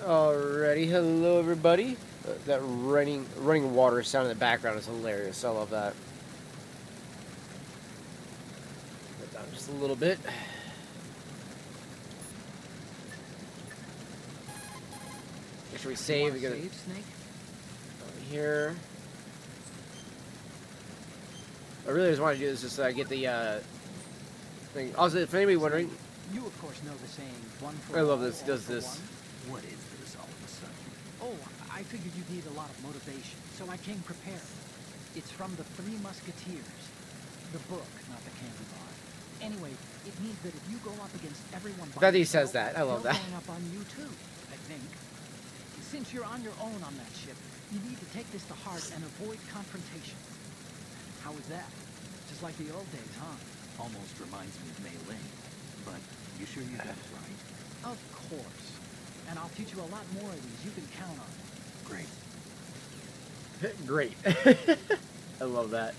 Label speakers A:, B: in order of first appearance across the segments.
A: Alrighty, hello everybody. That running water sound in the background is hilarious. I love that. Put down just a little bit. Make sure we save. We gotta
B: save, Snake?
A: over here. I really just want to do this just so I get the thing. Also, if anybody wondering,
B: You of course know the saying, one for
A: I love
B: all,
A: this.
B: all
A: Does
B: for
A: this?
B: one.
C: What is this all of a sudden?
B: Oh, I figured you'd need a lot of motivation, so I came prepared. It's from the Three Musketeers. The book, not the candy bar. Anyway, it means that if you go up against everyone by
A: That he says
B: yourself,
A: that. I love
B: they'll
A: that.
B: gang up on you too, I think. Since you're on your own on that ship, you need to take this to heart and avoid confrontation. How is that? Just like the old days, huh?
C: Almost reminds me of Mei Ling. But you sure you got it right?
B: Of course. And I'll teach you a lot more of these. You can count on it.
C: Great.
A: Great. I love that.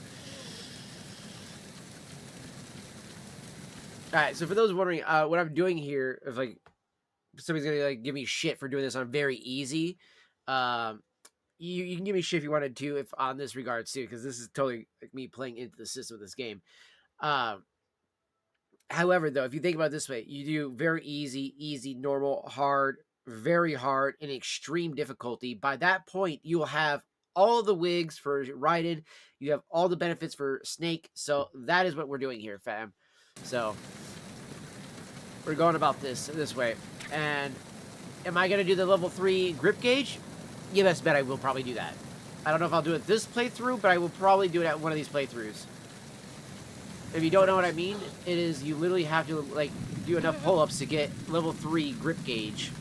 A: Alright, so for those wondering, what I'm doing here, if like somebody's gonna like give me shit for doing this on very easy, you can give me shit if you wanted to, if on this regards too, because this is totally like me playing into the system of this game. However, though, if you think about it this way, you do very easy, normal, hard, very hard, and extreme difficulty. By that point, you will have all the wigs for Raiden. You have all the benefits for Snake. So that is what we're doing here, fam. So we're going about this way. And am I going to do the level 3 grip gauge? You best bet I will probably do that. I don't know if I'll do it this playthrough, but I will probably do it at one of these playthroughs. If you don't know what I mean, it is you literally have to like do enough pull-ups to get level 3 grip gauge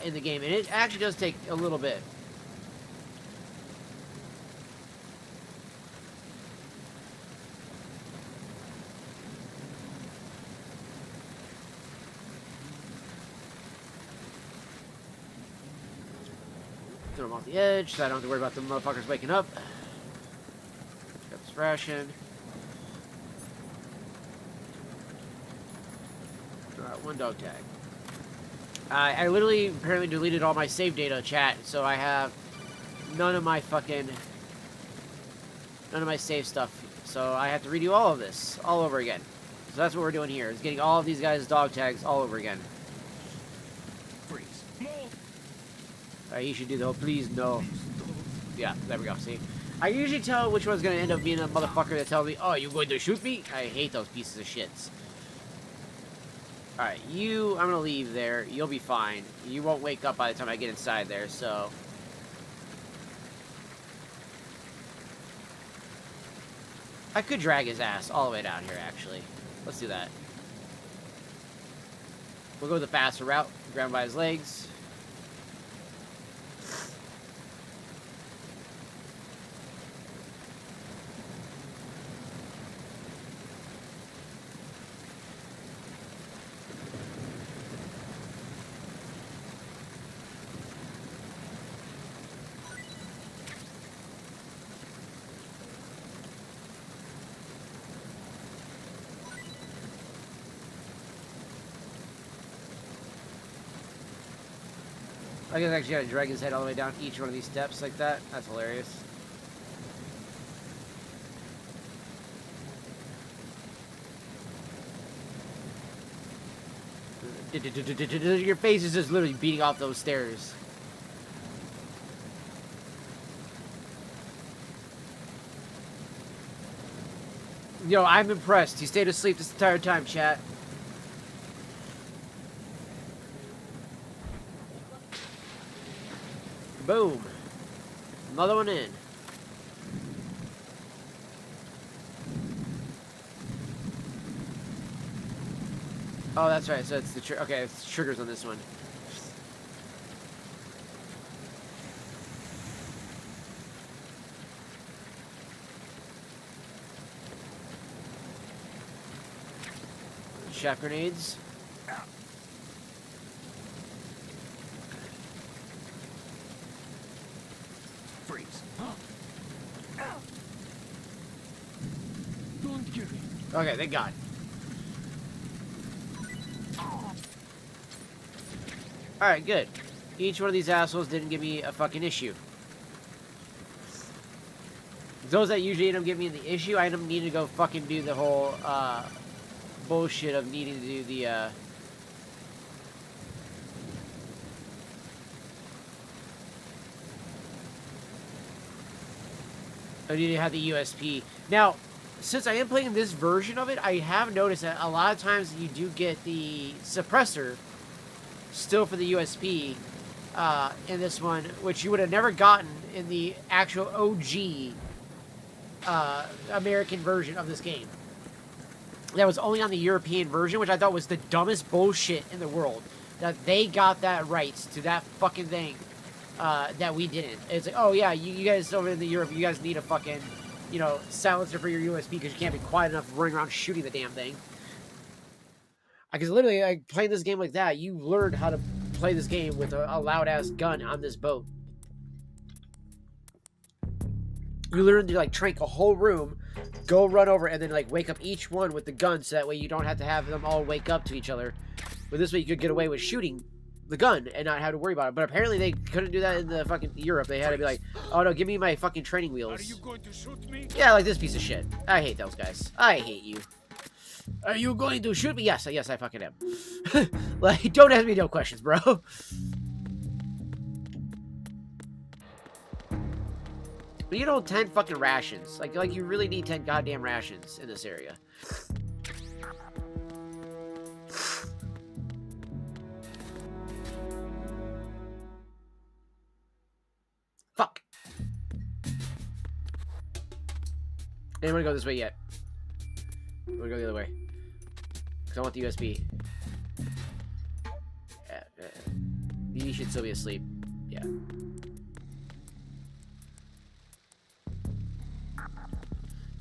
A: in the game, and it actually does take a little bit. Throw them off the edge, so I don't have to worry about the motherfuckers waking up. Got this ration. Alright, one dog tag. I literally apparently deleted all my save data chat, so I have none of my save stuff. So I have to redo all of this all over again. So that's what we're doing here, is getting all of these guys' dog tags all over again.
C: Freeze.
A: You should do the whole please no. Yeah, there we go, see? I usually tell which one's gonna end up being a motherfucker that tells me, oh, you going to shoot me? I hate those pieces of shits. Alright, I'm gonna leave there. You'll be fine. You won't wake up by the time I get inside there, so... I could drag his ass all the way down here, actually. Let's do that. We'll go the faster route. Grab him by his legs. I guess I actually gotta drag his head all the way down each one of these steps like that. That's hilarious. Your face is just literally beating off those stairs. Yo, I'm impressed. He stayed asleep this entire time, chat. Boom. Another one in. Oh, that's right. So it's the okay. It's triggers on this one. Shaft grenades.
C: Freeze.
B: Don't give in.
A: Okay, thank God. Alright, good. Each one of these assholes didn't give me a fucking issue. Those that usually end up giving me the issue, I end up needing to go fucking do the whole, bullshit of needing to do the, I need to have the USP. Now, since I am playing this version of it, I have noticed that a lot of times you do get the suppressor still for the USP in this one, which you would have never gotten in the actual OG American version of this game. That was only on the European version, which I thought was the dumbest bullshit in the world. That they got that rights to that fucking thing. That we didn't. It's like, oh yeah, you guys over in the Europe, you guys need a fucking, you know, silencer for your USB because you can't be quiet enough running around shooting the damn thing. Because literally, like, playing this game like that, you learned how to play this game with a loud-ass gun on this boat. You learn to, like, trank a whole room, go run over, and then, like, wake up each one with the gun so that way you don't have to have them all wake up to each other. But this way you could get away with shooting the gun and not have to worry about it. But apparently they couldn't do that in the fucking Europe. They had to be like, oh no, give me my fucking training wheels.
D: Are you going to shoot me?
A: Yeah, like this piece of shit. I hate those guys. I hate you. Are you going to shoot me? Yes, I fucking am. Like, don't ask me no questions, bro. But you know, 10 fucking rations. Like you really need 10 goddamn rations in this area. Fuck. Anyone go this way yet? I'm gonna go the other way. Because I want the USB. You should still be asleep. Yeah.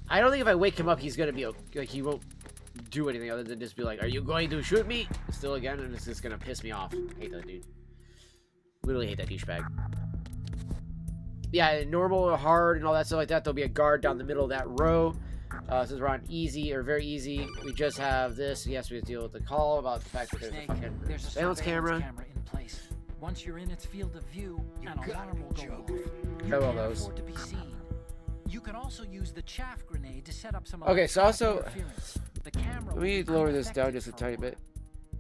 A: I don't think if I wake him up, he's gonna be okay. Like, he won't do anything other than just be like, are you going to shoot me? Still again, and it's just gonna piss me off. I hate that dude. Literally hate that douchebag. Yeah, normal, hard, and all that stuff like that. There'll be a guard down the middle of that row. Since we're on easy or very easy, we just have this. Yes, we have to deal with the call about the fact that there's a fucking surveillance camera.
B: In place. Once you're in its field of view, an alarm will go off. You
A: How well
B: can't
A: those?
B: afford to be seen. You can also use the chaff grenade to set up some.
A: Okay, so also,
B: interference. The camera
A: let me
B: will be
A: lower this down
B: unaffected
A: just a
B: for
A: tiny
B: while.
A: bit.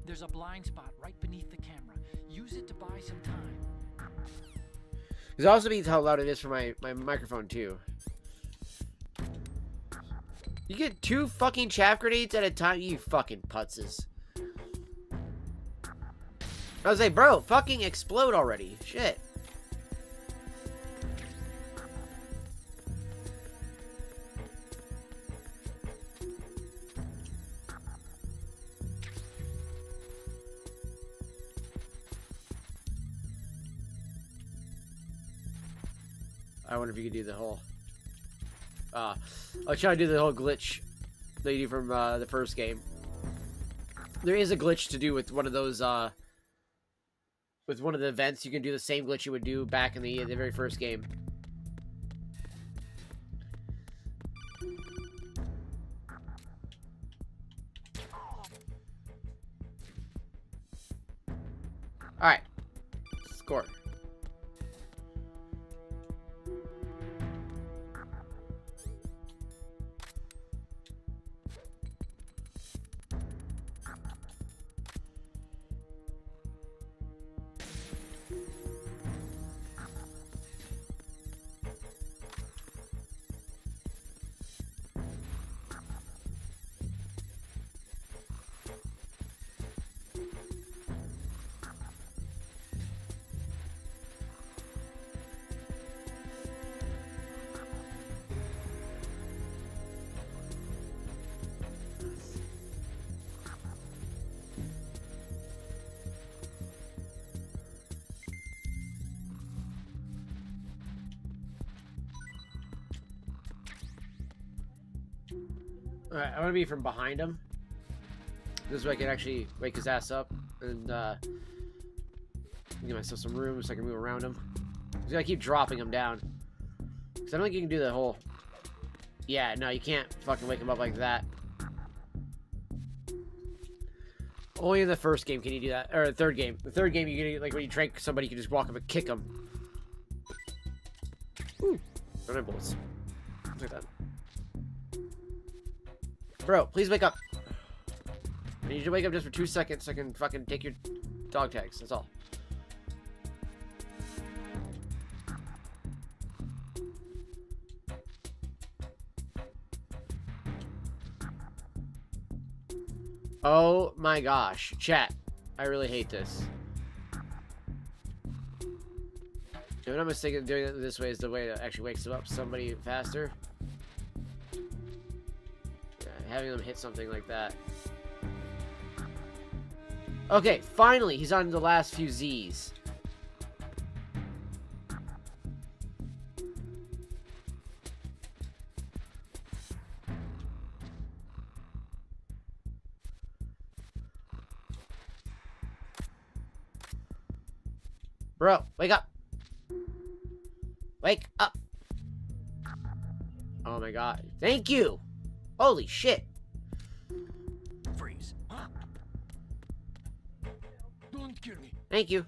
B: There's a blind spot right beneath the camera. Use it to buy some time.
A: It also means how loud it is for my microphone, too. You get 2 fucking chaff grenades at a time, you fucking putzes. I was like, bro, fucking explode already. Shit. I wonder if you could do the whole... I was trying to do the whole glitch that you do from the first game. There is a glitch to do with one of those, with one of the events. You can do the same glitch you would do back in the very first game. Alright. Score. Alright, I want to be from behind him. This way I can actually wake his ass up and give myself some room so I can move around him. I gotta keep dropping him down. Because I don't think you can do the whole... Yeah, no, you can't fucking wake him up like that. Only in the first game can you do that, or the third game. The third game, you can, like, when you trank somebody, you can just walk up and kick them. Ooh, don't bullets. Like that. Bro, please wake up. I need you to wake up just for 2 seconds so I can fucking take your dog tags. That's all. Oh my gosh. Chat. I really hate this. If I'm not mistaken, doing it this way is the way that actually wakes up somebody faster. Yeah, having them hit something like that. Okay, finally, he's on the last few Z's. Bro, wake up. Wake up. Oh my god. Thank you. Holy shit.
C: Freeze.
B: Don't kill me.
A: Thank you.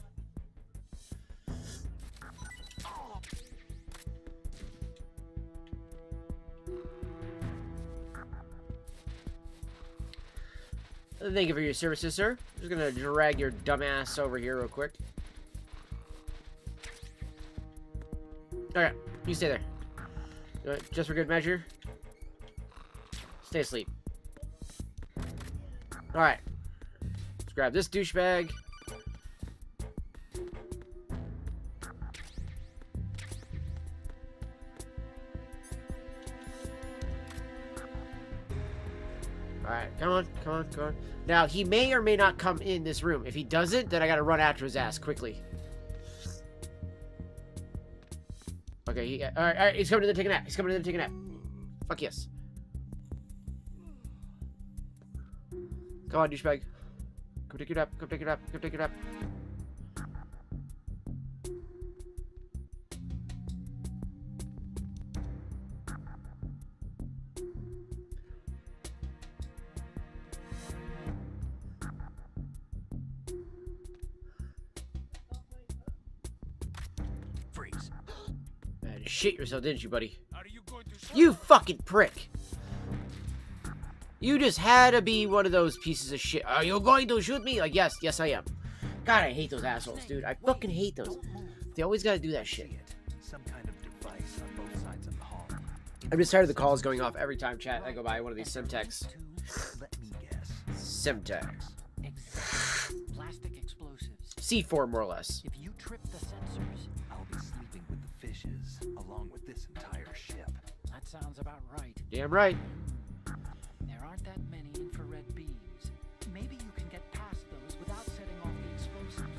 A: Thank you for your services, sir. I'm just gonna drag your dumbass over here real quick. Alright, you stay there. Just for good measure. Stay asleep. Alright. Let's grab this douchebag. Alright, come on, come on, come on. Now, he may or may not come in this room. If he doesn't, then I gotta run after his ass quickly. Okay, alright, he's coming in there to take a nap. He's coming in there to take a nap. Fuck yes. Come on, douchebag. Come take your nap, come take your nap, come take your nap.
C: Freeze.
A: Shit yourself, didn't you, buddy?
D: Are you going to shoot?
A: You fucking prick! You just had to be one of those pieces of shit. Are you going to shoot me? Like, yes, yes I am. God, I hate those assholes, dude. I fucking hate those. They always gotta do that shit.
C: Some kind of device on both sides of the hall.
A: I'm just tired of the calls going off every time, chat. I go by one of these Semtex.
C: Let me guess.
A: Semtex.
B: Exactly. Plastic explosives.
A: C4, more or less.
B: If you trip the sensors,
C: I'll be sleeping with the fishes, along with this entire ship.
B: that sounds about right.
A: Damn right.
B: There aren't that many infrared beams. Maybe you can get past those without setting off the explosives.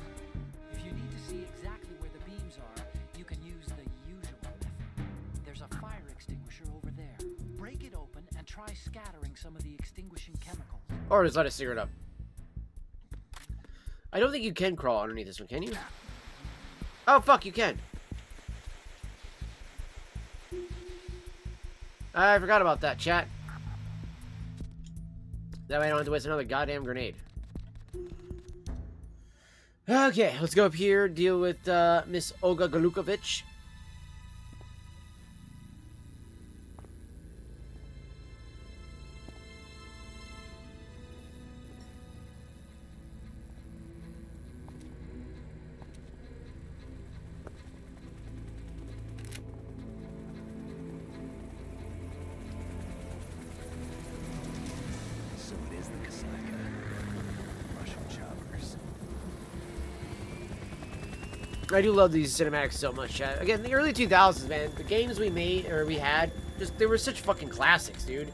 B: If you need to see exactly where the beams are, you can use the usual method. There's a fire extinguisher over there. Break it open and try scattering some of the extinguishing chemicals.
A: Or just let us figure it up. I don't think you can crawl underneath this one, can you? Oh, fuck, you can. I forgot about that, chat. That way I don't have to waste another goddamn grenade. Okay, let's go up here, deal with Miss Olga Galukovich.
C: So it is the Kasaka. Russian choppers.
A: I do love these cinematics so much, chat. Again, the early 2000s, man. The games we made, or we had, just, they were such fucking classics, dude.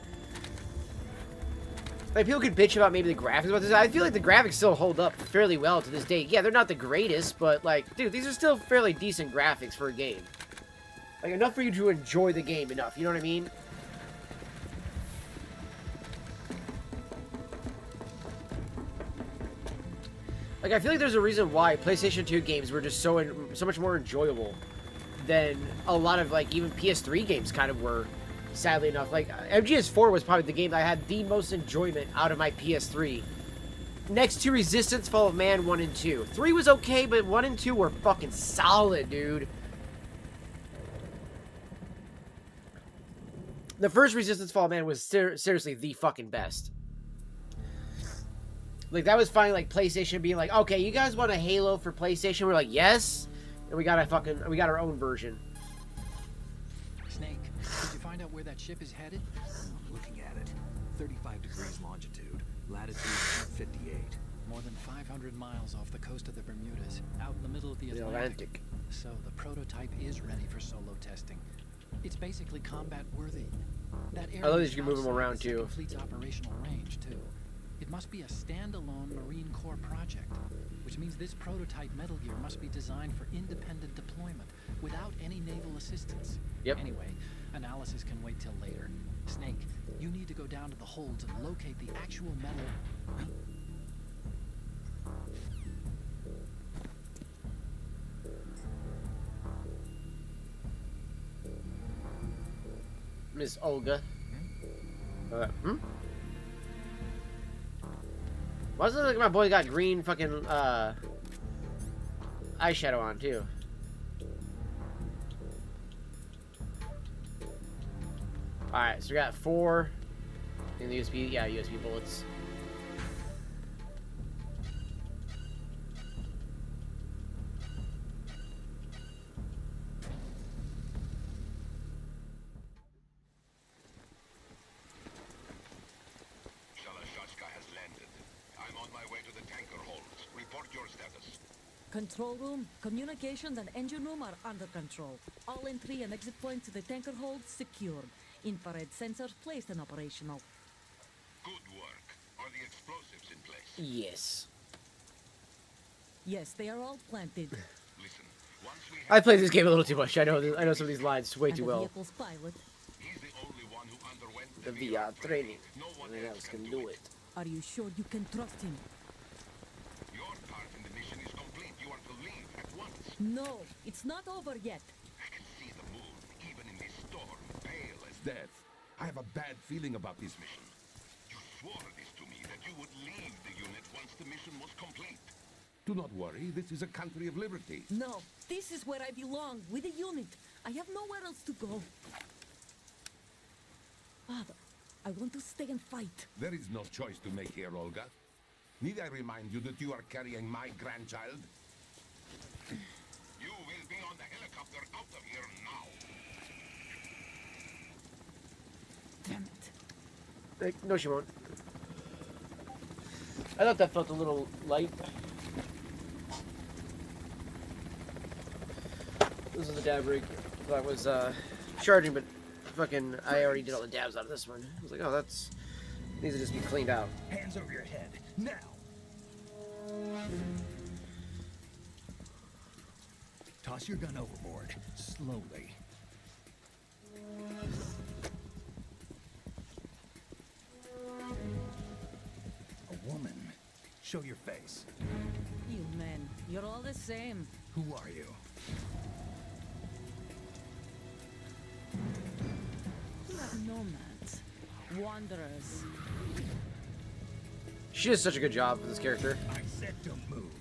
A: Like, people could bitch about maybe the graphics about this. I feel like the graphics still hold up fairly well to this day. Yeah, they're not the greatest, but, like, dude, these are still fairly decent graphics for a game. Like, enough for you to enjoy the game enough, you know what I mean? Like, I feel like there's a reason why PlayStation 2 games were just so much more enjoyable than a lot of, like, even PS3 games kind of were, sadly enough. Like, MGS4 was probably the game that I had the most enjoyment out of my PS3. Next to Resistance, Fall of Man 1 and 2. 3 was okay, but 1 and 2 were fucking solid, dude. The first Resistance, Fall of Man was seriously the fucking best. Like, that was finally, like, PlayStation being like, okay, you guys want a Halo for PlayStation? We're like, yes. And we got our own version.
B: Snake, did you find out where that ship is headed?
C: I'm looking at it. 35 degrees longitude, latitude 58.
B: More than 500 miles off the coast of the Bermudas, out in the middle of the Atlantic. So the prototype is ready for solo testing. It's basically combat worthy. That area
A: I love that you can move them
B: outside
A: around
B: the Second
A: too.
B: Fleet's operational range too. It must be a standalone Marine Corps project, which means this prototype Metal Gear must be designed for independent deployment without any naval assistance.
A: Yep.
B: Anyway, analysis can wait till later. Snake, you need to go down to the holds and locate the actual metal.
A: Miss Olga. Why does it look like my boy got green fucking eyeshadow on too? Alright, so we got 4 in the USB, yeah, USB bullets.
D: Control room, communications, and engine room are under control. All entry and exit points to the tanker hold secured. Infrared sensors placed and operational.
E: Good work. Are the explosives in place?
A: Yes.
D: Yes, they are all planted.
E: Listen, once we
A: I played this game a little too much. I know some of these lines way
D: And
A: too
D: the
A: well.
D: vehicle's pilot.
E: he's the only one who underwent
A: The VR training.
E: No one
A: No one else can do it.
D: Are you sure you can trust him?
E: Your part in the mission is complete. You are to leave at once.
D: No, it's not over yet.
E: I can see the moon, even in this storm, pale as
F: Death. I have a bad feeling about this mission.
E: you swore this to me that you would leave the unit once the mission was complete.
F: Do not worry, this is a country of liberty.
D: No, this is where I belong, with the unit. I have nowhere else to go. Father, I want to stay and fight.
F: There is no choice to make here, Olga. Need I remind you that you are carrying my grandchild?
E: You will be on the helicopter out of here now.
D: Damn it.
A: Like, no, she won't. I thought that felt a little light. This is the dab rig. That was charging, but fucking I already did all the dabs out of this one. I was like, oh, that's needs to just be cleaned out.
C: Hands over your head, now! Toss your gun overboard, slowly. A woman. Show your face.
D: You men, you're all the same.
C: Who are you?
D: You are nomads, wanderers.
A: She does such a good job with this character.
C: I said don't move.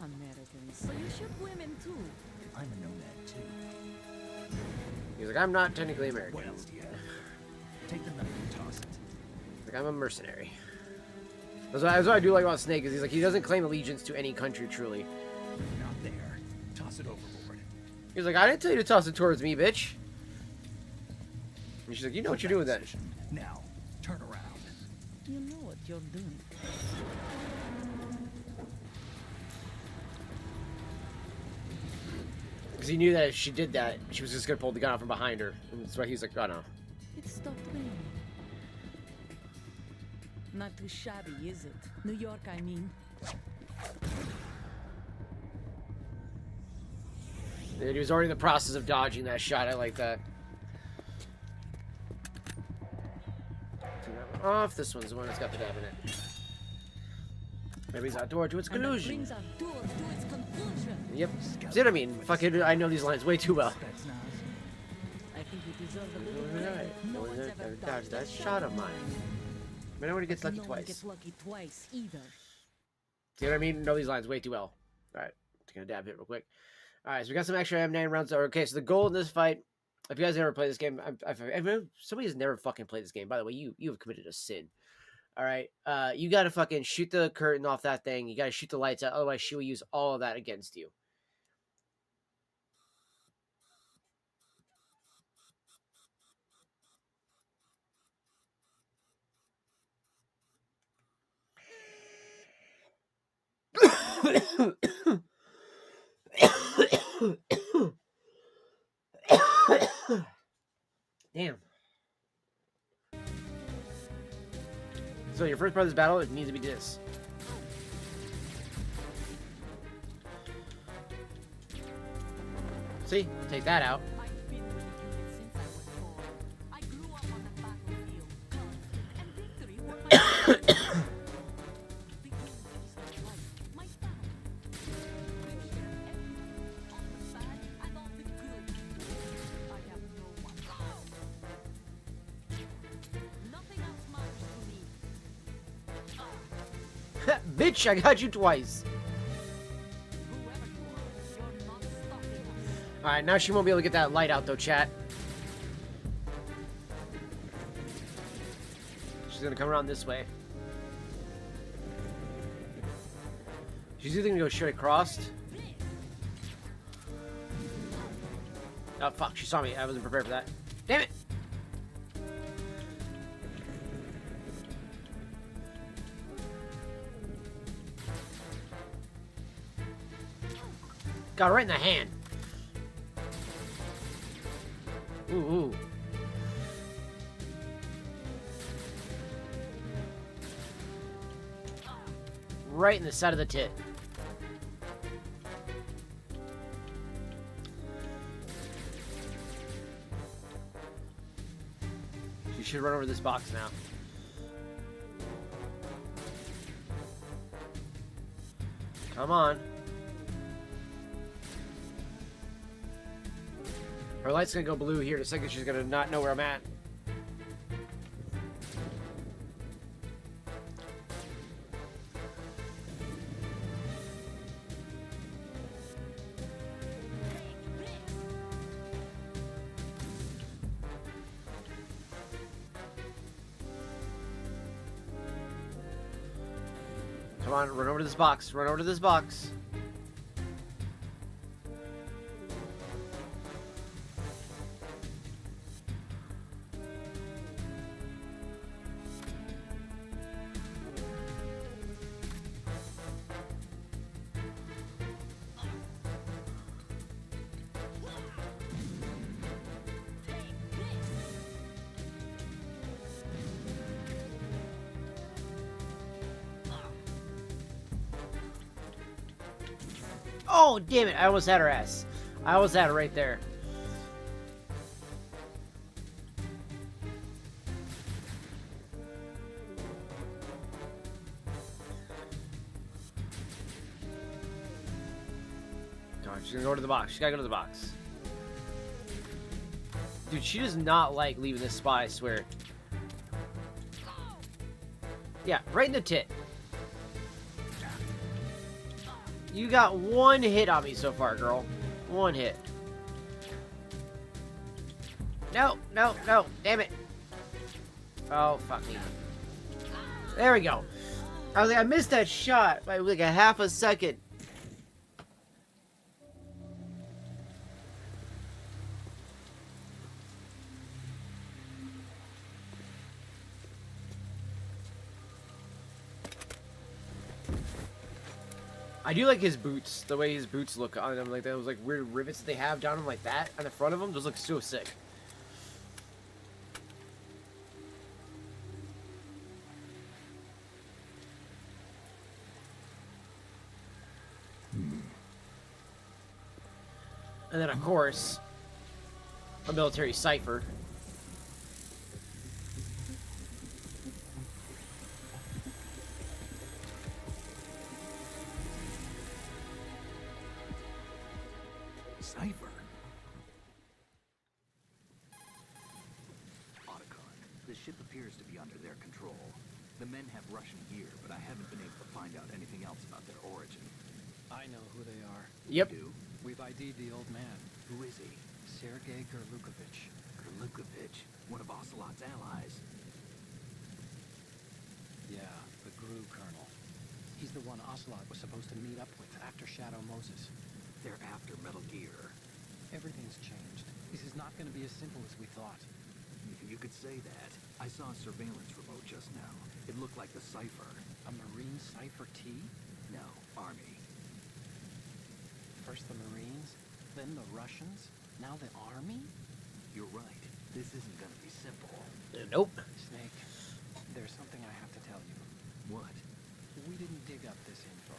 D: Americans. So you shoot women too.
C: I'm a nomad too.
A: He's like, I'm not technically American.
C: What else do you have? Take the knife and toss it.
A: Like, I'm a mercenary. That's what I do like about Snake, is he's like, he doesn't claim allegiance to any country, truly.
C: Not there. Toss it overboard.
A: He's like, I didn't tell you to toss it towards me, bitch. And she's like, you know what you're doing then.
C: Position. Now, turn around.
D: You know what you're doing.
A: Because he knew that if she did that, she was just going to pull the gun out from behind her. And that's why he's like, oh no.
D: It stopped raining. Not too shabby, is it? New York, I mean.
A: And he was already in the process of dodging that shot. I like that. Turn that one off. This one's the one that's got the dab in it. Maybe it's outdoor to its
D: And that
A: conclusion.
D: brings our tour to its conclusion.
A: Yep. See what I mean? Fucking, I know these lines way too well.
D: I think you deserve a little credit. No one's ever dodged
A: that shot of mine. No one gets
D: But
A: lucky
D: no one
A: twice.
D: gets lucky twice either.
A: See what I mean? Know these lines way too well. All right, just gonna dab it real quick. All right, so we got some extra M9 rounds. Okay, so the goal in this fight, if you guys ever play this game, if somebody has never fucking played this game, by the way, you have committed a sin. All right, you gotta fucking shoot the curtain off that thing. You gotta shoot the lights out, otherwise she will use all of that against you. Damn. So your first part of this battle, it needs to be this. See? Take that out.
D: I've been with the unit since I was born. I grew up on the battlefield. Guns and victory were my the unit is my life, my family. We share everything, all the bad and all the good. I have no one. Nothing else matters to me.
A: Bitch, I got you twice.
D: Whoever you are, you're not stopping us.
A: Alright, now she won't be able to get that light out though, chat. She's gonna come around this way. She's either gonna go straight across. Oh fuck, she saw me. I wasn't prepared for that. Damn it! Got her right in the hand. Ooh, ooh. Right in the side of the tit. She should run over this box now. Come on. Her light's gonna go blue here in a second. She's gonna not know where I'm at. Come on, run over to this box. Run over to this box. Oh, damn it. I almost had her ass. I almost had her right there. Come on, she's gonna go to the box. She gotta go to the box. Dude, she does not like leaving this spot, I swear. Yeah, right in the tit. You got one hit on me so far, girl. One hit. No, no, no. Damn it. Oh, fuck me. There we go. I was like, I missed that shot by like a half a second. I do like his boots, the way his boots look on him, like those like weird rivets that they have down him like that on the front of them. Those look so sick. And then of course, a military cipher.
C: Cipher. Otacon, the ship appears to be under their control. The men have Russian gear, but I haven't been able to find out anything else about their origin.
B: I know who they are.
A: Yep.
C: You?
B: We've ID'd the old man,
C: Who is he?
B: Sergei Gerlukovich.
C: Gerlukovich, one of Ocelot's allies.
B: Yeah, the Gru Colonel. He's the one Ocelot was supposed to meet up with after Shadow Moses.
C: They're after Metal Gear.
B: Everything's changed. This is not going to be as simple as we thought.
C: You could say that. I saw a surveillance remote just now. It looked like the Cypher.
B: A Marine Cypher T?
C: No, Army.
B: First the Marines, then the Russians, now the Army?
C: You're right. This isn't gonna be simple.
A: Nope.
B: Snake, there's something I have to tell you.
C: What?
B: We didn't dig up this info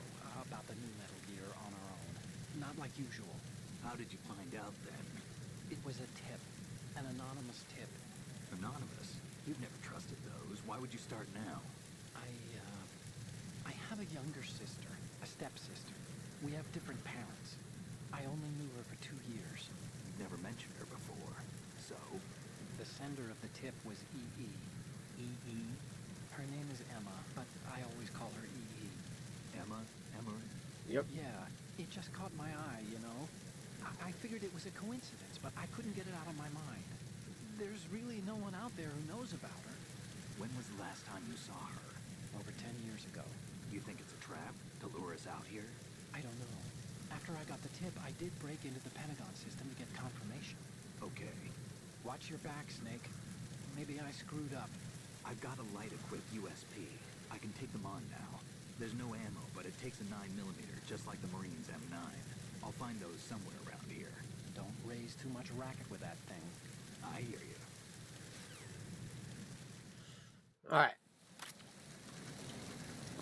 B: about the new Metal Gear on our own. Not like usual.
C: How did you find out then?
B: It was a tip. An anonymous tip.
C: Anonymous? You've never trusted those. Why would you start now?
B: I have a younger sister, a stepsister. We have different parents. I only knew her for 2 years.
C: You've never mentioned her before. So?
B: The sender of the tip was E.E.
C: E.E.?
B: Her name is Emma, but I always call her E.E.
C: Emma? Emery?
A: Yep.
B: Yeah, it just caught my eye, you know? I figured it was a coincidence, but I couldn't get it out of my mind. There's really no one out there who knows about her.
C: When was the last time you saw her?
B: Over 10 years ago.
C: You think it's a trap? To lure us out here?
B: I don't know. After I got the tip, I did break into the Pentagon system to get confirmation.
C: Okay.
B: Watch your back, Snake. Maybe I screwed up.
C: I've got a light-equipped USP. I can take them on now. There's no ammo, but it takes a 9mm, just like the Marines M9. I'll find those somewhere around here.
B: Don't raise too much racket with that thing.
C: I hear you.
A: All right.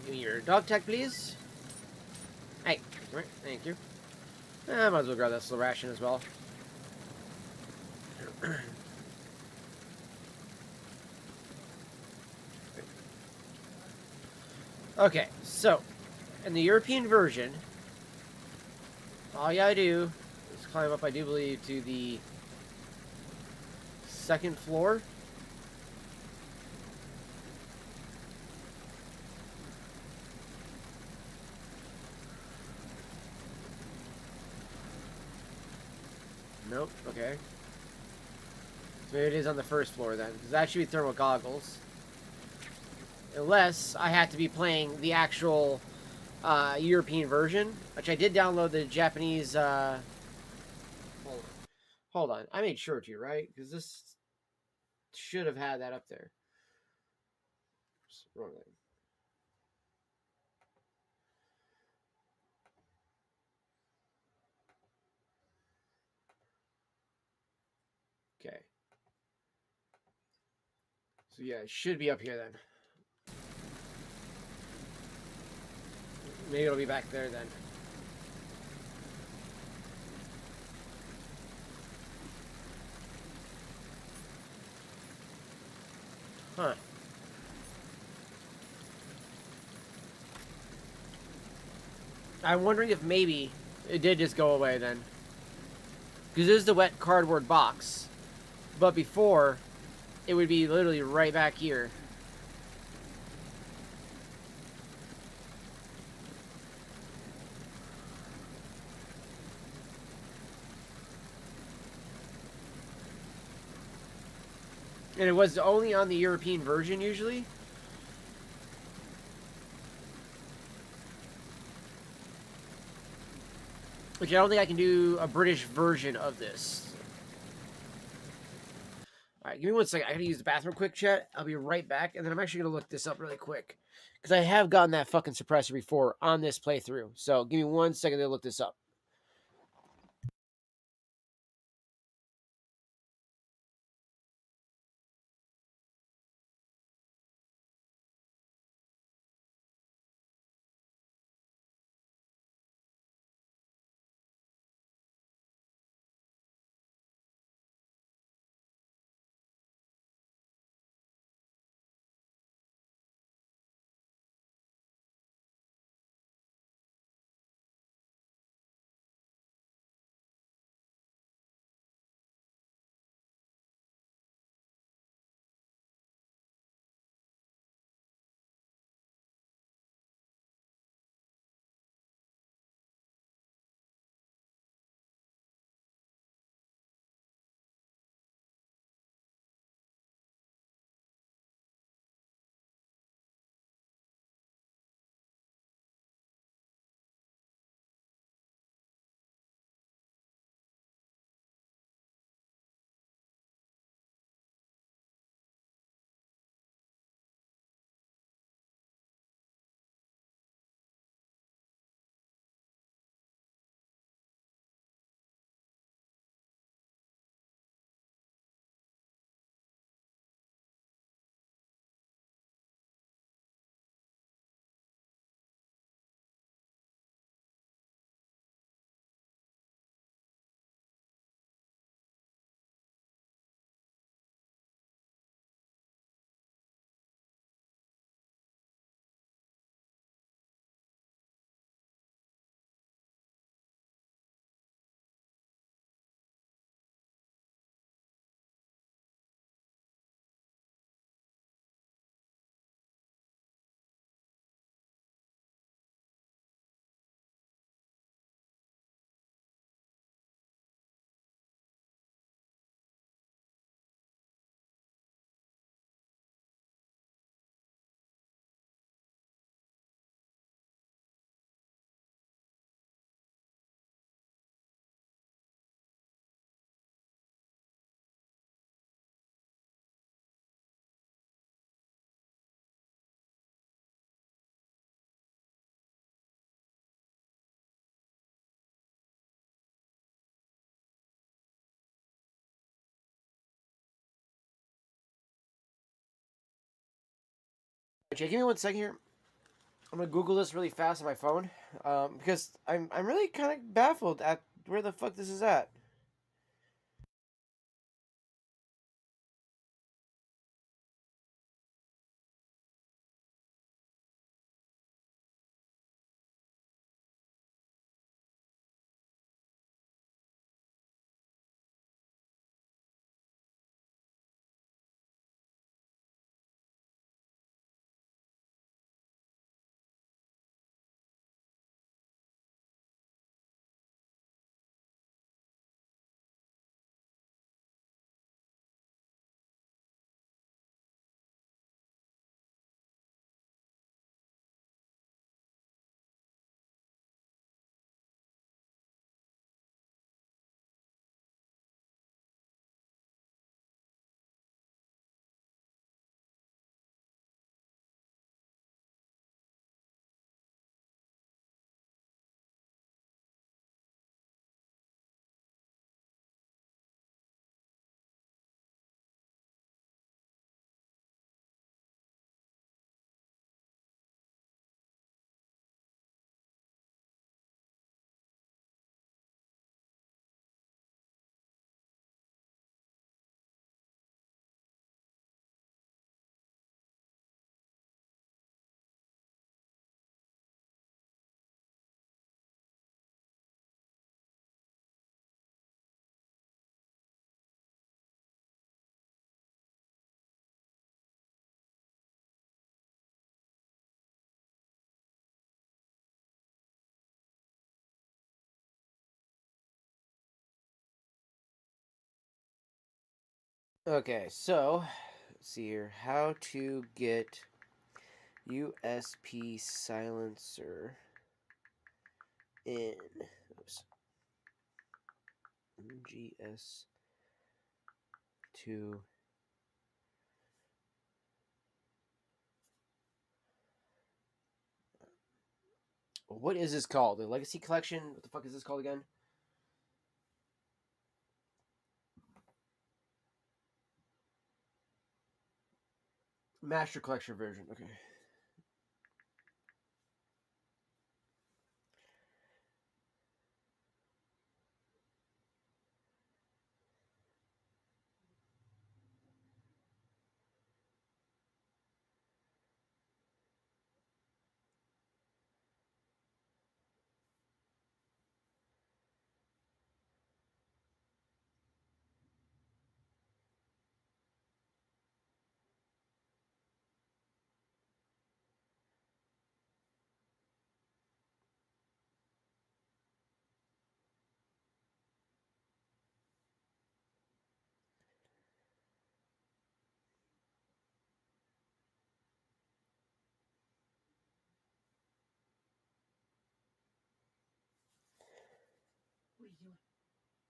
A: Give me your dog tag, please. Hey, come here. Thank you. I might as well grab that slow ration as well. Okay, so in the European version, all you gotta do is climb up, I do believe, to the second floor. Nope, okay. So maybe it is on the first floor then, because that should be thermal goggles. Unless I had to be playing the actual European version, which I did download the Japanese. Hold on. I made sure to, right? Because this should have had that up there. Wrong thing. Okay. So yeah, it should be up here then. Maybe it'll be back there then. Huh. I'm wondering if maybe it did just go away then. Because this is the wet cardboard box. But before, it would be literally right back here. And it was only on the European version usually. Which I don't think I can do a British version of this. Alright, give me 1 second. I gotta use the bathroom quick, chat. I'll be right back. And then I'm actually gonna look this up really quick. Because I have gotten that fucking suppressor before on this playthrough. So give me 1 second to look this up. Okay, give me 1 second here. I'm gonna Google this really fast on my phone, because I'm really kind of baffled at where the fuck this is at. Okay, so let's see here. How to get USP silencer in MGS to what is this called? The Legacy Collection? What the fuck is this called again? Master Collection version. Okay.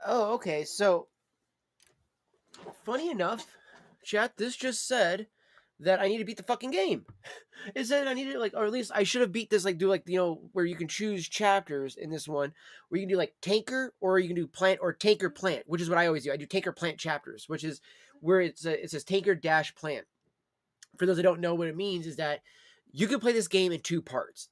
A: Oh, okay. So, funny enough, chat, this just said that I need to beat the fucking game. It said I need to, like, or at least I should have beat this, like, do, like, where you can choose chapters in this one, where you can do, like, tanker, or you can do plant, or tanker plant, which is what I always do. I do tanker plant chapters, which is where it says tanker dash plant. For those that don't know what it means, is that you can play this game in two parts.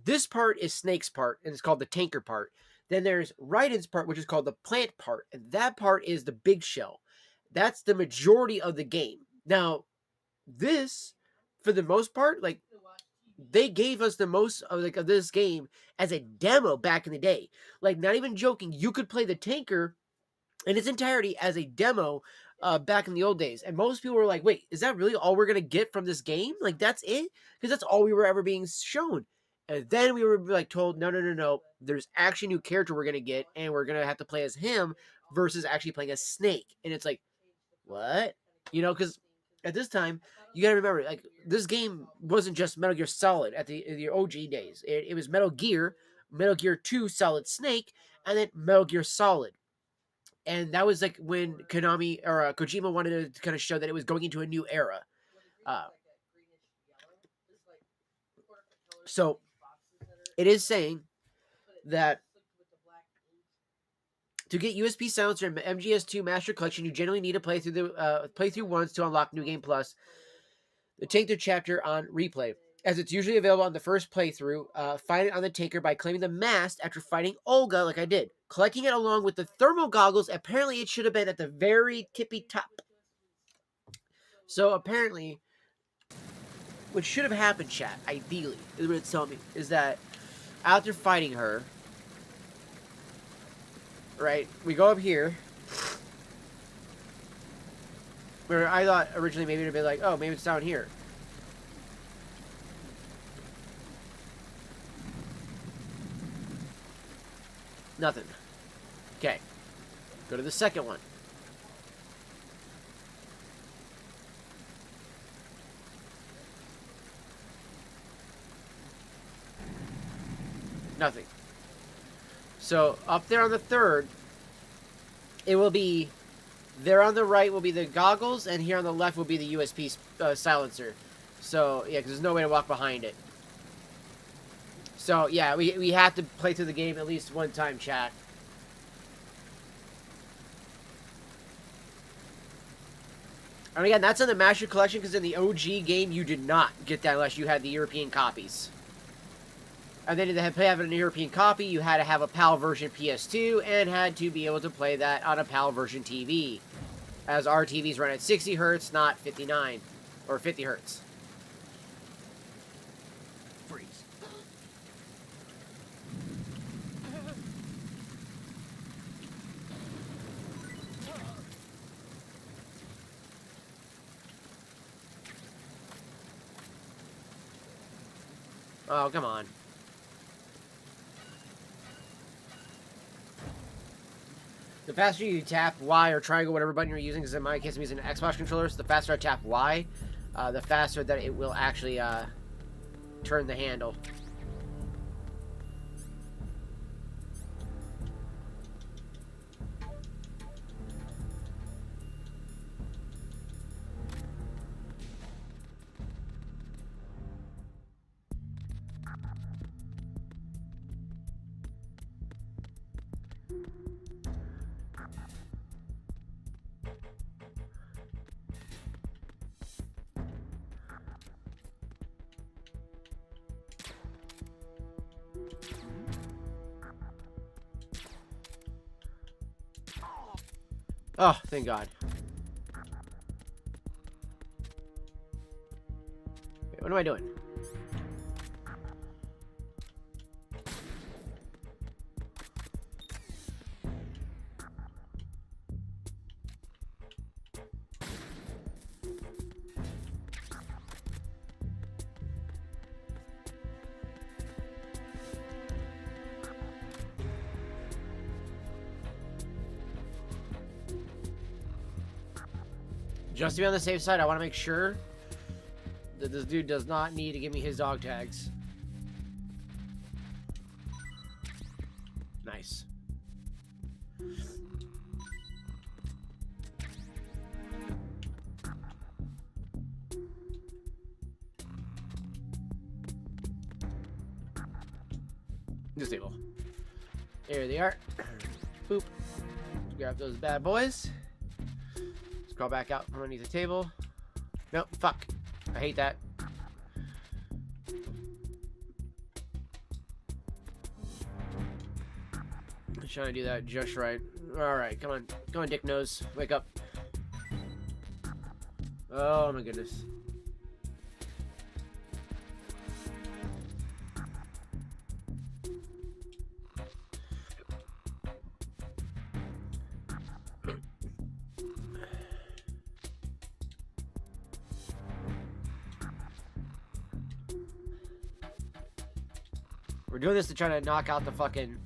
A: This part is Snake's part, and it's called the tanker part. Then there's Raiden's part, which is called the plant part, and that part is the big shell. That's the majority of the game. Now, this, for the most part, like, they gave us the most of, like, of this game as a demo back in the day. Like, not even joking, you could play the tanker in its entirety as a demo back in the old days. And most people were like, wait, is that really all we're going to get from this game? Like, that's it? Because that's all we were ever being shown. And then we were, like, told, no, no, no, no. There's actually a new character we're going to get, and we're going to have to play as him versus actually playing as Snake. And it's like, what? Because at this time, you got to remember, like, this game wasn't just Metal Gear Solid at the OG days. It was Metal Gear 2 Solid Snake, and then Metal Gear Solid. And that was like when Konami or Kojima wanted to kind of show that it was going into a new era. Uh, so it is saying that to get USB silencer and MGS2 Master Collection, you generally need to play through once to unlock New Game Plus. The Taker chapter on replay, as it's usually available on the first playthrough. Find it on the Taker by claiming the mast after fighting Olga, like I did. Collecting it along with the thermal goggles. Apparently, it should have been at the very tippy top. So apparently, what should have happened, chat, ideally, is what it's telling me, is that after fighting her, right, we go up here, where I thought originally maybe it would be like, oh, maybe it's down here. Nothing. Okay. Go to the second one. Nothing. So up there on the third, it will be, there on the right will be the goggles, and here on the left will be the USP silencer. So yeah, because there's no way to walk behind it. So yeah, we have to play through the game at least one time, chat. And again, that's in the Master Collection, because in the OG game, you did not get that unless you had the European copies. And then to have an European copy, you had to have a PAL version PS2 and had to be able to play that on a PAL version TV. As our TVs run at 60 Hz, not 59 or 50 Hz.
C: Freeze.
A: Oh, come on. The faster you tap Y or triangle, whatever button you're using, because in my case I'm using an Xbox controller, so the faster I tap Y, the faster that it will actually turn the handle. Oh, thank God. Wait, what am I doing? Just to be on the safe side, I want to make sure that this dude does not need to give me his dog tags. Nice. Disable. There they are. Boop. Grab those bad boys. Crawl back out from underneath the table. Nope, fuck. I hate that. I'm trying to do that just right. Alright, come on. Come on, Dick Nose. Wake up. Oh my goodness. We're doing this to try to knock out the fucking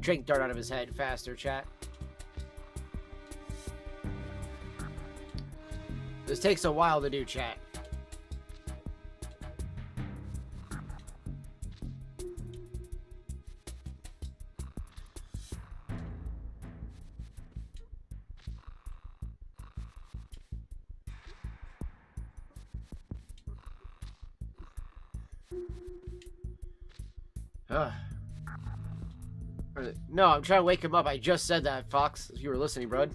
A: drink dart out of his head faster, chat. This takes a while to do, chat. No, I'm trying to wake him up. I just said that, Fox, if you were listening, bud.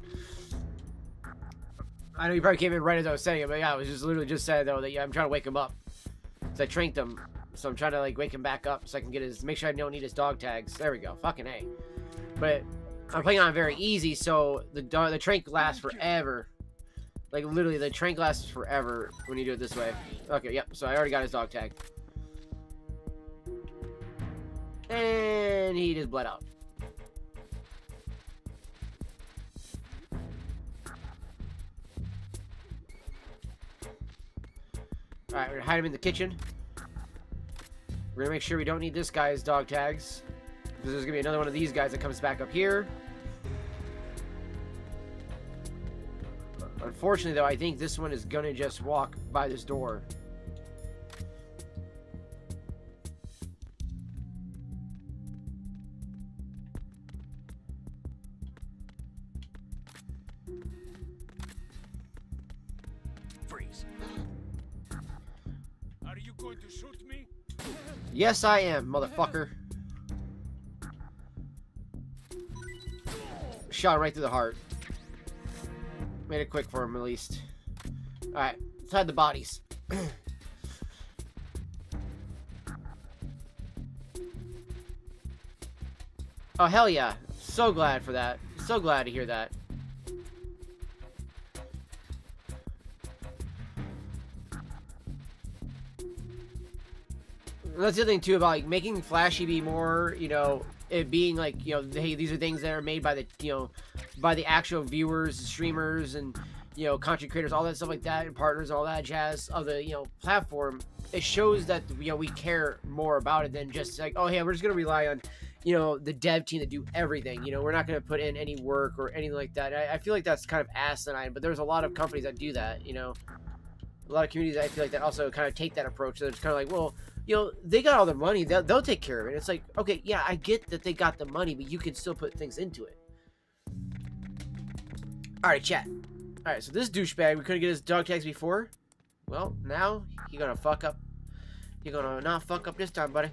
A: I know you probably came in right as I was saying it, but yeah, I was just literally just saying though that yeah, I'm trying to wake him up. So I tranked him, so I'm trying to like wake him back up so I can get his, make sure I don't need his dog tags. There we go, fucking A. But I'm playing on very easy, so the trank lasts forever. Like literally, the trank lasts forever when you do it this way. Okay, yep. So I already got his dog tag, and he just bled out. Alright, we're gonna hide him in the kitchen. We're gonna make sure we don't need this guy's dog tags, because there's gonna be another one of these guys that comes back up here. Unfortunately, though, I think this one is gonna just walk by this door.
C: Freeze.
G: Are you going to shoot me?
A: Yes, I am, motherfucker. Shot him right through the heart. Made it quick for him, at least. Alright, let's hide the bodies. Oh, hell yeah. So glad for that. So glad to hear that. And that's the other thing, too, about like making Flashy be more, you know, it being like, you know, hey, these are things that are made by the, you know, by the actual viewers, streamers, and, you know, content creators, all that stuff like that, and partners, all that jazz of the, you know, platform. It shows that, you know, we care more about it than just like, oh, hey, we're just going to rely on, you know, the dev team to do everything. You know, we're not going to put in any work or anything like that. I feel like that's kind of asinine, but there's a lot of companies that do that, you know. A lot of communities, I feel like, that also kind of take that approach. They're just kind of like, well, you know, they got all the money. They'll take care of it. It's like, okay, yeah, I get that they got the money, but you can still put things into it. All right, chat. All right, so this douchebag, we couldn't get his dog tags before. Well, now you're gonna fuck up. You're gonna not fuck up this time, buddy.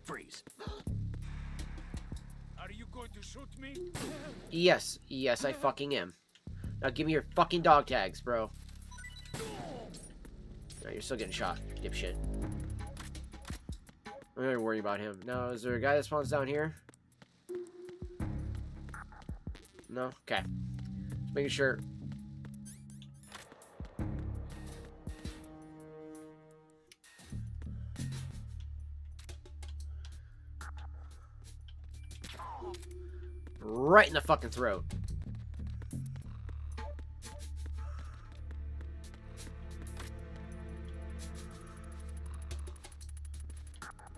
C: Freeze.
G: Are you going to shoot me?
A: Yes, yes, I fucking am. Now give me your fucking dog tags, bro. No, you're still getting shot, dipshit. I'm not even worried about him. Now, is there a guy that spawns down here? No? Okay. Just making sure. Right in the fucking throat.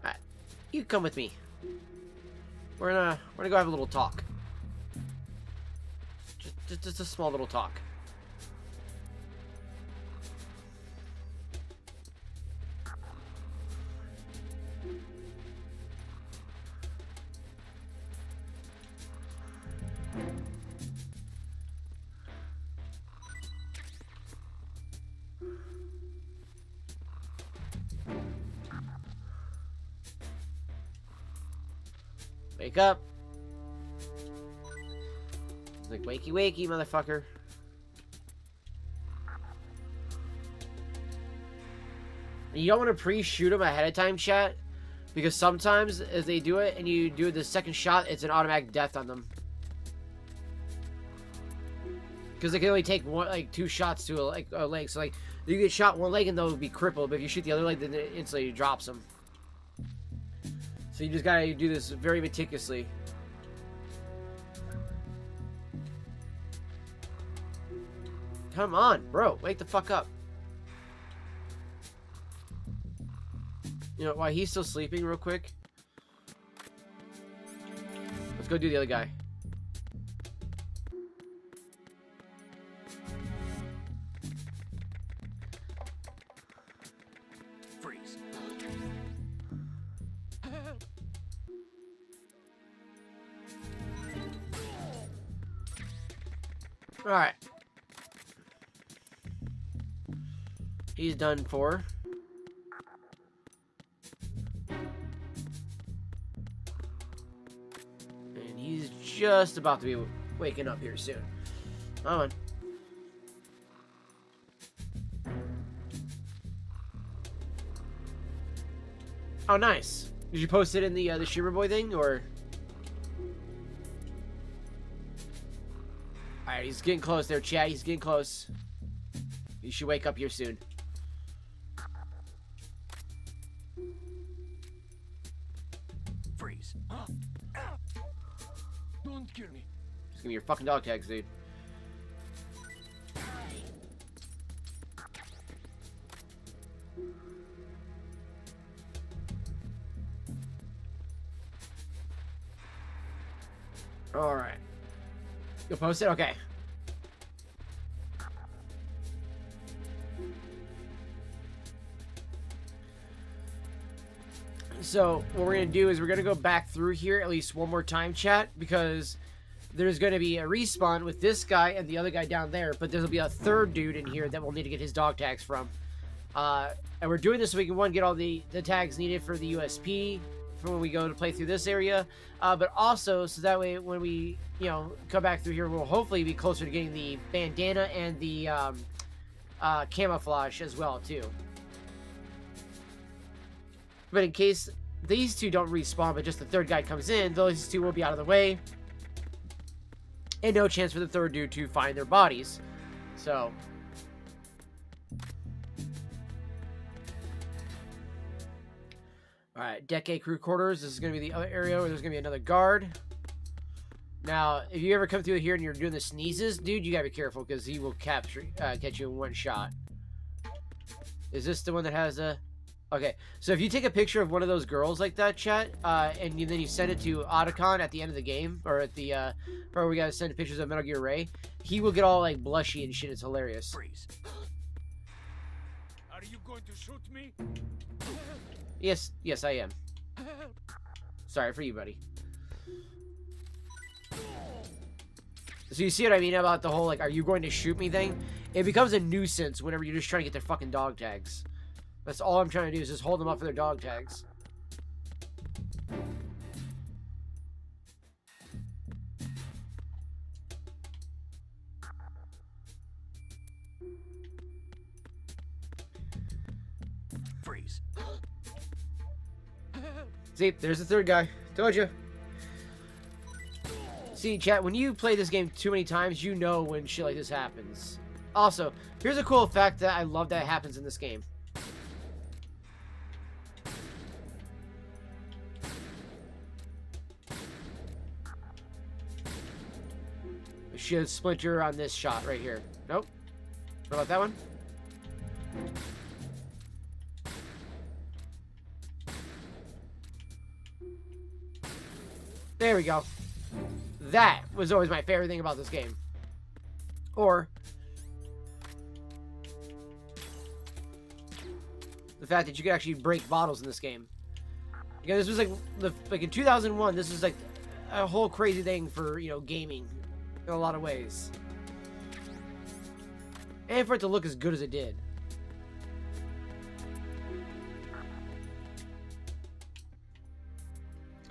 A: Alright. You come with me. We're gonna go have a little talk. Just a small little talk. Wake up. It's like, wakey, wakey, motherfucker. You don't want to pre-shoot them ahead of time, chat. Because sometimes, as they do it, and you do the second shot, it's an automatic death on them. Because they can only take one, like, 2 shots to a leg. So, like, you get shot one leg and they'll be crippled. But if you shoot the other leg, then it instantly drops them. So you just gotta do this very meticulously. Come on, bro. Wake the fuck up. You know, while he's still sleeping real quick. Let's go do the other guy.
C: Freeze.
A: Alright. He's done for. And he's just about to be waking up here soon. Come on. Oh, nice. Did you post it in the Shimmer Boy thing, or? All right, he's getting close there, chat. He's getting close. You should wake up here soon.
C: Freeze.
G: Don't kill me.
A: Just give me your fucking dog tags, dude. All right. You'll post it? Okay. So what we're going to do is we're going to go back through here at least one more time, chat, because there's going to be a respawn with this guy and the other guy down there, but there'll be a third dude in here that we'll need to get his dog tags from. And we're doing this so we can, one, get all the tags needed for the USP for when we go to play through this area, but also so that way when we, you know, come back through here, we'll hopefully be closer to getting the bandana and the camouflage as well, too. But in case these two don't respawn, but just the third guy comes in, those two will be out of the way. And no chance for the third dude to find their bodies. So. Alright, Decade Crew Quarters. This is going to be the other area where there's going to be another guard. Now, if you ever come through here and you're doing the sneezes, dude, you got to be careful because he will catch you in one shot. Is this the one that has a... Okay, so if you take a picture of one of those girls like that, chat, and then you send it to Otacon at the end of the game, or at the, where we gotta send pictures of Metal Gear Ray, he will get all, like, blushy and shit. It's hilarious.
C: Freeze.
G: Are you going to shoot me?
A: Yes, I am. Sorry for you, buddy. So you see what I mean about the whole, like, are you going to shoot me thing? It becomes a nuisance whenever you're just trying to get their fucking dog tags. That's all I'm trying to do is just hold them up for their dog tags.
C: Freeze.
A: See, there's the third guy. Told you. See, chat, when you play this game too many times, you know when shit like this happens. Also, here's a cool fact that I love that happens in this game. Should splinter on this shot right here. Nope. What about that one? There we go. That was always my favorite thing about this game. Or the fact that you could actually break bottles in this game. Because this was like in 2001, this was like a whole crazy thing for, you know, gaming. In a lot of ways. And for it to look as good as it did.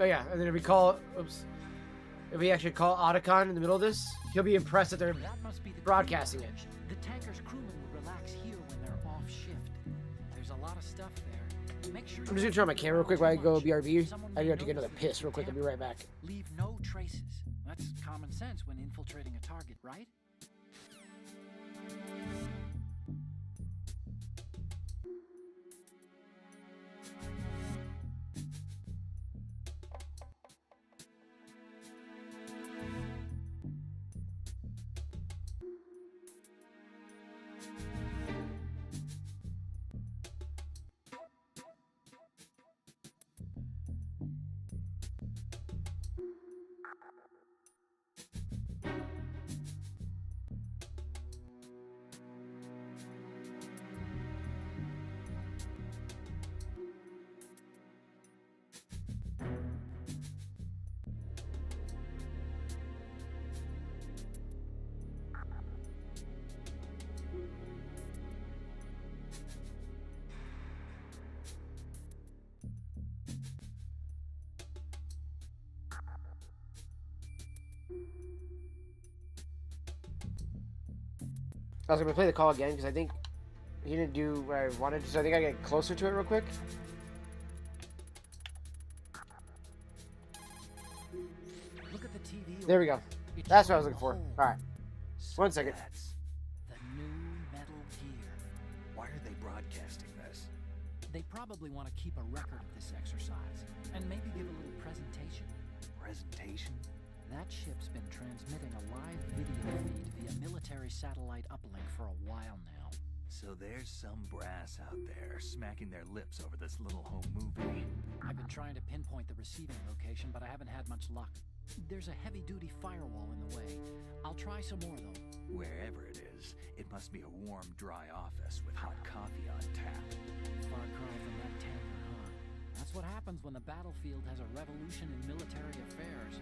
A: Oh yeah, and then if we call... Oops. If we actually call Otacon in the middle of this, he'll be impressed that they're
B: That must be the
A: broadcasting it.
B: The tanker's crewmen would relax here when they're off shift. There's a lot of stuff there. Make sure
A: I'm just gonna turn on my camera real quick while I go BRB. I got to get another piss real quick. I'll be right back.
B: Leave no traces. That's common sense when infiltrating a target, right?
A: I was gonna play the call again because I think he didn't do what I wanted, so I think I get closer to it real quick.
B: TV.
A: There we go.
B: It's
A: That's what I was
B: showing
A: looking for.
B: the
A: All right.
C: So
A: 1 second.
C: that's-
B: The new Metal Gear.
C: Why are they broadcasting this?
B: They probably want to keep a record of this exercise and maybe give a little presentation.
C: Presentation?
B: That ship's been transmitting a live video feed via military satellite uplink for a while now.
C: So there's some brass out there smacking their lips over this little home movie.
B: I've been trying to pinpoint the receiving location, but I haven't had much luck. There's a heavy-duty firewall in the way. I'll try some more, though.
C: Wherever it is, it must be a warm, dry office with hot coffee on tap.
B: Far cry from that tanker, huh? That's what happens when the battlefield has a revolution in military affairs.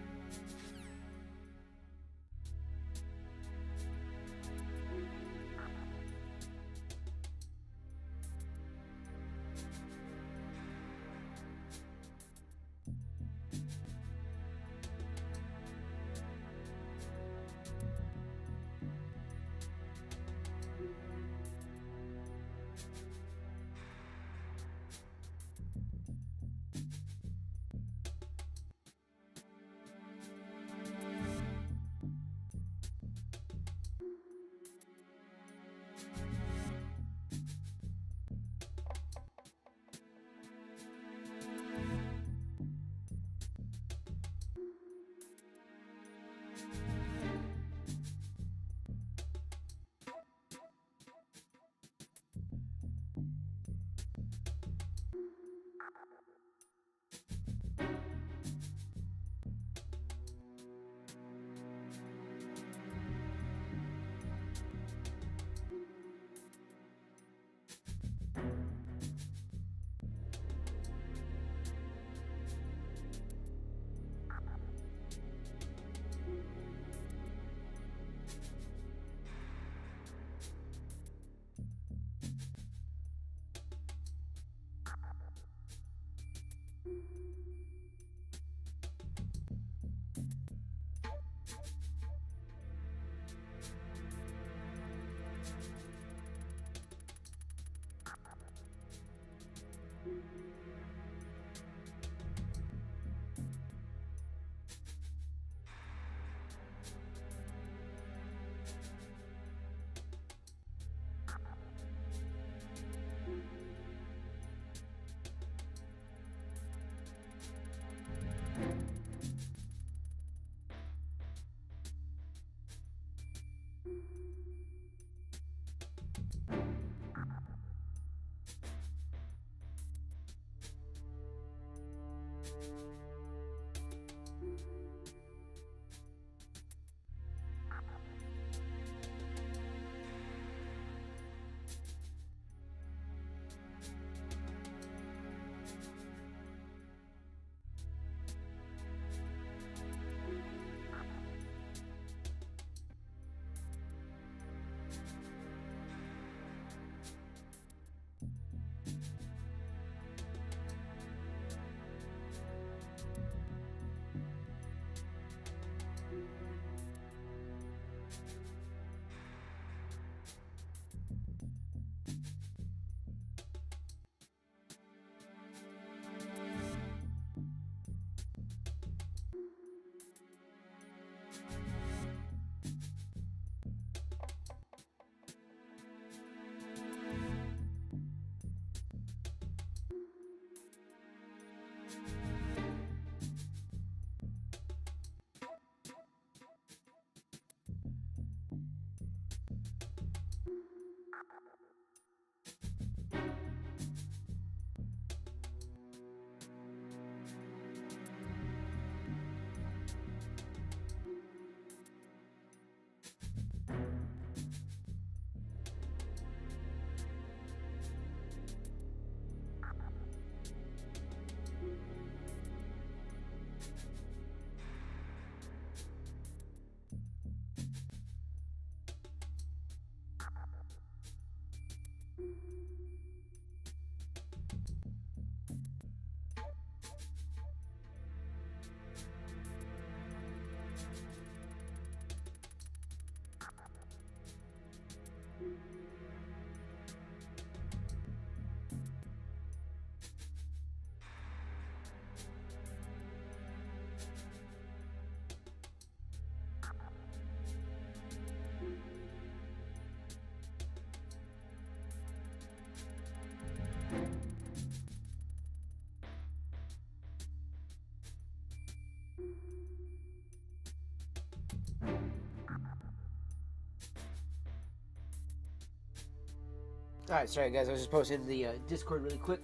A: Alright, sorry guys, I was just posting the Discord really quick.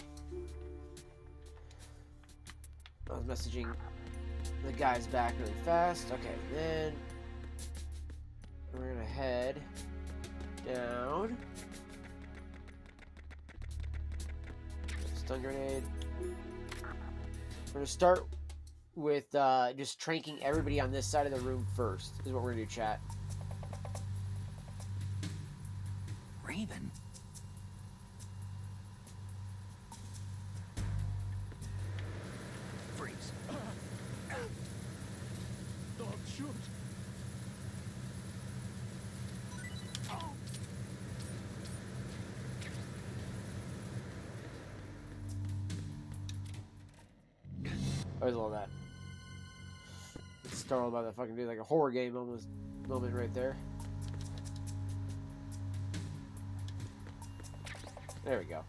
A: I was messaging the guys back really fast. Okay, then we're gonna head down. Stun grenade. We're gonna start with just tranking everybody on this side of the room first, is what we're gonna do, chat.
C: Raven? Freeze.
G: Don't shoot.
A: Always love that. It's startled by that fucking dude, like a horror game almost moment right there. There we go.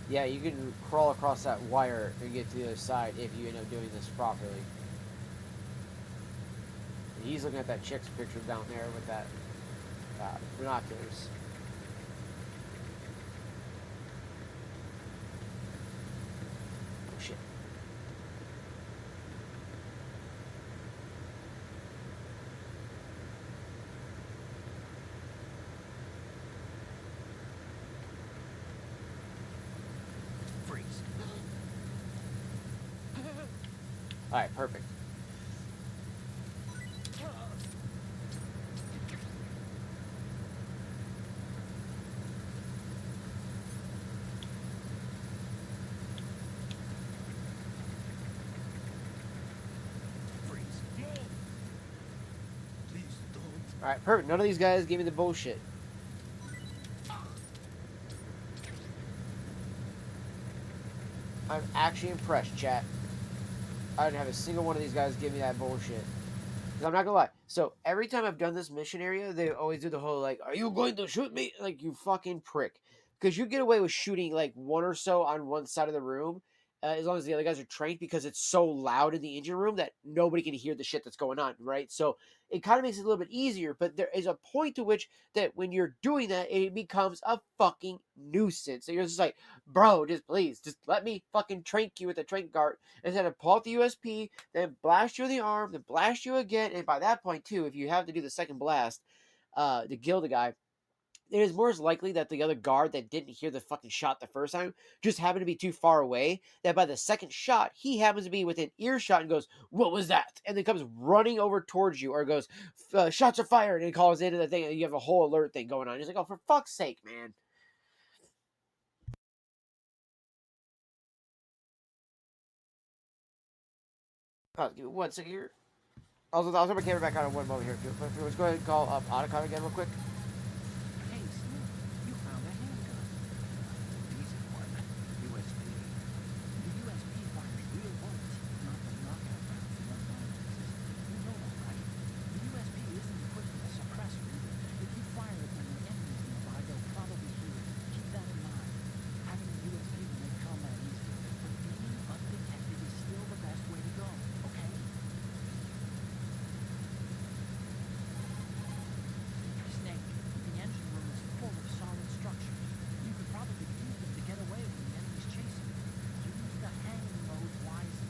A: Yeah, you can crawl across that wire and get to the other side if you end up doing this properly. And he's looking at that chick's picture down there with that binoculars. Oh shit.
C: Freeze.
A: Alright, perfect.
C: Freeze.
G: Please don't.
A: Alright, perfect. None of these guys gave me the bullshit. I'm actually impressed, chat. I didn't have a single one of these guys give me that bullshit. 'Cause I'm not gonna lie. So every time I've done this mission area, they always do the whole like, "Are you going to shoot me?" Like, you fucking prick. Because you get away with shooting like one or so on one side of the room, as long as the other guys are trained, because it's so loud in the engine room that nobody can hear the shit that's going on, right? So it kind of makes it a little bit easier. But there is a point to which that when you're doing that, it becomes a fucking nuisance. So you're just like, bro, just please, just let me fucking trank you with a trank dart instead of pull out the USP, then blast you in the arm, then blast you again. And by that point, too, if you have to do the second blast to kill the guy, it is more likely that the other guard that didn't hear the fucking shot the first time just happened to be too far away, that by the second shot, he happens to be within earshot and goes, "What was that?" And then comes running over towards you, or goes, "Shots are fired," and calls into the thing, and you have a whole alert thing going on. He's like, "Oh, for fuck's sake, man." Oh, give me 1 second here. I'll turn my camera back on in one moment here. Let's go ahead and call up Otacon again real quick.
B: Hey, Slim, you found a handgun. Decent one. USP. The USP fires real bullets, not the knockout rounds the gun uses. You know that, right? The USP isn't equipped with a suppressor either. If you fire it when an enemy's nearby, they'll probably hear it. Keep that in mind. Having a USP will make combat easier, but being undetected is still the best way to go, okay? Snake, the engine room is full of solid structures. You could probably use them to get away when the enemy's chasing you. Use the hanging mode wisely.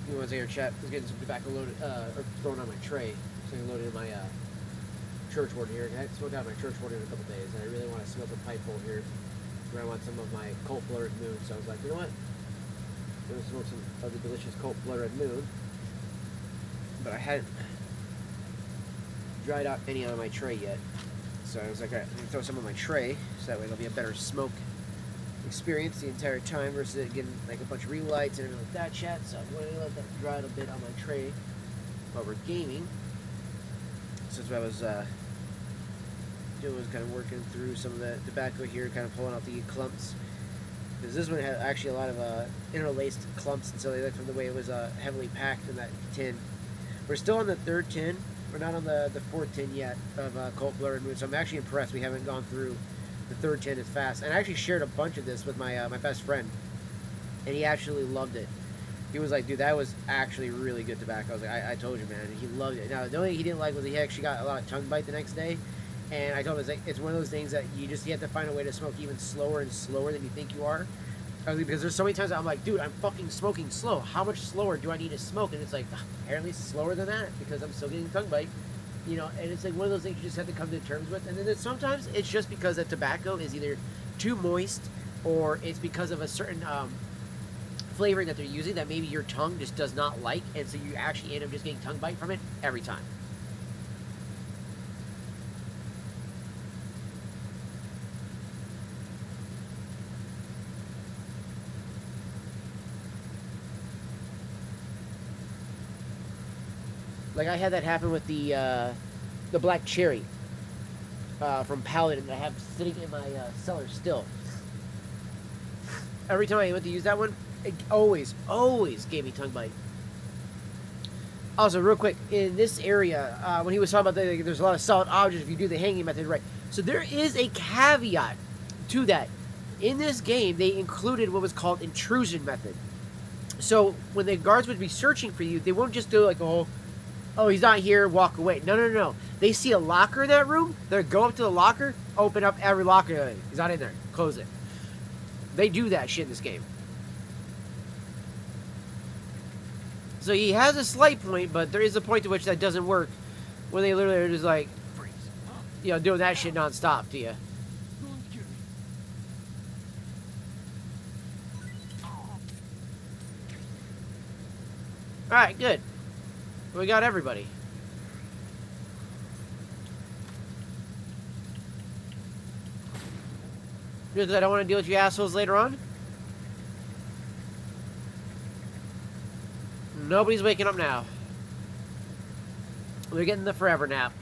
A: You want to say your chat? I was getting some tobacco loaded, or thrown on my tray. So I can load it in my church ward here. I haven't smoked out my church ward in a couple days, and I really want to smoke a pipe bowl here where I want some of my Colt Blooded Moon. So I was like, you know what? I'm going to smoke some of the delicious Colt Blooded Moon. But I hadn't dried out any on my tray yet. So I was like, all right, let me throw some on my tray, so that way there'll be a better smoke experience the entire time versus it getting like a bunch of relights and everything like that, chat. So I'm going to let that dry out a bit on my tray while we're gaming. So that's what I was doing, was kind of working through some of the tobacco here, kind of pulling out the clumps. Because this one had actually a lot of interlaced clumps and so they looked from the way it was heavily packed in that tin. We're still on the third tin. We're not on the fourth tin yet of Colt Blur Moon, so I'm actually impressed we haven't gone through the third tin as fast. And I actually shared a bunch of this with my my best friend, and he actually loved it. He was like, dude, that was actually really good tobacco. I was like, I told you, man. And he loved it. Now, the only thing he didn't like was he actually got a lot of tongue bite the next day. And I told him, it's one of those things that you have to find a way to smoke even slower and slower than you think you are. Because there's so many times that I'm like, dude, I'm fucking smoking slow. How much slower do I need to smoke? And it's like, apparently slower than that because I'm still getting tongue bite. You know, and it's like one of those things you just have to come to terms with. And then sometimes it's just because the tobacco is either too moist or it's because of a certain flavoring that they're using that maybe your tongue just does not like. And so you actually end up just getting tongue bite from it every time. Like I had that happen with the black cherry from Paladin that I have sitting in my cellar still. Every time I went to use that one, it always gave me tongue bite. Also, real quick, in this area, when he was talking about there's a lot of solid objects if you do the hanging method right. So there is a caveat to that. In this game, they included what was called intrusion method. So when the guards would be searching for you, they won't just do like a whole, oh, he's not here, walk away. No. They see a locker in that room, they go up to the locker, open up every locker. He's not in there. Close it. They do that shit in this game. So he has a slight point, but there is a point to which that doesn't work. When they literally are just like,
G: Freeze. Huh?
A: you know, doing that shit nonstop to you.
G: Don't kill me.
A: Alright, good. We got everybody. Because I don't want to deal with you assholes later on. Nobody's waking up now. They're getting the forever nap.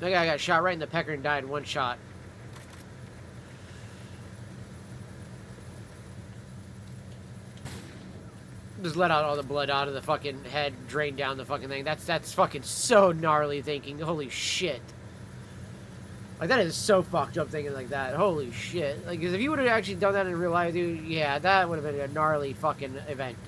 A: That guy got shot right in the pecker and died in one shot. Just let out all the blood out of the fucking head, drain down the fucking thing. That's fucking so gnarly thinking. Holy shit. Like, that is so fucked up thinking like that. Holy shit. Like, 'cause if you would have actually done that in real life, dude, yeah, that would have been a gnarly fucking event.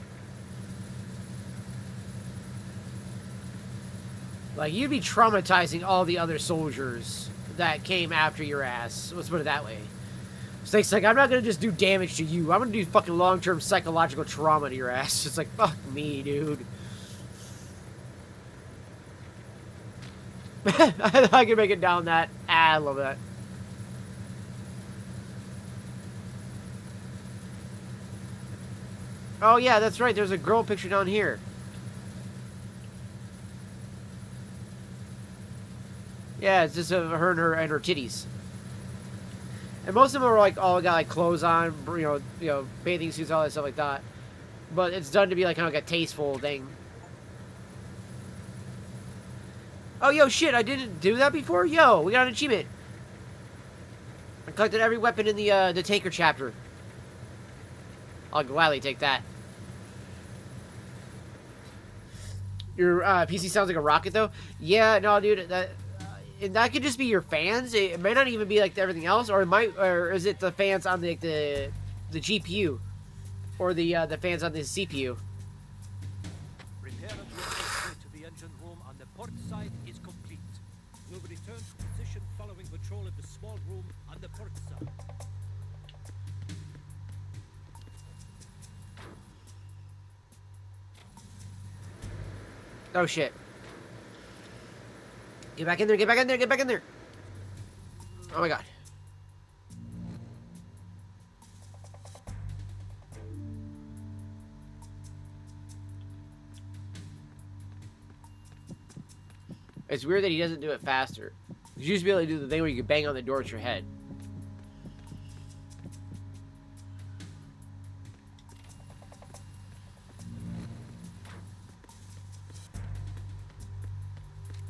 A: Like, you'd be traumatizing all the other soldiers that came after your ass. Let's put it that way. Snake's like, I'm not gonna just do damage to you. I'm gonna do fucking long-term psychological trauma to your ass. It's like, fuck me, dude. I can make it down that. Ah, I love that. Oh, yeah, that's right. There's a girl picture down here. Yeah, it's just her and her titties. And most of them are like all got like clothes on, you know, bathing suits, all that stuff like that. But it's done to be like kind of like a tasteful thing. Oh, yo, shit! I didn't do that before. Yo, we got an achievement. I collected every weapon in the Taker chapter. I'll gladly take that. Your PC sounds like a rocket, though. Yeah, no, dude. That could just be your fans. It might not even be like everything else, or is it the fans on the GPU, or the fans on the CPU?
H: Repair of your exit to the engine room on the port side is complete. We'll return to position following patrol of the small room on the port side.
A: Oh shit. Get back in there, get back in there, get back in there. Oh my god. It's weird that he doesn't do it faster. You used to be able to do the thing where you could bang on the door with your head.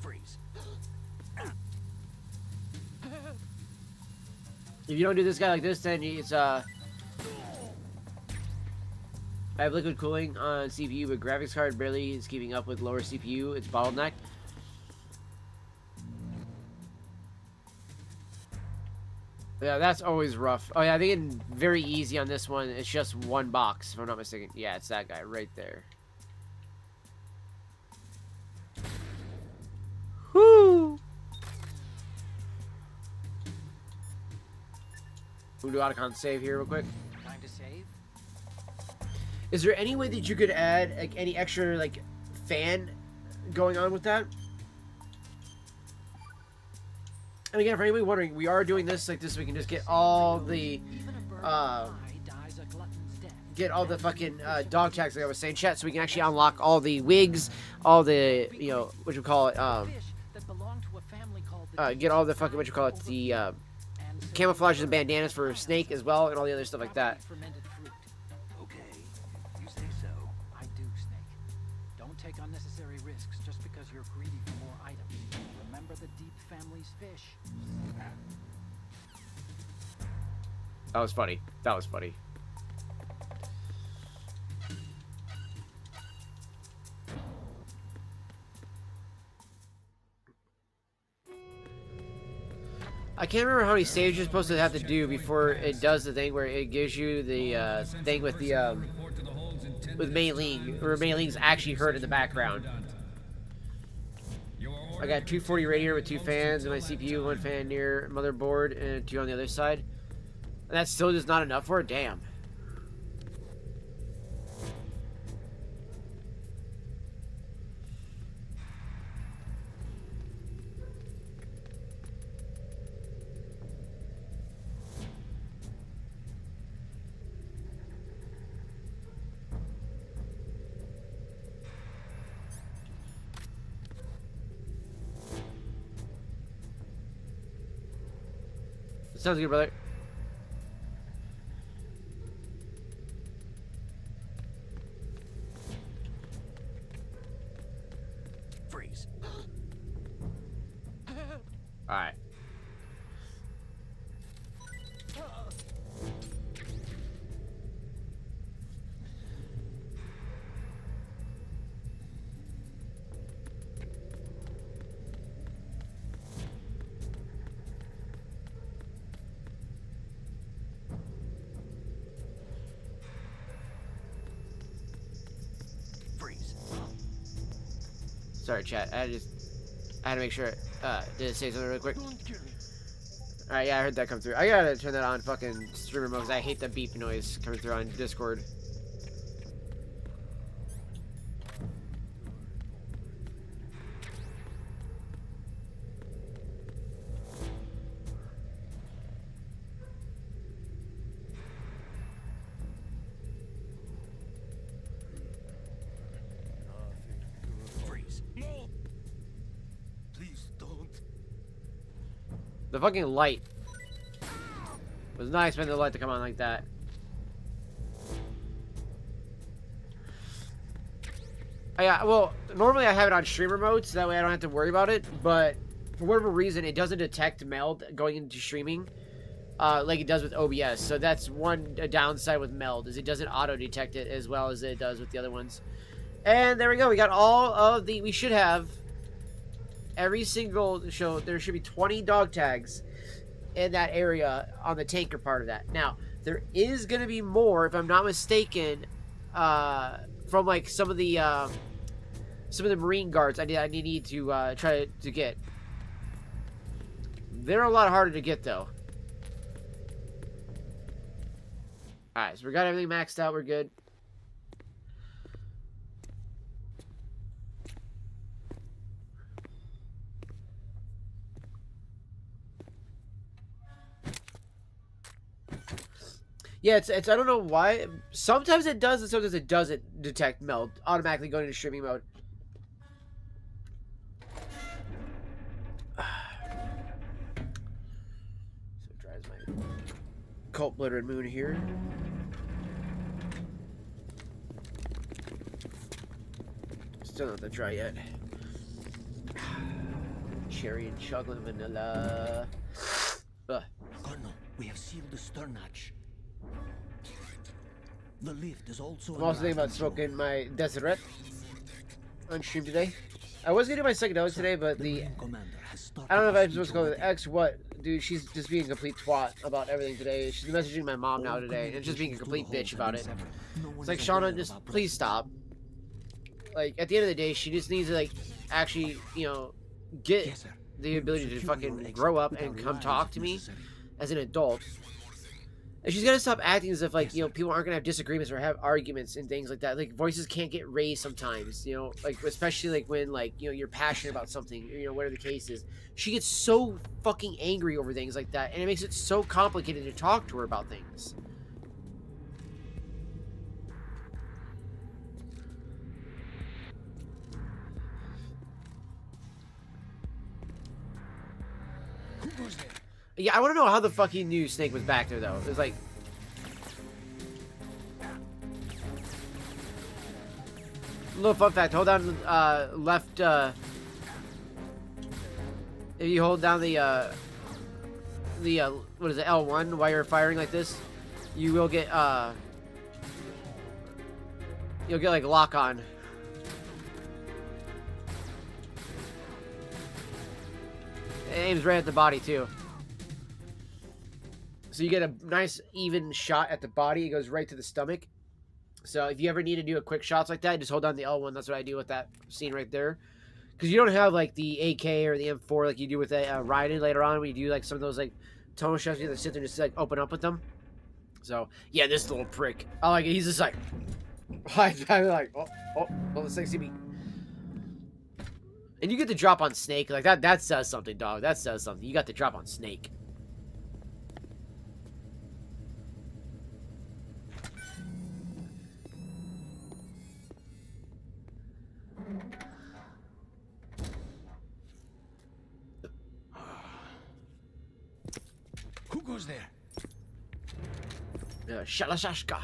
C: Freeze.
A: If you don't do this guy like this, then it's I have liquid cooling on CPU, but graphics card barely is keeping up with lower CPU. It's bottleneck. Yeah, that's always rough. Oh yeah, I think it's very easy on this one. It's just one box, if I'm not mistaken. Yeah, it's that guy right there. Whoo! We'll do Otacon save here real quick.
B: Time to save.
A: Is there any way that you could add like any extra like fan going on with that? And again, for anybody wondering, we are doing this like this so we can just get all the
B: Even a bird eye dies a glutton's death.
A: get all the fucking dog tags like I was saying, chat, so we can actually unlock all the wigs, all the what you call it,
B: Fish that belonged to a family called the
A: get all the fucking what you call it, the camouflages and bandanas for Snake as well, and all the other stuff like that.
B: Fermented fruit.
C: Okay, you say so.
B: I do, Snake. Don't take unnecessary risks just because you're greedy for more items. Remember the Deep family's fish.
A: That was funny. That was funny. I can't remember how many saves you're supposed to have to do before it does the thing where it gives you the thing with the with Mei Ling, where Mei Ling's actually heard in the background. I got 240 radiator with 2 fans and my CPU, 1 fan near motherboard and 2 on the other side. And that's still just not enough for it? Damn. Sounds good, brother.
C: Freeze.
A: Alright.
C: Freeze.
A: Sorry, chat. I had to make sure. Did it say something really quick?
G: Don't kill me.
A: Alright, yeah, I heard that come through. I gotta turn that on fucking streamer mode because I hate the beep noise coming through on Discord.
C: Freeze.
G: No. Please don't.
A: The fucking light. It was not expecting the light to come on like that. Yeah, well, normally I have it on streamer mode, so that way I don't have to worry about it, but for whatever reason, it doesn't detect meld going into streaming, like it does with OBS, so that's one downside with meld, is it doesn't auto-detect it as well as it does with the other ones. And there we go, we got all of the, we should have every single show, there should be 20 dog tags in that area on the tanker part of that. Now, there is going to be more, if I'm not mistaken, from like some of the Marine guards I need to try to get. They're a lot harder to get though. Alright, so we got everything maxed out, we're good. Yeah, it's I don't know why. Sometimes it does, and sometimes it doesn't detect meld automatically going into streaming mode. Where's my Cult Blood Moon here? Still not that dry yet. Cherry and chocolate vanilla. Ugh.
G: Colonel, we have sealed the stern hatch. The lift is also.
A: I'm also thinking about smoking my Deseret on stream today. I was gonna do my psychedelics today, but I don't know if I'm supposed to go with X. What, dude? She's just being a complete twat about everything today. She's messaging my mom now today, and just being a complete bitch about it. It's like, Shauna, just please stop. Like, at the end of the day, she just needs to, like, actually, you know, get the ability to fucking grow up and come talk to me as an adult. And she's gotta stop acting as if, like, you know, people aren't gonna have disagreements or have arguments and things like that. Like, voices can't get raised sometimes, you know, like, especially, like, when, like, you know, you're passionate about something, or, you know, whatever the case is. She gets so fucking angry over things like that, and it makes it so complicated to talk to her about things.
G: Who goes there?
A: Yeah, I want to know how the fuck he knew Snake was back there, though. It was like... Little fun fact, hold down left, if you hold down the, what is it, L1 while you're firing like this, you will get, you'll get, like, lock on. It aims right at the body, too. So you get a nice, even shot at the body. It goes right to the stomach. So if you ever need to do a quick shots like that, just hold down the L1. That's what I do with that scene right there. Because you don't have, like, the AK or the M4 like you do with the Raiden later on. When you do, like, some of those, like, tonal shots, you have to sit there and just, like, open up with them. So, yeah, this little prick. I like it. He's just like... I'm like, oh, the sexy beat. And you get the drop on Snake. Like, that says something, dog. That says something. You got the drop on Snake.
G: Who goes there?
A: Shalashashka.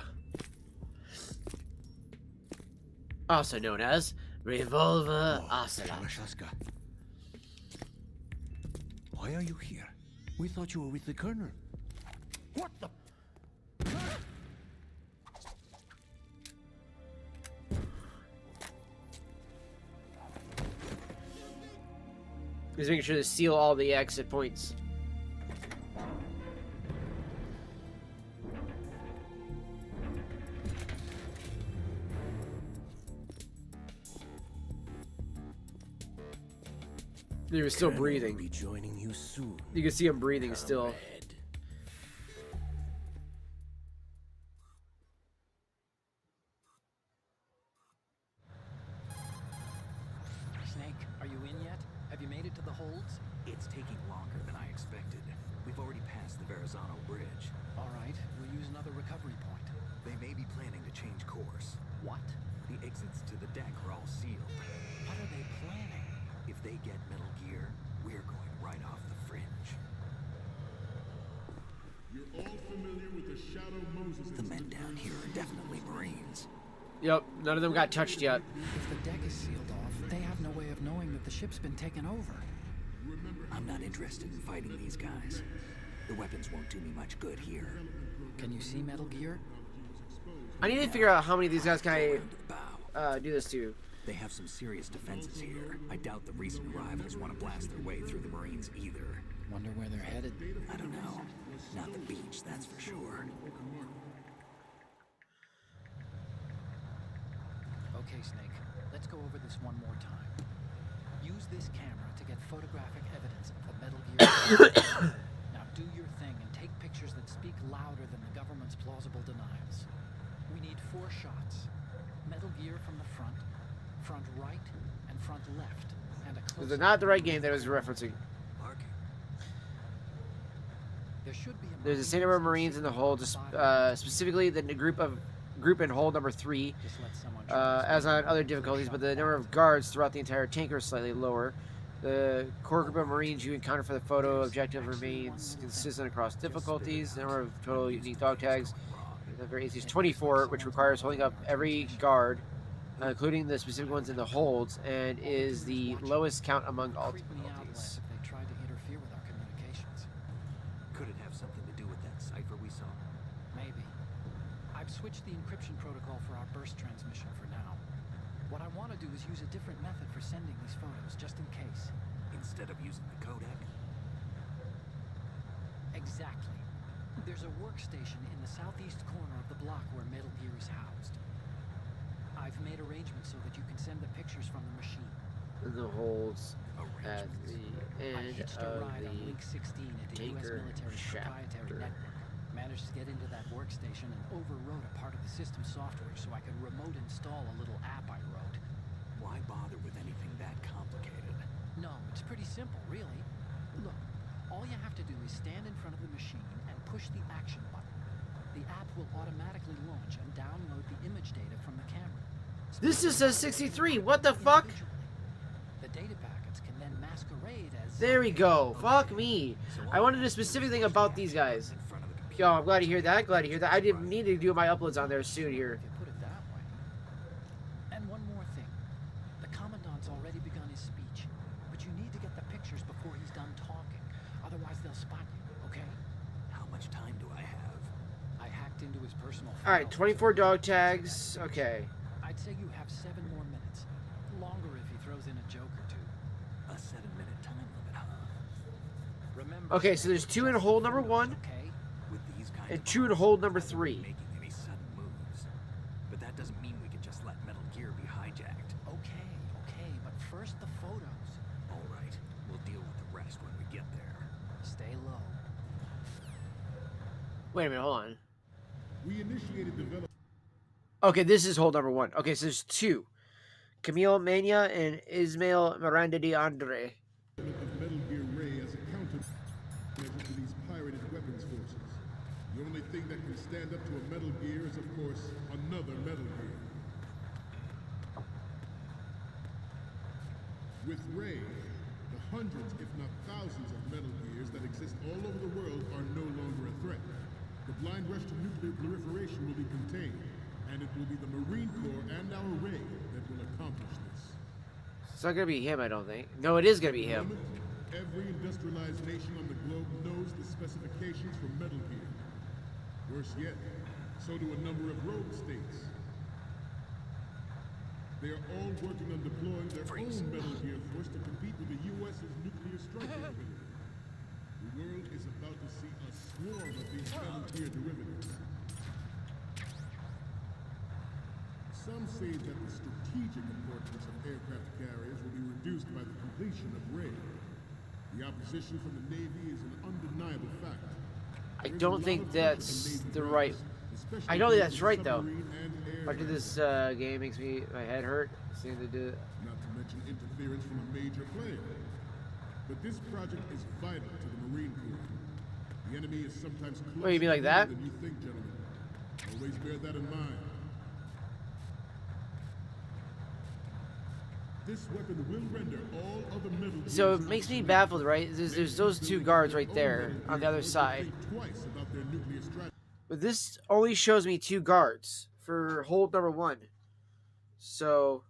A: Also known as Revolver Ocelot.
G: Shalashaska. Why are you here? We thought you were with the Colonel. What the?
A: He's making sure to seal all the exit points. He was still breathing.
G: Be joining you soon.
A: You can see him breathing still.
B: Snake, are you in yet? Have you made it to the holds?
C: It's taking longer than I expected. We've already passed the Verrazano Bridge.
B: All right, we'll use another recovery point.
C: They may be planning to change course.
B: What?
C: The exits to the deck are all sealed.
B: What are they planning?
C: If they get Metal Gear, we're going right off the fringe.
E: You're all familiar with the Shadow Moses.
C: The men down here are definitely Marines.
A: Yep, none of them got touched yet.
B: If the deck is sealed off, they have no way of knowing that the ship's been taken over.
C: I'm not interested in fighting these guys. The weapons won't do me much good here.
B: Can you see Metal Gear?
A: I need to figure out how many of these guys can
C: Round to the bow.
A: I do this to.
C: They have some serious defenses here. I doubt the recent arrivals want to blast their way through the Marines either.
B: Wonder where they're headed.
C: I don't know. Not the beach, that's for sure.
B: Okay, Snake, let's go over this one more time. Use this camera to get photographic evidence of the Metal Gear. Now do your thing and take pictures that speak louder than the government's plausible denials. We need 4 shots. Metal Gear from the front right, and front left, and a close.
A: This is not the right game that I was referencing.
C: Parking.
B: There should be
A: There's a number of Marines in the hold, specifically the group in hold number 3,
B: Just let someone
A: as on other difficulties, but the number of guards throughout the entire tanker is slightly lower. The core group of Marines you encounter for the photo objective remains consistent across difficulties. The number of total unique dog tags very easy is 24, which requires holding up every guard, including the specific ones in the holds, and is the lowest count among all
B: Creep me out less
A: difficulties.
B: if they tried to interfere with our communications.
C: Could it have something to do with that cipher we saw?
B: Maybe. I've switched the encryption protocol for our burst transmission for now. What I want to do is use a different method for sending these photos, just in case.
C: Instead of using the codec?
B: Exactly. There's a workstation in the southeast corner of the block where Metal Gear is housed. I've made arrangements so that you can send the pictures from the machine.
A: And the holds at
C: Arrangements.
A: the
B: I
A: end
B: hitched a
A: of
B: ride on
A: the
B: Link 16 at the U.S.
A: tanker
B: military's proprietary
A: chapter.
B: network. Managed to get into that workstation and overwrote a part of the system software so I could remote install a little app I wrote.
C: Why bother with anything that complicated?
B: No, it's pretty simple, really. Look, all you have to do is stand in front of the machine and push the action button. The app will automatically launch and download the image data from the camera.
A: This just says 63. What the fuck?
B: Individually. The data packets can then masquerade as...
A: There we go. Fuck me. I wanted a specific thing about these guys.
C: In front of the computer.
A: Yo, I'm glad to hear that. Glad to hear that. I didn't need to do my uploads on there soon here.
B: If you put it that way. And one more thing. The Commandant's already begun his speech, but you need to get the pictures before he's done talking. Otherwise they'll spot you, okay?
C: How much time do I have?
B: I hacked into his personal
A: All right,
B: files.
A: 24 dog tags. Okay.
B: I'd say you have 7 more minutes. Longer if he throws in a joke or two.
C: A 7-minute time limit, huh?
B: Remember...
A: Okay, so there's 2 in hole number 1
B: Okay?
C: With these kinds
A: and
C: of
A: 2 in
C: odds,
A: hold number
C: I won't
A: 3.
C: be making any sudden moves. But that doesn't mean we can just let Metal Gear be hijacked.
B: Okay, but first the photos.
C: All right, we'll deal with the rest when we get there.
B: Stay low.
A: Wait a minute, hold on.
E: We initiated development.
A: Okay, this is hold number 1. Okay, so there's 2. Camille Mania and Ismail Miranda de Andre.
E: Of Metal Gear Ray as a countermeasure to these pirated weapons forces. The only thing that can stand up to a Metal Gear is, of course, another Metal Gear. With Ray, the hundreds, if not thousands, of Metal Gears that exist all over the world are no longer a threat. The blind rush to nuclear proliferation will be contained, and it will be the Marine Corps and our Ray that will accomplish this.
A: It's not gonna be him, I don't think. No, it is gonna be him.
E: Every industrialized nation on the globe knows the specifications for Metal Gear. Worse yet, so do a number of rogue states. They are all working on deploying their own Metal Gear force to compete with the U.S.'s nuclear strike capability. The world is about to see a swarm of these Metal Gear derivatives. Some say that the strategic importance of aircraft carriers will be reduced by the completion of Ray. The opposition from the Navy is an undeniable fact.
A: I don't think that's the right... I don't think that's right, though. After this game makes my head hurt. Seeing to do it.
E: Not to mention interference from a major player. But this project is vital to the Marine Corps. The enemy is sometimes closer
A: What, you mean like that?
E: than you think, gentlemen. Always bear that in mind. This weapon will render all other Metal
A: So it
E: Gears
A: makes me
E: obsolete.
A: baffled, right? There's those 2 guards right there on the other side.
E: Twice about their nuclear strategy.
A: But this only shows me 2 guards for hold number 1. So...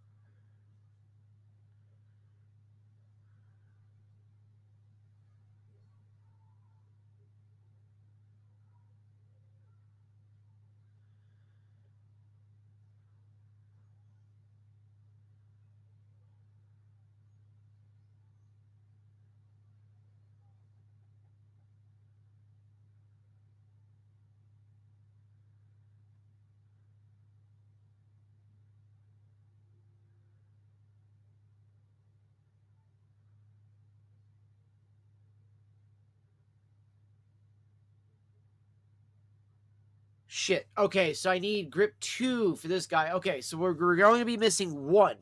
A: Shit. Okay, so I need grip 2 for this guy. Okay, so we're only going to be missing 1.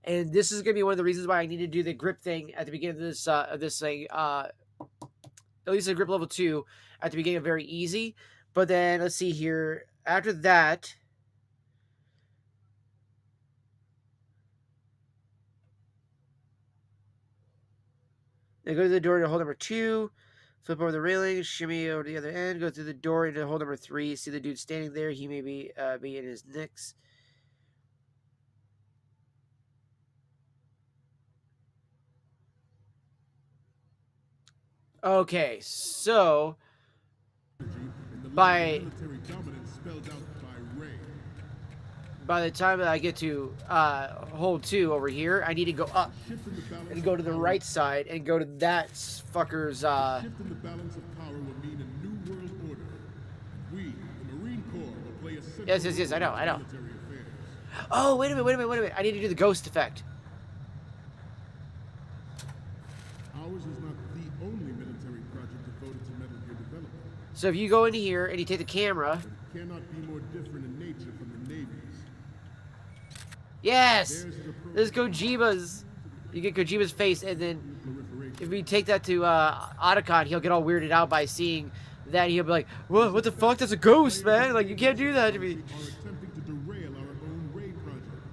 A: And this is going to be one of the reasons why I need to do the grip thing at the beginning of this thing. At least a grip level 2 at the beginning of very easy. But then, let's see here. After that... Then go to the door into hole number 2. Flip over the railing, shimmy over to the other end, go through the door into hole number 3. See the dude standing there. He may be in his nicks. Okay, so by the time that I get to hole 2 over here, I need to go up and go to the right side and go to that fucker's.
E: Shift in the balance of power will mean a new world order. We, the Marine Corps, will play a central
A: Yes, I know.
E: role in military affairs.
A: Oh, wait a minute. I need to do the ghost effect.
E: Ours is not the only military project devoted to Metal Gear development.
A: So if you go into here and you take the camera.
E: But it cannot be more different in nature from the Navy's.
A: Yes! There's Kojima's. You get Kojima's face, and then if we take that to Otacon, he'll get all weirded out by seeing that. He'll be like, "Whoa, what the fuck? That's a ghost, man! Like, you can't do that to me."
E: Are attempting to derail our own raid project.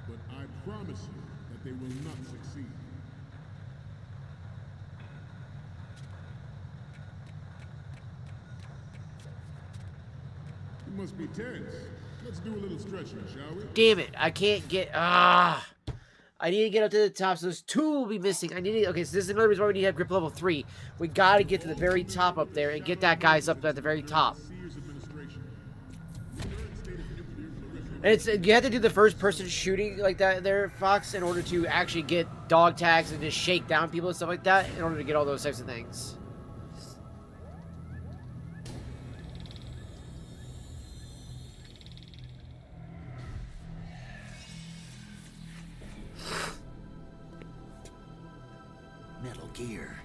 E: But I promise you that they will not succeed. You must be tense. Let's do a little stretching, shall we?
A: Damn it! I can't get. I need to get up to the top, so those 2 will be missing. I need to. Okay, so this is another reason why we need to have grip level 3. We gotta get to the very top up there and get that guy's up at the very top. And it's you have to do the first person shooting like that there, Fox, in order to actually get dog tags and just shake down people and stuff like that, in order to get all those types of things.
G: Metal Gear.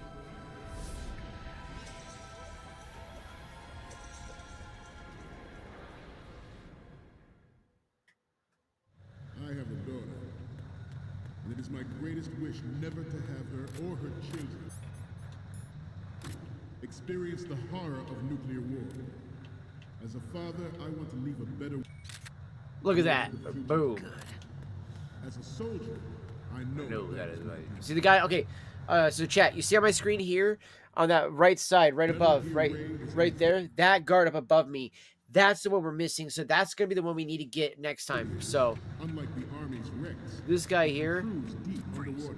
E: I have a daughter, and it is my greatest wish never to have her or her children experience the horror of nuclear war. As a father, I want to leave a better.
A: Look at that. Boom.
E: As a soldier, I know
A: That is right. See the guy? Okay. So chat, you see on my screen here, on that right side, right above, right there, that guard up above me, that's the one we're missing. So that's gonna be the one we need to get next time. So
E: Unlike the Army's wrecks,
A: this guy here,
E: cruise deep underwater.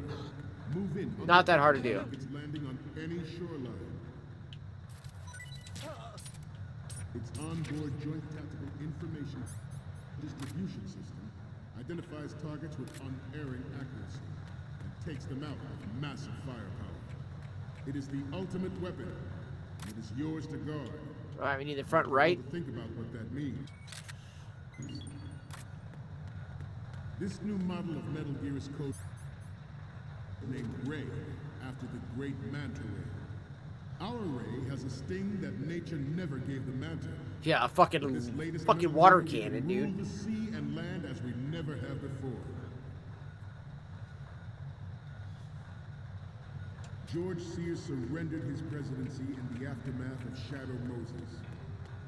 E: Move in
A: not that hard to do.
E: like it's landing on any shoreline. Its onboard joint tactical information distribution system identifies targets with unerring accuracy and takes them out with massive firepower. It is the ultimate weapon, and it is yours to guard.
A: All right, we need the front right.
E: Think about what that means. This new model of Metal Gear is code named Ray, after the great Manta Ray. Our Ray has a sting that nature never gave the Manta.
A: Yeah, a
E: This
A: fucking
E: latest
A: fucking
E: Metal
A: water
E: Gear will
A: cannon,
E: rule
A: dude.
E: the sea and land as we never have before. George Sears surrendered his presidency in the aftermath of Shadow Moses.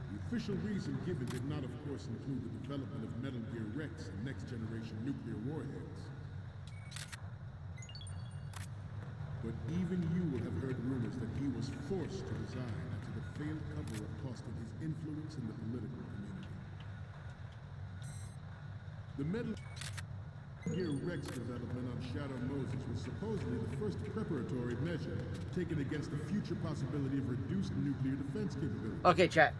E: The official reason given did not, of course, include the development of Metal Gear Rex and next-generation nuclear warheads. But even you will have heard rumors that he was forced to resign after the failed cover-up cost him his influence in the political community. The Metal Gear Rex development on Shadow Moses was supposedly the first preparatory measure taken against the future possibility of reduced nuclear defense capability.
A: Okay, chat.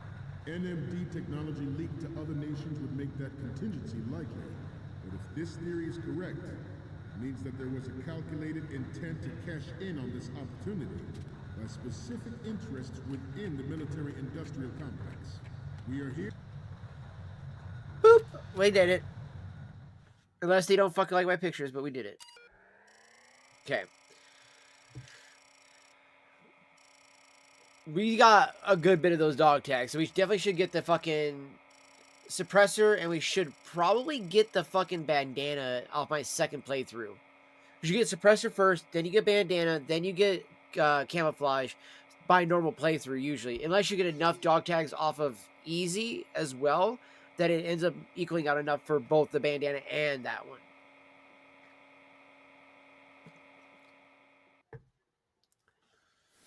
E: NMD technology leaked to other nations would make that contingency likely. But if this theory is correct, it means that there was a calculated intent to cash in on this opportunity by specific interests within the military-industrial complex. We are here.
A: Boop. We did it. Unless they don't fucking like my pictures, but we did it. Okay. We got a good bit of those dog tags, so we definitely should get the fucking suppressor, and we should probably get the fucking bandana off my second playthrough. You should get suppressor first, then you get bandana, then you get camouflage by normal playthrough usually, unless you get enough dog tags off of easy as well, that it ends up equaling out enough for both the bandana and that one.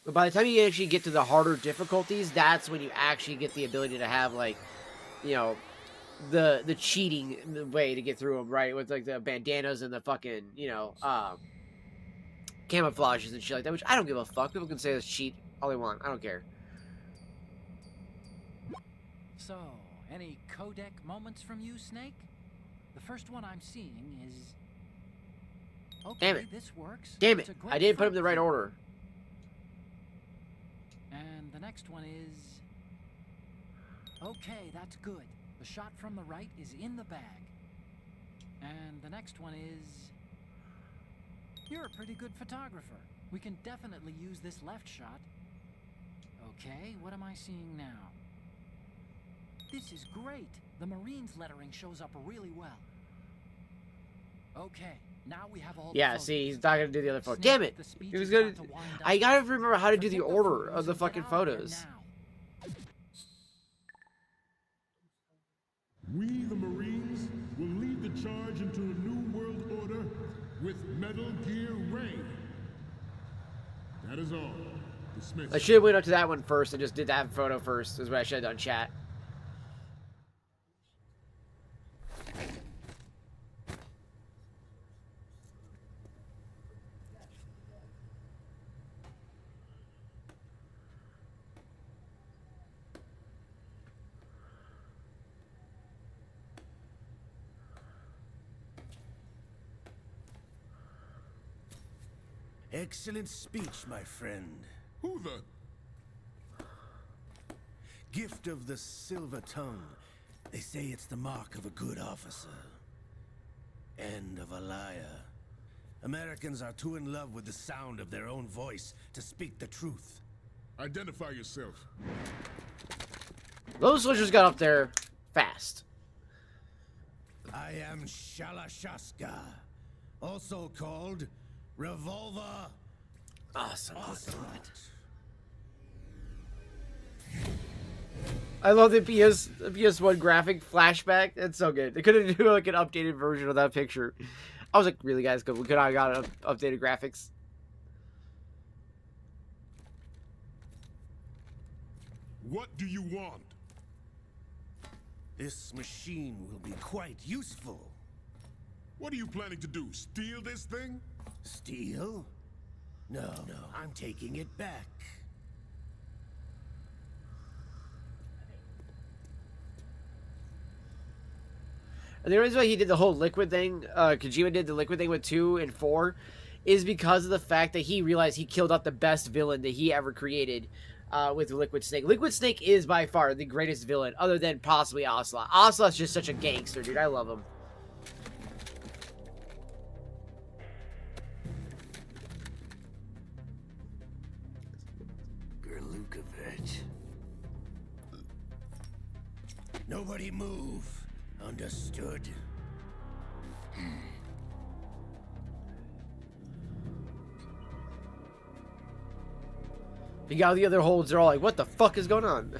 A: But by the time you actually get to the harder difficulties, that's when you actually get the ability to have, like, you know, the cheating way to get through them, right? With like the bandanas and the fucking, you know, camouflages and shit like that, which I don't give a fuck. People can say that's cheat all they want. I don't care.
B: So, any codec moments from you, Snake? The first one I'm seeing is... Okay,
A: Damn it.
B: this works.
A: Damn
B: It's
A: it.
B: a great
A: I didn't put them in
B: front
A: the right
B: view.
A: order.
B: And the next one is... Okay, that's good. The shot from the right is in the bag. And the next one is... You're a pretty good photographer. We can definitely use this left shot. Okay, what am I seeing now? This is great. The Marines lettering shows up really well. Okay, now we have all the
A: Yeah,
B: photos.
A: see, he's not gonna do the other photo.
B: Snake,
A: Damn it!
B: the speech
A: He was
B: is
A: gonna.
B: about to wind up.
A: I gotta remember how to do the
B: Forget
A: order
B: photos
A: of the
B: and get
A: fucking
B: out of here
A: photos.
B: now.
E: We, the Marines, will lead the charge into a new world order with Metal Gear Ray. That is all. Dismissed.
A: I should have went up to that one first and just did that photo first. Is what I should have done, chat.
G: Excellent speech, my friend.
E: Who the?
G: Gift of the silver tongue. They say it's the mark of a good officer. End of a liar. Americans are too in love with the sound of their own voice to speak the truth.
E: Identify yourself.
A: Those soldiers got up there fast.
G: I am Shalashaska, also called Revolver
A: Awesome.
G: Ocelot.
A: I love the PS1 graphic flashback. It's so good. They could have do like an updated version of that picture. I was like, really, guys, good. We could have got updated graphics.
E: What do you want?
G: This machine will be quite useful.
E: What are you planning to do? Steal this thing?
G: Steal? No, I'm taking it back.
A: And the reason why he did the whole liquid thing, Kojima did the liquid thing with 2 and 4, is because of the fact that he realized he killed out the best villain that he ever created with Liquid Snake. Liquid Snake is by far the greatest villain, other than possibly Ocelot. Ocelot's just such a gangster, dude. I love him.
G: Gerlukovich. Nobody move. Understood?
A: You got the other holds, they're all like, what the fuck is going on?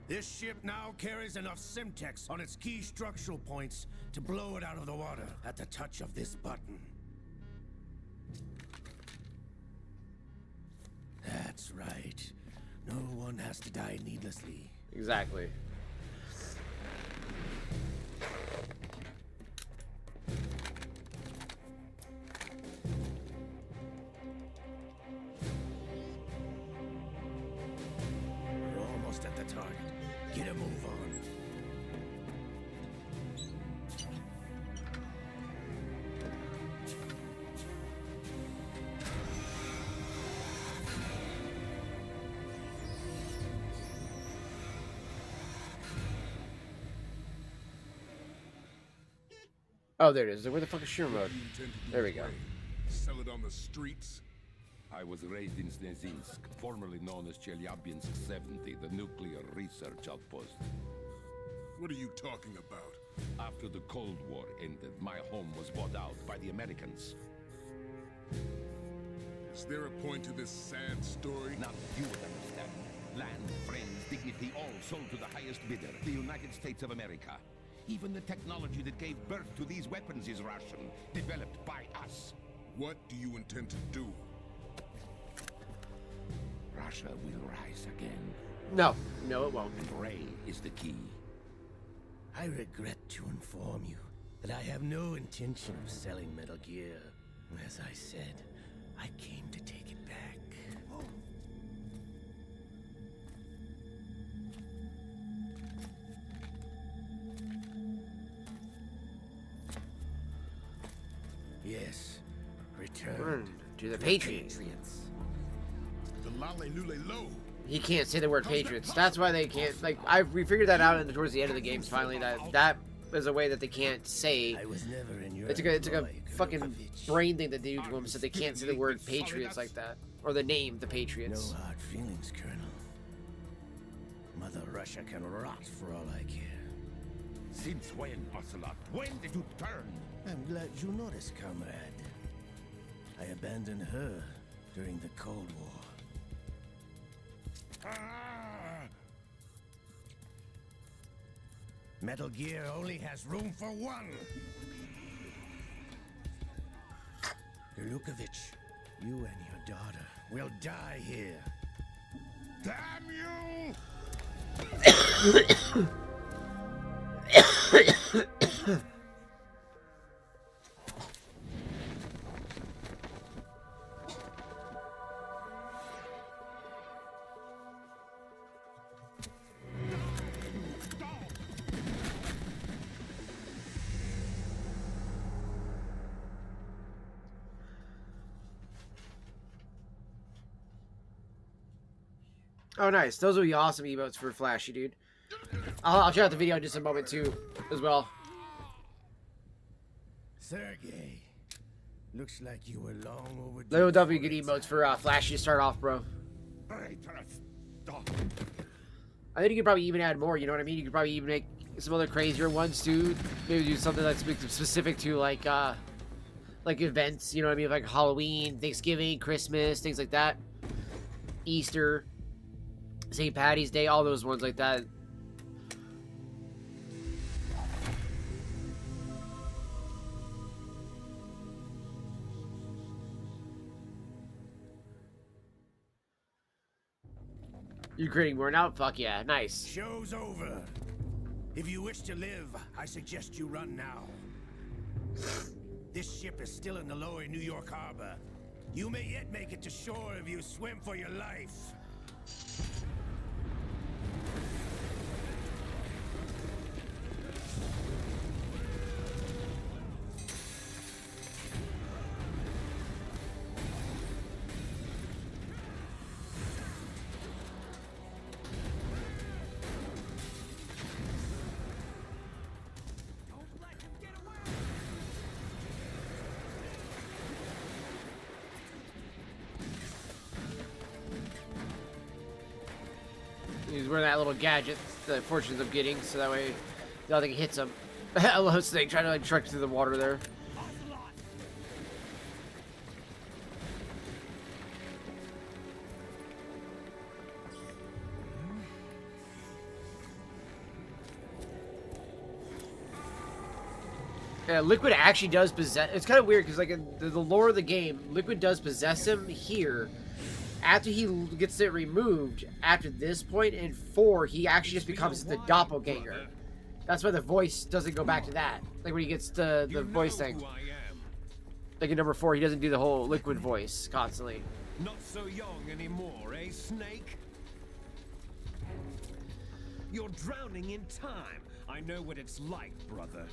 G: This ship now carries enough Simtex on its key structural points to blow it out of the water at the touch of this button. That's right. No one has to die needlessly.
A: Exactly.
G: We're almost at the target. Get a move on.
A: Oh, there it is. Where the fuck is Shooter mode?
E: You intend to do
A: There we
E: with
A: go.
E: Ray? Sell it on the streets?
F: I was raised in Snezinsk, formerly known as Chelyabinsk 70, the nuclear research outpost.
E: What are you talking about?
F: After the Cold War ended, my home was bought out by the Americans.
E: Is there a point to this sad story?
F: Not that you would understand. Land, friends, dignity, all sold to the highest bidder, the United States of America. Even the technology that gave birth to these weapons is Russian, developed by us.
E: What do you intend to do?
F: Russia will rise again,
A: No, no, it won't.
F: and Ray is the key.
G: I regret to inform you that I have no intention of selling Metal Gear. As I said, I came to take it back. Yes, return
A: To the Patriots.
E: The Lale Lule Lo.
A: He can't say the word Patriots. That's why they can't. Like, we figured that out towards the end of the games. Finally, that is a way that they can't say.
G: I was never in your
A: It's like a
G: employ,
A: fucking
G: Krupovich.
A: brain thing that they do to them, so they can't say the word Patriots like that, or the name the Patriots.
G: No hard feelings, Colonel. Mother Russia can rot for all I care.
F: Since when, Ocelot? When did you turn?
G: I'm glad you noticed, comrade. I abandoned her during the Cold War. Metal Gear only has room for one. Yanukovych, you and your daughter will die here.
F: Damn you!
A: Oh, nice. Those would be awesome emotes for Flashy, dude. I'll check out the video in just a moment, too, as well.
G: Sergey, looks like you were long overdue.
A: They will definitely get emotes for Flashy to start off, bro. I think you could probably even add more, you know what I mean? You could probably even make some other crazier ones, too. Maybe do something that's specific to, like events, you know what I mean? Like Halloween, Thanksgiving, Christmas, things like that. Easter, St. Patty's Day, all those ones like that. You're creating more now? Fuck yeah, nice.
G: Show's over. If you wish to live, I suggest you run now. This ship is still in the lower New York harbor. You may yet make it to shore if you swim for your life.
A: He's wearing that little gadget that Fortune's of getting, so that way nothing hits him. Hello, Snake, trying to like trek through the water there. Yeah, Liquid actually does possess. It's kind of weird because, like, in the lore of the game, Liquid does possess him here. After he gets it removed, after this point in 4, he actually just becomes the doppelganger. That's why the voice doesn't go back to that. Like when he gets the voice thing. Like in number 4, he doesn't do the whole Liquid voice constantly.
I: Not so young anymore, eh, Snake? You're drowning in time. I know what it's like, brother.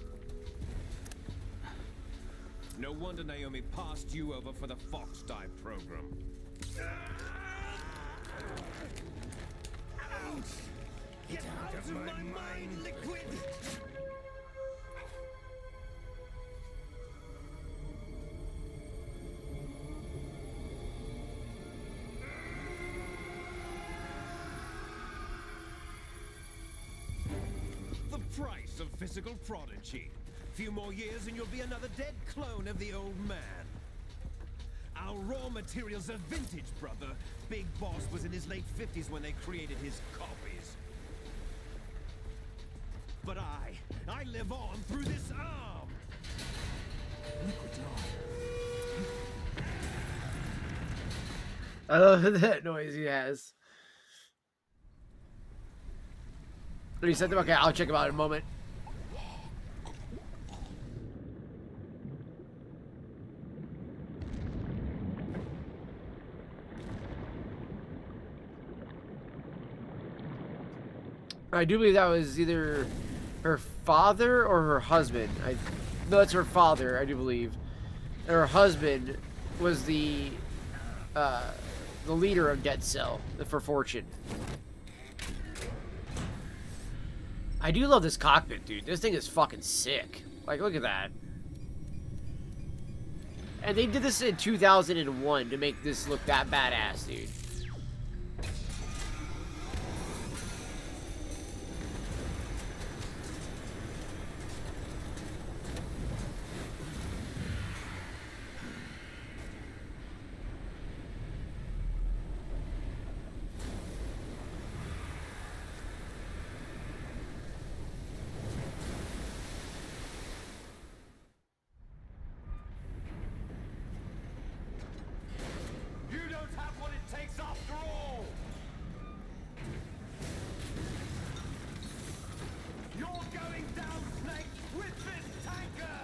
I: No wonder Naomi passed you over for the Fox Dive program.
G: Get out of my mind, Liquid!
I: The price of physical prodigy. Few more years and you'll be another dead clone of the old man. Our raw materials are vintage, brother. Big Boss was in his late 50s when they created his copies. But I live on through this arm.
A: I love that noise he has. He said, okay, I'll check him out in a moment. I do believe that was either her father or her husband. No, it's her father, I do believe. And her husband was the leader of Dead Cell for Fortune. I do love this cockpit, dude. This thing is fucking sick. Like, look at that. And they did this in 2001 to make this look that badass, dude.
I: You don't have what it takes after all. You're going down, Snake, with this tanker.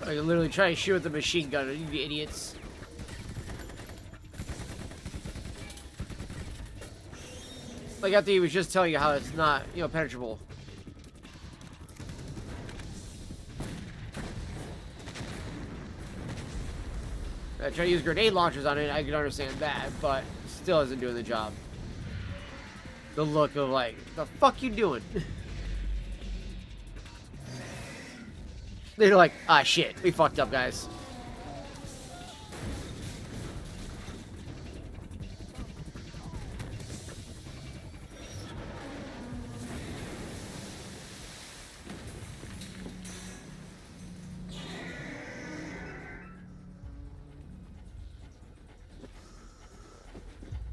A: I can literally try to shoot with the machine gun, you idiots. Like after he was just telling you how it's not, you know, penetrable. I try to use grenade launchers on it, I can understand that, but still isn't doing the job. The look of like, the fuck you doing? They're like, ah shit, we fucked up, guys.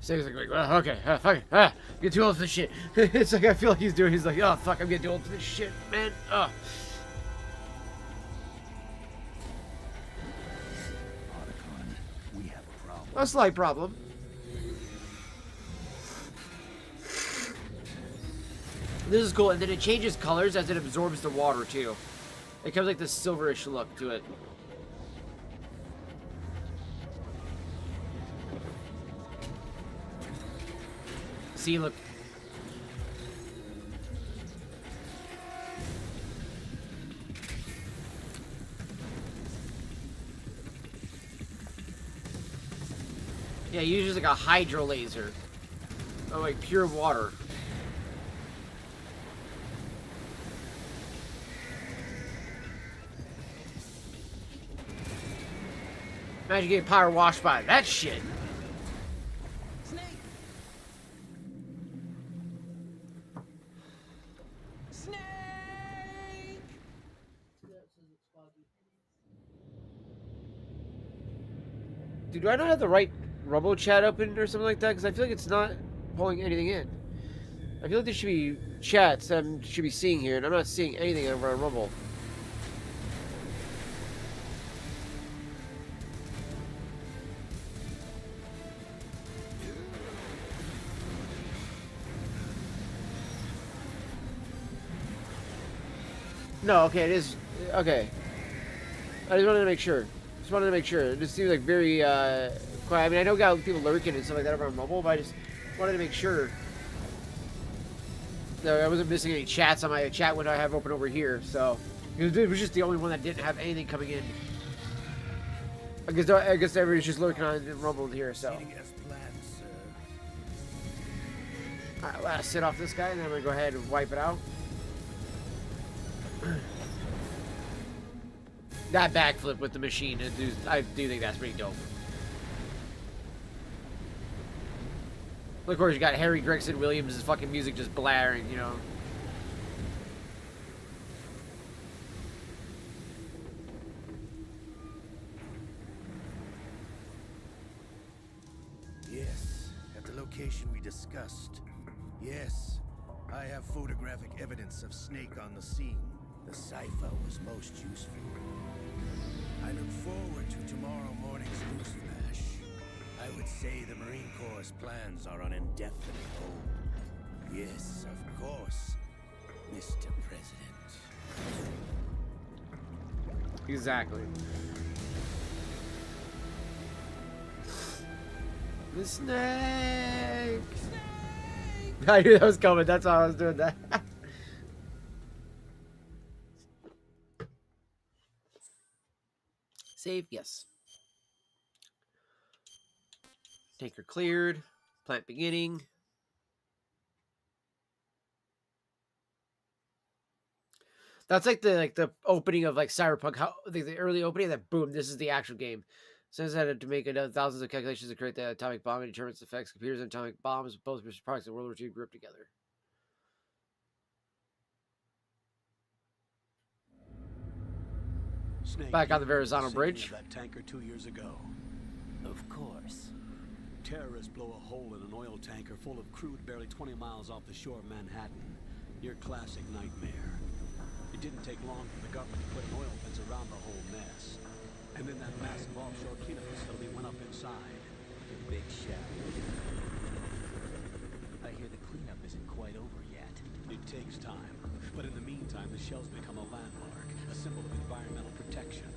A: So he's like, well, okay, fuck it, get too old for this shit. It's like I feel like he's like, oh fuck, I'm getting too old for this shit, man.
C: We have a problem.
A: A slight problem. This is cool, and then it changes colors as it absorbs the water too. It comes like this silverish look to it. See, look. Yeah, he uses like a hydro laser. Oh, like pure water. Imagine getting power washed by that shit.
D: Snake! Snake!
A: Dude, do I not have the right Rumble chat open or something like that? Because I feel like it's not pulling anything in. I feel like there should be chats that I should be seeing here, and I'm not seeing anything over on Rumble. No, okay, it is. Okay. I just wanted to make sure. Just wanted to make sure. It just seems like very, quiet. I mean, I know we got people lurking and stuff like that over on mobile, but I just wanted to make sure that I wasn't missing any chats on my chat window I have open over here, so. It was just the only one that didn't have anything coming in. I guess everybody's just lurking on Rumble here, so. Alright, let's sit off this guy, and then I'm gonna go ahead and wipe it out. that backflip with the machine, I do think that's pretty dope. Of course, you got Harry Gregson Williams' fucking music just blaring, you know.
G: Yes, at the location we discussed. Yes, I have photographic evidence of Snake on the scene. The cipher was most useful. I look forward to tomorrow morning's news flash. I would say the Marine Corps' plans are on indefinite hold. Yes, of course, Mr. President.
A: Exactly. The snake! I knew that was coming. That's why I was doing that. Save, yes. Tanker cleared. Plant beginning. That's like the opening of like Cyberpunk. How the early opening, that boom, this is the actual game. Since I had to make thousands of calculations to create the atomic bomb and determine its effects, computers and atomic bombs, both products of World War II, grew up together.
H: Snake,
A: Back on the
H: you remember
A: Verrazano
H: sinking
A: Bridge.
H: of that tanker 2 years ago.
B: Of course.
H: Terrorists blow a hole in an oil tanker full of crude barely 20 miles off the shore of Manhattan. Your classic nightmare. It didn't take long for the government to put an oil fence around the whole mess. And then that massive offshore cleanup facility went up inside.
B: Your big shell. I hear the cleanup isn't quite over yet.
H: It takes time. But in the meantime, the shell's become a landmark, a symbol of environmental protection.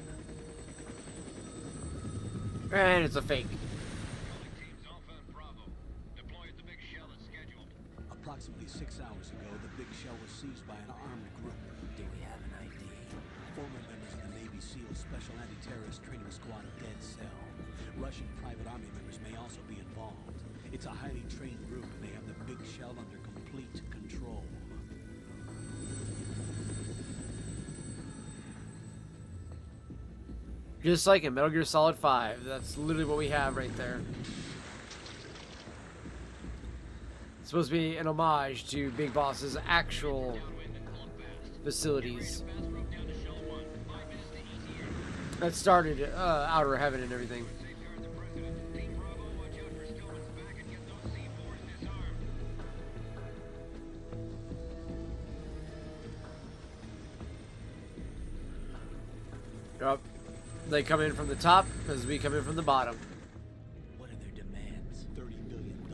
A: And it's a fake.
H: Approximately 6 hours ago, the big shell was seized by an armed group.
B: Do we have an ID?
H: Former members of the Navy SEAL Special Anti-Terrorist Training Squad Dead Cell. Russian private army members may also be involved. It's a highly trained group, and they have the big shell under complete control.
A: Just like in Metal Gear Solid 5. That's literally what we have right there. It's supposed to be an homage to Big Boss's actual facilities that started Outer Heaven and everything. Yep. They come in from the top as we come in from the bottom.
B: What are their demands?
H: $30 billion.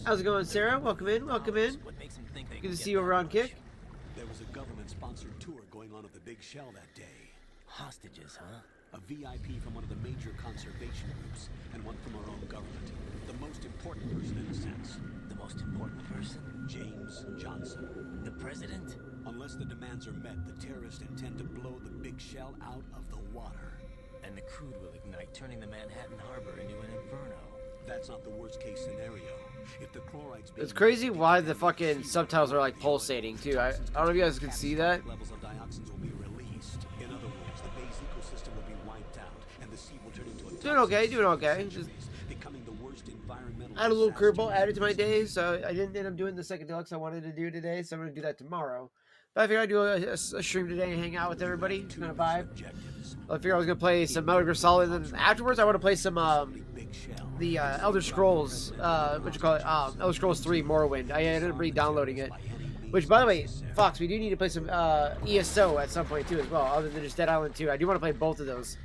A: How's it going, Sarah? Welcome in. Welcome in.
B: What makes them think they
A: Good
B: can
A: to
B: get
A: see you
B: that
A: over on
B: much?
A: Kick.
H: There was a government-sponsored tour going on of the big shell that day.
B: Hostages, huh?
H: A VIP from one of the major conservation groups, and one from our own government. The most important person in a sense.
B: The most important person?
H: James Johnson.
B: The president?
H: Unless the demands are met, the terrorists intend to blow the big shell out of the water.
B: And the crude will ignite, turning the Manhattan Harbor into an inferno.
H: That's not the worst-case scenario. If the chloride's being
A: It's crazy
H: released,
A: why
H: they
A: the
H: can
A: fucking
H: receive
A: subtitles are like
H: the oil.
A: pulsating too. I don't know if you guys can see that.
H: Levels of dioxins will be released. In other words, the bay's ecosystem will be wiped out, and the sea will turn into a
A: Doing okay, doing okay.
H: toxic
A: Just
H: centuries, becoming the worst environmental
A: I had a little
H: disaster
A: curveball
H: in
A: added to my
H: history.
A: day, so I didn't end up doing the second deluxe I wanted to do today, so I'm gonna do that tomorrow. But I figured I'd do a stream today and hang out with everybody. It's gonna vibe.
H: Objectives.
A: I figured I was gonna play some Metal Gear Solid, and then afterwards I want to play some
H: Big shell.
A: the Elder Scrolls, what you call it, Elder Scrolls 3 Morrowind. I ended up re-downloading it. Which, by the way, Fox, we do need to play some ESO at some point too, as well, other than just Dead Island 2. I do want to play both of those,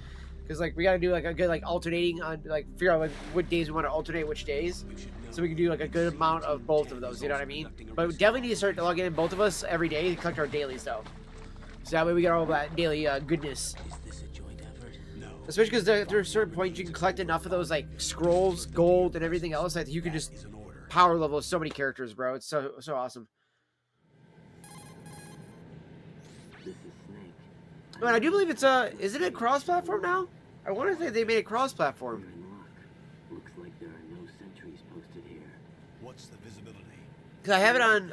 A: because like we gotta do like a good like alternating on like figure out like what days we want to alternate which days, so we can do like a good amount of both of those. You know what I mean? But we definitely need to start logging in both of us every day to collect our dailies though, so that way we get all that daily goodness.
B: Is this a joint effort?
H: No.
A: Especially because there are certain points you can collect enough of those like scrolls, gold, and everything else that you can just
H: Is an order.
A: power level so many characters, bro. It's so awesome.
J: This is Snake.
A: Man, I do believe it's is it a cross-platform now? I wonder if they made a cross-platform.
J: You're in luck. Looks like there are no sentries posted here.
H: What's the visibility?
A: Cause I have it on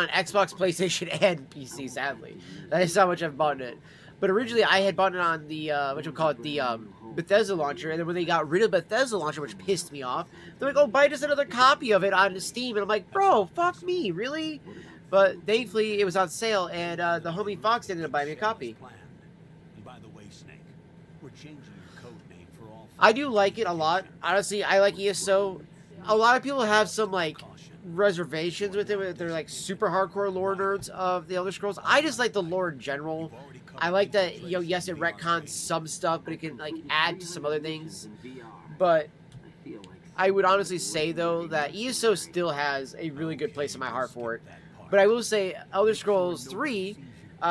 A: Xbox, PlayStation, and PC. Sadly, that is how much I've bought it. But originally, I had bought it on the what you call it, the Bethesda launcher, and then when they got rid of Bethesda launcher, which pissed me off, they're like, "Oh, buy just another copy of it on Steam," and I'm like, "Bro, fuck me, really?" But thankfully, it was on sale, and the homie Fox ended up buying me a copy.
H: And by the way, Snake, we're changing your code name for all.
A: I do like it a lot. Honestly, I like ESO. A lot of people have some like reservations with it. They're like super hardcore lore nerds of the Elder Scrolls. I just like the lore in general. I like that, you know, yes, it retcons some stuff, but it can like add to some other things. But I would honestly say though that ESO still has a really good place in my heart for it. But I will say Elder Scrolls 3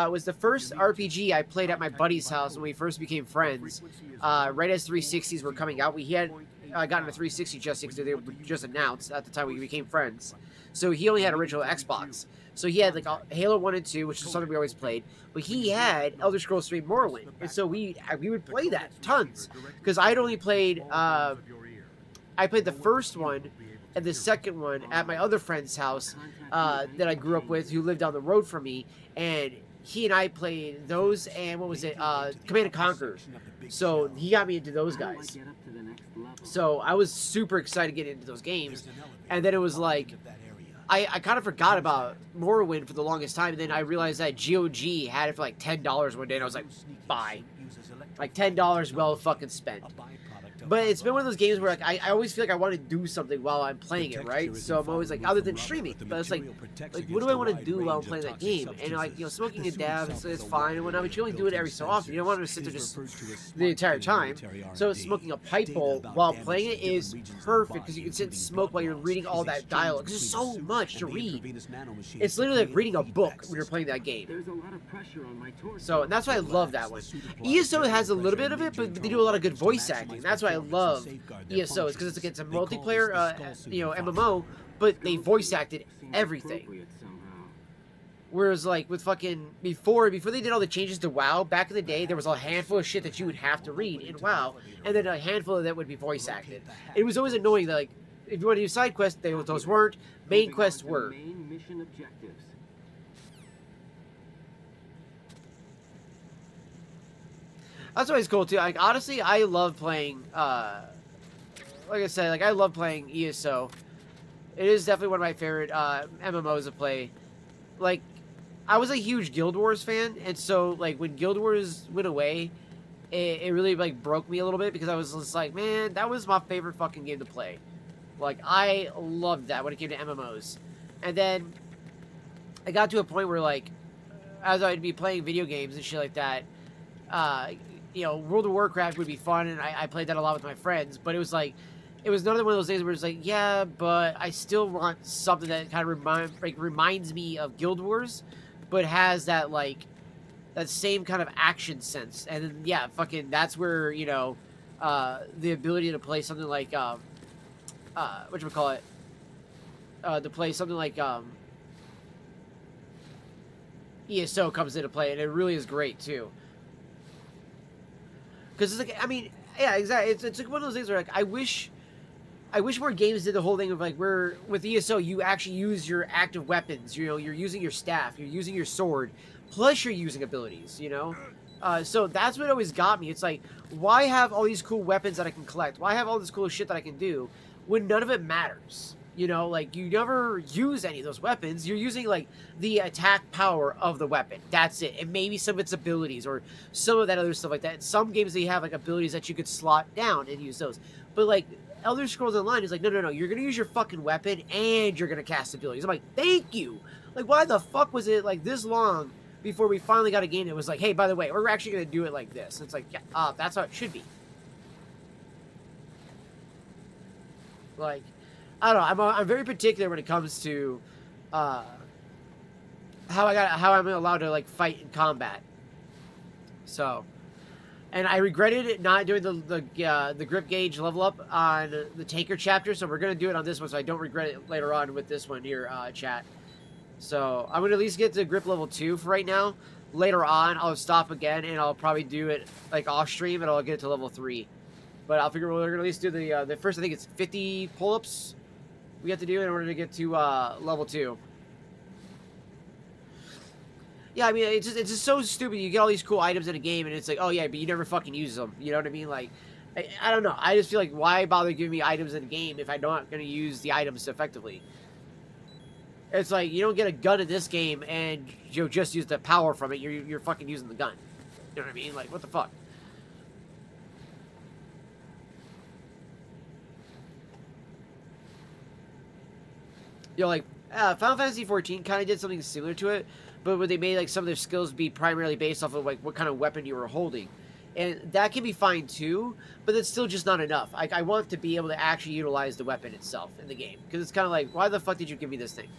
A: was the first RPG I played at my buddy's house when we first became friends. Right as 360s were coming out, we had gotten a 360 just because they were just announced at the time we became friends. So he only had original Xbox. So he had like Halo 1 and 2, which is something we always played. But he had Elder Scrolls 3 Morrowind. And so we would play that tons. Because I'd only played, I played the first one and the second one at my other friend's house that I grew up with, who lived down the road from me. And he and I played those, and what was it? Command and Conquer. So he got me into those guys. So I was super excited to get into those games. And then it was like, I kind of forgot about Morrowind for the longest time. And then I realized that GOG had it for like $10 one day. And I was like, buy. Like $10 well fucking spent. But it's been one of those games where like I always feel like I want to do something while I'm playing it, right? So I'm always like, other than streaming, but it's like what do I want to do while I'm playing that game? And like, you know, smoking a dab is fine and whatnot, but you only do it every so often. You don't want to sit there just the entire time. So smoking a pipe bowl while playing it is perfect because you can sit and smoke while you're reading all that dialogue. There's so much to read. It's literally like reading a book when you're playing that game. So and that's why I love that one. ESO has a little bit of it, but they do a lot of good voice acting. That's why I love ESO, is because it's a multiplayer, you know, MMO, but they voice acted everything. Whereas, like, with fucking before they did all the changes to WoW, back in the day, there was a handful of shit that you would have to read in WoW, and then a handful of that would be voice acted. It was always annoying that, like, if you want to do side quests, those weren't. Main quests were. That's always cool too. Like honestly, I love playing. Like I said, like I love playing ESO. It is definitely one of my favorite MMOs to play. Like, I was a huge Guild Wars fan, and so like when Guild Wars went away, it really like broke me a little bit because I was just like, man, that was my favorite fucking game to play. Like I loved that when it came to MMOs, and then I got to a point where like, as I'd be playing video games and shit like that. You know, World of Warcraft would be fun, and I played that a lot with my friends, but it was like, it was another one of those days where it's like, yeah, but I still want something that kind of reminds me of Guild Wars, but has that, like, that same kind of action sense, and then, yeah, fucking, that's where, you know, the ability to play something like, whatchamacallit, to play something like, ESO comes into play, and it really is great, too. Because it's like, I mean, yeah, exactly. It's like one of those things where like I wish more games did the whole thing of like where with ESO you actually use your active weapons. You know, you're using your staff, you're using your sword, plus you're using abilities. You know, so that's what always got me. It's like, why have all these cool weapons that I can collect? Why have all this cool shit that I can do when none of it matters? You know, like you never use any of those weapons. You're using like the attack power of the weapon. That's it. And maybe some of its abilities or some of that other stuff like that. In some games they have like abilities that you could slot down and use those. But like Elder Scrolls Online is like, no. You're going to use your fucking weapon and you're going to cast abilities. I'm like, thank you. Like, why the fuck was it like this long before we finally got a game that was like, hey, by the way, we're actually going to do it like this. And it's like, yeah, that's how it should be. Like, I don't know. I'm very particular when it comes to how I'm allowed to like fight in combat. So, and I regretted it not doing the grip gauge level up on the Taker chapter. So we're gonna do it on this one, so I don't regret it later on with this one here, chat. So I'm gonna at least get to grip level 2 for right now. Later on, I'll stop again and I'll probably do it like off stream and I'll get it to level 3. But I'll figure we're gonna at least do the first. I think it's 50 pull-ups we have to do in order to get to level 2. Yeah, I mean, it's just so stupid. You get all these cool items in a game, and it's like, oh yeah, but you never fucking use them. You know what I mean? Like, I don't know. I just feel like, why bother giving me items in a game if I'm not going to use the items effectively? It's like, you don't get a gun in this game, and you just use the power from it. You're fucking using the gun. You know what I mean? Like, what the fuck? You know, like, Final Fantasy 14 kind of did something similar to it, but where they made like some of their skills be primarily based off of like what kind of weapon you were holding, and that can be fine too, but it's still just not enough. Like, I want to be able to actually utilize the weapon itself in the game, because it's kind of like, why the fuck did you give me this thing?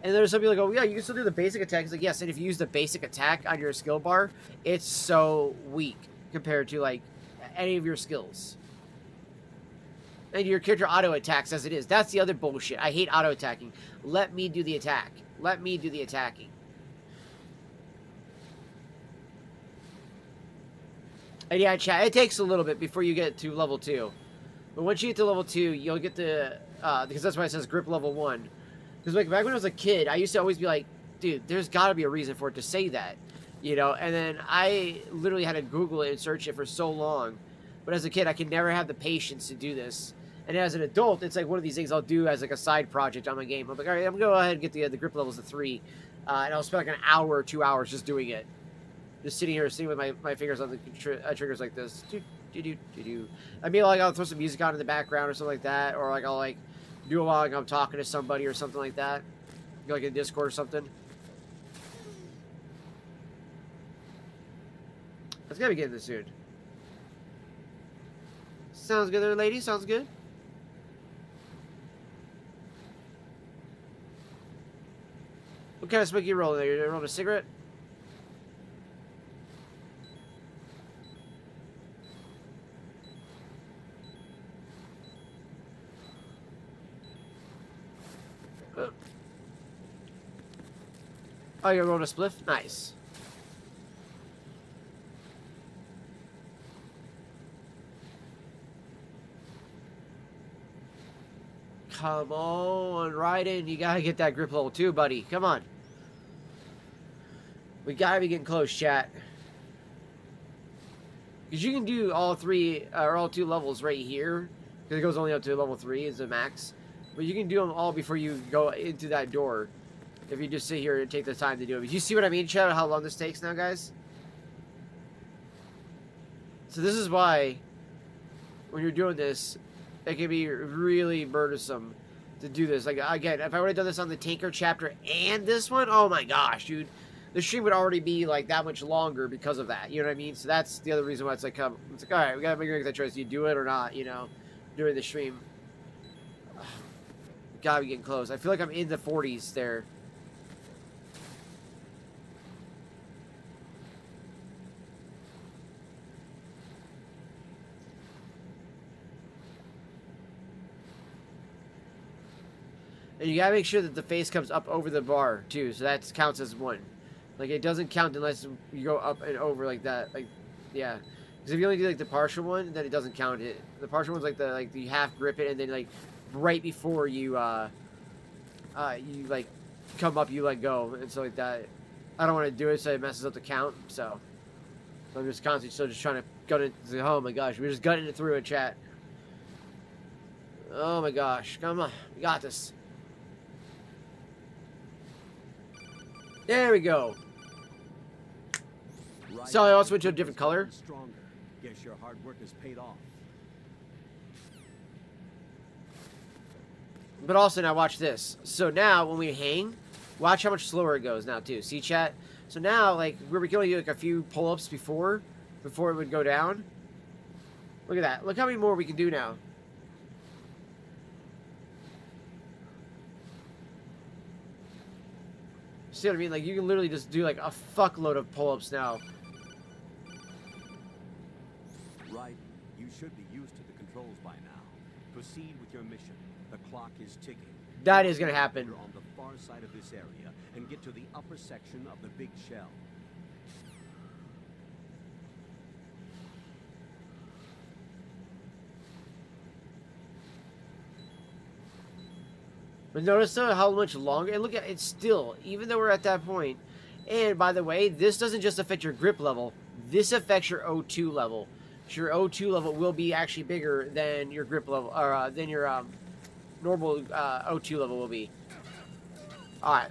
A: And there's some people that go, yeah, you can still do the basic attack. It's like, yes, and if you use the basic attack on your skill bar, it's so weak compared to like any of your skills. And your character auto attacks as it is. That's the other bullshit. I hate auto attacking. Let me do the attack. Let me do the attacking. And yeah, chat, it takes a little bit before you get to level 2. But once you get to level 2, you'll get the, because that's why it says grip level 1. Because like back when I was a kid, I used to always be like, dude, there's got to be a reason for it to say that. You know, and then I literally had to Google it and search it for so long. But as a kid, I could never have the patience to do this. And as an adult, it's like one of these things I'll do as like a side project on my game. I'm like, all right, I'm going to go ahead and get the grip levels to 3. And I'll spend like an hour or 2 hours just doing it. Just sitting here, sitting with my fingers on the triggers like this. I mean, like, I'll throw some music on in the background or something like that. Or like, I'll like do it while like, I'm talking to somebody or something like that. Like in Discord or something. Let's gotta be getting this soon. Sounds good there, lady. Sounds good. What kind of smoke you rolling there? You're rolling a cigarette? Oh, you're rolling a spliff? Nice. Come on, Raiden. You gotta get that grip level 2, buddy. Come on. We gotta be getting close, chat. Because you can do all 3, or all 2 levels right here. Because it goes only up to level 3 is the max. But you can do them all before you go into that door. If you just sit here and take the time to do it. But you see what I mean, chat? How long this takes now, guys? So this is why, when you're doing this, it can be really burdensome to do this. Like, again, if I would have done this on the Tanker chapter and this one, oh my gosh, dude. The stream would already be, like, that much longer because of that. You know what I mean? So that's the other reason why it's like, it's like, alright, we gotta make that choice. Do you do it or not, you know, during the stream? Gotta be getting close. I feel like I'm in the 40s there. And you gotta make sure that the face comes up over the bar, too. So that counts as 1. Like, it doesn't count unless you go up and over like that. Like, yeah. Because if you only do, like, the partial one, then it doesn't count it. The partial one's like you half grip it, and then, like, right before you, like, come up, you let go. And so, like, that. I don't want to do it so it messes up the count. So I'm just constantly still just trying to gut it. Oh, my gosh. We're just gutting it through a chat. Oh, my gosh. Come on. We got this. There we go.
H: Right.
A: So I also went to a different color.
H: Stronger. Guess your hard work has paid off.
A: But also now watch this. So now when we hang, watch how much slower it goes now too. See, chat? So now, like, where we can only do like a few pull-ups before it would go down. Look at that. Look how many more we can do now. See what I mean? Like, you can literally just do like a fuckload of pull-ups now.
H: Right. You should be used to the controls by now. Proceed with your mission. The clock is ticking.
A: That is gonna happen.
H: You're on the far side of this area and get to the upper section of the big shell.
A: But notice though how much longer, and look at it's still, even though we're at that point, And by the way, this doesn't just affect your grip level. This affects your O2 level. So your O2 level will be actually bigger than your grip level, or than your normal O2 level will be. All right.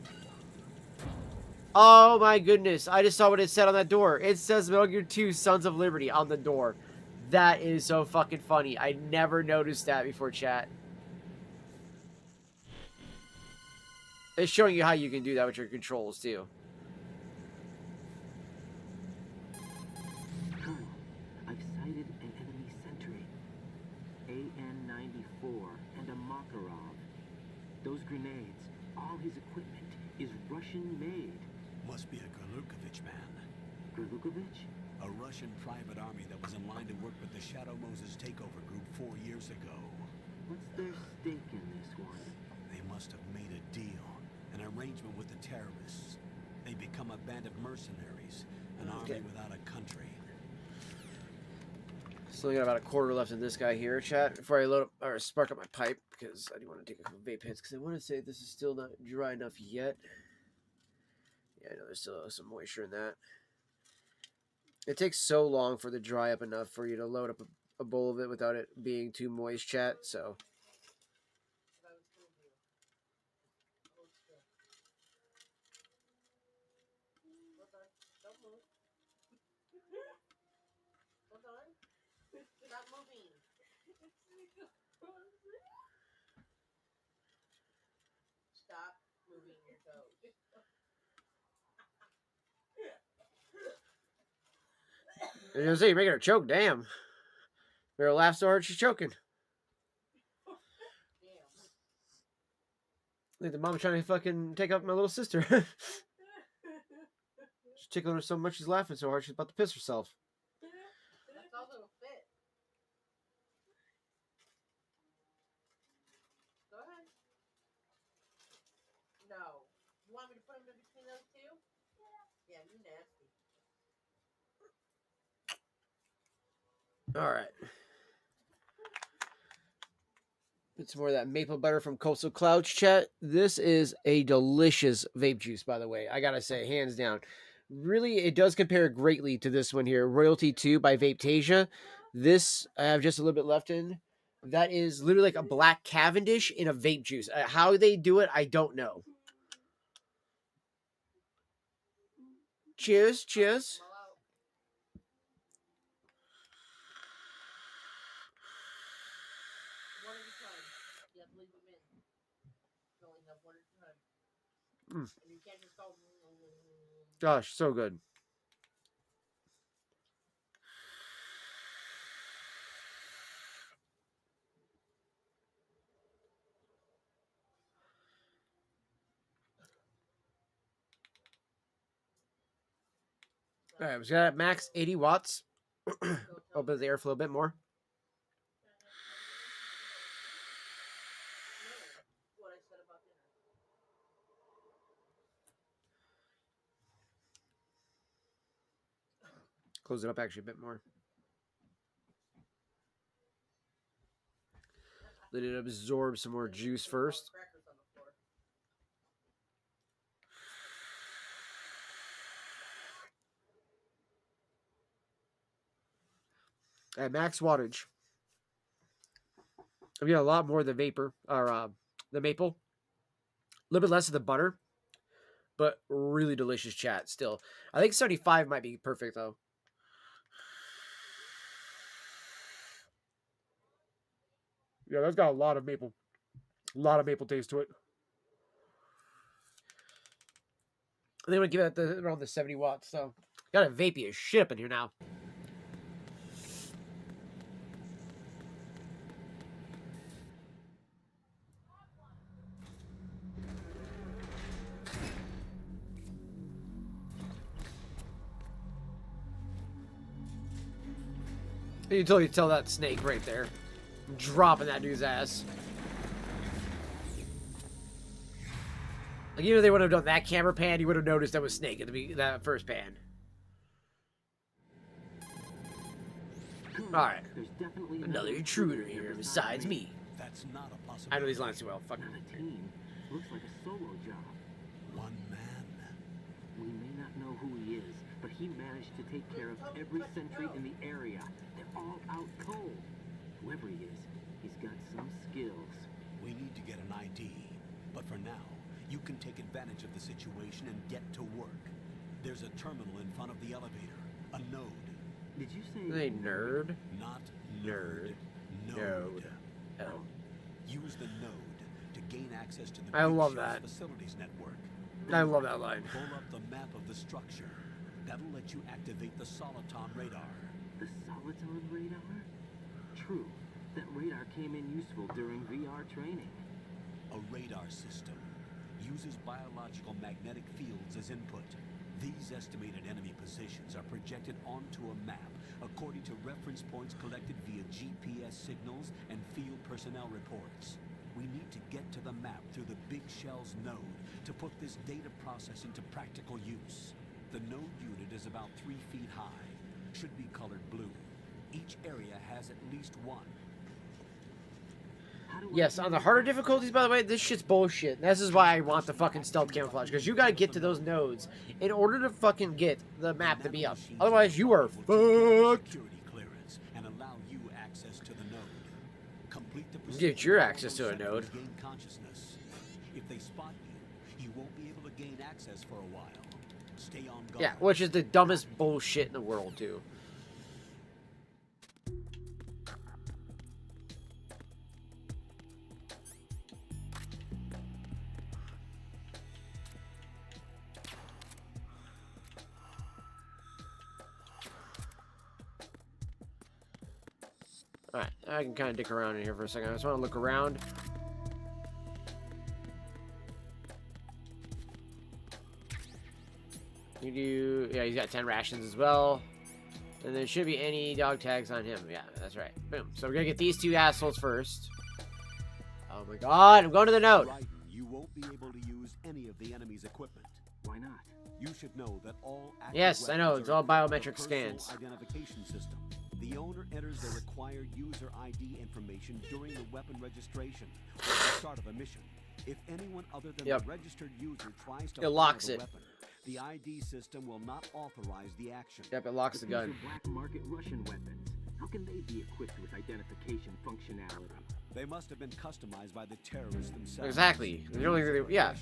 A: Oh my goodness! I just saw what it said on that door. It says Metal Gear 2: Sons of Liberty on the door. That is so fucking funny. I never noticed that before, chat. It's showing you how you can do that with your controls too.
J: Colonel, I've sighted an enemy sentry. AN-94 and a Makarov. Those grenades, all his equipment, is Russian-made.
H: Must be a Gurlukovich man.
J: Gurlukovich?
H: A Russian private army that was in line to work with the Shadow Moses takeover group 4 years ago.
J: What's their stake in this one?
H: They must have made a deal, an arrangement with the terrorists. They become a band of mercenaries, an army without a country.
A: Still got about a quarter left in this guy here, chat. Before I load up or spark up my pipe, because I do want to take a couple vape hits, because I want to say this is still not dry enough yet. Yeah, I know there's still some moisture in that. It takes so long for it to dry up enough for you to load up a bowl of it without it being too moist, chat. So.
K: Stop moving your toes.
A: I was gonna say, you're making her choke, damn. Made her laugh so hard she's choking. I think the mom's trying to fucking take out my little sister. She's tickling her so much she's laughing so hard she's about to piss herself.
K: That's all that'll fit. Go ahead. No. You want me to put them in between those two? Yeah, you nasty.
A: All right. Get some more of that maple butter from Coastal Clouds, chat. This is a delicious vape juice, by the way. I gotta say, hands down. Really, it does compare greatly to this one here, Royalty 2 by Vapetasia. This, I have just a little bit left in. That is literally like a black Cavendish in a vape juice. How they do it, I don't know. Cheers, cheers.
K: One at a time. You have to leave them in. You only have one at a time. And you can't just go.
A: Gosh, so good. All right, we got at max 80 watts. Open the airflow a bit more.
K: What I said about dinner.
A: Close it up actually a bit more. Let it absorb some more juice first.
K: Crackers on the floor.
A: At max wattage. We got a lot more of the vapor, or the maple. A little bit less of the butter, but really delicious, chat still. I think 75 might be perfect, though. Yeah, that's got a lot of maple taste to it. I think I'm going to give it around the 70 watts, so. Got a vapey as shit up in here now. You can totally tell that snake right there. I'm dropping that dude's ass. Like, even if they would have done that camera pan, you would have noticed that was Snake at that first pan. Alright. Another intruder here besides me.
H: That's not a possibility.
A: I know these lines too well. Fuck.
J: Not a team. Looks like a solo job.
H: One man.
J: We may not who he is, but he managed to take care of every sentry in the area. They're all out cold. Whoever he is, he's got some skills.
H: We need to get an ID, but for now, you can take advantage of the situation and get to work. There's a terminal in front of the elevator, a node.
J: Did you say
A: Hey, nerd.
H: Not
A: Nerd.
H: node.
A: Oh.
H: Use the node to gain access to the
A: I
H: Big
A: love
H: Shell's
A: that.
H: facilities network.
A: I love that line.
H: Pull up the map of the structure. That'll let you activate the Soliton radar.
J: the Soliton radar? True, that radar came in useful during VR training.
H: A radar system uses biological magnetic fields as input. These estimated enemy positions are projected onto a map according to reference points collected via GPS signals and field personnel reports. We need to get to the map through the Big Shell's node to put this data process into practical use. The node unit is about 3 feet high, should be colored blue. Each area has at least one.
A: Yes, on the harder difficulties, by the way, this shit's bullshit. This is why I want the fucking stealth camouflage, because you gotta get to those nodes in order to fucking get the map to be up. Otherwise, you are fucked.
H: Security clearance and allow you access to the node. Complete the
A: Get your access to a node.
H: Gain consciousness. If they spot you, you won't be able to gain access for a while. Stay on guard.
A: Yeah, which is the dumbest bullshit in the world, too. Alright, I can kind of dick around in here for a second. I just want to look around. You do... Yeah, he's got 10 rations as well. And there should be any dog tags on him. Yeah, that's right. Boom. So we're going to get these two assholes first. Oh my god, I'm going to the node.
H: Raiden, you won't be able to use any of the enemy's equipment.
J: Why not?
H: You should know that all active
A: Yes, I know.
H: weapons
A: It's
H: are
A: all
H: equipped with a
A: biometric
H: personal
A: scans.
H: Identification system. The owner enters the required user ID information during the weapon registration or the start of a mission. If anyone other than the registered user tries to
A: It locks
H: fire
A: it.
H: the weapon, the ID system will not authorize the action.
A: Yep, it locks the
J: But these
A: gun.
J: are black market Russian weapons. How can they be equipped with identification functionality?
H: They must have been customized by the terrorists themselves.
A: Exactly. They're only, yeah.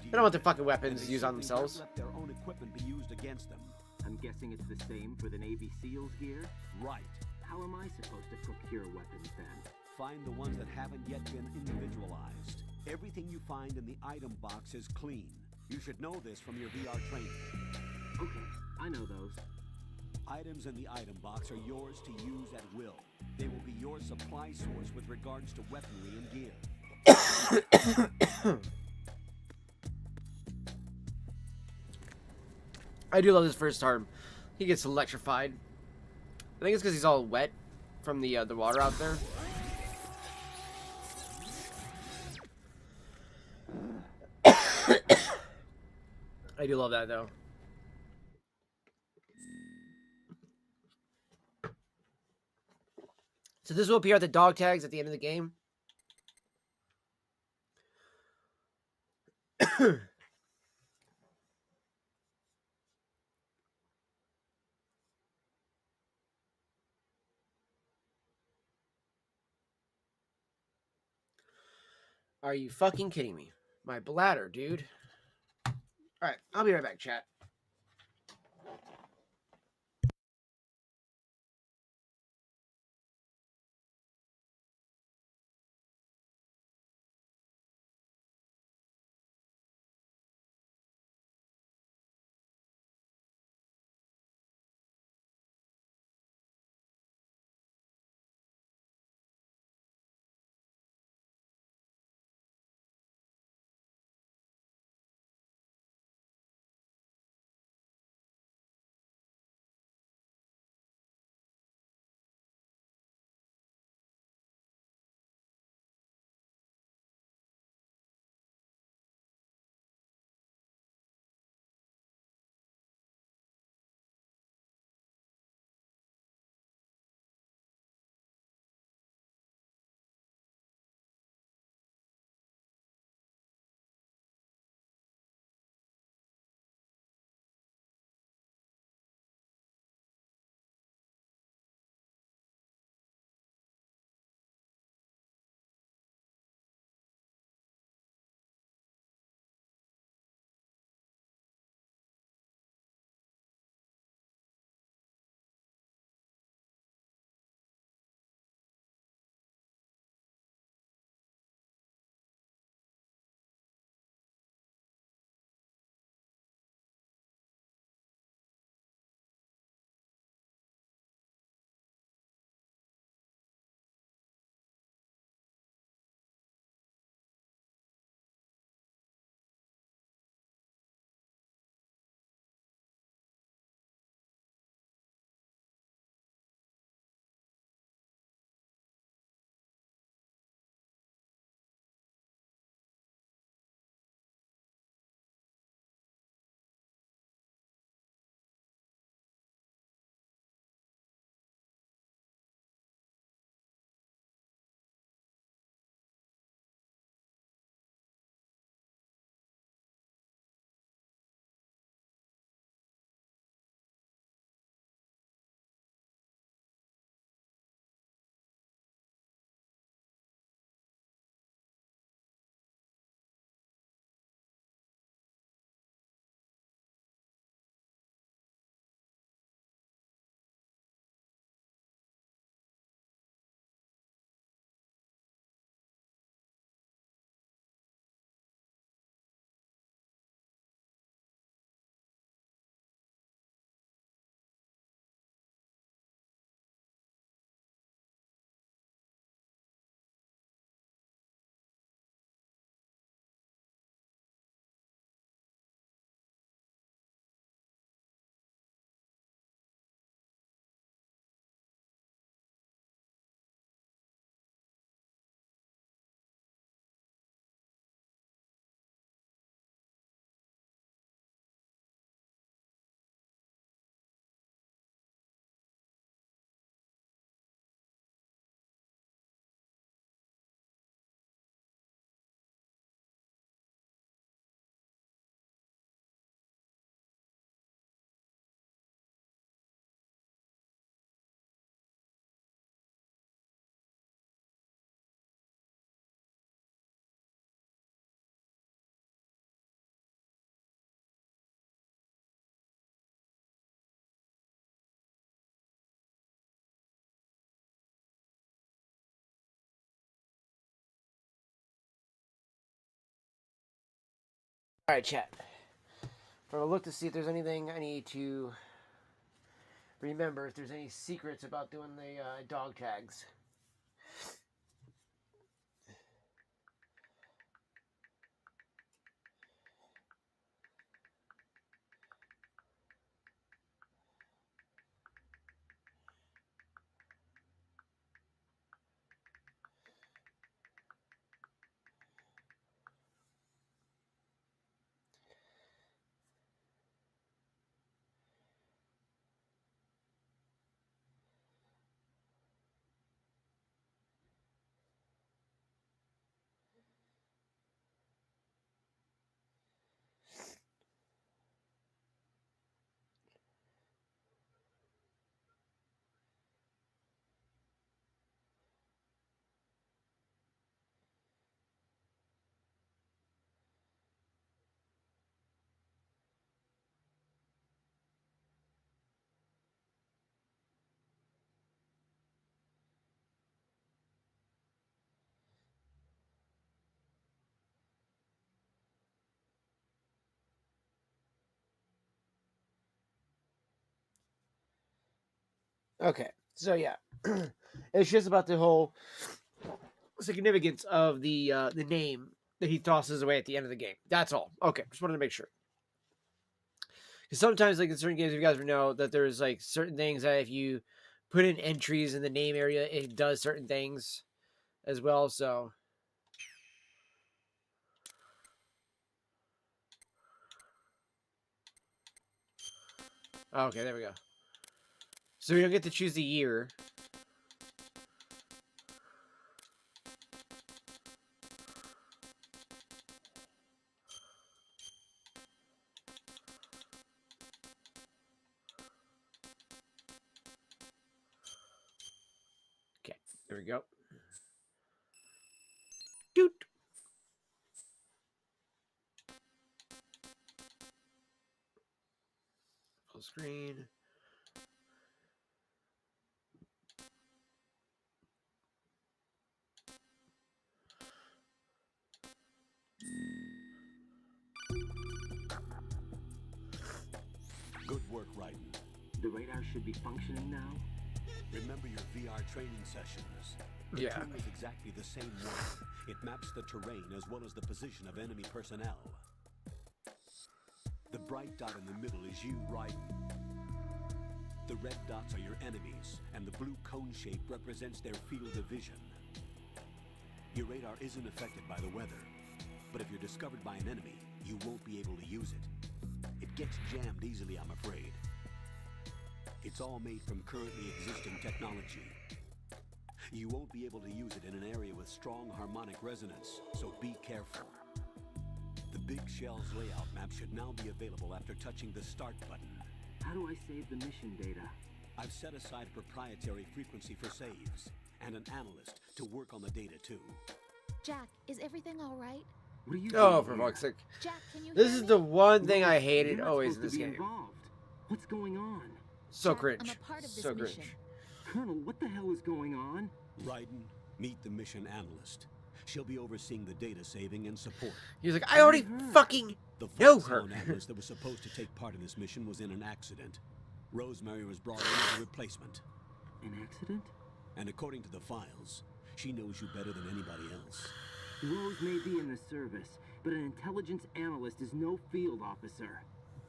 A: They don't want the fucking weapons used on themselves.
H: Let their own equipment be used against them.
J: I'm guessing it's the same for the Navy SEALs gear?
H: Right.
J: How am I supposed to procure weapons then?
H: Find the ones that haven't yet been individualized. Everything you find in the item box is clean. You should know this from your VR training.
J: Okay, I know those.
H: Items in the item box are yours to use at will. They will be your supply source with regards to weaponry and gear.
A: I do love this first arm. He gets electrified. I think it's because he's all wet from the water out there. I do love that though. So this will appear at the dog tags at the end of the game. Are you fucking kidding me? My bladder, dude. Alright, I'll be right back, chat. All right, chat. I'm gonna look to see if there's anything I need to remember. If there's any secrets about doing the dog tags. Okay, so yeah, it's just about the whole significance of the name that he tosses away at the end of the game. That's all. Okay, just wanted to make sure. Because sometimes, like in certain games, if you guys know that there's like certain things that if you put in entries in the name area, it does certain things as well. So, okay, there we go. So we don't get to choose the year. Okay, there we go. Doot. Full screen.
H: Good work, Raiden.
J: The radar should be functioning now.
H: Remember your VR training sessions. The
A: Yeah.
H: tool is exactly the same way. It maps the terrain as well as the position of enemy personnel. The bright dot in the middle is you, Raiden. The red dots are your enemies, and the blue cone shape represents their field of vision. Your radar isn't affected by the weather, but if you're discovered by an enemy, you won't be able to use it. It gets jammed easily, I'm afraid. It's all made from currently existing technology. You won't be able to use it in an area with strong harmonic resonance, so be careful. The Big Shell's layout map should now be available after touching the Start button.
J: How do I save the mission data?
H: I've set aside a proprietary frequency for saves, and an analyst to work on the data too.
D: Jack, is everything all right?
J: What are you
A: Oh,
J: doing
A: for
J: here?
A: fuck's sake.
D: Jack, can you
A: This
D: hear
A: is
D: me?
A: the one thing I
J: You're
A: hated
J: not
A: always in
J: supposed
A: this
J: to be
A: game.
J: involved. What's going on?
A: So
D: Jack,
A: cringe.
D: I'm a part of this
A: So
D: mission.
A: cringe.
J: Colonel, what the hell is going on?
H: Raiden, meet the mission analyst. She'll be overseeing the data saving and support.
A: He was like, I already fucking
H: The
A: know
H: Fox
A: her.
H: Zone analyst that was supposed to take part in this mission was in an accident. Rosemary was brought in as a replacement.
J: An accident?
H: And according to the files, she knows you better than anybody else.
J: Rose may be in the service, but an intelligence analyst is no field officer.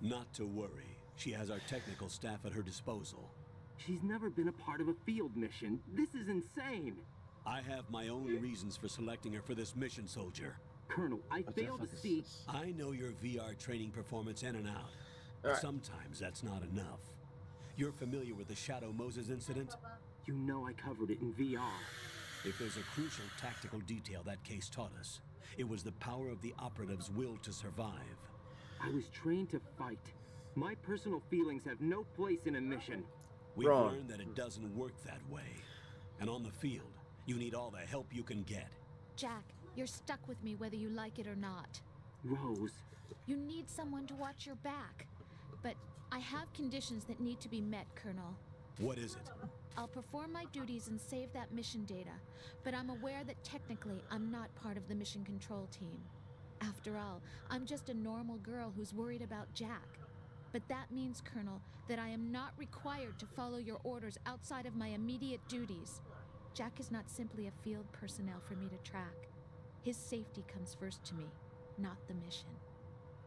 H: Not to worry. She has our technical staff at her disposal.
J: She's never been a part of a field mission. This is insane.
H: I have my own reasons for selecting her for this mission, soldier.
J: Colonel, I
A: What the
J: fail to
A: fuck is
J: see...
A: this?
H: I know your VR training performance in and out. But
A: Alright.
H: sometimes that's not enough. You're familiar with the Shadow Moses incident?
J: You know I covered it in VR.
H: If there's a crucial tactical detail that case taught us, it was the power of the operative's will to survive.
J: I was trained to fight. My personal feelings have no place in a mission.
H: We've
A: Wrong.
H: learned that it doesn't work that way. And on the field, you need all the help you can get.
D: Jack, you're stuck with me whether you like it or not.
J: Rose,
D: You need someone to watch your back. But I have conditions that need to be met, Colonel.
H: What is it?
D: I'll perform my duties and save that mission data, but I'm aware that technically I'm not part of the mission control team.
L: After all, I'm just a normal girl who's worried about Jack. But that means, Colonel, that I am not required to follow your orders outside of my immediate duties. Jack is not simply a field personnel for me to track. His safety comes first to me, not the mission.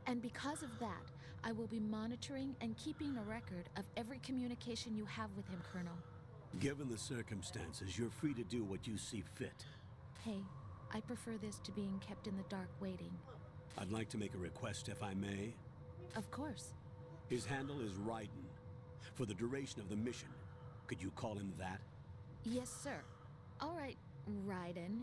L: And because of that, I will be monitoring and keeping a record of every communication you have with him, Colonel.
H: Given the circumstances, you're free to do what you see fit.
L: Hey, I prefer this to being kept in the dark waiting.
H: I'd like to make a request, if I may.
L: Of course.
H: His handle is Raiden. For the duration of the mission, could you call him that?
L: Yes, sir. All right, Raiden.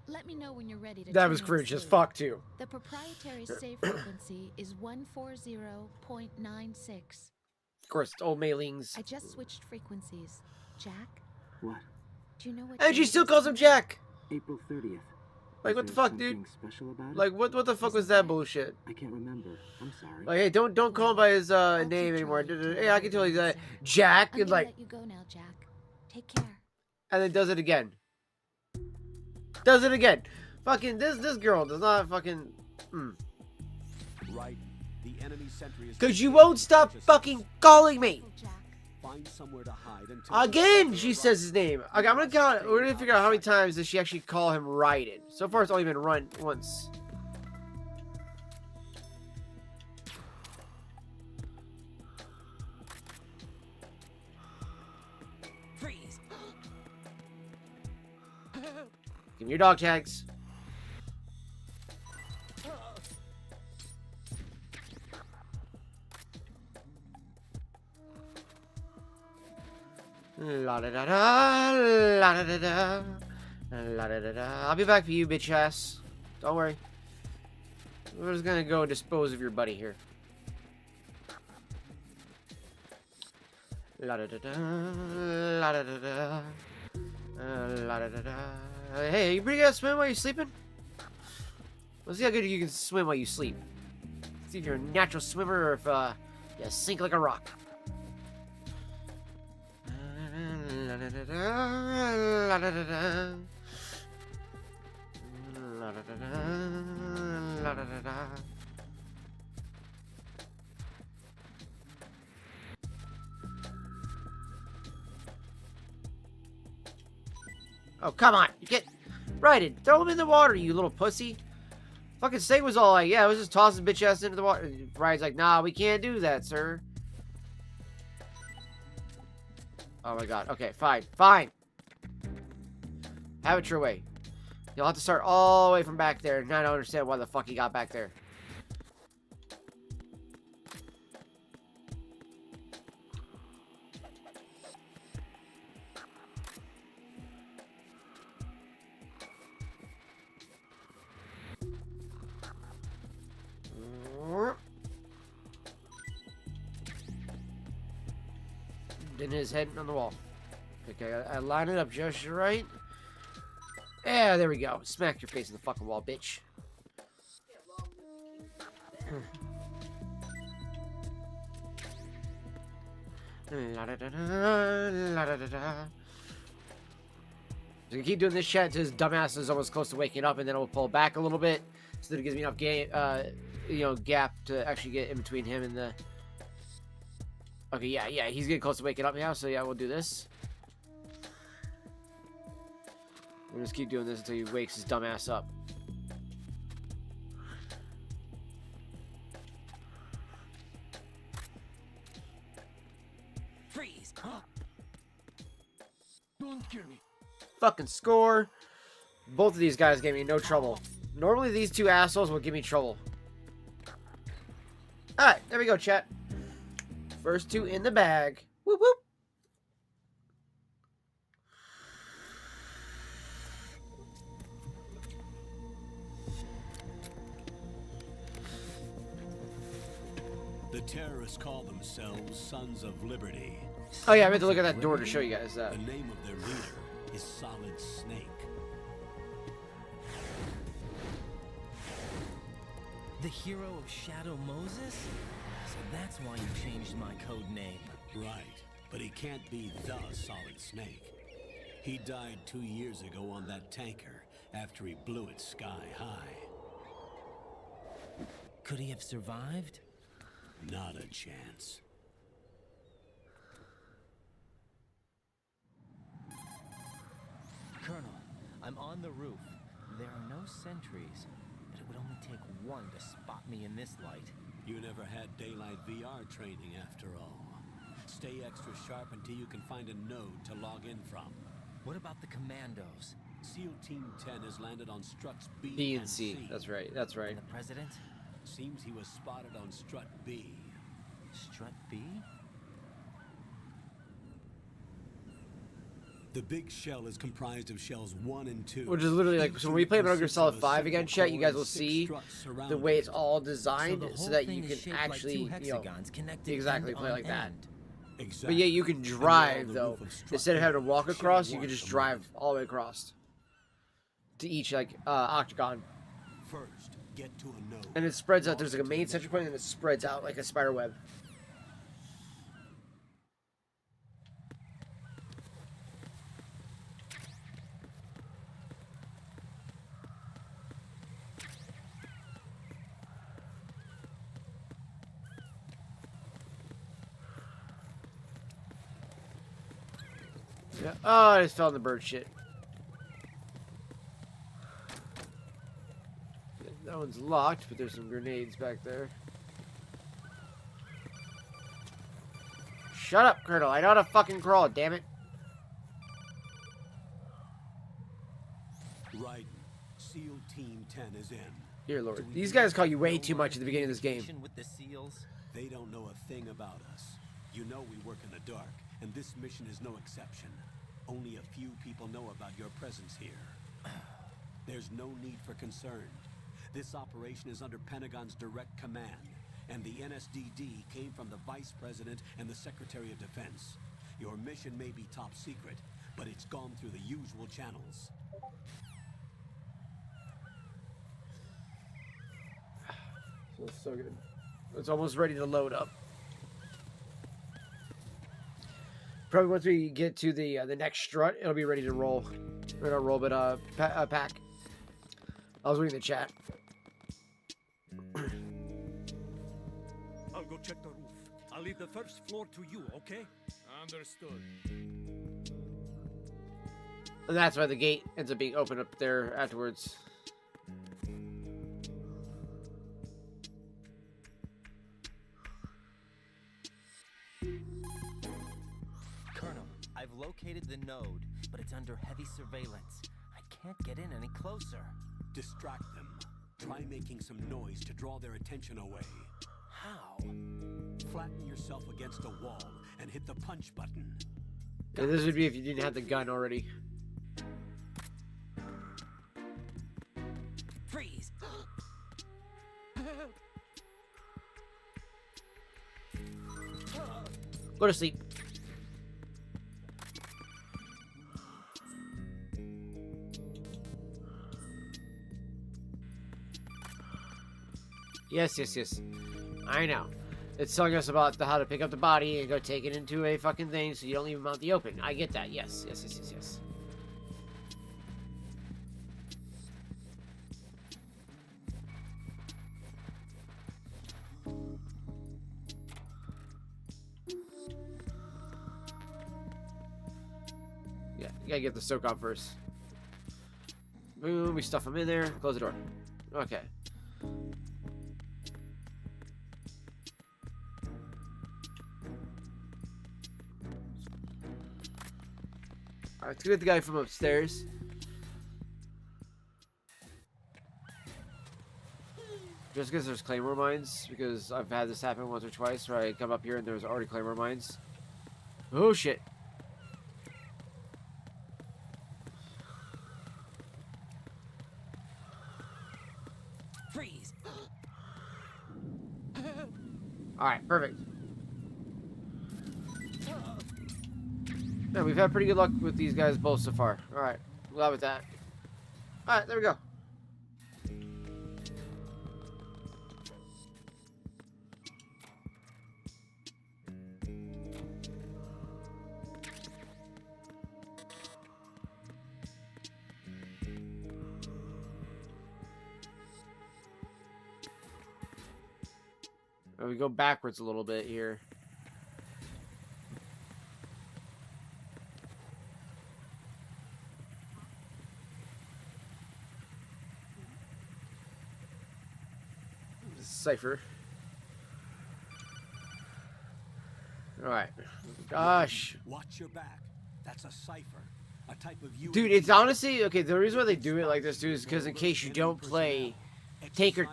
L: Let me know when you're ready to
A: That
L: turn
A: was
L: in
A: cringe as
L: safe.
A: fuck too.
L: The proprietary save frequency is 140.96.
A: Of course, it's old mailings.
L: I just switched frequencies. Jack?
J: What?
L: Do you know what
A: And she
L: day
A: still
L: it is
A: calls him
L: today?
A: Jack.
J: April 30th.
A: Like,
J: Is
A: what the
J: there
A: fuck, dude?
J: something special about it?
A: Like, what the fuck was that bullshit?
J: I can't remember. I'm sorry.
A: Like, hey, don't call him by his name anymore. Hey, I can tell you that Jack,
L: I'm
A: and
L: gonna
A: like,
L: let you go now, Jack. Take care.
A: and then does it again. Does it again. Fucking this girl does not fucking.
H: Raiden, the enemy sentry is...
A: Cause you won't stop fucking calling me.
H: Find somewhere to hide until...
A: Again, she says his name. Okay, I'm gonna count. We're gonna figure out how many times does she actually call him Raiden. So far, it's only been run once.
B: Freeze!
A: Give me your dog tags. La da da da, la da da da, la da da da. I'll be back for you, bitch ass. Don't worry. We're just gonna go dispose of your buddy here. La da da da, la da da da, la da da da. Hey, you pretty good at swimming while you're sleeping? Let's see how good you can swim while you sleep. See if you're a natural swimmer or if you sink like a rock. La da da da, la da da da, la da da da, la da da da. Oh, come on. You get righted. Throw him in the water, you little pussy. Fucking Sting was all like, yeah, I was just tossing bitch ass into the water. Ryan's like, nah, we can't do that, sir. Oh my god. Okay, fine. Fine. Have it your way. You'll have to start all the way from back there, and I don't understand why the fuck he got back there. Then his head on the wall. Okay, I line it up just right. Yeah, there we go. Smack your face in the fucking wall, bitch. La da da da, la da da da. So we keep doing this chat until his dumbass is almost close to waking up, and then we'll pull back a little bit so that it gives me enough gap to actually get in between him and the. Okay, yeah, he's getting close to waking up now, so yeah, we'll do this. We'll just keep doing this until he wakes his dumb ass up.
B: Freeze! Don't kill me.
A: Fucking score. Both of these guys gave me no trouble. Normally these two assholes will give me trouble. Alright, there we go, chat. First two in the bag. Whoop whoop.
H: The terrorists call themselves Sons of Liberty.
A: Oh yeah, I meant to look at that door to show you guys that.
H: The name of their leader is Solid Snake.
M: The hero of Shadow Moses? So that's why you changed my code name.
H: Right, but he can't be the Solid Snake. He died 2 years ago on that tanker after he blew it sky high.
M: Could he have survived?
H: Not a chance.
M: Colonel, I'm on the roof. There are no sentries, but it would only take one to spot me in this light.
H: You never had daylight VR training after all. Stay extra sharp until you can find a node to log in from.
M: What about the commandos?
H: SEAL Team 10 has landed on struts B,
A: B and C. That's right. That's right.
M: And the president?
H: Seems he was spotted on strut B.
M: Strut B?
H: The big shell is comprised of shells 1 and 2.
A: Which is literally like, so when we play Metal Gear Solid 5 again, chat, you guys will see the way it's all designed so that you can actually, you know, exactly play like that.
H: Exactly.
A: But yeah, you can drive, though. Instead of having to walk across, you can just drive all the way across to each, like, octagon.
H: First, get to a node.
A: And it spreads out. There's like a main central point, and it spreads out like a spider web. Yeah. Oh, I just fell in the bird shit. That one's locked, but there's some grenades back there. Shut up, Colonel. I know how to fucking crawl, damn it.
H: Right. SEAL Team 10 is in.
A: Dear Lord. These guys call you way too much at the beginning of this game.
M: With the SEALs?
H: They don't know a thing about us. You know we work in the dark, and this mission is no exception. Only a few people know about your presence here. There's no need for concern. This operation is under Pentagon's direct command, and the NSDD came from the Vice President and the Secretary of Defense. Your mission may be top secret, but it's gone through the usual channels.
A: Feels so good. It's almost ready to load up. Probably once we get to the next strut, it'll be ready to roll. Or not roll, but pack. I was reading the chat.
N: I'll go check the roof. I'll leave the first floor to you, okay? Understood.
A: And that's why the gate ends up being open up there afterwards.
M: Colonel, I've located the node, but it's under heavy surveillance. I can't get in any closer.
H: Distract them. Try making some noise to draw their attention away.
M: How?
H: Flatten yourself against a wall and hit the punch button.
A: Yeah, this would be if you didn't have the gun already.
M: Freeze!
A: Go to sleep. Yes, yes, yes. I know. It's telling us about how to pick up the body and go take it into a fucking thing so you don't leave him out in the open. I get that. Yes, yes, yes, yes, yes. Yeah, you gotta get the soak on first. Boom, we stuff him in there. Close the door. Okay. Alright, let's get the guy from upstairs. Just because there's claymore mines, because I've had this happen once or twice where I come up here and there's already claymore mines. Oh shit.
M: Freeze!
A: Alright, perfect. Yeah, we've had pretty good luck with these guys both so far. Alright, glad with that. Alright, there we go. We go backwards a little bit here. Cipher. All right. Gosh.
H: Watch your back. That's a cipher. A type of
A: Dude, it's honestly okay. The reason why they do it like this, dude, is because in case you don't play Taker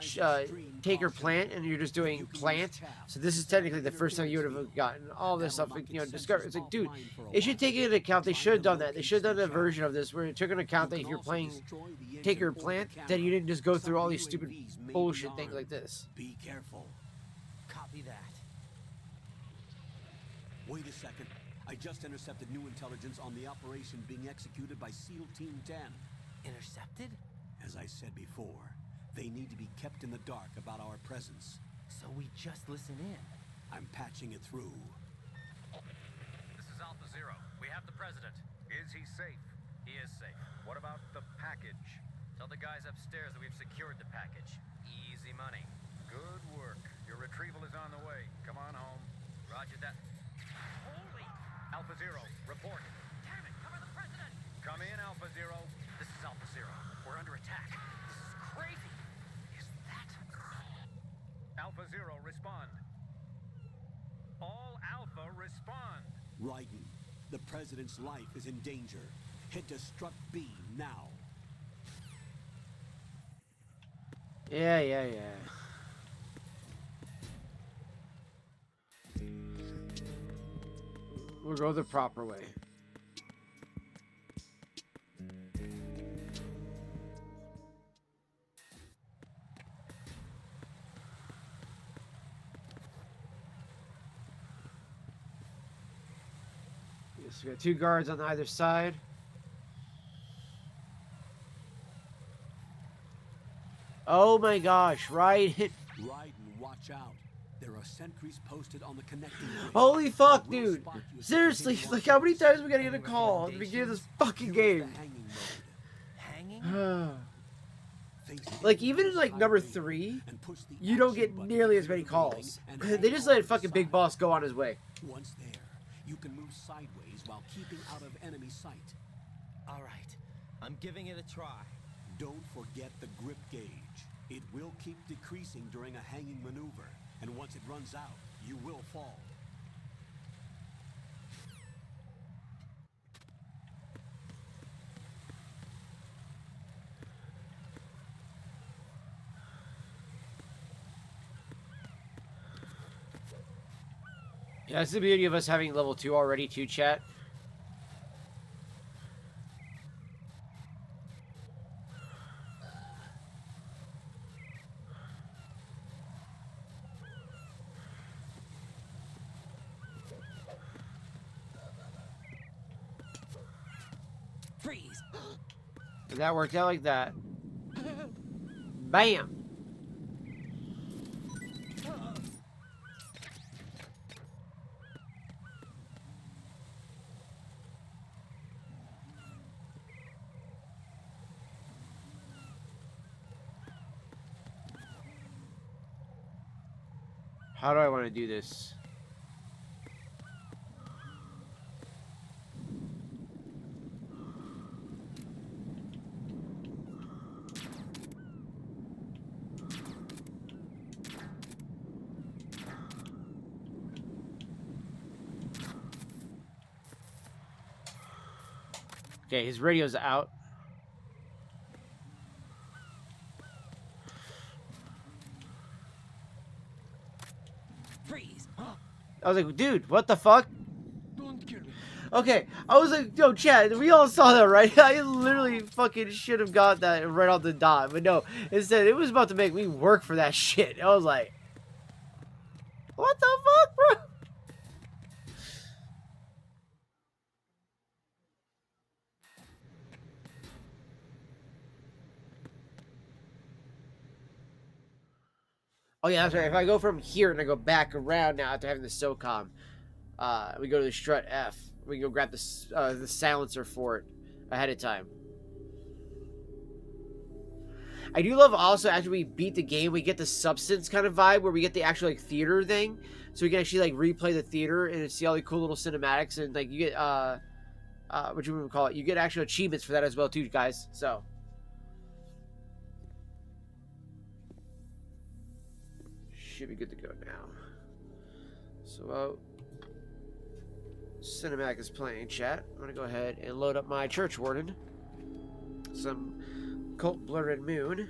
A: Plant and you're just doing Plant, so this is technically the first time you would have gotten all this stuff. You know, discover. It's like, dude, it should take into account. They should have done that. They should have done a version of this where it took into account that if you're playing Taker Plant, then you didn't just go through all these stupid bullshit things like this.
H: Be careful.
M: Copy that.
H: Wait a second. I just intercepted new intelligence on the operation being executed by SEAL Team 10.
M: Intercepted?
H: As I said before, they need to be kept in the dark about our presence.
M: So we just listen in.
H: I'm patching it through.
O: This is Alpha Zero. We have the president. Is he safe? He is safe. What about the package? Tell the guys upstairs that we've secured the package. Easy money. Good work. Your retrieval is on the way. Come on home. Roger that. Holy! Alpha Zero, report. Damn it, cover the president! Come in, Alpha Zero. This is Alpha Zero. We're under attack. This is crazy. Is that... Alpha Zero, respond. All Alpha, respond.
H: Raiden, the president's life is in danger. Head to Struck B now.
A: Yeah. We'll go the proper way. Yes, we got 2 guards on either side. Oh my gosh, right?
H: Raiden, watch out. There are sentries posted on the connecting bridge.
A: Holy fuck, dude. Seriously, like how many times we gotta get a call at the beginning of this fucking game?
M: Hanging?
A: Like even in like number 3, you don't get nearly as many calls. They just let fucking Big Boss go on his way.
H: Once there, you can move sideways while keeping out of enemy sight.
M: All right. I'm giving it a try.
H: Don't forget the grip gauge. It will keep decreasing during a hanging maneuver, and once it runs out, you will fall.
A: Yeah, that's the beauty of us having level 2 already too, chat.
M: Freeze!
A: And that worked out like that. Bam! How do I want to do this? Okay, his radio's out.
M: Freeze!
A: I was like, dude, what the fuck?
N: Don't kill me.
A: Okay, I was like, yo, Chad, we all saw that, right? I literally fucking should have got that right on the dot. But no, instead, it was about to make me work for that shit. I was like, what the fuck, bro? Oh yeah, that's right. If I go from here and I go back around now after having the SOCOM, we go to the strut F. We can go grab the silencer for it ahead of time. I do love also after we beat the game, we get the substance kind of vibe where we get the actual like theater thing, so we can actually like replay the theater and see all the cool little cinematics, and like you get what you would call it, you get actual achievements for that as well too, guys. So should be good to go now. So cinematic is playing, chat. I'm gonna go ahead and load up my church warden. Some Cult Blood Red Moon.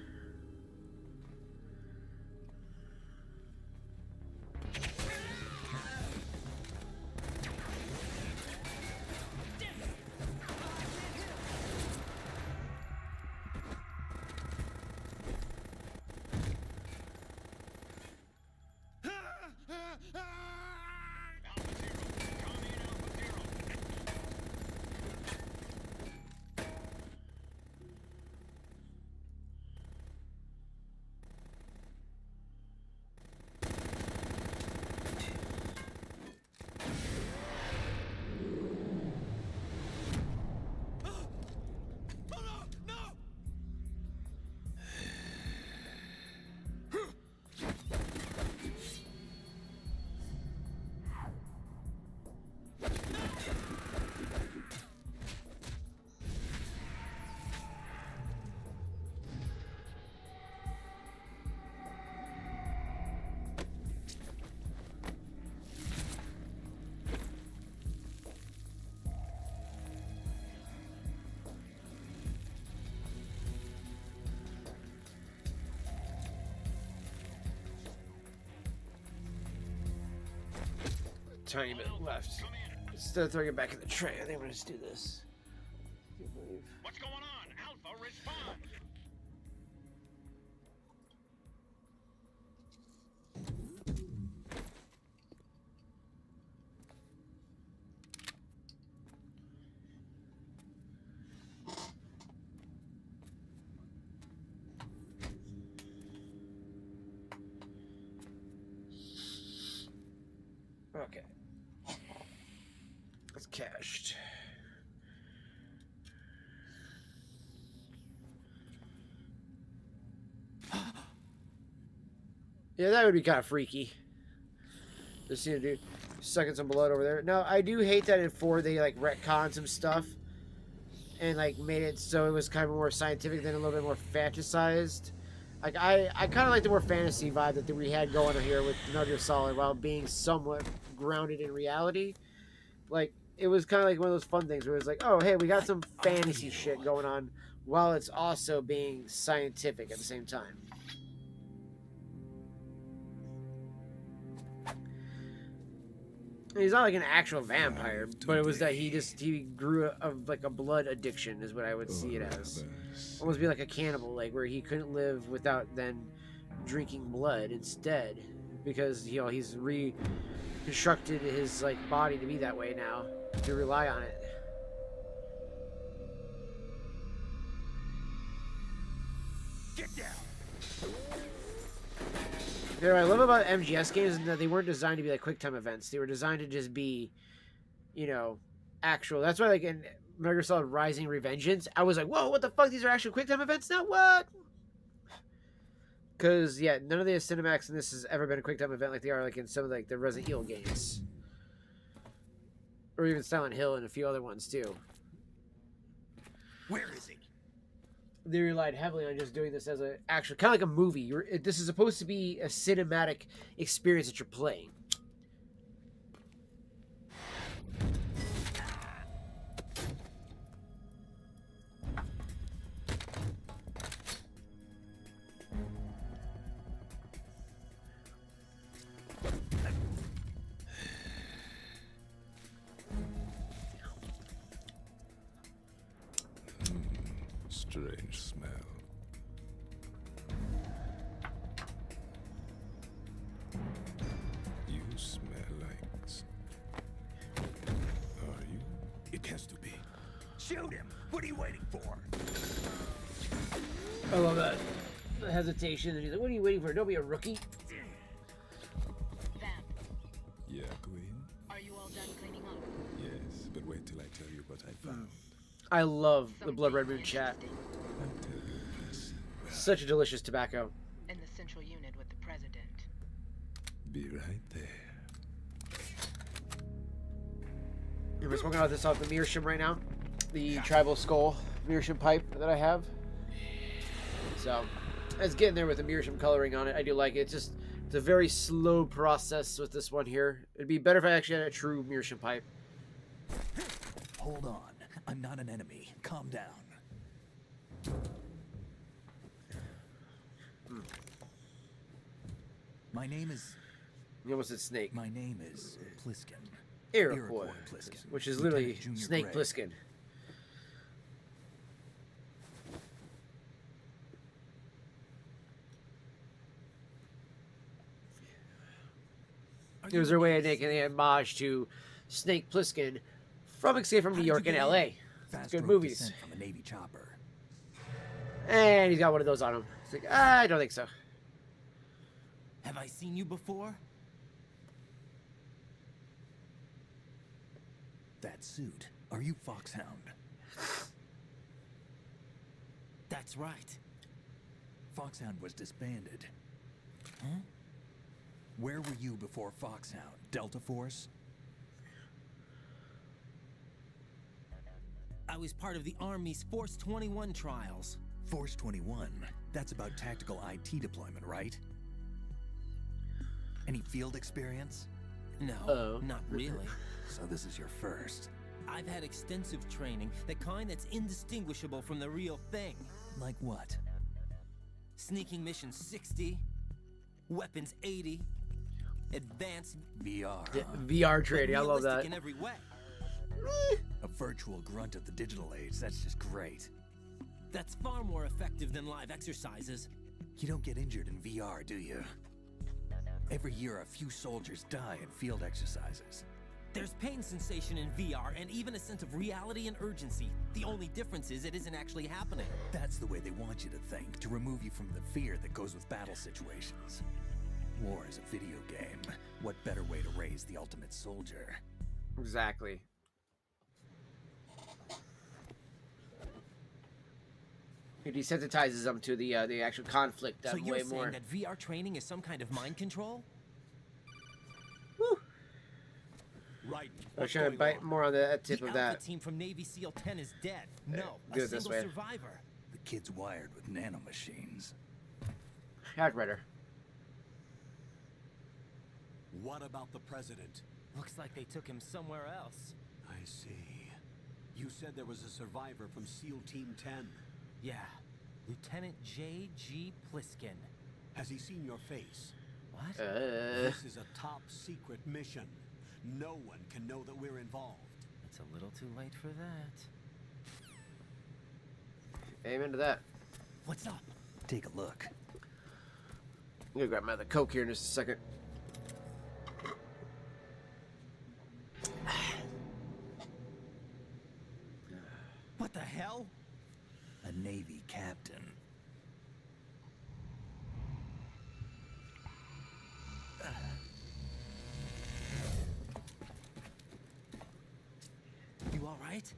A: Tiny bit left. Instead of throwing it back in the tray, I think I'm gonna just do this.
F: What's going on? Alpha, respond!
A: Okay. It's cached. Yeah, that would be kind of freaky. Just see a dude sucking some blood over there. Now, I do hate that in 4 they like retconned some stuff and like made it so it was kind of more scientific than a little bit more fantasized. Like I kind of like the more fantasy vibe that we had going on here with Metal Gear Solid while being somewhat grounded in reality. Like it was kind of like one of those fun things where it was like, oh hey, we got some fantasy shit going on while it's also being scientific at the same time. He's not like an actual vampire, but it was that he grew of like a blood addiction is what I would see it as. Almost be like a cannibal, like where he couldn't live without then drinking blood instead, because he's reconstructed his like body to be that way now, to rely on it.
F: Get down!
A: What I love about MGS games is that they weren't designed to be like QuickTime events. They were designed to just be, actual. That's why, like in Metal Gear Solid Rising Revengeance, I was like, "Whoa, what the fuck? These are actual QuickTime events now? What?" Because yeah, none of the cinematics in this has ever been a QuickTime event like they are like in some of like the Resident Evil games, or even Silent Hill and a few other ones too.
F: Where is he?
A: They relied heavily on just doing this as a actual kind of like a movie. This is supposed to be a cinematic experience that you're playing.
P: Strange smell. You smell like... Are you?
F: It has to be. Shoot him! What are you waiting for?
A: I love that. The hesitation. And he's like, what are you waiting for? Don't be a rookie.
P: Yeah, Queen?
D: Are you all done cleaning up?
P: Yes, but wait till I tell you what I found.
A: I love the Blood Red Moon chat. Such a delicious tobacco.
Q: In the central unit with the president.
P: Be right there.
A: We're smoking out this off the meerschaum right now. The tribal skull meerschaum pipe that I have. So, it's getting there with the meerschaum coloring on it. I do like it. It's a very slow process with this one here. It'd be better if I actually had a true meerschaum pipe.
C: Hold on. I'm not an enemy. Calm down. My name is...
A: You almost said snake.
C: My name is Pliskin.
A: Iroquois,
C: Pliskin.
A: which is literally
C: Lieutenant Junior
A: Snake
C: Gray.
A: Plissken. It was their way of making an homage to Snake Plissken from Escape from New York and L.A.
C: Fast
A: Good
C: road
A: movies.
C: descent from a Navy chopper.
A: And he's got one of those on him. It's like, I don't think so.
M: Have I seen you before?
C: That suit. Are you Foxhound?
M: That's right.
C: Foxhound was disbanded. Huh? Where were you before Foxhound? Delta Force?
M: I was part of the Army's Force 21 trials.
C: Force 21? That's about tactical IT deployment, right? Any field experience?
M: No, not really.
C: So this is your first.
M: I've had extensive training, the kind that's indistinguishable from the real thing.
C: Like what?
M: Sneaking mission 60, weapons 80, advanced
C: VR.
A: Yeah,
C: Huh?
A: VR trading, I love
M: realistic
A: that.
M: in every way.
C: A virtual grunt of the digital age. That's just great.
M: That's far more effective than live exercises.
C: You don't get injured in VR, do you? Every year, a few soldiers die in field exercises.
M: There's pain sensation in VR and even a sense of reality and urgency. The only difference is it isn't actually happening.
C: That's the way they want you to think, to remove you from the fear that goes with battle situations. War is a video game. What better way to raise the ultimate soldier?
A: Exactly. It desensitizes them to the actual conflict that
M: So you're
A: way
M: saying
A: more.
M: that VR training is some kind of mind control?
H: Right.
A: I was trying to bite more on the tip
M: The
A: of
M: Alpha
A: that.
M: team from Navy SEAL 10 is dead. No,
A: do
M: a
A: it this
M: single
A: way.
M: survivor.
C: The kid's wired with nanomachines.
A: Typewriter.
H: What about the president?
M: Looks like they took him somewhere else.
H: I see. You said there was a survivor from SEAL Team 10.
M: Yeah, Lieutenant J.G. Pliskin.
H: Has he seen your face?
M: What?
H: This is a top secret mission. No one can know that we're involved.
M: It's a little too late for that.
A: Amen to that.
M: What's up?
C: Take a look.
A: I'm gonna grab my other Coke here in just a second.
M: What the hell?
C: A Navy captain.
M: You all right?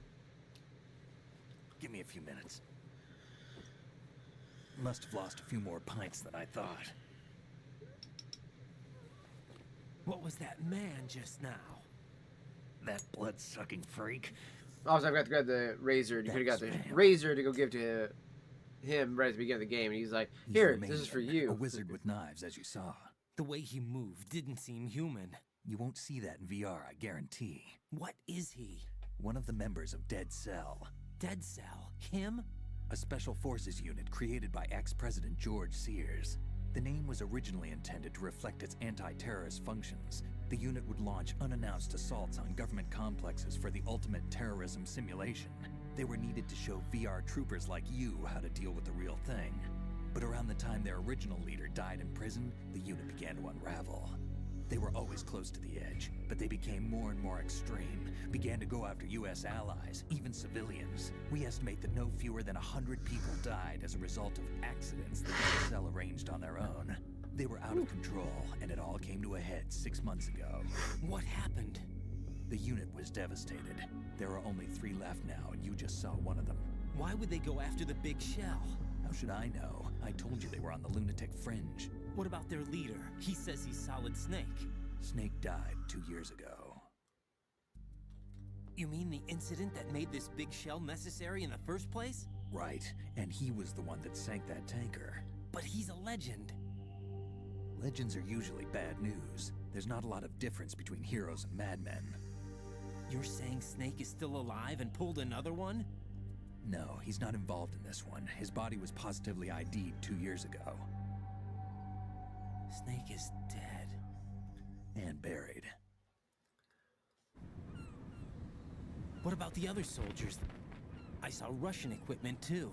C: Give me a few minutes. Must have lost a few more pints than I thought.
M: What was that man just now?
C: That blood-sucking freak.
A: Also, I forgot to grab the razor. You could have got the razor to go give to him right at the beginning of the game. And he's like,
C: He's
A: here,
C: the
A: this is for
C: Maniac,
A: you.
C: A wizard with knives, as you saw.
M: The way he moved didn't seem human.
C: You won't see that in VR, I guarantee.
M: What is he?
C: One of the members of Dead Cell.
M: Dead Cell? Him?
C: A special forces unit created by ex-President George Sears. The name was originally intended to reflect its anti-terrorist functions. The unit would launch unannounced assaults on government complexes for the ultimate terrorism simulation. They were needed to show VR troopers like you how to deal with the real thing. But around the time their original leader died in prison, the unit began to unravel. They were always close to the edge, but they became more and more extreme, began to go after US allies, even civilians. We estimate that no fewer than 100 people died as a result of accidents the Dead Cell arranged on their own. They were out of control, and it all came to a head 6 months ago.
M: What happened?
C: The unit was devastated. There are only 3 left now, and you just saw one of them.
M: Why would they go after the big shell?
C: How should I know? I told you they were on the lunatic fringe.
M: What about their leader? He says he's Solid Snake.
C: Snake died 2 years ago.
M: You mean the incident that made this big shell necessary in the first place?
C: Right, and he was the one that sank that tanker.
M: But he's a legend.
C: Legends are usually bad news. There's not a lot of difference between heroes and madmen.
M: You're saying Snake is still alive and pulled another one?
C: No, he's not involved in this one. His body was positively ID'd 2 years ago.
M: Snake is dead.
C: And buried.
M: What about the other soldiers? I saw Russian equipment too.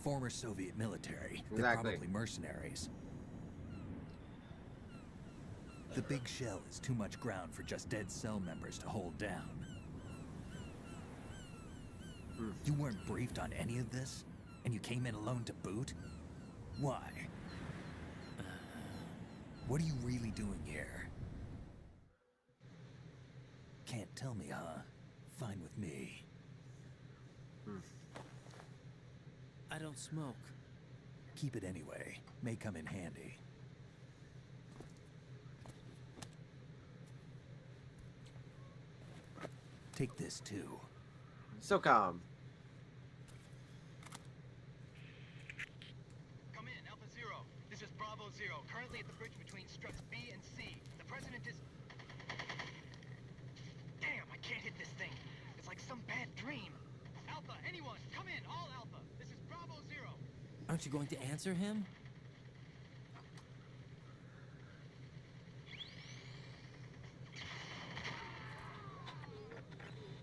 C: Former Soviet military. They're
A: Exactly.
C: probably mercenaries. The big shell is too much ground for just dead cell members to hold down. You weren't briefed on any of this? And you came in alone to boot? Why? What are you really doing here? Can't tell me, huh? Fine with me.
M: I don't smoke.
C: Keep it anyway. May come in handy. Take this too.
A: So calm.
R: Come in, Alpha Zero. This is Bravo Zero, currently at the bridge between struts B and C. The President is... Damn, I can't hit this thing. It's like some bad dream. Alpha, anyone, come in, all Alpha. This is Bravo Zero.
M: Aren't you going to answer him?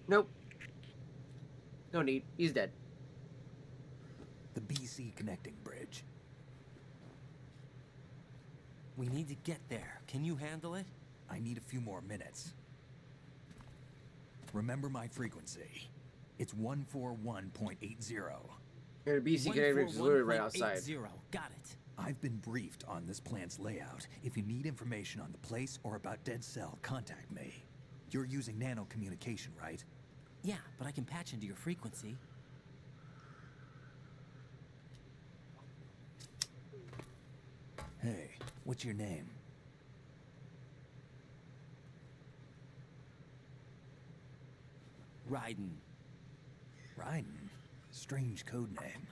A: Nope. No need. He's dead.
C: The BC connecting bridge.
M: We need to get there. Can you handle it?
C: I need a few more minutes. Remember my frequency. It's 141.80.
A: And the BC connector is literally right outside.
M: 141.80. Got it.
C: I've been briefed on this plant's layout. If you need information on the place or about Dead Cell, contact me. You're using nano communication, right?
M: Yeah, but I can patch into your frequency.
C: Hey, what's your name?
M: Raiden.
C: Raiden? Strange code name.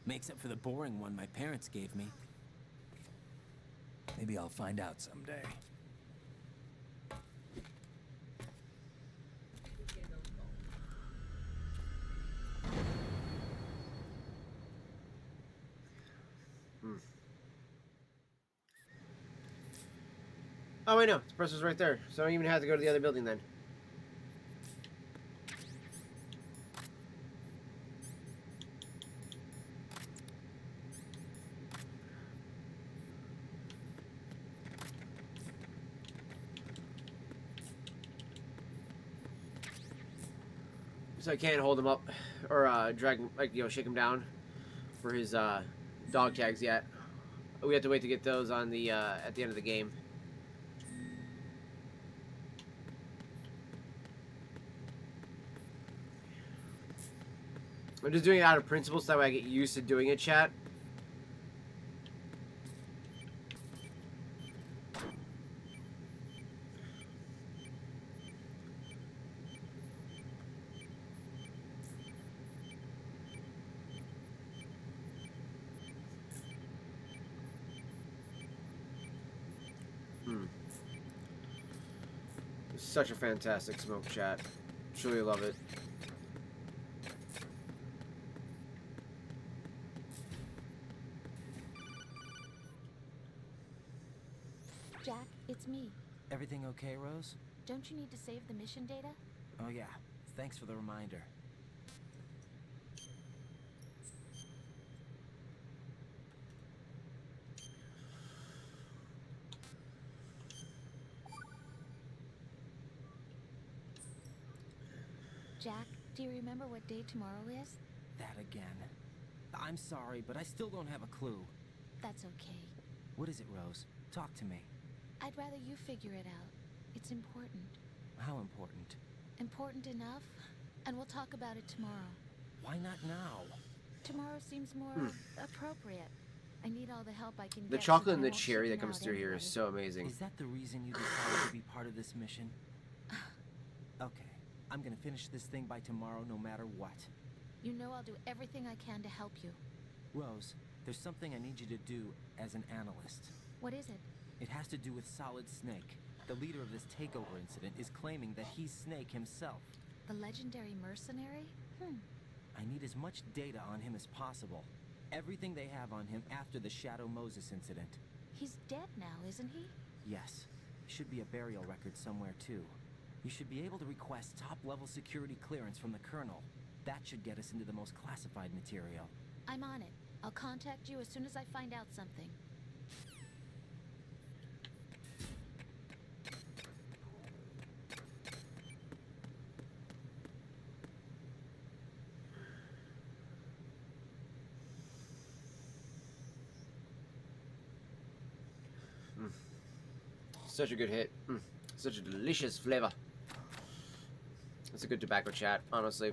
M: Makes up for the boring one my parents gave me.
C: Maybe I'll find out someday.
A: Oh, wait, no. The pressure's right there. So I don't even have to go to the other building then. So I can't hold him up or drag him, like, you know, shake him down for his dog tags yet. We have to wait to get those on the at the end of the game. I'm just doing it out of principle so that way I get used to doing it, chat. It's such a fantastic smoke, chat. Truly love it.
L: Jack, it's me.
M: Everything okay, Rose?
L: Don't you need to save the mission data?
M: Oh yeah. Thanks for the reminder.
L: Jack, do you remember what day tomorrow is?
M: That again. I'm sorry, but I still don't have a clue.
L: That's okay.
M: What is it, Rose? Talk to me.
L: I'd rather you figure it out. It's important.
M: How important?
L: Important enough? And we'll talk about it tomorrow.
M: Why not now?
L: Tomorrow seems more appropriate. I need all the help I can get.
A: The
L: so
A: chocolate
L: that
A: and
L: I
A: the
L: won't
A: cherry that
L: chicken
A: comes
L: out
A: through here
L: anyway.
A: is so amazing.
M: Is that the reason you decided to be part of this mission? Okay, I'm gonna finish this thing by tomorrow no matter what.
L: You know I'll do everything I can to help you.
M: Rose, there's something I need you to do as an analyst.
L: What is it?
M: It has to do with Solid Snake. The leader of this takeover incident is claiming that he's Snake himself.
L: The legendary mercenary?
M: I need as much data on him as possible. Everything they have on him after the Shadow Moses incident.
L: He's dead now, isn't he?
M: Yes. Should be a burial record somewhere too. You should be able to request top-level security clearance from the Colonel. That should get us into the most classified material.
L: I'm on it. I'll contact you as soon as I find out something.
A: Such a good hit. Such a delicious flavor. It's a good tobacco chat, honestly.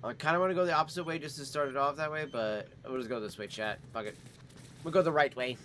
A: I kind of want to go the opposite way just to start it off that way, but we'll just go this way, chat. Fuck it. We'll go the right way.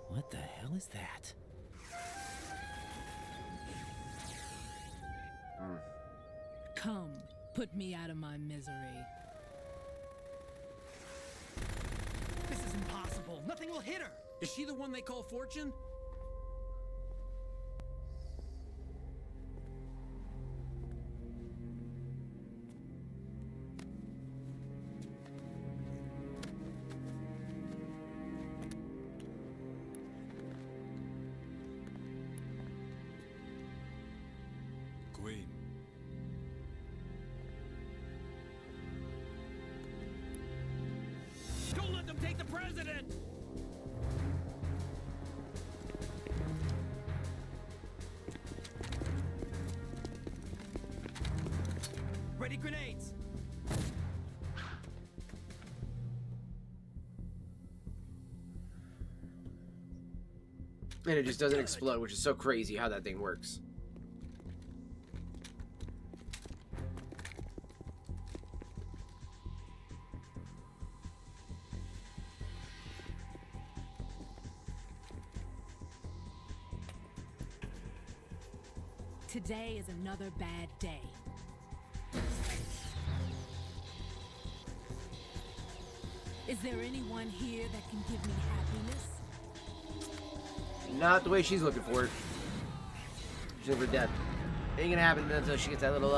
M: What the hell is that?
S: Come, put me out of my misery.
B: This is impossible. Nothing will hit her.
N: Is she the one they call Fortune?
P: Queen.
N: Don't let them take the president! Ready grenades!
A: And it just doesn't explode, which is so crazy how that thing works.
S: Today is another bad day. Is there anyone here that can give me happiness?
A: Not the way she's looking for it. She's looking for death. Ain't gonna happen until she gets that little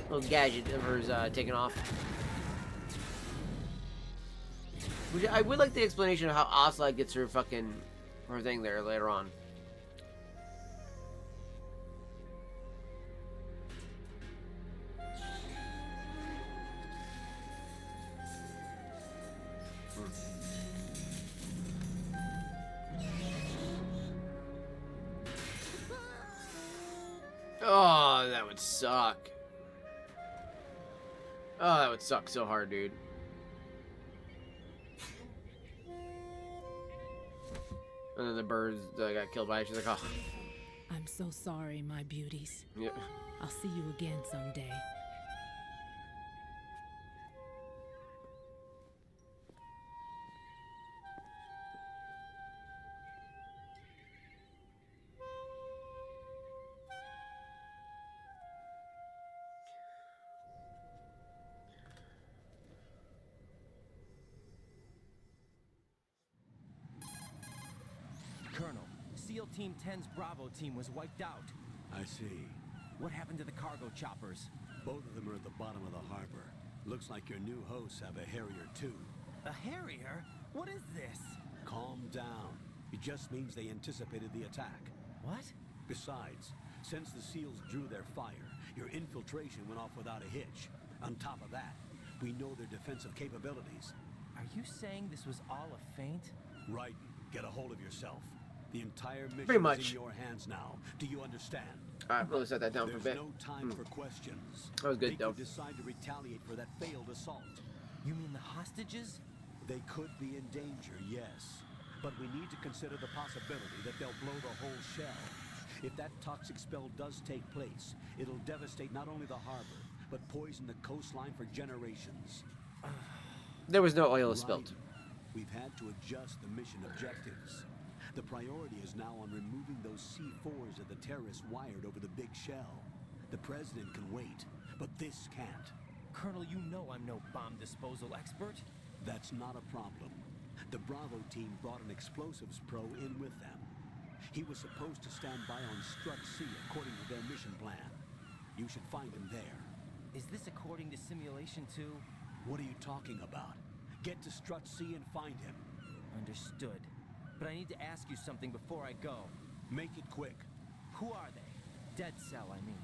A: little gadget of hers taken off. Which I would like the explanation of how Asla gets her fucking her thing there later on. Oh, that would suck. Oh, that would suck so hard, dude. And then the birds got killed by it. She's like, oh.
S: I'm so sorry, my beauties.
A: Yeah.
S: I'll see you again someday.
M: SEAL Team 10's Bravo team was wiped out.
H: I see.
M: What happened to the cargo choppers?
H: Both of them are at the bottom of the harbor. Looks like your new hosts have a Harrier too.
M: A Harrier? What is this?
H: Calm down. It just means they anticipated the attack.
M: What?
H: Besides, since the SEALs drew their fire, your infiltration went off without a hitch. On top of that, we know their defensive capabilities.
M: Are you saying this was all a feint?
H: Right. Get a hold of yourself. The entire mission
A: Pretty
H: is
A: much.
H: in your hands now. Do you understand?
A: Alright, we'll set that down for a
H: There's
A: bit.
H: no time for questions.
A: That was good,
H: they
A: though.
H: could decide to retaliate for that failed assault.
M: You mean the hostages?
H: They could be in danger, yes. But we need to consider the possibility that they'll blow the whole shell. If that toxic spell does take place, it'll devastate not only the harbor, but poison the coastline for generations.
A: There was no oil spilled.
H: We've had to adjust the mission objectives. The priority is now on removing those C4s that the terrorists wired over the big shell. The president can wait, but this can't.
M: Colonel, you know I'm no bomb disposal expert.
H: That's not a problem. The Bravo team brought an explosives pro in with them. He was supposed to stand by on Strut C according to their mission plan. You should find him there.
M: Is this according to simulation 2?
H: What are you talking about? Get to Strut C and find him.
M: Understood. But I need to ask you something before I go.
H: Make it quick.
M: Who are they? Dead Cell, I mean.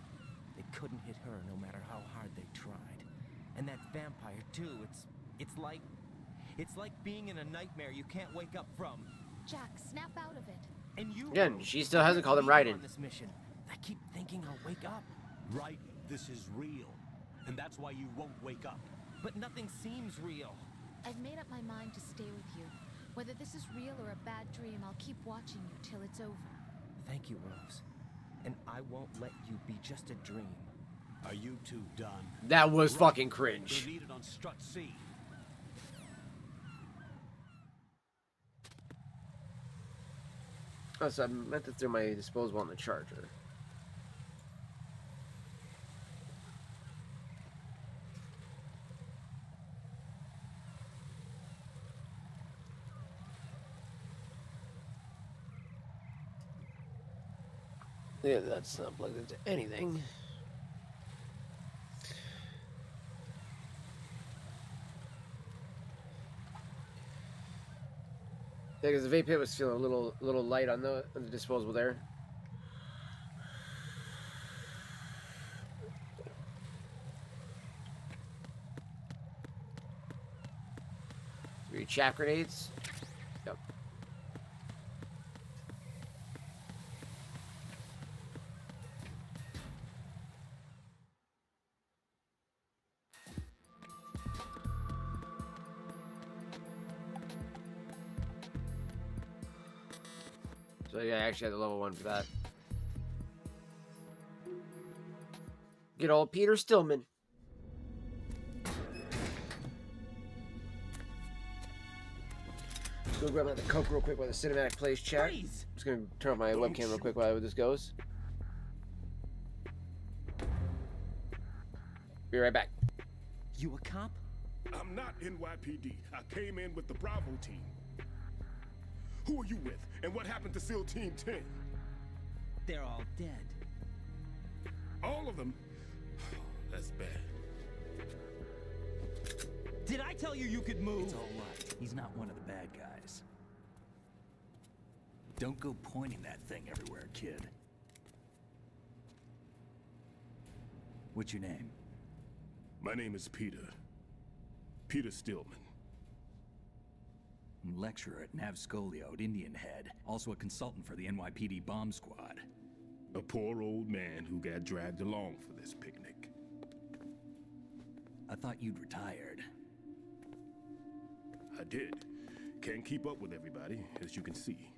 M: They couldn't hit her no matter how hard they tried. And that vampire too, it's like being in a nightmare you can't wake up from.
L: Jack, snap out of it.
M: And you
A: Again, she still hasn't called him Raiden.
M: on this mission. I keep thinking I'll wake up.
H: Right, this is real. And that's why you won't wake up.
M: But nothing seems real.
L: I've made up my mind to stay with you. Whether this is real or a bad dream, I'll keep watching you till it's over.
M: Thank you, Rose. And I won't let you be just a dream.
H: Are you two done?
A: That was fucking cringe.
H: They're needed on Strut C.
A: Oh, so I meant to throw my disposable on the charger. Yeah, that's not plugged into anything. Yeah, because the vape pit was feeling a little light on the disposable there. Three chaff grenades. Yep. So yeah, I actually had the level 1 for that. Good old Peter Stillman. Let's go grab the Coke real quick while the cinematic plays chat.
M: Freeze!
A: Just gonna turn off my webcam real quick while this goes. Be right back.
M: You a cop?
E: I'm not NYPD. I came in with the Bravo team. Who are you with? And what happened to SEAL Team 10?
M: They're all dead.
E: All of them? That's bad.
M: Did I tell you you could move?
C: It's all right. He's not one of the bad guys. Don't go pointing that thing everywhere, kid. What's your name?
E: My name is Peter. Peter Stillman.
C: Lecturer at Nav Scolio at Indian Head. Also a consultant for the NYPD bomb squad.
E: A poor old man who got dragged along for this picnic.
C: I thought you'd retired.
E: I did. Can't keep up with everybody, as you can see.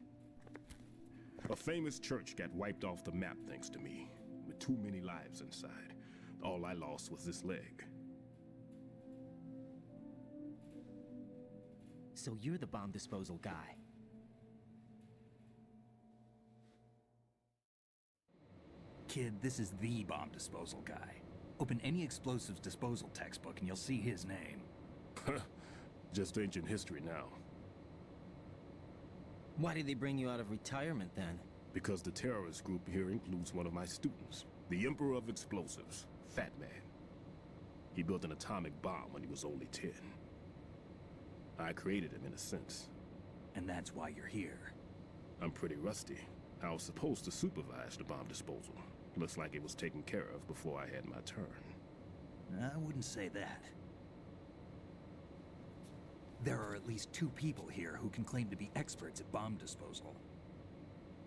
E: A famous church got wiped off the map thanks to me, with too many lives inside. All I lost was this leg.
M: So you're the bomb disposal guy.
C: Kid, this is the bomb disposal guy. Open any explosives disposal textbook and you'll see his name.
E: Just ancient history now.
M: Why did they bring you out of retirement then?
T: Because the terrorist group here includes one of my students, the Emperor of Explosives, Fat Man. He built an atomic bomb when he was only 10. I created him in a sense.
C: And that's why you're here.
T: I'm pretty rusty. I was supposed to supervise the bomb disposal. Looks like it was taken care of before I had my turn.
C: I wouldn't say that. There are at least 2 people here who can claim to be experts at bomb disposal.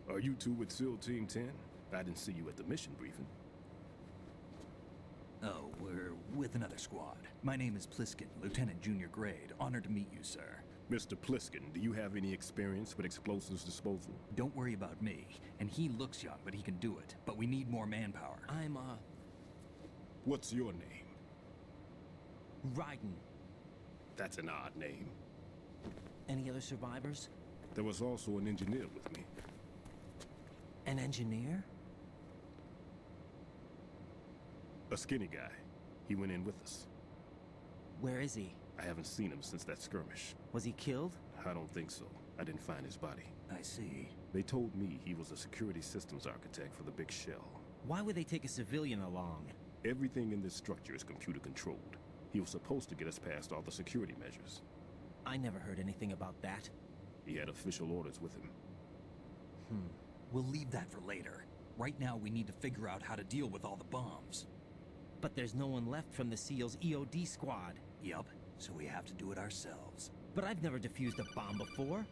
T: Are you two with SEAL Team 10? I didn't see you at the mission briefing.
C: Oh, we're with another squad. My name is Pliskin, Lieutenant Junior Grade. Honored to meet you, sir.
T: Mr. Pliskin, do you have any experience with explosives disposal?
C: Don't worry about me. And he looks young, but he can do it. But we need more manpower. I'm,
T: What's your name?
M: Raiden.
T: That's an odd name.
M: Any other survivors?
T: There was also an engineer with me.
M: An engineer?
T: A skinny guy. He went in with us.
M: Where is he?
T: I haven't seen him since that skirmish.
M: Was he killed?
T: I don't think so. I didn't find his body.
C: I see.
T: They told me he was a security systems architect for the big shell.
M: Why would they take a civilian along?
T: Everything in this structure is computer controlled. He was supposed to get us past all the security measures.
M: I never heard anything about that.
T: He had official orders with him.
C: We'll leave that for later. Right now, we need to figure out how to deal with all the bombs.
M: But there's no one left from the SEAL's EOD squad.
C: Yup, so we have to do it ourselves.
M: But I've never defused a bomb before.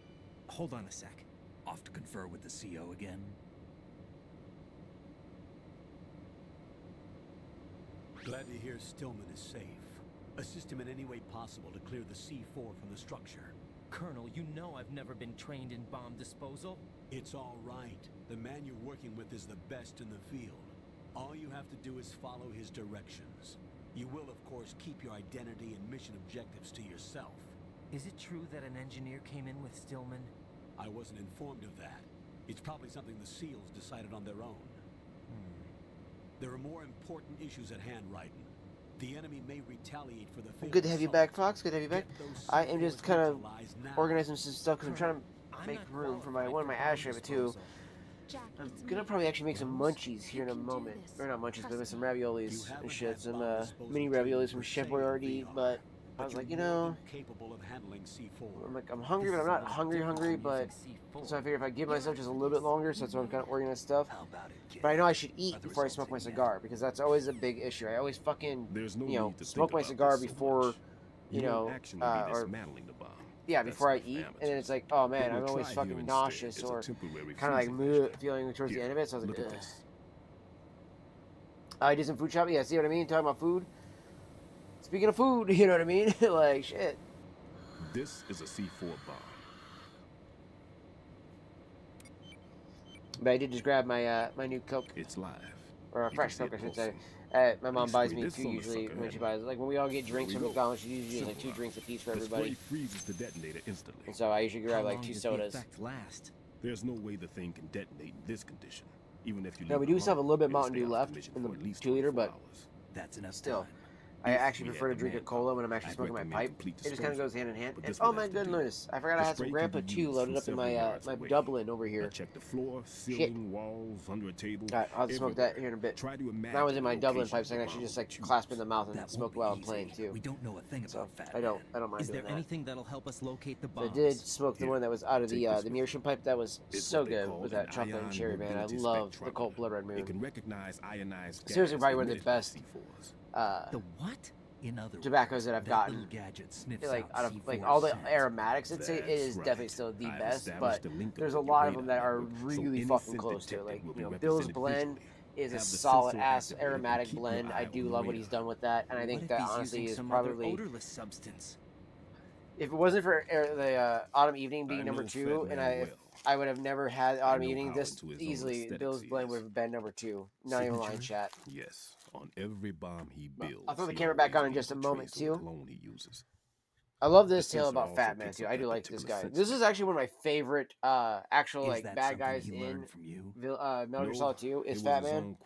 M: Hold on a sec.
C: Off to confer with the CO again?
H: Glad to hear Stillman is safe. Assist him in any way possible to clear the C4 from the structure.
M: Colonel, you know I've never been trained in bomb disposal.
H: It's all right. The man you're working with is the best in the field. All you have to do is follow his directions. You will, of course, keep your identity and mission objectives to yourself.
M: Is it true that an engineer came in with Stillman?
H: I wasn't informed of that. It's probably something the SEALs decided on their own. There are more important issues at hand, Raiden. The enemy may retaliate for the failed
A: Good to have you back,
H: assault.
A: Fox. Good to have you back.
H: Get those
A: I am just
H: C4s
A: kind of
H: neutralized now.
A: organizing some stuff because I'm trying to make room for my my ashtray, but too. I'm gonna probably actually make some munchies here in a moment. Or not munchies, but with some raviolis and shit. Some mini raviolis from Chef Boyardee. But I was like, you know,
H: Capable of handling C4.
A: I'm like, I'm hungry, but I'm not hungry. But so I figure if I give myself just a little bit longer, so that's why I'm kind of organizing stuff. But I know I should eat before I smoke my cigar because that's always a big issue. I always fucking, smoke my cigar before, or yeah, before I eat, and then it's like, oh man, I'm always fucking nauseous or kind of like feeling towards the end of it. So I was like, ugh. I did some food shopping. Yeah, see what I mean? Talking about food. Speaking of food, you know what I mean? Like shit.
T: This is a C4 bomb.
A: But I did just grab my my new Coke.
T: It's live.
A: Or a fresh Coke, I should say. My mom buys me 2 usually when she buys. Like when we all get drinks from McDonald's, she usually uses like 2 drinks apiece for everybody.
T: Freezes the detonator instantly.
A: And so I usually grab like 2 sodas.
M: Last?
T: There's no way the thing can detonate in this condition, even if you.
A: Now we do still have a little bit of Mountain Dew left in the 2 liter, but
C: that's enough.
A: Still. I actually prefer to drink a cola when I'm actually smoking my pipe. It just kind of goes hand in hand. And, oh my goodness, I forgot I had some Grandpa 2 loaded up in my my Dublin over here.
T: Check the floor, ceiling, walls, under a table.
A: Alright, I'll smoke that here in a bit.
T: Try to imagine
A: that was in my Dublin pipe, so I can actually just like clasp in the mouth and smoke while I'm playing too.
C: We don't know a thing about Fat
A: I don't mind
M: Is
A: doing
M: there
A: that.
M: anything that'll help us locate the
A: So I
M: bombs?
A: did smoke the one that was out of the Meerschaum pipe. That was so good with that chocolate and cherry, man. I love the Colt Blood Red Moon.
T: It can recognize ionized
A: Seriously, probably one of the best
C: the what? In other
A: tobaccos that I've gotten.
C: little gadget sniffs
A: Like
C: out
A: out of like
C: C4
A: all the
C: scent.
A: aromatics, I'd say it is definitely still the best. But there's a lot of them that are really fucking close to it. Like Bill's blend is a solid ass aromatic blend. I do love what he's done with that, and I think that honestly is probably
M: odorless substance.
A: If it wasn't for the Autumn Evening being number 2, and I would have never had Autumn Evening this easily. Bill's blend would have been number 2. Not even line chat.
T: Yes, on every bomb he builds.
A: I'll throw the camera back on in just a moment too.
T: He uses.
A: I love this tale about Fat Man too. I do like this guy. This is actually one of my favorite actual like bad guys in Metal Gear Solid 2 is Fat Man.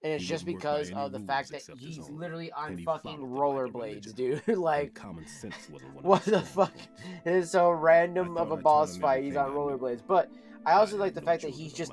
A: And it's just because of the fact that he's literally on fucking rollerblades, dude. Like,
T: common sense wasn't one
A: what the fuck? It is so random of a boss fight. He's on rollerblades. But I also like the fact that he's just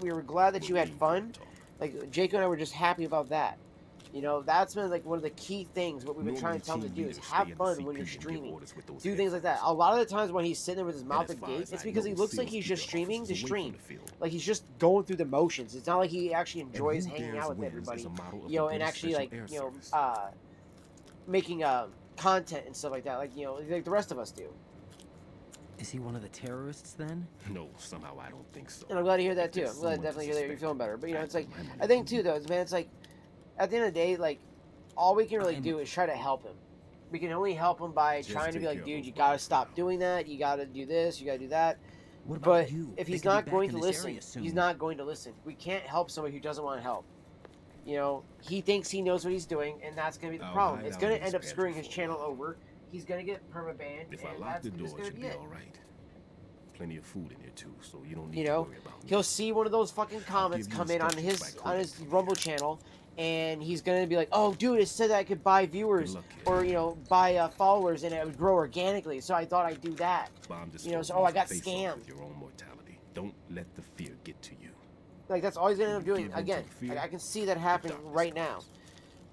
A: we were glad that you had fun. Like Jacob and I were just happy about that. You know, that's been like one of the key things. What we've been trying to tell him to do is have fun when you're streaming. Do things like that. A lot of the times when he's sitting there with his mouth agape, it's because he looks like he's just streaming to stream. Like he's just going through the motions. It's not like he actually enjoys hanging out with everybody. You know, and actually like making content and stuff like that. Like like the rest of us do.
M: Is he one of the terrorists then?
T: No, somehow I don't think so.
A: And I'm glad to hear that too. I'm glad definitely hear that you're feeling better. But it's like I think too though, man. It's like at the end of the day, like all we can really do is try to help him. We can only help him by trying to be like, dude, you gotta stop doing that. You gotta do this. You gotta do that.
M: What about
A: But
M: you?
A: if
M: They
A: he's
M: could be
A: not
M: back
A: going
M: in
A: to
M: this
A: listen,
M: area soon.
A: he's not going to listen. We can't help somebody who doesn't want to help. You know, he thinks he knows what he's doing, and that's going to be the
T: I'll
A: problem.
T: hide
A: It's
T: out
A: going
T: in
A: to end
T: this
A: up screwing
T: pantry
A: his
T: for a
A: channel
T: while.
A: over. He's going to get permabanned,
T: If I
A: and
T: lock
A: that's
T: the
A: just
T: door,
A: going
T: it
A: to
T: should
A: be
T: be
A: it.
T: all right. Plenty of food in here too, so you don't need
A: You
T: to
A: know,
T: worry about me.
A: he'll see one of those fucking comments
T: give you
A: come in on
T: instructions
A: his
T: by
A: Rumble channel, and he's going to be like, "Oh, dude, it said that I could buy viewers
T: luck, kid.
A: or buy followers, and it would grow organically. So I thought I'd do that.
T: Bomb
A: So
T: disposal
A: I
T: is a
A: got
T: face-off
A: scammed.
T: with your own mortality. Don't let the fear get to you.
A: Like that's all he's going to end up doing.
T: Give in to
A: Again,
T: fear,
A: I can see that happening right now.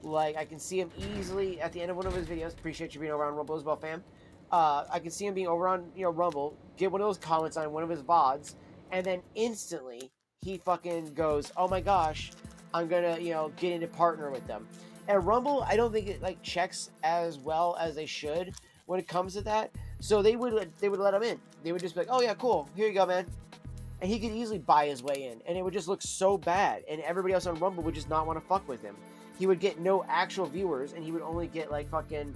A: Like, I can see him easily at the end of one of his videos. Appreciate you being over on Rumble as well, fam. I can see him being over on, Rumble, get one of those comments on one of his VODs, and then instantly he fucking goes, oh my gosh, I'm gonna, get into partner with them. And Rumble, I don't think it, like, checks as well as they should when it comes to that. So they would let him in. They would just be like, oh yeah, cool, here you go, man. And he could easily buy his way in, and it would just look so bad, and everybody else on Rumble would just not want to fuck with him. He would get no actual viewers, and he would only get like fucking,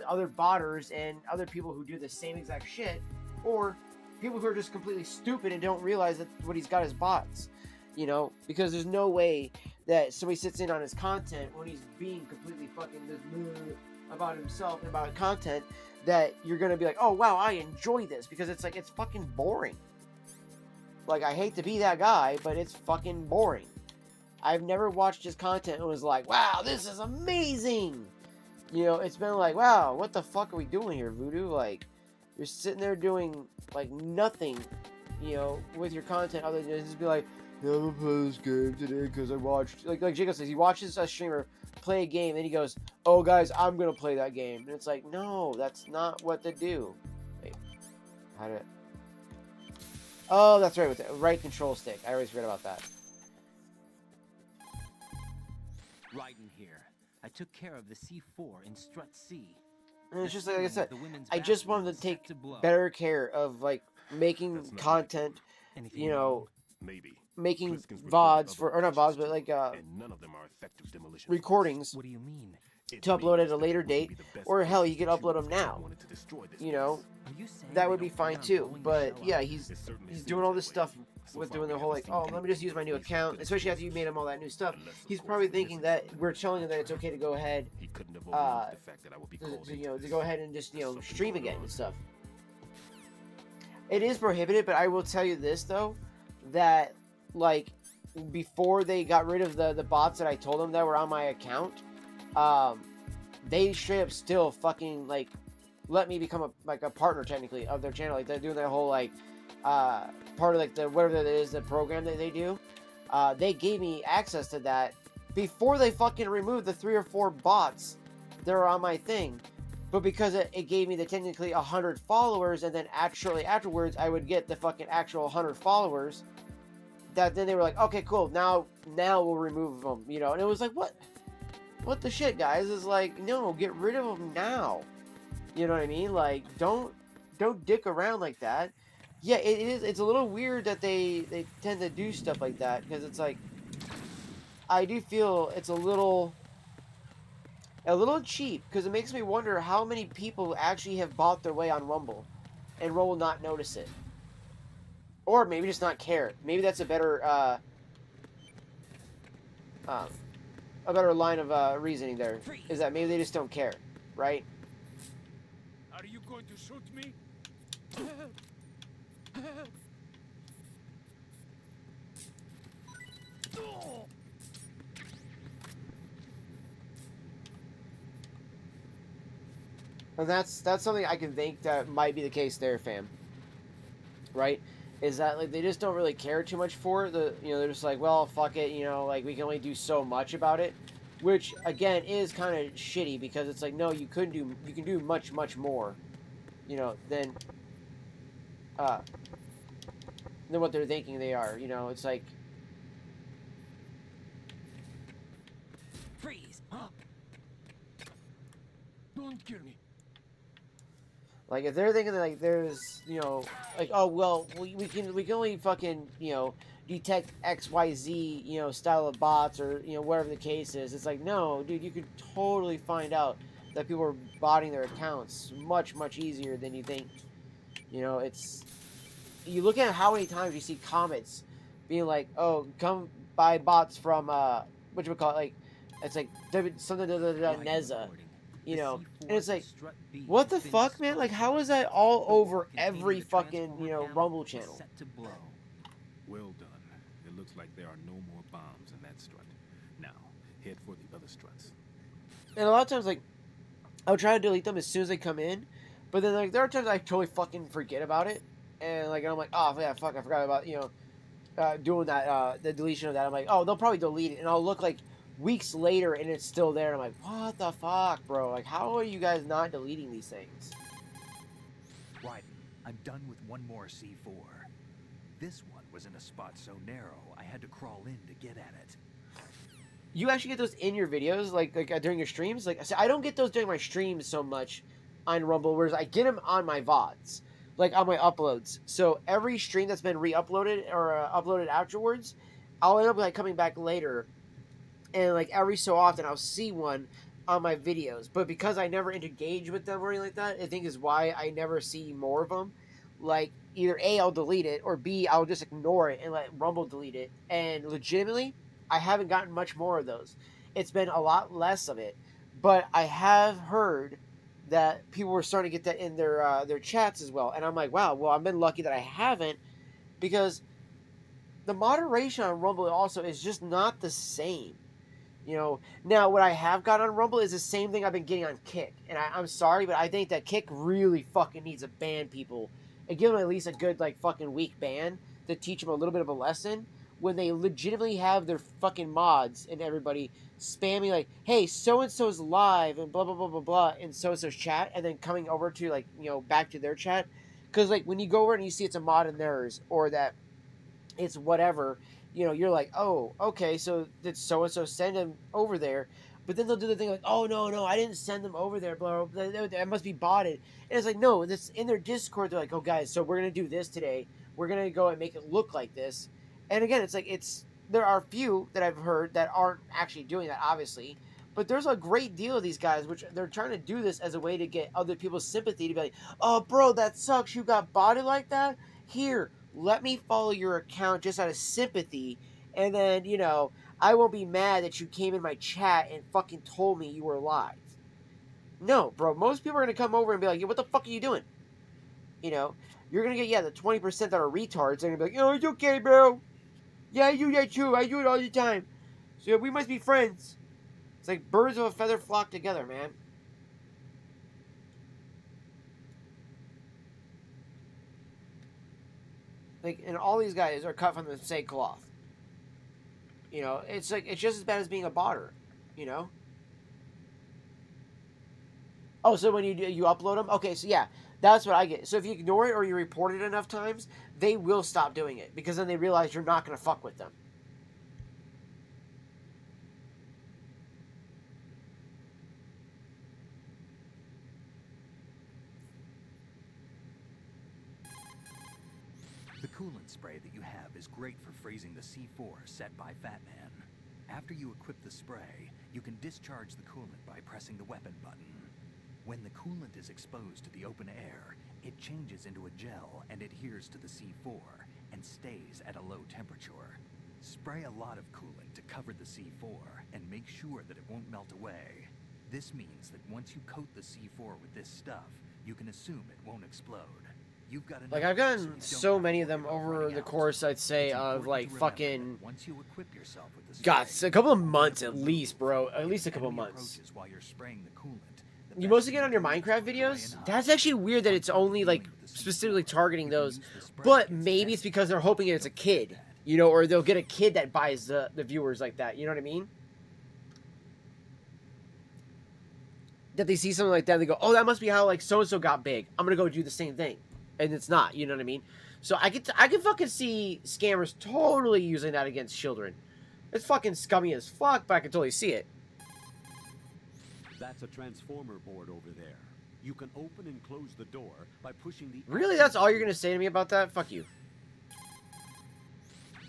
A: other botters and other people who do the same exact shit, or people who are just completely stupid and don't realize that what he's got is bots. Because there's no way that somebody sits in on his content when he's being completely fucking about himself and about content that you're gonna be like, oh wow, I enjoy this, because it's like, it's fucking boring. Like, I hate to be that guy, but it's fucking boring. I've never watched his content and was like, wow, this is amazing. It's been like, wow, what the fuck are we doing here, Voodoo? Like, you're sitting there doing, like, nothing, with your content other than just be like, yeah, I'm gonna play this game today because I watched, like Jacob says, he watches a streamer play a game, and he goes, oh, guys, I'm gonna play that game. And it's like, no, that's not what to do. Wait, how did it... Oh, that's right, with the right control stick. I always forget about that.
M: Raiden here. I took care of the C4 in Strut C.
A: And it's just like I said, I just wanted to take better care of, like, making content,
T: Maybe.
A: making VODs for, or not VODs, but like,
T: And none of them are effective demolition.
A: recordings.
M: What do you mean?
A: To upload at a later date, or hell, you could upload them now. That would be fine too. But yeah, he's doing all this stuff with doing the whole like, oh, let me just use my new account. Especially after you made him all that new stuff, he's probably thinking that we're telling him that it's okay to go ahead, to go ahead and just stream again and stuff. It is prohibited, but I will tell you this though, that like before they got rid of the bots that I told them that were on my account. They straight up still fucking like let me become a partner technically of their channel. Like they're doing their whole like part of like the whatever it is, the program that they do. They gave me access to that before they fucking removed the 3 or 4 bots that are on my thing. But because it gave me the technically 100 followers, and then actually afterwards I would get the fucking actual 100 followers. That then they were like, okay, cool, now we'll remove them, and it was like, what the shit, guys? Is like, no, get rid of them now. You know what I mean? Like, don't dick around like that. Yeah, it's a little weird that they tend to do stuff like that, because it's like, I do feel it's a little cheap, because it makes me wonder how many people actually have bought their way on Rumble and will not notice it, or maybe just not care. Maybe that's a better line of reasoning there, is that maybe they just don't care, right?
N: Are you going to shoot me?
A: And that's something I can think that might be the case there, fam. Right? Is that like they just don't really care too much for it. They're just like, well, fuck it, like we can only do so much about it. Which again is kind of shitty, because it's like, no, you can do much more, than what they're thinking they are. It's like,
N: Freeze! Huh? Don't kill me.
A: like if they're thinking that like there's like, oh well, we can only fucking do detect XYZ, you know, style of bots or, you know, whatever the case is. It's like, no, dude, you could totally find out that people are botting their accounts much, much easier than you think. You know, it's, you look at how many times you see comments being like, oh, come buy bots from, what you would call it, like, it's like, something, Neza, you know, and it's like, what the fuck, man? Like, how is that all over every fucking, you know, Rumble channel?
T: Well done. It looks like there are no more bombs in that strut. Now, head for the other struts.
A: And a lot of times, like, I'll try to delete them as soon as they come in, but then, like, there are times I totally fucking forget about it, and, like, I'm like, oh, yeah, fuck, I forgot about, you know, doing that, the deletion of that. I'm like, oh, they'll probably delete it, and I'll look, like, weeks later, and it's still there, and I'm like, what the fuck, bro? Like, how are you guys not deleting these things?
C: Right, I'm done with one more C4. This one was in a spot so narrow, I had to crawl in to get at it.
A: You actually get those in your videos, like during your streams? Like, I don't get those during my streams so much on Rumble, whereas I get them on my VODs, like on my uploads. So every stream that's been re-uploaded or uploaded afterwards, I'll end up like coming back later, and like every so often I'll see one on my videos. But because I never engage with them or anything like that, I think is why I never see more of them. Like, either A, I'll delete it, or B, I'll just ignore it and let Rumble delete it. And legitimately, I haven't gotten much more of those. It's been a lot less of it. But I have heard that people were starting to get that in their chats as well. And I'm like, wow, well, I've been lucky that I haven't, because the moderation on Rumble also is just not the same. You know, now what I have got on Rumble is the same thing I've been getting on Kick. And I'm sorry, but I think that Kick really fucking needs to ban people and give them at least a good, like, fucking week ban to teach them a little bit of a lesson when they legitimately have their fucking mods and everybody spamming, like, hey, so-and-so's live and blah, blah, blah, blah, blah, in so-and-so's chat, and then coming over to, like, you know, back to their chat. Because, like, when you go over and you see it's a mod in theirs, or that it's whatever, you know, you're like, oh, okay, so did so-and-so send him over there? But then they'll do the thing like, oh, no, I didn't send them over there, blah, blah, blah, that must be botted. And it's like, no, this in their Discord, they're like, oh, guys, so we're going to do this today. We're going to go and make it look like this. And again, it's like, there are a few that I've heard that aren't actually doing that, obviously. But there's a great deal of these guys, which they're trying to do this as a way to get other people's sympathy, to be like, oh, bro, that sucks. You got botted like that? Here, let me follow your account just out of sympathy, and then, you know, I won't be mad that you came in my chat and fucking told me you were live. No, bro, most people are going to come over and be like, yeah, what the fuck are you doing? You know, you're going to get, yeah, the 20% that are retards. They're going to be like, oh, it's okay, bro. Yeah, I do that too. I do it all the time. So we must be friends. It's like birds of a feather flock together, man. Like, and all these guys are cut from the same cloth. You know, it's like, it's just as bad as being a botter, you know? Oh, so when you upload them? Okay, so yeah, that's what I get. So if you ignore it or you report it enough times, they will stop doing it, because then they realize you're not going to fuck with them.
C: The coolant spray that you have is great for freezing the C4 set by Fat Man. After you equip the spray, you can discharge the coolant by pressing the weapon button. When the coolant is exposed to the open air, it changes into a gel and adheres to the C4 and stays at a low temperature. Spray a lot of coolant to cover the C4 and make sure that it won't melt away. This means that once you coat the C4 with this stuff, you can assume it won't explode. You've got
A: like, I've gotten so many of them over the course, I'd say, of like fucking, God, a couple of months at least, bro. At least a couple of months. You mostly get on your Minecraft videos? That's actually weird that it's only like specifically targeting those. But maybe it's because they're hoping it's a kid, you know, or they'll get a kid that buys the viewers like that. You know what I mean? That they see something like that and they go, oh, that must be how like so-and-so got big. I'm going to go do the same thing. And it's not, you know what I mean? So I can fucking see scammers totally using that against children. It's fucking scummy as fuck, but I can totally see it.
H: That's a transformer board over there. You can open and close the door by pushing the...
A: Really? That's all you're going to say to me about that? Fuck you.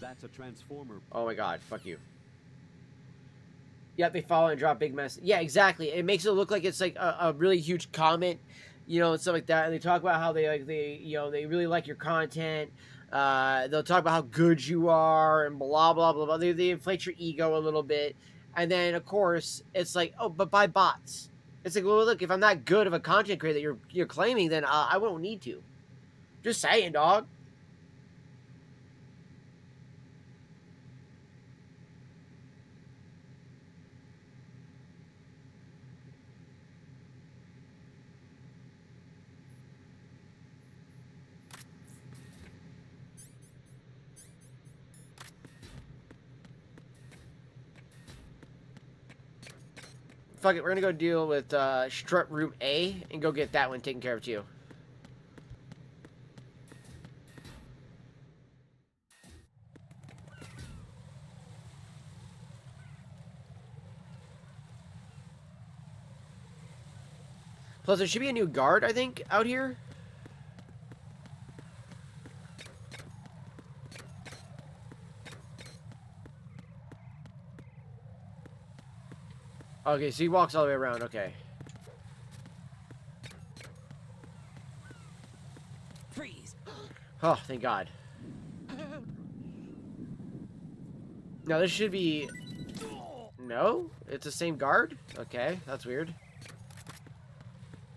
H: That's a transformer.
A: Oh my god, fuck you. Yep, they follow and drop big mess. Yeah, exactly. It makes it look like it's like a really huge comment, you know, and stuff like that. And they talk about how they really like your content. They'll talk about how good you are and blah blah blah blah. They inflate your ego a little bit, and then of course it's like, oh, but buy bots. It's like, well, look, if I'm that good of a content creator that you're claiming, then I won't need to. Just saying, dog. Fuck it, we're gonna go deal with strut room A and go get that one taken care of too. Plus, there should be a new guard, I think, out here. Okay, so he walks all the way around, okay.
M: Freeze!
A: Oh, thank God. No, this should be... No? It's the same guard? Okay, that's weird.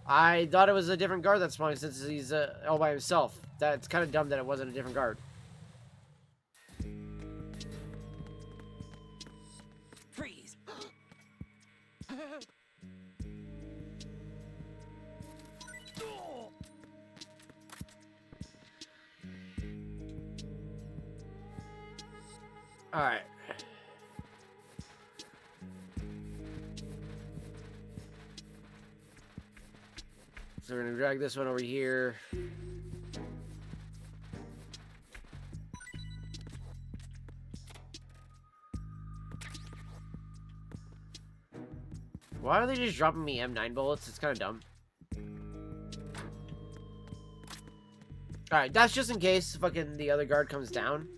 A: I thought it was a different guard that's spawning since he's all by himself. That's kind of dumb that it wasn't a different guard.
M: Freeze!
A: Alright. So we're gonna drag this one over here. Why are they just dropping me M9 bullets? It's kind of dumb. Alright, that's just in case fucking the other guard comes down.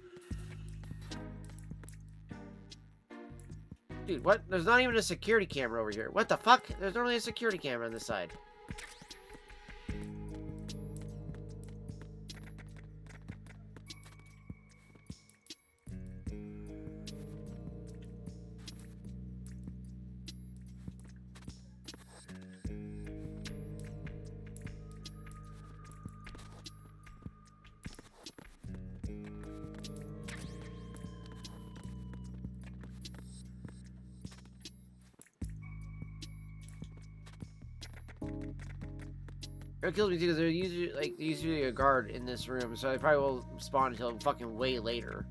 A: Dude, what? There's not even a security camera over here. What the fuck? There's not really a security camera on this side. It kills me too because there's usually a guard in this room, so they probably will spawn until fucking way later.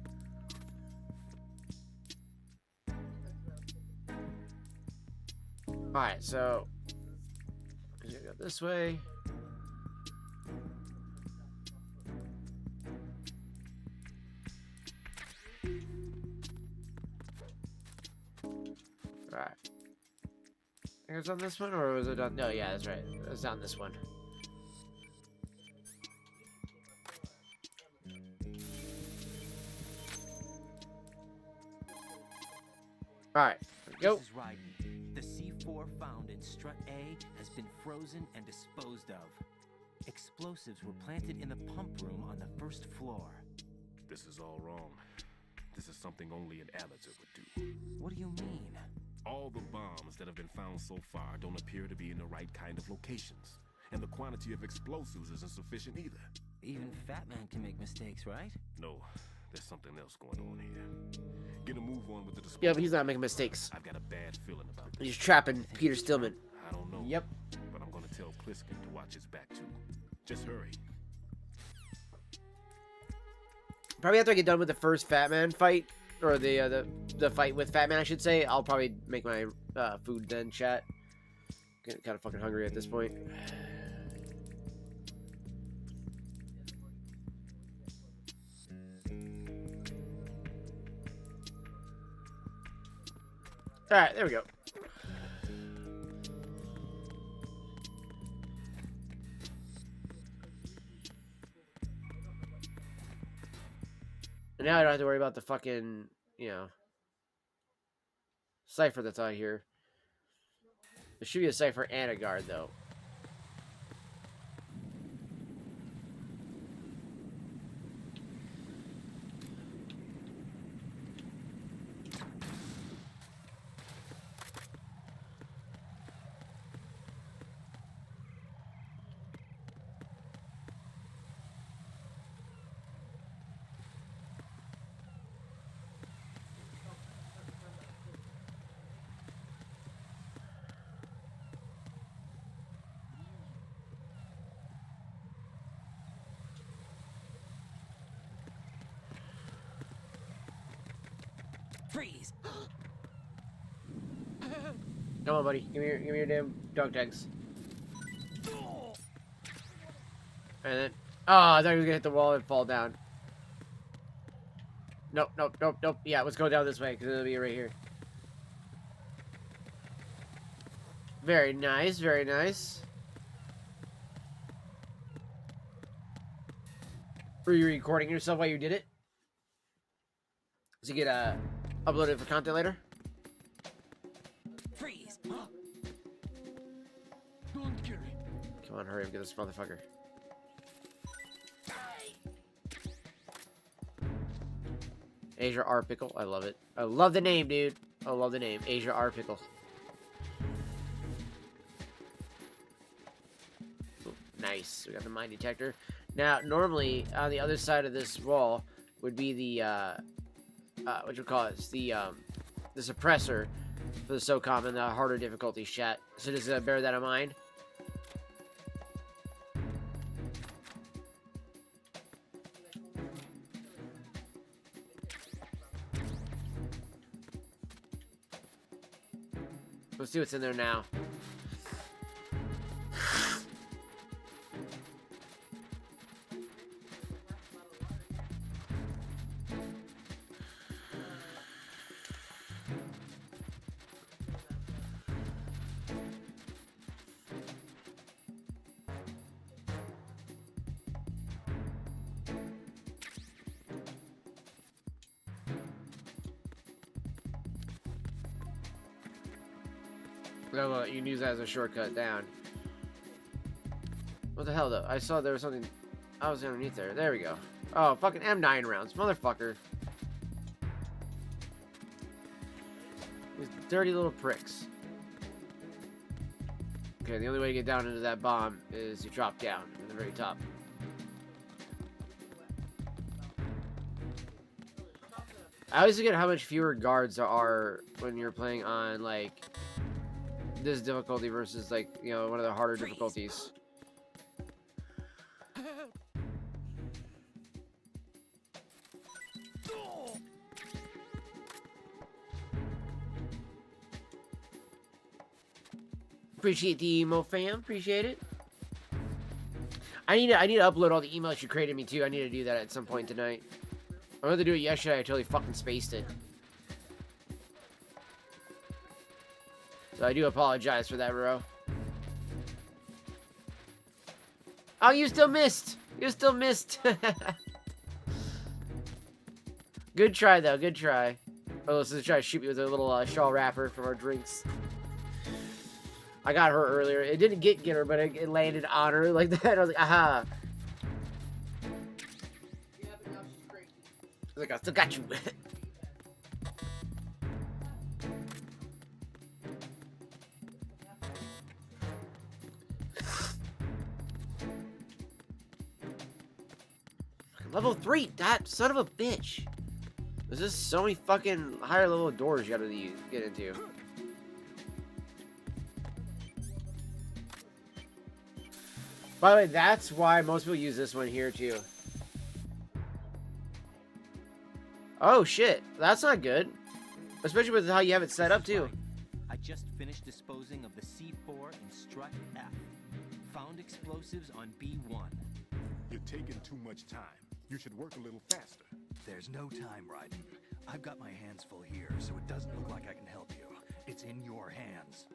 A: Alright, so I'm gonna go this way. Alright. I think it was on this one, or was it on? No, yeah, that's right. It was on this one. Alright, go.
M: This is Raiden. The C4 found in strut A has been frozen and disposed of. Explosives were planted in the pump room on the first floor.
T: This is all wrong. This is something only an amateur would do.
M: What do you mean?
T: All the bombs that have been found so far don't appear to be in the right kind of locations. And the quantity of explosives isn't sufficient either.
M: Even Fat Man can make mistakes, right?
T: No, there's something else going on here. Get a move on with the disposal.
A: Yeah, but he's not making mistakes.
T: I've got a bad feeling about this.
A: He's trapping Peter Stillman.
T: I don't know.
A: Yep.
T: But I'm gonna tell Pliskin to watch his back too. Just hurry.
A: Probably after I get done with the first Fat Man fight, or the fight with Fat Man, I should say, I'll probably make my food then, chat. Getting kind of fucking hungry at this point. Alright, there we go. But now I don't have to worry about the fucking, you know, cipher that's on here. There should be a cipher and a guard, though.
M: Freeze!
A: Come on, buddy. Give me your damn dog tags. And then, oh, I thought he was gonna hit the wall and fall down. Nope, nope, nope, nope. Yeah, let's go down this way because it'll be right here. Very nice, very nice. Were you recording yourself while you did it? So you get uploaded for content later?
M: Freeze!
B: Don't kill him.
A: Come on, hurry up, get this motherfucker. Asia R. Pickle. I love it. I love the name, dude. I love the name. Asia R. Pickle. Ooh, nice. We got the mine detector. Now, normally, on the other side of this wall would be the, what you call it? It's the suppressor for the SOCOM and the harder difficulty chat. So just bear that in mind. Let's see what's in there now. No, you can use that as a shortcut down. What the hell, though? I saw there was something... I was underneath there. There we go. Oh, fucking M9 rounds. Motherfucker. These dirty little pricks. Okay, the only way to get down into that bomb is you drop down at the very top. I always forget how much fewer guards there are when you're playing on, like... this difficulty versus, like, you know, one of the harder difficulties. Appreciate the emo fam. Appreciate it. I need to upload all the emails you created me too. I need to do that at some point tonight. I wanted to do it yesterday. I totally fucking spaced it. So I do apologize for that, bro. Oh, you still missed. You still missed. Good try, though. Good try. Oh, let's try to shoot me with a little shawl wrapper from our drinks. I got her earlier. It didn't get her, but it landed on her like that. I was like, aha.
K: Yeah, but now she's crazy.
A: I was like, I still got you. Level 3, that son of a bitch. There's just so many fucking higher level doors you gotta get into. By the way, that's why most people use this one here too. Oh shit, that's not good. Especially with how you have it set up too.
M: I just finished disposing of the C4 and Strut F. Found explosives on B1.
T: You're taking too much time. You should work a little faster.
C: There's no time, Raiden. I've got my hands full here, so it doesn't look like I can help you. It's in your hands.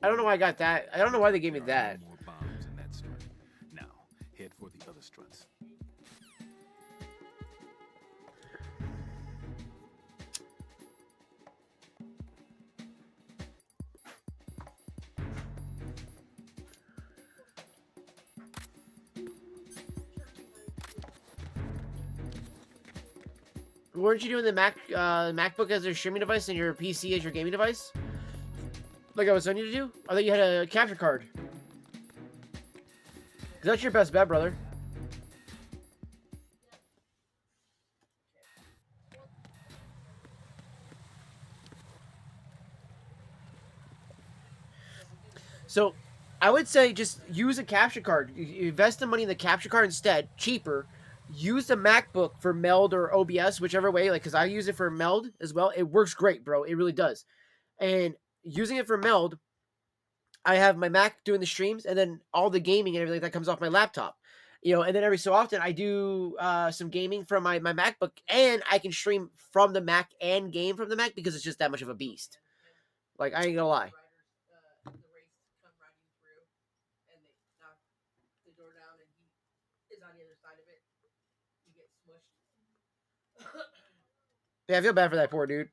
A: I don't know why I got that. I don't know why they gave me that.
T: More bombs in that strut. Now, head for the other struts.
A: Weren't you doing the MacBook as your streaming device and your PC as your gaming device? Like I was telling you to do? I thought you had a capture card. Cause that's your best bet, brother. So, I would say just use a capture card. You invest the money in the capture card instead, cheaper. Use the MacBook for Meld or OBS, whichever way. Like, cause I use it for Meld as well. It works great, bro. It really does. And using it for Meld, I have my Mac doing the streams, and then all the gaming and everything that comes off my laptop. And then every so often I do some gaming from my MacBook, and I can stream from the Mac and game from the Mac because it's just that much of a beast. Like, I ain't gonna lie. Yeah, I feel bad for that poor dude.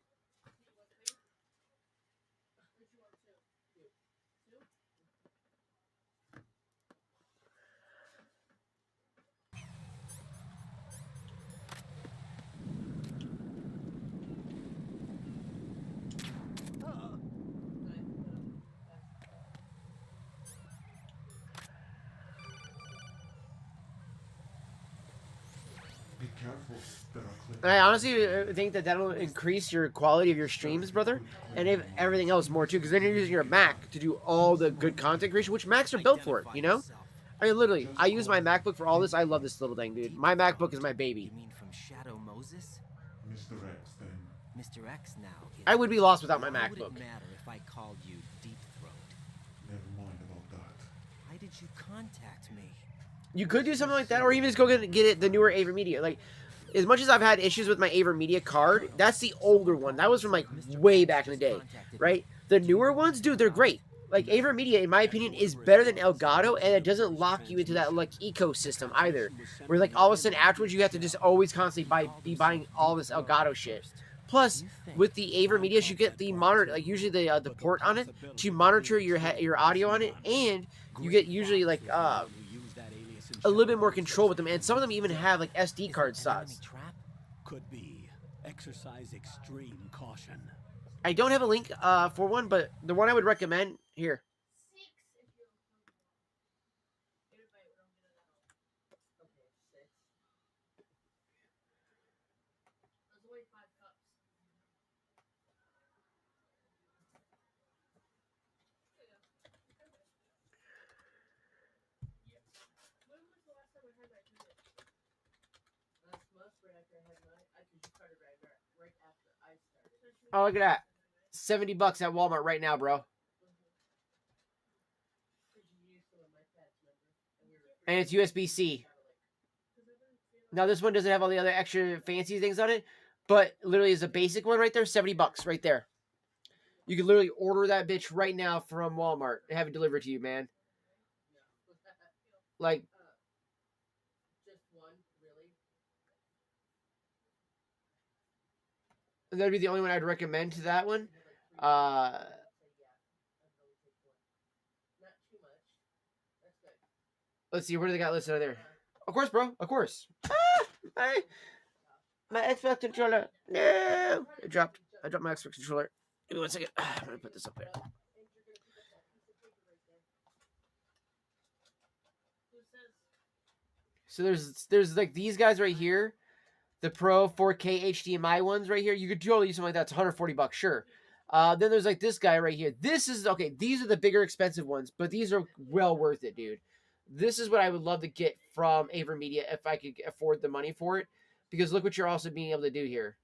E: Be careful. There are clips.
A: And I honestly think that that'll increase your quality of your streams, brother, and if everything else more too, because then you're using your Mac to do all the good content creation, which Macs are built for it, you know? I mean, literally, I use my MacBook for all this. I love this little thing, dude. My MacBook is my baby.
M: You mean from Shadow Moses?
E: Mr. X, then.
M: Mr. X now.
A: I would be lost without my
M: Why would
A: MacBook.
M: it matter if I called you Deep Throat?
E: Never mind about that.
M: Why did you contact me?
A: You could do something like that, or even just go get it the newer AverMedia. Like, as much as I've had issues with my AverMedia card, that's the older one. That was from like way back in the day, right? The newer ones, dude, they're great. Like AverMedia, in my opinion, is better than Elgato, and it doesn't lock you into that like ecosystem either. Where like all of a sudden afterwards you have to just always constantly be buying all this Elgato shit. Plus, with the AverMedia, you get the monitor, like usually the port on it to monitor your audio on it, and you get usually like a little bit more control with them, and some of them even have like SD card slots.
H: Could be. Exercise extreme caution.
A: I don't have a link for one, but the one I would recommend here. Oh, look at that. $70 at Walmart right now, bro. And it's USB-C. Now, this one doesn't have all the other extra fancy things on it, but literally is a basic one right there. $70 right there. You can literally order that bitch right now from Walmart and have it delivered to you, man. Like, that'd be the only one I'd recommend to that one. Let's see, what do they got listed on there? Of course, bro. Of course. My Xbox controller. No. I dropped my Xbox controller. Give me 1 second. I'm going to put this up there. So there's like these guys right here. The Pro 4K HDMI ones right here. You could totally use something like that. It's $140, sure. Then there's like this guy right here. This is, okay, these are the bigger expensive ones, but these are well worth it, dude. This is what I would love to get from AverMedia if I could afford the money for it. Because look what you're also being able to do here.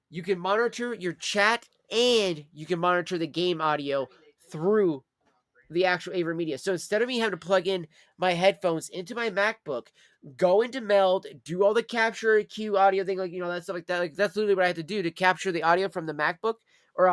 A: You can monitor your chat and you can monitor the game audio through the actual AverMedia. So instead of me having to plug in my headphones into my MacBook, go into Meld, do all the capture Q audio thing, like, that stuff like that. Like, that's literally what I had to do to capture the audio from the MacBook or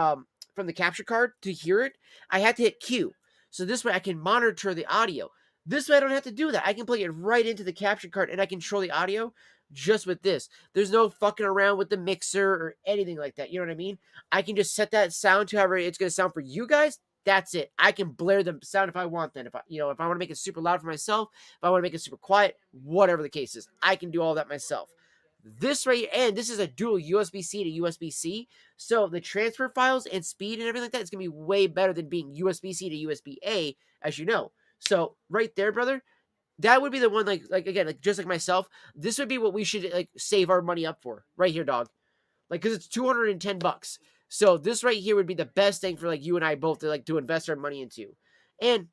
A: from the capture card to hear it. I had to hit Q. So this way I can monitor the audio. This way I don't have to do that. I can plug it right into the capture card and I control the audio just with this. There's no fucking around with the mixer or anything like that. You know what I mean? I can just set that sound to however it's going to sound for you guys. That's it. I can blare the sound if I want. Then if I want to make it super loud for myself, if I want to make it super quiet, whatever the case is, I can do all that myself. This right, and this is a dual USB-C to USB-C, so the transfer files and speed and everything like that is gonna be way better than being USB-C to USB-A, as you know. So right there, brother, that would be the one. Like again, like just like myself, this would be what we should like save our money up for right here, dog. Like, because it's $210. So this right here would be the best thing for like you and I both to like to invest our money into. And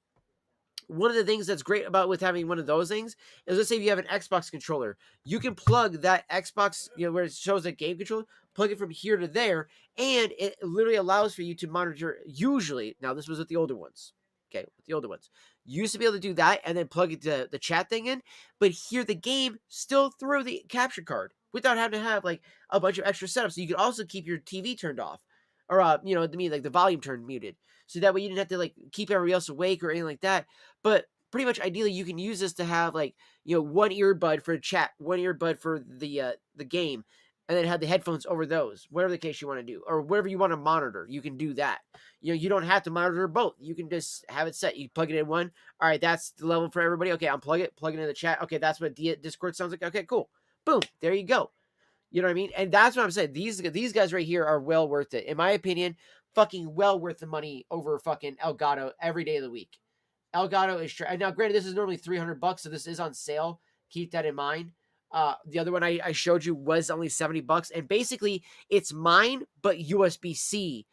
A: one of the things that's great about with having one of those things is, let's say if you have an Xbox controller, you can plug that Xbox, where it shows a game controller, plug it from here to there, and it literally allows for you to monitor. Usually, now this was with the older ones. Okay, with the older ones, you used to be able to do that and then plug it to the chat thing in, but hear the game still through the capture card without having to have like a bunch of extra setups. So you could also keep your TV turned off, or like the volume turned muted, so that way you didn't have to like keep everybody else awake or anything like that. But pretty much ideally you can use this to have like, one earbud for chat, one earbud for the game, and then have the headphones over those, whatever the case you want to do, or whatever you want to monitor, you can do that. You don't have to monitor both. You can just have it set. You plug it in one. All right, that's the level for everybody. Okay, plug it in the chat. Okay, that's what Discord sounds like. Okay, cool. Boom, there you go. You know what I mean? And that's what I'm saying. These guys right here are well worth it. In my opinion, fucking well worth the money over fucking Elgato every day of the week. Elgato is now granted, this is normally $300, so this is on sale. Keep that in mind. The other one I showed you was only $70, and basically it's mine but USB-C.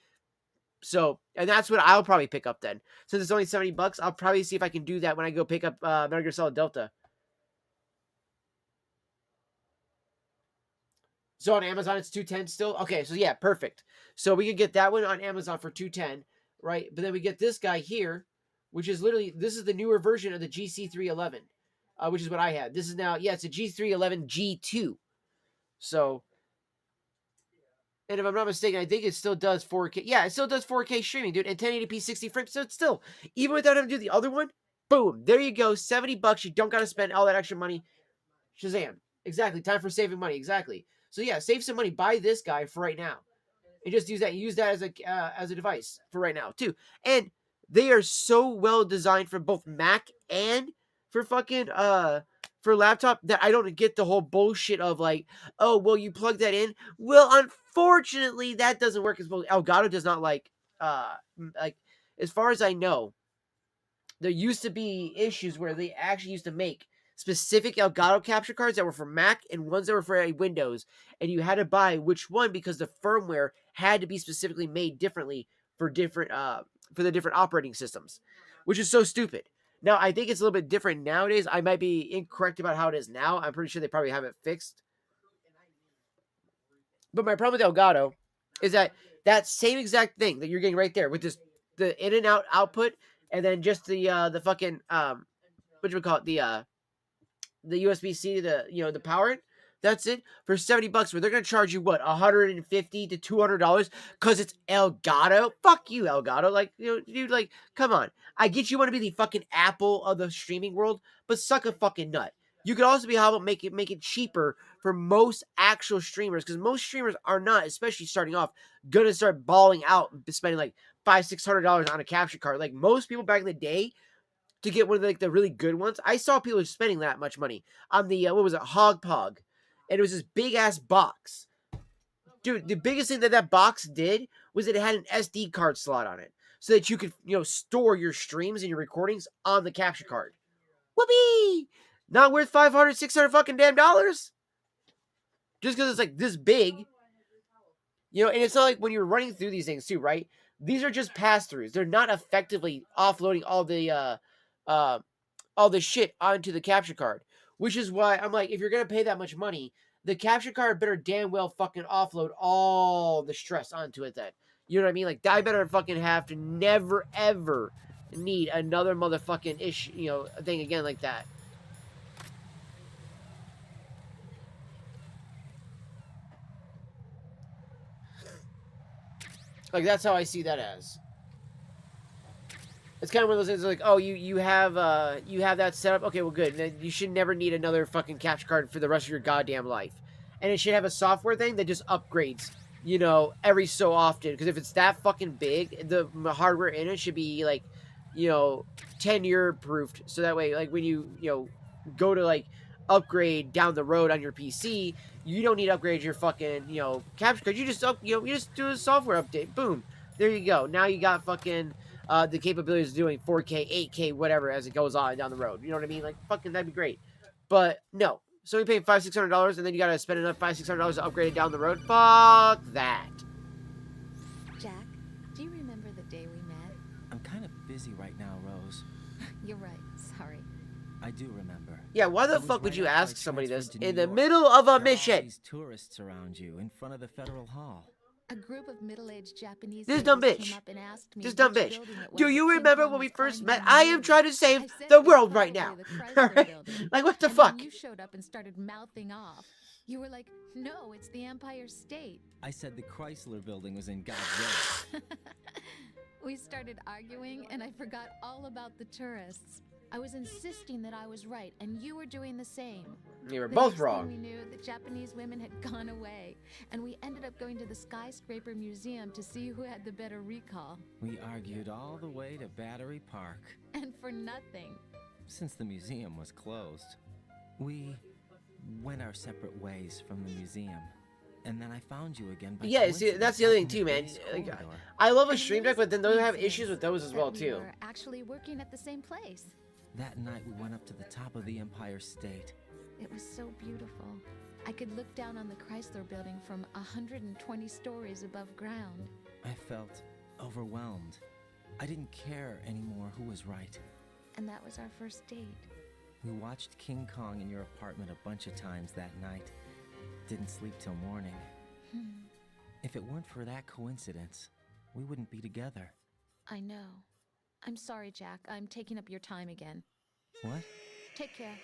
A: So, and that's what I'll probably pick up then. Since it's only $70, I'll probably see if I can do that when I go pick up Metal Gear Solid Delta. So on Amazon it's $210 still. Okay, so yeah, perfect. So we could get that one on Amazon for $210, right? But then we get this guy here, which is literally, this is the newer version of the GC311, which is what I had. This is now, it's a G311 G2. So, and if I'm not mistaken, I think it still does 4K. Yeah, it still does 4K streaming, dude, and 1080p 60 frames. So it's still, even without having to do the other one, boom, there you go, $70. You don't got to spend all that extra money. Shazam. Exactly. Time for saving money. Exactly. So yeah, save some money. Buy this guy for right now, and just use that. Use that as a device for right now too. And they are so well designed for both Mac and for fucking for laptop that I don't get the whole bullshit of like, oh well, you plug that in. Well, unfortunately, that doesn't work as well. Elgato does not like as far as I know, there used to be issues where they actually used to make specific Elgato capture cards that were for Mac and ones that were for Windows, and you had to buy which one because the firmware had to be specifically made differently for the different operating systems, which is so stupid. Now I think it's a little bit different nowadays. I might be incorrect about how it is now. I'm pretty sure they probably have it fixed. But my problem with Elgato is that same exact thing that you're getting right there with the in and out output, and then just the fucking what do we call it, the USB-C, the power. That's it for $70. Where they're gonna charge you what, $150 to $200 because it's Elgato. Fuck you, Elgato. Like, dude, like, come on. I get you want to be the fucking Apple of the streaming world, but suck a fucking nut. You could also be how about make it cheaper for most actual streamers, because most streamers are not, especially starting off, gonna start balling out and spending like $500-$600 on a capture card. Like most people back in the day, to get one of the really good ones, I saw people spending that much money on the what was it, Hog Pog, and it was this big ass box, dude. The biggest thing that box did was that it had an SD card slot on it, so that you could store your streams and your recordings on the capture card. Whoopee! Not worth $500-$600 fucking damn dollars, just because it's like this big. And it's not like when you're running through these things too, right? These are just pass-throughs. They're not effectively offloading all the shit onto the capture card, which is why I'm like, if you're gonna pay that much money, the capture card better damn well fucking offload all the stress onto it. Then you know what I mean? Like, I better fucking have to never ever need another motherfucking issue, thing again like that. Like, that's how I see that as. It's kind of one of those things like, oh, you have that set up. Okay, well, good. Then you should never need another fucking capture card for the rest of your goddamn life. And it should have a software thing that just upgrades, every so often. Because if it's that fucking big, the hardware in it should be like, 10-year proofed. So that way, like when you go to like upgrade down the road on your PC, you don't need to upgrade your fucking, you know, capture card. You just you just do a software update. Boom. There you go. Now you got fucking the capabilities of doing 4K, 8K, whatever as it goes on down the road. You know what I mean? Like fucking that'd be great. But no. So you pay $500-600 and then you gotta spend another $500-600 to upgrade it down the road. Fuck that.
L: Jack, do you remember the day we met?
M: I'm kind of busy right now, Rose.
L: You're right. Sorry.
M: I do remember.
A: Yeah, why the
M: It was
A: fuck would
M: right
A: you
M: after I
A: ask somebody this
M: transferred to
A: in
M: New
A: the
M: York.
A: middle of a
M: There are all
A: mission?
M: these tourists around you in front of the Federal Hall.
L: A group of middle-aged Japanese
A: This dumb
L: ladies
A: bitch.
L: came up and asked me
A: This dumb
L: which
A: bitch.
L: building it
A: Do
L: was
A: you
L: that King
A: remember
L: Kong
A: when we
L: was
A: first
L: climbing
A: met?
L: on
A: I
L: the
A: am
L: moon.
A: trying to save
L: I said
A: the
L: it was
A: world right now.
L: probably the Chrysler
A: Alright?
L: Building.
A: Like, what the
L: And
A: fuck?
L: then you showed up and started mouthing off. You were like, no, it's the Empire State.
M: I said the Chrysler Building was in Godzilla.
L: We started arguing, and I forgot all about the tourists. I was insisting that I was right, and you were doing the same.
A: You were
L: The
A: both
L: next thing
A: wrong.
L: we knew, the Japanese women had gone away, and we ended up going to the Skyscraper Museum to see who had the better recall.
M: We argued all the way to Battery Park,
L: And for nothing.
M: since the museum was closed. We went our separate ways from the museum. And then I found you again by
A: Yeah, see, that's the other thing too, man.
M: coincidence
A: Like,
M: out in the base
A: I love a
L: And
A: stream
L: the
A: deck, but then those have
L: reason
A: issues with
L: is
A: those as
L: that
A: well
L: we
A: too.
L: were actually working at the same place.
M: That night we went up to the top of the Empire State.
L: It was so beautiful. I could look down on the Chrysler Building from 120 stories above ground.
M: I felt overwhelmed. I didn't care anymore who was right.
L: And that was our first date.
M: We watched King Kong in your apartment a bunch of times that night. Didn't sleep till morning. If it weren't for that coincidence, we wouldn't be together.
L: I know. I'm sorry, Jack. I'm taking up your time again.
M: What?
L: Take care.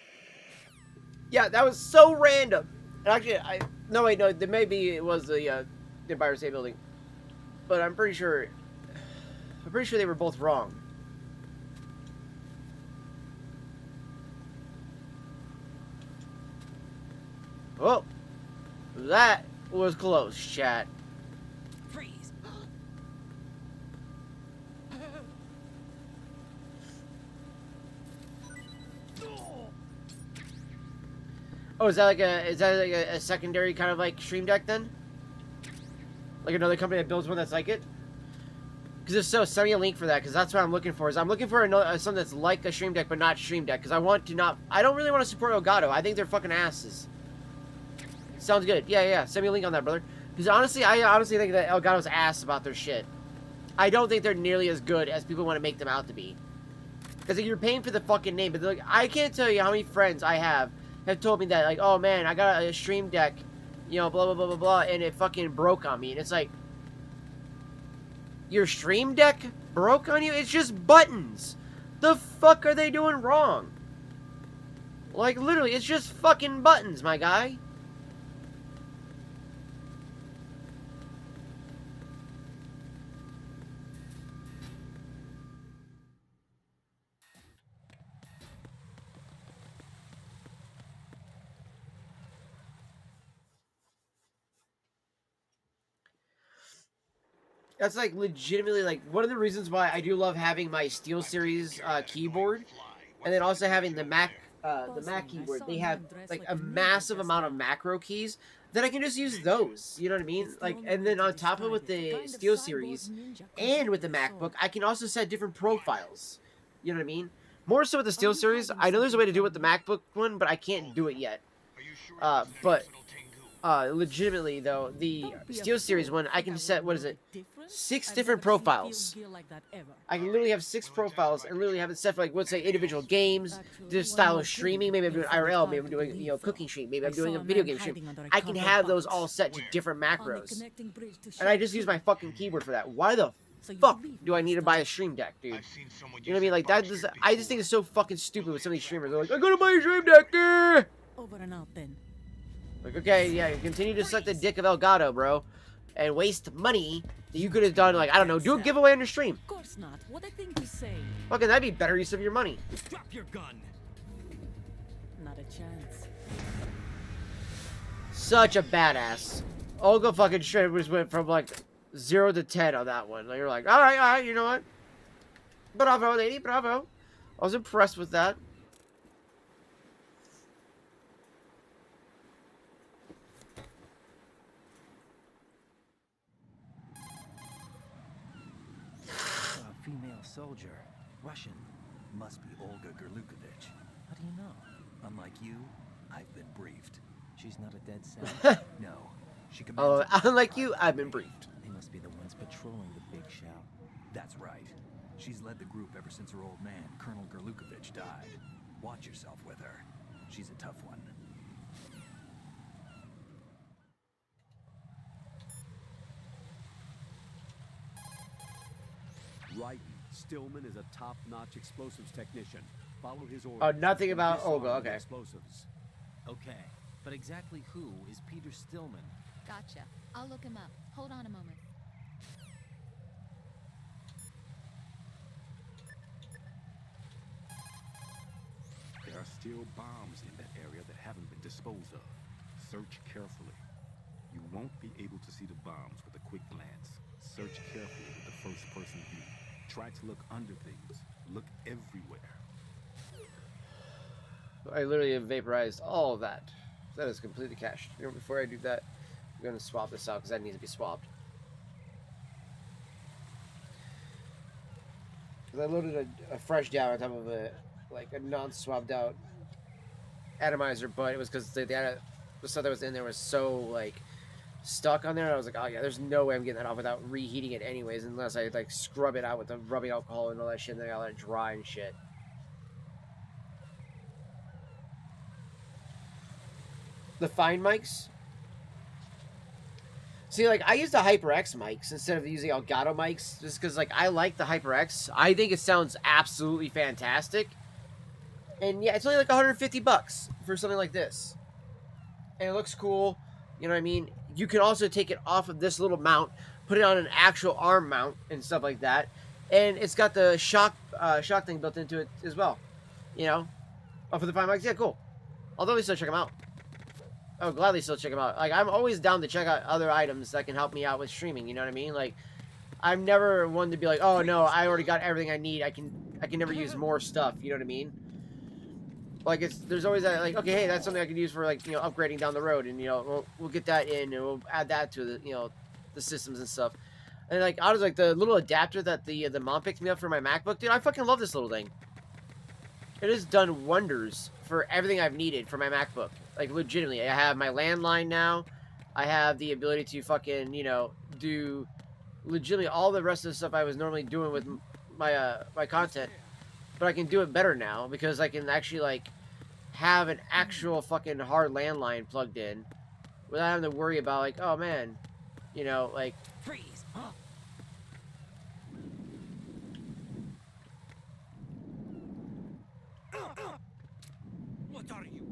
A: Yeah, that was so random. And actually, no wait, no, maybe it was the Empire State Building, but I'm pretty sure they were both wrong. Oh, that was close, chat.
S: Freeze.
A: Oh, is that like a secondary kind of like stream deck then? Like another company that builds one that's like it? Because if so, send me a link for that, because that's what I'm looking for. Is I'm looking for another, something that's like a stream deck, but not stream deck, because I don't really want to support Elgato. I think they're fucking asses. Sounds good. Yeah. Send me a link on that, brother. Because honestly, I honestly think that Elgato's ass about their shit. I don't think they're nearly as good as people want to make them out to be. Because you're paying for the fucking name, but like, I can't tell you how many friends I have told me that, like, oh man, I got a stream deck, you know, blah, blah, blah, blah, blah, and it fucking broke on me. And it's like, your stream deck broke on you? It's just buttons. The fuck are they doing wrong? Like, literally, it's just fucking buttons, my guy. That's like legitimately like one of the reasons why I do love having my SteelSeries keyboard, and then also having the Mac keyboard. They have like a massive amount of macro keys that I can just use those. You know what I mean? Like, and then on top of with the SteelSeries and with the MacBook, I can also set different profiles. You know what I mean? More so with the SteelSeries. I know there's a way to do it with the MacBook one, but I can't do it yet. Legitimately though, the SteelSeries one, I can set, what is it, 6 different profiles. I can literally have 6 profiles and literally have it set for, like, let's say individual games, the style of streaming. Maybe I'm doing IRL, maybe I'm doing, you know, cooking stream, maybe I'm doing a video game stream. I can have those all set to different macros, and I just use my fucking keyboard for that. Why the fuck do I need to buy a stream deck, dude? You know what I mean? Like, I just think it's so fucking stupid with some of these streamers. They're like, I gotta buy a stream deck.
S: Over and out then.
A: Like, okay, yeah, continue to suck the dick of Elgato, bro, and waste money that you could have done, like, I don't know, do a giveaway on your stream.
S: Of course not. What I think you say.
A: Fucking, that'd be better use of your money.
I: Drop your gun.
S: Not a chance.
A: Such a badass. Olga fucking straight just went from, like, 0 to 10 on that one. Like, you're like, alright, you know what? Bravo, lady, bravo. I was impressed with that.
C: soldier. Russian. Must be Olga Gerlukovich. How do you know? Unlike you, I've been briefed. She's not a dead cell? No. She commands
A: Unlike you, I've been briefed.
C: They must be the ones patrolling the big shout. That's right. She's led the group ever since her old man, Colonel Gerlukovich, died. Watch yourself with her. She's a tough one.
H: Right. Stillman is a top-notch explosives technician. Follow his orders.
A: Oh, nothing about
H: Disarm
A: Olga.
H: the
A: Okay.
H: Explosives.
M: Okay, but exactly who is Peter Stillman?
L: Gotcha. I'll look him up. Hold on a moment.
T: There are still bombs in that area that haven't been disposed of. Search carefully. You won't be able to see the bombs with a quick glance. Search carefully with the first-person view. Try to look under things. Look everywhere.
A: I literally have vaporized all of that. That is completely cached. You know, before I do that, I'm going to swap this out because that needs to be swapped. Because I loaded a fresh down on top of a non-swapped out atomizer, but it was because the stuff that was in there was so like stuck on there. I was like, oh yeah, there's no way I'm getting that off without reheating it anyways, unless I like scrub it out with the rubbing alcohol and all that shit, and then I let it dry and shit. The fine mics. See, like, I use the HyperX mics instead of using Elgato mics, just because, like, I like the HyperX. I think it sounds absolutely fantastic. And, yeah, it's only like 150 bucks for something like this. And it looks cool. You know what I mean? You can also take it off of this little mount, put it on an actual arm mount and stuff like that. And it's got the shock thing built into it as well. You know? Oh, for the fine mics? Yeah, cool. I'll definitely still check them out. I would gladly still check them out. Like, I'm always down to check out other items that can help me out with streaming, you know what I mean? Like, I'm never one to be like, oh no, I already got everything I need. I can never use more stuff, you know what I mean? Like, there's always that, like, okay, hey, that's something I can use for, like, you know, upgrading down the road, and, you know, we'll get that in, and we'll add that to the, you know, the systems and stuff. And, like, I was like, the little adapter that the mom picked me up for my MacBook, dude, I fucking love this little thing. It has done wonders for everything I've needed for my MacBook. Like, legitimately. I have my landline now. I have the ability to fucking, you know, do legitimately all the rest of the stuff I was normally doing with my my content. But I can do it better now because I can actually, like, have an actual fucking hard landline plugged in without having to worry about, like, oh, man, you know, like...
M: Freeze! Huh?
N: What are you?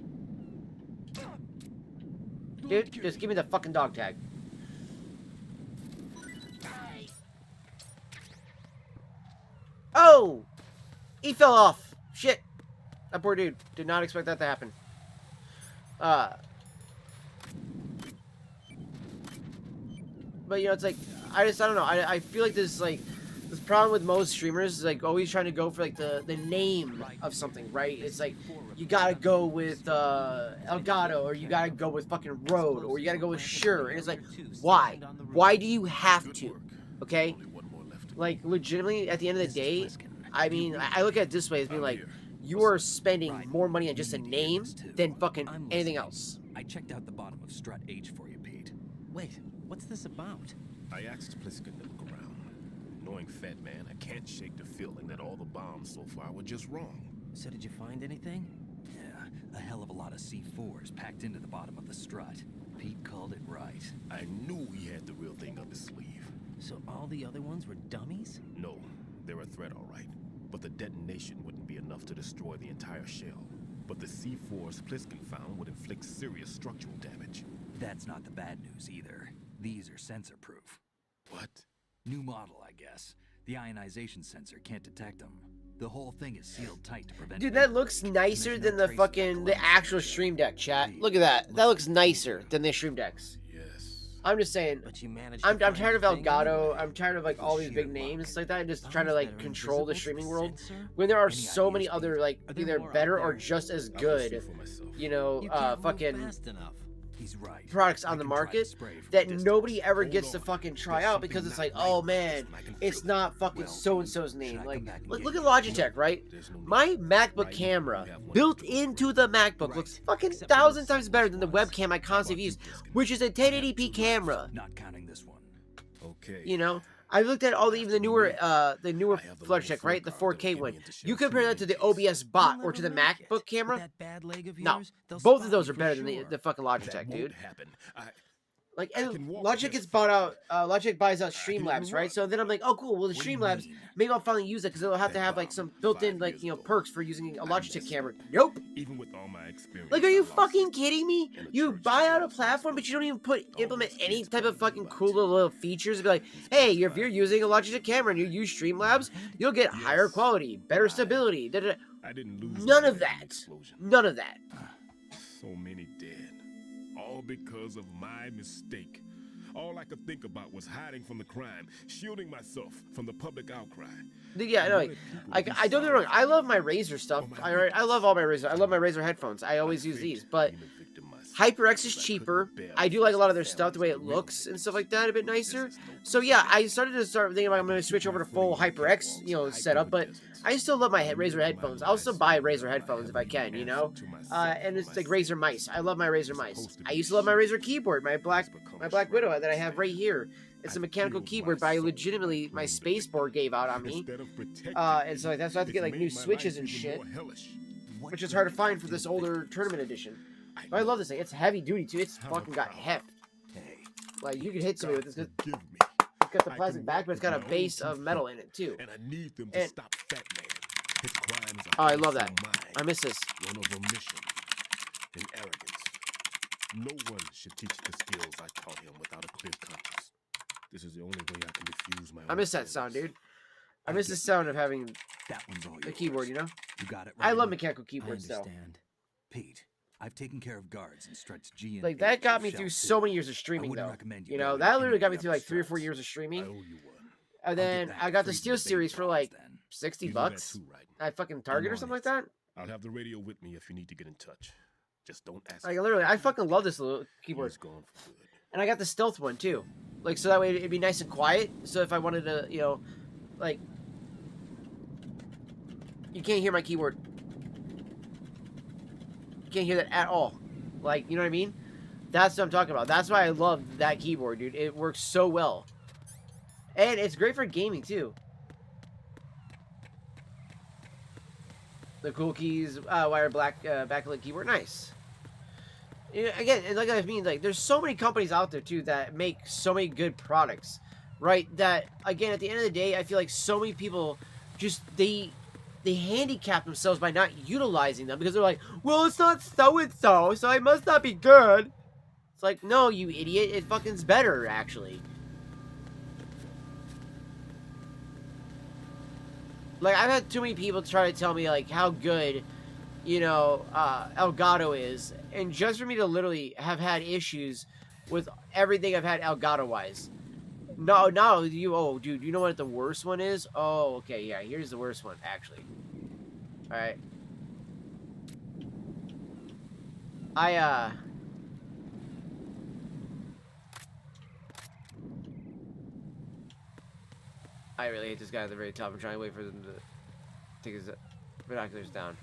A: Dude, just give me the fucking dog tag. Oh! He fell off. Shit. That poor dude. Did not expect that to happen. But, you know, it's like, I don't know. I feel like this problem with most streamers is, like, always trying to go for, like, the name of something, right? It's like, you gotta go with Elgato, or you gotta go with fucking Rode, or you gotta go with Shure. And it's like, why? Why do you have to? Okay? Like, legitimately, at the end of the day, I mean, I look at it this way as being like, you are spending more money on just a name than fucking anything else.
C: I checked out the bottom of Strut H for you, Pete.
M: Wait, what's this about?
T: I asked Pliskin to look around. Knowing Fat Man, I can't shake the feeling that all the bombs so far were just wrong.
M: So did you find anything?
C: Yeah, a hell of a lot of C4s packed into the bottom of the strut. Pete called it right.
T: I knew he had the real thing up his sleeve.
M: So all the other ones were dummies?
T: No, they're a threat, all right. But the detonation wouldn't be enough to destroy the entire shell. But the C4s Pliskin found would inflict serious structural damage.
C: That's not the bad news either. These are sensor-proof.
T: What?
C: New model, I guess. The ionization sensor can't detect them. The whole thing is sealed tight to prevent...
A: Dude, that looks nicer than the fucking, the actual Stream Deck, chat. Look at that. That looks nicer than the Stream Decks.
T: Yes.
A: I'm just saying,
M: But you managed
A: I'm
M: to find
A: tired of
M: the thing
A: Elgato.
M: anyway.
A: I'm tired of, like, all these big names like that, and just trying to, like, control the streaming world.
M: Sensor?
A: When there are
C: Any
A: so many
C: ideas,
A: other, like,
C: Are there
A: either
C: more out
A: better
C: there?
A: or just as
T: I'll go
A: good,
T: see for myself.
A: you know,
M: You can't move
A: fucking...
M: fast enough.
A: products on the market that nobody ever gets to fucking try out because it's like, oh man, it's not fucking so-and-so's name. Like, look at Logitech, right? My MacBook camera built into the MacBook looks fucking 1,000 times better than the webcam I constantly use, which is a 1080p camera.
C: Not counting this one.
T: Okay.
A: You know, I looked at all the newer Logitech, right? The 4K one. You compare that to the OBS bot or to the MacBook camera. No, both of those are better than the fucking Logitech, dude. Like, and Logitech gets bought out. Logitech buys out Streamlabs, right? So then I'm like, oh, cool. Well, the Streamlabs, maybe I'll finally use it because it'll have to have like some built-in, like, you know, perks for using a Logitech camera. Nope.
T: Even with all my experience.
A: Like, are you fucking kidding me? You buy out a platform, but you don't even implement any type of fucking cool little features. Be like, hey, if you're using a Logitech camera and you use Streamlabs, you'll get higher quality, better stability.
T: I didn't lose
A: none of that. None of that.
T: So many dead. All because of my mistake. All I could think about was hiding from the crime, shielding myself from the public outcry.
A: Yeah, no, I don't get me wrong. I love my Razer stuff. I love all my Razer. I love my Razer headphones. I always use these, but HyperX is cheaper. I do like a lot of their stuff, the way it looks and stuff like that, a bit nicer. So yeah, I started thinking about I'm going to switch over to full HyperX, you know, setup, but I still love my Razer headphones. I'll still buy Razer headphones if I can, you know. And it's like Razer mice. I love my Razer mice. I used to love my Razer keyboard, my Black Widow that I have right here. It's a mechanical keyboard, but I legitimately, my spacebar gave out on me. And so that's why I have to get like new switches and shit, which is hard to find for this older tournament edition. But I love this thing. It's heavy duty too. It's fucking got heft. Like, you can hit somebody with this. It's got the plastic back, but it's got a base of metal in it too.
T: And I need them to stop Fat Man. His crimes
A: oh, I love that. I miss this.
T: One of omission and arrogance. No one should teach the skills I taught him without a clear conscience. This is the only way I can diffuse my.
A: I miss that sound, dude. I miss the sound of having the keyboard. You know.
C: You got it. Right.
A: I love mechanical keyboards though.
C: Pete, I've taken care of guards and Strut's G.
A: Like, that got me through so many years of streaming though. You know, that literally got me through like 3 or 4 years of streaming. And then I got the Steel series for like $60 at fucking Target or something like that.
T: I'll have the radio with me if you need to get in touch. Just don't ask.
A: Like, literally, I fucking love this little keyboard. And I got the stealth one too. Like, so that way it'd be nice and quiet. So if I wanted to, you know, like, you can't hear my keyboard. You can't hear that at all. Like, you know what I mean? That's what I'm talking about. That's why I love that keyboard, dude. It works so well. And it's great for gaming too. The cool keys, wire black backlit keyboard, nice. You know, again, and like I mean, like, there's so many companies out there too that make so many good products, right? That, again, at the end of the day, I feel like so many people just they handicap themselves by not utilizing them because they're like, well, it's not so and so, so it must not be good. It's like, no, you idiot, it fucking's better actually. Like, I've had too many people try to tell me, like, how good, you know, Elgato is. And just for me to literally have had issues with everything I've had Elgato-wise. No, oh, dude, you know what the worst one is? Oh, okay, yeah, here's the worst one, actually. Alright. I really hate this guy at the very top. I'm trying to wait for them to take his binoculars down.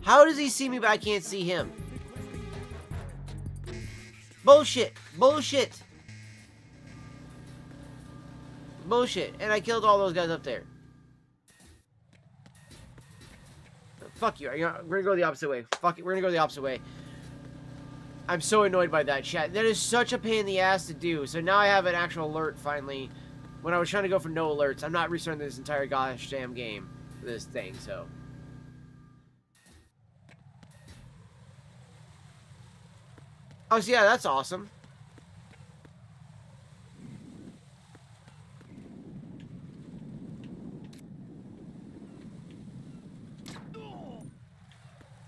A: How does he see me but I can't see him? Bullshit! Bullshit! Bullshit! And I killed all those guys up there. Fuck you. We're gonna go the opposite way. Fuck it. We're gonna go the opposite way. I'm so annoyed by that, chat. That is such a pain in the ass to do. So now I have an actual alert finally. When I was trying to go for no alerts, I'm not restarting this entire gosh damn game for this thing, so. Oh, so yeah, that's awesome.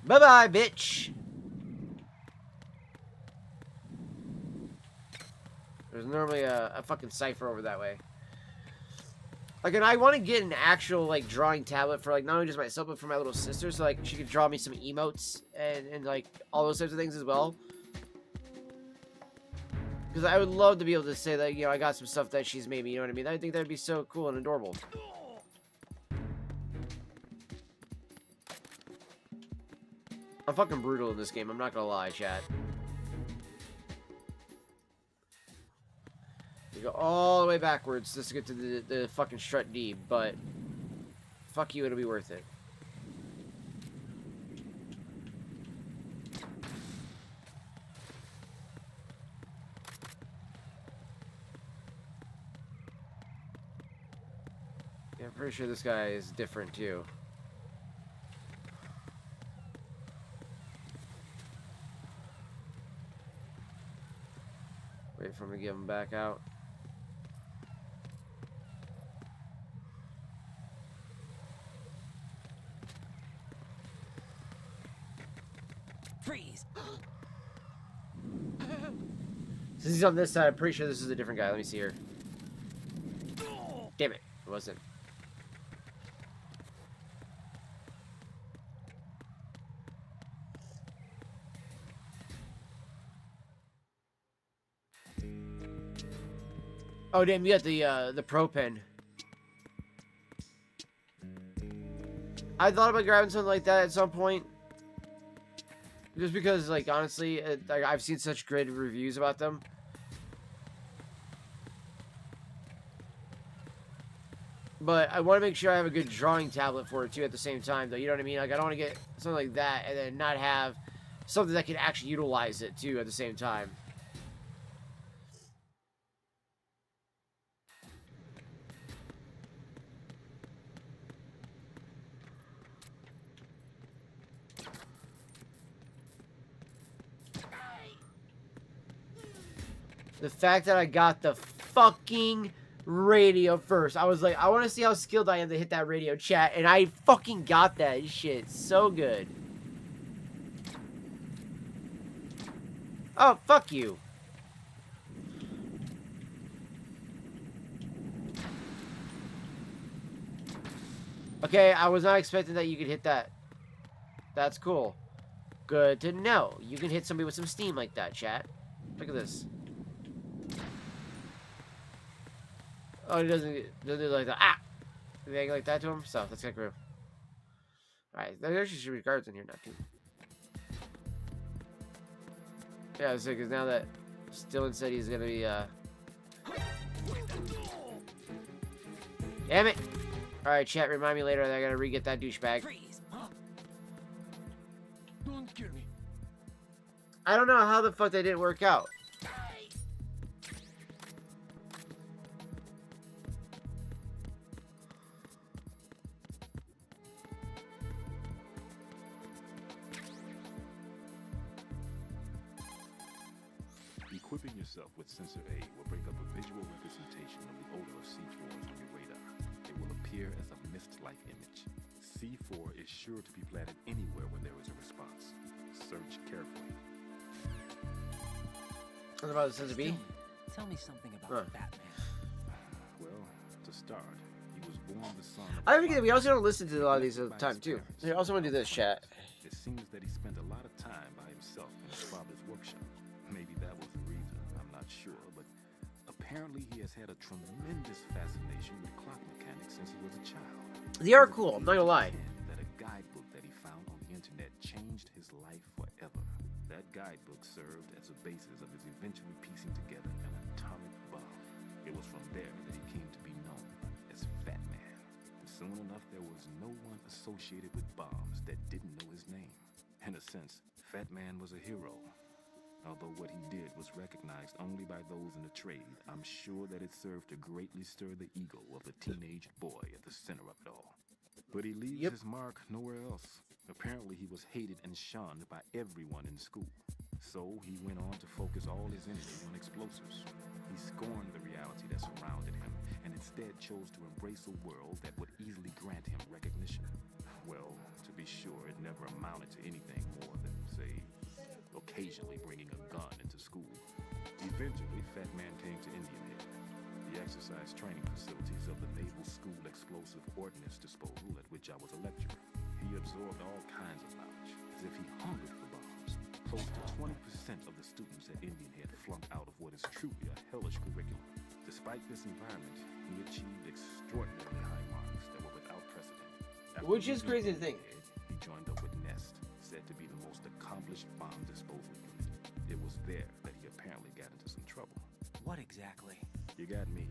A: Bye-bye, bitch. There's normally a fucking cipher over that way. Like, and I want to get an actual, like, drawing tablet for, like, not only just myself, but for my little sister, so, like, she could draw me some emotes and like, all those types of things as well. Because I would love to be able to say that, you know, I got some stuff that she's made me, you know what I mean? I think that'd be so cool and adorable. I'm fucking brutal in this game, I'm not gonna lie, chat. You go all the way backwards just to get to the fucking Strut D, but fuck you, it'll be worth it. Yeah, I'm pretty sure this guy is different too. Wait for him to give him back out.
M: Freeze!
A: Since he's on this side, I'm pretty sure this is a different guy. Let me see here. Damn it. It wasn't. Oh, damn, you got the Pro Pen. I thought about grabbing something like that at some point. Just because, like, honestly, like, I've seen such great reviews about them. But I want to make sure I have a good drawing tablet for it, too, at the same time, though. You know what I mean? Like, I don't want to get something like that and then not have something that can actually utilize it, too, at the same time. The fact that I got the fucking radio first. I was like, I want to see how skilled I am to hit that radio, chat. And I fucking got that shit. So good. Oh, fuck you. Okay, I was not expecting that you could hit that. That's cool. Good to know. You can hit somebody with some steam like that, chat. Look at this. Oh, he doesn't do like that. Ah! Did they like that to him? So, that's kind of cool. Alright, there actually should be guards in here now, too. Yeah, so because now that Stillin said he's gonna be, Damn it! Alright, chat, remind me later that I gotta re-get that douchebag.
G: Don't kill me.
A: I don't know how the fuck that didn't work out.
T: Equipping yourself with Sensor A will bring up a visual representation of the odor of C4s on your radar. It will appear as a mist-like image. C4 is sure to be planted anywhere where there is a response. Search carefully.
A: What about the Sensor B?
M: Tell me something about Batman.
T: Well, to start, he was born the son of...
A: I forget that we also don't listen to a lot of these at the time, too. I also want to do this, chat.
T: It seems that he spent a lot of time by himself in his father's workshop. Maybe that was the reason, I'm not sure, but apparently he has had a tremendous fascination with clock mechanics since he was a child.
A: They are cool, I'm not gonna lie.
T: That a guidebook that he found on the internet changed his life forever. That guidebook served as a basis of his eventually piecing together an atomic bomb. It was from there that he came to be known as Fat Man. And soon enough, there was no one associated with bombs that didn't know his name. In a sense, Fat Man was a hero. Although what he did was recognized only by those in the trade, I'm sure that it served to greatly stir the ego of the teenage boy at the center of it all. But he leaves his mark nowhere else. Apparently he was hated and shunned by everyone in school. So he went on to focus all his energy on explosives. He scorned the reality that surrounded him and instead chose to embrace a world that would easily grant him recognition. Well, to be sure, it never amounted to anything more than, say, occasionally bringing a gun into school. Eventually, Fat Man came to Indian Head, the exercise training facilities of the Naval School Explosive Ordnance Disposal at which I was a lecturer. He absorbed all kinds of knowledge, as if he hungered for bombs. Close to 20% of the students at Indian Head flunked out of what is truly a hellish curriculum. Despite this environment, he achieved extraordinarily high marks that were without precedent. After
A: Which is
T: leaving
A: crazy to
T: Indian
A: think.
T: Head, he joined up with Nest, said to be the most accomplished bomb disposal unit. It was there that he apparently got into some trouble.
M: What exactly?
T: You got me,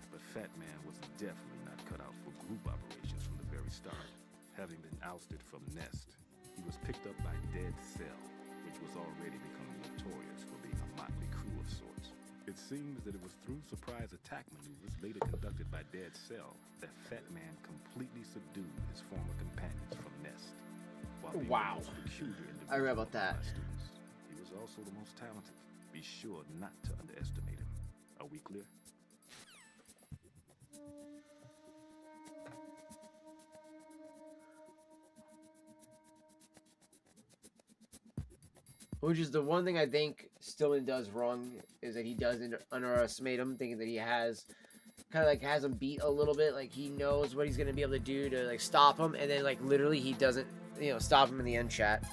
T: but Fat Man was definitely not cut out for group operations from the very start. Having been ousted from Nest, he was picked up by Dead Cell, which was already becoming notorious for being a motley crew of sorts. It seems that it was through surprise attack maneuvers later conducted by Dead Cell that Fat Man completely subdued his former companions from Nest. While being
A: Wow.
T: the most peculiar individual
A: I read about that.
T: among my students, he was also the most talented. Be sure not to underestimate him. Are we clear?
A: Which is the one thing I think Stillman does wrong, is that he does underestimate him, thinking that he has kind of like has him beat a little bit, like he knows what he's gonna be able to do to like stop him, and then like literally he doesn't, stop him in the end chat.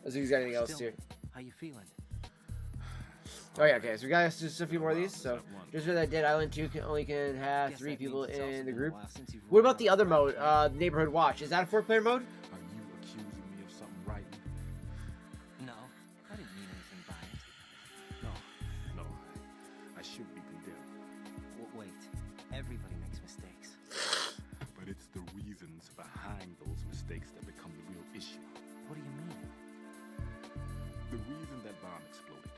A: Let's see if he's got anything else
M: Still,
A: too.
M: how you feeling?
A: Oh yeah, okay. So we got just a few more of these. So just for that, Dead Island 2 can have 3 people in the group. What about the other mode, Neighborhood Watch? Is that a 4-player mode?
T: Are you accusing me of something right?
M: No, I didn't mean anything by it.
T: No, I should be condemned.
M: Wait, everybody makes mistakes.
T: But it's the reasons behind those mistakes that become the real issue.
M: What do you mean?
T: The reason that bomb exploded,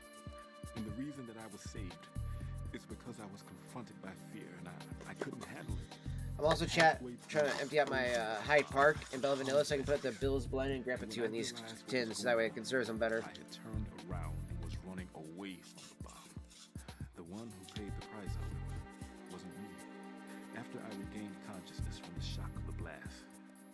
T: and the reason that I was saved, is because I was confronted by fear and I couldn't handle it.
A: I'm also trying to empty out my Hyde Park and Bella Vanilla so I can put the Bill's Blend and Grandpa 2 in these tins, so that way I can serve them better.
T: I had turned around and was running away from the bomb. The one who paid the price, however, wasn't me. After I regained consciousness from the shock of the blast,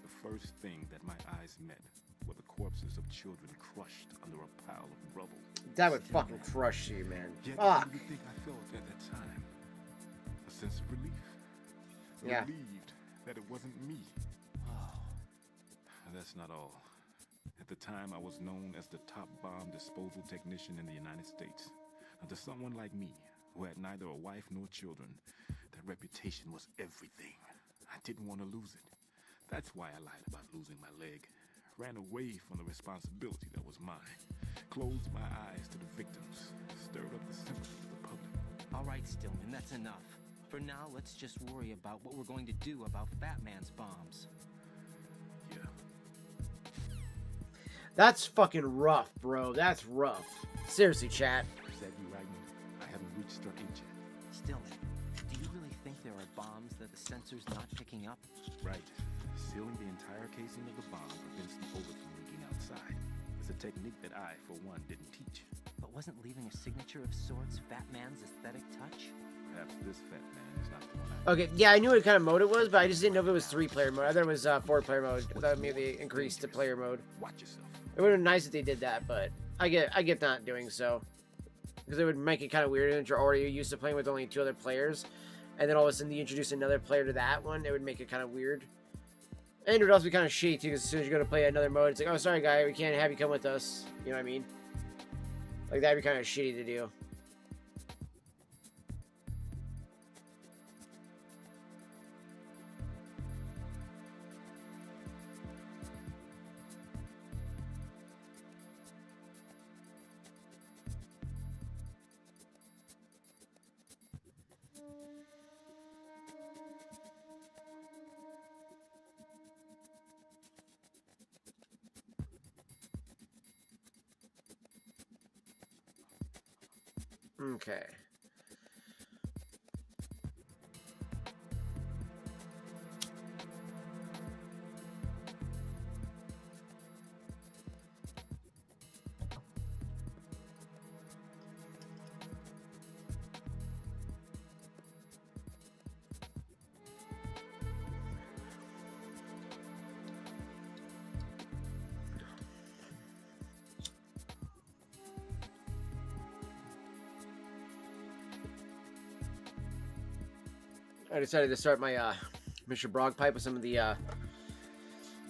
T: the first thing that my eyes met were the corpses of children crushed under a pile of rubble.
A: That would fucking crush you, man.
T: Yet,
A: Fuck.
T: what do you think I felt at that time? A sense of relief.
A: Yeah.
T: Relieved that it wasn't me.
M: Oh.
T: That's not all. At the time, I was known as the top bomb disposal technician in the United States. Now, to someone like me, who had neither a wife nor children, that reputation was everything. I didn't want to lose it. That's why I lied about losing my leg. Ran away from the responsibility that was mine. Closed my eyes to the victims. Stirred up the sympathy of the public.
M: All right, Stillman, that's enough. For now, let's just worry about what we're going to do about Fat Man's bombs.
T: Yeah.
A: That's fucking rough, bro. That's rough. Seriously, chat.
T: Said you right, I haven't reached struck H yet.
M: Stillman, do you really think there are bombs that the sensor's not picking up?
T: Right. Sealing the entire casing of the bomb prevents the odor from leaking outside. It's a technique that I, for one, didn't teach.
M: But wasn't leaving a signature of sorts Fat Man's aesthetic touch?
T: Perhaps this Fat Man is not the one
A: Okay, yeah, I knew what kind of mode it was, but I just didn't know if it was 3-player mode. I thought it was 4-player mode. I thought maybe they increased the player mode.
T: Watch yourself.
A: It would have been nice if they did that, but I get not doing so. Because it would make it kind of weird if you're already used to playing with only 2 other players, and then all of a sudden you introduce another player to that one, it would make it kind of weird. And it would also be kind of shitty too, because as soon as you're going to play another mode, it's like, oh, sorry, guy, we can't have you come with us. You know what I mean? Like, that'd be kind of shitty to do. Okay. I decided to start my Mr. Brog pipe with some of the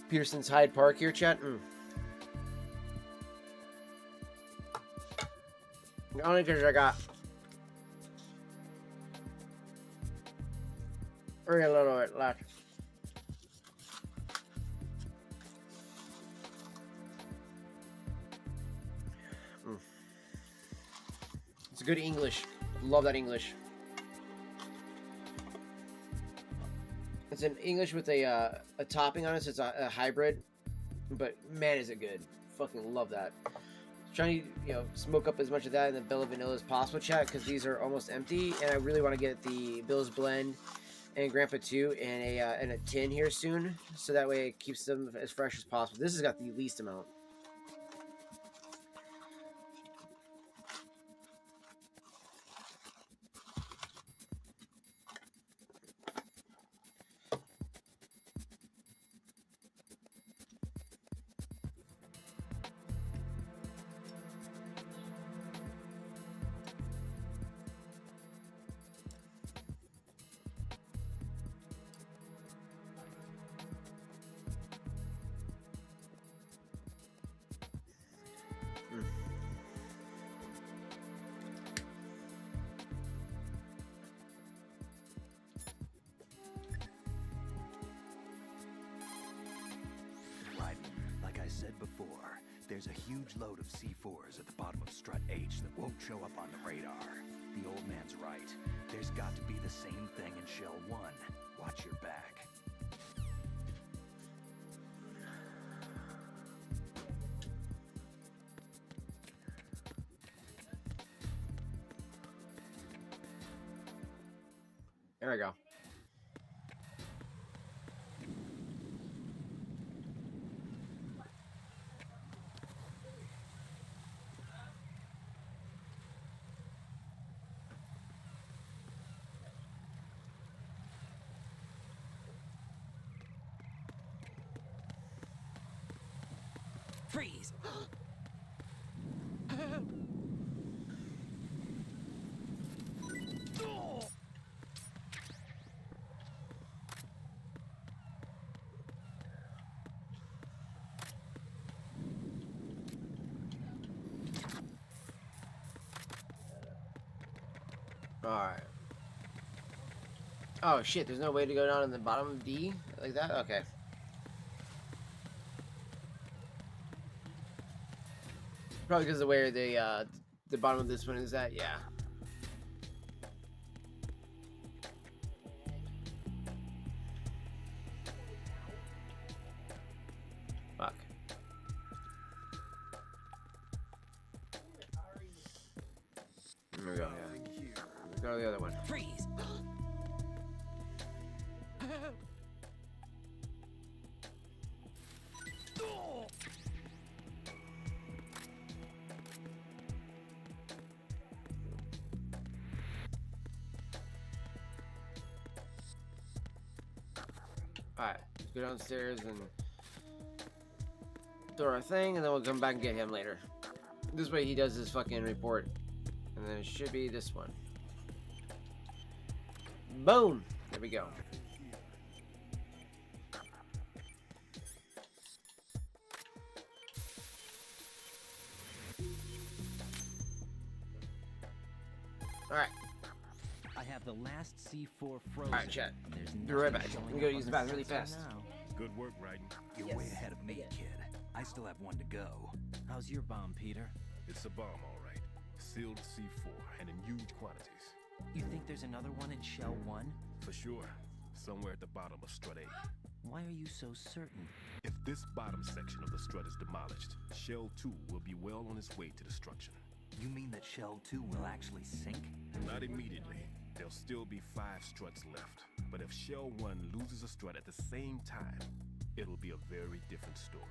A: Peterson's Hyde Park here, chat. The only pictures I got. Very a little bit left. It's good English. Love that English. It's an English with a topping on it, so it's a hybrid. But man, is it good. Fucking love that. Trying to, you know, smoke up as much of that in the Bill of Vanilla as possible, chat, because these are almost empty, and I really want to get the Bill's Blend and Grandpa 2 in a tin here soon, so that way it keeps them as fresh as possible. This has got the least amount.
C: Before, there's a huge load of C4s at the bottom of Strut H that won't show up on the radar. The old man's right. There's got to be the same thing in Shell 1. Watch your back.
A: There we go.
M: Freeze!
A: Alright. Oh shit, there's no way to go down in the bottom of D like that? Okay. Probably because of where the bottom of this one is at, yeah. Fuck. There we go. Yeah. Let's go to the other one.
M: Freeze!
A: Alright, let's go downstairs and do our thing, and then we'll come back and get him later. This way he does his fucking report. And then it should be this one. Boom! There we go. Alright.
M: I have the last C4 frozen.
A: Alright, chat.
M: There's
A: Be right back.
M: nothing
A: Let me
M: showing
A: go
M: up
A: use
M: on
A: the bathroom really
M: sensor
A: fast.
M: now.
T: Good work, Raiden.
C: You're way ahead of me, kid. I still have one to go.
M: How's your bomb, Peter?
T: It's a bomb, all right. Sealed C4 and in huge quantities.
M: You think there's another one in Shell 1?
T: For sure. Somewhere at the bottom of Strut A.
M: Why are you so certain?
T: If this bottom section of the strut is demolished, Shell 2 will be well on its way to destruction.
C: You mean that Shell 2 will actually sink?
T: Not immediately. There'll still be 5 struts left. But if Shell 1 loses a strut at the same time, it'll be a very different story.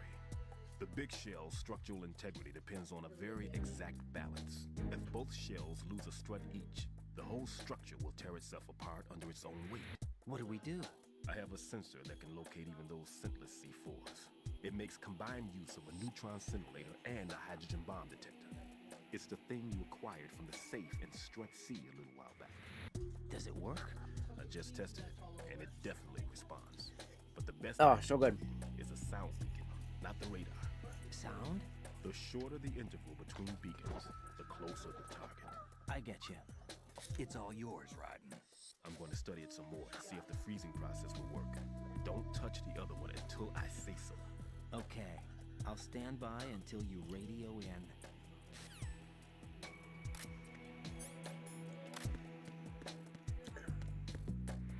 T: The big shell's structural integrity depends on a very exact balance. If both shells lose a strut each, the whole structure will tear itself apart under its own weight.
M: What do we do?
T: I have a sensor that can locate even those scentless C4s. It makes combined use of a neutron scintillator and a hydrogen bomb detector. It's the thing you acquired from the safe in Strut C a little while back.
M: Does it work?
T: A I just tested it, and it definitely responds. But the best
A: Oh, so good.
T: is a sound beacon, not the radar.
M: Sound?
T: The shorter the interval between beacons, the closer the target.
C: I get you. It's all yours, Raiden.
T: I'm going to study it some more and see if the freezing process will work. Don't touch the other one until I say so.
M: Okay. I'll stand by until you radio in.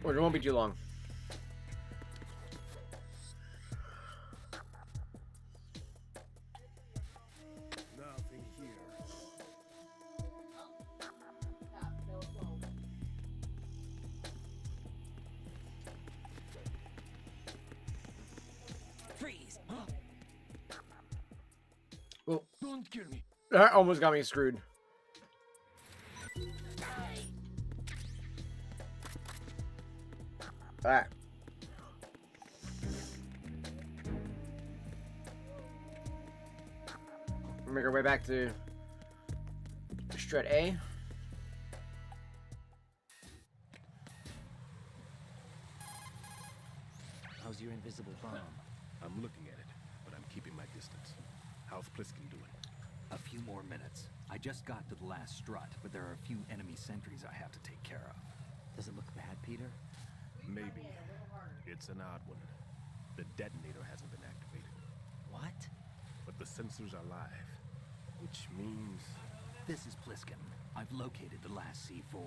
A: Or it won't be too long.
G: Nothing here.
M: Freeze!
A: Oh,
N: Don't kill me.
A: that almost got me screwed. Alright. Make our way back to Strat A.
M: How's your invisible bomb?
T: I'm looking at it, but I'm keeping my distance. How's Pliskin doing?
C: A few more minutes. I just got to the last strut, but there are a few enemy sentries I have to take care of.
M: Does it look bad, Peter?
T: Maybe. It's an odd one. The detonator hasn't been activated.
M: What?
T: But the sensors are live, which means...
C: This is Pliskin. I've located the last C4.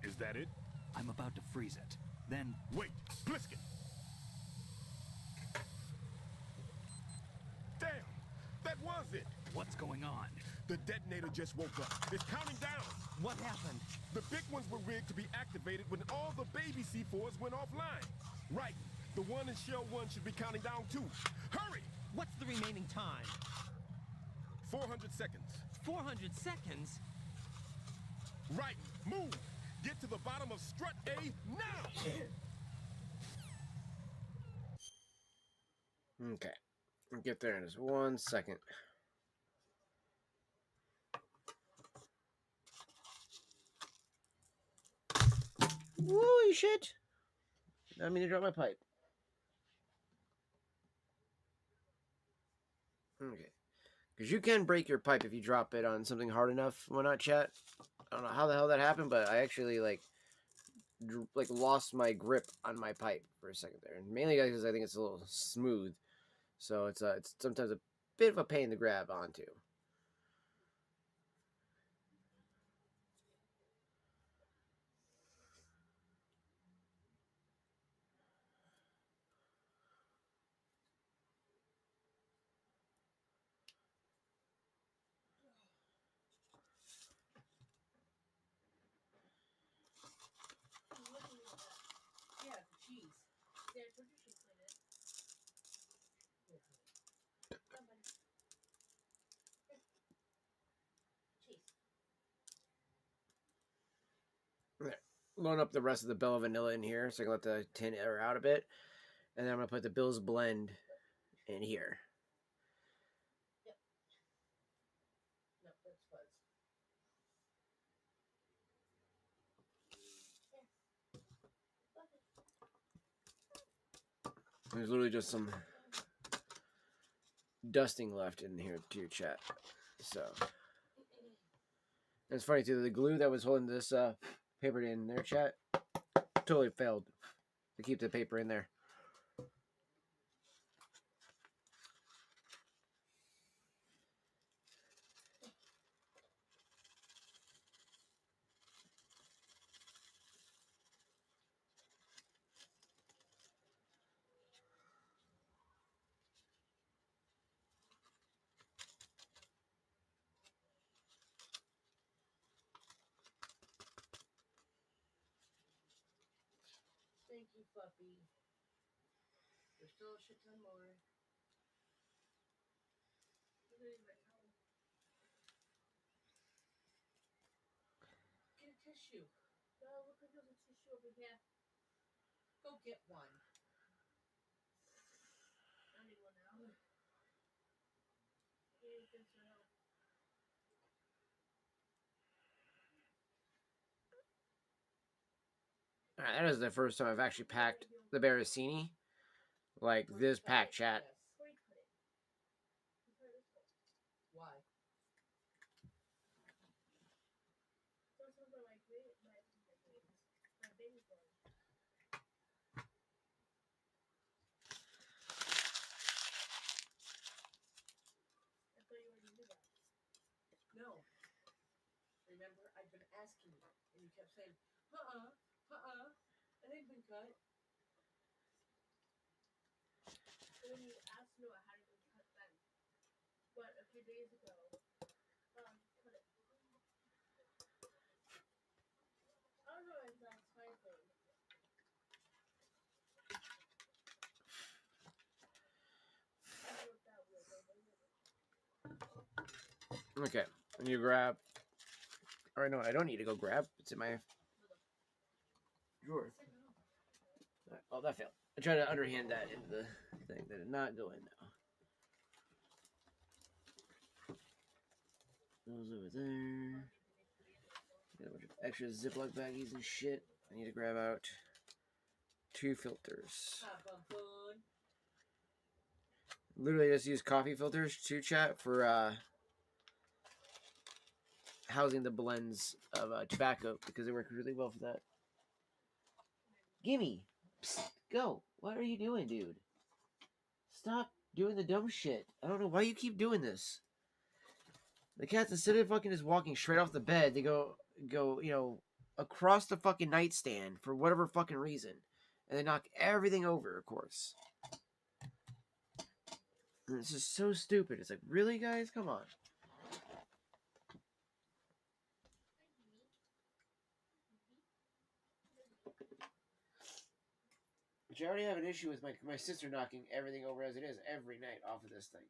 T: Is that it?
C: I'm about to freeze it. Then...
T: Wait! Pliskin! Damn! That was it!
C: What's going on?
T: The detonator just woke up. It's counting down!
M: What happened?
T: The big ones were rigged to be activated when all the baby C4s went offline. Right. The one in Shell 1 should be counting down too. Hurry!
M: What's the remaining time?
T: 400 seconds.
M: 400 seconds?
T: Right. Move! Get to the bottom of strut A now!
A: Okay. I'll get there in just 1 second. Holy shit! I mean to drop my pipe. Okay. Because you can break your pipe if you drop it on something hard enough. Why not, chat? I don't know how the hell that happened, but I actually like lost my grip on my pipe for a second there, and mainly because I think it's a little smooth, so it's sometimes a bit of a pain to grab onto.
K: Yeah, the cheese. Dad, where did you clean it? Here. Come on. Cheese.
A: There. Load up the rest of the Bella Vanilla in here so I can let the tin air out a bit. And then I'm going to put the Bill's Blend in here.
K: Yep. No, that's fuzz.
A: There's literally just some dusting left in here too, chat. So it's funny too, the glue that was holding this paper in there, chat, totally failed to keep the paper in there.
K: Thank you, Fluffy. There's still a shit ton more. Look at my towel. Get a tissue. No, look like there's a tissue over here. Go get one. I need one now. Hey, thanks for help.
A: That is the first time I've actually packed the Barricini like this pack, chat.
K: Why? No. Remember, I've been asking you, and you kept saying, it ain't been cut. When you asked Noah, how did it cut then? What, a few days ago? Cut it. I don't know if that's my thing.
A: Okay, and you grab. Or no, I don't need to go grab. It's in my drawer. Oh, that failed. I tried to underhand that into the thing. That did not go in now. Those over there. Got a bunch of extra Ziploc baggies and shit. I need to grab out 2 filters. Literally just use coffee filters to chat for housing the blends of tobacco because they work really well for that. Gimme! Psst, go! What are you doing, dude? Stop doing the dumb shit. I don't know why you keep doing this. The cats, instead of fucking just walking straight off the bed, they go, you know, across the fucking nightstand for whatever fucking reason. And they knock everything over, of course. And this is so stupid. It's like, really, guys? Come on. But you already have an issue with my sister knocking everything over as it is every night off of this thing.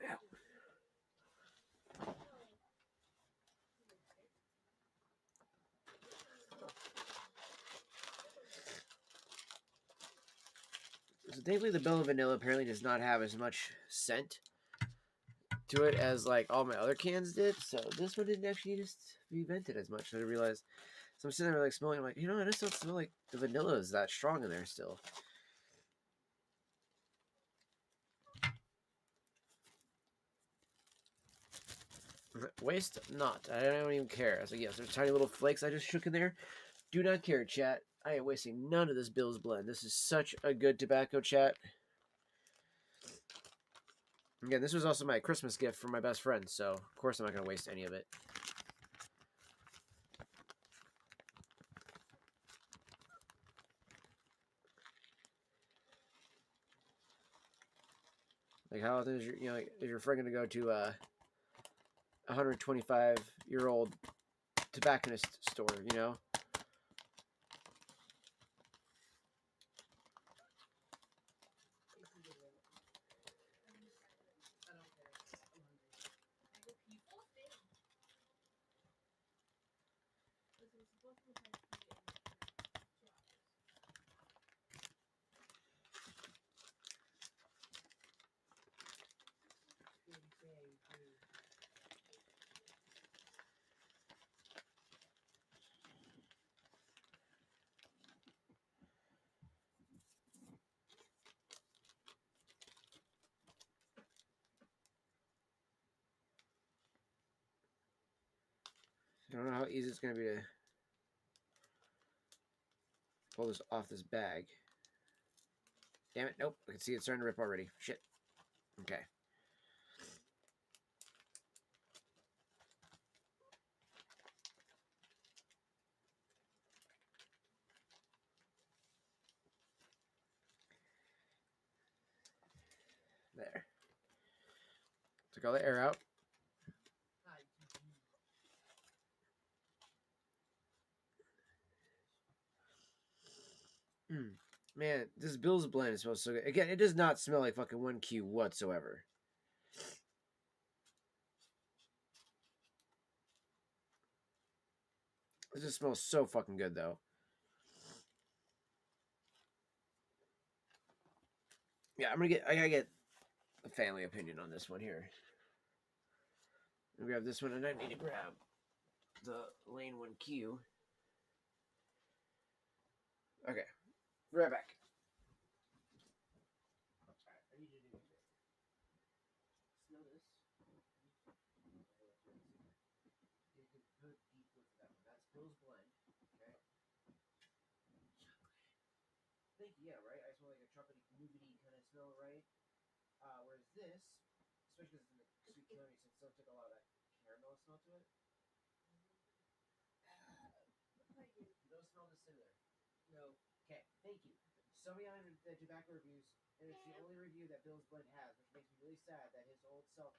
A: Yeah. So thankfully the Bella Vanilla apparently does not have as much scent to it as like all my other cans did. So this one didn't actually just be vented as much. So I realized. So I'm sitting there like smelling. I'm like, you know, I just don't smell like the vanilla is that strong in there still. Waste not. I don't even care. I was like, yes, there's tiny little flakes I just shook in there. Do not care, chat. I am wasting none of this Bill's blend. This is such a good tobacco, chat. Again, this was also my Christmas gift from my best friend, so of course I'm not going to waste any of it. Like, how often is your, like, is your friend going to go to a 125-year-old tobacconist store, you know? I don't know how easy it's going to be to pull this off this bag. Damn it. Nope. I can see it starting to rip already. Shit. Okay. There. Took all the air out. Man, this Bill's blend smells so good. Again, it does not smell like fucking 1Q whatsoever. It just smells so fucking good, though. Yeah, I gotta get a family opinion on this one here. I grab this one, and I need to grab the Lane 1Q. Okay, be right back. I need to do this. Smell this. Get a good deep whiff of that one. That's Bill's Blend. Okay. Thank you. Yeah, right. I smell like a chocolatey, nougaty kind of smell, right? Whereas this, especially because it's in the sweet caramel, since still took a lot of that caramel smell to it. You don't smell this in there. No. Okay. Thank you. So many on the tobacco reviews, and it's the only review that Bill's Blend has, which makes me really sad that his old self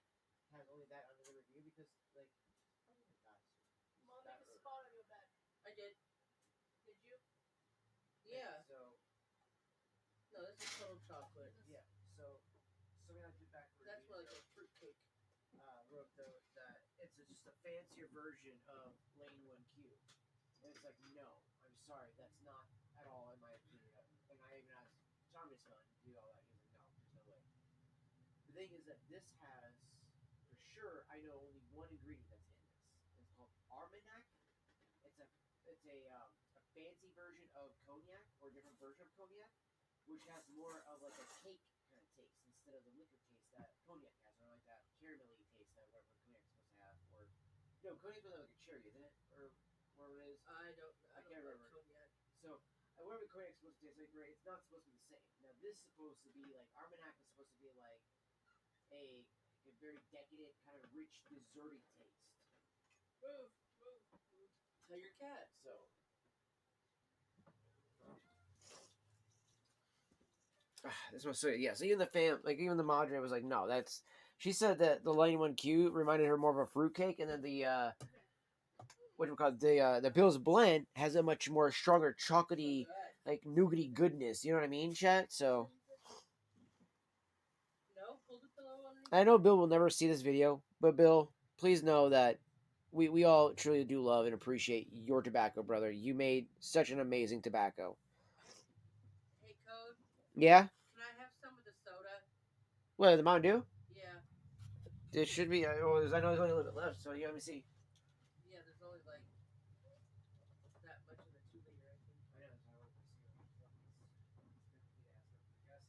A: has only that under the review because, like, oh my gosh.
K: Mom, make a spot on your bed. I did. Did you? Yeah.
A: So.
K: No, this is total chocolate.
A: Yeah. So many on tobacco reviews.
K: That's more like a fruitcake.
A: Wrote though that it's just a fancier version of Lane 1Q. And it's like, no, I'm sorry, that's not at all in my opinion. And I even asked Tommy to smell it and do all that. He was like, no, there's no way. The thing is that this has, for sure, I know only one ingredient that's in this. It's called Armagnac. It's a fancy version of cognac, or a different version of cognac, which has more of like a cake kind of taste instead of the liquor taste that cognac has, or like that caramelly taste that whatever cognac's supposed to have. Or no, cognac's supposed to have like a cherry, isn't it? Or whatever it is.
K: I
A: can't remember.
K: Cognac.
A: So whatever cognac's supposed to taste like, right? It's not supposed to be the same. Now this is supposed to be like Armagnac is supposed to be like a very decadent, kind of rich, desserty taste.
K: Move. Tell your cat.
A: So. This was so yeah. So even the Madre was like, no, that's. She said that the Lane 1Q reminded her more of a fruitcake, and then the what do we call it? The Bill's Blend has a much more stronger chocolatey, like nougaty goodness. You know what I mean, chat? So.
K: No, hold the pillow underneath.
A: I know Bill will never see this video, but Bill, please know that we all truly do love and appreciate your tobacco, brother. You made such an amazing tobacco.
K: Hey, Code.
A: Yeah?
K: Can I have some of the soda?
A: What, the Mountain Dew?
K: Yeah.
A: It should be. I know there's only a little bit left, so yeah, let me see.
K: Yeah, there's only like that much in the 2 liter, I think.
A: I know, so I want to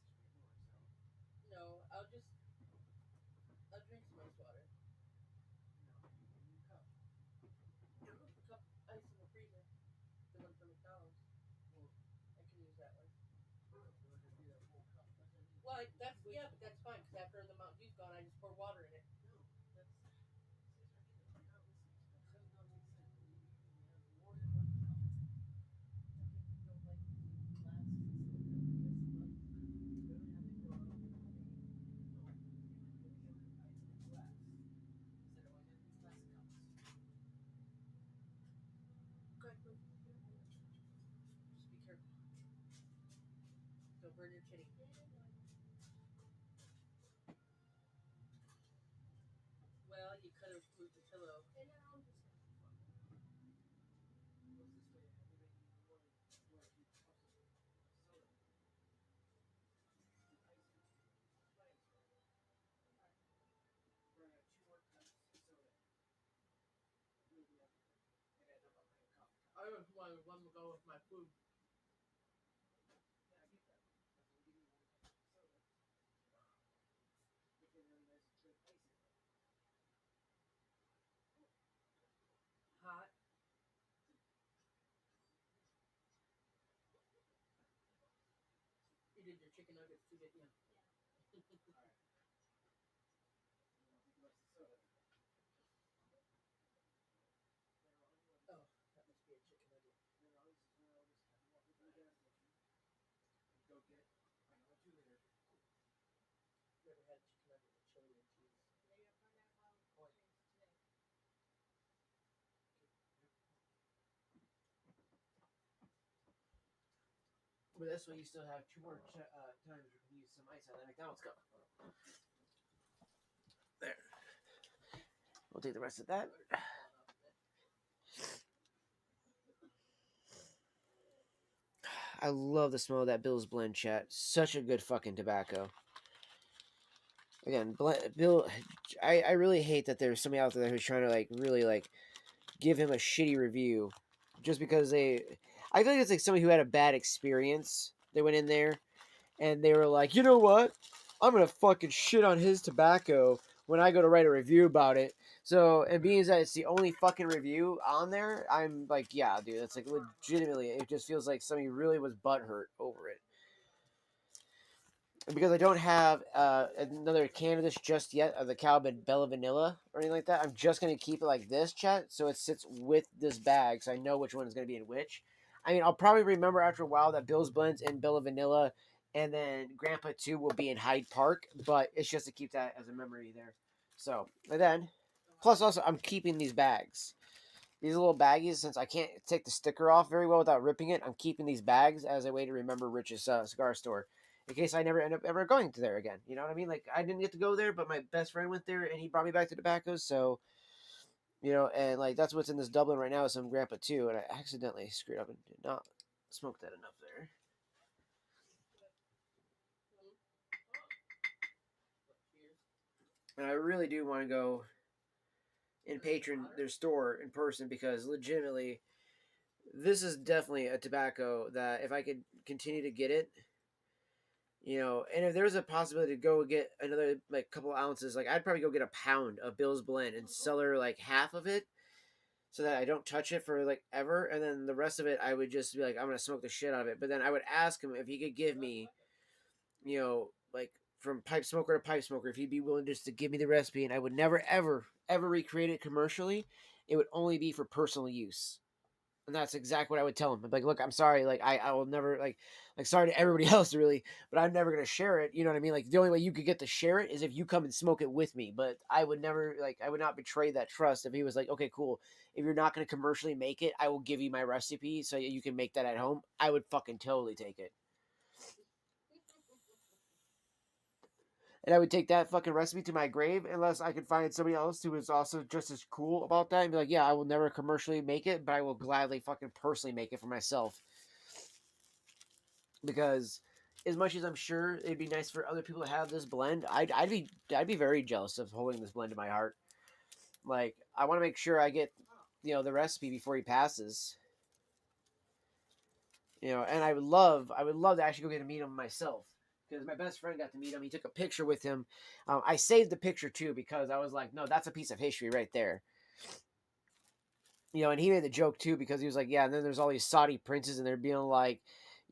A: see what it's like.
K: No, I'll drink some ice water.
A: Cup.
K: Cup ice in the freezer. The one from McDonald's. I can use that one. Well, but that's fine, because after the Mountain Dew's gone, I just pour water in it. No, that's... Just be careful. Don't burn your kitty. Well, you could have moved the pillow. I just wanted one to go with my food. Hot. You did your chicken nuggets too, didn't you? Yeah. Oh, that must be a chicken nugget.
A: Go get 2 liter.
K: Never had chicken nugget with chili and cheese.
A: But this way you still have 2 more times you can use some ice out of that McDonald's cup. There. We'll take the rest of that. I love the smell of that Bill's Blend, chat. Such a good fucking tobacco. again, Bill, I really hate that there's somebody out there who's trying to like really like give him a shitty review just because they. I feel like it's like somebody who had a bad experience. They went in there and they were like, you know what? I'm gonna fucking shit on his tobacco when I go to write a review about it. So, and being that it's the only fucking review on there, I'm like, yeah, dude, that's like legitimately. It just feels like somebody really was butthurt over it. And because I don't have another can of this just yet of the Calvin Bella Vanilla or anything like that, I'm just gonna keep it like this, chat, so it sits with this bag, so I know which one is gonna be in which. I mean, I'll probably remember after a while that Bill's Blends in Bella Vanilla, and then Grandpa 2 will be in Hyde Park, but it's just to keep that as a memory there. So, and then, plus also, I'm keeping these bags. These little baggies, since I can't take the sticker off very well without ripping it, I'm keeping these bags as a way to remember Rich's cigar store. In case I never end up ever going to there again. You know what I mean? Like, I didn't get to go there, but my best friend went there, and he brought me back to tobacco, so... You know, and like that's what's in this Dublin right now is some Grandpa 2, and I accidentally screwed up and did not smoke that enough there. And I really do want to go and patron their store in person because legitimately, this is definitely a tobacco that if I could continue to get it, you know, and if there's a possibility to go get another like couple ounces, like I'd probably go get a pound of Bill's Blend and sell her like half of it so that I don't touch it for like ever, and then the rest of it I would just be like I'm gonna smoke the shit out of it. But then I would ask him if he could give me, you know, like from pipe smoker to pipe smoker, if he'd be willing just to give me the recipe, and I would never ever recreate it commercially. It would only be for personal use. And that's exactly what I would tell him. I'd be like, look, I'm sorry, like I will never like sorry to everybody else really, but I'm never gonna share it. You know what I mean? Like the only way you could get to share it is if you come and smoke it with me. But I would never I would not betray that trust if he was like, okay, cool. If you're not gonna commercially make it, I will give you my recipe so you can make that at home. I would fucking totally take it. And I would take that fucking recipe to my grave unless I could find somebody else who is also just as cool about that and be like, yeah, I will never commercially make it, but I will gladly fucking personally make it for myself. Because as much as I'm sure it'd be nice for other people to have this blend, I'd be very jealous of holding this blend in my heart. Like I want to make sure I get the recipe before he passes. And I would love to actually go get to meet him myself because my best friend got to meet him. He took a picture with him. I saved the picture too because I was like, no, that's a piece of history right there. And he made the joke too because he was like, yeah, and then there's all these Saudi princes and they're being like,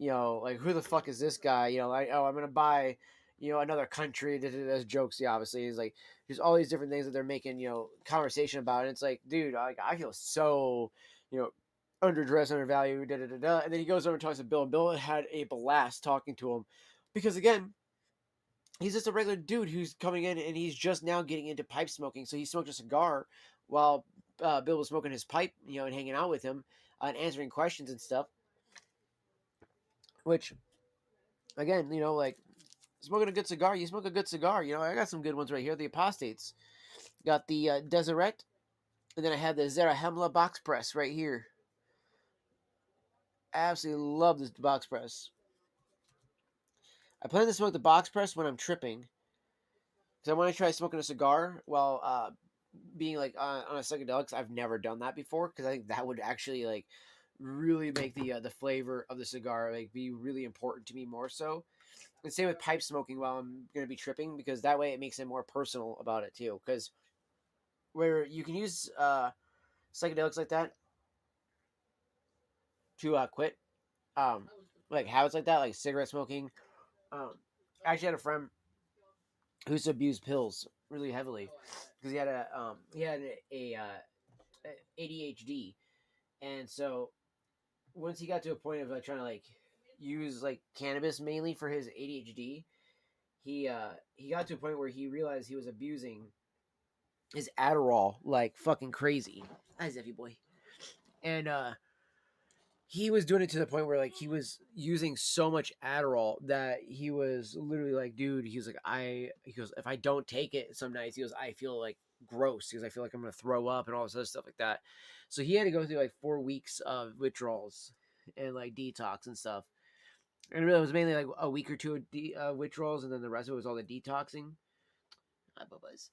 A: like who the fuck is this guy? Like, oh, I'm gonna buy, another country. There's jokes, yeah, obviously. He's like, there's all these different things that they're making, conversation about. And it's like, dude, I feel so, underdressed, undervalued, da da da da. And then he goes over and talks to Bill, and Bill had a blast talking to him because again, he's just a regular dude who's coming in and he's just now getting into pipe smoking. So he smoked a cigar while Bill was smoking his pipe, and hanging out with him and answering questions and stuff. Which, again, like smoking a good cigar, you smoke a good cigar. I got some good ones right here. The Apostates. Got the Deseret. And then I have the Zarahemla box press right here. Absolutely love this box press. I plan to smoke the box press when I'm tripping. Because I want to try smoking a cigar while being like on a psychedelics. I've never done that before because I think that would actually like really make the flavor of the cigar like be really important to me more so. And same with pipe smoking while I'm gonna be tripping because that way it makes it more personal about it too. Because where you can use psychedelics like that to quit like habits like that, like cigarette smoking. I actually had a friend who used to abuse pills really heavily because he had ADHD, and so once he got to a point of like trying to like use like cannabis mainly for his ADHD, he got to a point where he realized he was abusing his Adderall like fucking crazy. Hi, Zeffy boy. And he was doing it to the point where like he was using so much Adderall that he was literally like, dude, he was like, he goes, if I don't take it some nights, he goes, I feel like gross because I feel like I'm gonna throw up and all this other stuff like that. So he had to go through like 4 weeks of withdrawals and like detox and stuff. And really, it was mainly like a week or two of withdrawals, and then the rest of it was all the detoxing. Hi, Bubba's.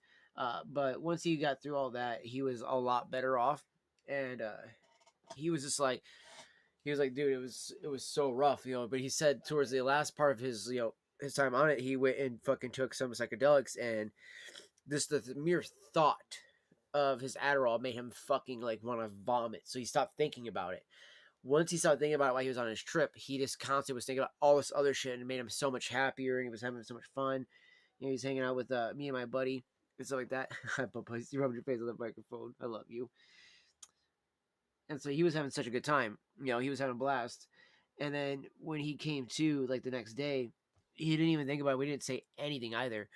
A: But once he got through all that, he was a lot better off, and he was just like, he was like, dude, it was so rough, But he said towards the last part of his, his time on it, he went and fucking took some psychedelics, and just the mere thought of his Adderall made him fucking like want to vomit. So he stopped thinking about it. Once he started thinking about it while he was on his trip, he just constantly was thinking about all this other shit, and it made him so much happier, and he was having so much fun. He's hanging out with me and my buddy and stuff like that. Bubba, you rubbed your face on the microphone. I love you. And so he was having such a good time. He was having a blast. And then when he came to, like, the next day, he didn't even think about it. We didn't say anything either.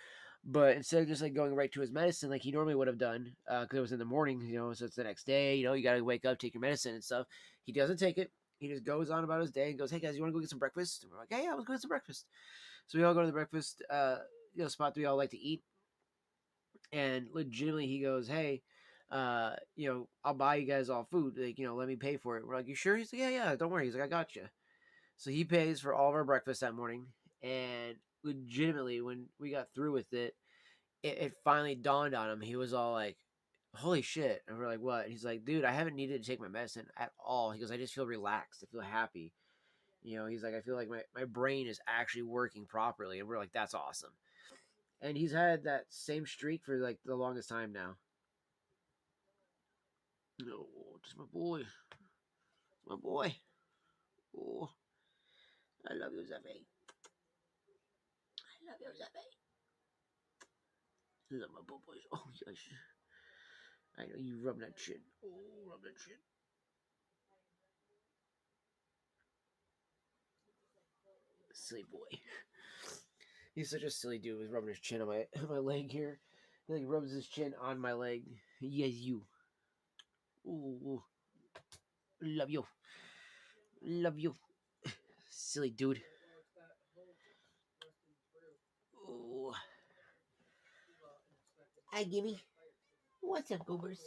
A: But instead of just, like, going right to his medicine like he normally would have done, because it was in the morning, so it's the next day, you got to wake up, take your medicine and stuff. He doesn't take it. He just goes on about his day and goes, hey, guys, you want to go get some breakfast? And we're like, hey, yeah, let's go get some breakfast. So we all go to the breakfast spot that we all like to eat. And legitimately, he goes, hey, I'll buy you guys all food. Like, let me pay for it. We're like, you sure? He's like, yeah, don't worry. He's like, I got you. So he pays for all of our breakfast that morning. And legitimately, when we got through with it, it finally dawned on him. He was all like, holy shit. And we're like, what? And he's like, dude, I haven't needed to take my medicine at all. He goes, I just feel relaxed. I feel happy. He's like, I feel like my brain is actually working properly. And we're like, that's awesome. And he's had that same streak for like the longest time now. No, just my boy. My boy. Oh, I love you, Zappy. I love you, Zappy. Love my boys. Oh, yes. I know you rub that chin. Oh, rub that chin. Silly boy. He's such a silly dude. He's rubbing his chin on my leg here. He like rubs his chin on my leg. Yes, you. Ooh, love you. Love you. Silly dude. Ooh. Hi, Gimme. What's up, goobers?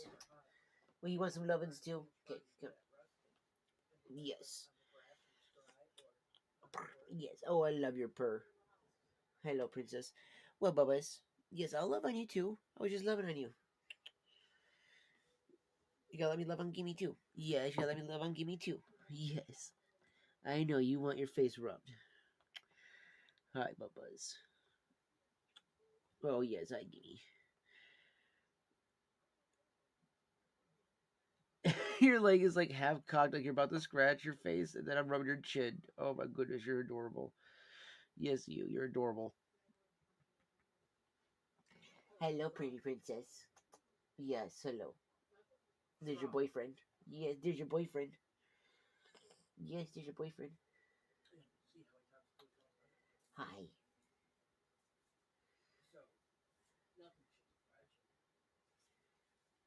A: Well, you want some lovin's too? Okay, come. Yes. Yes. Oh, I love your purr. Hello, princess. Well, Bubba's. Yes, I'll love on you too. I was just loving on you. You gotta let me love on Gimme too. Yes, you gotta let me love on Gimme too. Yes. I know you want your face rubbed. Hi, Bubba's. Oh, yes, I Gimme. Your leg is like half cocked, like you're about to scratch your face, and then I'm rubbing your chin. Oh my goodness, you're adorable. Yes, you're adorable. Hello, pretty princess. Yes, hello. There's your boyfriend. Yes, there's your boyfriend. Yes, there's your boyfriend. Hi.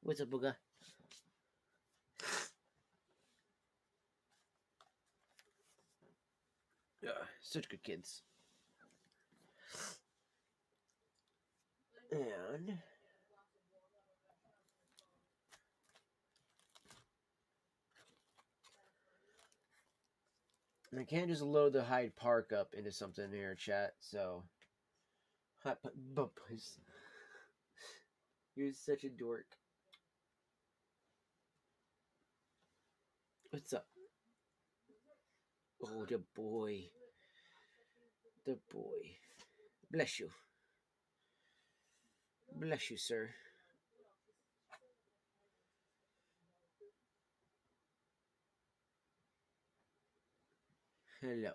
A: What's up, Booga? Yeah, such good kids. And I can't just load the Hyde Park up into something here, chat. So, Bubba's. You're such a dork. What's up? Oh, the boy. The boy. Bless you. Bless you, sir. Hello.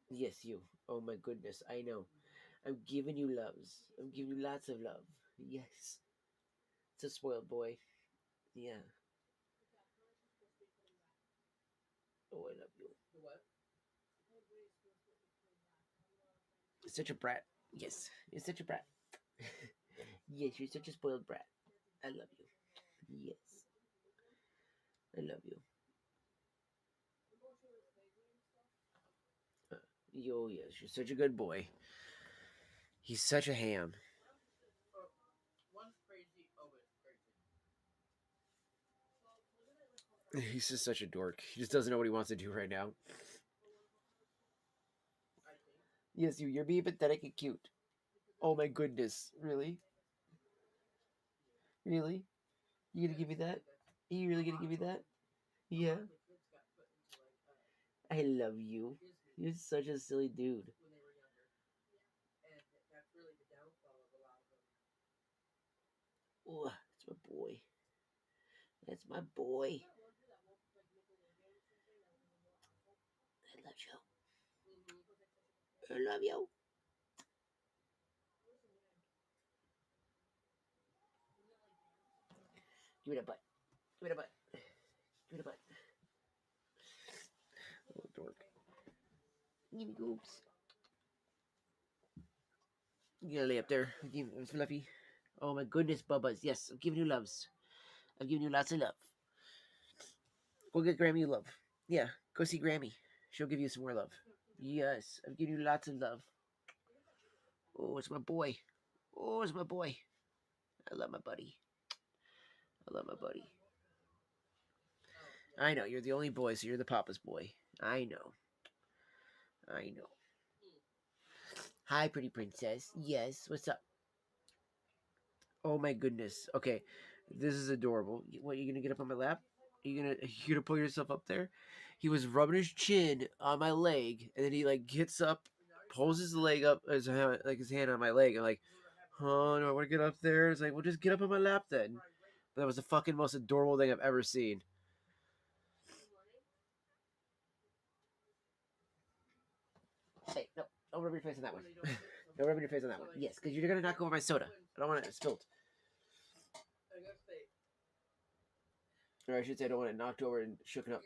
A: Yes, you. Oh my goodness, I know. I'm giving you loves. I'm giving you lots of love. Yes. It's a spoiled boy. Yeah. Oh, I love you. Such a brat. Yes, you're such a brat. Yes, you're such a spoiled brat. I love you. Yes. I love you. Yo, yes, you're such a good boy. He's such a ham. He's just such a dork. He just doesn't know what he wants to do right now. Yes, you're being pathetic and cute. Oh my goodness. Really? Really? You gonna give me that? Are you really gonna give me that? Yeah. I love you. You're such a silly dude. Oh, that's my boy. That's my boy. I love you. I love you. Give me that butt. Give me that butt. Give me the butt. Little dork. Give me goops. You gotta lay up there. Give me fluffy. Oh my goodness, Bubbas. Yes, I'm giving you loves. I'm giving you lots of love. Go get Grammy love. Yeah, go see Grammy. She'll give you some more love. Yes, I'm giving you lots of love. Oh, it's my boy. Oh, it's my boy. I love my buddy. I love my buddy. I know, you're the only boy, so you're the papa's boy. I know. I know. Hi, pretty princess. Yes, what's up? Oh my goodness. Okay, this is adorable. What, you gonna get up on my lap? You gonna pull yourself up there? He was rubbing his chin on my leg, and then he like gets up, pulls his leg up, his hand on my leg, and like, oh no, I want to get up there. It's like, well, just get up on my lap then. That was the fucking most adorable thing I've ever seen. Hey, no, don't rub your face on that one. Don't rub your face on that one. Yes, because you're gonna knock over my soda. I don't want it spilled. Or I should say, I don't want it knocked over and shooken up.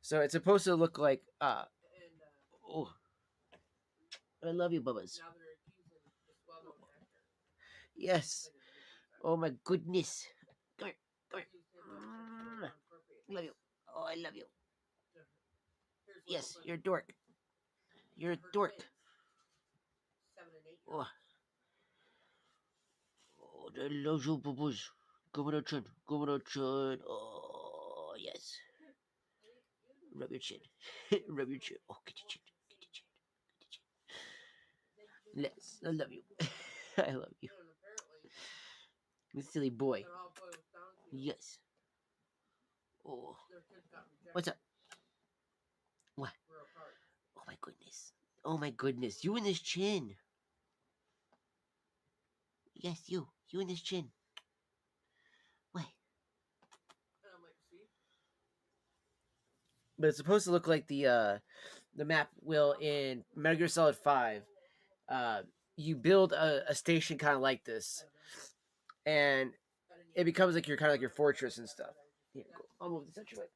A: So it's supposed to look like, oh, I love you, Bubbas. Yes. Oh my goodness. Come here. Come here. Love you. Oh, I love you. Yes, you're a dork. You're a dork. Oh, oh I love you, Bubbas. Come on, chin. Come on, chin. Oh, yes. Rub your chin. Rub your chin. Oh, get your chin. Get your chin. Yes, I love you. I love you. You silly boy. Yes. Oh. What's up? What? Oh my goodness. Oh my goodness. You and this chin. Yes, you. You and this chin. What? But it's supposed to look like the map will in Metal Gear Solid 5. You build a station kind of like this, and it becomes like your fortress and stuff. Here, go. I'll move this out your way.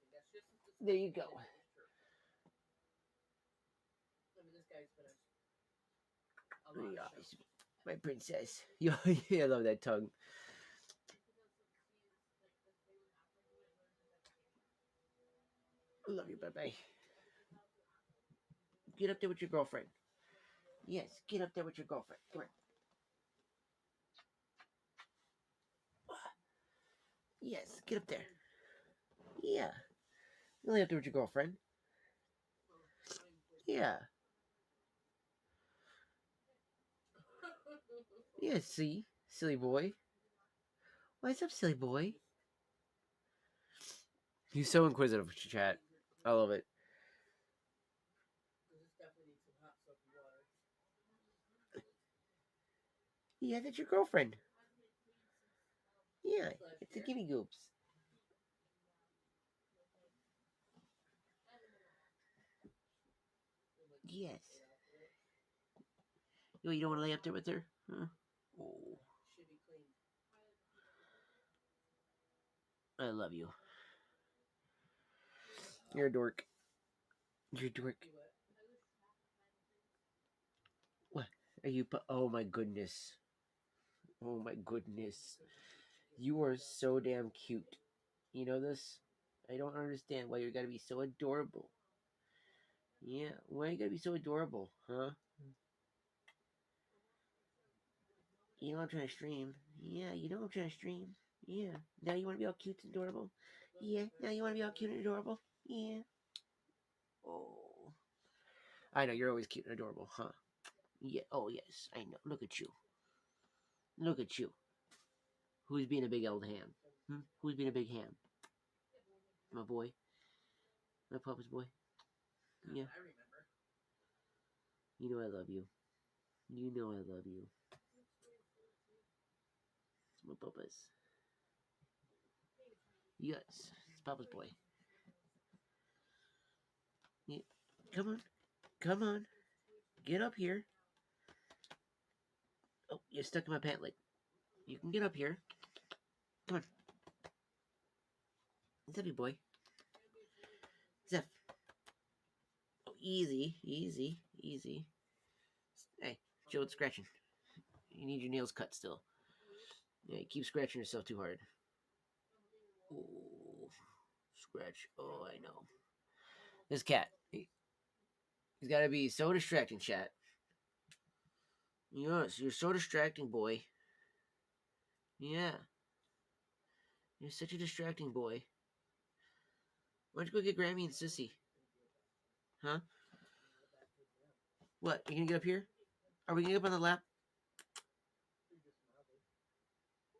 A: There you go. Yes, my princess. I love that tongue. I love you, bye-bye. Get up there with your girlfriend. Yes, get up there with your girlfriend. Come here. Yes, get up there. Yeah. You lay up there with your girlfriend. Yeah. Yeah, see? Silly boy. What's up, silly boy? He's so inquisitive, chat. I love it. Yeah, that's your girlfriend. Yeah, it's a gimme goops. Yes. You don't want to lay up there with her? Huh? Oh. I love you. You're a dork. You're a dork. What? Are you... Oh my goodness. Oh my goodness. You are so damn cute. You know this? I don't understand why you gotta be so adorable. Yeah, why you gotta be so adorable, huh? You know I'm trying to stream. Yeah, you know I'm trying to stream. Yeah. Now you wanna be all cute and adorable? Yeah. Now you wanna be all cute and adorable? Yeah. Oh. I know you're always cute and adorable, huh? Yeah. Oh yes, I know. Look at you. Look at you. Who's being a big old ham? Who's being a big ham? My boy. My papa's boy. Yeah.
K: I remember.
A: You know I love you. You know I love you. It's my papa's. Yes, it's papa's boy. Yeah. Come on. Come on. Get up here. Oh, you're stuck in my pant leg. You can get up here. Come on. Zeffy boy. Zeff. Oh, easy, easy, easy. Hey, chill with scratching. You need your nails cut still. Yeah, you keep scratching yourself too hard. Ooh, scratch. Oh, I know. This cat. He's got to be so distracting, chat. Yes, you're so distracting, boy. Yeah. You're such a distracting boy. Why don't you go get Grammy and Sissy? Huh? What? You gonna get up here? Are we gonna get up on the lap?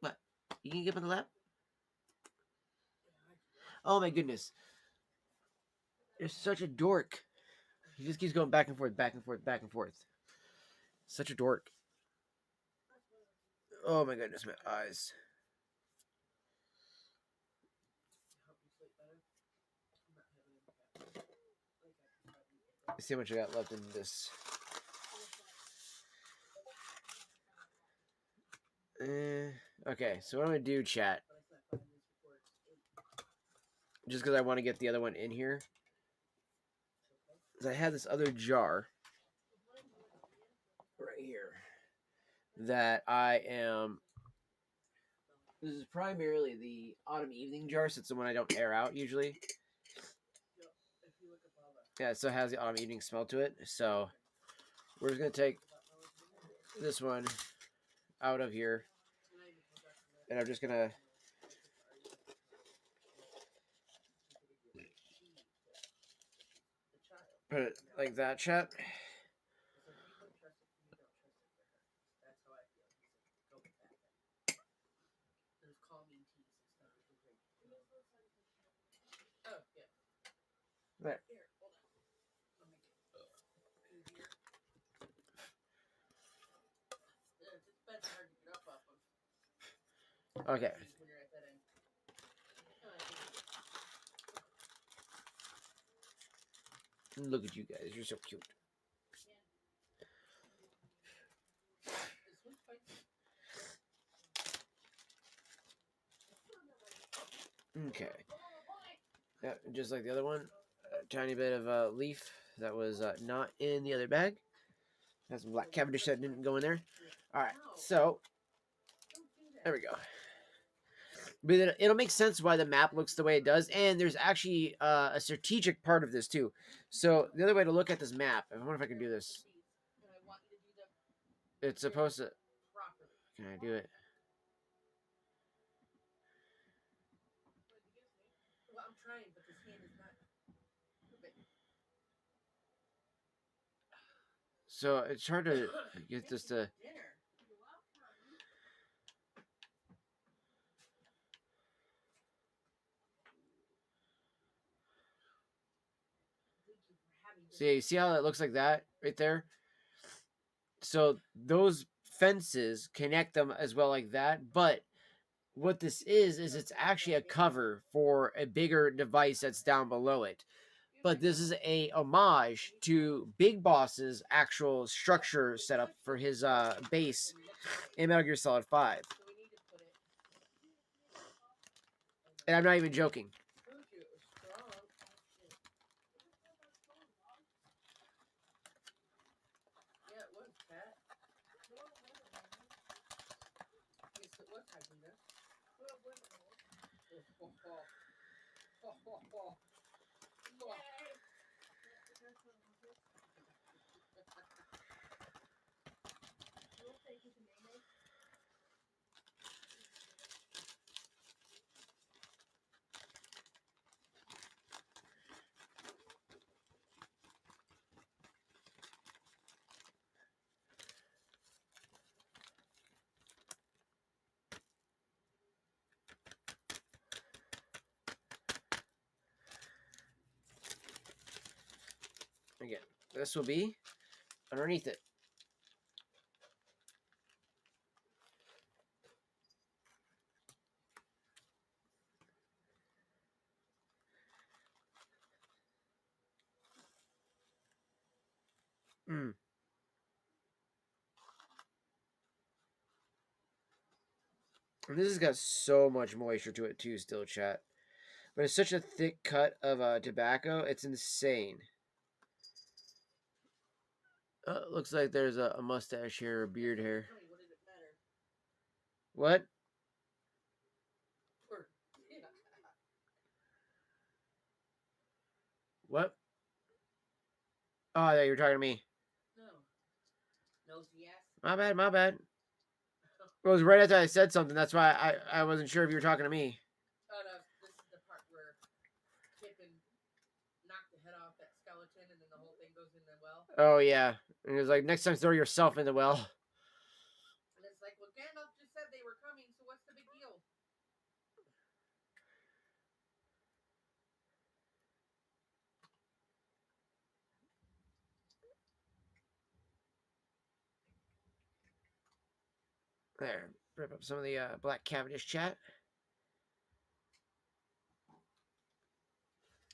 A: What? You gonna get up on the lap? Oh my goodness. You're such a dork. He just keeps going back and forth, back and forth, back and forth. Such a dork. Oh my goodness, my eyes. Let's see how much I got left in this. Okay, so what I'm gonna do, chat, just because I want to get the other one in here, is I have this other jar right here that I am. This is primarily the autumn evening jar, so it's the one I don't air out usually. Yeah, so it has the autumn evening smell to it. So we're just gonna take this one out of here, and I'm just gonna put it like that, chat. There. Okay. Look at you guys. You're so cute. Okay. Yeah, just like the other one. A tiny bit of leaf that was not in the other bag. Has some black cavendish that didn't go in there. Alright, so there we go. But it'll make sense why the map looks the way it does, and there's actually a strategic part of this too. So the other way to look at this map, I wonder if I can do this. It's supposed to. Can I do it?
K: Well, I'm trying, but this hand is not moving.
A: So it's hard to get this to. See how it looks like that right there? So those fences connect them as well like that, but what this is it's actually a cover for a bigger device that's down below it. But this is a homage to Big Boss's actual structure setup for his base in Metal Gear Solid 5. And I'm not even joking. Again, this will be underneath it. Mm. And this has got so much moisture to it too, still, chat. But it's such a thick cut of tobacco, it's insane. Looks like there's a mustache here, a beard here. What? What? Oh, yeah, you were talking to me.
K: No. Yes.
A: My bad, my bad. It was right after I said something. That's why I wasn't sure if you were talking to me.
K: Oh no, this is the part where Pippin knocked the head off that skeleton and then the whole thing goes in the well.
A: Oh, yeah. And it was like, next time throw yourself in the well.
K: And it's like, well, Gandalf just said they were coming, so what's the big deal?
A: There. Rip up some of the Black Cavendish chat.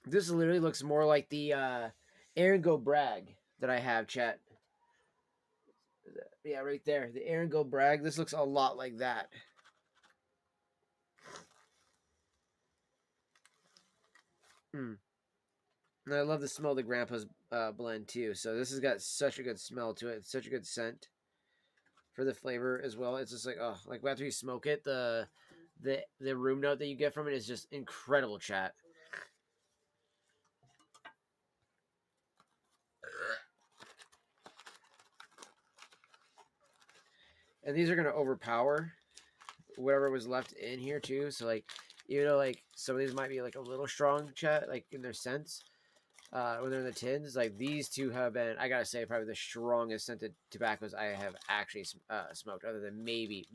A: This literally looks more like the Aaron Go Bragg that I have, chat. Yeah, right there. The Aaron Go Bragg. This looks a lot like that. Mm. And I love the smell of the Grandpa's blend too. So this has got such a good smell to it. It's such a good scent for the flavor as well. It's just like, oh, like after you smoke it, the room note that you get from it is just incredible, chat. And these are going to overpower whatever was left in here too. So like, you know, like some of these might be like a little strong, chat, like in their scents. When they're in the tins, like these two have been, I gotta say, probably the strongest scented tobaccos I have actually smoked, other than maybe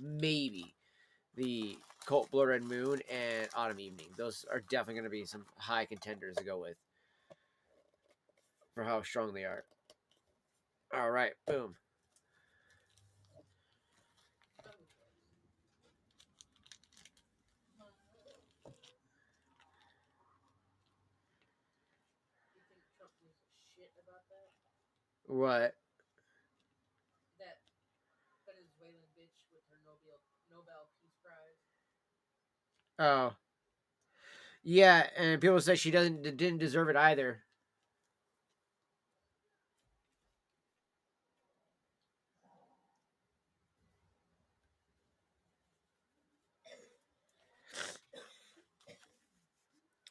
A: the Colt Blood Red Moon and Autumn Evening. Those are definitely going to be some high contenders to go with for how strong they are. All right, boom. What?
K: That Venezuelan bitch with her Nobel Peace Prize.
A: Oh. Yeah, and people say she didn't deserve it either.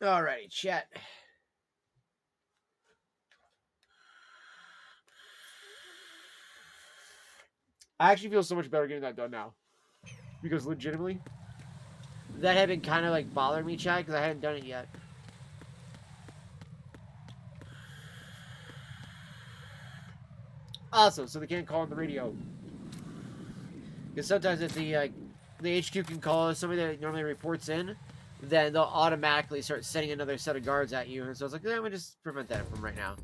A: Alrighty, chat. I actually feel so much better getting that done now. Because legitimately, that had been kind of like bothering me, chat, because I hadn't done it yet. Awesome, so they can't call on the radio. Because sometimes if the HQ can call somebody that normally reports in, then they'll automatically start sending another set of guards at you. And so I was like, let me just prevent that from right now.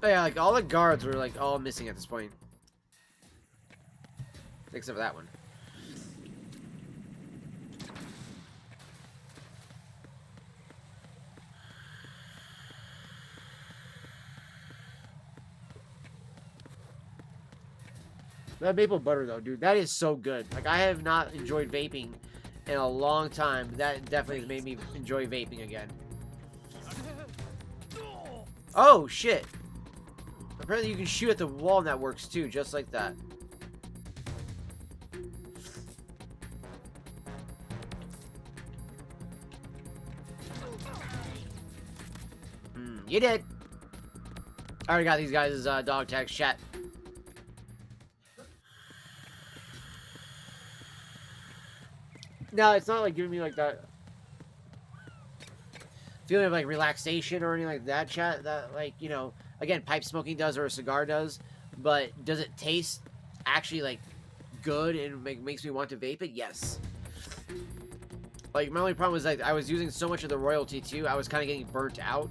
A: Oh yeah, like all the guards were like all missing at this point. Except for that one. That maple butter though, dude, that is so good. Like I have not enjoyed vaping in a long time. That definitely has made me enjoy vaping again. Oh shit. Apparently you can shoot at the wall and that works too, just like that. You did. I already got these guys' dog tags, chat. No, it's not like giving me like that feeling of like relaxation or anything like that, chat. That like, you know, again, pipe smoking does or a cigar does, but does it taste actually like good and makes me want to vape it? Yes. Like, my only problem was like I was using so much of the royalty too. I was kind of getting burnt out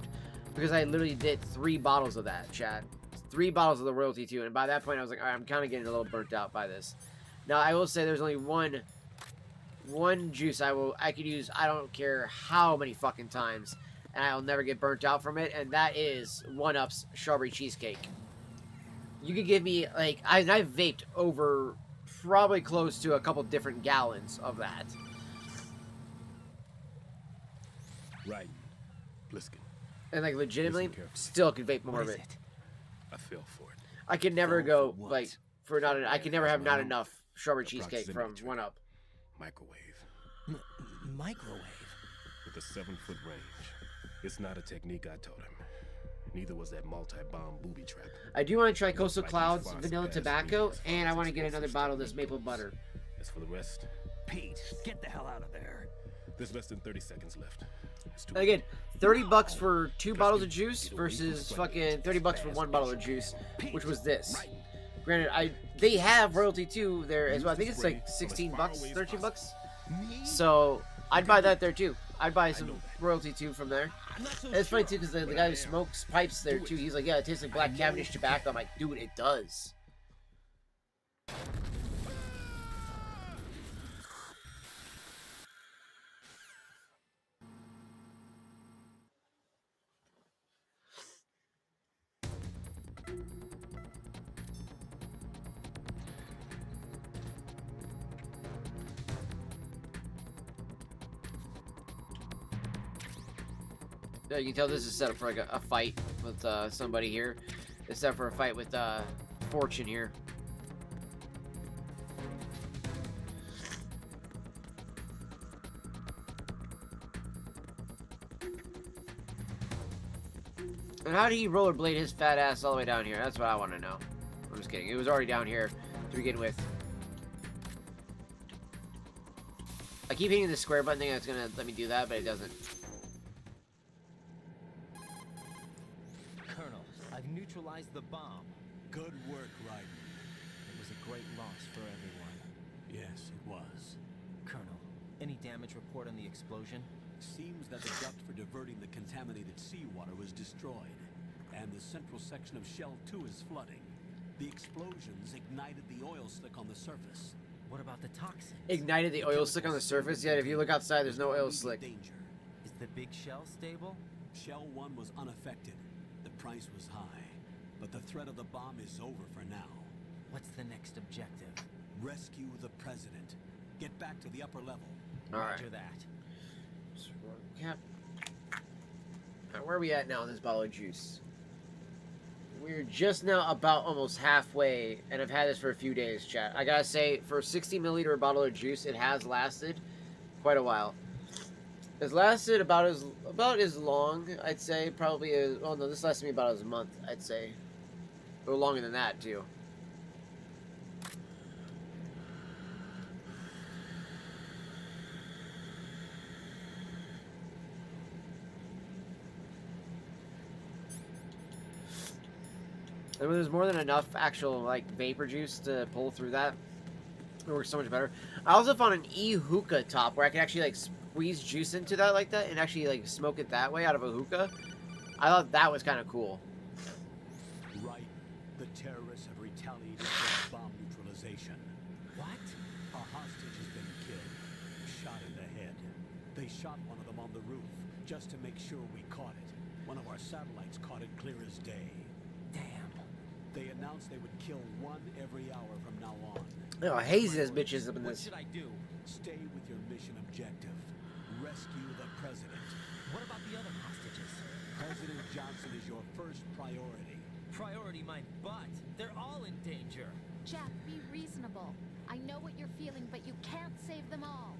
A: because I literally did 3 bottles of that, chat. 3 bottles of the royalty too, and by that point I was like, all right, I'm kind of getting a little burnt out by this. Now I will say there's only one juice I could use. I don't care how many fucking times, and I'll never get burnt out from it, and that is 1UP's strawberry cheesecake. You could give me like I've vaped over probably close to a couple different gallons of that.
T: Right. Bliskin.
A: And like legitimately, still can vape more of it.
T: I fell for it.
A: I could never go like for not. I could never have not enough strawberry cheesecake from 1UP.
T: Microwave.
M: Microwave?
T: With a 7-foot range. It's not a technique I taught him. Neither was that multi-bomb booby trap.
A: I do want to try Coastal Clouds vanilla tobacco, and I want to get another bottle of this maple butter.
T: As for the rest,
H: Pete, get the hell out of there.
T: there's less than 30 seconds left.
A: Again, $30 for 2 bottles of juice versus fucking $30 for 1 bottle of juice, which was this. Granted, they have royalty too there as well. I think it's like $16, $13. So I'd buy that there too. I'd buy some royalty too from there. And it's funny too because the guy who smokes pipes there too. He's like, yeah, it tastes like black Cavendish tobacco. I'm like, dude, it does. You can tell this is set up for like a fight with somebody here. It's set up for a fight with Fortune here. And how did he rollerblade his fat ass all the way down here? That's what I want to know. I'm just kidding. It was already down here to begin with. I keep hitting the square button thinking it's gonna let me do that, but it doesn't.
M: I've neutralized the bomb.
H: Good work, Raiden.
M: It was a great loss for everyone.
H: Yes, it was.
M: Colonel, any damage report on the explosion?
H: Seems that the duct for diverting the contaminated seawater was destroyed, and the central section of Shell 2 is flooding. The explosions ignited the oil slick on the surface.
M: What about the toxin?
A: Ignited the oil slick on the surface? Yet if you look outside, there's no oil slick.
H: Danger.
M: Is the big shell stable?
H: Shell 1 was unaffected. The price was high, but the threat of the bomb is over for now.
M: What's the next objective?
H: Rescue the president. Get back to the upper level.
M: Roger that.
A: Yeah. Where are we at now in this bottle of juice? We're just now about almost halfway, and I've had this for a few days, chat. I gotta say, for a 60 milliliter bottle of juice, it has lasted quite a while. It's lasted about as long, I'd say, probably as, well, no, this lasted me about as a month, I'd say. A little longer than that, too. And when there's more than enough actual, like, vapor juice to pull through that, it works so much better. I also found an e-hookah top where I can actually, like, squeeze juice into that like that and actually, like, smoke it that way out of a hookah. I thought that was kind of cool.
H: Right. The terrorists have retaliated for bomb neutralization.
M: What?
H: A hostage has been killed. Shot in the head. They shot one of them on the roof, just to make sure we caught it. One of our satellites caught it clear as day.
M: Damn.
H: They announced they would kill one every hour from now on.
A: Oh, hazy as bitches up in
M: What
A: this.
M: should I do?
H: Stay with your mission objective. Rescue the president.
M: What about the other hostages?
H: President Johnson is your first priority.
M: Priority my butt. They're all in danger.
L: Jack, be reasonable. I know what you're feeling, but you can't save them all.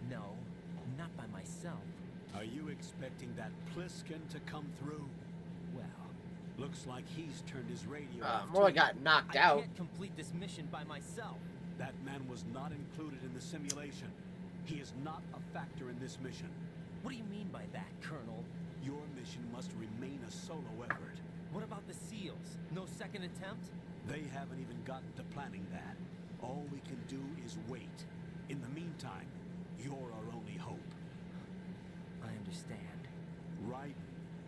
M: No, not by myself.
H: Are you expecting that Pliskin to come through?
M: Well,
H: looks like he's turned his radio off.
A: More like got knocked out.
M: I can't complete this mission by myself.
H: That man was not included in the simulation. He is not a factor in this mission.
M: What do you mean by that, Colonel?
H: Your mission must remain a solo effort.
M: What about the SEALs? No second attempt?
H: They haven't even gotten to planning that. All we can do is wait. In the meantime, you're our only hope.
M: understand.
H: Right.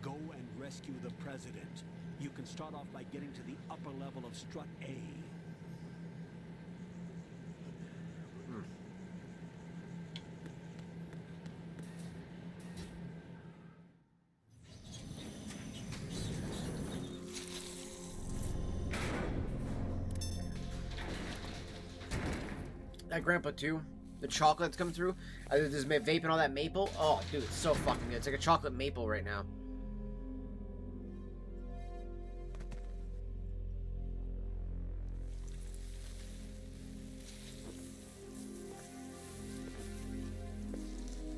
H: Go and rescue the president. You can start off by getting to the upper level of strut A.
A: That grandpa too. The chocolate that's coming through. There's vape and all that maple. Oh, dude, it's so fucking good. It's like a chocolate maple right now.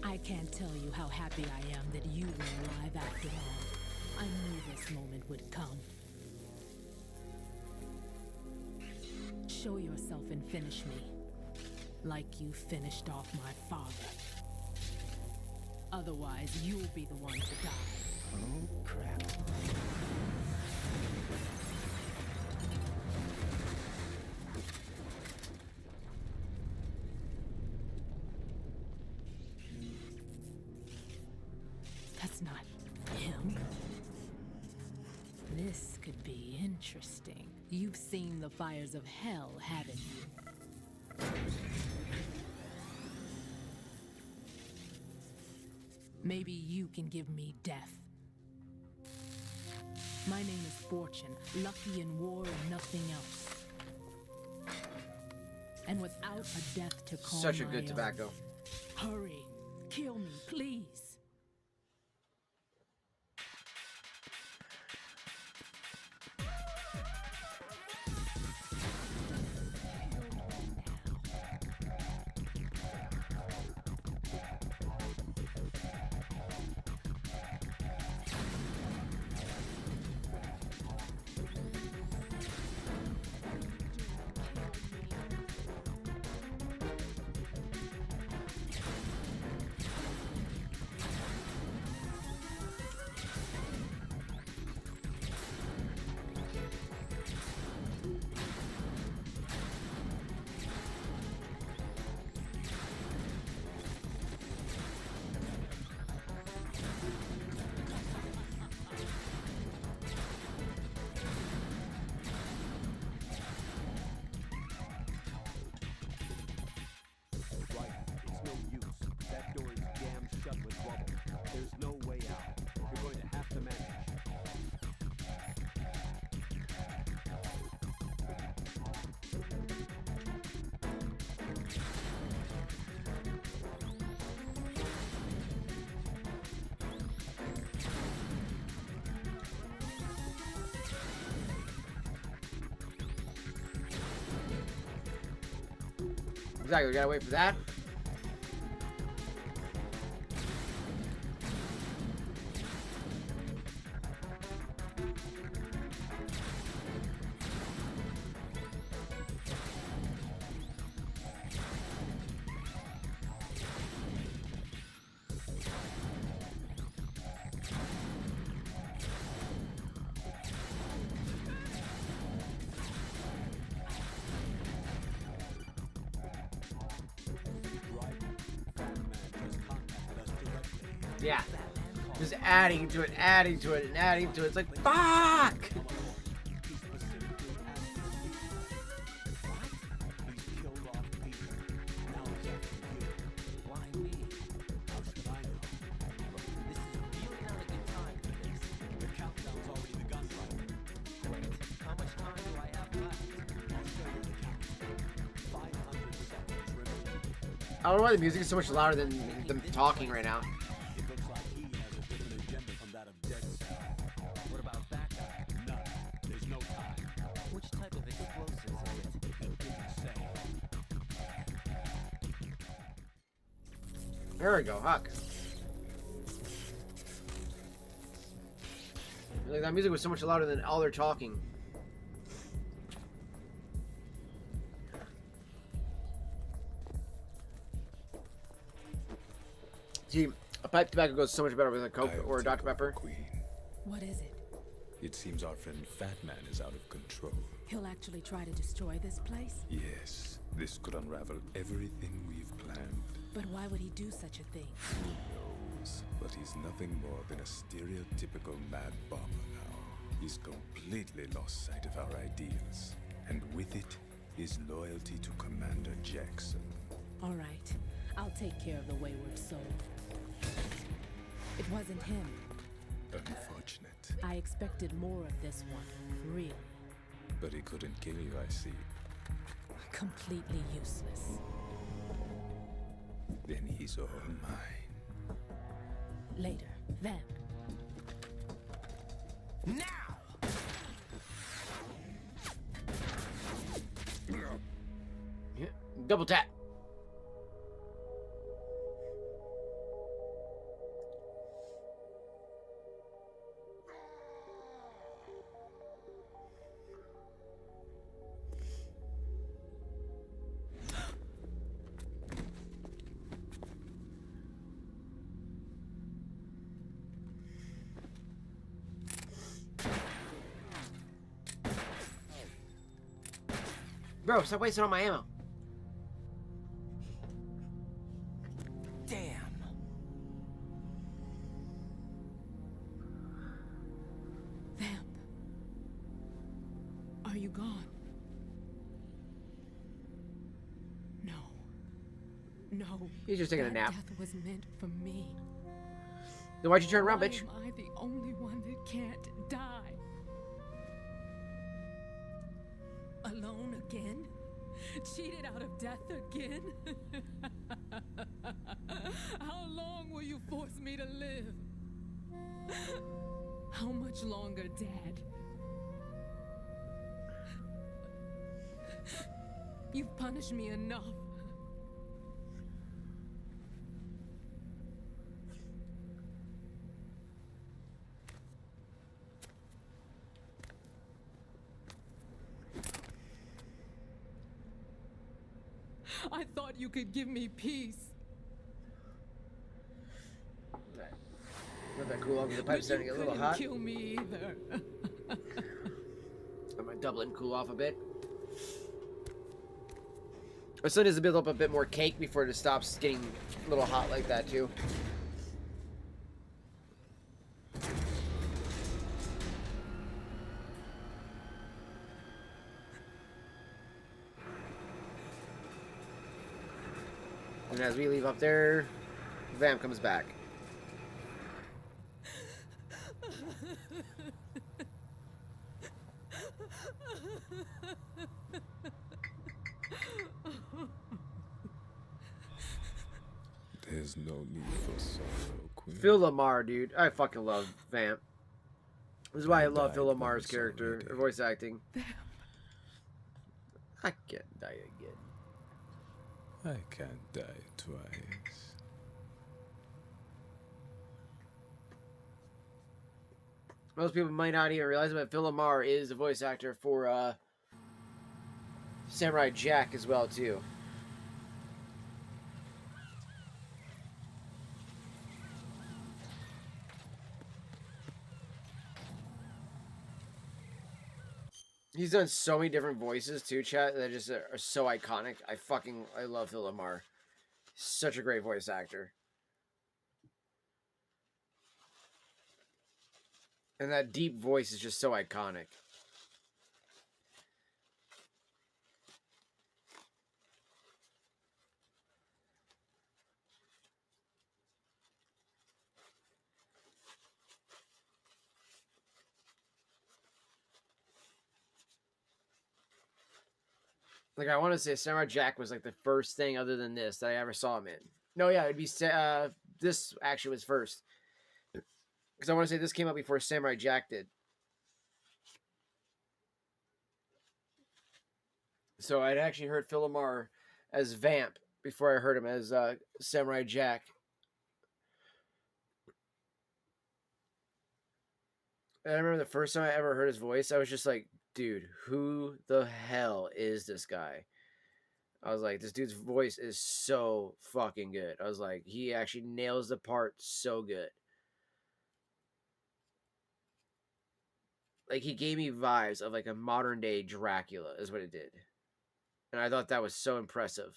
S: I can't tell you how happy I am that you were alive after all. I knew this moment would come. Show yourself and finish me. Like you finished off my father. Otherwise, you'll be the one to die.
M: Oh, crap.
S: That's not him. This could be interesting. You've seen the fires of hell, haven't you? Maybe you can give me death. My name is Fortune, lucky in war and nothing else. And without a death to call
A: Such a
S: my
A: good
S: own.
A: tobacco.
S: Hurry, kill me, please.
H: Right. It's no use. That door is jammed shut with rubble. There's no way out. You're going to have to manage.
A: Exactly, we gotta wait for that. Yeah. Just adding to it, adding to it, and adding to it. It's like, fuck! I don't know why the music is so much louder than them talking right now.
H: It looks like he has a different agenda from that of Dead Cell.
M: What about backup?
H: None. There's no time.
M: Which type of explosives is it?
H: He didn't say.
A: There we go, Huck. Like, that music was so much louder than all their talking. See, a pipe tobacco goes so much better with a Coke or a Dr. Pepper.
P: Queen.
S: What is it?
P: It seems our friend Fat Man is out of control.
S: He'll actually try to destroy this place?
P: Yes, this could unravel everything we've planned.
S: But why would he do such a thing?
P: Who Scrolls, but he's nothing more than a stereotypical mad bomber now. He's completely lost sight of our ideals, and with it, his loyalty to Commander Jackson.
S: All right, I'll take care of the wayward soul. It wasn't him.
P: Unfortunate.
S: I expected more of this one, really.
P: But he couldn't kill you, I see.
S: Completely useless.
P: Then he's all mine.
S: Later, Vamp.
M: Now!
A: Yeah. Double tap. Bro, stop wasting all my ammo.
M: Damn.
S: Vamp. Are you gone? No. No.
A: He's just taking a nap.
S: Death was meant for me.
A: Then why'd you turn around, bitch?
S: Why am I the only one that can't die? Alone again? Cheated out of death again? How long will you force me to live? How much longer, Dad? You've punished me enough. I thought you could give me peace.
A: Let that cool off. The pipe's starting to get a little hot.
S: Kill me either.
A: I'm gonna double it and cool off a bit. Our son needs to build up a bit more cake before it stops getting a little hot like that too. And as we leave up there, Vamp comes back.
P: There's no need for sorrow, Queen.
A: Phil Lamar, dude. I fucking love Vamp. This is why I love Phil Lamar's character, or voice acting. I can't die again.
P: I can't die twice.
A: Most people might not even realize it, but Phil Lamar is the voice actor for Samurai Jack as well, too. He's done so many different voices too, chat, that just are so iconic. I love Phil Lamar. Such a great voice actor. And that deep voice is just so iconic. Like, I want to say Samurai Jack was like the first thing other than this that I ever saw him in. No, yeah, it'd be this actually was first. Because I want to say this came out before Samurai Jack did. So I'd actually heard Phil Lamar as Vamp before I heard him as Samurai Jack. And I remember the first time I ever heard his voice, I was just like, dude, who the hell is this guy? I was like, this dude's voice is so fucking good. I was like, he actually nails the part so good. Like, he gave me vibes of like a modern day Dracula is what it did. And I thought that was so impressive.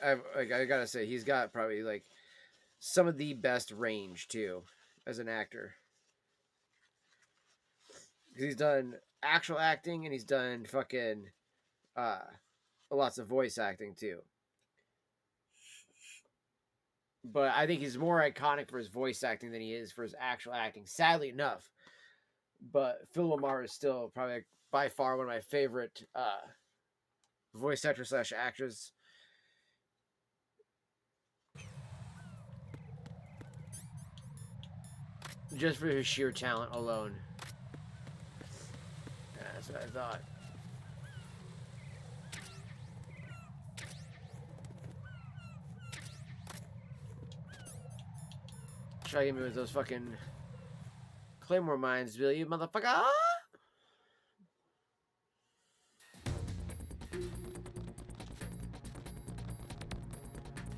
A: I gotta say, he's got probably like some of the best range too as an actor. 'Cause he's done actual acting and he's done fucking lots of voice acting too. But I think he's more iconic for his voice acting than he is for his actual acting. Sadly enough, but Phil Lamar is still probably by far one of my favorite voice actor / actors. Just for his sheer talent alone. Yeah, that's what I thought. Try to get me with those fucking Claymore mines, will you, motherfucker?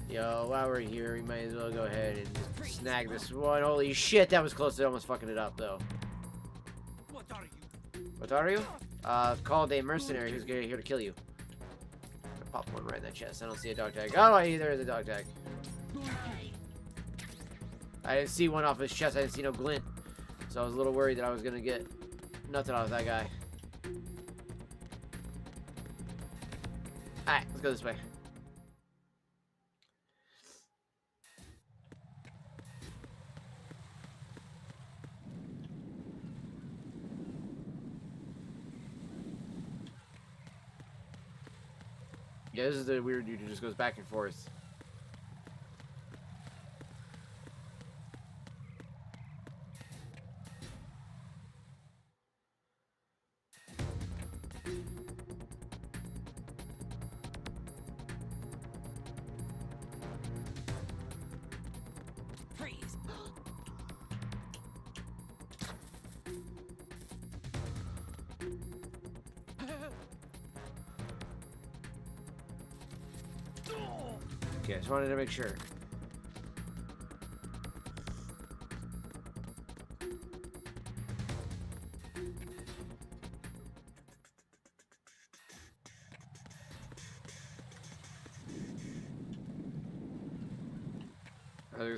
A: Yo, while we're here, we might as well go ahead and just snag this one. Holy shit, that was close to almost fucking it up, though.
N: What are you?
A: What are you? Called a mercenary who's here to kill you. Pop one right in the chest. I don't see a dog tag. Oh, there is a dog tag. I didn't see one off his chest. I didn't see no glint. So I was a little worried that I was going to get nothing out of that guy. Alright, let's go this way. Yeah, this is the weird dude who just goes back and forth.
S: Freeze.
A: Okay, just wanted to make sure.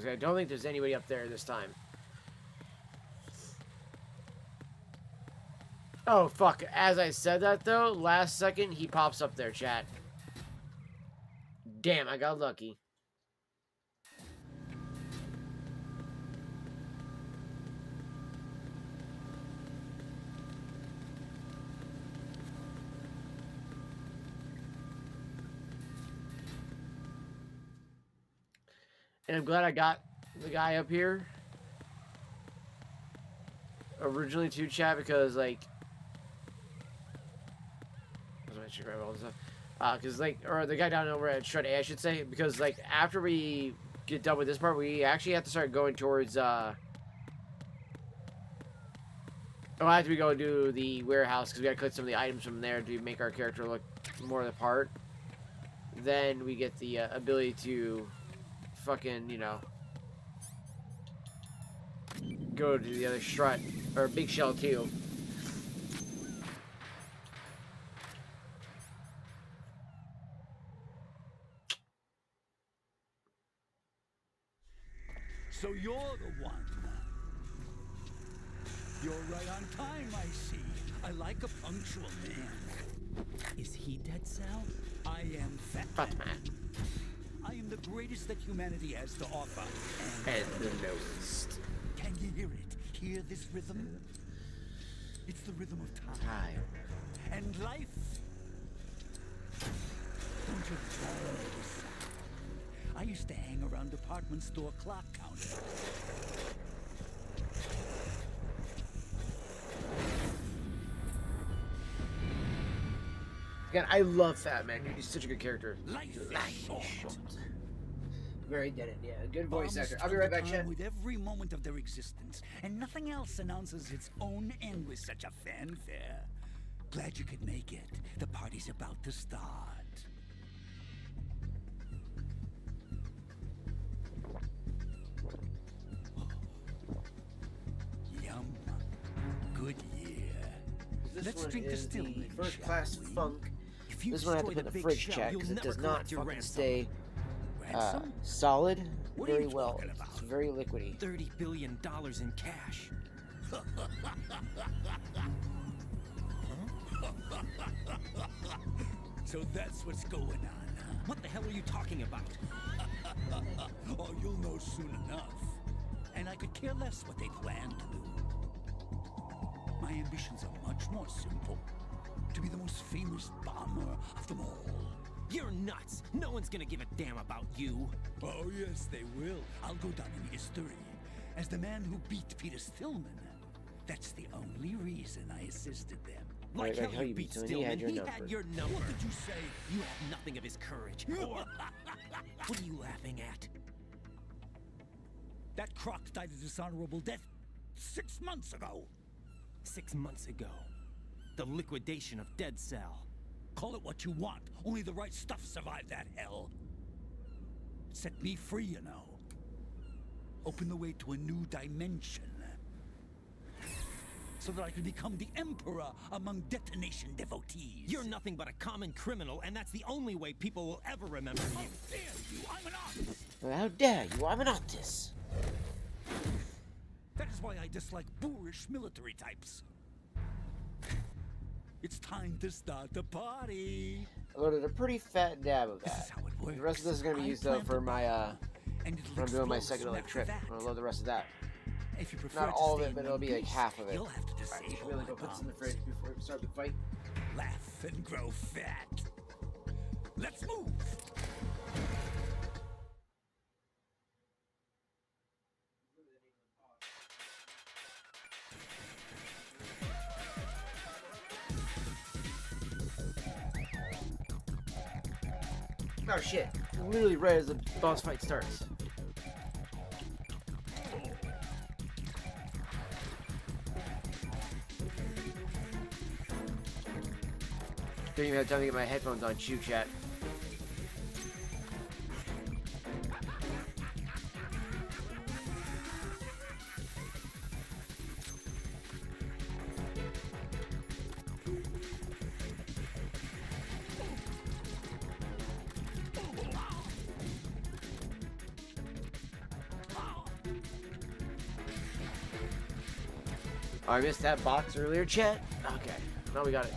A: I don't think there's anybody up there this time. Oh, fuck. As I said that, though, last second, he pops up there, chat. Damn, I got lucky. And I'm glad I got the guy up here originally to chat because, like, because, like, or the guy down over at Shred A, I should say, because, like, after we get done with this part, we actually have to start going towards, after we go do the warehouse, because we gotta collect some of the items from there to make our character look more the part. Then we get the ability to fucking, you know, go to the other strut, or big shell too.
H: So you're the one. You're right on time, I see. I like a punctual man. Is he Dead Cell? I am Fat Man. I am the greatest that humanity has to offer.
A: And the most.
H: Can you hear it? Hear this rhythm? It's the rhythm of time. And life. Don't you love this sound? I used to hang around department store clock counters.
A: Again, I love Fat Man. He's such a good character.
H: Life is short.
A: Very did it. Yeah, good voice actor. I'll be right back, chat.
H: With every moment of their existence, and nothing else announces its own end with such a fanfare. Glad you could make it. The party's about to start. Yum. Good year.
A: This
H: Let's
A: one
H: drink the
A: is
H: stillman,
A: the first class funk
M: If you
A: This one I have to
M: destroy
A: put
M: the
A: in the
M: big
A: fridge
M: shell,
A: check
M: you'll
A: because it
M: never
A: does not
M: collect your
A: fucking
M: ransom.
A: stay
H: Ransom?
A: solid
H: What are
A: very
H: you
A: well.
H: talking about?
A: It's very liquidy.
M: $30 billion in cash.
H: So that's what's going on, huh?
M: What the hell are you talking about?
H: Oh, you'll know soon enough. And I could care less what they plan to do. My ambitions are much more simple. To be the most famous bomber of them all.
M: You're nuts. No one's gonna give a damn about you.
H: Oh, yes, they will. I'll go down in history as the man who beat Peter Stillman. That's the only reason I assisted them.
M: Like
A: Right,
M: how you beat Stillman, he had your number.
H: What did you say?
M: You have nothing of his courage. Or... What are you laughing at?
H: That croc died a dishonorable death 6 months ago.
M: 6 months ago. The liquidation of Dead Cell.
H: Call it what you want. Only the right stuff survived that hell. Set me free, you know. Open the way to a new dimension. So that I can become the Emperor among detonation devotees.
M: You're nothing but a common criminal, and that's the only way people will ever remember you.
H: How dare you? I'm an artist.
A: How dare you? I'm an artist.
H: That is why I dislike boorish military types. It's time to start the party.
A: I loaded a pretty fat dab of
H: This
A: that.
H: is how it works.
A: The rest of this is gonna be
H: I
A: used though
H: plant
A: for
H: the
A: my
H: bomb, and
A: when I'm doing my
H: explode
A: psychedelic
H: after
A: trip.
H: that.
A: I'm gonna load the rest of that.
H: If you prefer
A: Not
H: to
A: all of
H: stay
A: it, but
H: in
A: it'll
H: one
A: be like
H: piece,
A: half of it.
H: You'll have to
A: Alright,
H: disable
A: really
H: my
A: go put this in the
H: bombs.
A: fridge before we start the fight.
H: Laugh and grow fat. Let's move.
A: Oh shit! Literally right as the boss fight starts. Don't even have time to get my headphones on. Shoot, chat. Oh, I missed that box earlier, chat. Okay, now we got it.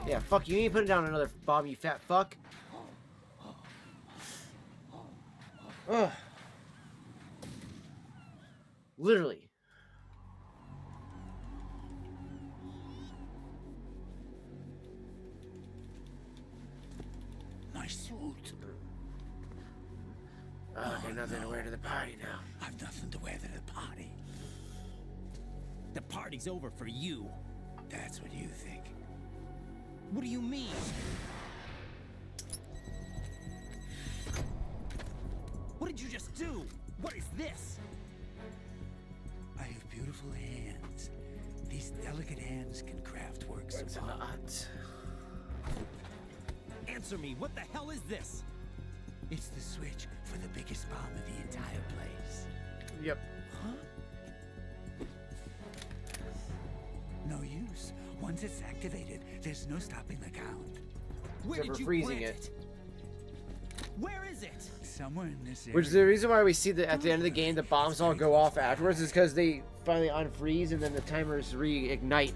A: Yeah, fuck you. You ain't putting down another bomb, you fat fuck. Ugh. Literally.
H: My suit.
A: Oh, okay, nothing to wear to the party now.
H: I've nothing to wear to the party.
M: The party's over for you.
H: That's what you think.
M: What do you mean? What did you just do? What is this?
H: I have beautiful hands. These delicate hands can craft works of art.
M: Answer me, what the hell is this?
H: It's the switch for the biggest bomb in the entire place.
A: Yep.
H: Huh? No use. Once it's activated, there's no stopping the count.
M: Where
A: Except
M: did
A: for
M: you
A: freezing
M: plant
A: it.
M: Where is it?
H: Somewhere in this area.
A: Which is the reason why we see that at the end of the game the bombs all go off afterwards is because they finally unfreeze and then the timers reignite.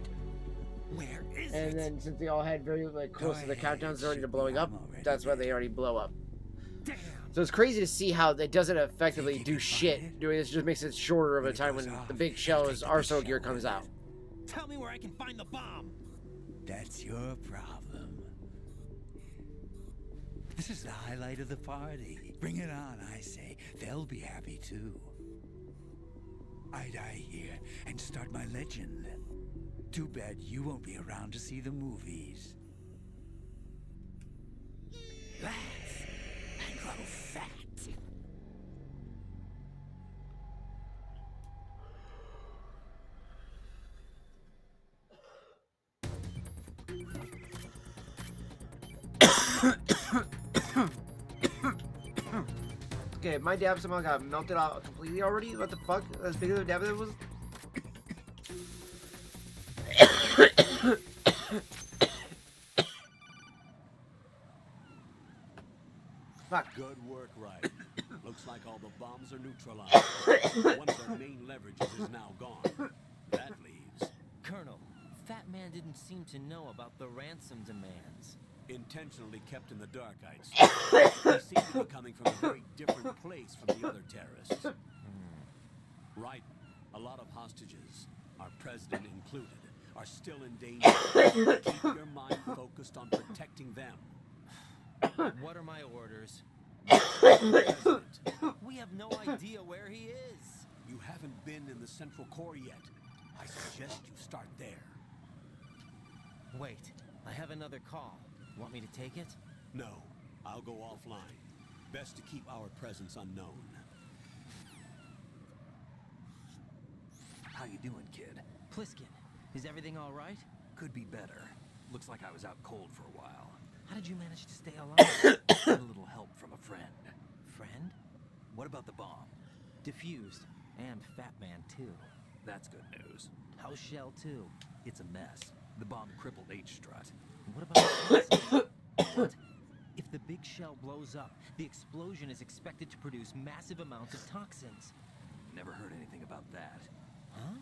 H: Where is
A: And
H: it?
A: then since they all had very like close to the countdowns already to blowing up, that's why they already blow up.
H: Damn.
A: So it's crazy to see how it doesn't effectively do shit. Doing this just makes it shorter of a time when the big shell's Arsenal gear comes out.
M: Tell me where I can find the bomb.
H: That's your problem. This is the highlight of the party. Bring it on, I say. They'll be happy too.
U: I die here and start my legend. Too bad you won't be around to see the movies. Laugh and grow fat.
A: Okay, my dab somehow got melted out completely already. What the fuck? As big of a dab as it was. Fuck.
H: Good work, Ryder. Looks like all the bombs are neutralized. One of our main leverages is now gone. That leaves...
M: Colonel, Fat Man didn't seem to know about the ransom demands.
H: Intentionally kept in the dark, I'd say. They seem to be coming from a very different place from the other terrorists. Right. A lot of hostages, our president included, are still in danger. Keep your mind focused on protecting them.
M: What are my orders? President. We have no idea where he is.
H: You haven't been in the Central Core yet. I suggest you start there.
M: Wait, I have another call. Want me to take it?
H: No, I'll go offline. Best to keep our presence unknown.
C: How you doing, kid?
M: Pliskin, is everything all right?
C: Could be better. Looks like I was out cold for a while.
M: How did you manage to stay alive?
C: Got a little help from a friend.
M: Friend?
C: What about the bomb?
M: Defused. And Fat Man, too.
C: That's good news.
M: How's Shell, too?
C: It's a mess. The bomb crippled H-Strut.
M: What about the What? If the big shell blows up, the explosion is expected to produce massive amounts of toxins.
C: Never heard anything about that.
M: Huh?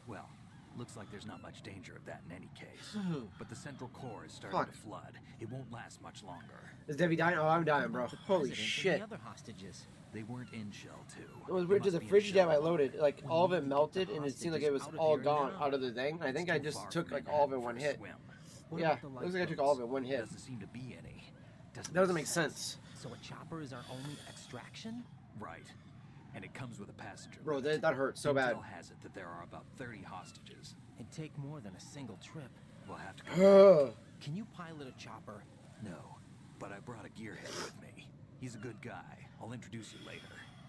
C: Well, looks like there's not much danger of that in any case. But the Central Core is starting to flood. It won't last much longer.
A: Is Debbie dying? Oh, I'm dying, bro. Holy shit.
M: The other hostages.
C: They weren't in Shell 2.
A: It was weird to the fridge dab I loaded. Like, all of it melted, and it seemed like it was all gone out of the thing. I think I just took, like, all of it in one hit. Yeah, looks like I took all of it in one hit.
C: Doesn't seem to be any.
A: That doesn't make sense.
M: So a chopper is our only extraction?
C: Right. And it comes with a passenger.
A: Bro, that hurt so bad.
C: Intel has it that there are about 30 hostages.
M: It'd take more than a single trip.
C: We'll have to go.
M: Can you pilot a chopper?
C: No, but I brought a gearhead with me. He's a good guy. I'll introduce you later.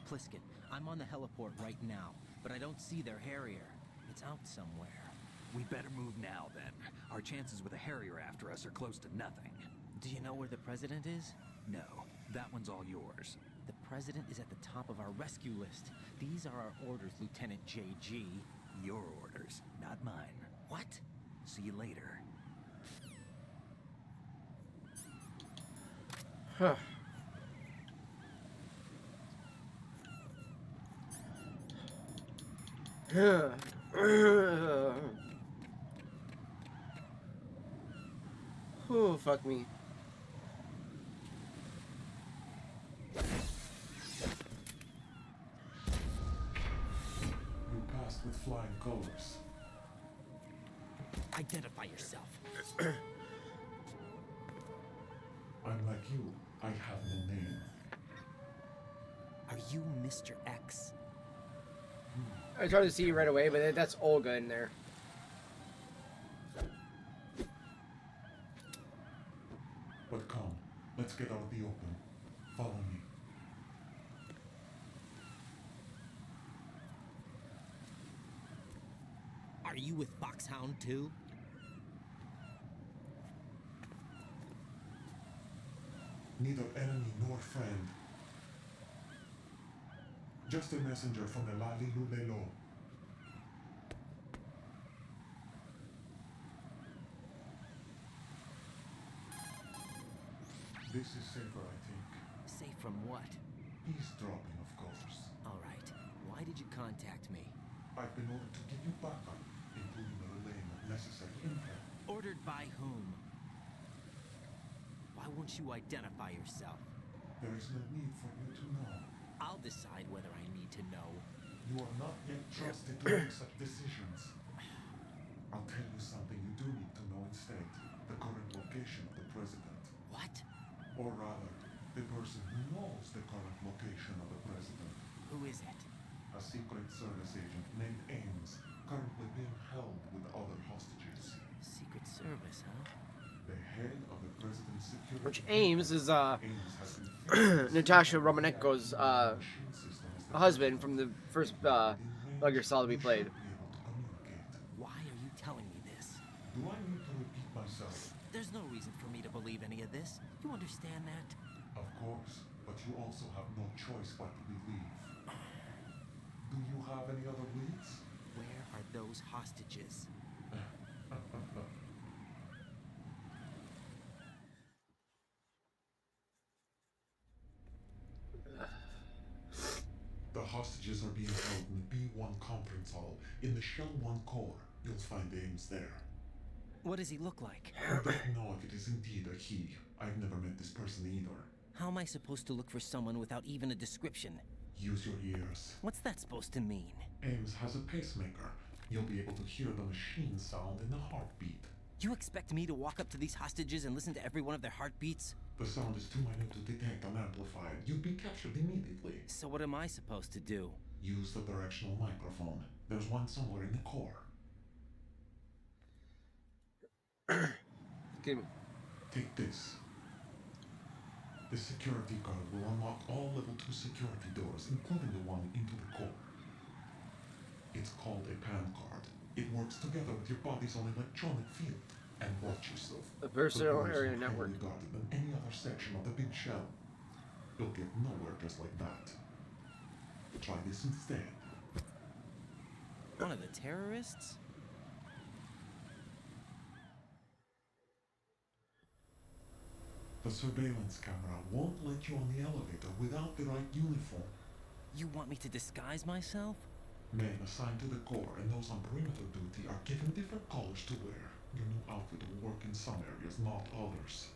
M: Pliskin, I'm on the heliport right now, but I don't see their Harrier. It's out somewhere.
C: We better move now, then. Our chances with a Harrier after us are close to nothing.
M: Do you know where the president is?
C: No, that one's all yours.
M: The president is at the top of our rescue list. These are our orders, Lieutenant JG.
C: Your orders, not mine.
M: What?
C: See you later.
A: Huh. Oh, fuck me.
V: You passed with flying colors.
M: Identify yourself.
V: I'm like you. I have no name.
M: Are you Mr. X?
A: I tried to see you right away, but that's Olga in there.
V: But come, let's get out the open. Follow me.
M: Are you with Foxhound too?
V: Neither enemy nor friend. Just a messenger from the Lali Lulelo. This is safer, I think.
M: Safe from what?
V: Eavesdropping, of course.
M: All right. Why did you contact me?
V: I've been ordered to give you backup, including the relaying of necessary info.
M: Ordered by whom? Why won't you identify yourself?
V: There is no need for you to know.
M: I'll decide whether I need to know.
V: You are not yet trusted to make such decisions. I'll tell you something you do need to know instead. The current location of the president.
M: What?
V: Or rather, the person who knows the current location of the president.
M: Who is it?
V: A a Secret Service agent named Ames, currently being held with other hostages.
M: Secret Service, huh?
V: The head of the president's security...
A: Which Ames is
V: Ames has been facing
A: Natasha
V: severe
A: Romanenko's
V: reaction machine system as the
A: husband from the first Metal Gear Solid we played.
V: be able to communicate.
M: Why are you telling me this?
V: Do I need to repeat myself?
M: There's no reason for me to believe any of this. You understand that?
V: Of course, but you also have no choice but to believe. Do you have any other leads?
M: Where are those hostages?
V: The hostages are being held in the B1 conference hall in the Shell 1 core. You'll find Ames there.
M: What does he look like?
V: I don't know if it is indeed a he. I've never met this person either.
M: How am I supposed to look for someone without even a description?
V: Use your ears.
M: What's that supposed to mean?
V: Ames has a pacemaker. You'll be able to hear the machine sound in the heartbeat.
M: You expect me to walk up to these hostages and listen to every one of their heartbeats?
V: The sound is too minute to detect and amplify it. You'd be captured immediately.
M: So what am I supposed to do?
V: Use the directional microphone. There's one somewhere in the core.
A: Give me.
V: Take this. The security card will unlock all level 2 security doors, including the one into the core. It's called a PAN card. It works together with your body's own electronic field. And watch yourself.
A: A personal
V: The doors
A: area
V: are
A: network.
V: heavily guarded than any other section of the big shell. You'll get nowhere just like that. Try this instead.
M: One of the terrorists?
V: The surveillance camera won't let you on the elevator without the right uniform.
M: You want me to disguise myself?
V: Men assigned to the core and those on perimeter duty are given different colors to wear. Your new outfit will work in some areas, not others.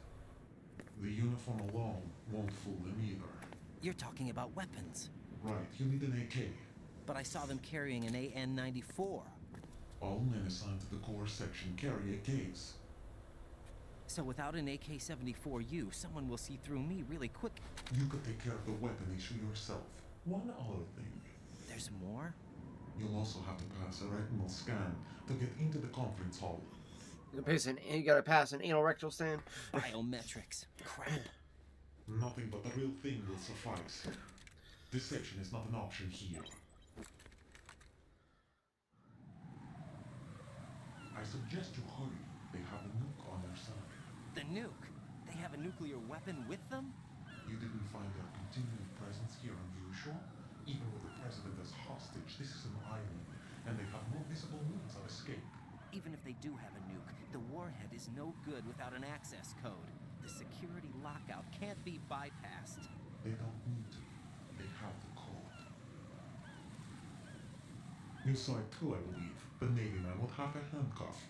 V: The uniform alone won't fool them either.
M: You're talking about weapons.
V: Right, you need an AK.
M: But I saw them carrying an AN-94.
V: All men assigned to the core section carry AKs.
M: So without an AK-74U, someone will see through me really quick.
V: You could take care of the weapon issue yourself. One other thing.
M: There's more?
V: You'll also have to pass a retinal scan to get into the conference hall.
A: You gotta pass an anal rectal stand.
M: Biometrics. Crap.
V: Nothing but the real thing will suffice. Deception is not an option here. I suggest you hurry. They have a nuke on their side.
M: The nuke? They have a nuclear weapon with them?
V: You didn't find their continuing presence here unusual? Even with the president as hostage, this is an island, and they have no visible means of escape.
M: Even if they do have a nuke, the warhead is no good without an access code. The security lockout can't be bypassed.
V: They don't need to. They have the code. You saw it too, I believe. The Navy man with half a handcuff.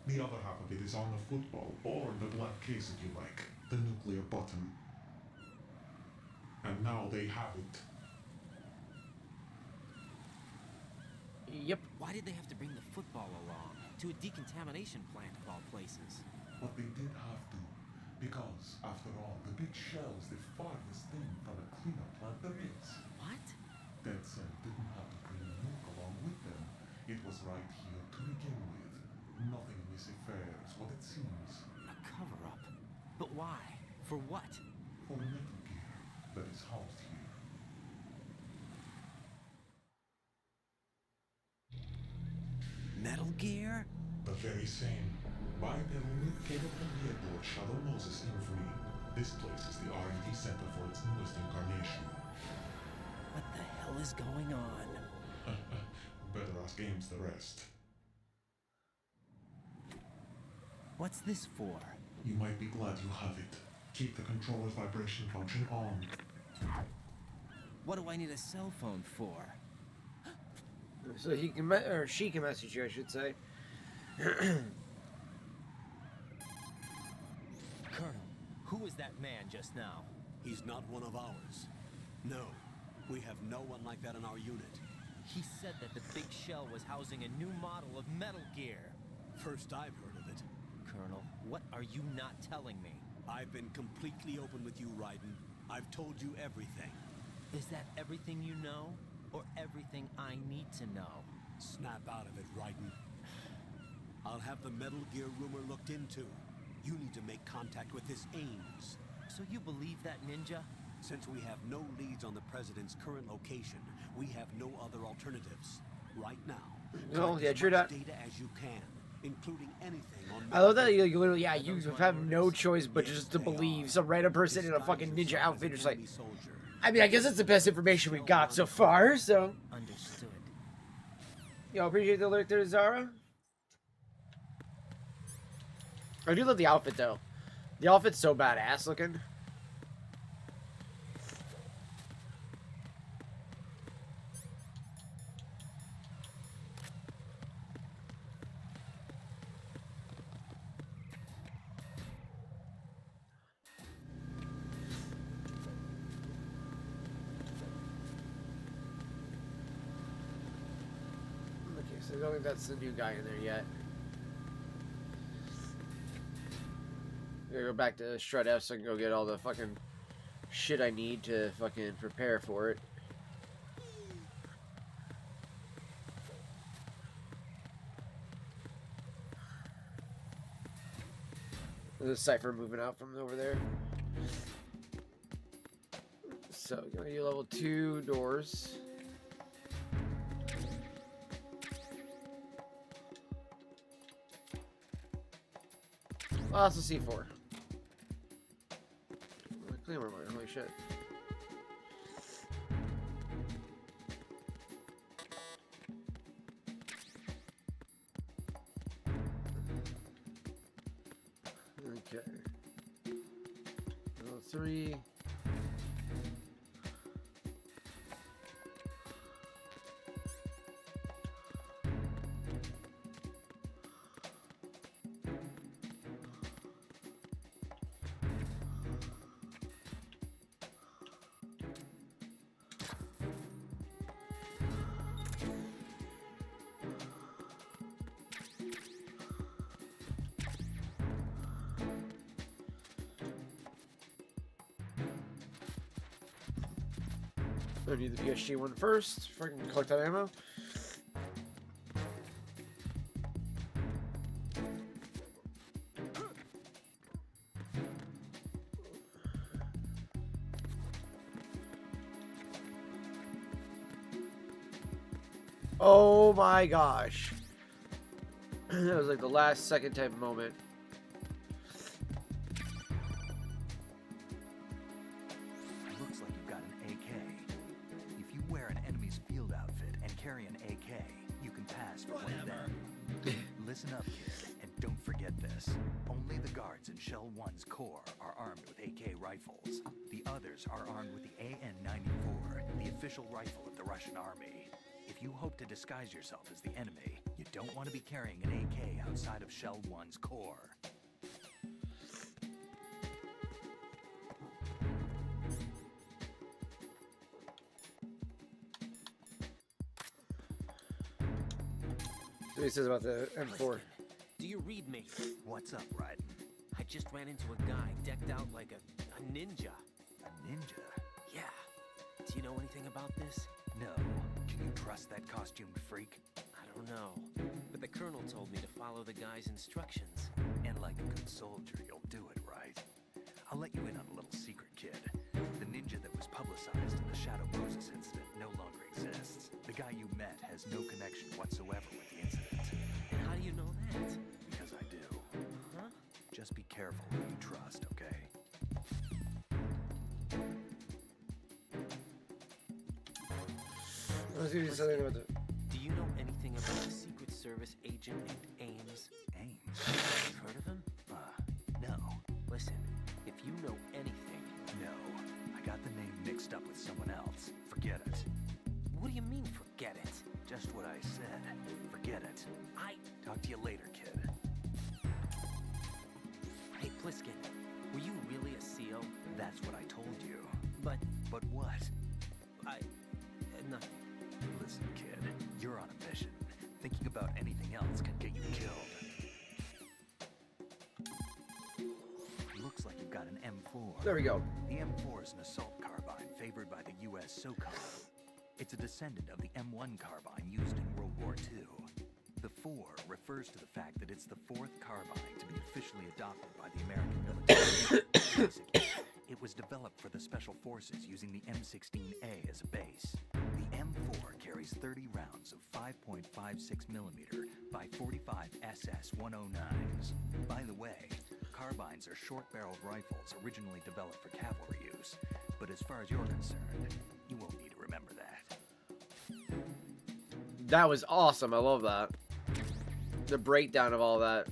V: The other half of it is on the football, or in the black case if you like. The nuclear button. And now they have it.
A: Yep.
M: Why did they have to bring the football along? To a decontamination plant of all places.
V: But they did have to. Because, after all, the big shell is the farthest thing from a cleanup plant there is.
M: What?
V: Dead Cell didn't have to bring the nuke along with them. It was right here to begin with. Nothing in this affair is what it seems.
M: A cover-up? But why? For what?
V: For Metal Gear that is housed here.
M: Metal Gear?
V: The very same. Bipedal nuke came from the airport Shadow Moses infamy. This place is the R&D center for its newest incarnation.
M: What the hell is going on?
V: Better ask Ames the rest.
M: What's this for?
V: You might be glad you have it. Keep the controller's vibration function on.
M: What do I need a cell phone for?
A: So he can, or she can message you, I should say.
M: Colonel, who was that man just now?
H: He's not one of ours. No, we have no one like that in our unit.
M: He said that the big shell was housing a new model of Metal Gear.
H: First I've heard of it.
M: Colonel, what are you not telling me?
H: I've been completely open with you, Raiden. I've told you everything.
M: Is that everything you know? Or everything I need to know?
H: Snap out of it, Raiden. I'll have the Metal Gear rumor looked into. You need to make contact with this Ames.
M: So you believe that ninja?
H: Since we have no leads on the President's current location, we have no other alternatives. Right now,
A: No,
H: collect
A: yeah,
H: as
A: true
H: much
A: that.
H: data as you can, including anything on
A: I love that you literally, yeah, you have no choice but just to believe some random person in a fucking ninja outfit. Just like, I mean, I guess it's the best information we've got so far. So,
M: understood.
A: Yo, appreciate the alert there, Zara. I do love the outfit though. The outfit's so badass looking. Okay, so I don't think that's the new guy in there yet. Gotta go back to Strut F so I can go get all the fucking shit I need to fucking prepare for it. There's a cipher moving out from over there. So, gonna do level 2 doors. Lots of C4. Claymore mine, holy shit. Okay. Level 3. I need the PSG one first before I can collect that ammo. Oh my gosh. That was like the last second type moment.
C: Looks like you've got an AK. If you wear an enemy's field outfit and carry an AK, you can pass for one of them. Listen up, kid, and don't forget this. Only the guards in Shell 1's core are armed with AK rifles. The others are armed with the AN-94, the official rifle of the Russian army. If you hope to disguise yourself as the enemy, you don't want to be carrying an AK outside of Shell 1's core.
A: So he says about the M4.
M: Do you read me?
C: What's up, Raiden?
M: I just ran into a guy decked out like a ninja.
C: A ninja?
M: Yeah. Do you know anything about this?
C: No. Can you trust that costumed freak?
M: I don't know. But the colonel told me to follow the guy's instructions.
C: And like a good soldier, you'll do it, right? I'll let you in on a little secret, kid. The ninja that was publicized in the Shadow Moses incident no longer exists. The guy you met has no connection whatsoever with the incident.
M: And how do you know that?
C: Because I do.
M: Huh?
C: Just be careful who you trust, okay?
A: Let's do something about the...
M: Do you know anything about a Secret Service agent named Ames?
C: Ames?
M: You've heard of him?
C: No.
M: Listen, if you know anything...
C: No. I got the name mixed up with someone else. Forget it.
M: What do you mean, forget it?
C: Just what I said. Forget it. Talk to you later, kid.
M: Hey, Pliskin, were you really a SEAL?
C: That's what I told you.
M: But
C: But what?
M: nothing.
C: Listen, kid, you're on a mission. Thinking about anything else can get you killed. Looks like you've got an M4.
A: There we go.
C: The M4 is an assault carbine favored by the U.S. SOCOM. It's a descendant of the M1 carbine used in World War II. The 4 refers to the fact that it's the 4th carbine to be officially adopted by the American military. Basically, it was developed for the Special Forces using the M16A as a base. The M4 carries 30 rounds of 5.56mm by 45 SS-109s. By the way, carbines are short-barreled rifles originally developed for cavalry use. But as far as you're concerned, you won't need to remember that.
A: That was awesome. I love that. The breakdown of all that.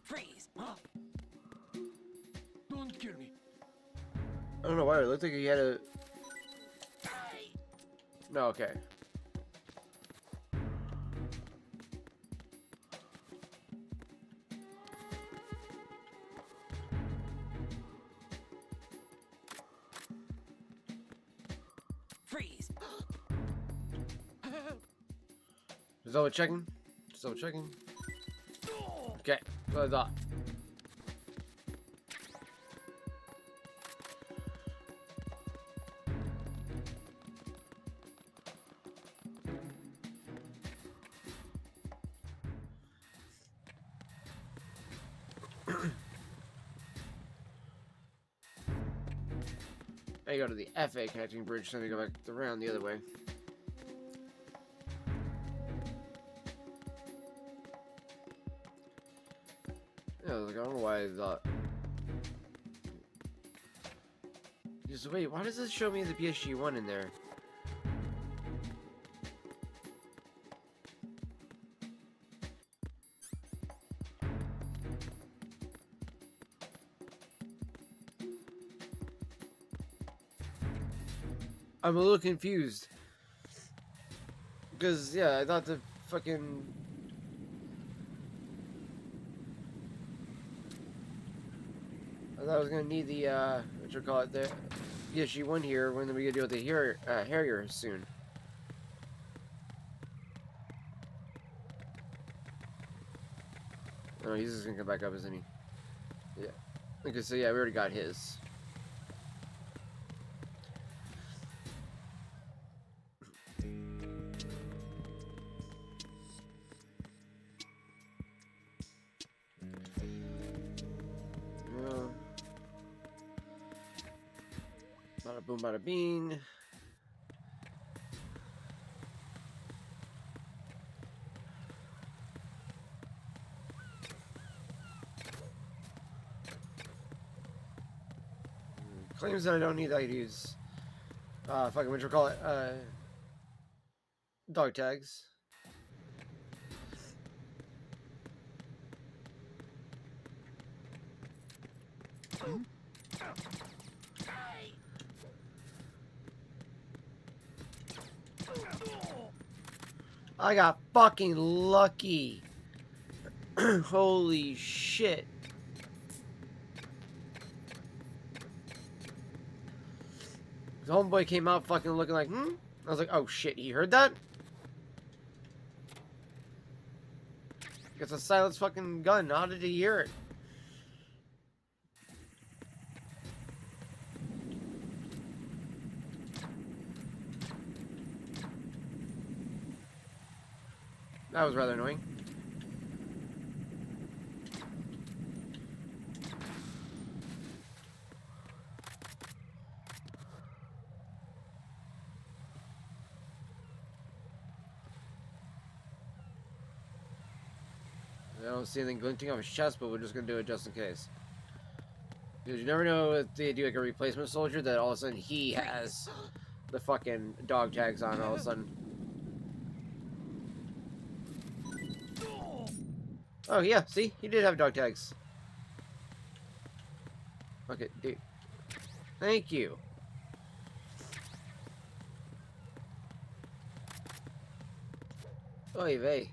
B: Freeze! Huh? Don't kill me.
A: I don't know why it looked like he had a... No, okay.
B: Freeze!
A: Just double checking. Just double checking. Okay, that's what I thought. I go to the FA connecting bridge, then I go back around the other way. Yeah, like, I don't know why I thought. Just wait, why does this show me the PSG-1 in there? I'm a little confused. Because, yeah, I thought the fucking... I thought I was gonna need the, what you call it, the PSG-1 here when we gonna deal with the Harrier soon. Oh, he's just gonna come back up, isn't he? Yeah. Okay, so yeah, we already got his. Bada boom, bada bing. Claims that I don't need that to use. Fucking what you call it? Dog tags. I got fucking lucky. Holy shit. The homeboy came out fucking looking like, I was like, oh shit, he heard that? It's a silenced fucking gun. How did he hear it? That was rather annoying. I don't see anything glinting off his chest, but we're just gonna do it just in case. Because you never know if they do like a replacement soldier that all of a sudden he has the fucking dog tags on all of a sudden. Oh yeah, see? He did have dog tags. Okay, dude. Thank you. Oy vey.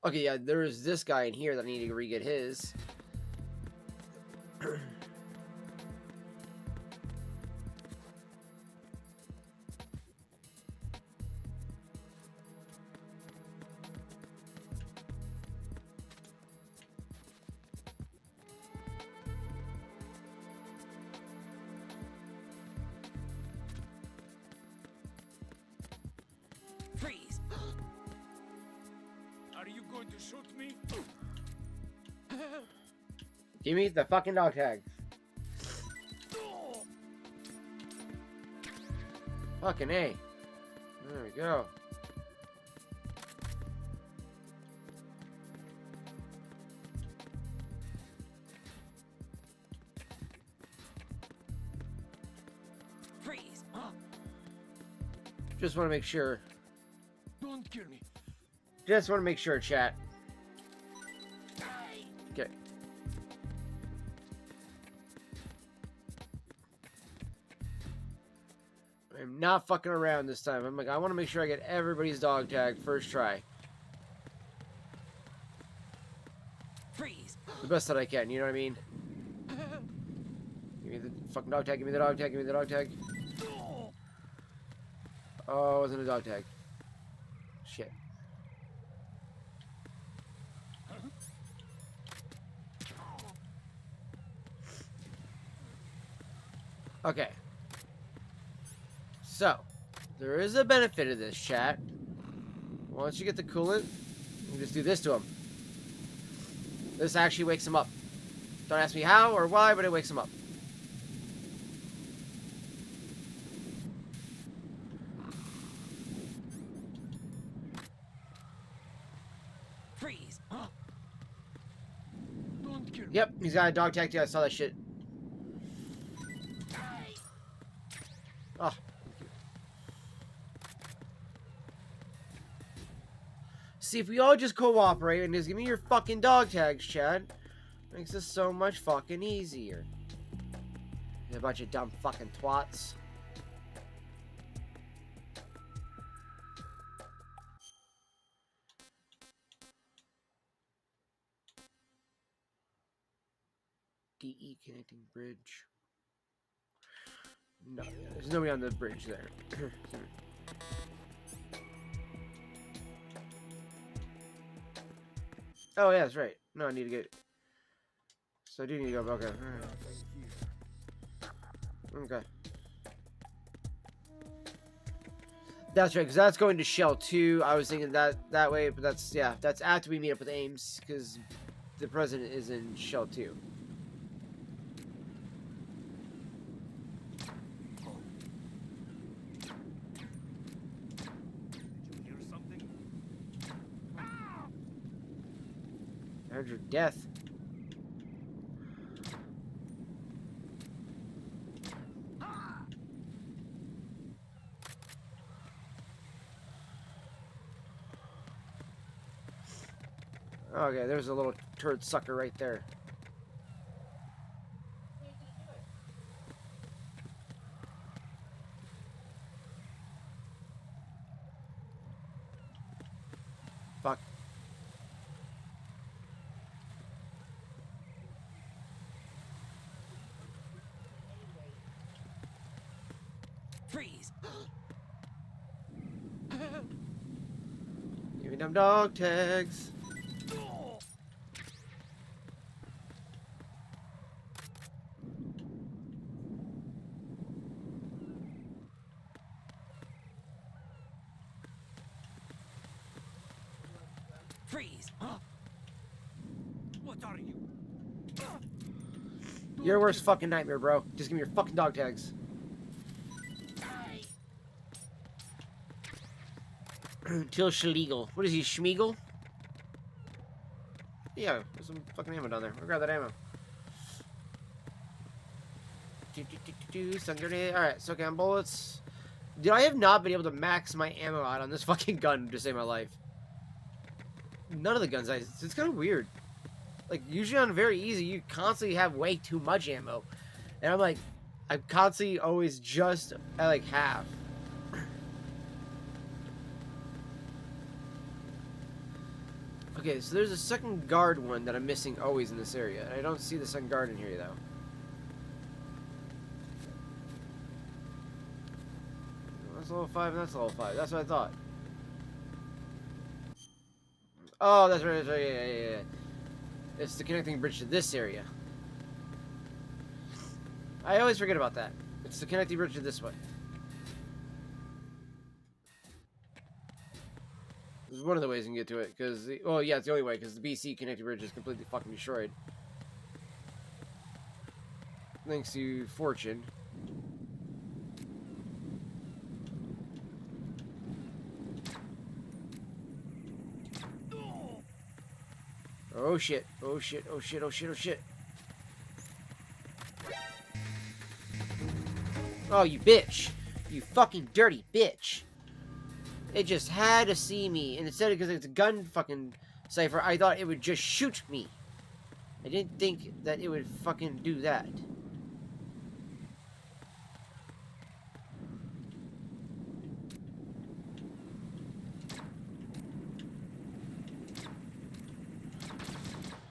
A: Okay, yeah, there's this guy in here that I need to re-get his.
N: Freeze! Are you going to shoot me?
A: Give me the fucking dog tag. Fucking A. There we go.
N: Freeze!
A: Just want to make sure.
N: Don't kill me.
A: Just want to make sure, chat. Okay. I'm not fucking around this time. I'm like, I want to make sure I get everybody's dog tag first try.
N: Freeze!
A: The best that I can, you know what I mean? Give me the fucking dog tag, give me the dog tag, give me the dog tag. Oh, it wasn't a dog tag. Shit. Okay. So, there is a benefit of this, chat. Once you get the coolant, you can just do this to him. This actually wakes him up. Don't ask me how or why, but it wakes him up.
N: Freeze! Don't kill me.
A: Yep, he's got a dog tag too. I saw that shit. Oh. See, if we all just cooperate and just give me your fucking dog tags, Chad, makes this so much fucking easier. You a bunch of dumb fucking twats. DE connecting bridge. No, there's nobody on the bridge there. Oh, yeah, that's right. No, I need to get... So I do need to go, okay. Okay. That's right, because that's going to Shell 2. I was thinking that way, but that's, yeah, that's after we meet up with Ames, because the president is in Shell 2. I heard your death. Okay, there's a little turd sucker right there. Fuck.
N: Freeze!
A: Give me them dog tags.
N: Freeze! What are you?
A: Your worst fucking nightmare, bro. Just give me your fucking dog tags. Till Schlegel. What is he, Schmeagol? Yeah, there's some fucking ammo down there. I'll grab that ammo. Stun grenade. Alright, so can bullets. Dude, I have not been able to max my ammo out on this fucking gun to save my life. None of the guns. It's kind of weird. Like, usually on very easy, you constantly have way too much ammo. And I'm constantly always just at like half. Okay, so there's a second guard one that I'm missing always in this area. And I don't see the second guard in here, though. That's level 5 and that's level 5. That's what I thought. Oh, that's right, yeah. It's the connecting bridge to this area. I always forget about that. It's the connecting bridge to this one. This is one of the ways you can get to it, because... Well, yeah, it's the only way, because the BC connecting bridge is completely fucking destroyed. Thanks to Fortune. Oh shit, oh shit, oh shit, oh shit, oh shit. Oh, you bitch. You fucking dirty bitch. It just had to see me, and instead of, because it's a gun fucking cipher, I thought it would just shoot me. I didn't think that it would fucking do that.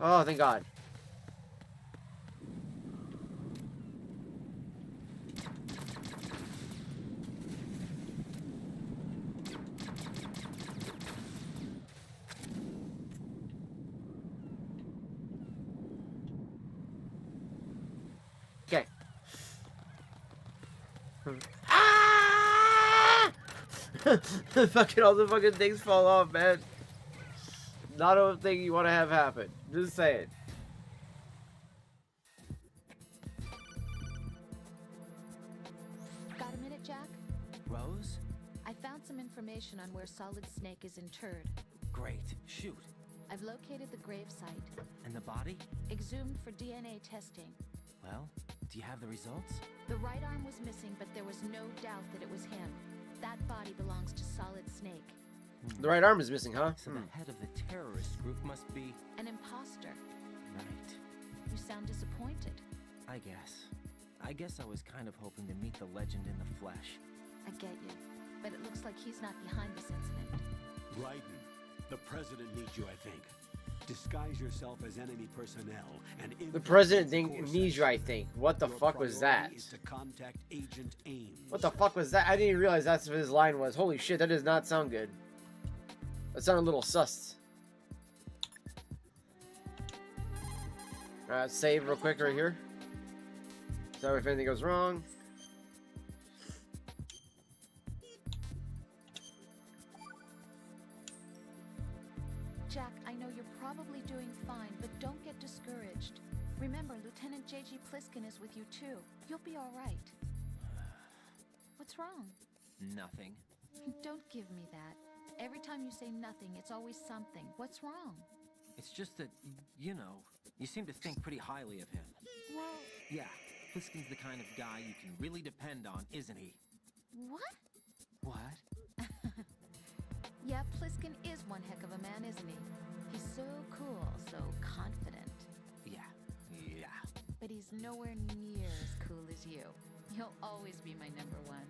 A: Oh, thank God. Okay. Ah! Fucking all the fucking things fall off, man. Not a thing you want to have happen. Just saying.
L: Got a minute, Jack?
M: Rose?
L: I found some information on where Solid Snake is interred.
M: Great. Shoot.
L: I've located the gravesite.
M: And the body?
L: Exhumed for DNA testing.
M: Well, do you have the results?
L: The right arm was missing, but there was no doubt that it was him. That body belongs to Solid Snake.
A: The right arm is missing, huh?
M: So the head of the terrorist group must be...
L: An imposter.
M: Right.
L: You sound disappointed.
M: I guess I was kind of hoping to meet the legend in the flesh.
L: I get you. But it looks like he's not behind this incident.
H: Raiden, the president needs you, I think. Disguise yourself as enemy personnel and...
A: The president needs you, I think. What the fuck was that?
H: Is to contact Agent Ames.
A: What the fuck was that? I didn't even realize that's what his line was. Holy shit, that does not sound good. That sounded a little sus. Alright, save real quick right here. Sorry if anything goes wrong.
L: Jack, I know you're probably doing fine, but don't get discouraged. Remember, Lieutenant J.G. Pliskin is with you too. You'll be all right. What's wrong?
M: Nothing.
L: Don't give me that. Every time you say nothing, it's always something. What's wrong?
M: It's just that, you know, you seem to think pretty highly of him.
L: Well...
M: Yeah, Pliskin's the kind of guy you can really depend on, isn't he?
L: What?
M: What?
L: Yeah, Pliskin is one heck of a man, isn't he? He's so cool, so confident.
M: Yeah.
L: But he's nowhere near as cool as you. You'll always be my number one.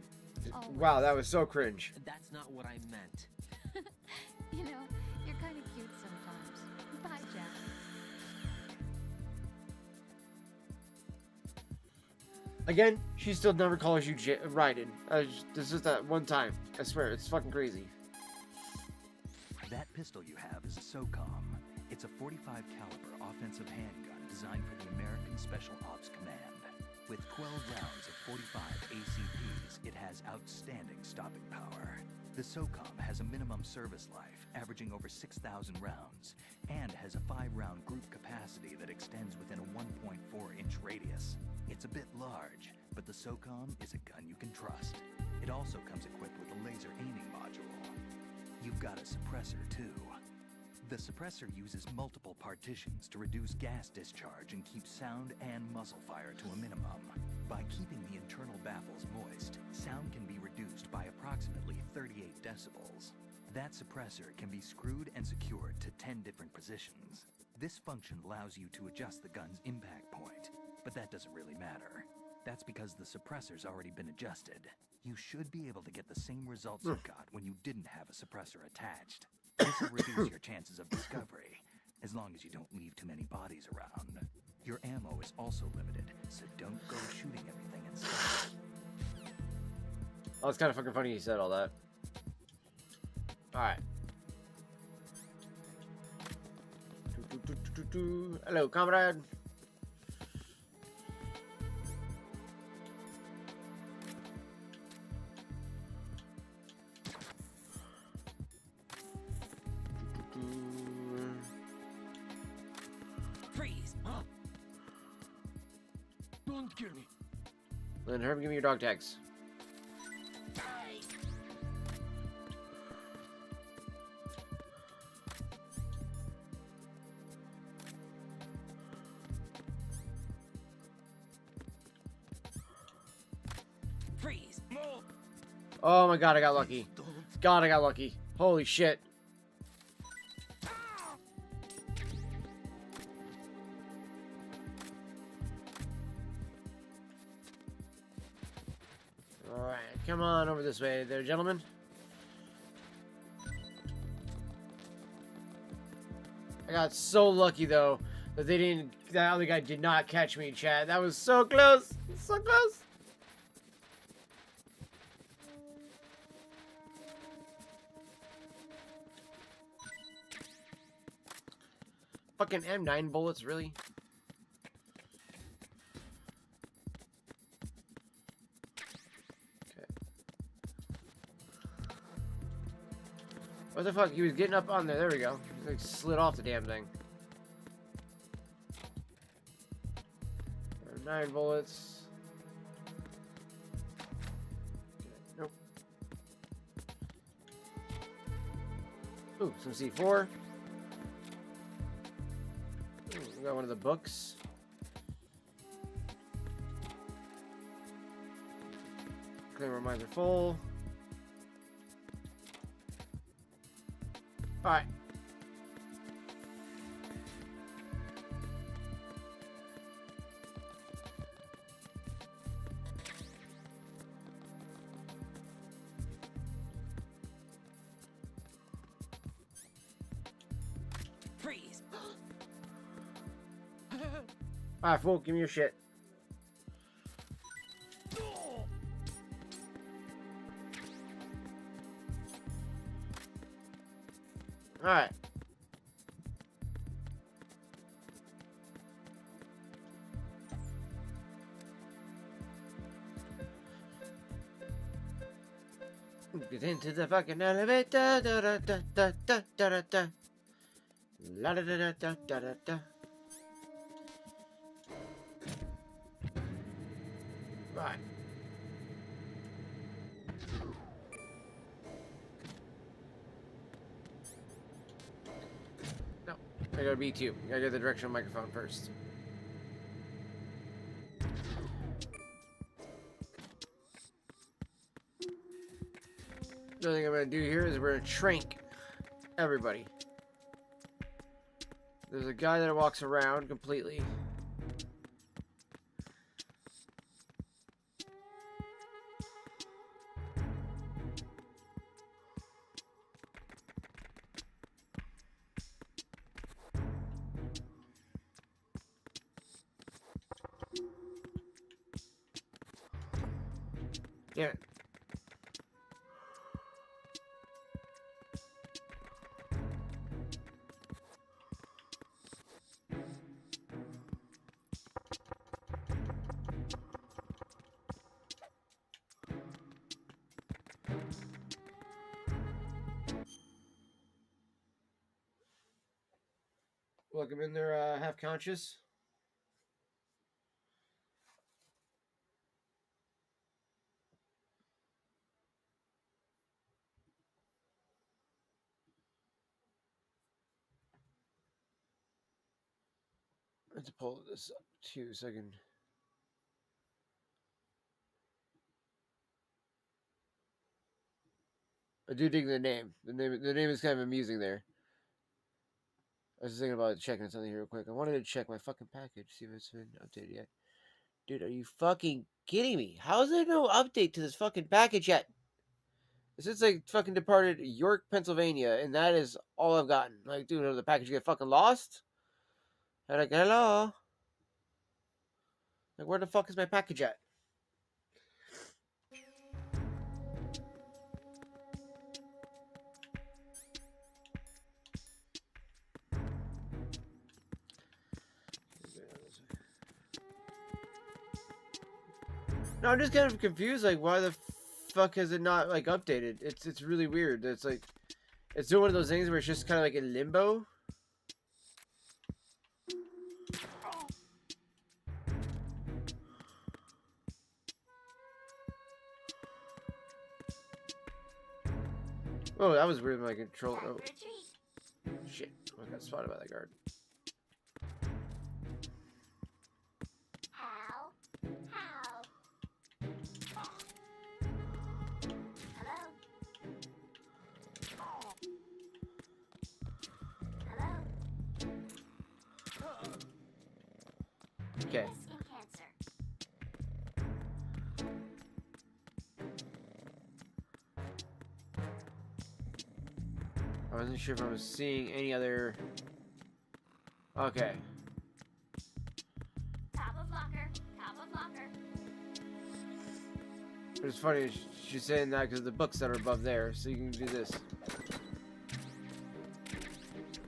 L: Always.
A: Wow, that was so cringe.
M: That's not what I meant.
L: You know, you're kind of cute sometimes. Bye, Jack.
A: Again, she still never calls you Raiden. This is that one time. I swear, it's fucking crazy.
C: That pistol you have is a SOCOM. It's a .45 caliber offensive handgun designed for the American Special Ops Command. With 12 rounds of 45 ACPs, it has outstanding stopping power. The SOCOM has a minimum service life, averaging over 6,000 rounds, and has a 5-round group capacity that extends within a 1.4-inch radius. It's a bit large, but the SOCOM is a gun you can trust. It also comes equipped with a laser aiming module. You've got a suppressor, too. The suppressor uses multiple partitions to reduce gas discharge and keep sound and muzzle fire to a minimum. By keeping the internal baffles moist, sound can be reduced by approximately 38 decibels. That suppressor can be screwed and secured to 10 different positions. This function allows you to adjust the gun's impact point, but that doesn't really matter. That's because the suppressor's already been adjusted. You should be able to get the same results you got when you didn't have a suppressor attached. This will reduce your chances of discovery, as long as you don't leave too many bodies around. Your ammo is also limited, so don't go shooting everything inside.
A: Oh, it's kind of fucking funny you said all that. Alright. Hello, comrade.
B: Freeze! Huh? Don't kill me.
A: Then Herb, give me your dog tags.
B: Freeze! Move!
A: Oh my god, I got lucky. God, I got lucky. Holy shit. Alright, come on over this way there, gentlemen. I got so lucky, though, that that other guy did not catch me, chat. That was so close. So close. Fucking M9 bullets, really? Okay. What the fuck? He was getting up on there. There we go. He like slid off the damn thing. 9 bullets. Okay. Nope. Ooh, some C4. Ooh, we got one of the books. Claim mines are full. Alright.
B: Freeze!
A: Alright, fool, give me your shit. Alright. Get into the fucking elevator. Da, da, da, da, da, da, da, da. La da da da da da da da. Right. No, I gotta B2. I gotta get the directional microphone first. The other thing I'm gonna do here is we're gonna trank everybody. There's a guy that walks around completely. Damn it. Welcome in there, half conscious. have to pull this up too so I can. I do dig the name. The name is kind of amusing there. I was just thinking about checking something here real quick. I wanted to check my fucking package, see if it's been updated yet. Dude, are you fucking kidding me? How is there no update to this fucking package yet? This is like fucking departed York, Pennsylvania, and that is all I've gotten. Like, dude, did the package get fucking lost? And like, hello? Like, where the fuck is my package at? No, I'm just kind of confused. Like, why the fuck has it not like updated? It's really weird. It's like it's doing one of those things where it's just kind of like in limbo. Oh, that was weird. My control. Oh, shit! I got spotted by that guard. Okay. I wasn't sure if I was seeing any other. Okay.
J: Top of locker. Top of locker.
A: It's funny she's saying that because the books that are above there, so you can do this.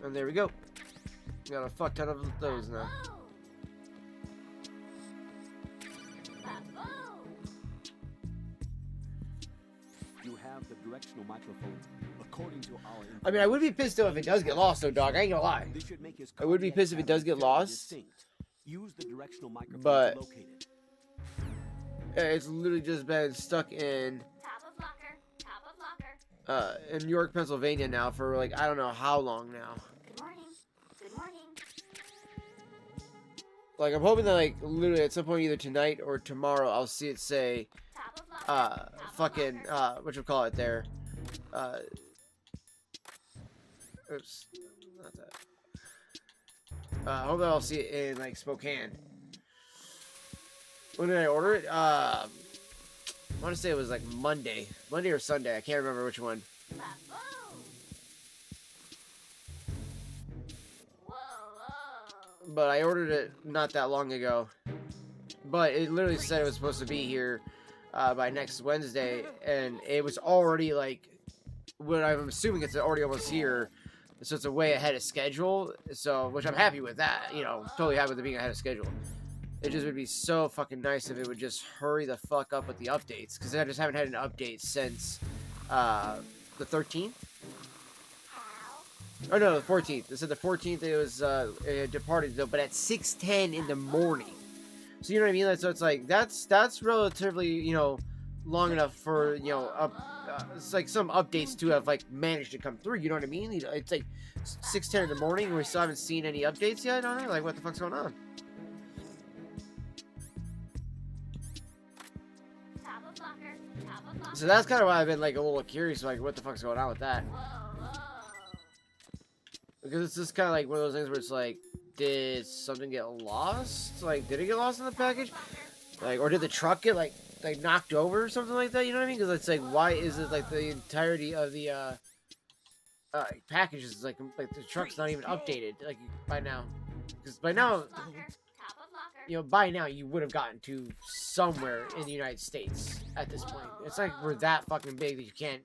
A: And there we go. Got a fuck ton of those now.
H: You have the directional microphone. According to our
A: I mean, I would be pissed though if it does get lost, though, dog. I ain't gonna lie. I would be pissed if it does get lost.
H: Use the directional microphone
A: but
H: to locate it.
A: It's literally just been stuck in in York, Pennsylvania now for like I don't know how long now.
J: Good morning. Good morning.
A: Like I'm hoping that like literally at some point either tonight or tomorrow I'll see it say fucking what you call it there. Oops, not that. I hope that I'll see it in like Spokane. When did I order it? I want to say it was like Monday or Sunday. I can't remember which one. But I ordered it not that long ago. But it literally said it was supposed to be here by next Wednesday, and it was already like, what I'm assuming it's already almost here. So it's a way ahead of schedule. So, which I'm happy with that. You know, totally happy with it being ahead of schedule. It just would be so fucking nice if it would just hurry the fuck up with the updates. Because I just haven't had an update since the 13th. Oh no, the 14th. They said the 14th it was it departed though, but at 6:10 in the morning. So you know what I mean? So it's like that's relatively, you know, long enough for, you know, it's like some updates to have like managed to come through. You know what I mean? It's like 6:10 in the morning and we still haven't seen any updates yet on it. Like what the fuck's going on? So that's kind of why I've been like a little curious, like what the fuck's going on with that? Because it's just kind of like one of those things where it's like, did something get lost? Like, did it get lost in the package? Like, or did the truck get like knocked over or something like that? You know what I mean? Because it's like, why is it like the entirety of the package is like the truck's not even updated like by now? Because by now, you know, by now you would have gotten to somewhere in the United States at this point. It's like we're that fucking big that you can't,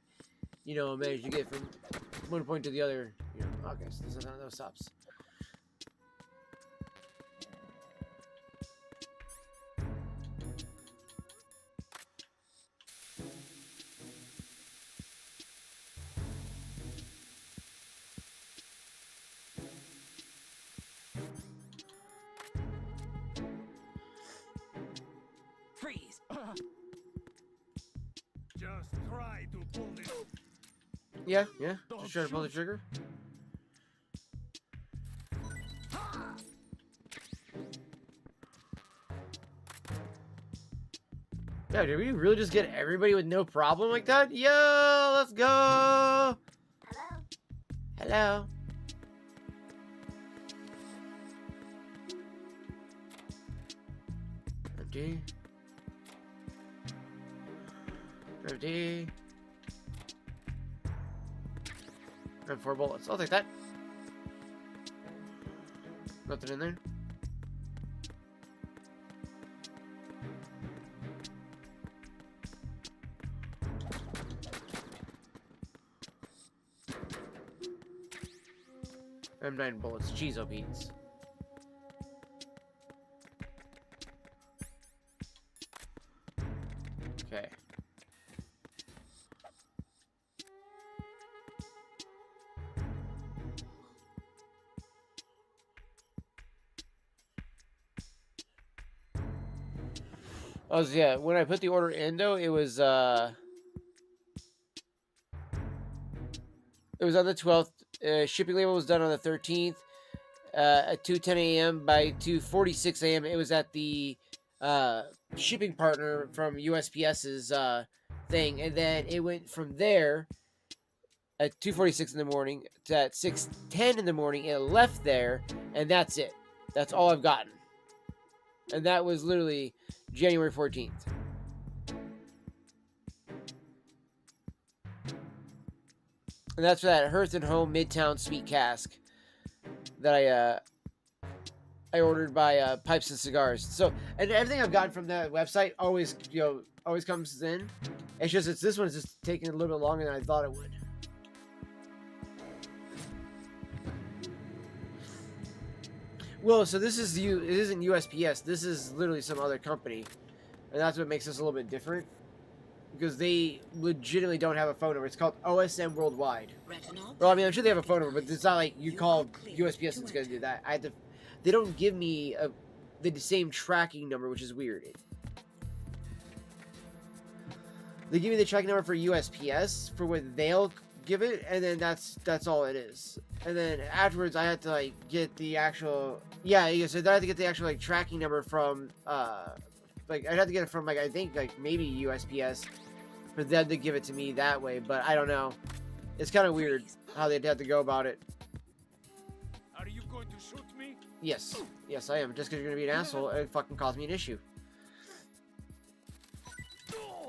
A: you know, manage to get from one point to the other. You know, okay, so this is none of those stops.
J: Freeze.
N: Just try to pull this.
A: Yeah. Just try to pull the trigger. God, did we really just get everybody with no problem like that? Yo, let's go. Hello. Empty. Empty. And 4 bullets. I'll take that. Nothing in there. M9 bullets. Cheezo beans. Okay. Oh yeah, when I put the order in though, it was on the 12th. Shipping label was done on the 13th at 2:10 a.m. By 2:46 a.m. it was at the shipping partner from USPS's thing, and then it went from there at 2:46 in the morning to at 6:10 in the morning. It left there, and that's it. That's all I've gotten, and that was literally January 14th. And that's for that Hearth and Home Midtown Sweet Cask that I ordered by Pipes and Cigars. So, and everything I've gotten from that website always, always comes in. It's just this one's just taking a little bit longer than I thought it would. Well, so this is it isn't USPS. This is literally some other company, and that's what makes this a little bit different. Because they legitimately don't have a phone number. It's called OSM Worldwide. Well, I mean, I'm sure they have a phone number, but it's not like you call USPS and it's going to do that. They don't give me the same tracking number, which is weird. They give me the tracking number for USPS for what they'll give it, and then that's all it is. And then afterwards, I had to like get the actual so I had to get the actual like tracking number from like I'd have to get it from like I think like maybe USPS. For them to give it to me that way, but I don't know. It's kind of weird how they'd have to go about it.
N: Are you going to shoot me?
A: Yes. Yes, I am. Just because you're going to be an asshole, it fucking caused me an issue.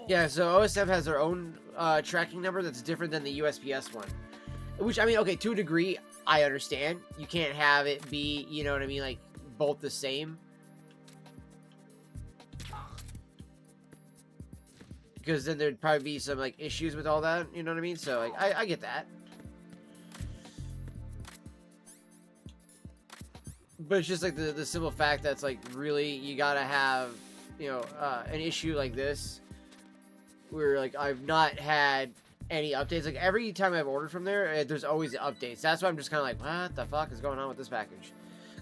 A: Yeah, so OSM has their own tracking number that's different than the USPS one. Which, I mean, okay, to a degree, I understand. You can't have it be, you know what I mean, like, both the same. Because then there'd probably be some like issues with all that, you know what I mean? So like I get that. But it's just like the simple fact that's like really you gotta have, an issue like this where like I've not had any updates. Like every time I've ordered from there, there's always updates. That's why I'm just kind of like, what the fuck is going on with this package?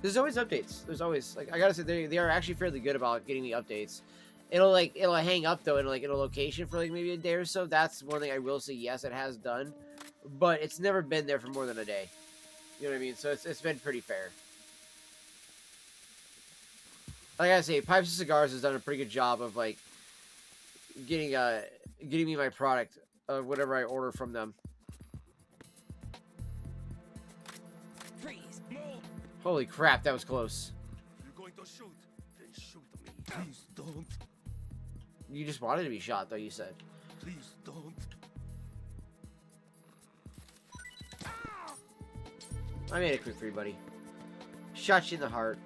A: There's always updates. There's always like I gotta say they are actually fairly good about getting me updates. It'll hang up though in like in a location for like maybe a day or so. That's one thing I will say. Yes, it has done, but it's never been there for more than a day. You know what I mean? So it's been pretty fair. Like I say, Pipes and Cigars has done a pretty good job of like getting me my product of whatever I order from them.
U: Freeze.
A: Holy crap, that was close.
N: You're going to shoot.
U: Then shoot me. Please don't.
A: You just wanted to be shot, though, you said.
U: Please don't.
A: I made it quick for you, buddy. Shot you in the heart.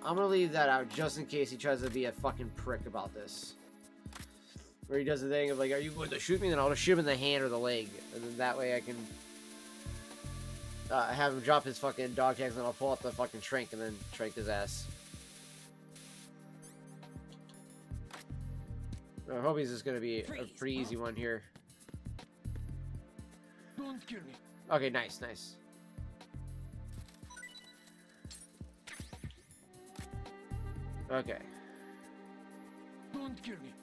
A: I'm gonna leave that out just in case he tries to be a fucking prick about this. Where he does the thing of like, are you going to shoot me? Then I'll just shoot him in the hand or the leg. And then that way I can have him drop his fucking dog tags, and I'll pull out the fucking shrink and then shrink his ass. I hope he's just gonna be a pretty easy one here.
U: Don't kill me.
A: Okay, nice. Okay.
U: Don't kill me.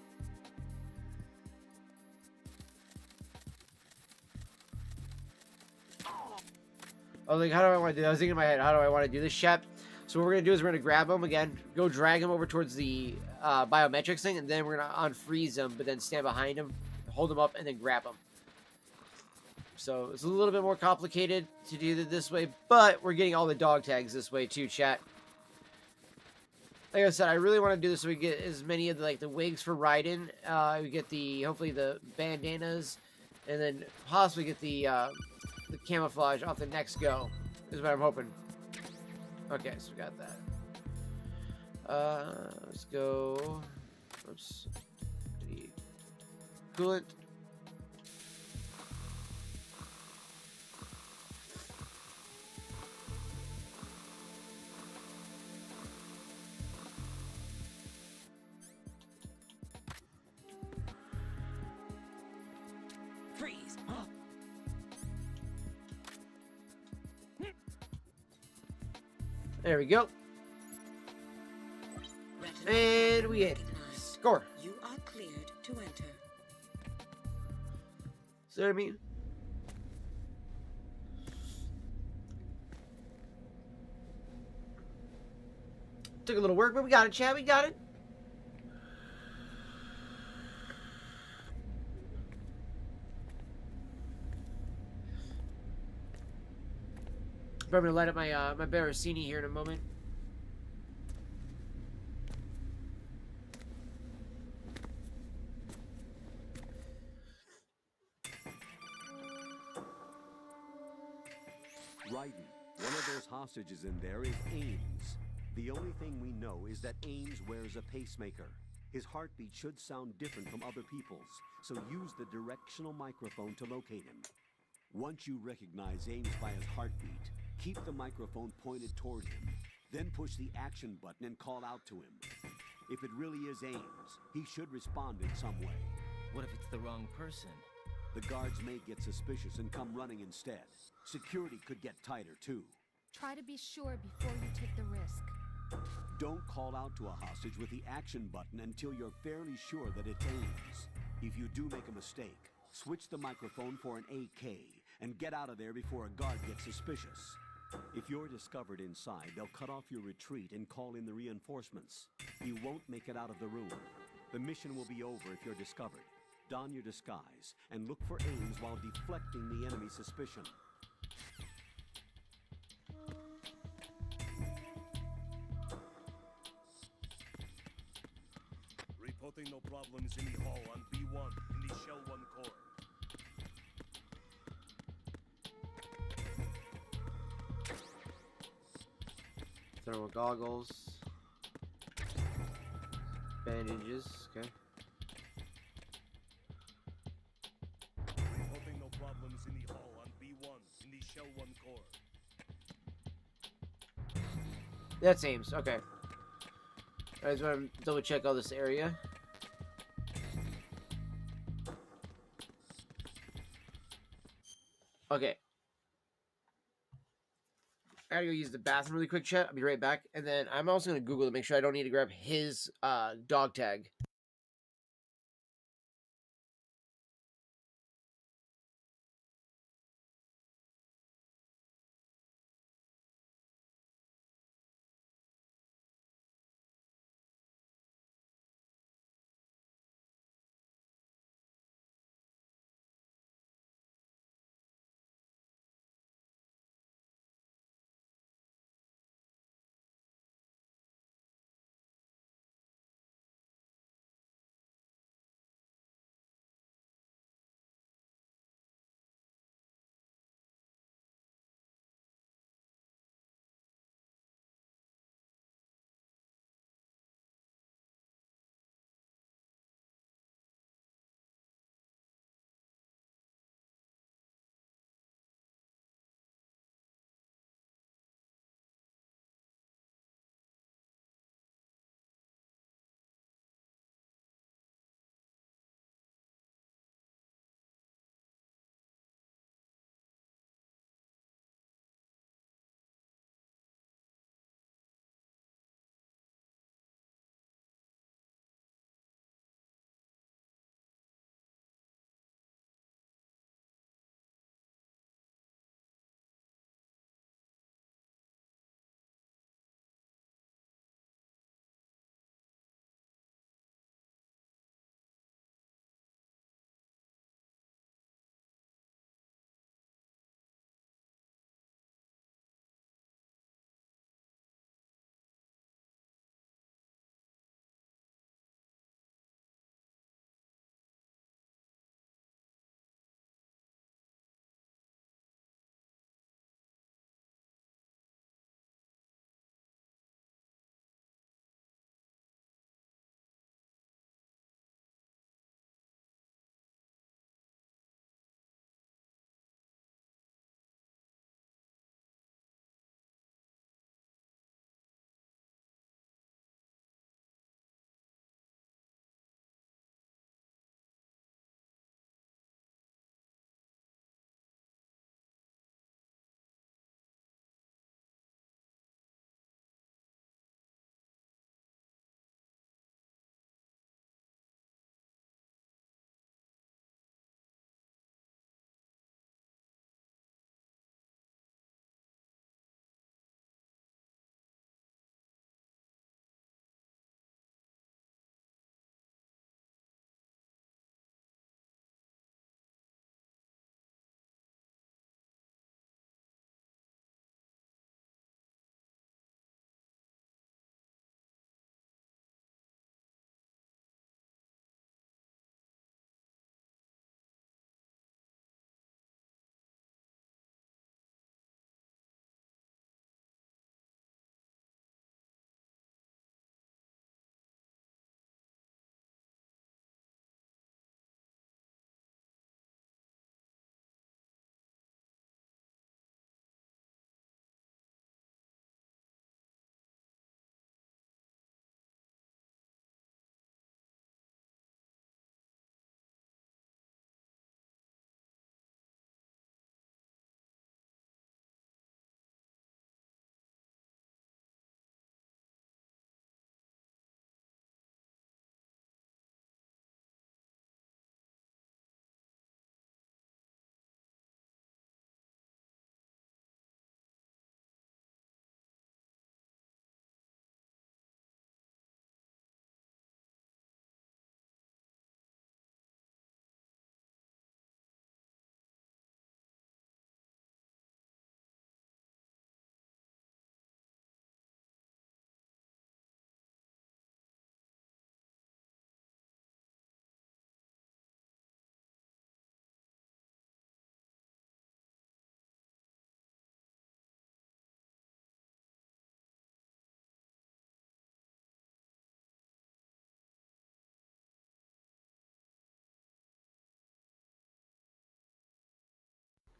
A: I was like, how do I want to do that? I was thinking in my head, how do I want to do this, chat? So what we're going to do is we're going to grab him again, go drag him over towards the biometrics thing, and then we're going to unfreeze him, but then stand behind him, hold him up, and then grab him. So it's a little bit more complicated to do it this way, but we're getting all the dog tags this way too, chat. Like I said, I really want to do this so we get as many of the wigs for Raiden. We get hopefully the bandanas, and then possibly get the camouflage off the next go. Is what I'm hoping. Okay, so we got that. Let's go. Oops. Coolant.
J: Freeze.
A: There we go. And we hit. Score.
F: You are cleared to enter.
A: See what I mean? Took a little work, but we got it, Chad. We got it. But I'm gonna light up my my Barricini here in a moment.
H: Raiden, one of those hostages in there is Ames. The only thing we know is that Ames wears a pacemaker. His heartbeat should sound different from other people's, so use the directional microphone to locate him. Once you recognize Ames by his heartbeat, keep the microphone pointed toward him. Then push the action button and call out to him. If it really is Ames, he should respond in some way.
M: What if it's the wrong person?
H: The guards may get suspicious and come running instead. Security could get tighter, too.
L: Try to be sure before you take the risk.
H: Don't call out to a hostage with the action button until you're fairly sure that it's Ames. If you do make a mistake, switch the microphone for an AK and get out of there before a guard gets suspicious. If you're discovered inside, they'll cut off your retreat and call in the reinforcements. You won't make it out of the room. The mission will be over if you're discovered. Don your disguise and look for Ames while deflecting the enemy's suspicion.
T: Reporting no problems in the hall on B1 in the Shell 1 core.
A: Thermal goggles. Bandages, okay.
T: Reporting no problems in the hall on B1 in the Shell 1 core.
A: That's Ames, okay. I just want to double check all this area. Okay. I gotta go use the bathroom really quick, chat. I'll be right back. And then I'm also gonna Google to make sure I don't need to grab his dog tag.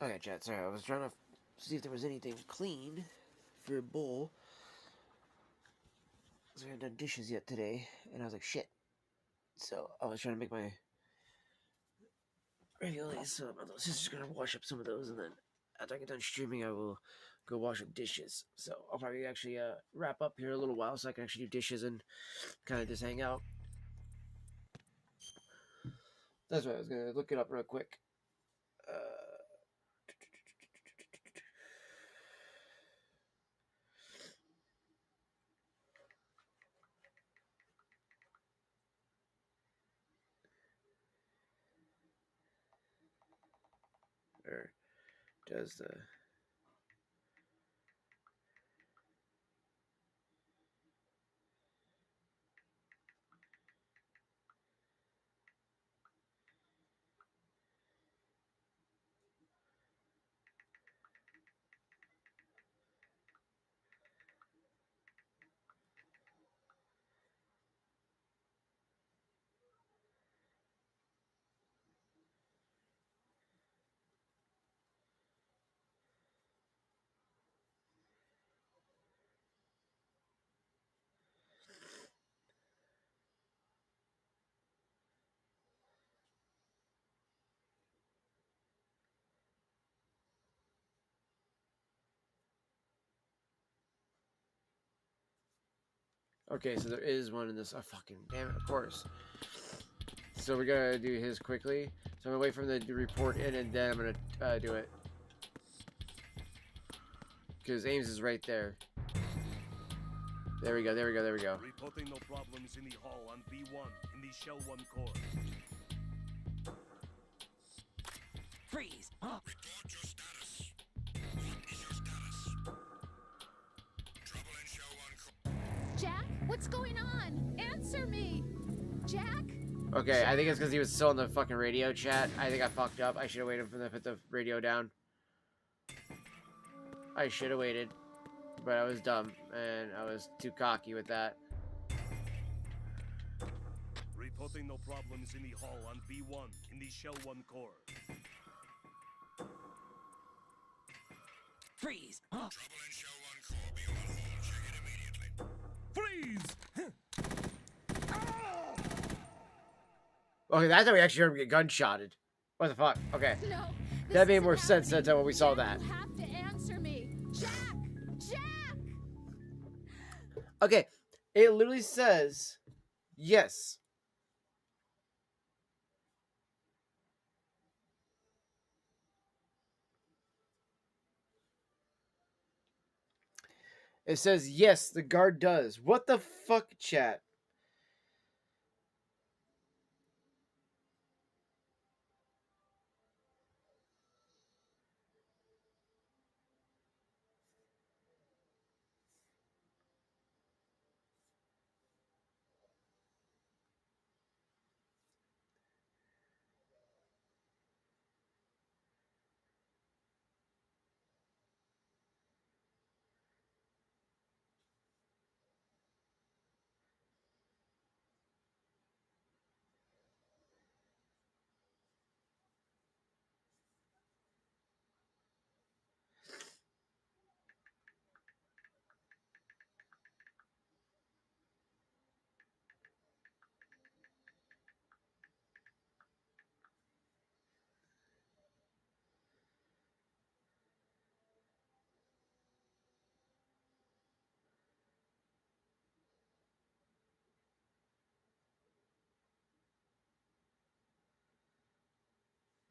A: Okay, chat. Sorry, I was trying to see if there was anything clean for a bowl. So I haven't done dishes yet today, and I was like, shit. So I was trying to make my raviolis. So my little sister's gonna wash up some of those, and then after I get done streaming, I will go wash up dishes. So I'll probably actually wrap up here in a little while, so I can actually do dishes and kind of just hang out. That's right. I was gonna look it up real quick. Or does the Okay, so there is one in this. Oh, fucking damn it, of course. So we're gonna do his quickly. So I'm gonna wait for him to report in, and then I'm gonna do it. Because Ames is right there. There we go, there we go, there we go.
N: Reporting no problems in the hall on B1 in the Shell 1 core.
J: Freeze! Huh?
G: Report your status. What is your status? Trouble in Shell 1 core.
L: Jack, what's going on? Answer me! Jack?
A: Okay, I think it's because he was still in the fucking radio chat. I think I fucked up. I should have waited for them to put the radio down. I should have waited. But I was dumb, and I was too cocky with that.
N: Reporting no problems in the hall on B1 in the Shell 1 core.
J: Freeze! Huh?
G: Trouble in Shell 1 core. Be on hold. Check it immediately.
N: Freeze!
A: Okay, that's how we actually heard him get gunshotted. What the fuck? Okay.
L: No.
A: That made more sense than when we saw that.
L: You have to answer me. Jack! Jack!
A: Okay, it literally says yes. It says yes, the guard does. What the fuck, chat?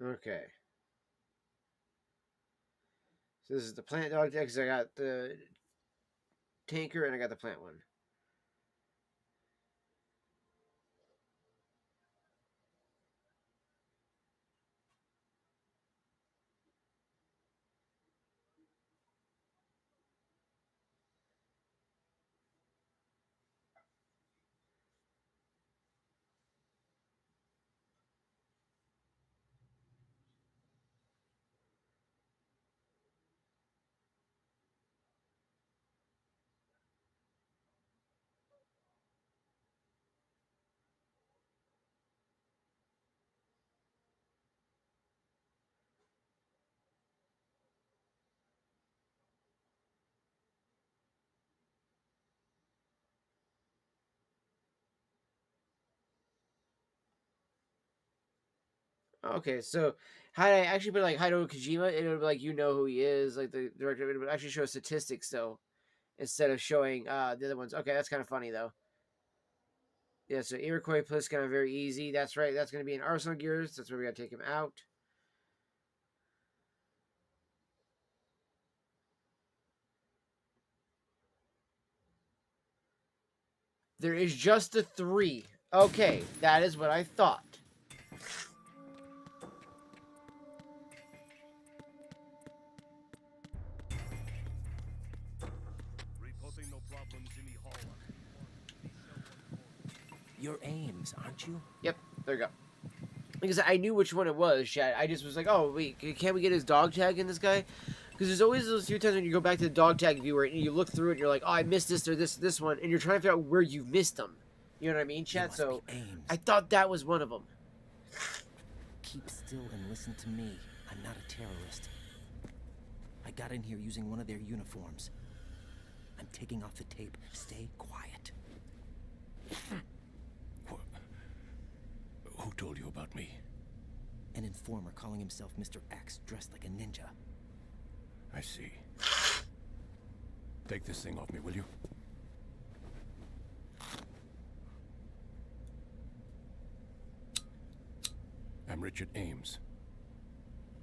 A: Okay. So this is the plant dog deck, because I got the tanker and I got the plant one. Okay, so had I actually put like Hideo Kojima, it would be like you know who he is, like the director. It would actually show statistics though, instead of showing the other ones. Okay, that's kind of funny though. Yeah, so Iroquois plus kind of very easy. That's right. That's going to be in Arsenal Gears. That's where we got to take him out. There is just the 3. Okay, that is what I thought.
I: Reporting no problems in the hall.
M: You're Ames, aren't you?
A: Yep, there you go. Because I knew which one it was, Chad. I just was like, oh, wait, can't we get his dog tag in this guy? Because there's always those few times when you go back to the dog tag viewer and you look through it and you're like, oh, I missed this or this one. And you're trying to figure out where you missed them. You know what I mean, Chad? So I thought that was one of them.
M: Keep still and listen to me. I'm not a terrorist. I got in here using one of their uniforms. I'm taking off the tape. Stay quiet.
T: Who told you about me?
M: An informer calling himself Mr. X, dressed like a ninja.
T: I see. Take this thing off me, will you? I'm Richard Ames.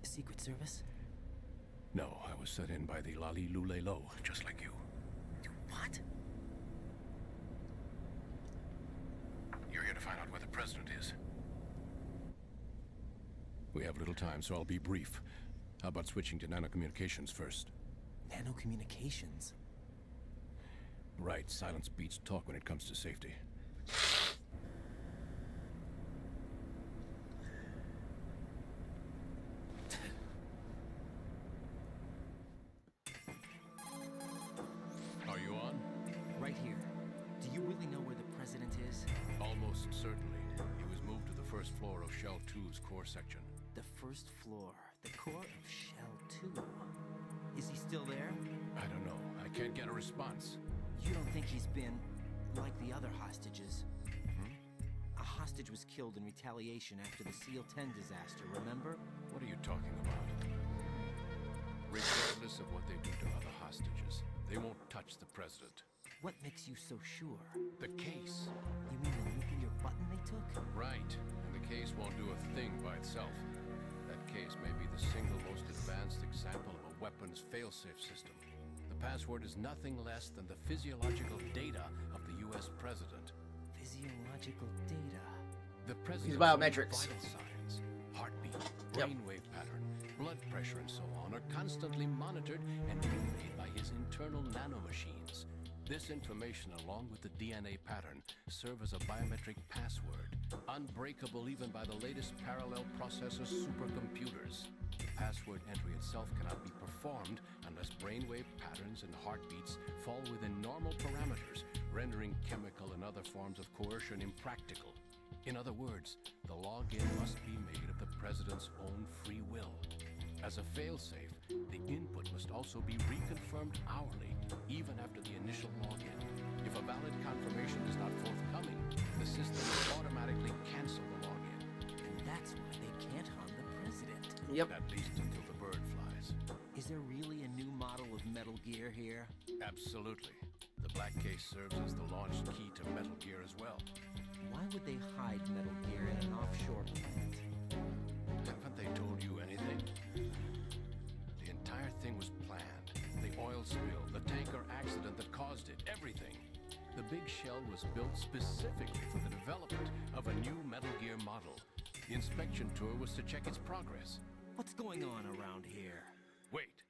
M: Secret Service?
T: No, I was set in by the Lali Lule Lo, just like you.
M: What?
T: You're here to find out where the president is. We have little time, so I'll be brief. How about switching to nanocommunications first?
M: Nanocommunications?
T: Right, silence beats talk when it comes to safety.
D: Are you on?
M: Right here. Do you really know where the president is?
D: Almost certainly. He was moved to the first floor of Shell 2's core section.
M: The first floor. The core of Shell 2. Is he still there?
D: I don't know. I can't get a response.
M: You don't think he's been like the other hostages? A hostage was killed in retaliation after the SEAL 10 disaster, remember?
D: What are you talking about? Regardless of what they do to other hostages, they won't touch the president.
M: What makes you so sure?
D: The case.
M: You mean the nuclear button they took?
D: Right. And the case won't do a thing by itself. That case may be the single most advanced example of a weapons failsafe system. The password is nothing less than the physiological data of the U.S. president.
M: Physiological data?
D: The president's
A: biometrics.
D: vital signs, heartbeat, brainwave pattern, blood pressure, and so on are constantly monitored and relayed by his internal nanomachines. This information, along with the DNA pattern, serve as a biometric password, unbreakable even by the latest parallel processor supercomputers. The password entry itself cannot be performed unless brainwave patterns and heartbeats fall within normal parameters, rendering chemical and other forms of coercion impractical. In other words, the login must be made of the president's own free will. As a failsafe, the input must also be reconfirmed hourly, even after the initial login. If a valid confirmation is not forthcoming, the system will automatically cancel the login.
M: And that's why they can't harm the president.
A: Yep.
D: At least until the bird flies.
M: Is there really a new model of Metal Gear here?
D: Absolutely. The black case serves as the launch key to Metal Gear as well.
M: Why would they hide Metal Gear in an offshore plant?
D: Haven't they told you anything? The entire thing was planned. The oil spill, the tanker accident that caused it, everything. The big shell was built specifically for the development of a new Metal Gear model. The inspection tour was to check its progress.
M: What's going on around here?
D: Wait.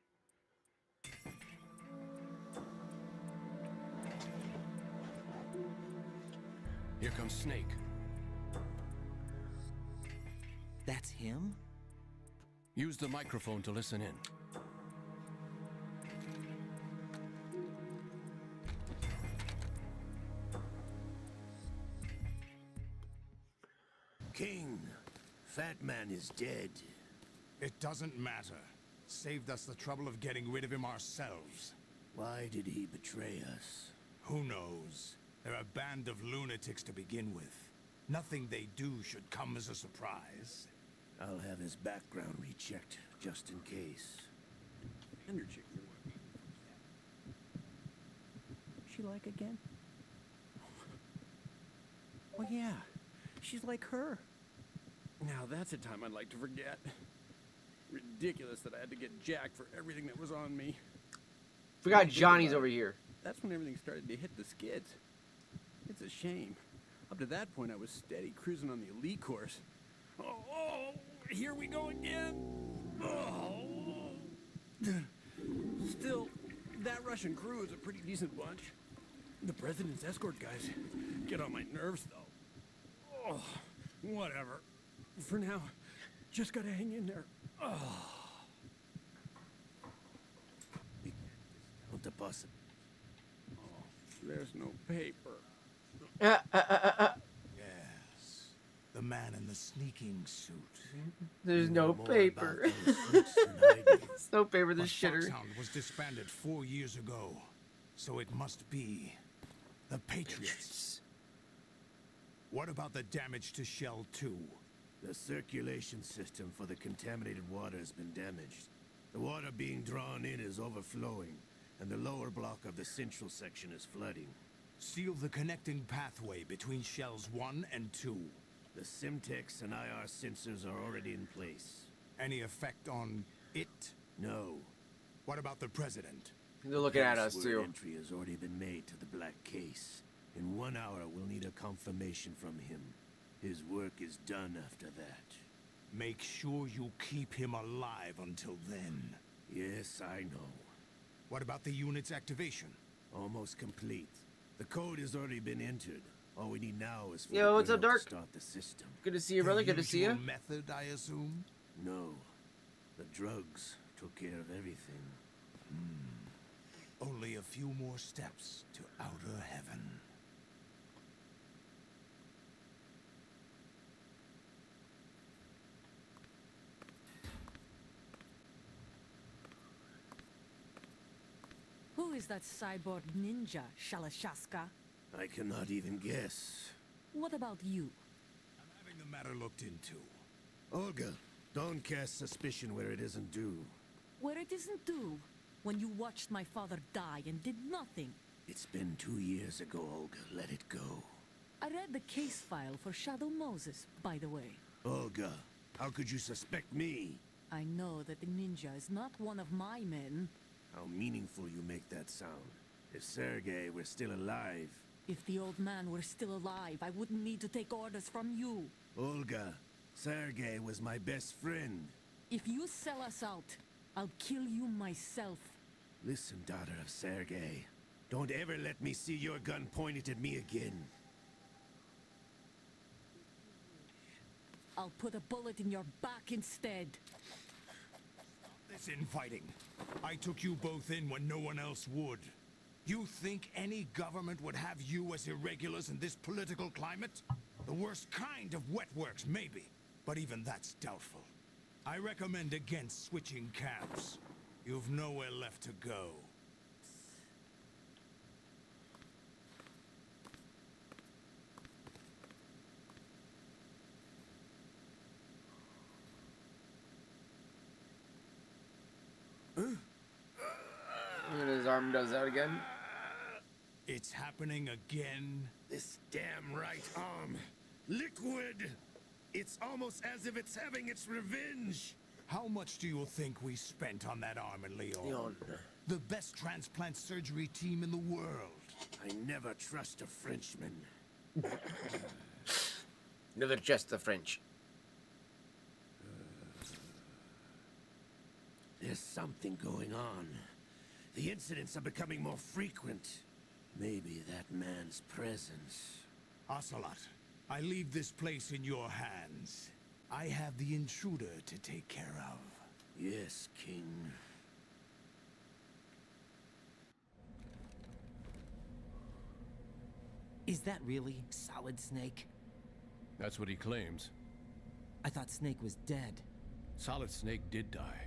D: Here comes Snake.
M: That's him?
D: Use the microphone to listen in.
G: King, Fat Man is dead.
O: It doesn't matter. Saved us the trouble of getting rid of him ourselves.
G: Why did he betray us?
O: Who knows? They're a band of lunatics to begin with. Nothing they do should come as a surprise.
G: I'll have his background rechecked, just in case.
M: Energy. She like again? Oh yeah, she's like her. Now that's a time I'd like to forget. Ridiculous that I had to get Jack for everything that was on me.
A: Forgot
M: Think
A: Johnny's
M: about
A: over
M: it,
A: here.
M: That's when everything started to hit the skids. It's a shame. Up to that point, I was steady cruising on the elite course. Oh, here we go again. Oh. Still, that Russian crew is a pretty decent bunch. The president's escort guys get on my nerves, though. Oh, whatever. For now, just gotta hang in there. Oh.
G: Discount the possible.
M: Oh, there's no paper.
O: Yes. The man in the sneaking suit.
A: There's no paper. There's no paper, this shitter.
O: Foxhound was disbanded 4 years ago, so it must be the Patriots. What about the damage to Shell 2?
G: The circulation system for the contaminated water has been damaged. The water being drawn in is overflowing, and the lower block of the central section is flooding.
O: Seal the connecting pathway between Shells 1 and 2.
G: The Simtex and IR sensors are already in place.
O: Any effect on it?
G: No.
O: What about the president?
A: They're looking at us,
G: Password
A: too.
G: Entry has already been made to the black case. In 1 hour, we'll need a confirmation from him. His work is done after that.
O: Make sure you keep him alive until then.
G: Yes, I know.
O: What about the unit's activation?
G: Almost complete. The code has already been entered. All we need now is for
A: Yo,
G: the
A: what's up,
G: colonel
A: Dark?
G: to start the system.
A: Good to see you, brother. Good to see you.
O: Method, I assume?
G: No. The drugs took care of everything.
O: Only a few more steps to outer heaven.
S: Who is that cyborg ninja, Shalashaska?
G: I cannot even guess.
S: What about you?
O: I'm having the matter looked into.
G: Olga, don't cast suspicion where it isn't due.
S: Where it isn't due, when you watched my father die and did nothing.
G: It's been 2 years ago, Olga. Let it go.
S: I read the case file for Shadow Moses, by the way.
G: Olga, how could you suspect me?
S: I know that the ninja is not one of my men.
G: How meaningful you make that sound. If Sergei were still alive...
S: If the old man were still alive, I wouldn't need to take orders from you.
G: Olga, Sergei was my best friend.
S: If you sell us out, I'll kill you myself.
G: Listen, daughter of Sergei. Don't ever let me see your gun pointed at me again.
S: I'll put a bullet in your back instead.
O: This infighting. I took you both in when no one else would. You think any government would have you as irregulars in this political climate? The worst kind of wet works, maybe. But even that's doubtful. I recommend against switching camps. You've nowhere left to go.
A: And his arm does that again.
O: It's happening again.
G: This damn right arm. Liquid! It's almost as if it's having its revenge.
O: How much do you think we spent on that arm in Leon?
A: Leon.
O: The best transplant surgery team in the world.
G: I never trust a Frenchman.
A: Never trust the French.
G: There's something going on. The incidents are becoming more frequent. Maybe that man's presence.
O: Ocelot, I leave this place in your hands. I have the intruder to take care of.
G: Yes, King.
M: Is that really Solid Snake?
D: That's what he claims.
M: I thought Snake was dead.
D: Solid Snake did die.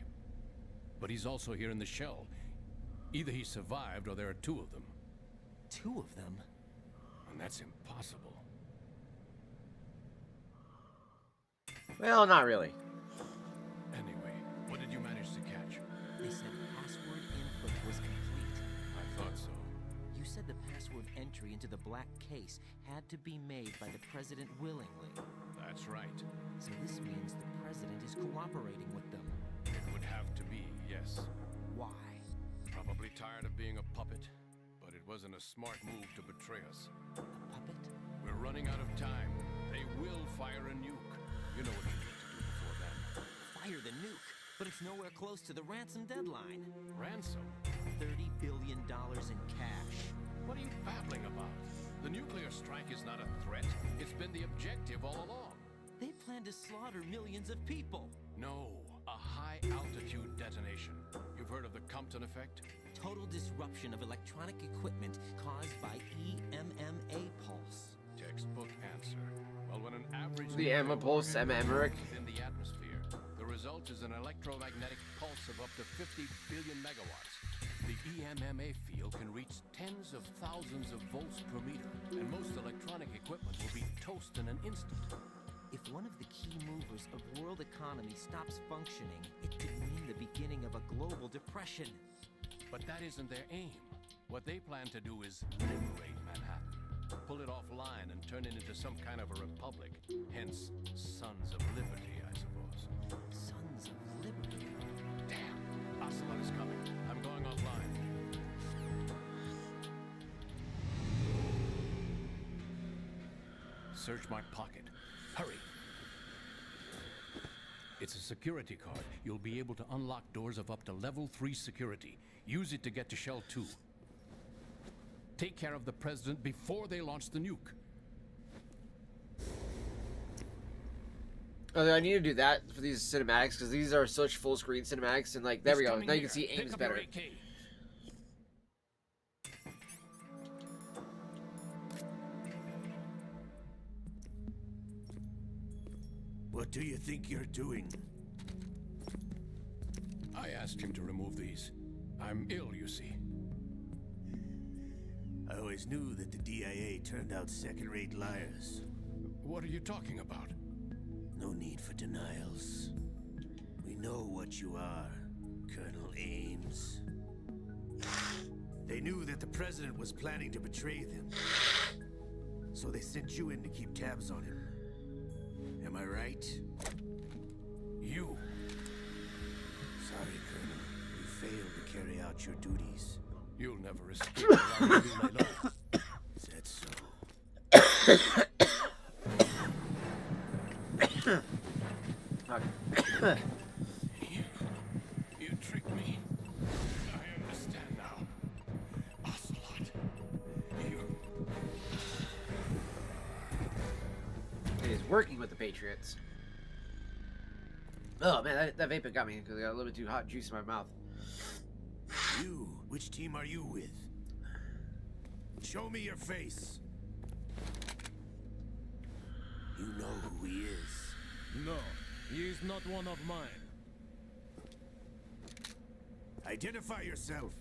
D: But he's also here in the shell. Either he survived or there are two of them.
M: Two of them?
D: And that's impossible.
A: Well, not really.
M: password entry into the black case had to be made by the president willingly.
D: That's right.
M: So this means the president is cooperating with them.
D: It would have to be, yes.
M: Why?
D: Probably tired of being a puppet, but it wasn't a smart move to betray us.
M: A puppet?
D: We're running out of time. They will fire a nuke. You know what you need to do before then.
M: Fire the nuke? But it's nowhere close to the ransom deadline.
D: Ransom?
M: $30 billion in cash.
D: What are you babbling about? The nuclear strike is not a threat. It's been the objective all along.
M: They plan to slaughter millions of people.
D: No, a high-altitude detonation. You've heard of the Compton effect?
M: Total disruption of electronic equipment caused by EMMA pulse.
D: Textbook answer. Well, when an average...
A: The EMMA pulse, Emmerich.
D: ...in the atmosphere, the result is an electromagnetic pulse of up to 50 billion megawatts. The EMMA field can reach tens of thousands of volts per meter, and most electronic equipment will be toast in an instant.
M: If one of the key movers of world economy stops functioning, it could mean the beginning of a global depression.
D: But that isn't their aim. What they plan to do is liberate Manhattan. Pull it offline and turn it into some kind of a republic. Hence, Sons of Liberty, I suppose.
M: Sons of Liberty?
D: Damn! Ocelot is coming. I'm going offline. Search my pocket. Hurry! It's a security card. You'll be able to unlock doors of up to level 3 security. Use it to get to Shell 2. Take care of the president before they launch the nuke.
A: Oh, I need to do that for these cinematics because these are such full screen cinematics, and like there we go. Now you can see aim's better.
G: What do you think you're doing?
D: I asked him to remove these. I'm ill, you see.
G: I always knew that the DIA turned out second-rate liars.
D: What are you talking about?
G: No need for denials. We know what you are, Colonel Ames. They knew that the president was planning to betray them. So they sent you in to keep tabs on him. Am I right?
D: You.
G: Sorry, Colonel. You failed to carry out your duties.
D: You'll never escape what I will do, my lord.
G: Is that so?
D: You tricked me. I understand now. Ocelot. You...
A: It is working with the Patriots. Oh man, that vapor got me because I got a little bit too hot juice in my mouth.
G: You? Which team are you with? Show me your face. You know who he is.
I: No, he is not one of mine.
G: Identify yourself.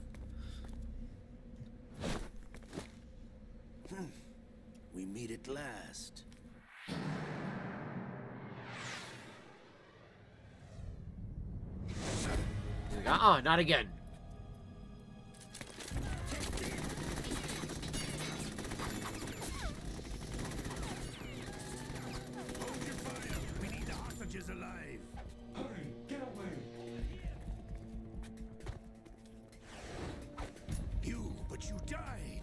G: We meet at last.
A: Not again.
G: Hold your fire. We need the hostages alive.
V: Hurry, get away.
G: But you died.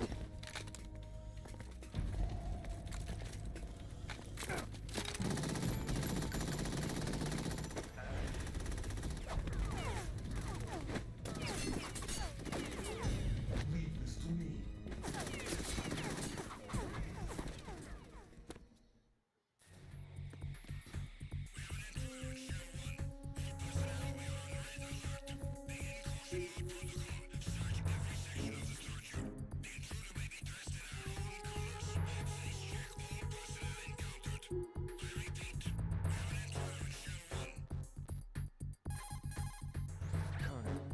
V: Leave this to me.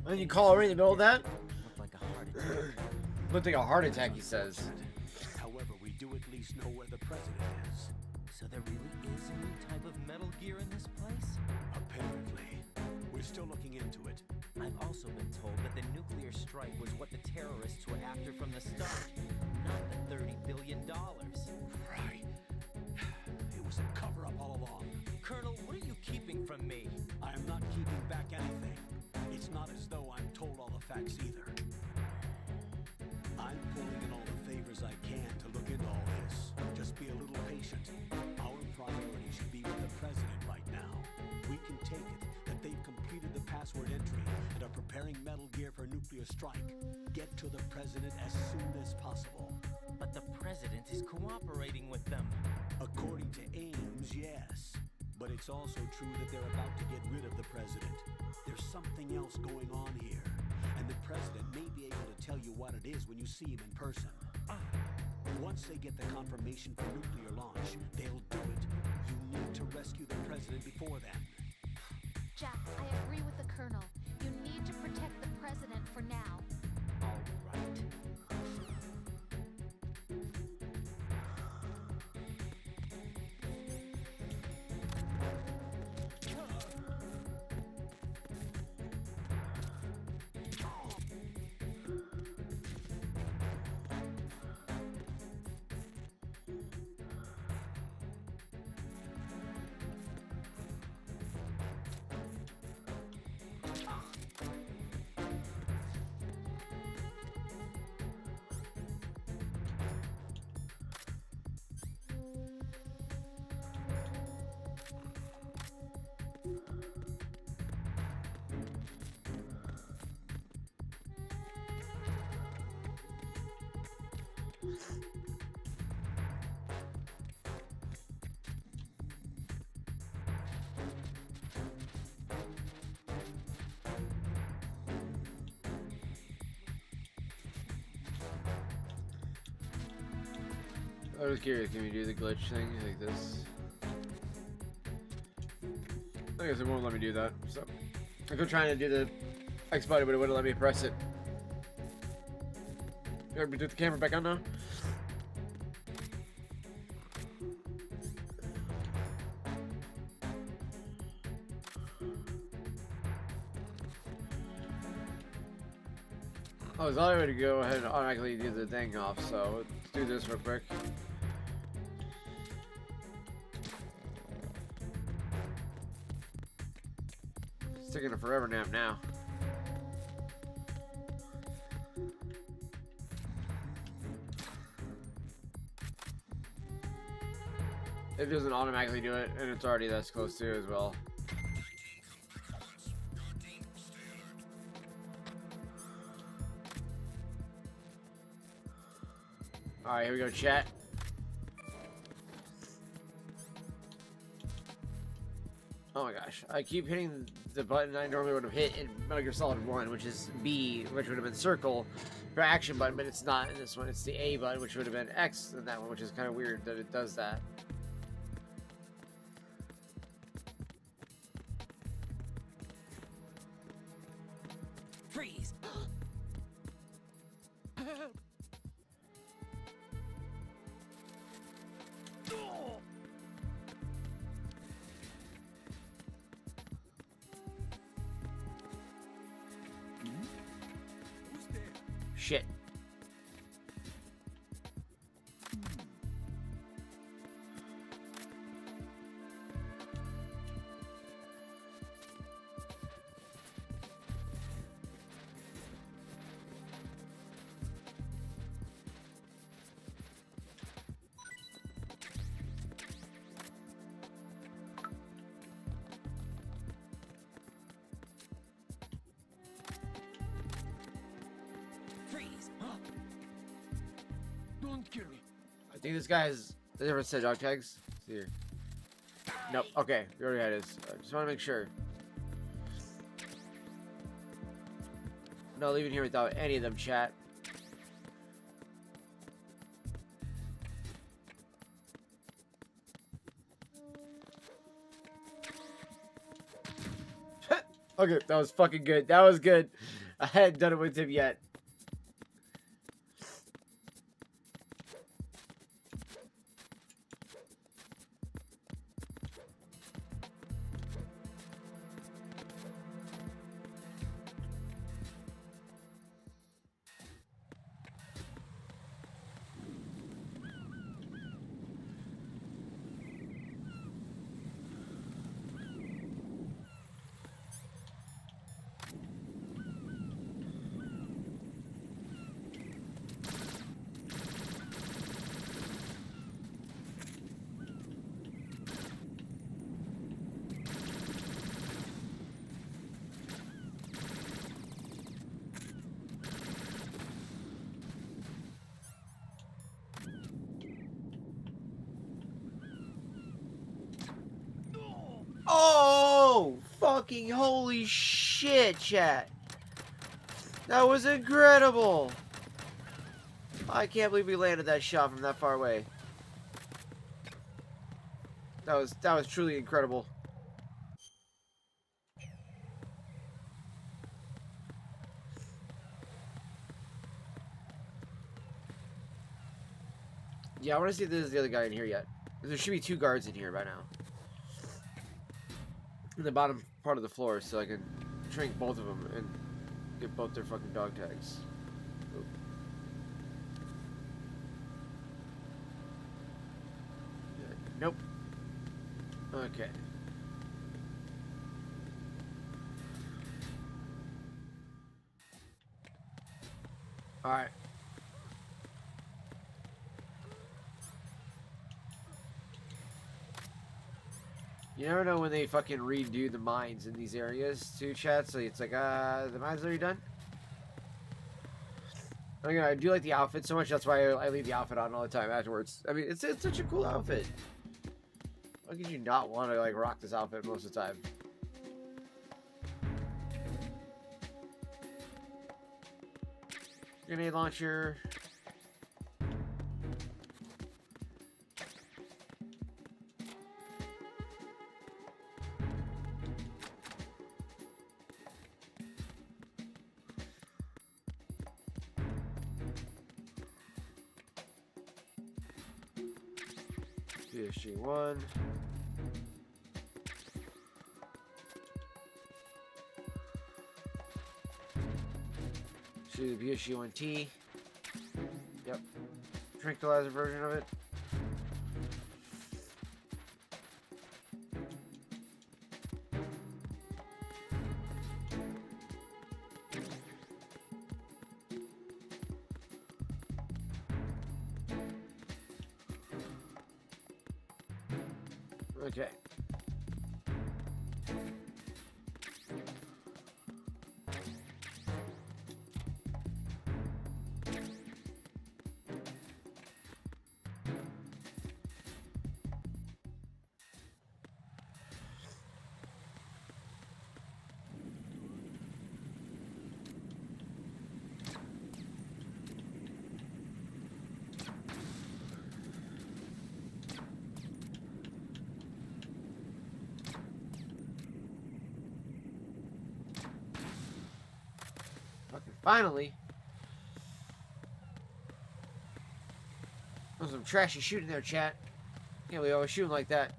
A: And you call her in the middle of that?
M: Looked like a heart attack.
A: Looked like a heart attack, he says.
H: However, we do at least know where the president is.
M: So there really is a new type of Metal Gear in this place?
H: Apparently. We're still looking into it.
M: I've also been told that the nuclear strike was what the terrorists were after from the start. not the $30 billion.
H: Right. It was a cover-up all along.
M: Colonel, what are you keeping from me?
H: I am not keeping back anything. It's not as though I'm told all the facts either. I'm pulling in all the favors I can to look into all this. Just be a little patient. Our priority should be with the president right now. We can take it that they've completed the password entry and are preparing Metal Gear for nuclear strike. Get to the president as soon as possible.
M: But the president is cooperating with them.
H: According to Ames, yes. But it's also true that they're about to get rid of the president. There's something else going on here. And the president may be able to tell you what it is when you see him in person. Once they get the confirmation for nuclear launch, they'll do it. You need to rescue the president before then.
L: Jack, I agree with the Colonel. You need to protect the president for now.
M: All right.
A: I was curious, can we do the glitch thing like this? I guess it won't let me do that, so I go trying to do the X button, but it wouldn't let me press it. You want me to put the camera back on now? I was already going to go ahead and automatically do the thing off, so let's do this real quick. It's taking a forever nap now. It doesn't automatically do it, and it's already this close to as well. Alright, here we go, chat. Oh my gosh, I keep hitting the button I normally would have hit in Metal Gear Solid 1, which is B, which would have been circle for action button, but it's not in this one. It's the A button, which would have been X in that one, which is kind of weird that it does that.
J: Freeze!
A: Shit.
J: Don't kill me.
A: I think this guy has a different set of dog tags. Let's see here. Nope. Okay, we already had his. I just want to make sure. No leaving here without any of them, chat. Okay, that was fucking good. That was good. I hadn't done it with him yet. Oh, fucking holy shit, chat. That was incredible. I can't believe we landed that shot from that far away. That was truly incredible. Yeah, I want to see if there's the other guy in here yet. There should be 2 guards in here by now. In the bottom part of the floor, so I can shrink both of them and get both their fucking dog tags. Oop. Nope. Okay. Alright. You never know when they fucking redo the mines in these areas too, chat. So it's like, the mines already done. Again, I do like the outfit so much. That's why I leave the outfit on all the time afterwards. I mean, it's such a cool outfit. Why could you not want to like rock this outfit most of the time? Grenade launcher. PSG-1. See the PSG-1T. Yep. Tranquilizer version of it. Okay. Finally. That was some trashy shooting there, chat. Can't believe I was shooting like that.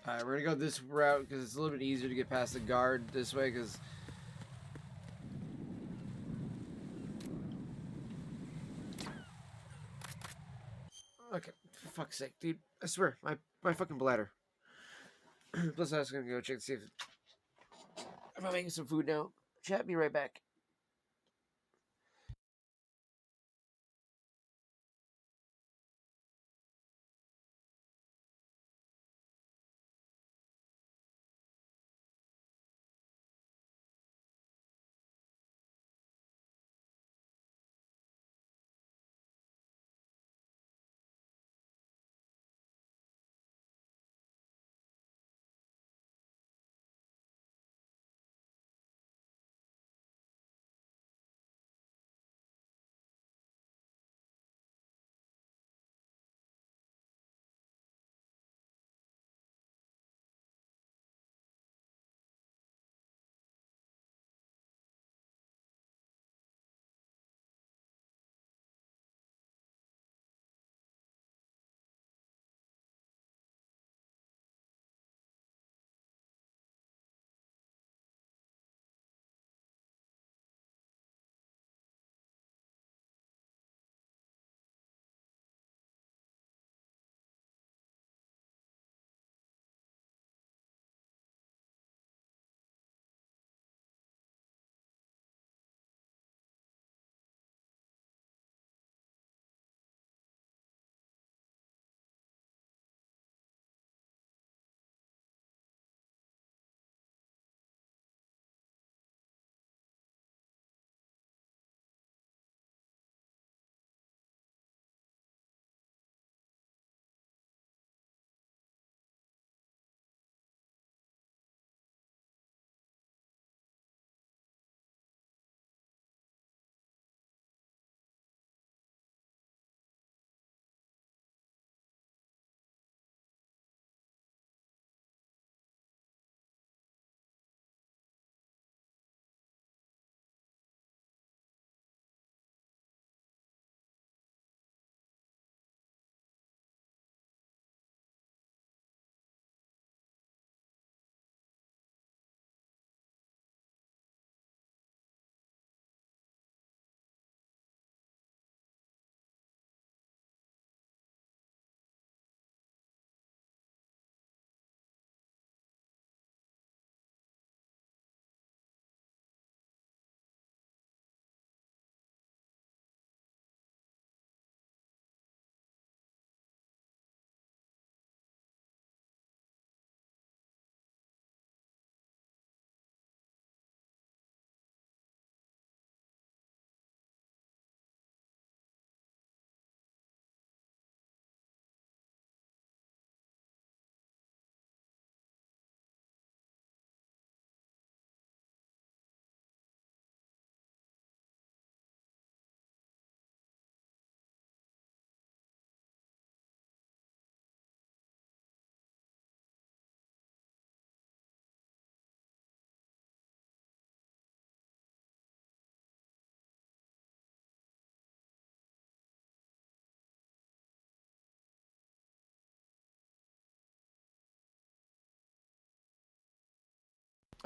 A: Alright, we're gonna go this route because it's a little bit easier to get past the guard this way because okay, for fuck's sake, dude. I swear, my fucking bladder. Plus I was gonna go check to see if I'm making some food now. Chat, be right back.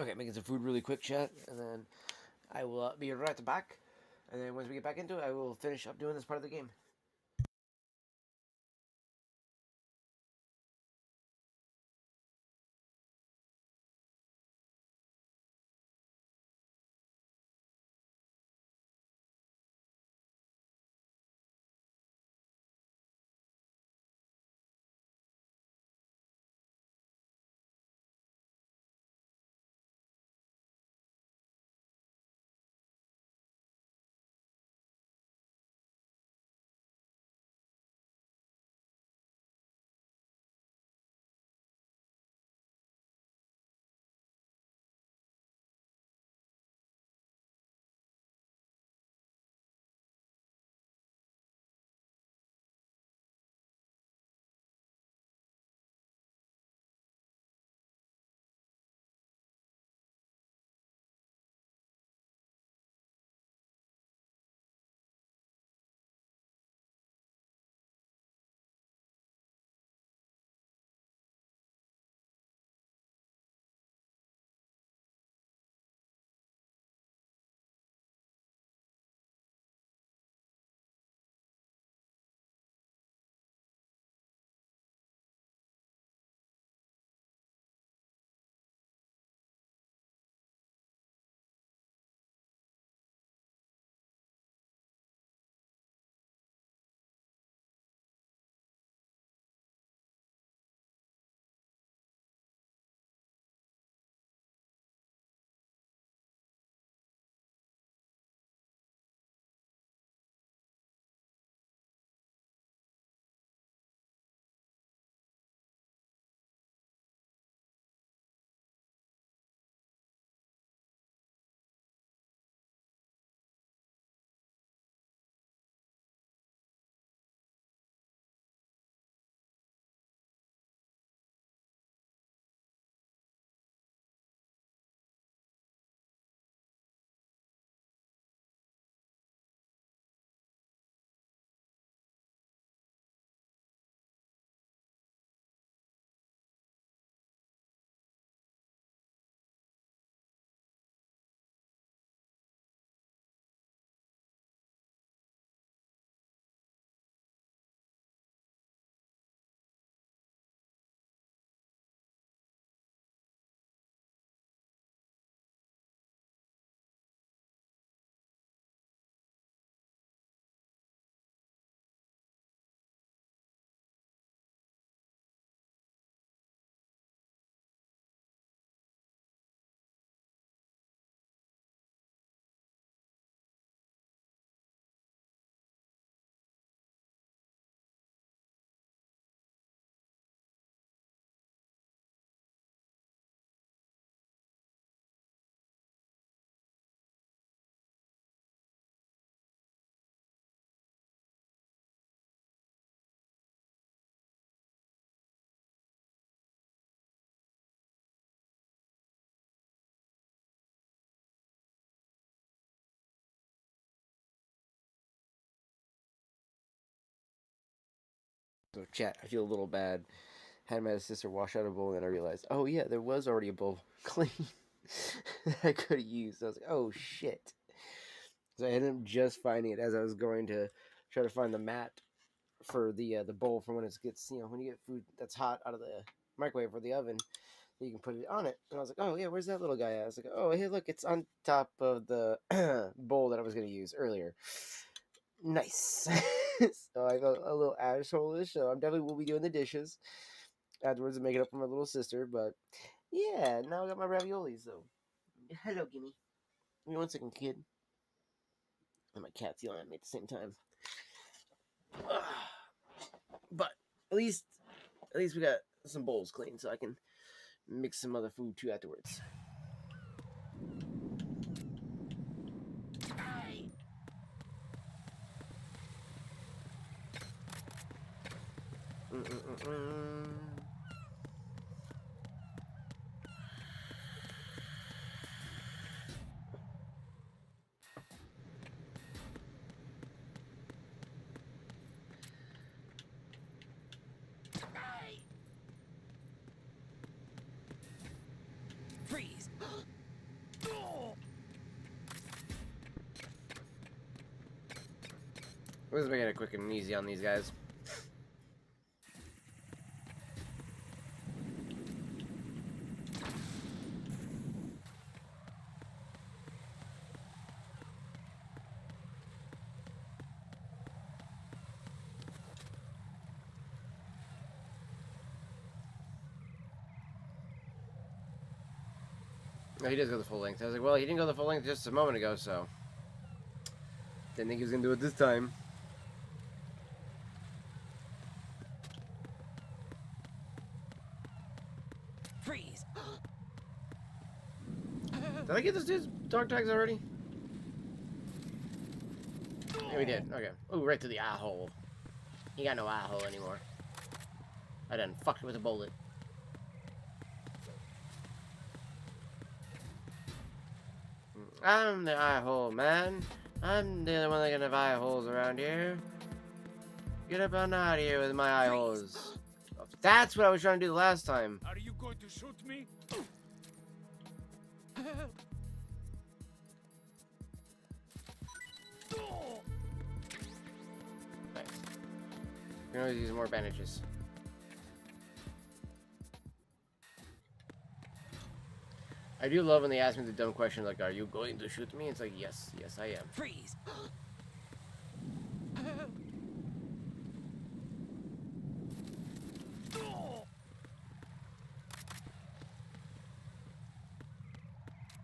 A: Okay, making some food really quick, chat, and then I will be right back. And then once we get back into it, I will finish up doing this part of the game. So chat, I feel a little bad. Had my sister wash out a bowl, and then I realized, oh yeah, there was already a bowl clean that I could have used. I was like, oh shit. So I ended up just finding it as I was going to try to find the mat for the bowl for when it gets, when you get food that's hot out of the microwave or the oven, you can put it on it. And I was like, oh yeah, where's that little guy at? I was like, oh hey, look, it's on top of the bowl that I was going to use earlier. Nice. So I felt a little asshole-ish, so I definitely will be doing the dishes afterwards and make it up for my little sister. But yeah, now I got my raviolis though. Hello, Gimme. Give me 1 second, kid. And my cat's yelling at me at the same time. But at least we got some bowls clean, so I can mix some other food too afterwards.
J: Freeze!
A: Let's make it quick and easy on these guys. No, he does go the full length. I was like, well, he didn't go the full length just a moment ago, so didn't think he was gonna do it this time.
J: Freeze.
A: Did I get this dude's dog tags already? Yeah, we did. Okay. Ooh, right to the eye hole. He got no eye hole anymore. I done fucked with a bullet. I'm the eye hole, man. I'm the only one that can have eye holes around here. Get up on out of here with my eye holes. That's what I was trying to do the last time.
N: Are you going to shoot me?
A: Nice. We can always use more bandages. I do love when they ask me the dumb question like, "Are you going to shoot me?" It's like, yes, yes, I am.
J: Freeze.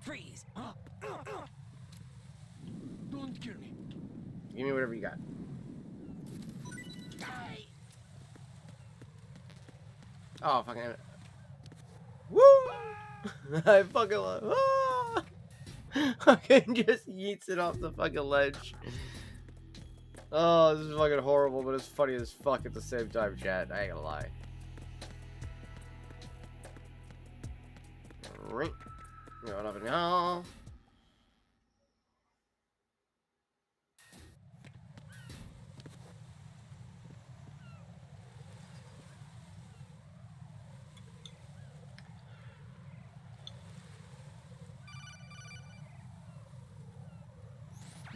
J: Freeze.
N: Don't kill me.
A: Give me whatever you got. Oh, fucking woo! I fucking love. Ah! Fucking just yeets it off the fucking ledge. Oh, this is fucking horrible, but it's funny as fuck at the same time, chat. I ain't gonna lie. Ring. Going up and down.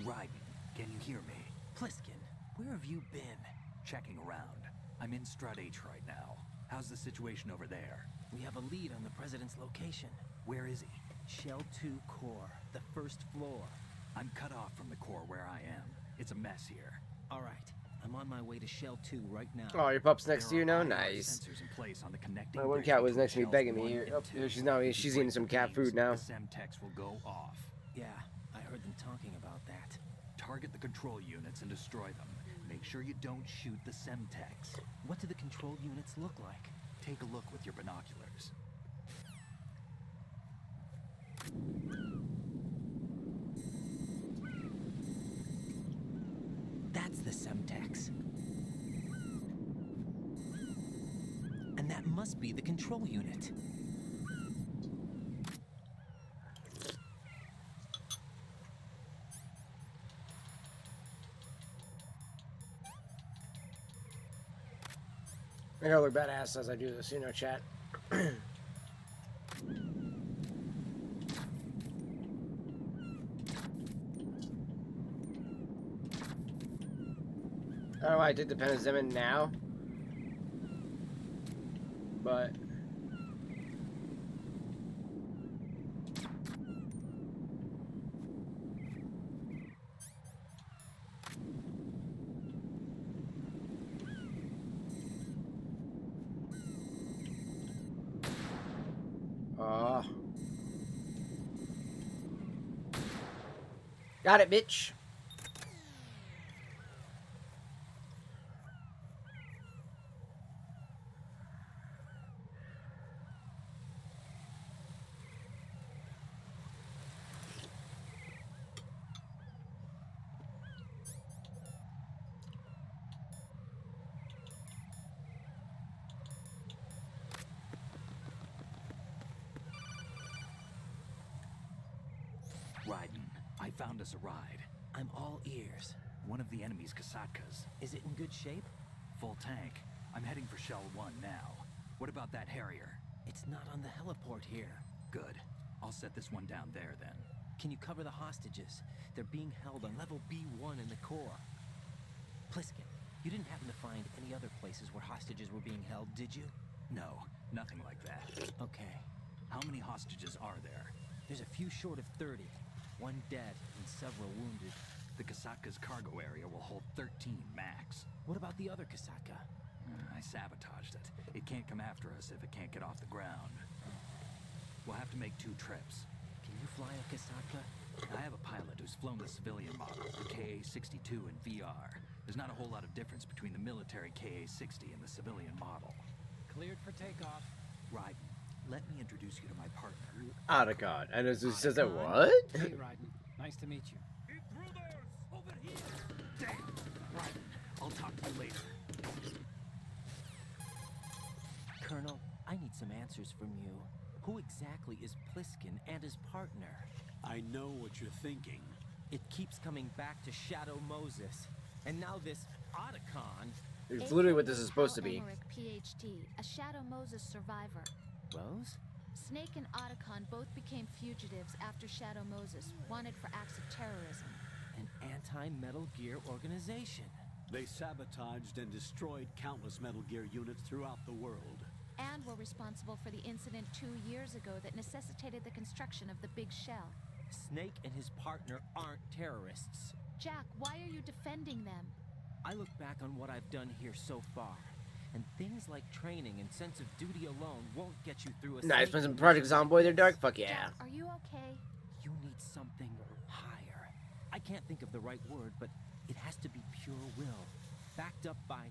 C: Raiden, can you hear me?
J: Pliskin, where have you been?
C: Checking around. I'm in Strut H right now. How's the situation over there?
M: We have a lead on the president's location.
C: Where is he?
M: Shell 2 core, the first floor.
C: I'm cut off from the core where I am. It's a mess here.
M: All right, I'm on my way to Shell 2 right now.
A: Oh, your pup's next to you now? Nice. My one cat was next to me begging me. Oh, she's eating some cat food now.
C: The Semtex will go off.
M: Yeah, I heard them talking about that.
C: Target the control units and destroy them. Make sure you don't shoot the Semtex.
M: What do the control units look like?
C: Take a look with your binoculars.
M: That's the Semtex. And that must be the control unit.
A: I gotta look badass as I do this, you know, chat. I don't know why I did the Penazemon now, but got it, bitch.
C: Raiden, I found us a ride.
M: I'm all ears.
C: One of the enemy's Kasatkas.
M: Is it in good shape?
C: Full tank. I'm heading for Shell 1 now. What about that Harrier?
M: It's not on the heliport here.
C: Good. I'll set this one down there then.
M: Can you cover the hostages? They're being held on level B1 in the core. Pliskin, you didn't happen to find any other places where hostages were being held, did you?
C: No, nothing like that.
M: Okay.
C: How many hostages are there?
M: There's a few short of 30. One dead and several wounded.
C: The Kasaka's cargo area will hold 13 max.
M: What about the other Kasaka?
C: I sabotaged it. It can't come after us if it can't get off the ground. We'll have to make 2 trips.
M: Can you fly a Kasaka?
C: I have a pilot who's flown the civilian model, the KA-62 in VR. There's not a whole lot of difference between the military KA-60 and the civilian model.
B: Cleared for takeoff.
C: Raiden, let me introduce you to my partner.
A: Otacon. And it says that what?
B: Hey, Raiden. Nice to meet you.
I: Intruders! Over here!
C: Damn! Raiden, I'll talk to you later.
M: Colonel, I need some answers from you. Who exactly is Pliskin and his partner?
H: I know what you're thinking.
M: It keeps coming back to Shadow Moses. And now this Otacon.
A: It's literally what this is supposed to be.
L: Emmerich, PhD, a Shadow Moses survivor.
M: Rose?
L: Snake and Otacon both became fugitives after Shadow Moses, wanted for acts of terrorism.
M: An anti-Metal Gear organization.
H: They sabotaged and destroyed countless Metal Gear units throughout the world.
L: And were responsible for the incident 2 years ago that necessitated the construction of the Big Shell.
M: Snake and his partner aren't terrorists.
L: Jack, why are you defending them?
M: I look back on what I've done here so far, and things like training and sense of duty alone won't get you through a...
A: Nice, put some Project Zomboid there, Dark. Fuck yeah.
L: Jack, are you okay?
M: You need something higher. I can't think of the right word, but it has to be pure will, backed up by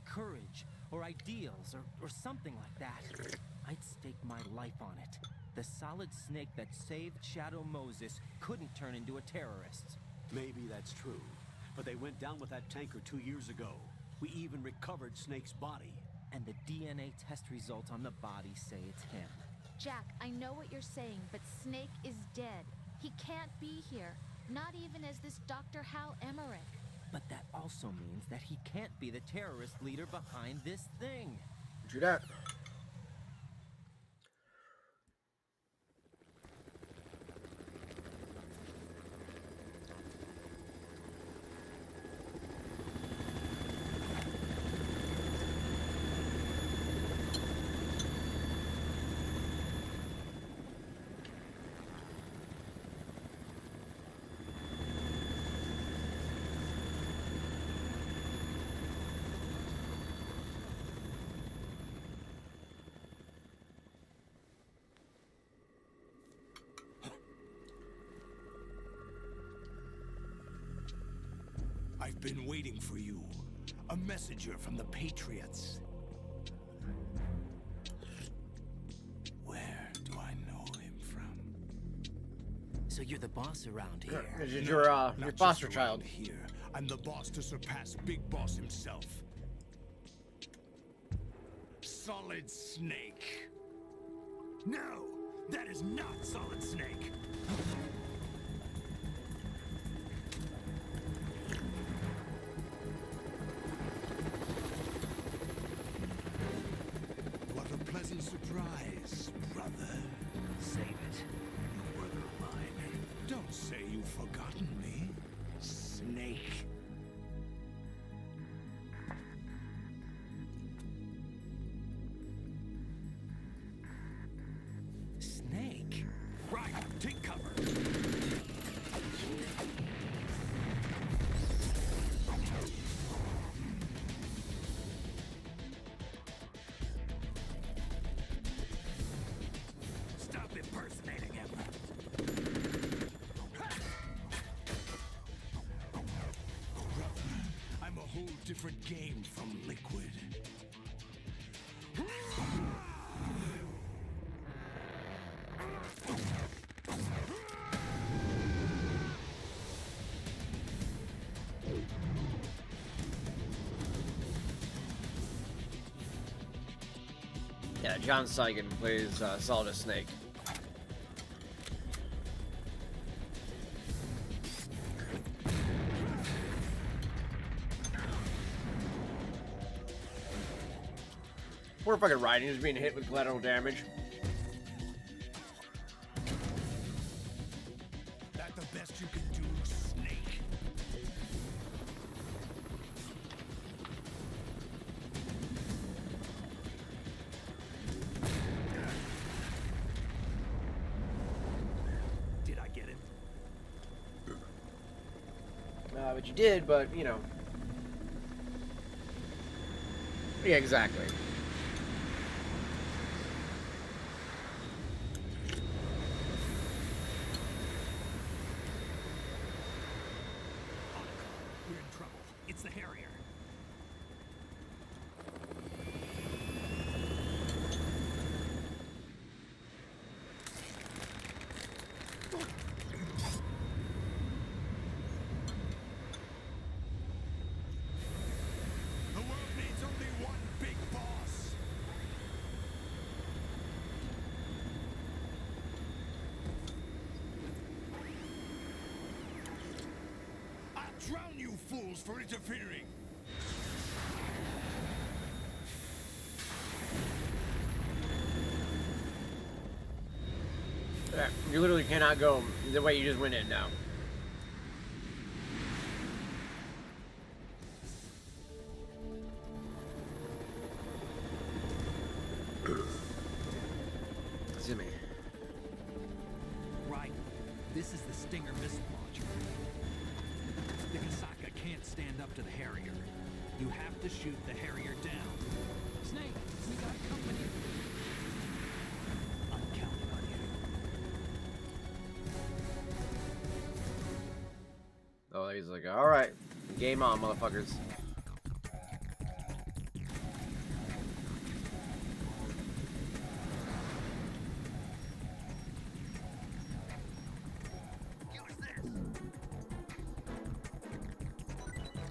M: courage, or ideals, or something like that. I'd stake my life on it. The solid Snake that saved Shadow Moses couldn't turn into a terrorist.
H: Maybe that's true, but they went down with that tanker 2 years ago. We even recovered Snake's body.
M: And the DNA test results on the body say it's him.
L: Jack, I know what you're saying, but Snake is dead. He can't be here, not even as this Dr. Hal Emmerich.
M: But that also means that he can't be the terrorist leader behind this thing.
A: True that.
O: I've been waiting for you. A messenger from the Patriots. Where do I know him from?
M: So you're the boss around here.
A: Your
O: Not
A: foster
O: just
A: child.
O: around here. I'm the boss to surpass Big Boss himself. Solid Snake. No, that is not Solid Snake. What a pleasant surprise, brother.
M: Save it.
O: You brother of mine. Don't say you've forgotten me, Snake.
M: Snake?
O: Right, take cover. Stop impersonating him. Brother, I'm a whole different game from Liquid.
A: Yeah, John Seigan plays Solid Snake. Poor fucking Raiden, he's being hit with collateral damage.
O: best you can do, Snake?
B: Did I get it?
A: But you did, but, you know. Yeah, exactly.
B: We're in trouble. It's the Harrier.
O: The world needs only one big boss. I'll drown you fools for interfering.
A: Yeah, you literally cannot go the way you just went in now. Excuse me.
B: Right. This is the Stinger missile launcher. The Kasaka can't stand up to the Harrier. You have to shoot the Harrier down. Snake, we got company. I'm counting on you.
A: Oh, he's like, all right, game on, motherfuckers.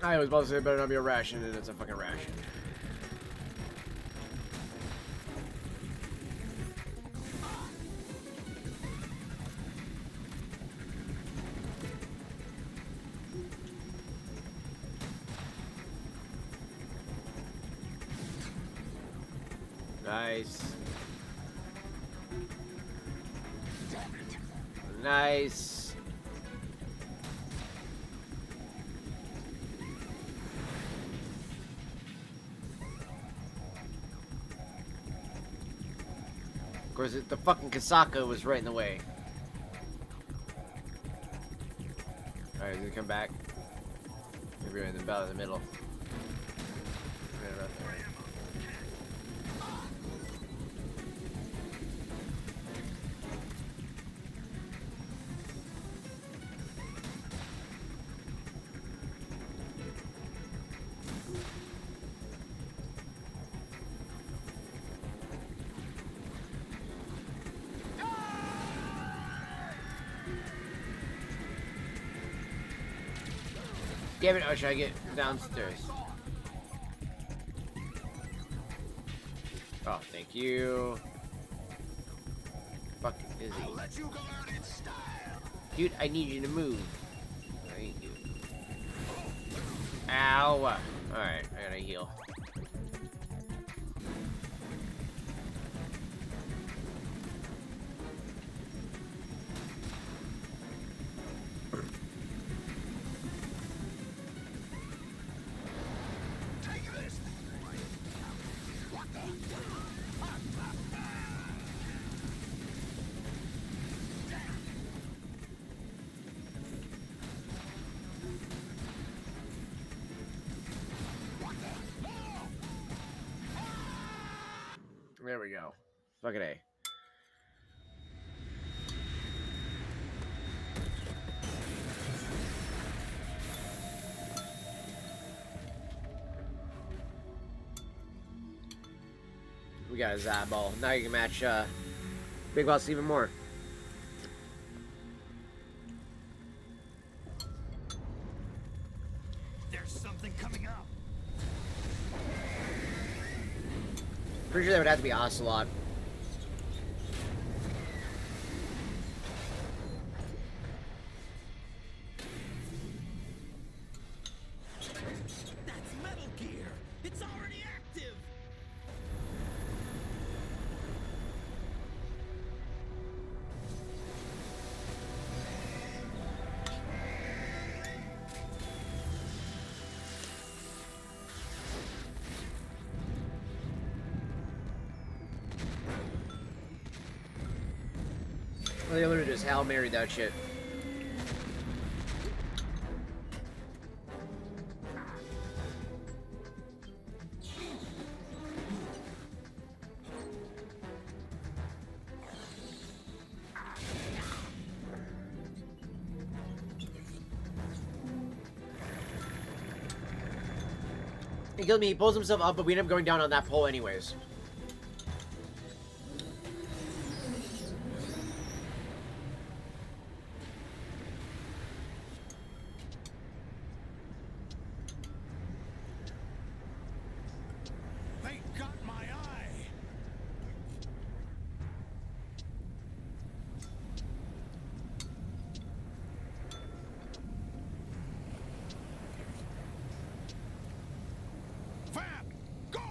A: I was about to say it better not be a ration, and it's a fucking ration. Nice. Nice. Of course, the fucking Kasaka was right in the way. Alright, he's gonna come back. Maybe right in the middle. Right about there. Damn it, how should I get downstairs? Oh, thank you. Fuck is he? Dude, I need you to move. Thank you. Ow. Alright, I gotta heal. There we go. Fucking A. We got a Zaball. Now you can match Big Boss even more.
B: There's something coming up.
A: Pretty sure that would have to be Ocelot.
I: That's Metal Gear. It's already active.
A: Well, they literally just Hail Mary that shit. He killed me, he pulls himself up, but we end up going down on that pole anyways.
O: They got my eye! Fab! Go!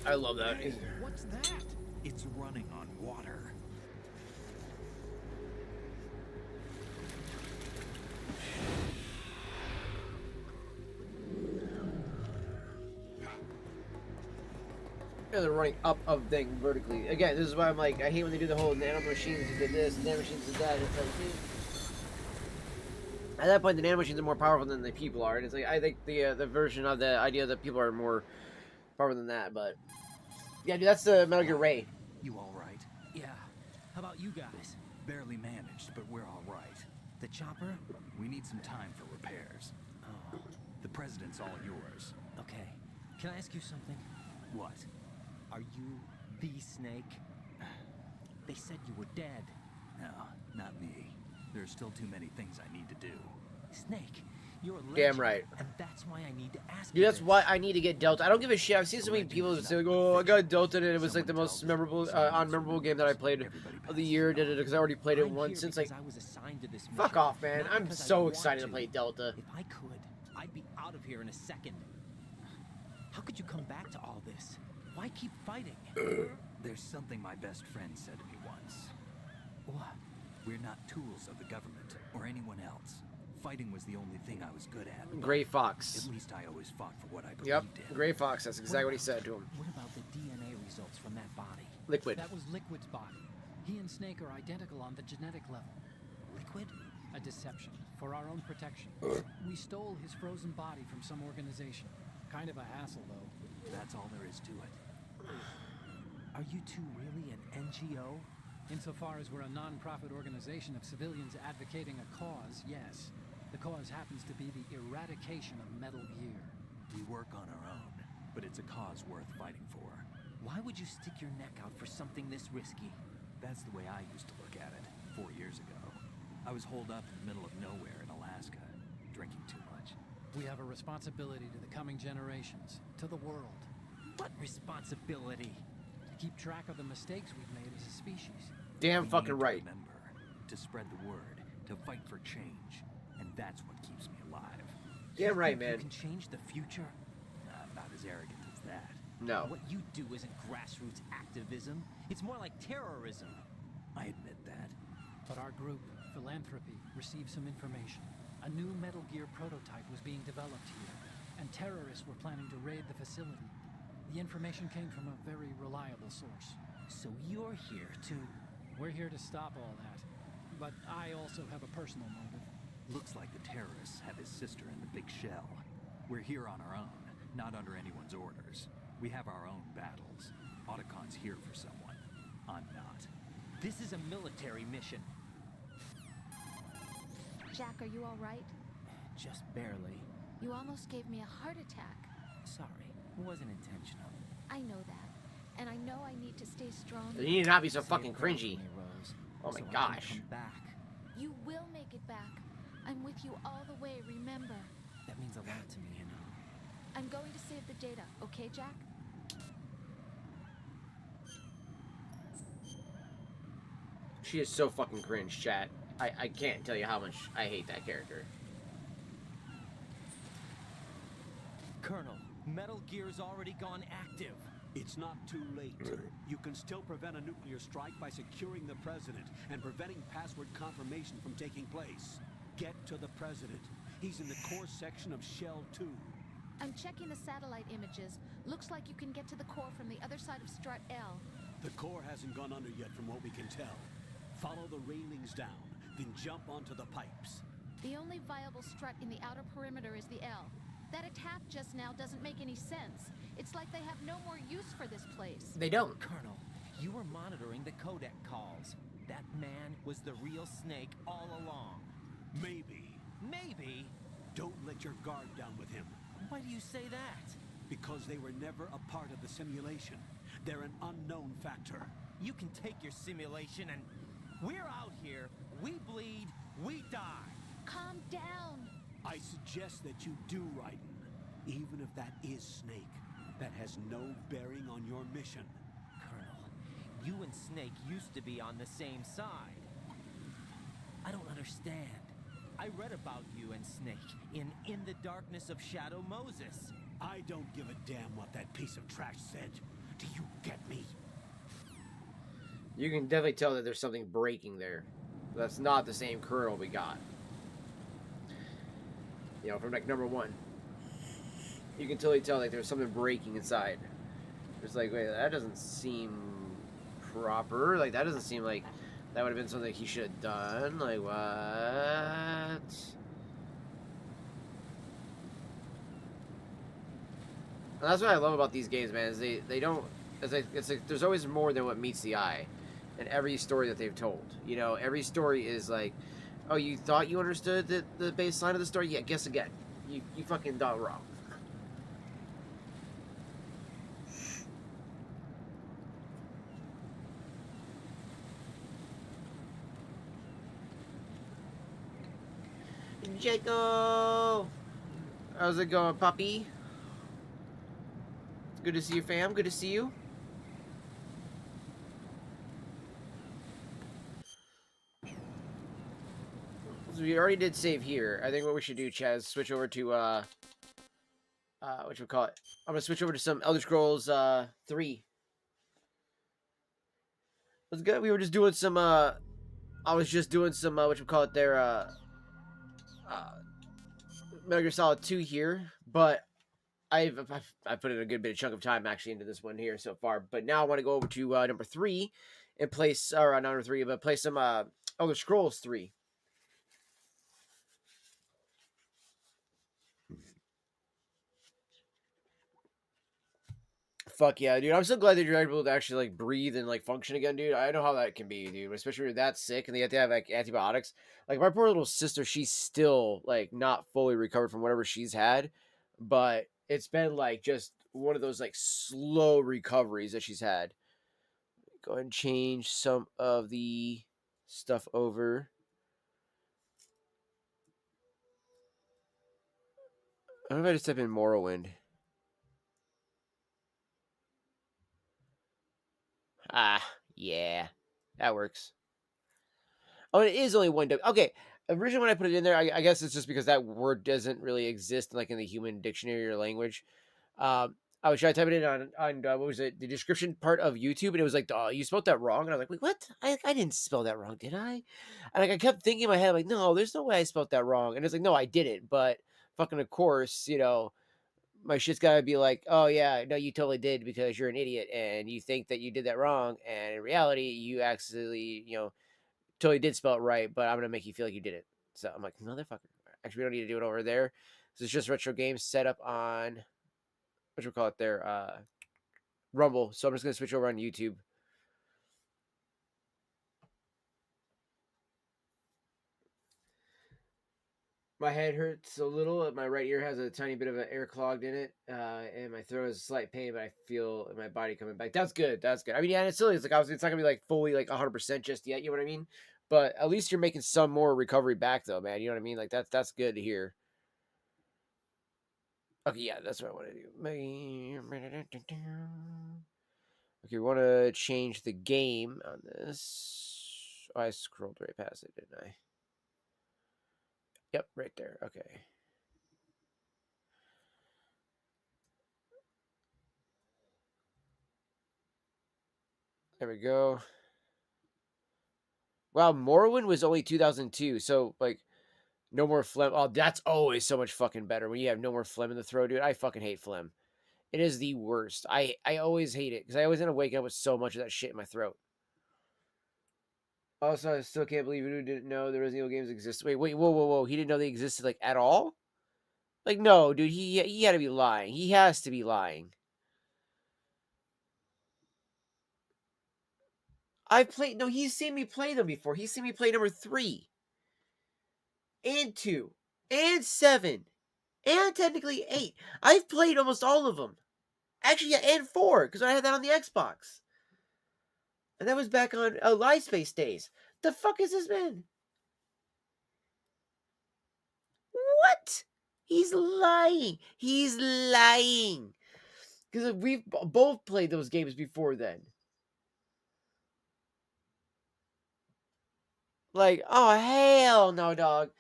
A: I love that.
U: What's that? It's running on water.
A: Yeah, they're running up a thing vertically. Again, this is why I'm like, I hate when they do the whole nano machines did this, nano machines did that. It's like, dude. At that point, the nano machines are more powerful than the people are, and it's like I think the version of the idea that people are more powerful than that. But yeah, dude, that's the Metal Gear Ray.
U: You all right?
J: Yeah. How about you guys?
U: Barely managed, but we're all right.
J: The chopper?
U: We need some time for repairs.
J: Oh.
U: The president's all yours.
J: Okay. Can I ask you something?
U: What?
J: Are you the Snake? They said you were dead.
U: No, not me. There's still too many things I need to do.
J: Snake, you're a legend.
A: Damn right.
J: And that's why I need to ask
A: Dude,
J: you
A: that's
J: this.
A: why I need to get Delta. I don't give a shit. I've seen so many people say like, "Oh, I got Delta," and it was like the most memorable, unmemorable game that I played of the year. Because I already played it once. Since like,
J: I was assigned to this
A: fuck
J: mission,
A: off, man!
J: not
A: I'm
J: because I
A: so
J: want
A: excited to play Delta.
J: If I could, I'd be out of here in a second. How could you come back to all this? Why keep fighting?
U: There's something my best friend said to me once.
J: What?
U: We're not tools of the government or anyone else. Fighting was the only thing I was good at.
A: Gray Fox.
U: At least I always fought for what I believed
A: Yep,
U: in.
A: Gray Fox. That's exactly what he said to him.
J: What about the DNA results from that body?
A: Liquid.
B: That was Liquid's body. He and Snake are identical on the genetic level.
J: Liquid?
B: A deception, for our own protection. We stole his frozen body from some organization. Kind of a hassle, though.
U: That's all there is to it.
J: Are you two really an NGO?
B: Insofar as we're a non-profit organization of civilians advocating a cause, yes. The cause happens to be the eradication of Metal Gear.
U: We work on our own, but it's a cause worth fighting for.
J: Why would you stick your neck out for something this risky?
U: That's the way I used to look at it 4 years ago. I was holed up in the middle of nowhere in Alaska, drinking too much.
B: We have a responsibility to the coming generations, to the world.
J: What responsibility?
B: To keep track of the mistakes we've made as a species.
A: Damn
U: We
A: fucking
U: need to
A: right.
U: Remember, to spread the word, to fight for change, and that's what keeps me alive.
A: Damn right,
J: You
A: man.
J: can change the future?
U: I'm not as arrogant as that.
A: No.
J: What you do isn't grassroots activism. It's more like terrorism.
U: I admit that.
B: But our group, Philanthropy, received some information. A new Metal Gear prototype was being developed here, and terrorists were planning to raid the facility. The information came from a very reliable source.
J: So you're here to...
B: We're here to stop all that. But I also have a personal motive.
U: Looks like the terrorists have his sister in the big shell. We're here on our own, not under anyone's orders. We have our own battles. Otacon's here for someone. I'm not.
J: This is a military mission.
L: Jack, are you all right?
J: Just barely.
L: You almost gave me a heart attack.
J: Sorry, it wasn't intentional.
L: I know that. And I know I need to stay strong.
A: You need to not be so fucking cringy. Oh my
J: So I can
A: gosh.
J: come back.
L: You will make it back. I'm with you all the way, remember.
J: That means a lot to me, you know.
L: I'm going to save the data, okay, Jack?
A: She is so fucking cringe, chat. I can't tell you how much I hate that character.
M: Colonel, Metal Gear's already gone active.
H: It's not too late. You can still prevent a nuclear strike by securing the president and preventing password confirmation from taking place. Get to the president. He's in the core section of Shell 2.
L: I'm checking the satellite images. Looks like you can get to the core from the other side of Strut L.
H: The core hasn't gone under yet from what we can tell. Follow the railings down, then jump onto the pipes.
L: The only viable strut in the outer perimeter is the L. That attack just now doesn't make any sense. It's like they have no more use for this place.
A: They don't.
M: Colonel, you were monitoring the codec calls. That man was the real Snake all along.
H: Maybe.
M: Maybe?
H: Don't let your guard down with him.
M: Why do you say that?
H: Because they were never a part of the simulation. They're an unknown factor.
M: You can take your simulation and... We're out here, we bleed, we die.
L: Calm down.
H: I suggest that you do, Raiden. Even if that is Snake, that has no bearing on your mission.
M: Colonel, you and Snake used to be on the same side. I don't understand. I read about you and Snake in the Darkness of Shadow Moses.
H: I don't give a damn what that piece of trash said. Do you get me?
A: You can definitely tell that there's something breaking there. That's not the same Colonel we got. You know, from like number 1. You can totally tell like there's something breaking inside. It's like, wait, that doesn't seem proper. Like, that doesn't seem like that would have been something he should have done. Like, what? And that's what I love about these games, man, is they don't... It's like there's always more than what meets the eye in every story that they've told. You know, every story is like, oh, you thought you understood the baseline of the story? Yeah, guess again. You fucking done wrong. Jacob! How's it going, puppy? Good to see you, fam. Good to see you. So we already did save here. I think what we should do, Chaz, switch over to what you call it? I'm gonna switch over to some Elder Scrolls 3. That's good. We were just doing some I was just doing some what you call it there Metal Gear Solid 2 here, but I've put in a good bit of chunk of time actually into this one here so far. But now I want to go over to number 3 and place, or not number 3, but play some Elder Scrolls 3. Fuck yeah, dude. I'm so glad that you're able to actually like breathe and like function again, dude. I know how that can be, dude. Especially when you're that sick and you have to have like antibiotics. Like my poor little sister, she's still like not fully recovered from whatever she's had. But it's been like just one of those like slow recoveries that she's had. Go ahead and change some of the stuff over. I don't know if I just type in Morrowind. Ah, yeah. That works. Oh, it is only one W. Okay. Originally when I put it in there, I guess it's just because that word doesn't really exist like in the human dictionary or language. I was trying to type it in on what was it? The description part of YouTube, and it was like, oh, you spelled that wrong. And I was like, wait, what? I didn't spell that wrong, did I? And like I kept thinking in my head, like, no, there's no way I spelled that wrong. And it's like, no, I didn't. But fucking of course, you know, my shit's gotta be like, oh yeah, no, you totally did because you're an idiot and you think that you did that wrong, and in reality, you actually, you know, totally did spell it right, but I'm gonna make you feel like you did it. So I'm like, motherfucker. Actually, we don't need to do it over there. This is just retro games set up on what you call it there, Rumble. So I'm just gonna switch over on YouTube. My head hurts a little. My right ear has a tiny bit of an air clogged in it, and my throat is a slight pain, but I feel my body coming back. That's good. That's good. I mean, yeah, and it's silly. It's like it's not gonna be like fully like 100% just yet. You know what I mean? But at least you're making some more recovery back, though, man. You know what I mean? Like that's good to hear. Okay, yeah, that's what I want to do. Okay, we want to change the game on this. I scrolled right past it, didn't I? Yep, right there. Okay. There we go. Wow, Morrowind was only 2002, so like no more phlegm. Oh, that's always so much fucking better when you have no more phlegm in the throat, dude. I fucking hate phlegm. It is the worst. I always hate it because I always end up waking up with so much of that shit in my throat. Also, I still can't believe you didn't know the Resident Evil games exist. Wait, whoa. He didn't know they existed like at all? Like, no, dude, he had to be lying. He has to be lying. I've played. No, he's seen me play them before. He's seen me play number 3 and 2 and 7 and technically 8. I've played almost all of them. Actually, yeah, and 4 because I had that on the Xbox, and that was back on Live Space days. The fuck is this man? What? He's lying. He's lying. Because we've both played those games before then. Like, oh, hell no, dog.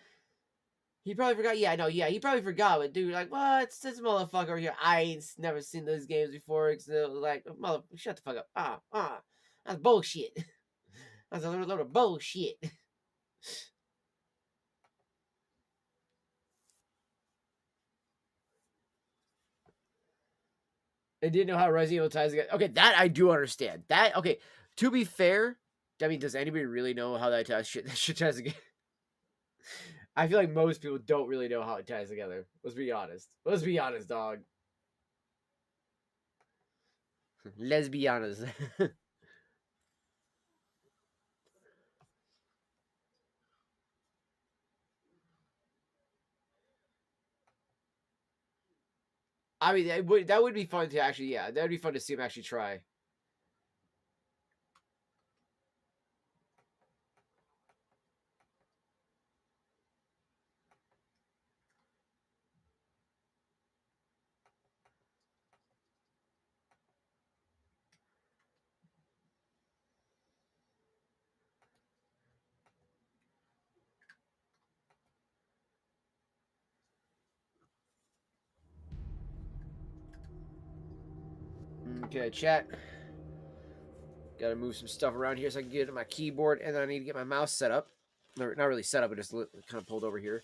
A: He probably forgot. Yeah, no, yeah, he probably forgot. But dude, like, what's this motherfucker over here? I ain't never seen those games before. It's like, mother, shut the fuck up. That's bullshit. That's a load of bullshit. I didn't know how Resident Evil ties together. Okay, that I do understand. That okay. To be fair, I mean, does anybody really know how that ties shit? That shit ties together. I feel like most people don't really know how it ties together. Let's be honest. Let's be honest, dog. Let's be honest. I mean, that would be fun to actually. Yeah, that would be fun to see him actually try. Okay, chat. Got to move some stuff around here so I can get to my keyboard, and then I need to get my mouse set up. Not really set up, but just kind of pulled over here,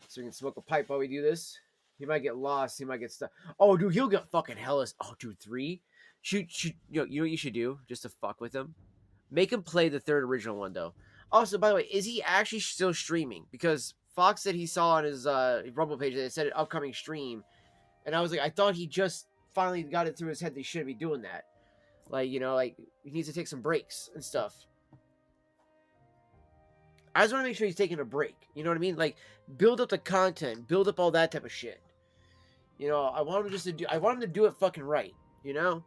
A: so we can smoke a pipe while we do this. He might get lost. He might get stuck. Oh, dude, he'll get fucking hellish. Oh, dude, 3. Shoot. You know what you should do just to fuck with him? Make him play the 3rd original one though. Also, by the way, is he actually still streaming? Because Fox said he saw on his Rumble page that it said an upcoming stream, and I was like, I thought he just finally got it through his head that he shouldn't be doing that. Like, you know, like he needs to take some breaks and stuff. I just want to make sure he's taking a break. You know what I mean? Like, build up the content, build up all that type of shit. You know, I want him just to do. I want him to do it fucking right. You know.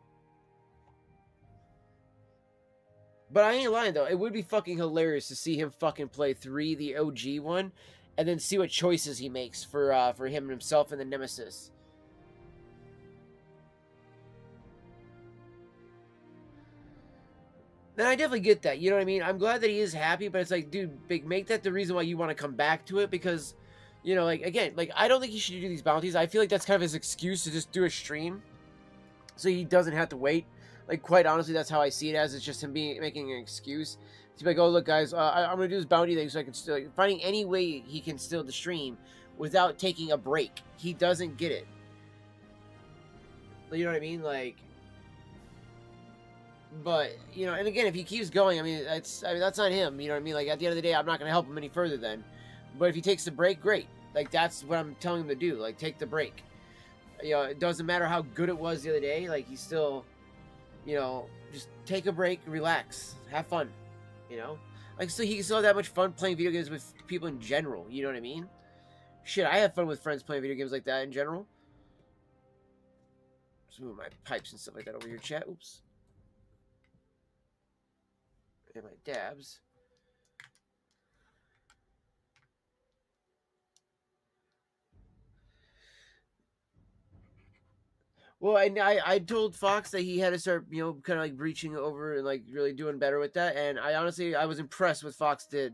A: But I ain't lying though. It would be fucking hilarious to see him fucking play 3, the OG one, and then see what choices he makes for him and himself and the Nemesis. Then I definitely get that. You know what I mean? I'm glad that he is happy, but it's like, dude, big, make that the reason why you want to come back to it because, you know, like again, like I don't think he should do these bounties. I feel like that's kind of his excuse to just do a stream, so he doesn't have to wait. Like quite honestly, that's how I see it as. It's just him making an excuse to be like, oh look, guys, I'm gonna do this bounty thing so I can still like, finding any way he can still the stream without taking a break. He doesn't get it. You know what I mean? Like. But you know, and again, if he keeps going, I mean, that's not him. You know what I mean? Like at the end of the day, I'm not going to help him any further then. But if he takes the break, great. Like that's what I'm telling him to do. Like take the break. You know, it doesn't matter how good it was the other day. Like he's still, you know, just take a break, relax, have fun. You know, like so he can still have that much fun playing video games with people in general. You know what I mean? Shit, I have fun with friends playing video games like that in general. Just move my pipes and stuff like that over your chat. Oops. And my dabs. Well, and I told Fox that he had to start, you know, kind of like reaching over and like really doing better with that. And I honestly, I was impressed with Fox did.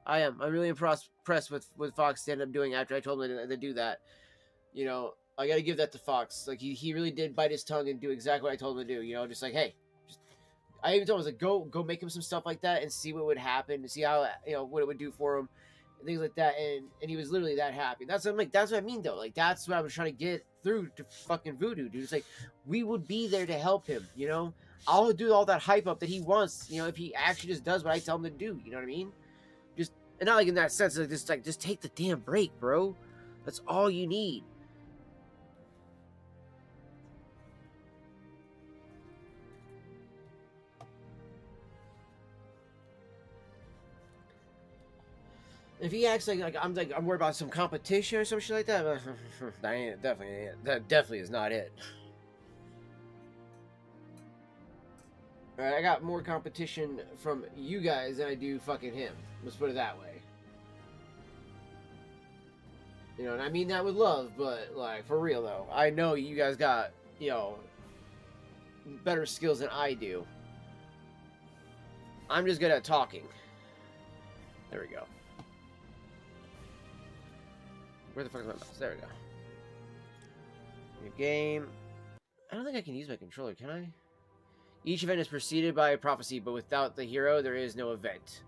A: I am. I'm really impressed with what Fox ended up doing after I told him to do that. You know, I got to give that to Fox. Like he really did bite his tongue and do exactly what I told him to do. You know, just like, hey, just, I even told him, I was like, go make him some stuff like that and see what would happen and see how, you know, what it would do for him and things like that. And he was literally that happy. That's what I'm like. That's what I mean though. Like that's what I was trying to get through to fucking Voodoo, dude. It's like we would be there to help him. You know, I'll do all that hype up that he wants. You know, if he actually just does what I tell him to do. You know what I mean? Just and not like in that sense. Like just take the damn break, bro. That's all you need. If he acts like I'm worried about some competition or some shit like that, that ain't definitely that definitely is not it. All right, I got more competition from you guys than I do fucking him. Let's put it that way. You know, and I mean that with love, but like for real though, I know you guys got, you know, better skills than I do. I'm just good at talking. There we go. Where the fuck is my mouse? There we go. New game. I don't think I can use my controller, can I? Each event is preceded by a prophecy, but without the hero, there is no event.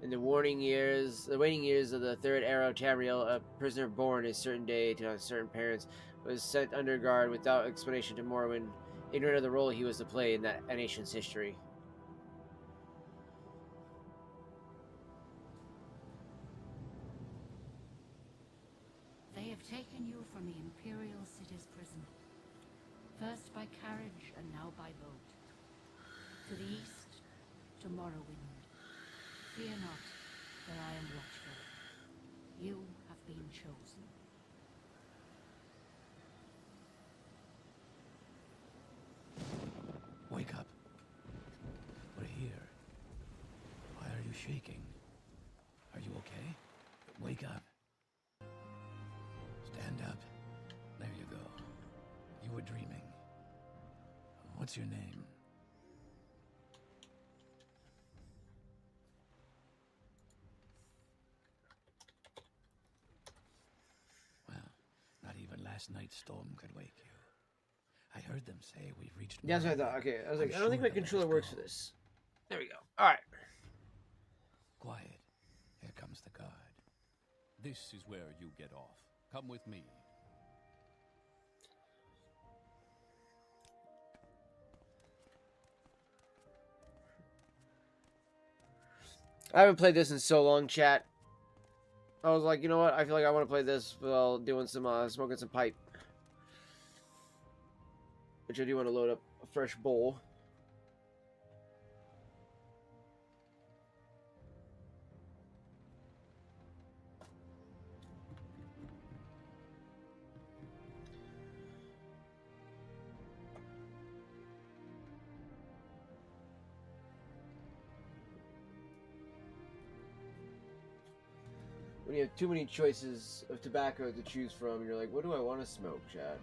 A: In the waiting years of the Third Era of Tamriel, a prisoner born a certain day to uncertain parents was sent under guard without explanation to Morrowind, ignorant of the role he was to play in that nation's history.
Q: They have taken you from the Imperial City's prison. First by carriage and now by boat. To the east, to Morrowind. Fear not, for I am watchful. You have been chosen.
H: Wake up. We're here. Why are you shaking? Are you okay? Wake up. Stand up. There you go. You were dreaming. What's your name? Well, not even last night's storm could wake you. I heard them say we've reached...
A: Yeah, that's what I thought. Okay, I was like, I don't think my controller works for this. There we go. All right.
D: Quiet. Here comes the guard. This is where you get off. Come with me.
A: I haven't played this in so long, chat. I was like, you know what? I feel like I want to play this while doing some smoking some pipe. Which I do want to load up a fresh bowl. When you have too many choices of tobacco to choose from, you're like, what do I want to smoke, Chad?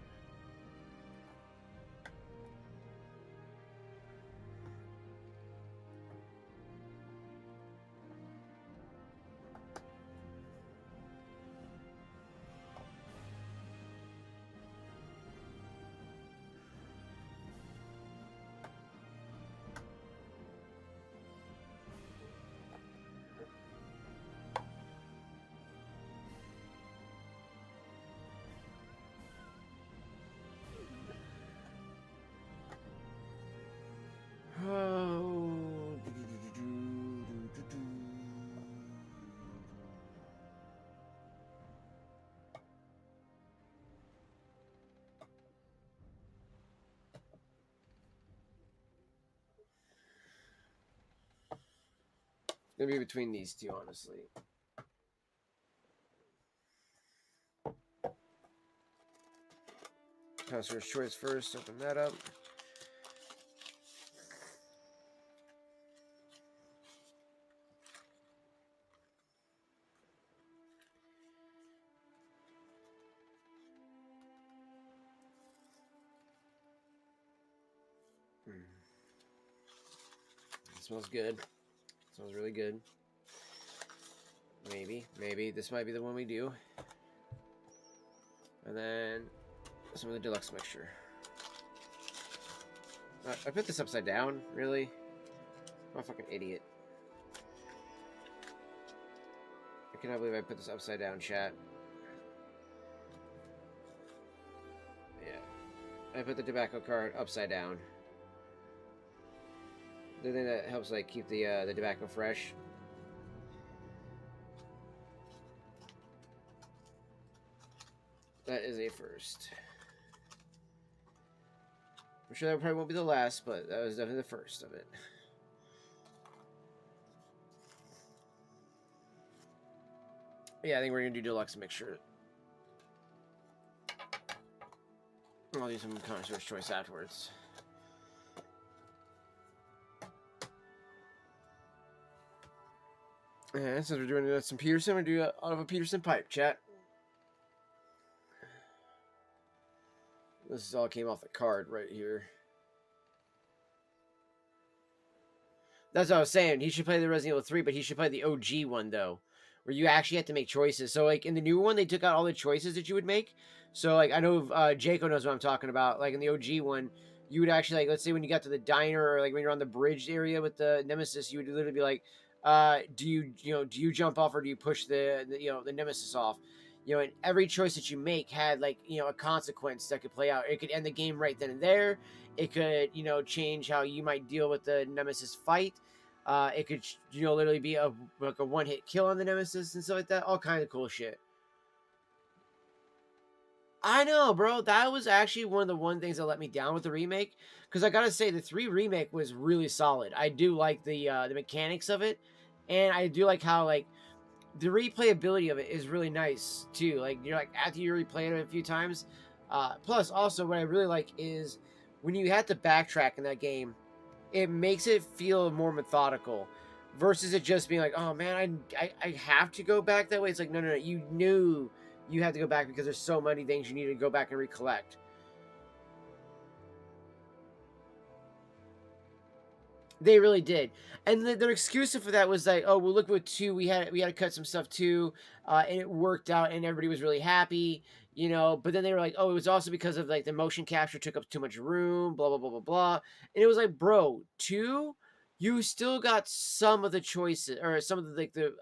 A: Gonna be between these two, honestly. Customer's choice first. Open that up. It smells good. It smells really good. Maybe this might be the one we do. And then some of the deluxe mixture. I put this upside down, really? I'm a fucking idiot. I cannot believe I put this upside down, chat. Yeah. I put the tobacco card upside down. The thing that helps like keep the tobacco fresh. That is a first. I'm sure that probably won't be the last, but that was definitely the first of it. Yeah, I think we're gonna do deluxe mixture. I'll do some connoisseur's choice afterwards. And since we're doing some Peterson, we're doing out of a Peterson pipe, chat. This all came off the card right here. That's what I was saying. He should play the Resident Evil 3, but he should play the OG one, though. Where you actually have to make choices. So, like, in the new one, they took out all the choices that you would make. So, like, I know Jaco knows what I'm talking about. Like, in the OG one, you would actually, like, let's say when you got to the diner, or, like, when you're on the bridge area with the Nemesis, you would literally be like, do you jump off or do you push the Nemesis off? You know, and every choice that you make had, like, a consequence that could play out. It could end the game right then and there. It could, change how you might deal with the Nemesis fight. It could, literally be a one-hit kill on the Nemesis and stuff like that. All kind of cool shit. I know, bro. That was actually one of the things that let me down with the remake. Because I gotta say, the 3 remake was really solid. I do like the mechanics of it. And I do like how, like, the replayability of it is really nice, too. Like, you're like, after you replay it a few times. Plus, also, what I really like is when you have to backtrack in that game, it makes it feel more methodical versus it just being like, oh man, I have to go back that way. It's like, no, you knew you had to go back because there's so many things you need to go back and recollect. They really did, and their excuse for that was like, oh well, look what 2 we had to cut some stuff too, and it worked out, and everybody was really happy, But then they were like, oh, it was also because of like the motion capture took up too much room, blah blah blah blah blah, and it was like, bro, 2, you still got some of the choices or some of the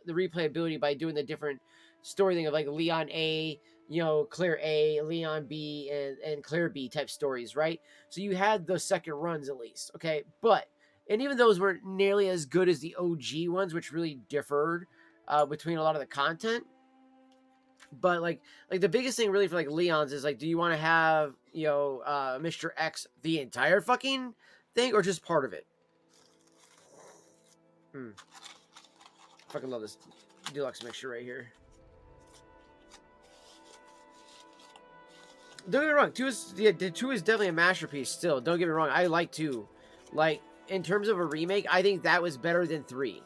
A: replayability by doing the different story thing of like Leon A, Claire A, Leon B, and Claire B type stories, right? So you had those second runs at least, okay, and even those weren't nearly as good as the OG ones, which really differed between a lot of the content. But like the biggest thing really for like Leon's is like, do you want to have Mr. X the entire fucking thing or just part of it? Fucking love this deluxe mixture right here. Don't get me wrong, 2 is definitely a masterpiece still. Don't get me wrong, I like 2. Like, in terms of a remake, I think that was better than 3.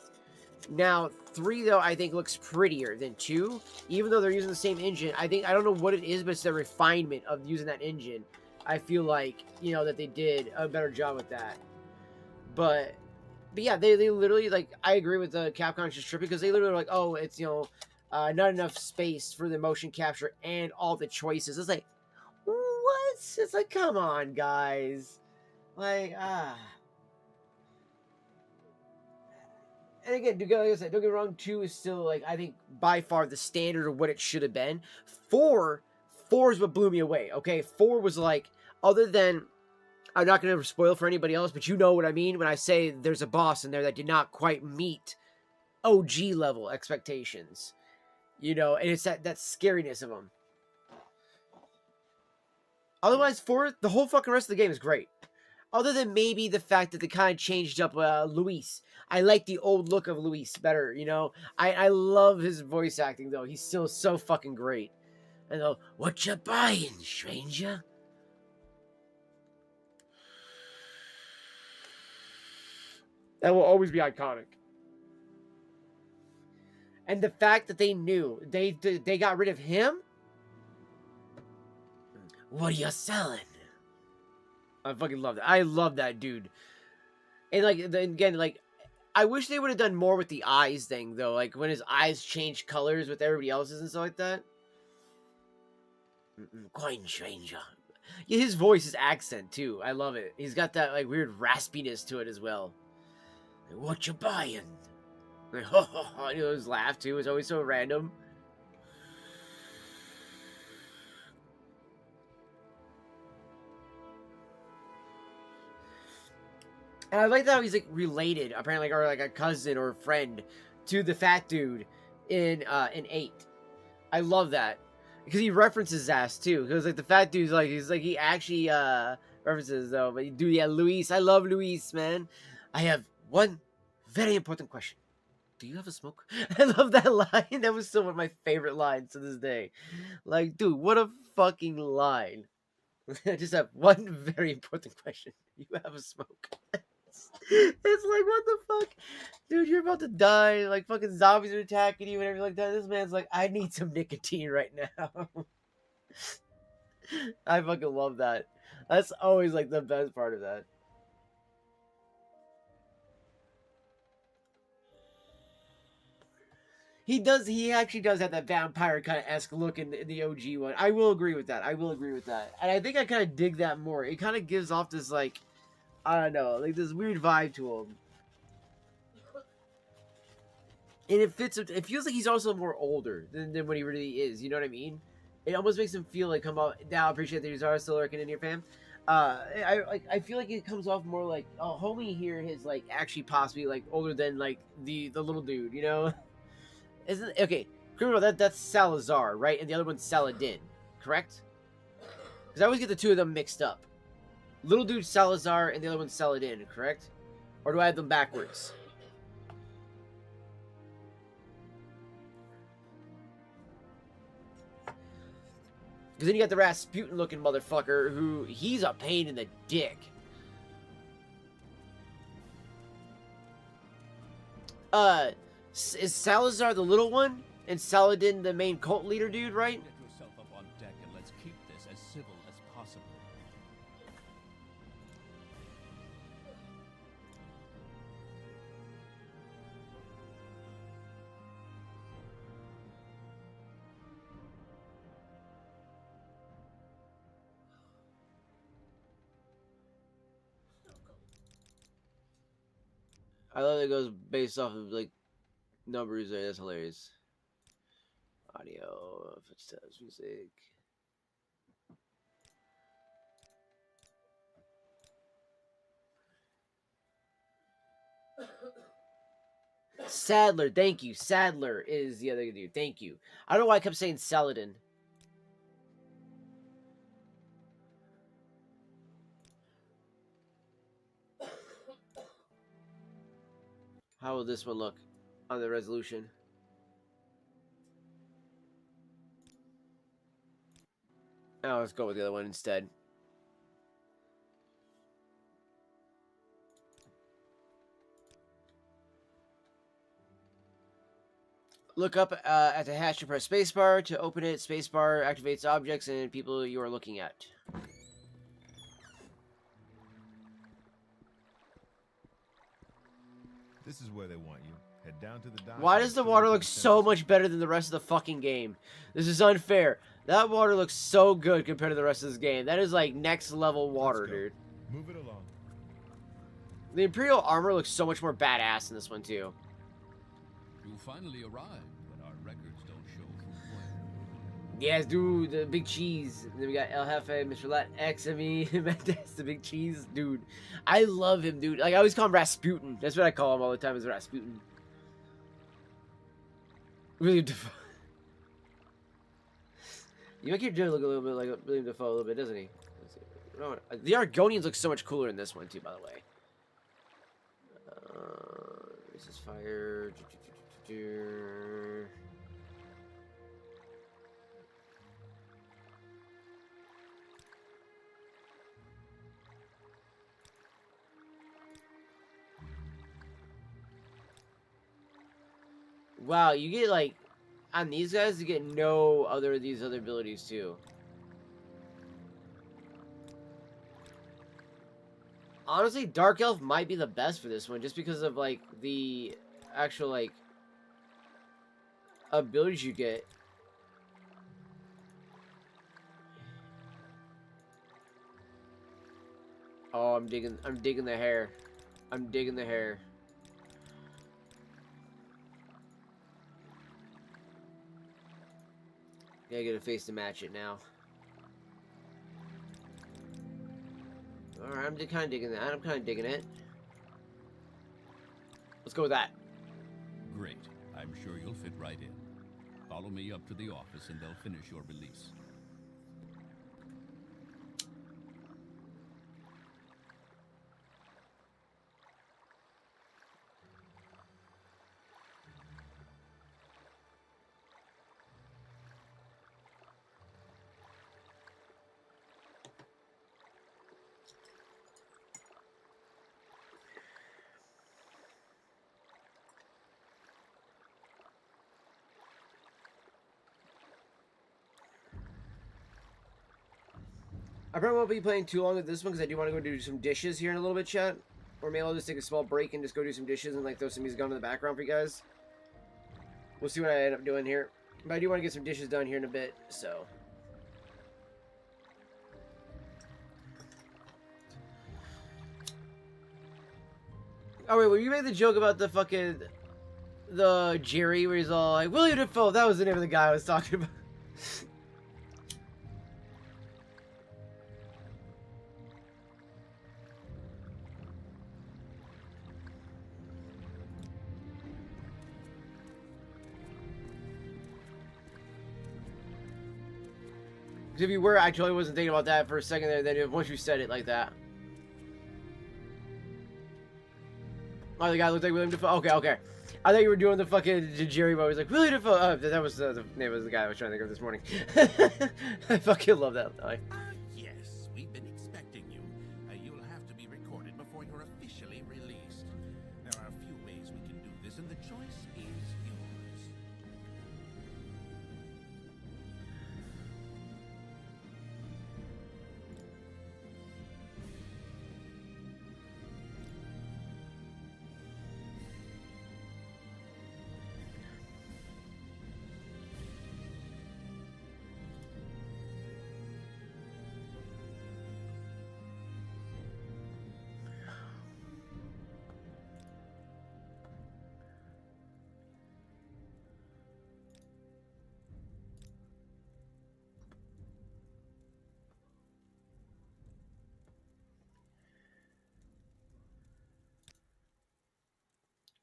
A: Now, 3, though, I think looks prettier than 2. Even though they're using the same engine, I don't know what it is, but it's the refinement of using that engine. I feel like, that they did a better job with that. But yeah, they literally, like, I agree with the Capcom just tripping, because they literally were like, oh, it's, not enough space for the motion capture and all the choices. It's like, what? It's like, come on, guys. Like, And again, like I said, don't get me wrong, 2 is still, like, I think, by far the standard of what it should have been. 4 is what blew me away, okay? 4 was, like, other than, I'm not going to spoil for anybody else, but you know what I mean when I say there's a boss in there that did not quite meet OG level expectations. And it's that scariness of them. Otherwise, 4, the whole fucking rest of the game is great. Other than maybe the fact that they kind of changed up Luis. I like the old look of Luis better, I love his voice acting, though. He's still so fucking great. And though, what you buying, stranger? That will always be iconic. And the fact that they knew, they got rid of him? What are you selling? I fucking love that. I love that dude. And like again, like I wish they would have done more with the eyes thing though. Like when his eyes change colors with everybody else's and stuff like that. Coin stranger. Yeah, his voice, his accent too. I love it. He's got that like weird raspiness to it as well. Like, what you buying? Like, ho, ho, ho. You know, his laugh too is always so random. And I like that he's like related, apparently, or like a cousin or a friend to the fat dude in 8. I love that because he references his ass too. Because like the fat dude's like he actually references though. But dude, yeah, Luis, I love Luis, man. I have one very important question. Do you have a smoke? I love that line. That was still one of my favorite lines to this day. Like, dude, what a fucking line. I just have one very important question. Do you have a smoke? It's like, what the fuck? Dude, you're about to die. Like, fucking zombies are attacking you and everything like that. This man's like, I need some nicotine right now. I fucking love that. That's always, like, the best part of that. He actually does have that vampire kind of esque look in the OG one. I will agree with that. And I think I kind of dig that more. It kind of gives off this, like, I don't know, like this weird vibe to him. And it fits, it feels like he's also more older than what he really is, you know what I mean? It almost makes him feel like, come out, now I appreciate that you are still working in your fam. I feel like it comes off more like, oh, homie here is like actually possibly like older than like the little dude, you know? Isn't okay? Remember that's Salazar, right? And the other one's Saladin, correct? Because I always get the two of them mixed up. Little dude Salazar and the other one's Saladin, correct? Or do I have them backwards? Because then you got the Rasputin looking motherfucker who he's a pain in the dick. Is Salazar the little one and Saladin the main cult leader dude, right?
I: Get yourself up on deck and let's keep this as civil as possible.
A: I love that it goes based off of like numbers there. That's hilarious. Audio, footsteps, music. Sadler, thank you. Sadler is the other dude. Thank you. I don't know why I kept saying Saladin. How will this one look on the resolution? Oh, let's go with the other one instead. Look up at the hatch to press spacebar to open it. Spacebar activates objects and people you are looking at.
E: This is where they want you. Head down to the dock.
A: Why does the water look so much better than the rest of the fucking game? This is unfair. That water looks so good compared to the rest of this game. That is like next level water, dude.
E: Move it along.
A: The Imperial armor looks so much more badass in this one too.
D: You finally arrived, but our records don't show from when.
A: Yes, dude, the big cheese. And then we got El Jefe, Mr. Lat, XME, Mendes, the big cheese, dude. I love him, dude. Like I always call him Rasputin. That's what I call him all the time, is Rasputin. William Dafoe. You make your Joe look a little bit like William Dafoe a little bit, doesn't he? The Argonians look so much cooler in this one too, by the way. This is fire. Wow, you get like on these guys you get no other of these other abilities too. honestly, Dark Elf might be the best for this one, just because of like the actual like abilities you get. Oh, I'm digging the hair. I'm digging the hair. Gotta get a face to match it now. Alright, I'm kind of digging that. I'm kind of digging it. Let's go with that.
D: Great. I'm sure you'll fit right in. Follow me up to the office and they'll finish your release.
A: I probably won't be playing too long with this one because I do want to go do some dishes here in a little bit, chat. Or maybe I'll just take a small break and just go do some dishes and like throw some music on in the background for you guys. We'll see what I end up doing here. But I do want to get some dishes done here in a bit, so. Oh wait, well you made the joke about the fucking the Jerry where he's all like William Defoe. That was the name of the guy I was talking about. If you were, I totally wasn't thinking about that for a second there. Then once you said it like that, oh, the guy looked like William Defoe. Okay, okay. I thought you were doing the fucking Jerry Boy. He's like William Defoe. That was the name of the guy I was trying to think of this morning. I fucking love that.
K: Yes, we've been expecting you. You'll have to be recorded before you're officially released. There are a few ways we can do this, and the choice is yours.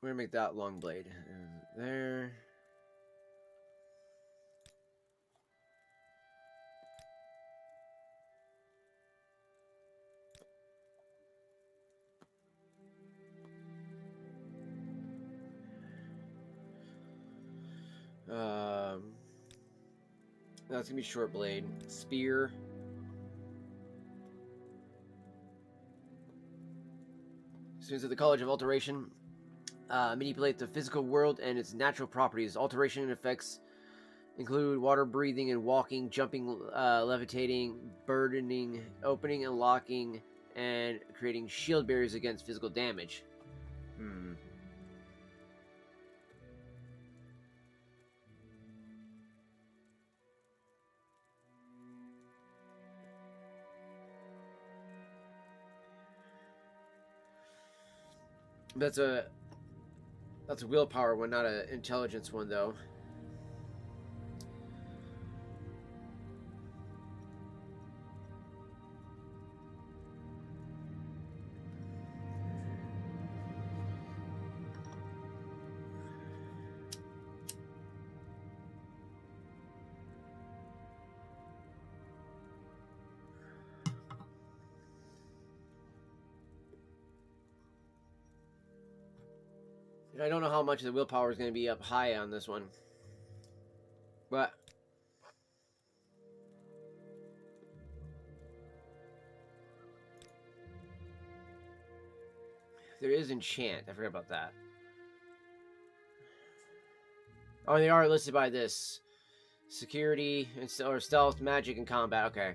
A: We're gonna make that long blade. There. That's gonna be short blade. Spear. Students at the College of Alteration manipulate the physical world and its natural properties. Alteration effects include water breathing and walking, jumping, levitating, burdening, opening and locking, and creating shield barriers against physical damage. That's a willpower one, not an intelligence one, though. I don't know how much of the willpower is going to be up high on this one. But there is enchant. I forgot about that. Oh, they are listed by this. Security, or stealth, magic, and combat. Okay.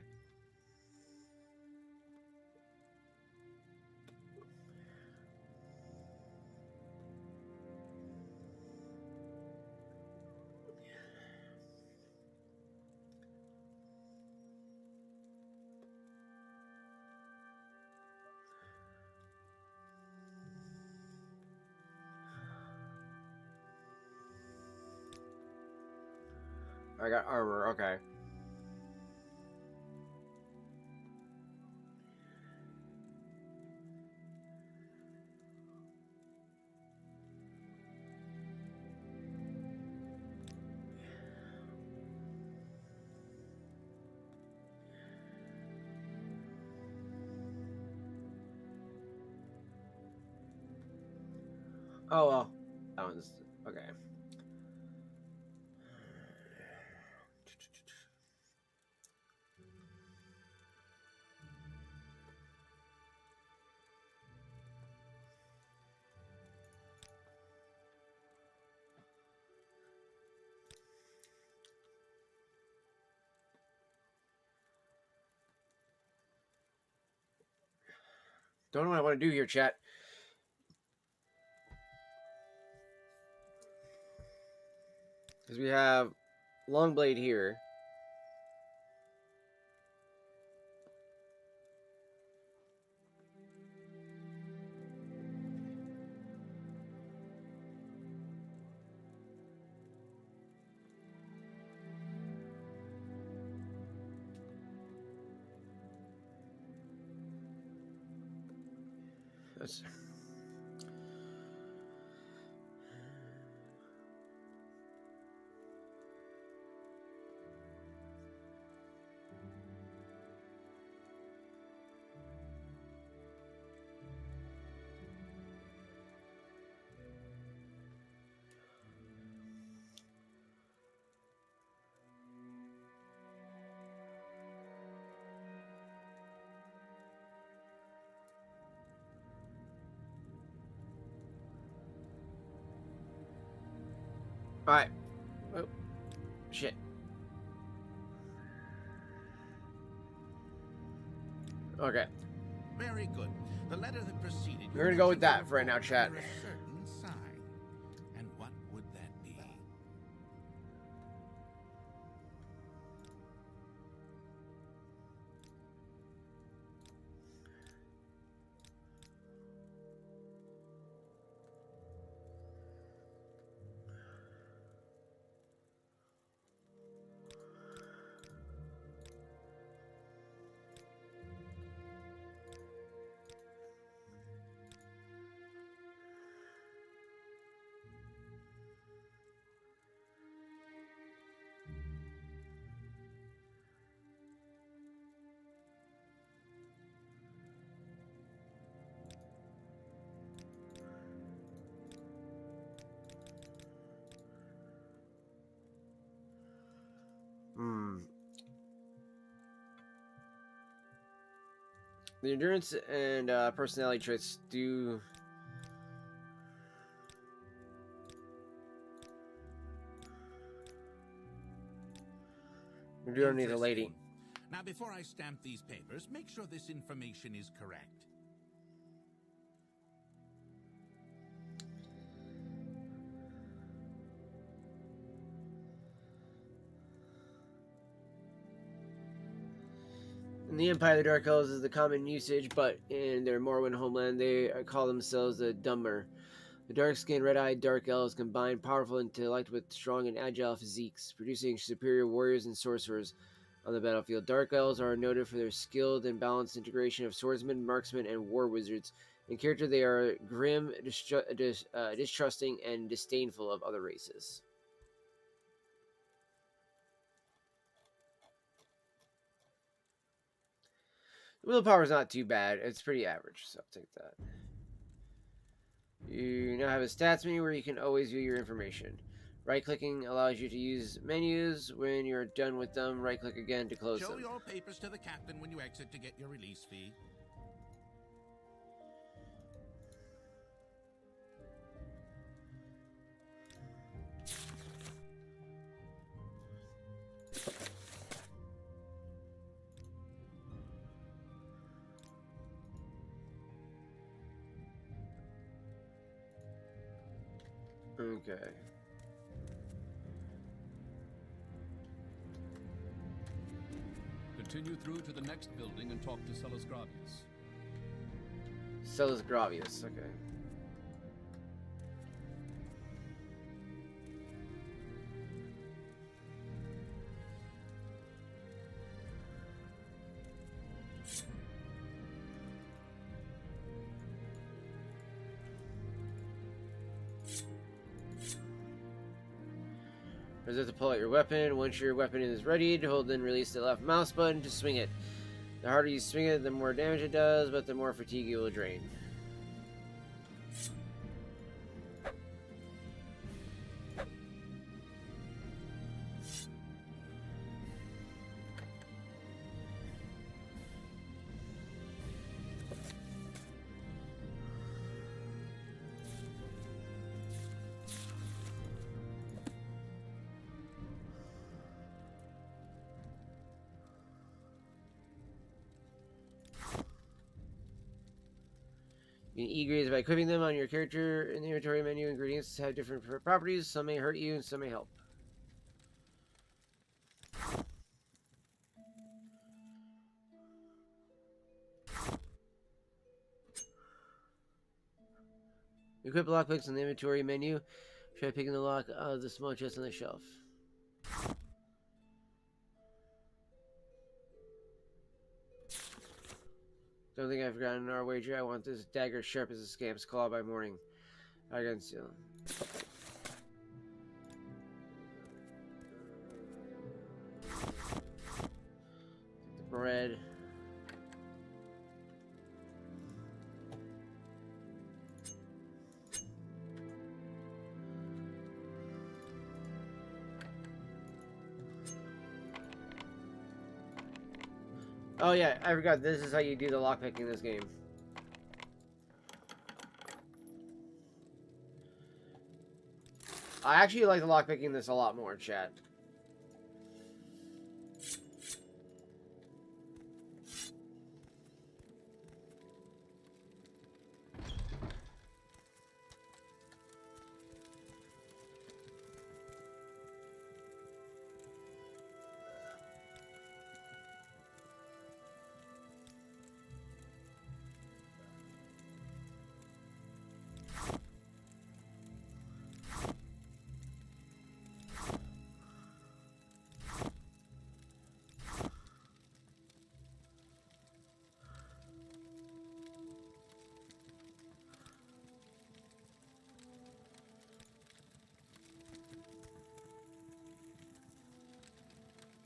A: I got armor. Okay. Oh well, that one's okay. Don't know what I want to do here, chat. Because we have long blade here. That's... Alright. Oh, shit. Okay.
K: Very good. The letter that preceded.
A: We're gonna go with that for right now, chat.
K: under a certain sign. And what would that be? The endurance and personality traits do... We do need a lady. Now, before I stamp these papers, make sure this information is correct.
A: In the Empire, the Dark Elves is the common usage, but in their Morrowind homeland, they call themselves the Dumber. The dark-skinned, red-eyed Dark Elves combine powerful intellect with strong and agile physiques, producing superior warriors and sorcerers on the battlefield. Dark Elves are noted for their skilled and balanced integration of swordsmen, marksmen, and war wizards. In character, they are grim, distrusting, and disdainful of other races. Willpower is not too bad. It's pretty average, so I'll take that. You now have a stats menu where you can always view your information. Right-clicking allows you to use menus. When you're done with them, right-click again to close them.
K: Show your papers to the captain when you exit to get your release fee.
A: Okay.
P: Continue through to the next building and talk to Celis Gravius.
A: Celis Gravius, okay. Reserve to pull out your weapon. Once your weapon is ready, hold and release the left mouse button to swing it. The harder you swing it, the more damage it does, but the more fatigue you will drain. You can e-grades by equipping them on your character in the inventory menu. Ingredients have different properties. Some may hurt you and some may help. Equip lockpicks in the inventory menu. Try picking the lock out of the small chest on the shelf. Don't think I've forgotten our wager. I want this dagger sharp as a scamp's claw by morning. I can steal. The bread. Oh yeah, I forgot. This is how you do the lockpicking in this game. I actually like the lockpicking in this a lot more, chat.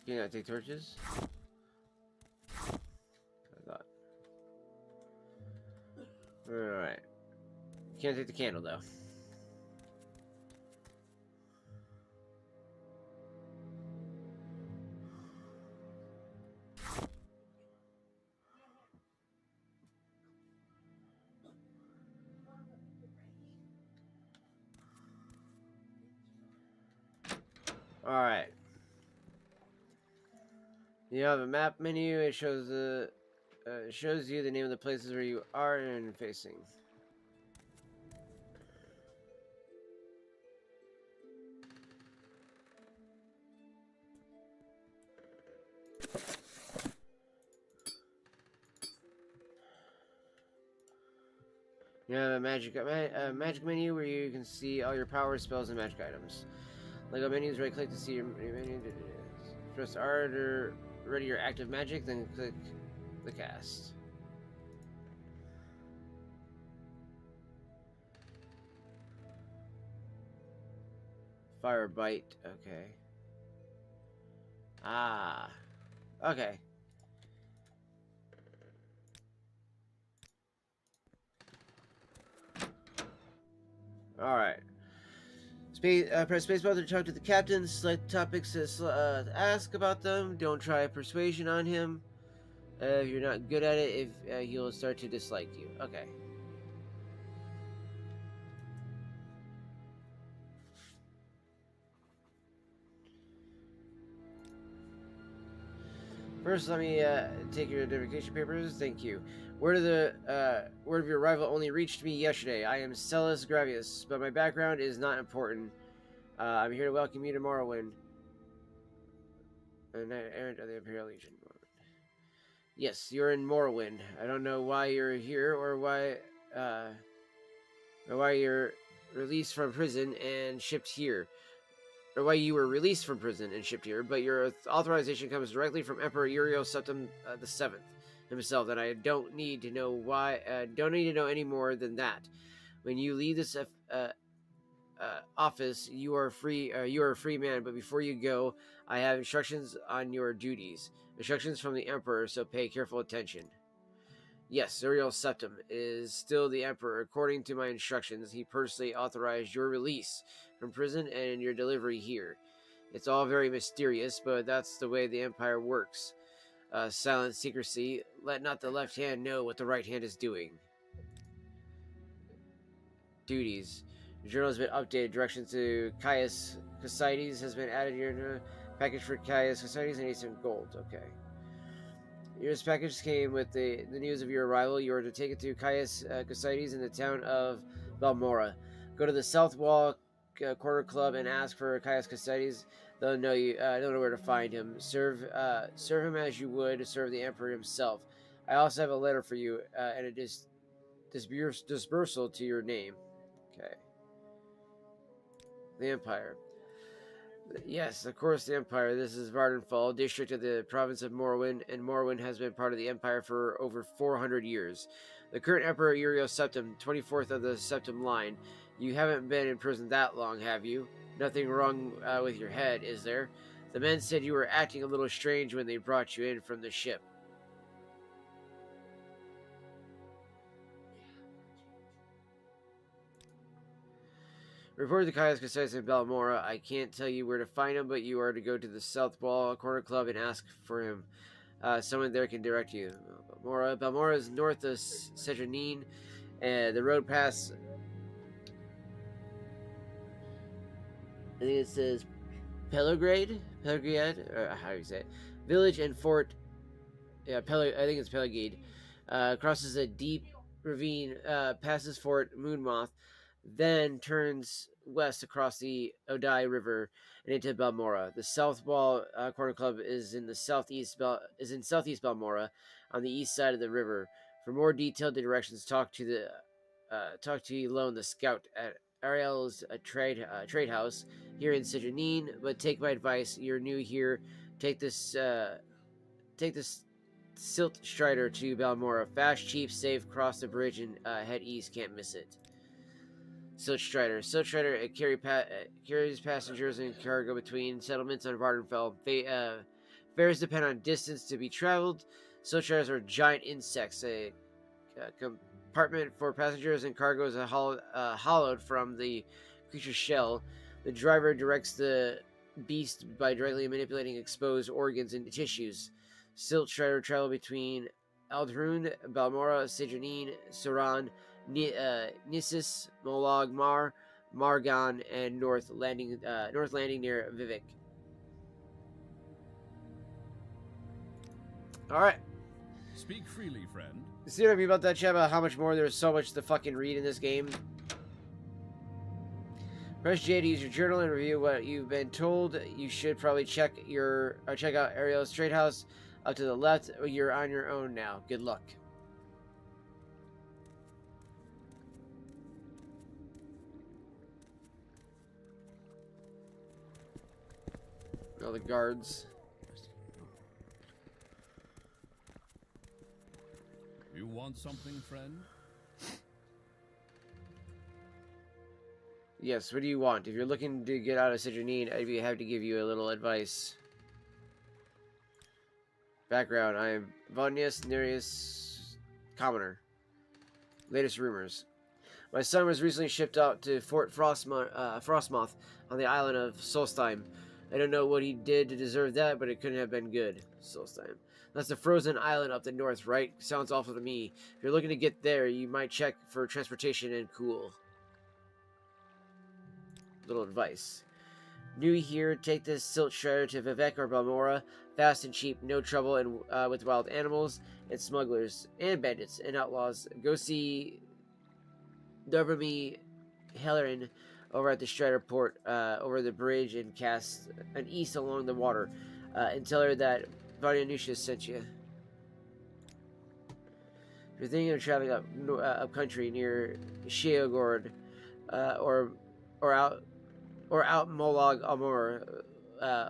A: Can I take torches? I thought. Alright. Can't take the candle though. Alright. You have a map menu. It shows you the name of the places where you are and facing. You have a magic menu where you can see all your power spells and magic items. Lego menus, right click to see your menu. Press R to ready your active magic, then click the cast. Fire bite, okay. Ah, okay. Alright. Press spacebar to talk to the captain. Select topics to ask about them. Don't try persuasion on him. If you're not good at it, he'll start to dislike you. Okay. First, let me take your identification papers. Thank you. Word of your arrival only reached me yesterday. I am Celis Gravius, but my background is not important. I'm here to welcome you to Morrowind. An errant of the Imperial Legion. Yes, you're in Morrowind. I don't know why you're here or why you're released from prison and shipped here. Or why you were released from prison and shipped here, but your authorization comes directly from Emperor Uriel Septim the Seventh himself, and I don't need to know why. Don't need to know any more than that. When you leave this office, you are free. You are a free man. But before you go, I have instructions on your duties. Instructions from the Emperor, so pay careful attention. Yes, Zuriel Septim is still the Emperor. According to my instructions, he personally authorized your release from prison and your delivery here. It's all very mysterious, but that's the way the Empire works. Silent secrecy. Let not the left hand know what the right hand is doing. Duties. Your journal has been updated. Directions to Caius Cosides has been added here. Package for Caius Cosides and some gold. Okay. Your package came with the news of your arrival. You are to take it to Caius Cosides in the town of Balmora. Go to the South Wall Corner Club and ask for Caius Cosides. They'll know you. They'll know where to find him. Serve him as you would serve the Emperor himself. I also have a letter for you and a disbursal to your name. Okay. The Empire. Yes, of course, the Empire. This is Vardenfall, district of the province of Morrowind, and Morrowind has been part of the Empire for over 400 years. The current Emperor Uriel Septim, 24th of the Septim line. You haven't been in prison that long, have you? Nothing wrong with your head, is there? The men said you were acting a little strange when they brought you in from the ship. Report to Caius Cosides in Balmora. I can't tell you where to find him, but you are to go to the South Wall Corner Club and ask for him. Someone there can direct you. Balmora is north of Sejanine, and the road past. I think it says Pelograde, or how do you say it? Village and Fort. Yeah, I think it's Pelagade. Crosses a deep ravine, passes Fort Moonmoth, then turns west across the Odai River and into Balmora. The South Wall Corner Club is in southeast Balmora, on the east side of the river. For more detailed directions, talk to Lone the Scout at Ariel's trade house here in Sejanine. But take my advice. You're new here. Take this Silt Strider to Balmora. Fast, cheap, safe. Cross the bridge and head east. Can't miss it. Silt Strider. It carries passengers and cargo between settlements on Vardenfell. Fares depend on distance to be traveled. Silt Striders are giant insects. A compartment for passengers and cargo is hollowed from the creature's shell. The driver directs the beast by directly manipulating exposed organs and tissues. Silt Strider travel between Aldrune, Balmora, Sejanine, Suran, Nissus, Molag, Margan, and North Landing near Vivek. Alright.
P: Speak freely, friend.
A: See what I mean about that, chat? About how much more there's so much to fucking read in this game. Press J to use your journal and review what you've been told. You should probably check out Ariel's trade house up to the left. You're on your own now. Good luck. All the guards.
P: You want something, friend?
A: Yes, what do you want? If you're looking to get out of Sejanine, I'd have to give you a little advice. Background, I am Vonius Nereus Commoner. Latest rumors. My son was recently shipped out to Fort Frostmoth on the island of Solstheim. I don't know what he did to deserve that, but it couldn't have been good. Solstheim. That's the frozen island up the north, right? Sounds awful to me. If you're looking to get there, you might check for transportation and cool. Little advice. New here, take this Silt Shredder to Vivek or Balmora. Fast and cheap, no trouble and with wild animals and smugglers and bandits and outlaws. Go see Dovermy Hellerin over at the Strider port over the bridge and cast an east along the water and tell her that Varyanusha sent you. If you're thinking of traveling up country near Sheogord or out Molag Amor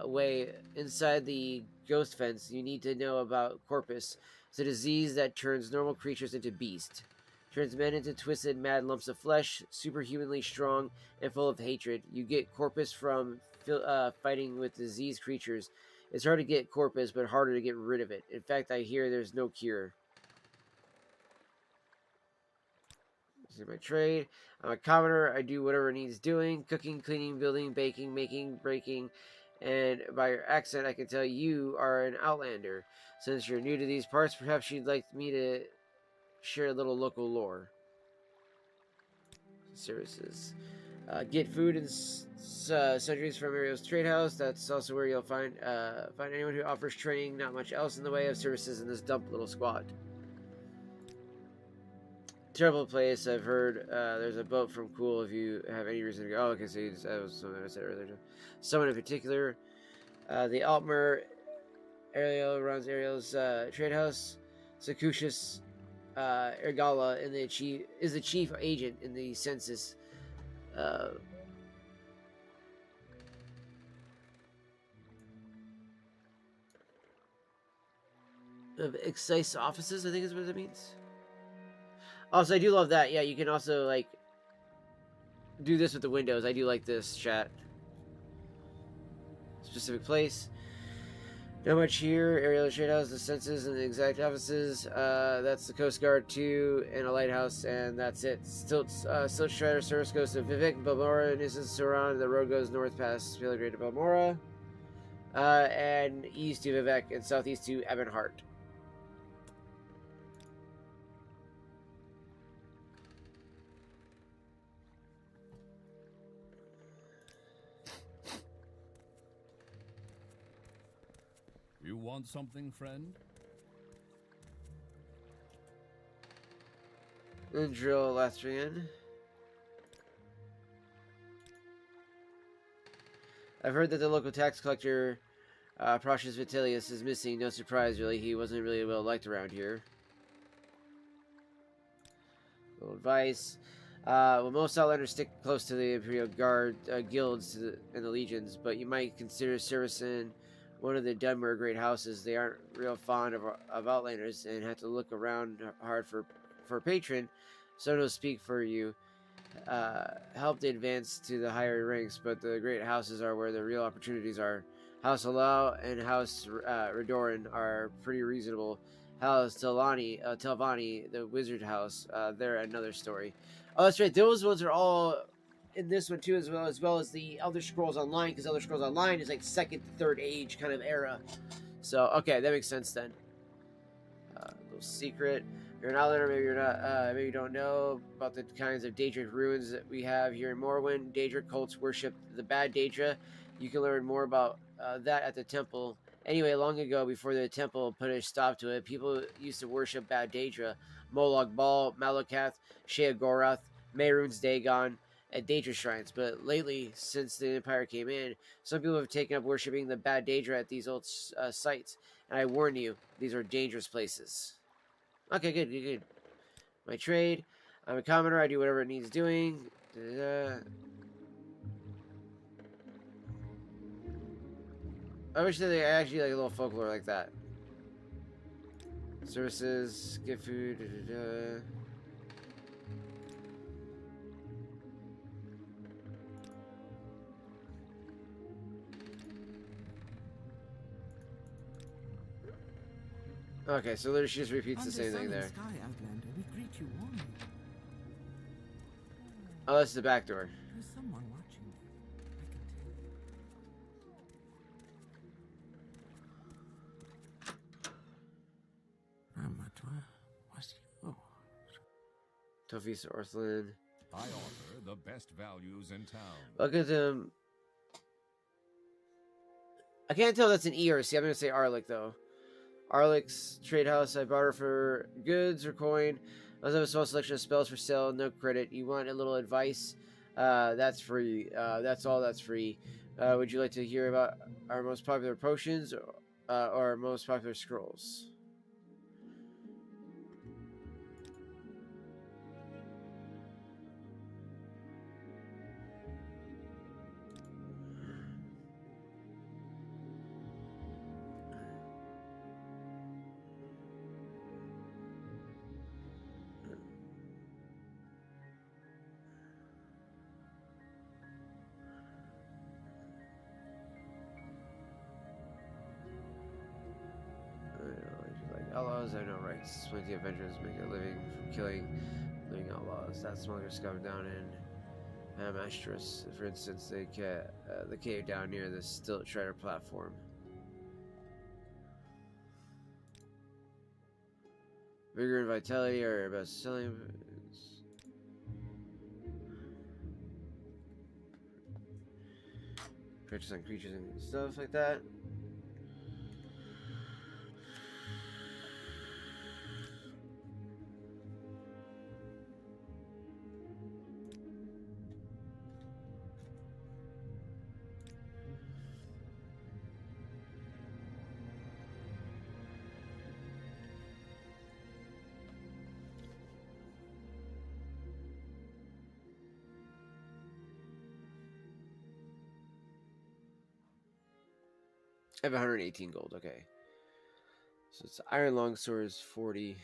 A: way inside the ghost fence, you need to know about Corpus. It's a disease that turns normal creatures into beasts. turns men into twisted, mad lumps of flesh, superhumanly strong and full of hatred. You get corpus from fighting with diseased creatures. It's hard to get corpus, but harder to get rid of it. In fact, I hear there's no cure. This is my trade. I'm a commoner. I do whatever needs doing. Cooking, cleaning, building, baking, making, breaking. And by your accent, I can tell you are an outlander. Since you're new to these parts, perhaps you'd like me to share a little local lore. Services. Get food and sundries from Ariel's Trade House. That's also where you'll find anyone who offers training. Not much else in the way of services in this dump little squad. Terrible place. I've heard there's a boat from Cool if you have any reason to go. Oh, okay, so that was something I said earlier. Someone in particular. The Altmer Ariel runs Ariel's trade house. Sakushis Ergala is the chief agent in the census. Of excise offices, I think is what it means. Also, I do love that. Yeah, you can also, like, do this with the windows. I do like this, chat. Specific place. Not much here. Aerial trade house, the census, and the exact offices. That's the Coast Guard, too, and a lighthouse, and that's it. Stilt Shredder service goes to Vivek, Balmora, and Nissan Saran. The road goes north past Belgrade to Balmora, and east to Vivek, and southeast to Ebonheart.
P: You want something, friend?
A: Drill Lastrian. I've heard that the local tax collector, Procius Vitellius, is missing. No surprise, really. He wasn't really well liked around here. Little advice. Well, most outlanders stick close to the Imperial Guard guilds and the legions, but you might consider servicing one of the Dunmer great houses. They aren't real fond of outlanders and have to look around hard for a patron. So no speak for you. Helped advance to the higher ranks, but the great houses are where the real opportunities are. House Halau and House Redoran are pretty reasonable. House Telvani, the wizard house, they're another story. Oh, that's right. Those ones are all in this one too, as well as the Elder Scrolls Online, because Elder Scrolls Online is like second to third age kind of era. So okay, that makes sense then. Little secret. You're an outlander, maybe you're not. Maybe you don't know about the kinds of Daedric ruins that we have here in Morrowind. Daedric cults worship the bad Daedra. You can learn more about that at the temple. Anyway, long ago, before the temple put a stop to it, people used to worship bad Daedra, Moloch Baal, Malacath, Sheogorath, Mehrunes Dagon, at Daedra shrines. But lately, since the Empire came in, some people have taken up worshipping the bad Daedra at these old sites. And I warn you, these are dangerous places. Okay, good. My trade. I'm a commoner. I do whatever it needs doing. I wish that they actually like a little folklore like that. Services, get food. Okay, so literally she just repeats the same thing there.
F: Sky, Outlander, we greet you warmly.
A: Oh, that's the back door.
F: There's someone watching you. I can tell. What's you?
A: Tofisa Orthlin.
P: I offer the best values in town.
A: Look at him. I can't tell if that's an E or a C. I'm going to say Arlic, though. Arlic's trade house. I bought her for goods or coin. I also have a small selection of spells for sale. No credit. You want a little advice? That's free. That's all that's free. Would you like to hear about our most popular potions or our most popular scrolls? outlaws have no rights. Plenty of Avengers make a living from killing living outlaws. That smugglers come down in Amastris, for instance, the cave down near the Stilt Shredder platform. Vigor and vitality are best selling. Purchase on creatures and stuff like that. I have 118 gold. Okay, so it's Iron Longsword is 40.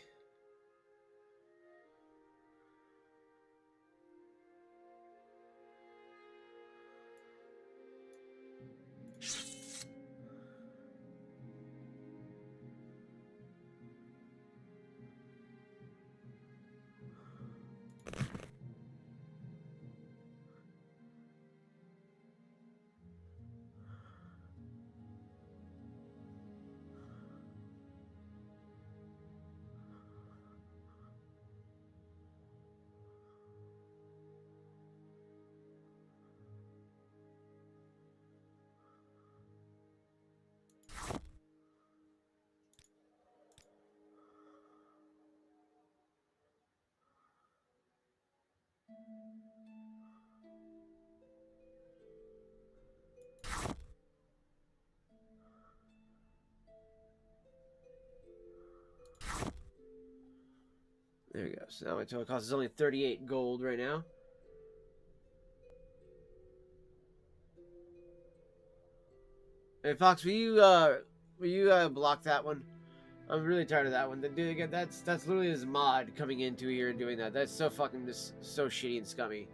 A: There we go. So now my total cost is only 38 gold right now. Hey Fox, will you block that one? I'm really tired of that one. Dude, again, that's literally his mod coming into here and doing that. That's so fucking just so shitty and scummy.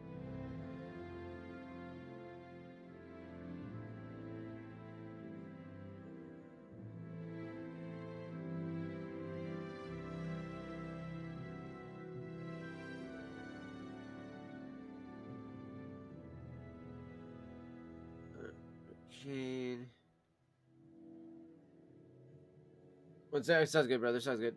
A: Chain. What's that? Sounds good, brother. Sounds good.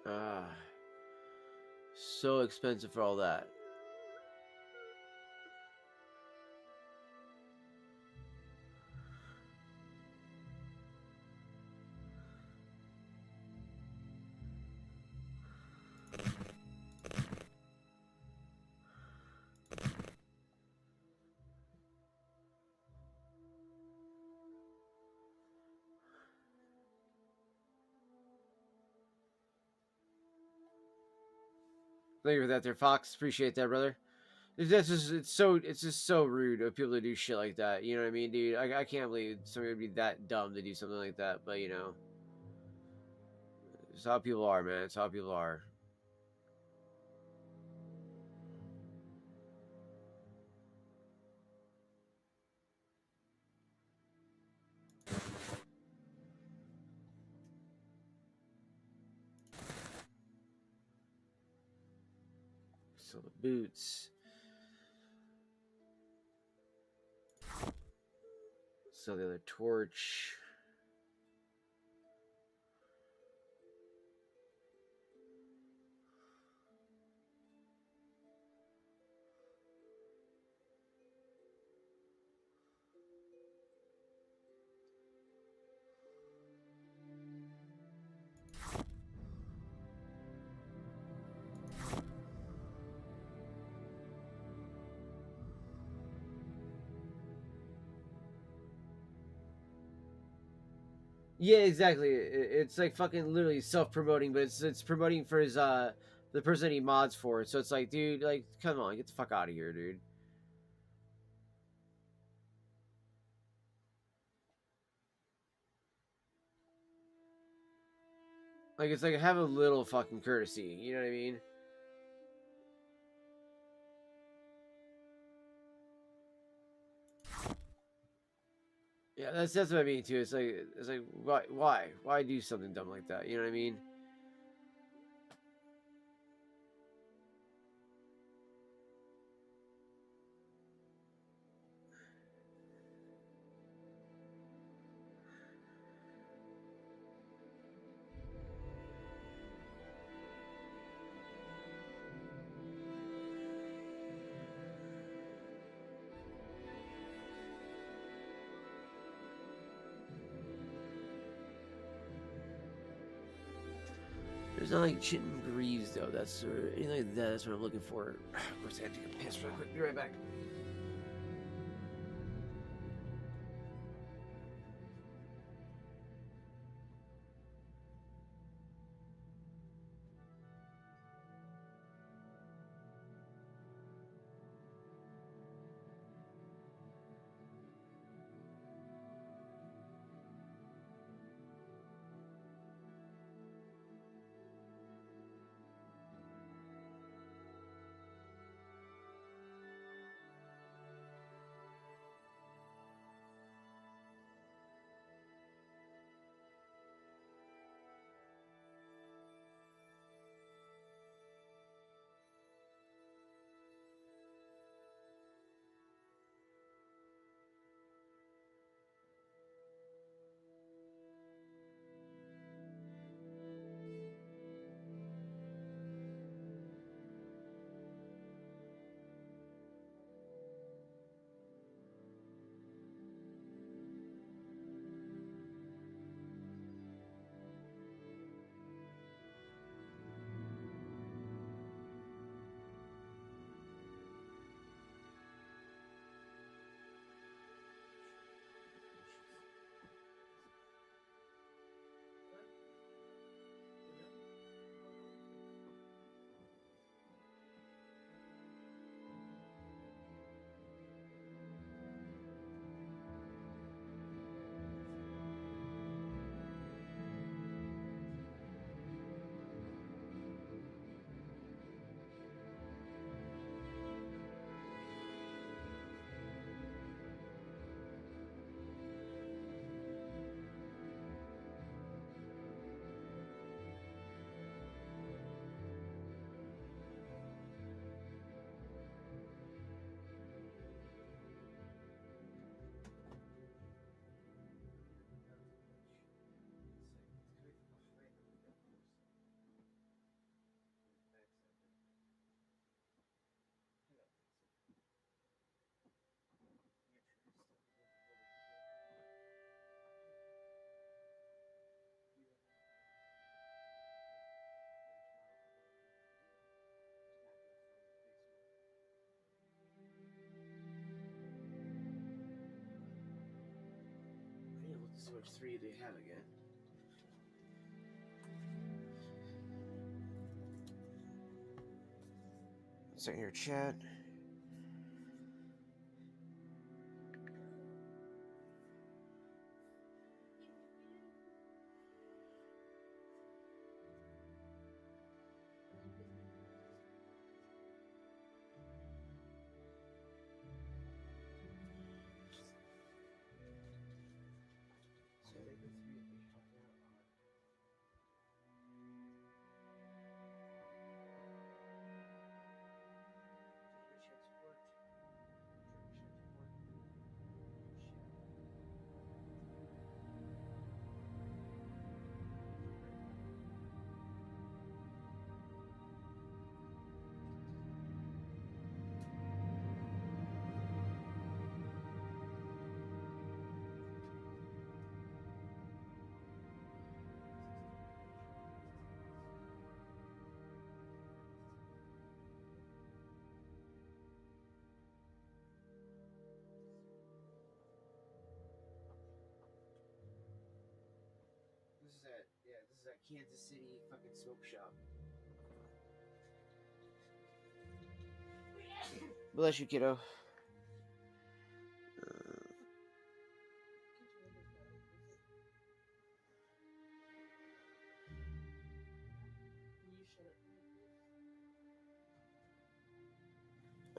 A: Ah, so expensive for all that. Thank you for that, there, Fox. Appreciate that, brother. It's just so rude of people to do shit like that. You know what I mean, dude? I can't believe somebody would be that dumb to do something like that. But you know, it's how people are, man. It's how people are. So the boots. So the other torch. Yeah, exactly. It's like fucking literally self-promoting, but it's promoting for his the person that he mods for. So it's like, dude, like, come on, get the fuck out of here, dude. Like, it's like, have a little fucking courtesy. You know what I mean? Yeah, that's what I mean too. It's like why do something dumb like that? You know what I mean? There's not like shit and grieves though. That's or anything like that. That's what I'm looking for. Of course, I have to take a piss real quick. Be right back. I need to look to see which 3 they have again. Second here, chat. This is at Kansas City fucking smoke shop. Bless you, kiddo.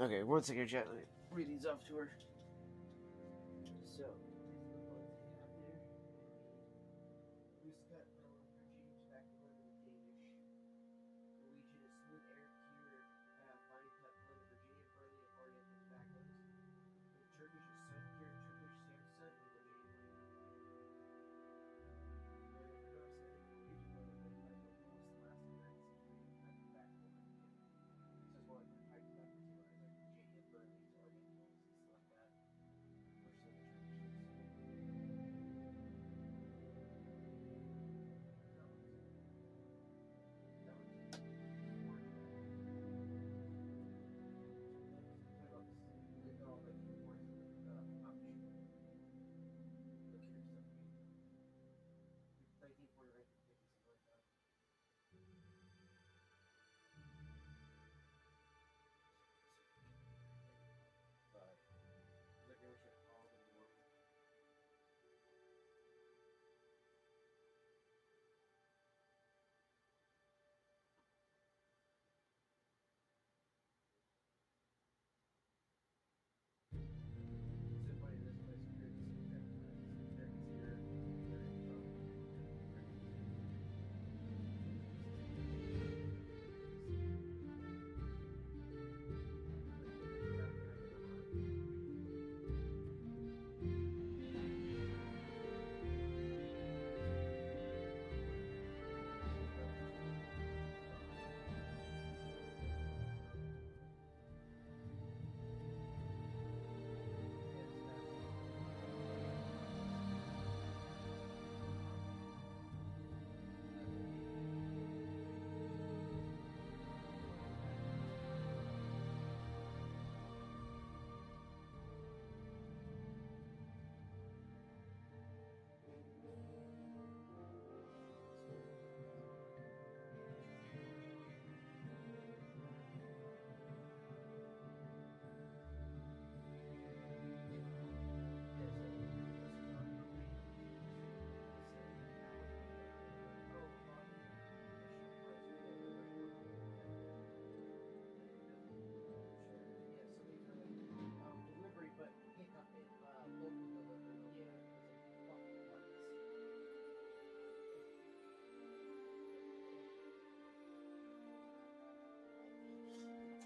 A: Okay, one second, chat. Let me read these off to her. So.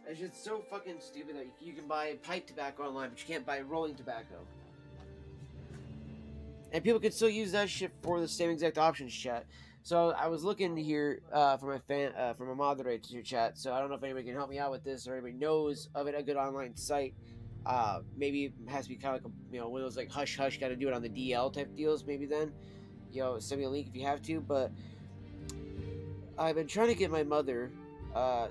A: It's just so fucking stupid that you can buy pipe tobacco online, but you can't buy rolling tobacco. And people can still use that shit for the same exact options, chat. So I was looking here for my moderator to chat. So I don't know if anybody can help me out with this or anybody knows of it, a good online site. Maybe it has to be kind of like one of those like hush hush, got to do it on the DL type deals. Maybe then, send me a link if you have to. But I've been trying to get my mother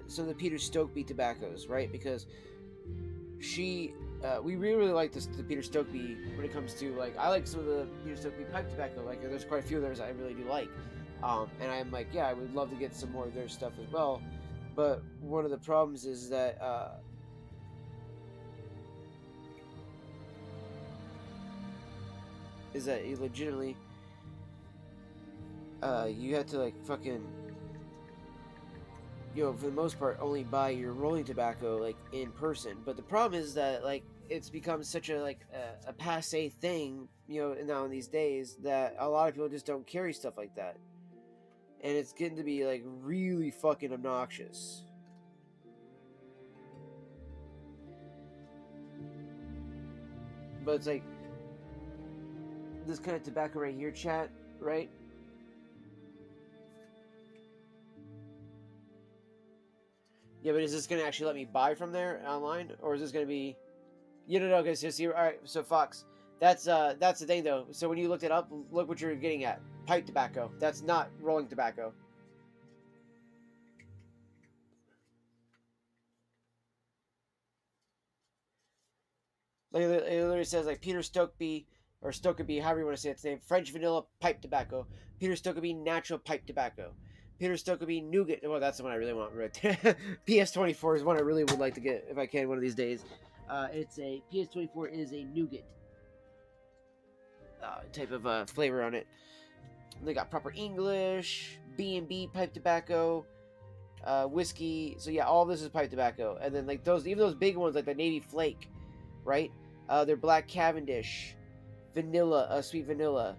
A: some of the Peter Stokeby tobaccos, right? Because we really like the Peter Stokeby when it comes to like I like some of the Peter Stokeby pipe tobacco. Like there's quite a few of theirs I really do like, and I'm like, yeah, I would love to get some more of their stuff as well. But one of the problems is that you legitimately you have to like fucking for the most part only buy your rolling tobacco like in person. But the problem is that like it's become such a like a passe thing now in these days that a lot of people just don't carry stuff like that, and it's getting to be like really fucking obnoxious. But it's like this kind of tobacco right here, chat, right? Yeah, but is this going to actually let me buy from there online, or is this going to be? No. Okay, so see, all right. So Fox, that's the thing though. So when you looked it up, look what you're getting at: pipe tobacco. That's not rolling tobacco. Like it literally says like Peter Stokeby or Stokeby, however you want to say its name. French vanilla pipe tobacco. Peter Stokeby natural pipe tobacco. Peter Stokeby nougat. Well, that's the one I really want. Right there. PS24 is one I really would like to get if I can one of these days. It's a PS24 is a nougat type of flavor on it. They got proper English, B&B pipe tobacco, whiskey. So yeah, all this is pipe tobacco. And then like those, even those big ones like the Navy Flake, right? They're black Cavendish, vanilla, sweet vanilla.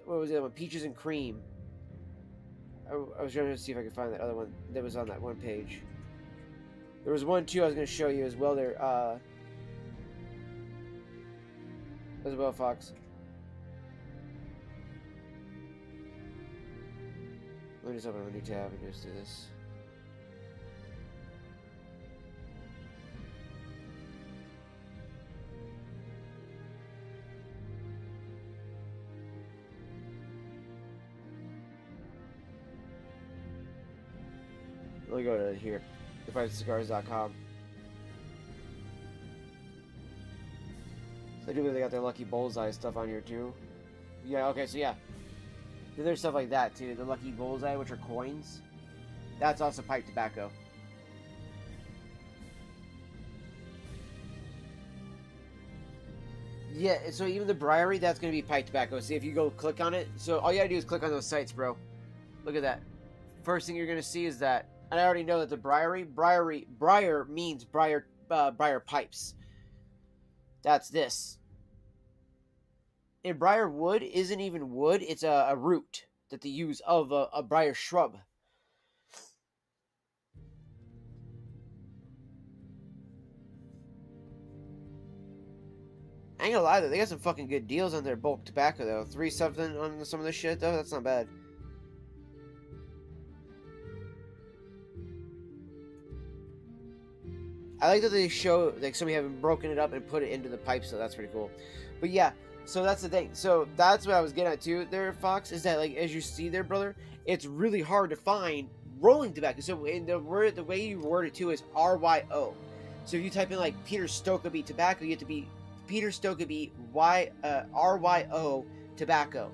A: What was the other one? Peaches and cream. I was trying to see if I could find that other one that was on that one page. There was one too I was going to show you as well there. As well, Fox. Let me just open a new tab and just do this. Let me go to here, thepricecigars.com. So I do believe they got their Lucky Bullseye stuff on here too. Yeah, okay, so yeah. Then there's stuff like that too. The Lucky Bullseye, which are coins. That's also pipe tobacco. Yeah, so even the Briary, that's going to be pipe tobacco. See, if you go click on it, so all you gotta do is click on those sites, bro. Look at that. First thing you're going to see is that, and I already know that the Briary means briar pipes. That's this. And briar wood isn't even wood, it's a root that they use of a briar shrub. I ain't gonna lie though, they got some fucking good deals on their bulk tobacco though. 3 something on some of this shit though, that's not bad. I like that they show, like, somebody having broken it up and put it into the pipe, so that's pretty cool. But yeah, so that's the thing. So that's what I was getting at too there, Fox, is that, like, as you see there, brother, it's really hard to find rolling tobacco. So in the way you word it too is RYO. So if you type in, like, Peter Stokeby tobacco, you have to be Peter Stokeby RYO tobacco.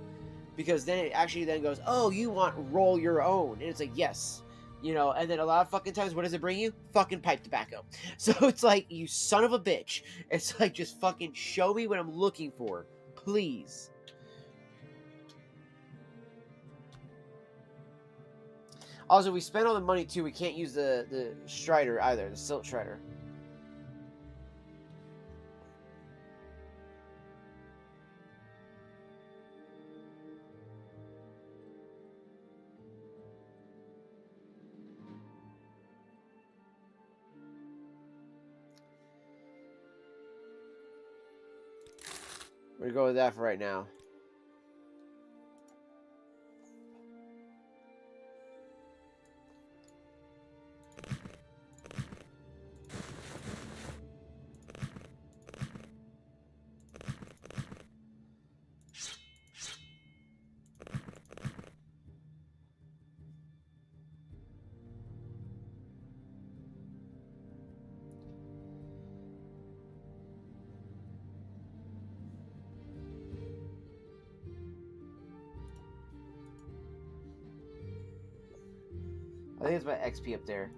A: Because then it actually then goes, oh, you want roll your own. And it's like, yes. You know, and then a lot of fucking times, what does it bring you? Fucking pipe tobacco. So it's like, you son of a bitch. It's like, just fucking show me what I'm looking for. Please. Also, we spent all the money, too. We can't use the Strider either, the Silt Strider. We're going to go with that for right now. I think it's my XP up there.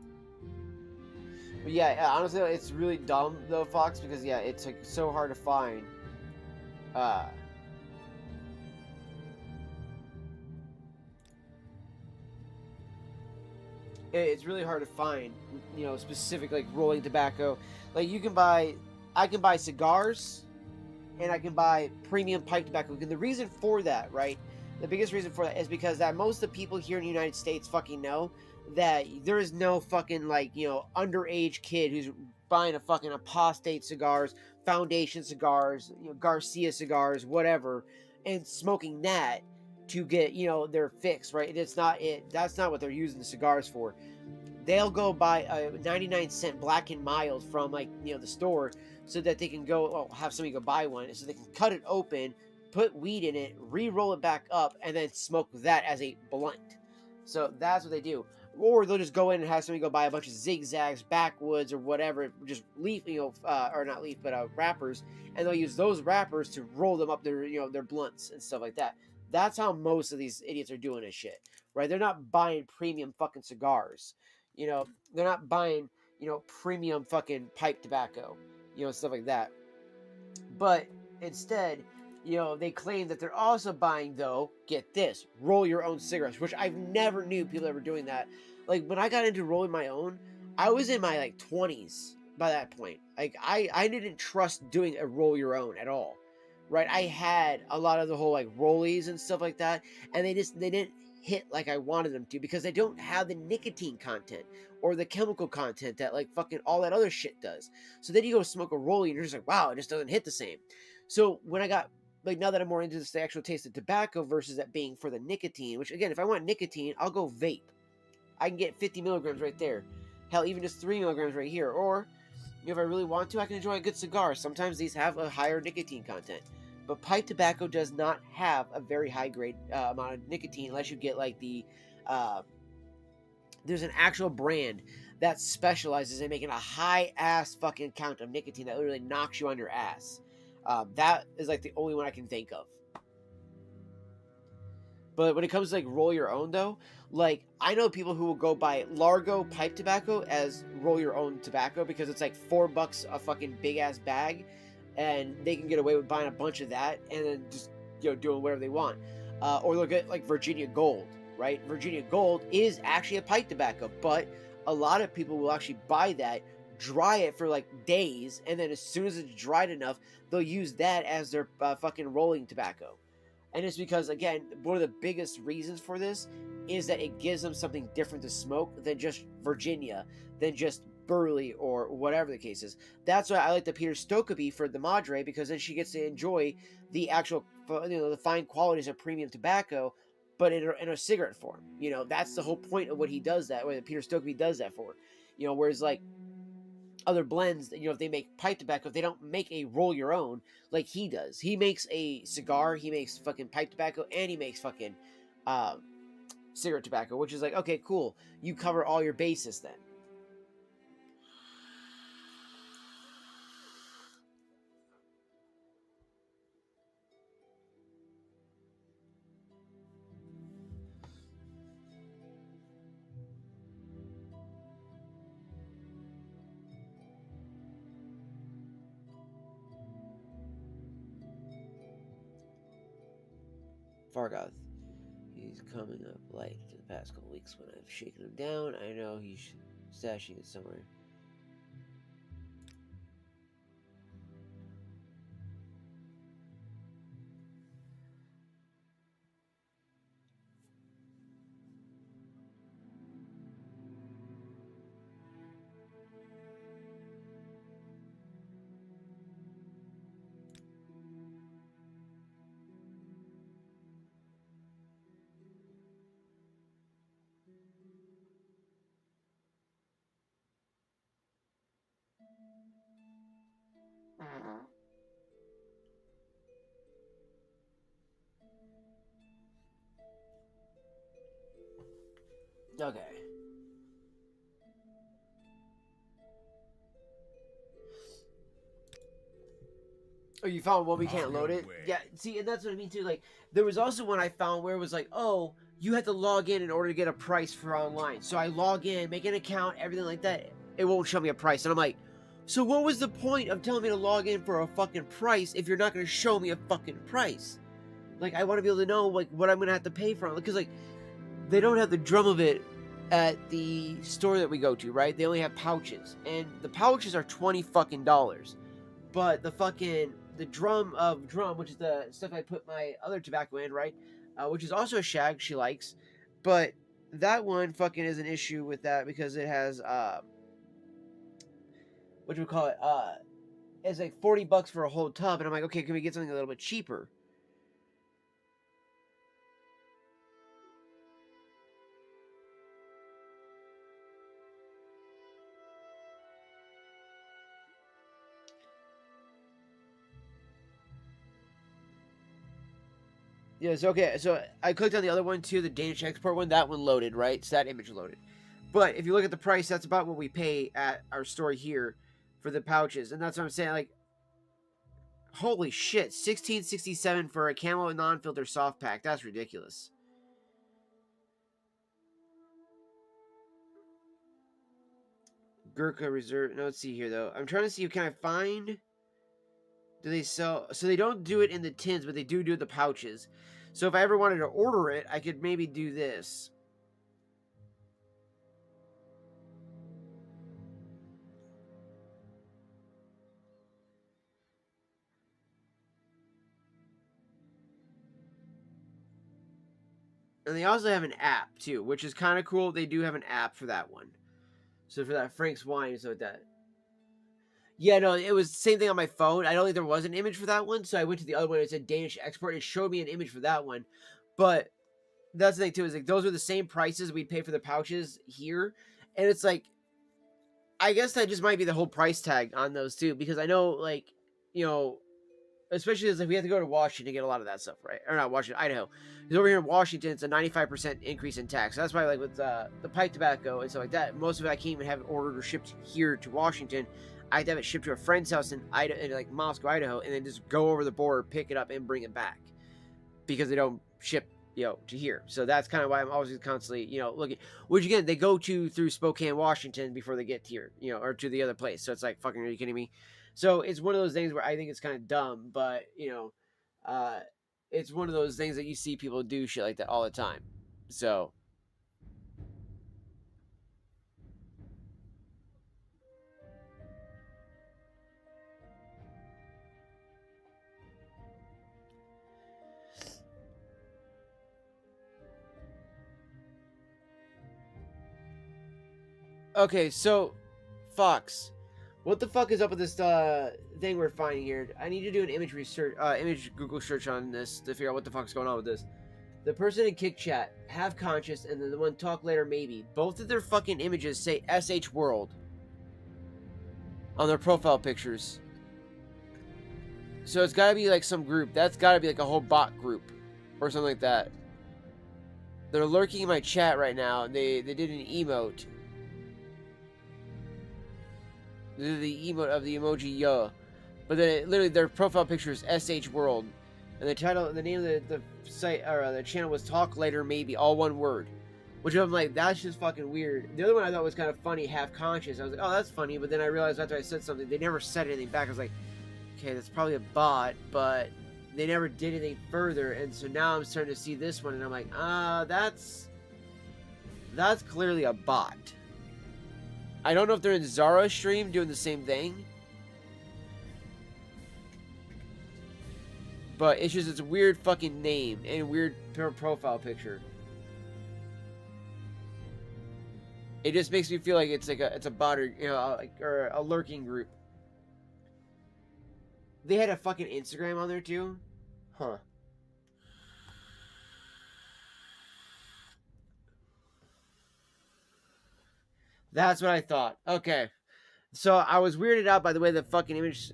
A: But yeah, honestly, it's really dumb though, Fox, because yeah, it's like so hard to find. It's really hard to find, you know, specific like rolling tobacco. Like I can buy cigars, and I can buy premium pipe tobacco. And the reason for that, right? The biggest reason for that is because that most of the people here in the United States fucking know that there is no fucking, like, you know, underage kid who's buying a fucking apostate cigars, Foundation cigars, you know, Garcia cigars, whatever, and smoking that to get, you know, their fix, right? That's not what they're using the cigars for. They'll go buy a 99-cent Black and Mild from, like, you know, the store, so that they can go, have somebody go buy one, so they can cut it open, put weed in it, re-roll it back up, and then smoke that as a blunt. So that's what they do. Or they'll just go in and have somebody go buy a bunch of zigzags, backwoods, or whatever, just leaf, you know, or not leaf, but wrappers, and they'll use those wrappers to roll them up their, you know, their blunts and stuff like that. That's how most of these idiots are doing this shit, right? They're not buying premium fucking cigars. You know, they're not buying, you know, premium fucking pipe tobacco, you know, stuff like that. But instead, they claim that they're also buying, though, get this, roll your own cigarettes, which I've never knew people ever doing that. Like, when I got into rolling my own, I was in my, 20s by that point. Like, I didn't trust doing a roll your own at all, right? I had a lot of the whole, rollies and stuff like that, and they didn't hit like I wanted them to because they don't have the nicotine content or the chemical content that, fucking all that other shit does. So then you go smoke a rollie, and you're just like, wow, it just doesn't hit the same. So when I got now that I'm more into the actual taste of tobacco versus that being for the nicotine, which again, if I want nicotine, I'll go vape. I can get 50 milligrams right there. Hell, even just 3 milligrams right here. Or, if I really want to, I can enjoy a good cigar. Sometimes these have a higher nicotine content. But pipe tobacco does not have a very high grade amount of nicotine unless you get there's an actual brand that specializes in making a high ass fucking count of nicotine that literally knocks you on your ass. That is the only one I can think of. But when it comes to roll your own though, I know people who will go buy Largo pipe tobacco as roll your own tobacco because it's $4 a fucking big ass bag, and they can get away with buying a bunch of that and then just doing whatever they want. Or they'll get Virginia Gold, right? Virginia Gold is actually a pipe tobacco, but a lot of people will actually buy that, dry it for days, and then as soon as it's dried enough, they'll use that as their fucking rolling tobacco. And it's because, again, one of the biggest reasons for this is that it gives them something different to smoke than just Virginia, than just Burley, or whatever the case is. That's why I like the Peter Stokkebye for the Madre, because then she gets to enjoy the actual, the fine qualities of premium tobacco, but in a cigarette form. That's the whole point of what he does that, or Peter Stokkebye does that for. Whereas other blends, if they make pipe tobacco, they don't make a roll your own like he does. He makes a cigar, he makes fucking pipe tobacco, and he makes fucking cigarette tobacco, which is okay, cool. You cover all your bases then. Fargoth. He's coming up light in the past couple weeks when I've shaken him down. I know he's stashing it somewhere. Okay. Oh, you found one we can't load it? Yeah, see, and that's what I mean too. There was also one I found where it was oh, you had to log in order to get a price for online. So I log in, make an account, everything like that. It won't show me a price. And I'm like, so what was the point of telling me to log in for a fucking price if you're not going to show me a fucking price? I want to be able to know, what I'm going to have to pay for it. Because, they don't have the drum of it at the store that we go to, right? They only have pouches. And the pouches are $20 fucking. But the drum, which is the stuff I put my other tobacco in, right? Which is also a shag she likes. But that one fucking is an issue with that because it has, what do we call it? It's $40 for a whole tub. And I'm like, okay, can we get something a little bit cheaper? Yes, okay, so I clicked on the other one too, the Danish export one. That one loaded, right? So that image loaded. But if you look at the price, that's about what we pay at our store here for the pouches. And that's what I'm saying, holy shit, $16.67 for a camo non-filter soft pack. That's ridiculous. Gurkha Reserve. No, let's see here, though. I'm trying to see, can I find Do they sell? So they don't do it in the tins, but they do the pouches. So if I ever wanted to order it, I could maybe do this. And they also have an app too, which is kind of cool. They do have an app for that one. So for that Frank's wine and so like that. Yeah, no, it was the same thing on my phone. I don't think there was an image for that one, so I went to the other one. It said Danish export. It showed me an image for that one, but that's the thing too. Is like those are the same prices we'd pay for the pouches here, and it's like, I guess that just might be the whole price tag on those too, because I know like, you know, especially as like we have to go to Washington to get a lot of that stuff, right? Or not Washington, Idaho. Because over here in Washington, it's a 95% increase in tax. So that's why, like with the pipe tobacco and stuff like that, most of it I can't even have it ordered or shipped here to Washington. I have to have it shipped to a friend's house in Idaho, in like Moscow, Idaho, and then just go over the border, pick it up, and bring it back because they don't ship, you know, to here. So that's kind of why I'm always constantly, you know, looking. Which again, they go to through Spokane, Washington before they get here, you know, or to the other place. So it's like, fucking, are you kidding me? So it's one of those things where I think it's kind of dumb, but you know, it's one of those things that you see people do shit like that all the time. So. Okay, so, Fox, what the fuck is up with this thing we're finding here? I need to do an image research, image Google search on this to figure out what the fuck's going on with this. The person in Kick Chat, Have Conscious, and then the one Talk Later Maybe, both of their fucking images say SH World on their profile pictures. So it's gotta be like some group. That's gotta be like a whole bot group or something like that. They're lurking in my chat right now, and they did an emote. The emote of the emoji yo, but then literally their profile picture is SH World, and the title, the name of the site or the channel was Talk Later Maybe, all one word, which I'm like, that's just fucking weird. The other one I thought was kind of funny, Half Conscious. I was like, oh, that's funny, but then I realized after I said something, they never said anything back. I was like, okay, that's probably a bot, but they never did anything further, and so now I'm starting to see this one, and I'm like, that's clearly a bot. I don't know if they're in Zara's stream doing the same thing. But it's just, it's a weird fucking name and weird profile picture. It just makes me feel like it's like it's a bot or, you know, or a lurking group. They had a fucking Instagram on there too? Huh. That's what I thought. Okay. So I was weirded out by the way the fucking image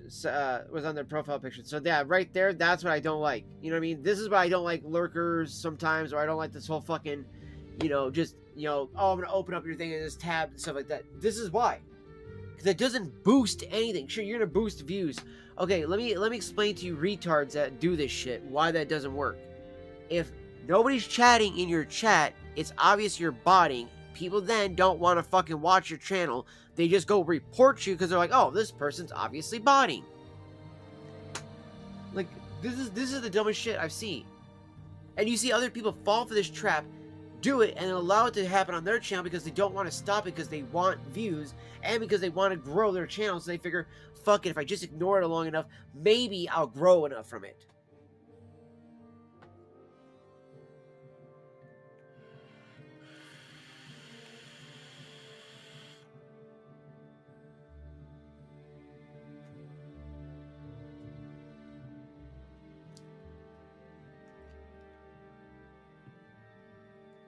A: was on their profile picture. So yeah, right there, that's what I don't like. You know what I mean? This is why I don't like lurkers sometimes, or I don't like this whole fucking, you know, just, you know, oh, I'm going to open up your thing and this tab and stuff like that. This is why. Because it doesn't boost anything. Sure, you're going to boost views. Okay, let me explain to you retards that do this shit why that doesn't work. If nobody's chatting in your chat, it's obvious you're botting. People then don't want to fucking watch your channel. They just go report you because they're like, oh, this person's obviously botting. Like, this is the dumbest shit I've seen. And you see other people fall for this trap, do it, and allow it to happen on their channel because they don't want to stop it because they want views and because they want to grow their channel. So they figure, fuck it, if I just ignore it long enough, maybe I'll grow enough from it.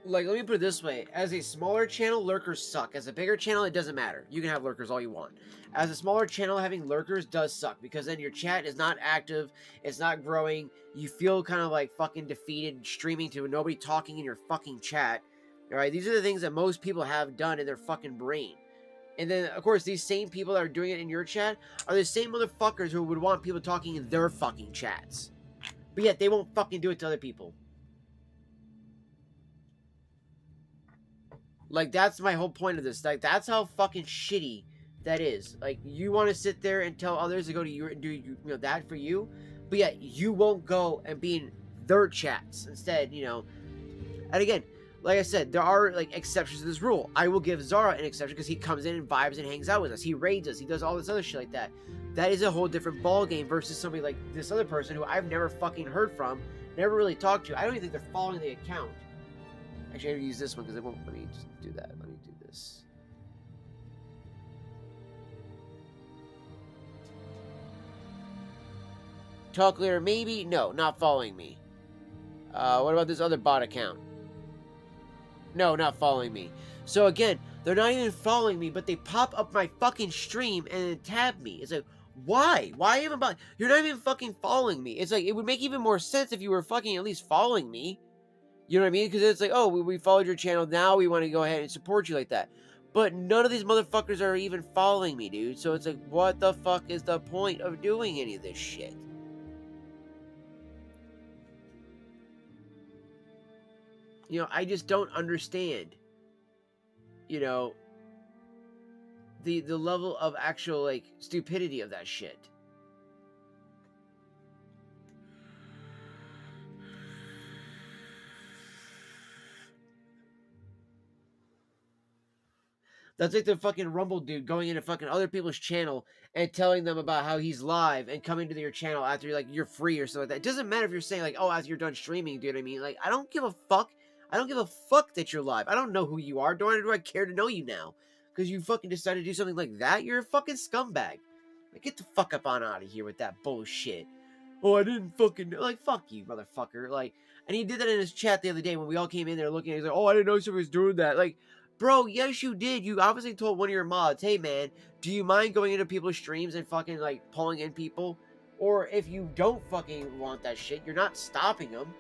A: Like, let me put it this way. As a smaller channel, lurkers suck. As a bigger channel, it doesn't matter. You can have lurkers all you want. As a smaller channel, having lurkers does suck. Because then your chat is not active. It's not growing. You feel kind of like fucking defeated streaming to nobody talking in your fucking chat. Alright, these are the things that most people have done in their fucking brain. And then, of course, these same people that are doing it in your chat are the same motherfuckers who would want people talking in their fucking chats. But yet, they won't fucking do it to other people. Like, that's my whole point of this. Like, that's how fucking shitty that is. Like, you want to sit there and tell others to go to you and do that for you, but yet you won't go and be in their chats instead, And again, like I said, there are like exceptions to this rule. I will give Zara an exception because he comes in and vibes and hangs out with us. He raids us. He does all this other shit like that. That is a whole different ball game versus somebody like this other person who I've never fucking heard from, never really talked to. I don't even think they're following the account. Actually, I have to use this one because it won't let me just do that. Let me do this. Talk later, maybe? No, not following me. What about this other bot account? No, not following me. So again, they're not even following me, but they pop up my fucking stream and tab me. It's like, why? Why even bother? You're not even fucking following me. It's like, it would make even more sense if you were fucking at least following me. You know what I mean? Because it's like, oh, we followed your channel. Now we want to go ahead and support you like that. But none of these motherfuckers are even following me, dude. So it's like, what the fuck is the point of doing any of this shit? I just don't understand, the level of actual, like, stupidity of that shit. That's like the fucking Rumble dude going into fucking other people's channel and telling them about how he's live and coming to your channel after you're free or something like that. It doesn't matter if you're saying like, oh, after you're done streaming, dude. I mean, like, I don't give a fuck. I don't give a fuck that you're live. I don't know who you are. Do I care to know you now? Because you fucking decided to do something like that? You're a fucking scumbag. Like, get the fuck up on out of here with that bullshit. Oh, I didn't fucking know. Like, fuck you, motherfucker. Like, and he did that in his chat the other day when we all came in there looking. He's like, oh, I didn't know somebody was doing that. Like, bro, yes, you did. You obviously told one of your mods, hey, man, do you mind going into people's streams and fucking, like, pulling in people? Or if you don't fucking want that shit, you're not stopping them.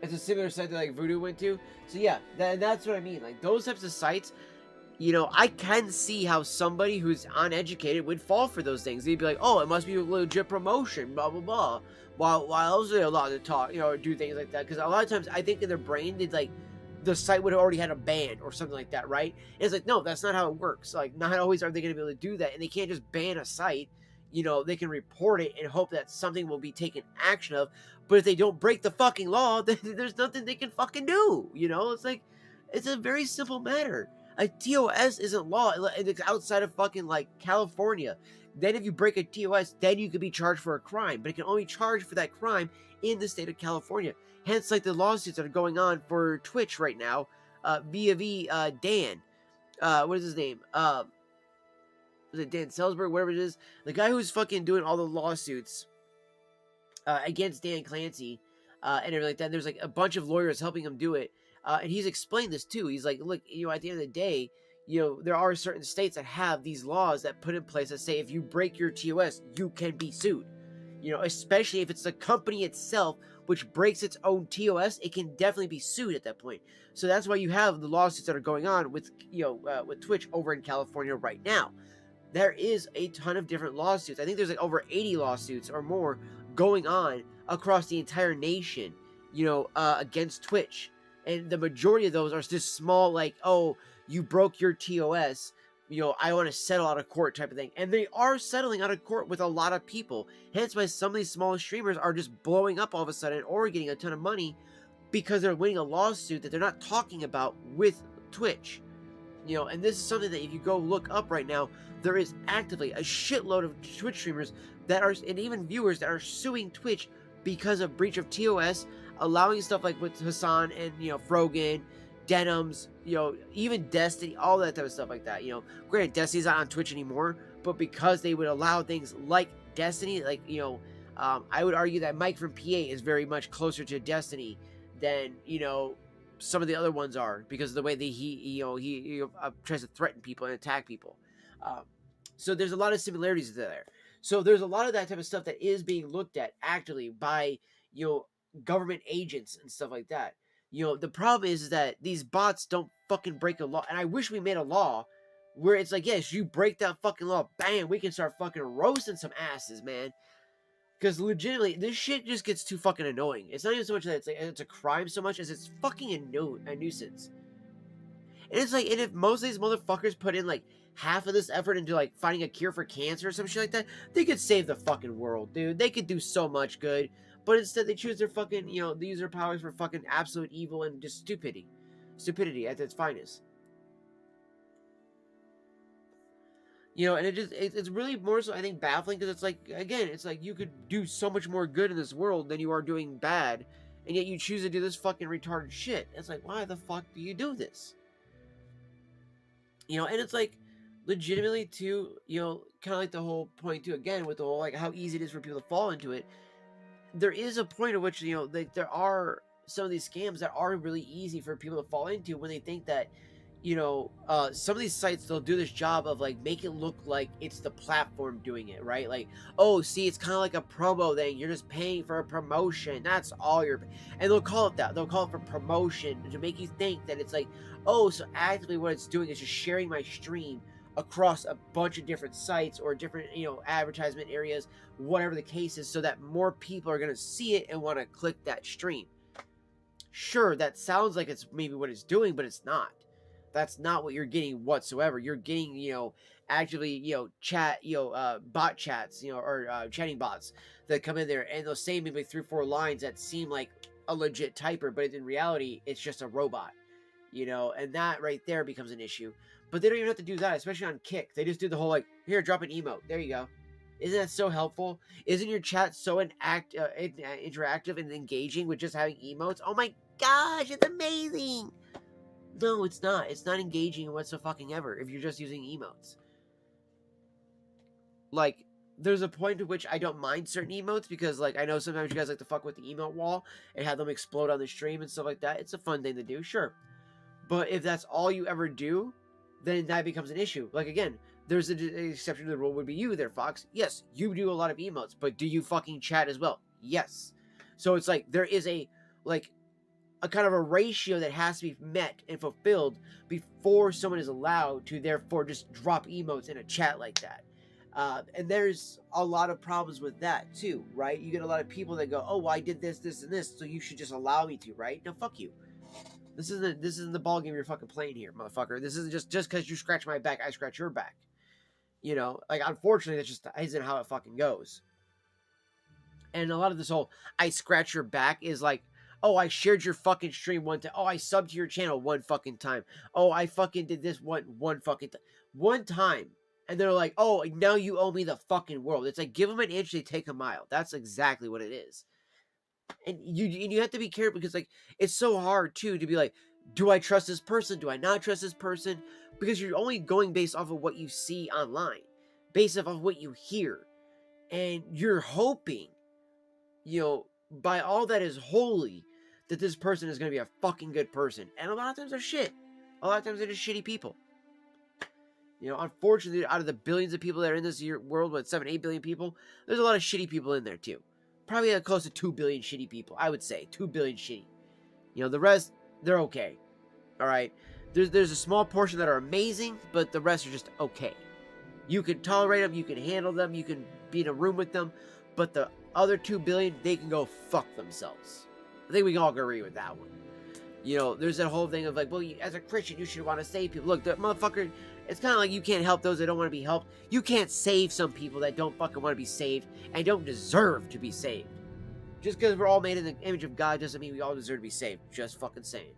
A: It's a similar site that, like, Voodoo went to. So, yeah, that's what I mean. Like, those types of sites, I can see how somebody who's uneducated would fall for those things. They'd be like, oh, it must be a legit promotion, blah, blah, blah. While else they're allowed to talk, or do things like that. Because a lot of times, I think in their brain, they'd like, the site would have already had a ban or something like that, right? And it's like, no, that's not how it works. Like, not always are they going to be able to do that. And they can't just ban a site. They can report it and hope that something will be taken action of. But if they don't break the fucking law, then there's nothing they can fucking do. It's like, it's a very simple matter. A TOS isn't law. It's outside of fucking, like, California. Then if you break a TOS, then you could be charged for a crime. But it can only charge for that crime in the state of California. Hence, like, the lawsuits that are going on for Twitch right now, via Dan. What is his name? Was it Dan Selsberg? Whatever it is. The guy who's fucking doing all the lawsuits against Dan Clancy and everything like that. And there's, like, a bunch of lawyers helping him do it. And he's explained this, too. He's like, look, at the end of the day, there are certain states that have these laws that put in place that say if you break your TOS, you can be sued. Especially if it's the company itself which breaks its own TOS, it can definitely be sued at that point. So that's why you have the lawsuits that are going on with, with Twitch over in California right now. There is a ton of different lawsuits. I think there's like over 80 lawsuits or more going on across the entire nation, against Twitch. And the majority of those are just small, like, oh, you broke your TOS, I want to settle out of court type of thing. And they are settling out of court with a lot of people. Hence why some of these smaller streamers are just blowing up all of a sudden or getting a ton of money because they're winning a lawsuit that they're not talking about with Twitch. And this is something that if you go look up right now, there is actively a shitload of Twitch streamers that are, and even viewers that are suing Twitch because of breach of TOS, allowing stuff like with Hassan and, Frogan, Denims, even Destiny, all that type of stuff like that. Granted, Destiny's not on Twitch anymore, but because they would allow things like Destiny, like, I would argue that Mike from PA is very much closer to Destiny than, some of the other ones are, because of the way that he tries to threaten people and attack people. So there's a lot of similarities there. So there's a lot of that type of stuff that is being looked at actively by, government agents and stuff like that. The problem is that these bots don't fucking break a law. And I wish we made a law where it's like, yes, you break that fucking law, bam, we can start fucking roasting some asses, man. Because legitimately, this shit just gets too fucking annoying. It's not even so much that it's a crime so much as it's fucking a nuisance. And it's like, and if most of these motherfuckers put in like half of this effort into like finding a cure for cancer or some shit like that, they could save the fucking world, dude. They could do so much good. But instead they choose their fucking, they use their powers for fucking absolute evil and just stupidity. Stupidity at its finest. And it's really more so, I think, baffling, because it's like, again, it's like you could do so much more good in this world than you are doing bad, and yet you choose to do this fucking retarded shit. It's like, why the fuck do you do this? And it's like, legitimately too, kind of like the whole point too, again, with the whole, like, how easy it is for people to fall into it. There is a point at which, there are some of these scams that are really easy for people to fall into when they think that, some of these sites, they'll do this job of like make it look like it's the platform doing it, right? Like, oh, see, it's kind of like a promo thing. You're just paying for a promotion. That's all and they'll call it that. They'll call it for promotion to make you think that it's like, oh, so actively what it's doing is just sharing my stream across a bunch of different sites or different, advertisement areas, whatever the case is, so that more people are going to see it and want to click that stream. Sure, that sounds like it's maybe what it's doing, but it's not. That's not what you're getting whatsoever. You're getting, actively, bot chats, or chatting bots that come in there, and they'll say maybe 3 or 4 lines that seem like a legit typer, but in reality, it's just a robot, and that right there becomes an issue. But they don't even have to do that, especially on Kick. They just do the whole, like, here, drop an emote. There you go. Isn't that so helpful? Isn't your chat so interactive and engaging with just having emotes? Oh my gosh, it's amazing! No, it's not. It's not engaging whatsoever if you're just using emotes. Like, there's a point to which I don't mind certain emotes, because, like, I know sometimes you guys like to fuck with the emote wall and have them explode on the stream and stuff like that. It's a fun thing to do, sure. But if that's all you ever do, then that becomes an issue. Like, again, there's an exception to the rule would be you there, Fox. Yes, you do a lot of emotes, but do you fucking chat as well? Yes. So it's like, there is a kind of a ratio that has to be met and fulfilled before someone is allowed to therefore just drop emotes in a chat like that. And there's a lot of problems with that too, right? You get a lot of people that go, oh, well, I did this, this, and this, so you should just allow me to, right? No, fuck you. This isn't the ball game you're fucking playing here, motherfucker. This isn't just because you scratch my back, I scratch your back. Like, unfortunately, that's just isn't how it fucking goes. And a lot of this whole I scratch your back is like, oh, I shared your fucking stream one time. Oh, I subbed to your channel one fucking time. Oh, I fucking did this one fucking one time. And they're like, oh, now you owe me the fucking world. It's like, give them an inch, they take a mile. That's exactly what it is. And you have to be careful, because, like, it's so hard too to be like, do I trust this person? Do I not trust this person? Because you're only going based off of what you see online, based off of what you hear. And you're hoping, by all that is holy, that this person is going to be a fucking good person. And a lot of times they're shit. A lot of times they're just shitty people. Unfortunately, out of the billions of people that are in this world, with 7-8 billion people, there's a lot of shitty people in there too. Probably close to 2 billion shitty people, I would say. 2 billion shitty. The rest, they're okay. Alright? There's a small portion that are amazing, but the rest are just okay. You can tolerate them, you can handle them, you can be in a room with them, but the other 2 billion, they can go fuck themselves. I think we can all agree with that one. There's that whole thing of like, well, as a Christian, you should want to save people. Look, the motherfucker, it's kind of like you can't help those that don't want to be helped. You can't save some people that don't fucking want to be saved and don't deserve to be saved. Just because we're all made in the image of God doesn't mean we all deserve to be saved. Just fucking saying.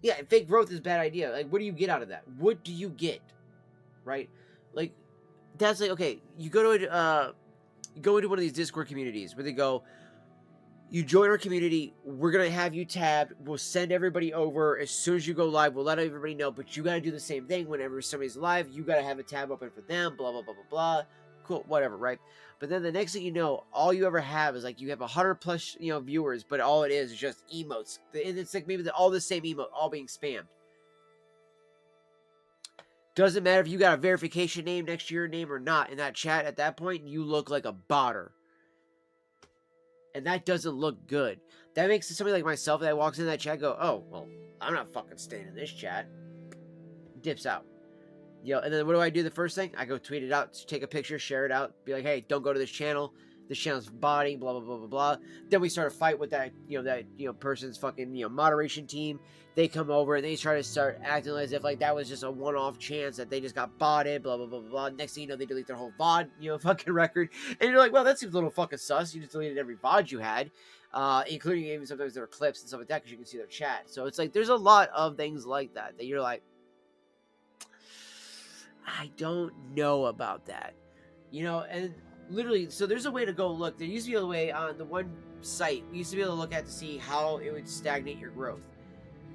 A: Yeah, and fake growth is a bad idea. Like, what do you get out of that? What do you get? Right? Like, that's like, okay, you go into one of these Discord communities where they go, you join our community, we're going to have you tabbed, we'll send everybody over, as soon as you go live, we'll let everybody know, but you got to do the same thing whenever somebody's live, you got to have a tab open for them, blah, blah, blah, blah, blah, cool, whatever, right? But then the next thing you know, all you ever have is like, you have 100 plus, viewers, but all it is just emotes, and it's like maybe all the same emote, all being spammed. Doesn't matter if you got a verification name next to your name or not in that chat. At that point, you look like a botter. And that doesn't look good. That makes somebody like myself that walks in that chat go, oh, well, I'm not fucking staying in this chat. Dips out. And then what do? The first thing? I go tweet it out, take a picture, share it out, be like, hey, don't go to this channel. the channel's botting, blah blah blah blah blah. Then we start a fight with that person's fucking moderation team. They come over and they try to start acting as if like that was just a one-off chance that they just got botted, blah blah blah blah blah. Next thing you know, they delete their whole VOD fucking record, and you're like, well, that seems a little fucking sus. You just deleted every VOD you had, including even sometimes there were clips and stuff like that because you can see their chat. So it's like there's a lot of things like that you're like, I don't know about that, and literally, so there's a way to go look. There used to be a way on the one site we used to be able to look at to see how it would stagnate your growth,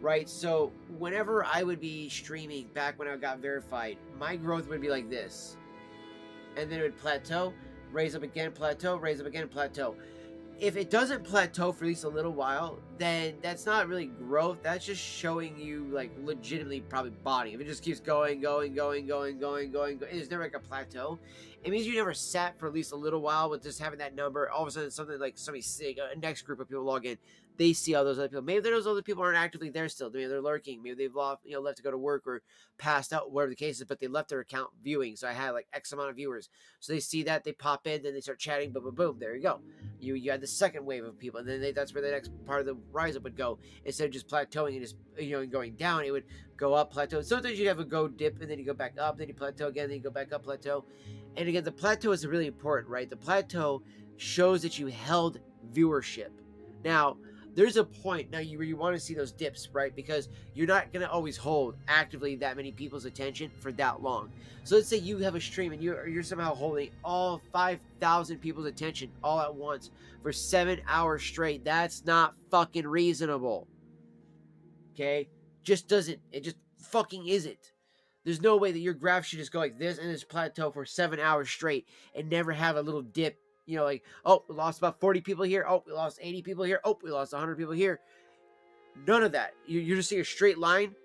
A: right? So whenever I would be streaming back when I got verified, my growth would be like this, and then it would plateau, raise up again, plateau, raise up again, plateau. If it doesn't plateau for at least a little while, then that's not really growth. That's just showing you like legitimately probably botting. If it just keeps going, it's never like a plateau. It means you never sat for at least a little while with just having that number. All of a sudden, something like somebody sick, a next group of people log in. They see all those other people. Maybe those other people aren't actively there still. Maybe they're lurking. Maybe they've left to go to work or passed out, whatever the case is. But they left their account viewing. So I had like X amount of viewers. So they see that, they pop in, then they start chatting. Boom, boom, boom. There you go. You had the second wave of people, and then that's where the next part of the rise up would go. Instead of just plateauing and just and going down, it would go up, plateau. Sometimes you have a go dip, and then you go back up, then you plateau again, then you go back up, plateau. And again, the plateau is really important, right? The plateau shows that you held viewership. Now, there's a point now where you want to see those dips, right? Because you're not going to always hold actively that many people's attention for that long. So let's say you have a stream and you're somehow holding all 5,000 people's attention all at once for 7 hours straight. That's not fucking reasonable. Okay? It just fucking isn't. There's no way that your graph should just go like this and just plateau for 7 hours straight and never have a little dip. Like, oh, we lost about 40 people here. Oh, we lost 80 people here. Oh, we lost 100 people here. None of that. You're just seeing a straight line.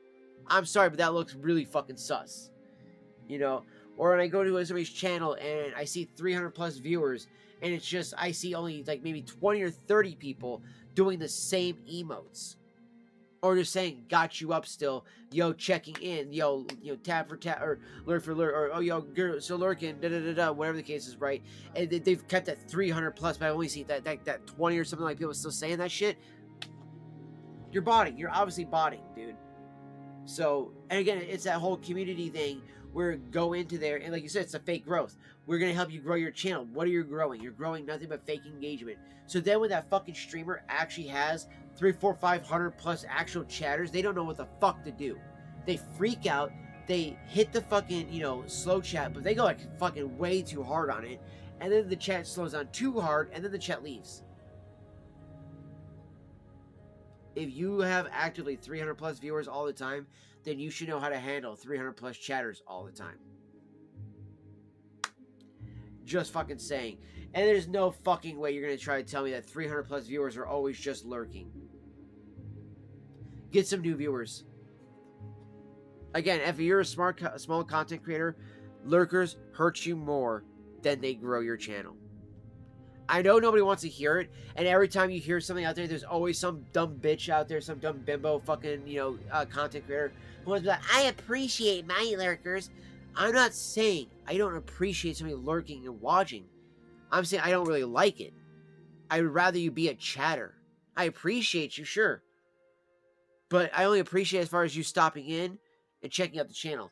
A: I'm sorry, but that looks really fucking sus. Or when I go to somebody's channel and I see 300 plus viewers and it's just, I see only like maybe 20 or 30 people doing the same emotes. Or just saying, got you up still, checking in, tap for tap, or lurk for lurk, or, oh, girl, still lurking, da-da-da-da, whatever the case is, right? And they've kept that 300 plus, but I only see that 20 or something like people still saying that shit. You're botting. You're obviously botting, dude. So, and again, it's that whole community thing where go into there, and like you said, it's a fake growth. We're going to help you grow your channel. What are you growing? You're growing nothing but fake engagement. So then when that fucking streamer actually has 300, 400, 500 plus actual chatters, they don't know what the fuck to do. They freak out. They hit the fucking, slow chat, but they go like fucking way too hard on it. And then the chat slows down too hard, and then the chat leaves. If you have actively 300 plus viewers all the time, then you should know how to handle 300 plus chatters all the time. Just fucking saying. And there's no fucking way you're going to try to tell me that 300 plus viewers are always just lurking. Get some new viewers. Again, if you're a small content creator, lurkers hurt you more than they grow your channel. I know nobody wants to hear it, and every time you hear something out there, there's always some dumb bitch out there, some dumb bimbo fucking, content creator who wants to be like, I appreciate my lurkers. I'm not saying I don't appreciate somebody lurking and watching. I'm saying I don't really like it. I would rather you be a chatter. I appreciate you, sure. But I only appreciate as far as you stopping in and checking out the channel.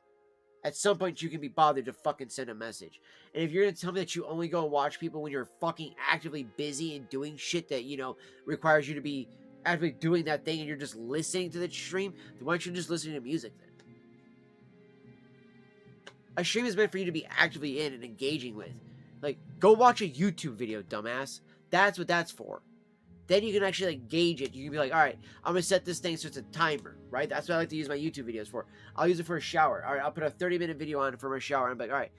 A: At some point, you can be bothered to fucking send a message. And if you're going to tell me that you only go and watch people when you're fucking actively busy and doing shit that, requires you to be actively doing that thing and you're just listening to the stream, then why don't you just listen to music then? A stream is meant for you to be actively in and engaging with. Like, go watch a YouTube video, dumbass. That's what that's for. Then you can actually gauge it. You can be like, all right, I'm going to set this thing so it's a timer, right? That's what I like to use my YouTube videos for. I'll use it for a shower. All right, I'll put a 30-minute video on for my shower. I'm like, all right,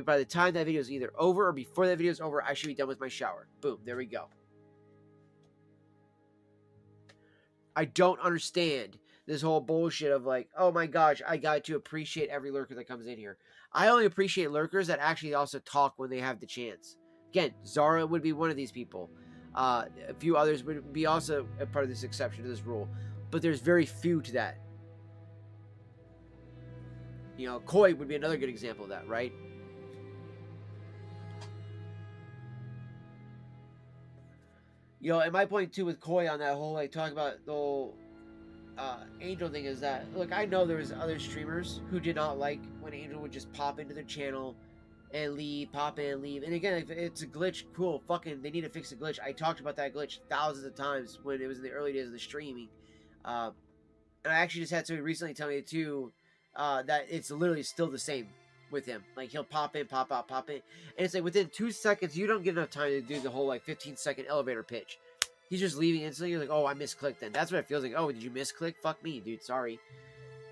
A: by the time that video is either over or before that video is over, I should be done with my shower. Boom, there we go. I don't understand this whole bullshit of like, oh my gosh, I got to appreciate every lurker that comes in here. I only appreciate lurkers that actually also talk when they have the chance. Again, Zara would be one of these people. A few others would be also a part of this exception to this rule. But there's very few to that. Koi would be another good example of that, right? You know, and my point too with Koi on that whole like talk about the whole Angel thing is that, look, I know there was other streamers who did not like when Angel would just pop into their channel and leave, pop in and leave. And again, if it's a glitch, cool, fucking, they need to fix the glitch. I talked about that glitch thousands of times when it was in the early days of the streaming. And I actually just had somebody recently tell me too that it's literally still the same with him. Like, he'll pop in, pop out, pop in. And it's like within 2 seconds, you don't get enough time to do the whole like 15-second elevator pitch. He's just leaving instantly. You're like, oh, I misclicked then. That's what it feels like. Oh, did you misclick? Fuck me, dude. Sorry.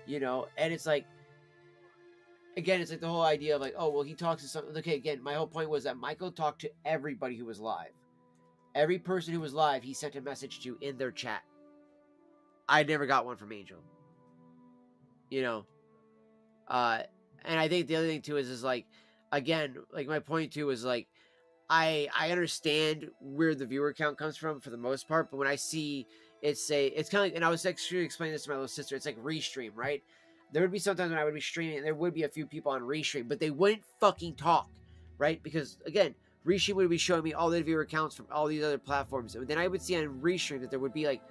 A: You know, and it's like, again, it's like the whole idea of like, oh, well, he talks to some. Okay, again, my whole point was that Michael talked to everybody who was live. Every person who was live, he sent a message to in their chat. I never got one from Angel. You know, and I think the other thing too is like, again, like my point too is like, I understand where the viewer count comes from for the most part, but when I see it's kind of like, and I was actually explaining this to my little sister, it's like restream, right? There would be sometimes when I would be streaming and there would be a few people on restream, but they wouldn't fucking talk, right? Because again, restream would be showing me all the viewer counts from all these other platforms, and then I would see on restream that there would be like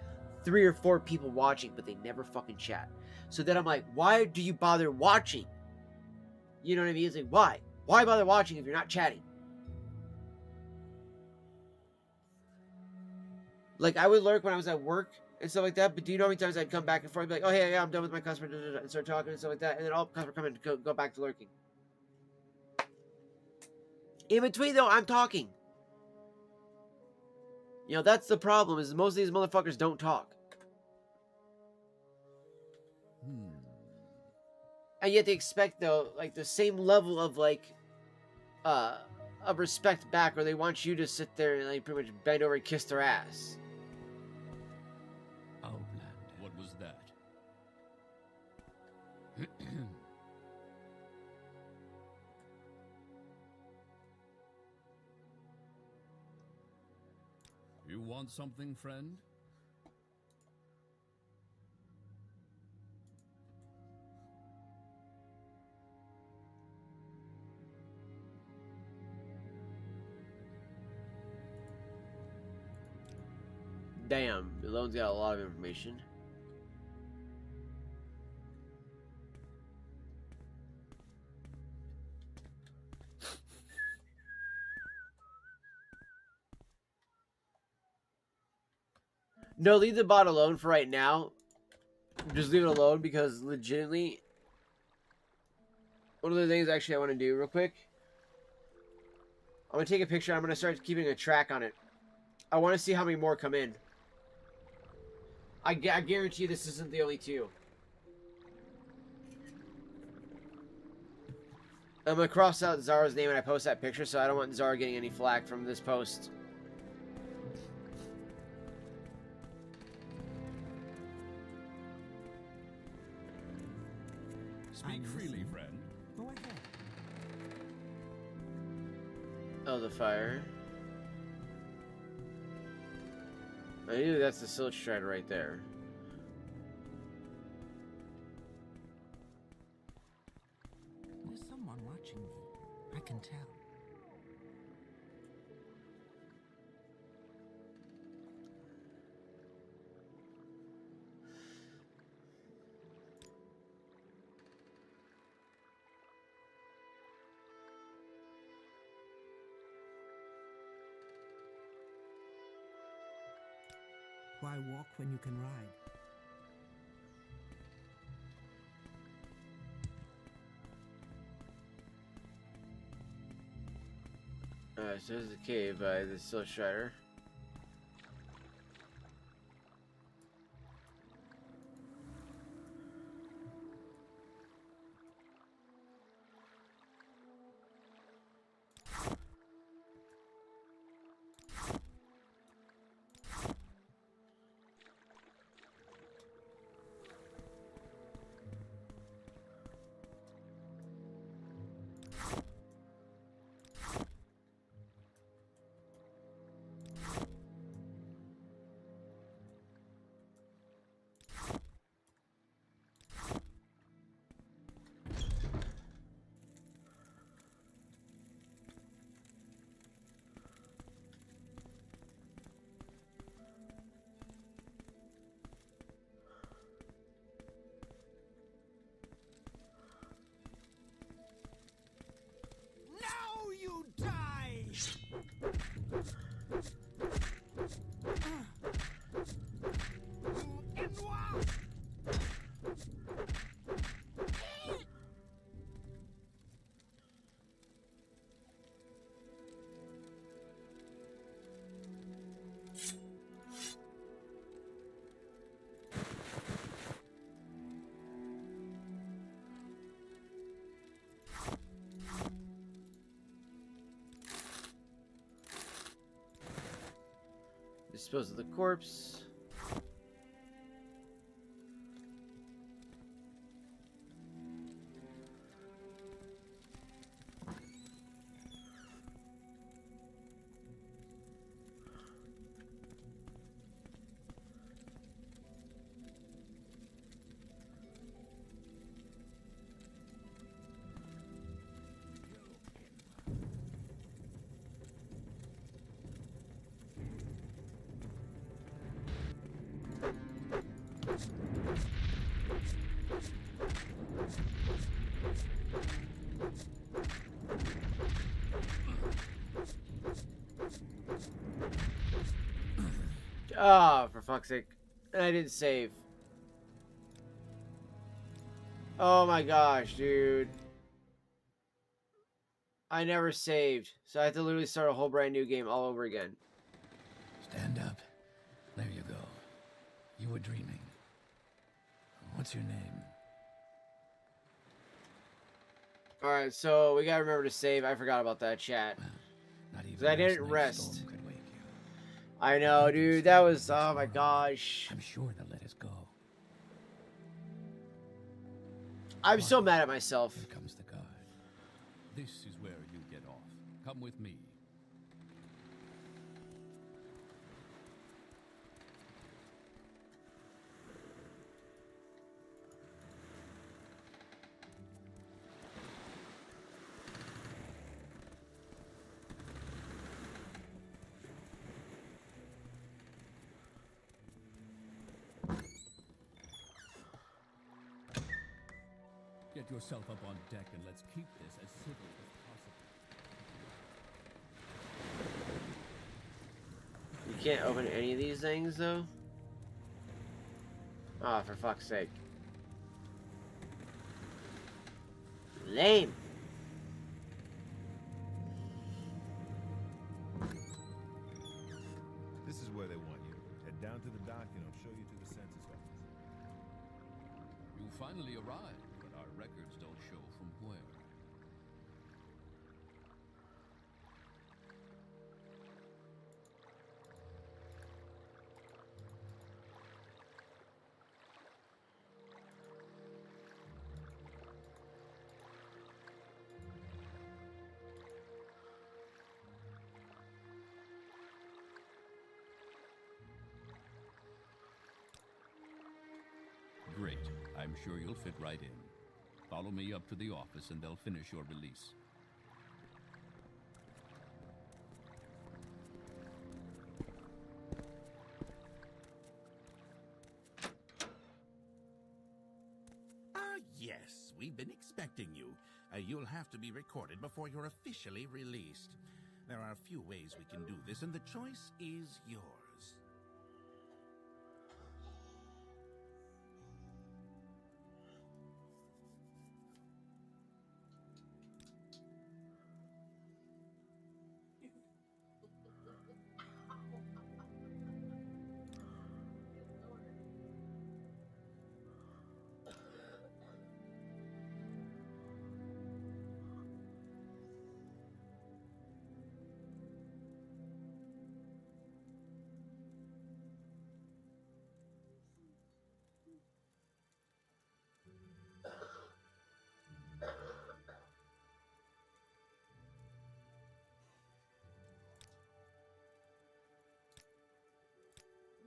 A: 3 or 4 people watching, but they never fucking chat. So then I'm like, why do you bother watching? You know what I mean? It's like, why? Why bother watching if you're not chatting? Like, I would lurk when I was at work and stuff like that, but do you know how many times I'd come back and forth and be like, oh, hey, yeah, I'm done with my customer, and start talking and stuff like that, and then all customer come in and go back to lurking. In between, though, I'm talking. You know, that's the problem, is most of these motherfuckers don't talk. And yet they expect, though, like, the same level of, like, of respect back, or they want you to sit there and, like, pretty much bend over and kiss their ass.
P: What was that? You want something, friend?
A: Damn, Malone's got a lot of information. No, leave the bot alone for right now. Just leave it alone because legitimately, one of the things actually I want to do real quick, I'm going to take a picture. I'm going to start keeping a track on it. I want to see how many more come in. I guarantee this isn't the only 2. I'm going to cross out Zara's name when I post that picture, so I don't want Zara getting any flack from this post.
P: Speak freely, friend.
B: Go ahead.
A: Oh, the fire. I knew that's the Silk Strider right there.
F: There's someone watching me. I can tell. Why walk when you can ride?
A: Alright, so there's the cave by the Silk Strider. Dispose of the corpse. Ah, for fuck's sake. I didn't save. Oh my gosh, dude. I never saved. So I have to literally start a whole brand new game all over again.
D: Stand up. There you go. You were dreaming. What's your name?
A: Alright, so we gotta remember to save. I forgot about that, chat.
D: Not even
A: Because I didn't
D: last night's
A: rest.
D: storm could wake you.
A: I know, dude. That was... Oh my gosh.
D: I'm sure they'll let us go.
A: I'm so mad at myself.
D: Here comes the guard. This is where you get off. Come with me. Get yourself up on deck and let's keep this as civil as possible.
A: You can't open any of these things, though? Ah, for fuck's sake. Lame.
E: This is where they want you. Head down to the dock and I'll show you to the census office.
D: You finally arrived, but our records don't show from where. Great. I'm sure you'll fit right in. Follow me up to the office and they'll finish your release.
K: Ah, yes. We've been expecting you. You'll have to be recorded before you're officially released. There are a few ways we can do this, and the choice is yours.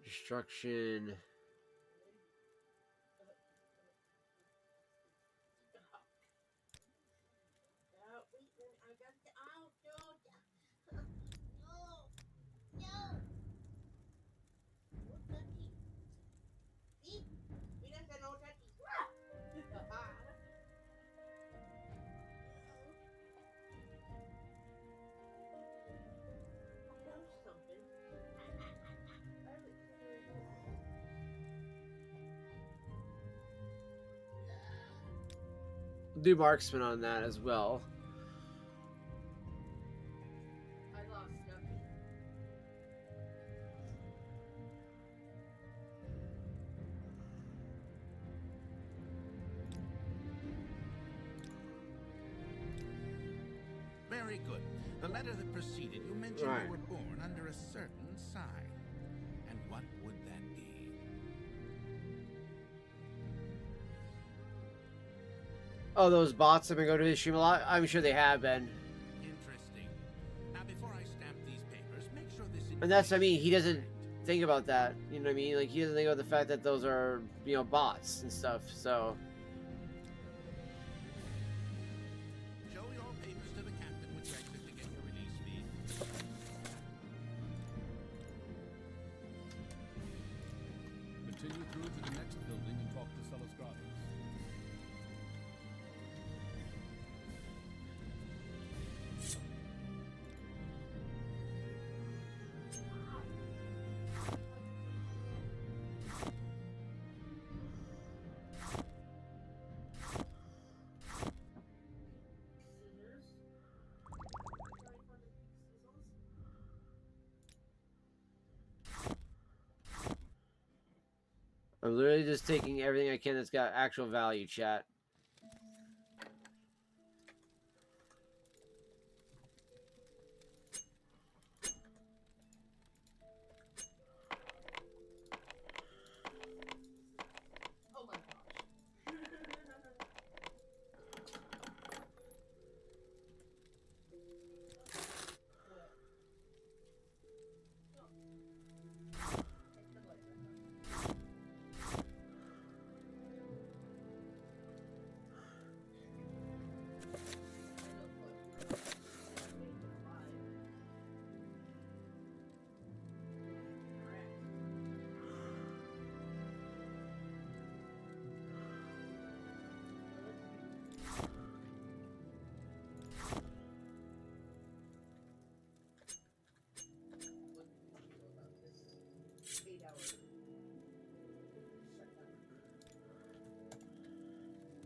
A: Destruction. Do marksman on that as well.
K: Very good. The letter that preceded you mentioned you were born under a certain sign.
A: Oh, those bots have been going to his stream a lot? I'm sure they have been.
K: Interesting. Now, before I stamp these papers, make sure this
A: And that's what I mean. He doesn't think about that. You know what I mean? Like, he doesn't think about the fact that those are, you know, bots and stuff. So...
K: Show your papers to the captain with Brexit to get your release fee.
P: Continue through to the next building and talk to Celos Gratis.
A: I'm literally just taking everything I can that's got actual value, chat.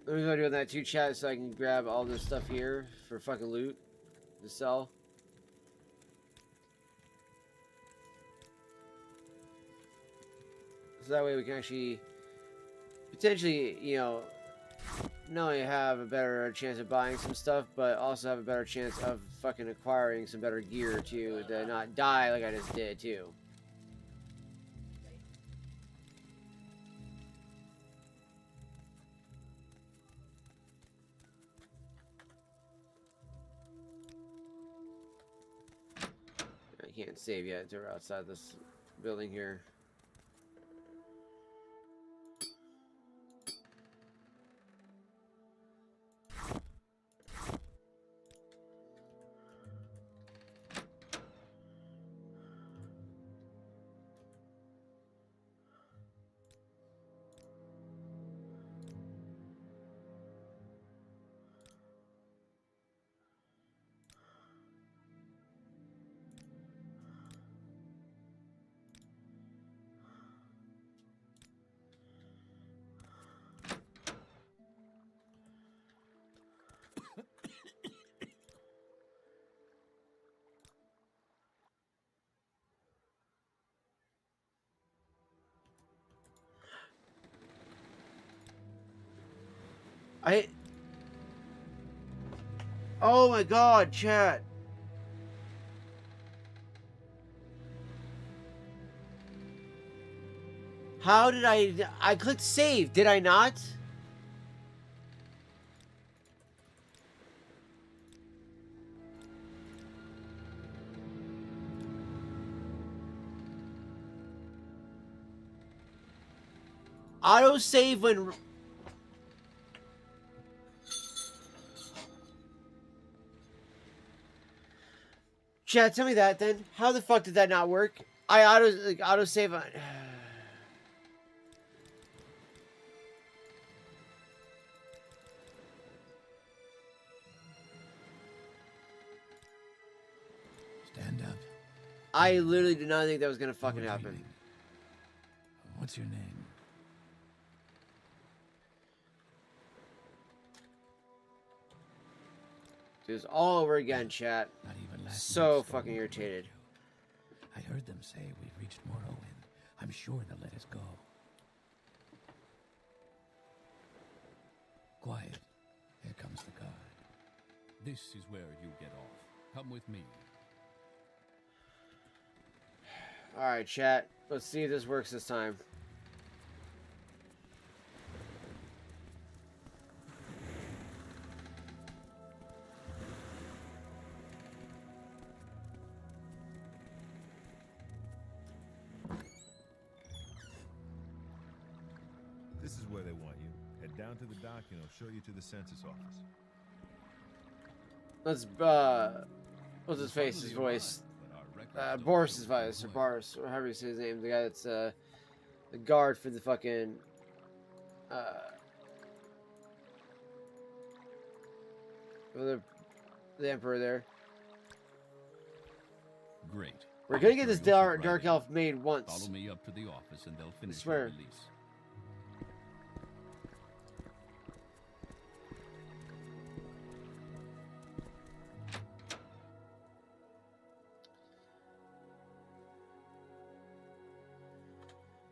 A: Let me go do that too, chat, so I can grab all this stuff here for fucking loot to sell. So that way we can actually potentially, you know, not only have a better chance of buying some stuff, but also have a better chance of fucking acquiring some better gear too, to not die like I just did too. I can't save yet until we're outside this building here. Oh my god, chat. How did I clicked save, did I not? Auto save when... Chat, tell me that then. How the fuck did that not work? I auto save on...
R: Stand up.
A: I literally did not think that was gonna fucking happen.
R: What's your name?
A: It was all over again, chat.
R: Not even last
A: So
R: night's
A: fucking
R: stolen
A: irritated.
R: I heard them say we've reached Morrowind. I'm sure they'll let us go. Quiet. Here comes the guard.
P: This is where you get off. Come with me.
A: Alright, chat. Let's see if this works this time.
E: down to the dock and I'll show you to the census office.
A: Let's what's his face? His voice. Boris's voice, or Boris, or however you say his name. The guy that's the guard for the fucking the emperor there.
P: Great.
A: We're gonna get this dark elf made once.
P: Follow me up to the office and they'll finish
A: I swear.
P: your release.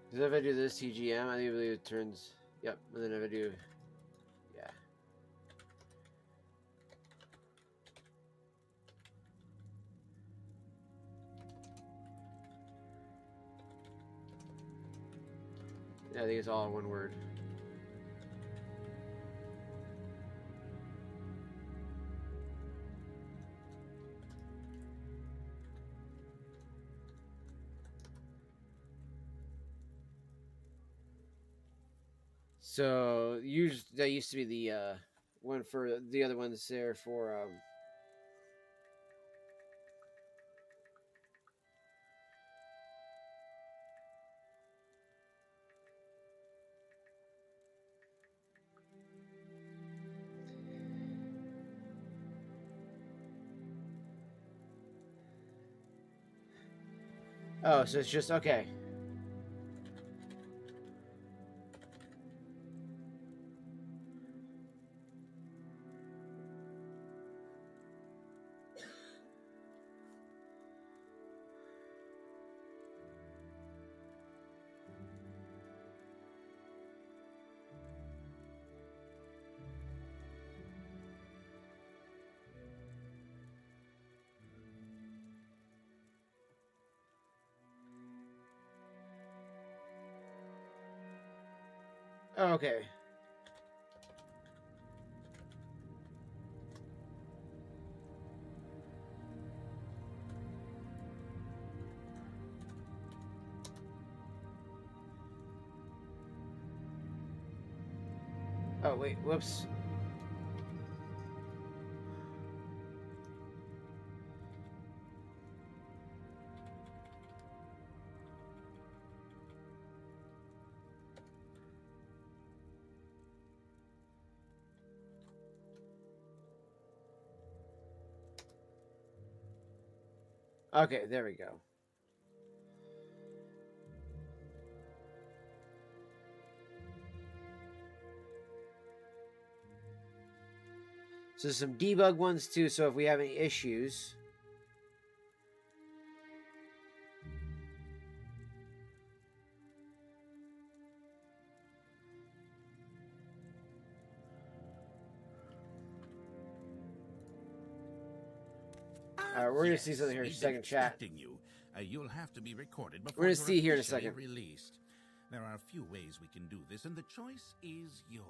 A: Because if I do this TGM, I believe it turns. Yep, and then if I do. Yeah. Yeah, I think it's all in one word. So that used to be the one for the other ones there for oh, so it's just okay. Okay. Oh, wait, whoops. Okay, there we go. So some debug ones too, so if we have any issues. We're gonna see something here in a second, chat.
K: You'll have to be recorded before
A: We're gonna
K: you're
A: see here in a
K: officially
A: second.
K: released. There are a few ways we can do this, and the choice is yours.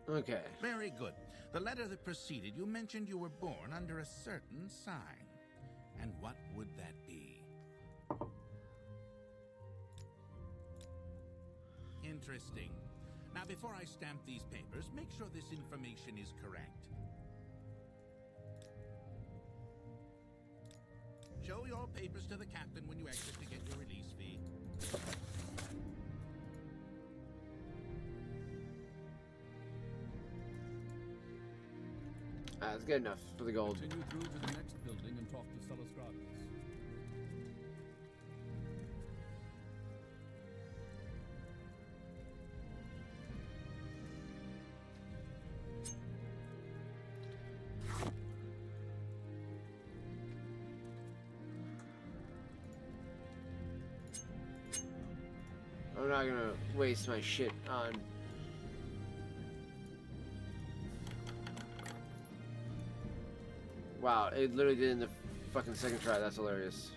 A: Okay.
K: Very good. The letter that preceded you mentioned you were born under a certain sign. And what would that be? Interesting. Now, before I stamp these papers, make sure this information is correct. Show your papers to the captain when you exit to get your release fee.
A: That's good enough for the gold.
P: Continue through to the next building and talk to Celestradus.
A: I'm not gonna waste my shit on. Wow, it literally did in the fucking second try. That's hilarious.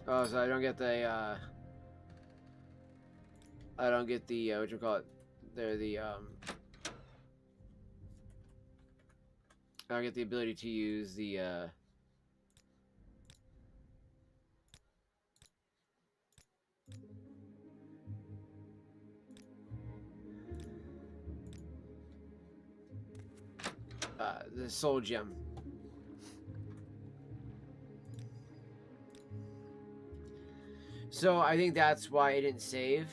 A: Oh, so I don't get the, I don't get the, what you call it? They're the, I don't get the ability to use the, the soul gem. So I think that's why I didn't save.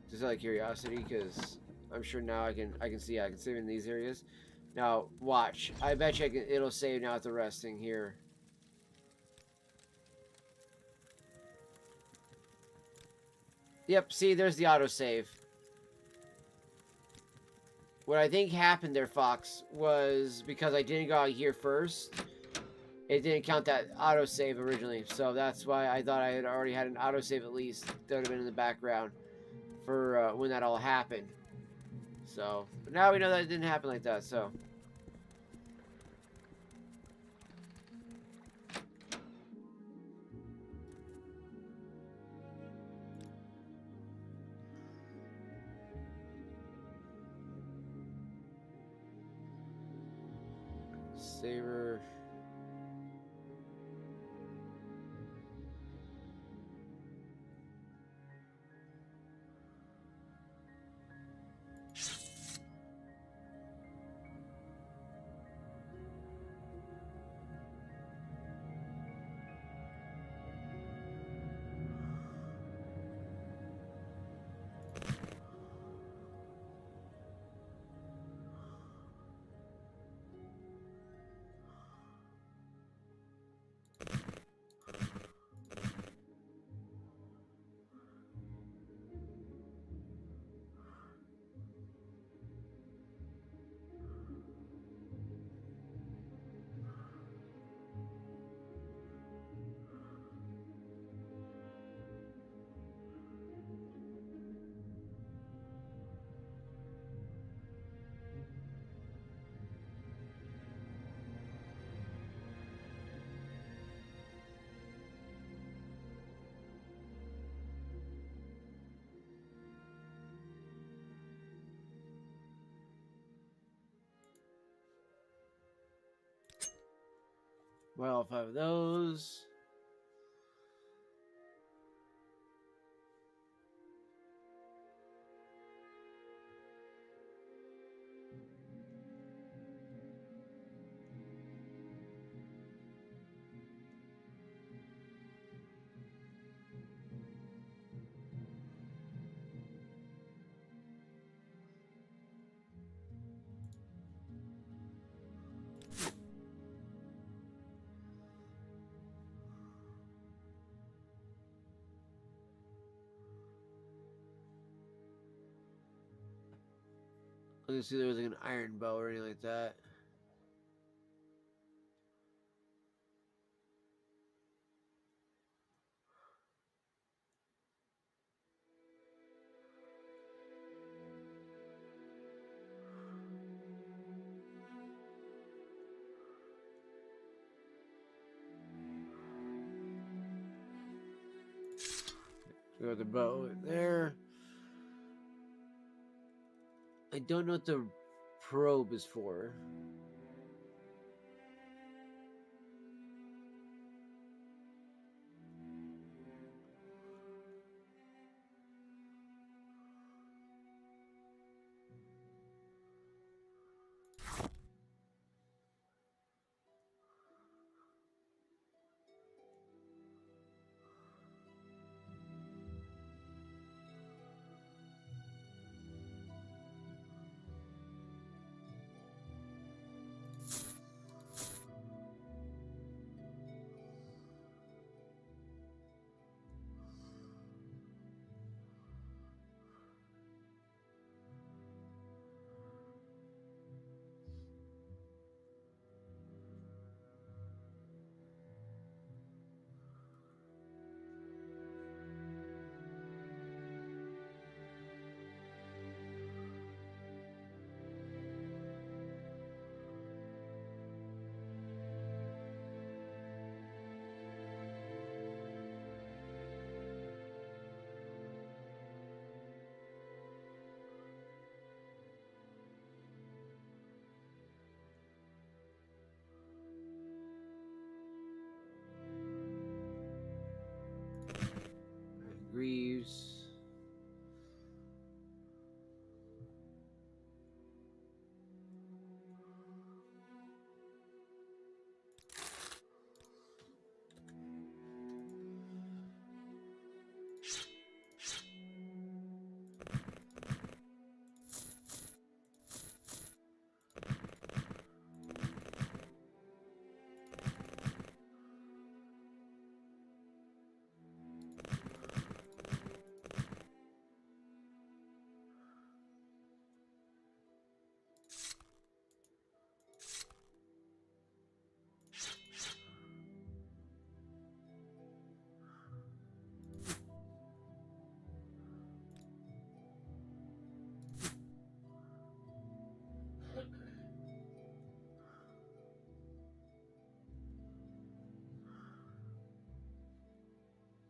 A: Just out of curiosity, because I'm sure now I can see I can save in these areas. Now watch. I bet you it'll save now at the resting here. Yep, see, there's the autosave. What I think happened there, Fox, was because I didn't go out here first, it didn't count that autosave originally. So that's why I thought I had already had an autosave at least that would have been in the background for when that all happened. So, but now we know that it didn't happen like that, so. Saver. Well, 5 of those. I didn't see there was like an iron bow or anything like that. We got the bow there. I don't know what the probe is for. Greaves.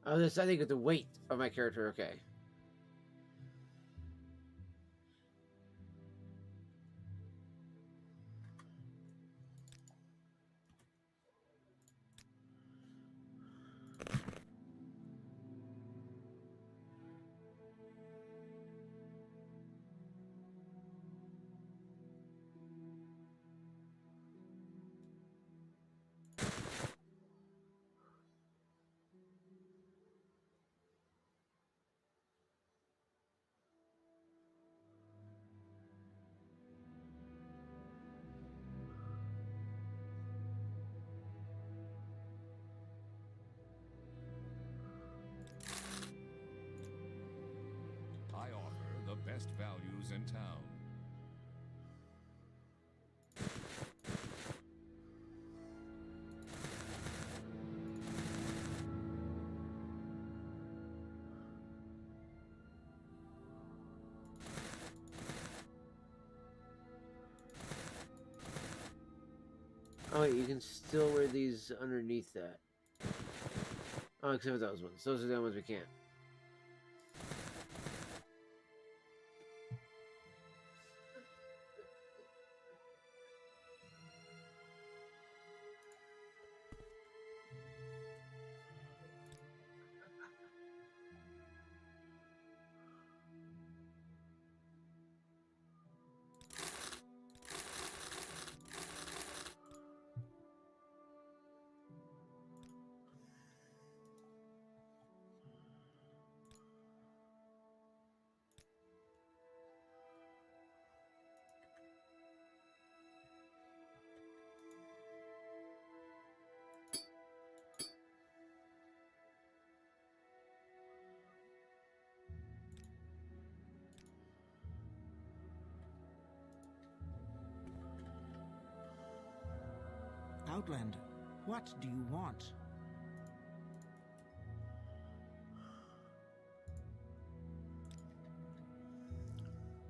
A: Oh, this I think with the weight of my character. Okay.
P: I offer the best values in town.
A: Oh wait, you can still wear these underneath that. Oh, except for those ones. Those are the only ones we can't.
B: Outlander, what do you want?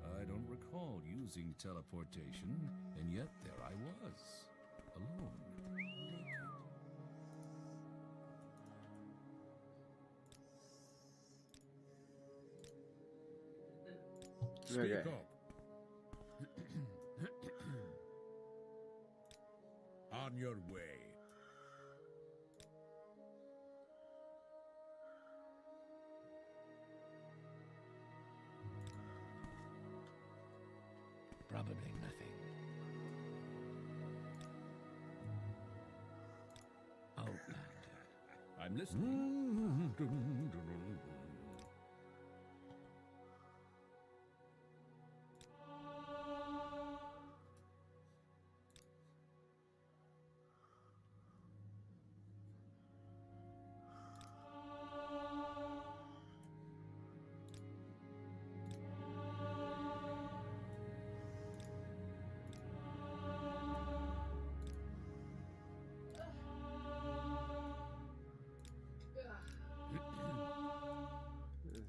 P: I don't recall using teleportation, and yet there I was, alone, naked. Speak
A: Okay.
P: up. On your way.
R: Probably nothing. Outlander.
P: I'm listening.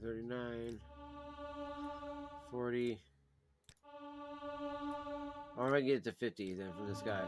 A: $39, $40. Or am I get it to 50 then from this guy?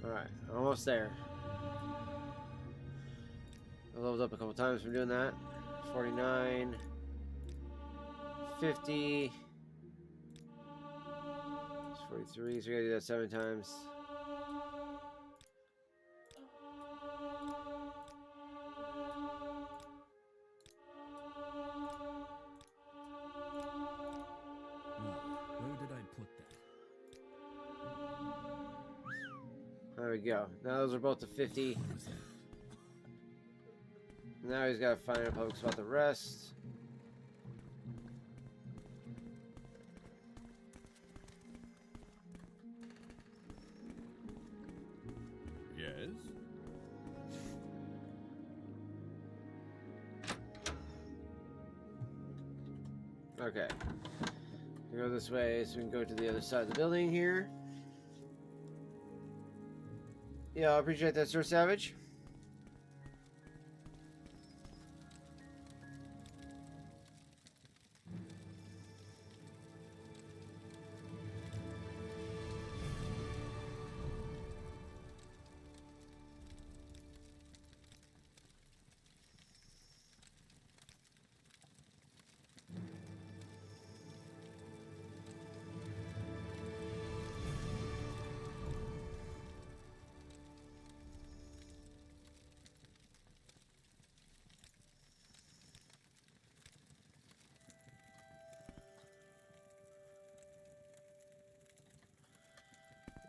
A: Alright, almost there. I leveled up a couple times from doing that. 49, 50, 43, so we gotta do that 7 times.
P: Where did I put that?
A: There we go. Now those are both to 50. Now he's got to find a public spot to rest.
P: Yes?
A: Okay. We go this way so we can go to the other side of the building here. Yeah, I appreciate that, Sir Savage.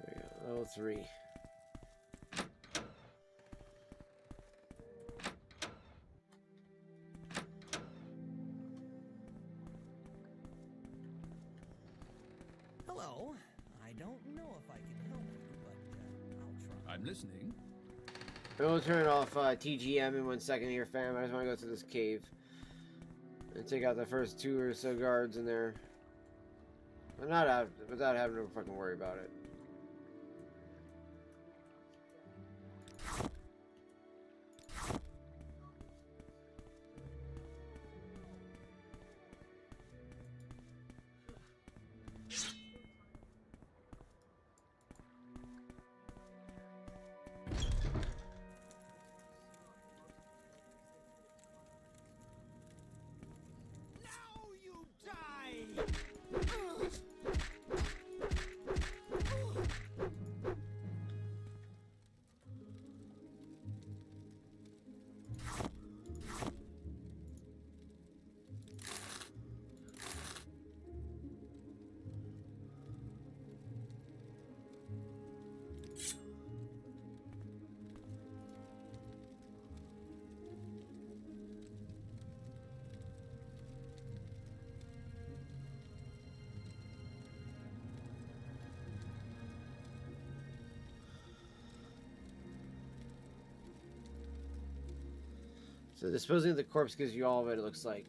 A: There we go. Level 3.
M: Hello. I don't know if I can help you, but I'll try.
P: I'm listening.
A: We'll turn off TGM in 1 second here, fam. I just want to go through this cave and take out the first 2 or so guards in there. But not out, without having to fucking worry about it. So disposing of the corpse gives you all of it, it looks like.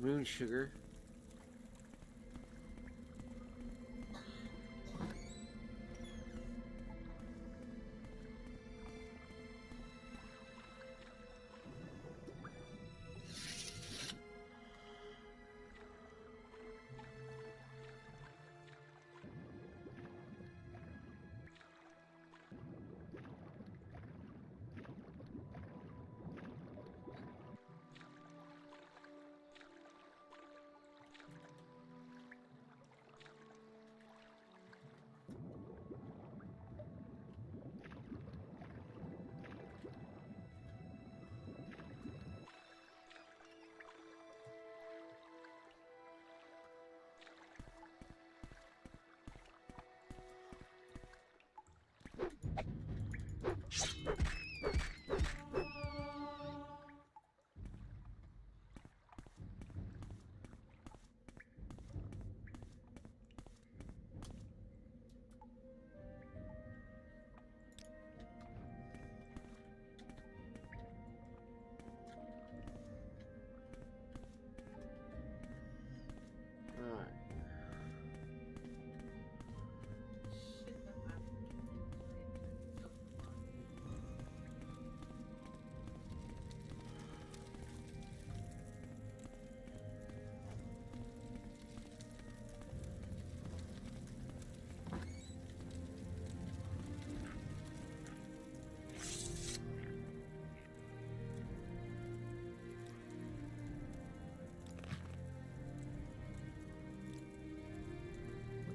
A: Moon sugar.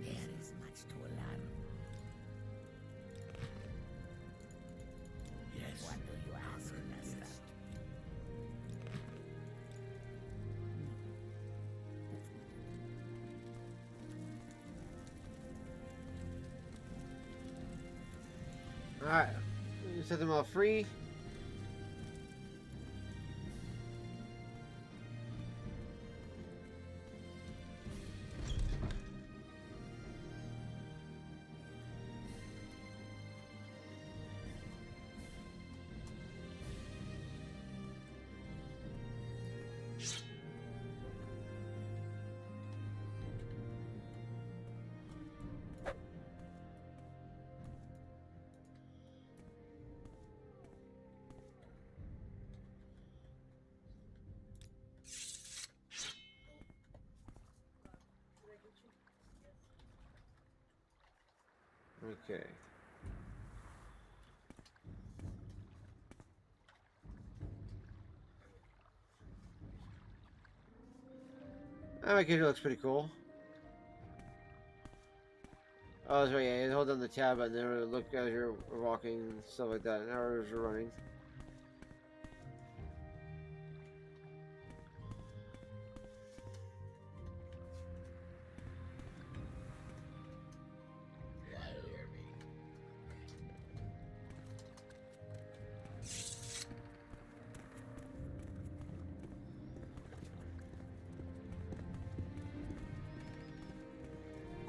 F: There is much to learn. Yes. What do you ask, Master?
A: Alright. Set them all free. Okay. My character looks pretty cool. Oh, that's right, yeah, you hold down the tab and then look as you're walking and stuff like that, and as you're running.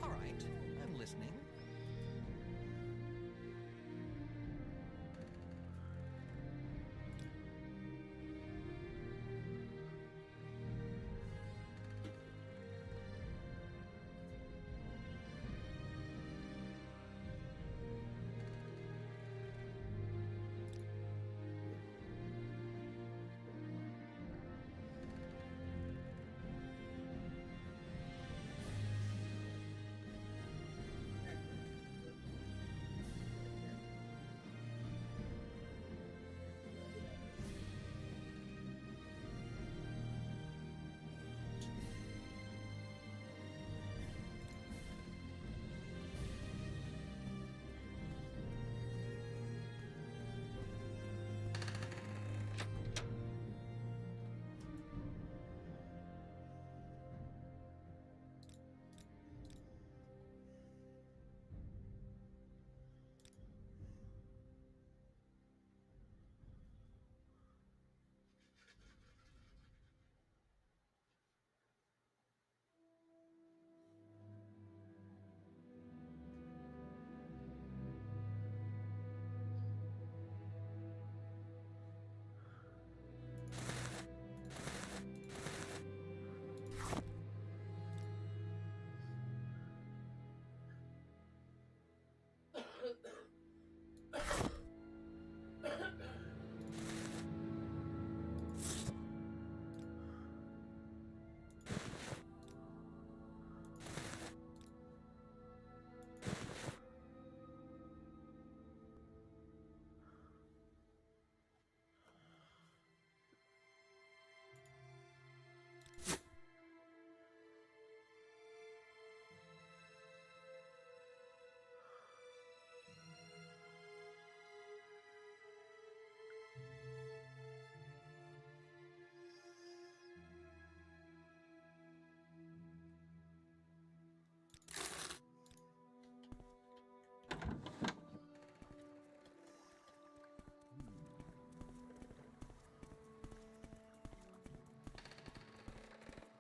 C: All right, I'm listening.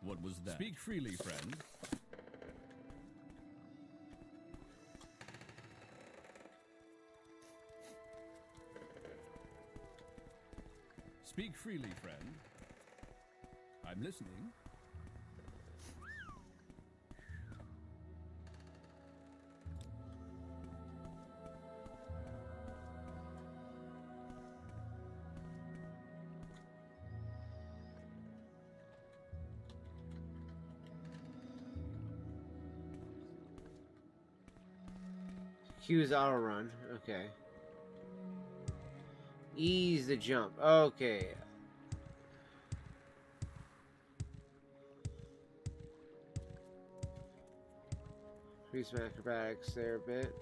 P: What was that? Speak freely, friend. Speak freely, friend. I'm listening.
A: Q's auto run. Okay. Ease the jump. Okay. Increase my acrobatics there a bit.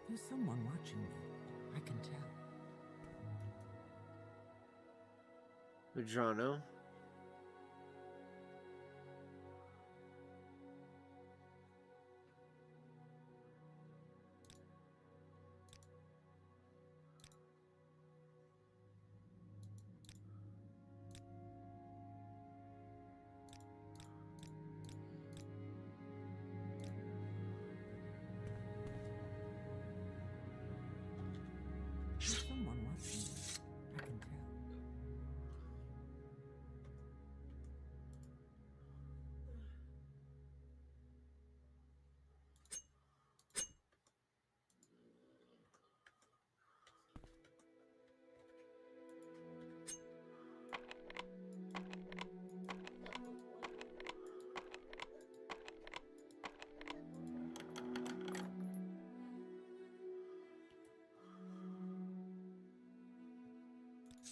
F: There's someone watching me. I can tell.
A: Madrano.
F: There's someone watching me. I can tell.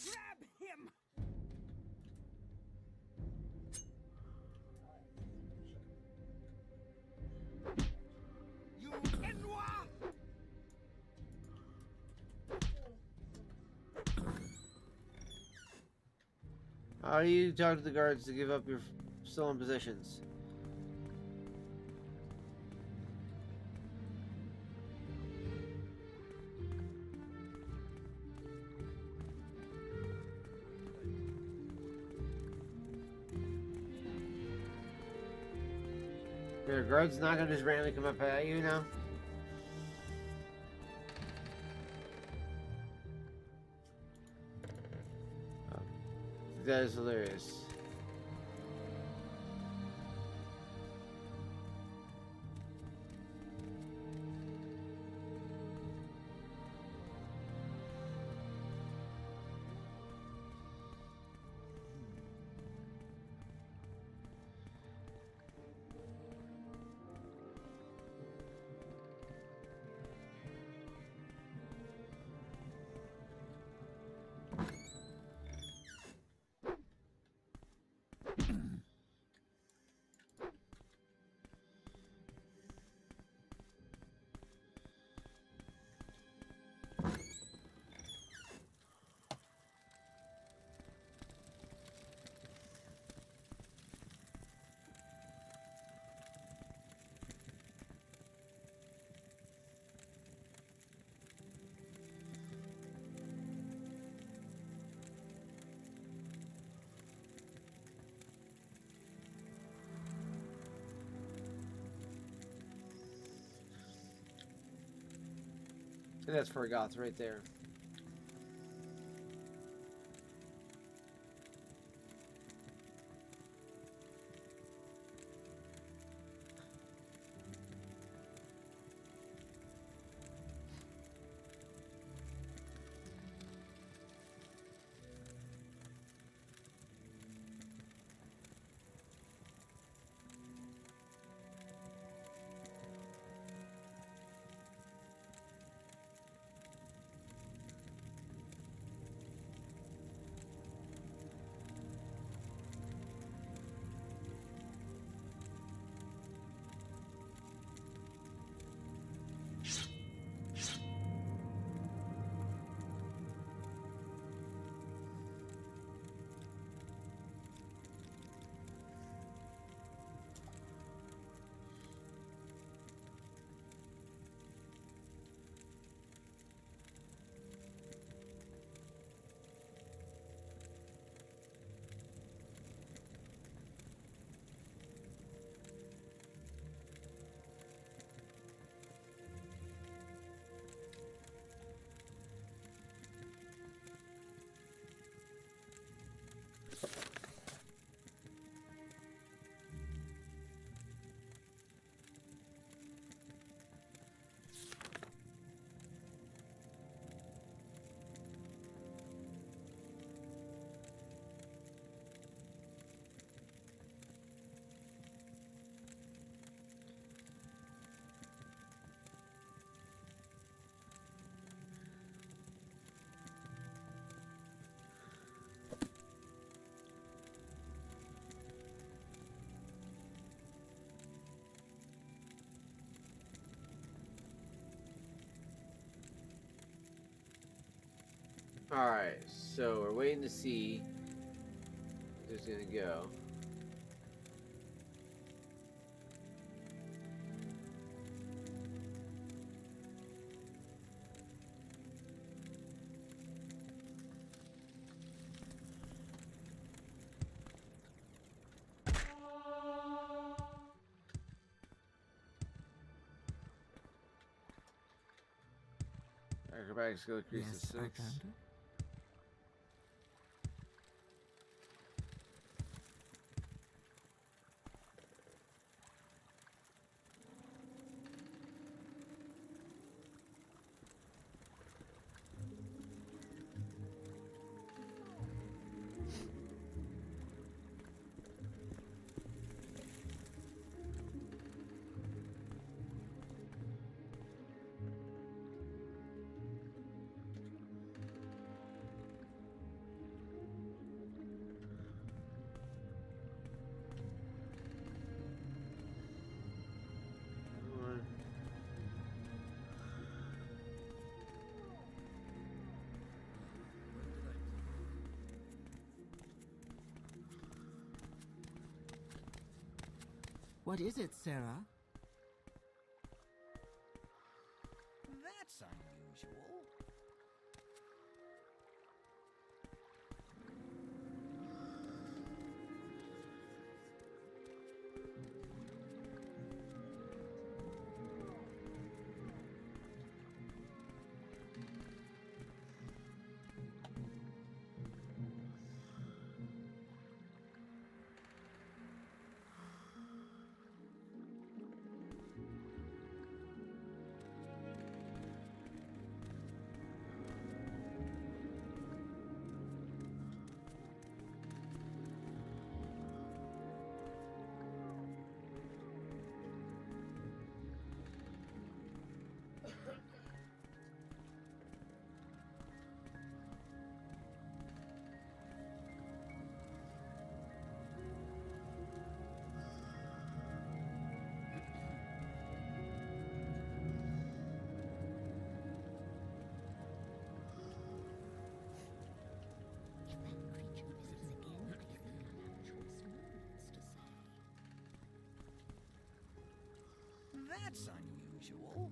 I: Grab him! You Enwa!
A: How do you talk to the guards to give up your stolen positions? Your guards not gonna just randomly come up at you now? Oh, that is hilarious. And that's Forgoth right there. Alright, so we're waiting to see if it's gonna go. Acrobatics skill increases
F: Yes,
A: 6.
F: Outlander? What is it, Sarah?
M: That's unusual. That's unusual.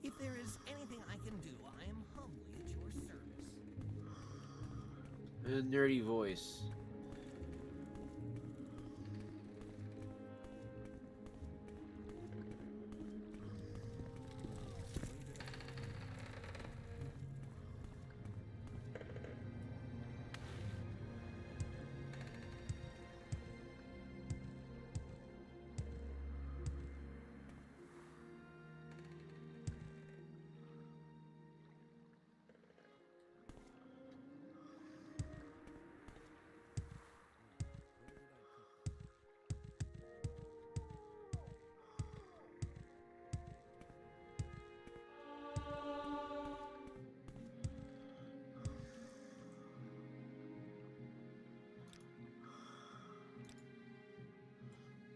M: If there is anything I can do, I am humbly at your service.
A: A nerdy voice.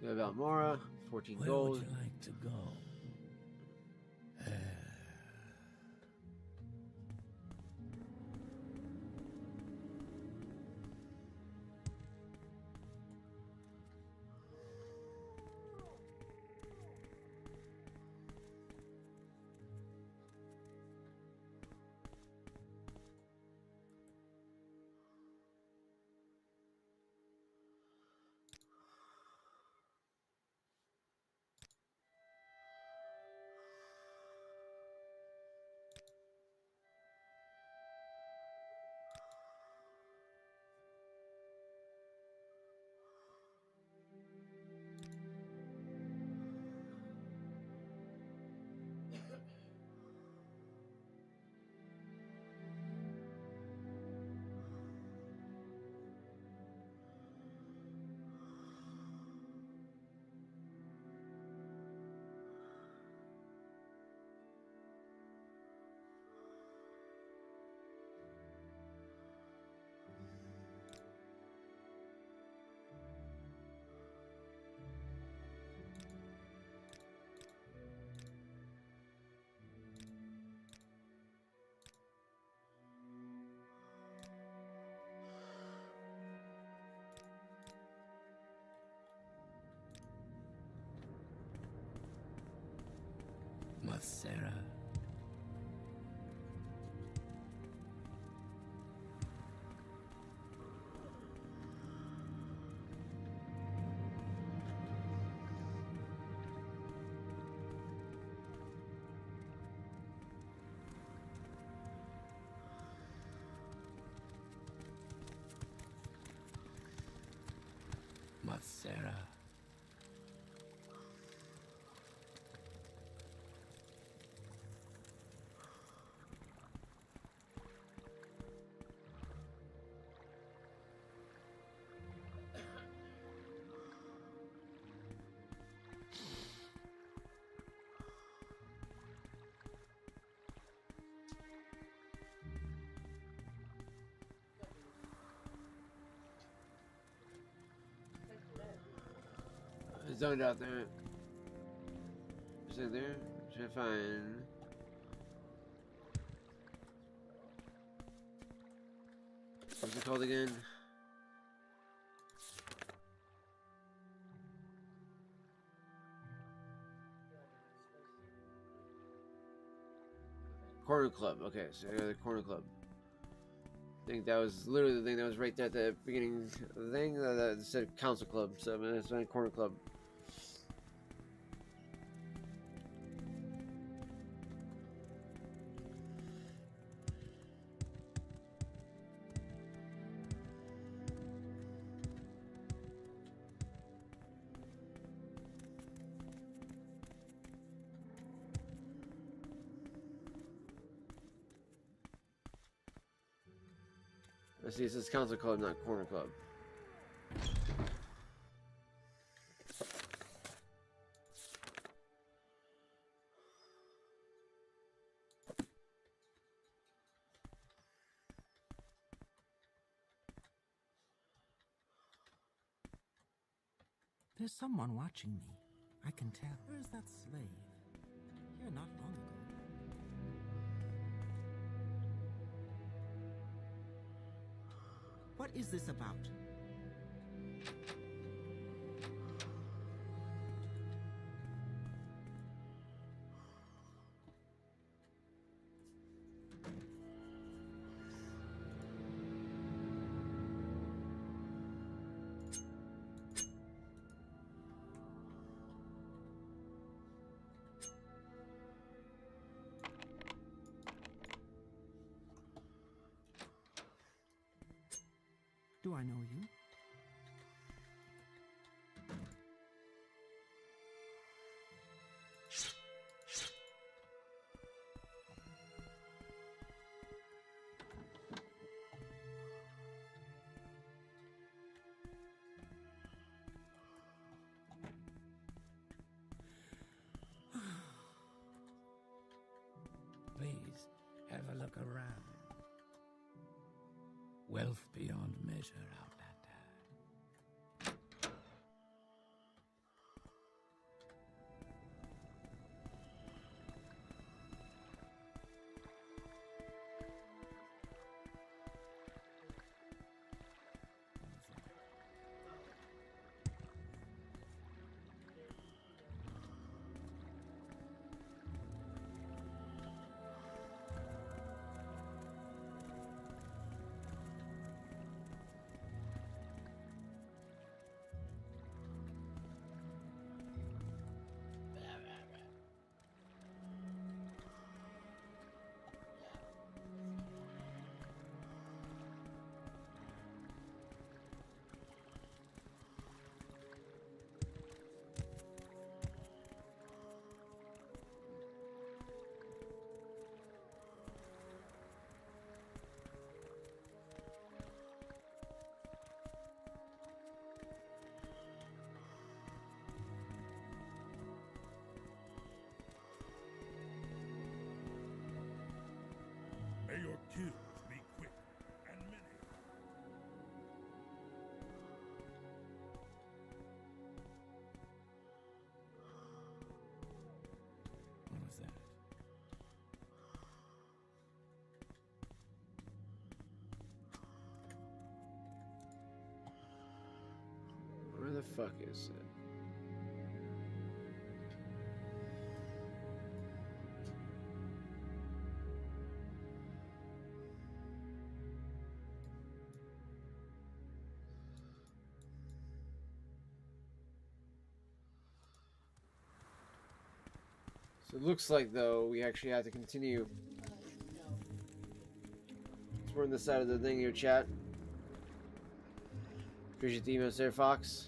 A: Got about Mora, 14
F: Where
A: gold.
F: would you like to go?
R: Sarah. Sarah.
A: Zoned out there. Is it there? Should I find? What's it called again? Corner Club. Okay, so the Corner Club. I think that was literally the thing that was right there at the beginning of the thing. That said Council Club. So that's my Corner Club. Let's see, it says Council Club, not Corner Club.
F: There's someone watching me. I can tell. Where's that slave? Here not long ago. What is this about? Do I know you?
R: Please, have a look around. Wealth beyond measure, Outlander.
O: May your kills be quick and many.
R: What was that?
A: Where the fuck is it? It looks like, though, we actually have to continue. So we're on the side of the thing here, chat. Appreciate the emails there, Fox.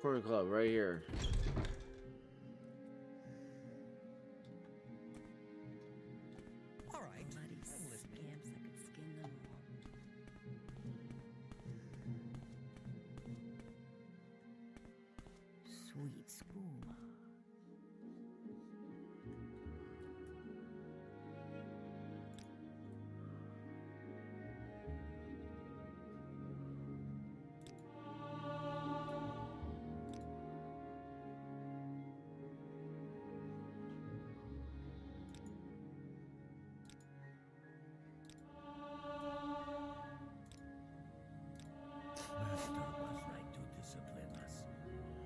A: Corner Club, right here.
J: All right.
Q: Bloody scamps, I could skin them all. Sweet school.
G: Master was right to discipline us.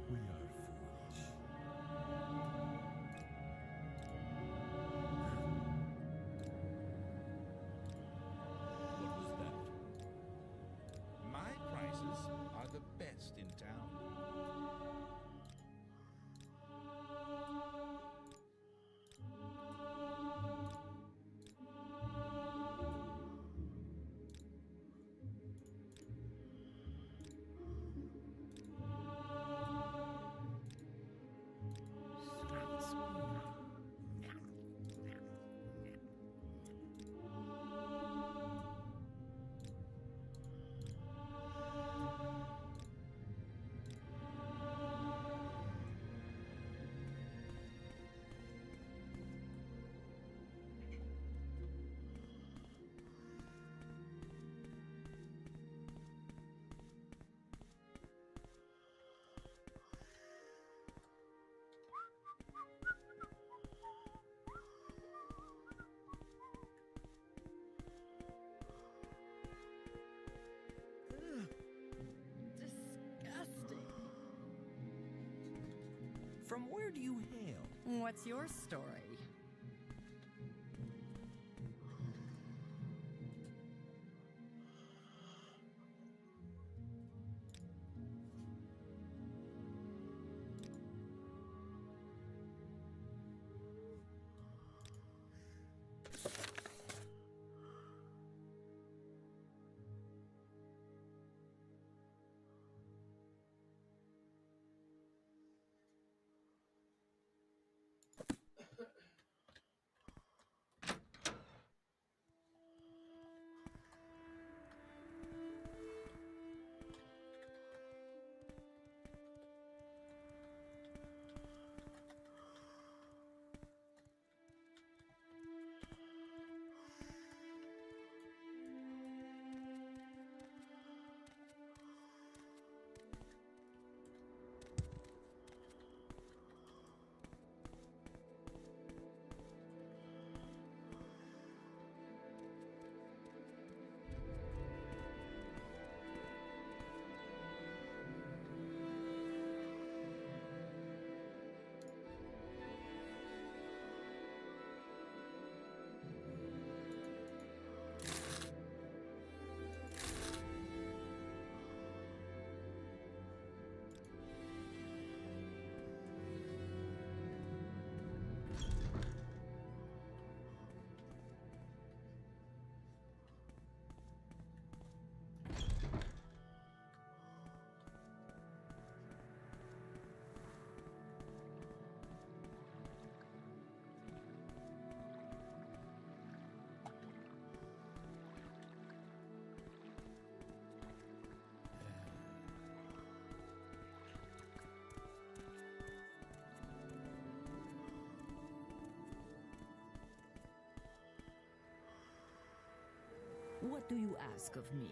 G: We are foolish.
K: What was that? My prices are the best in town.
Q: Sweet school.
J: Disgusting. From where do you hail?
S: What's your story? What do you ask of me?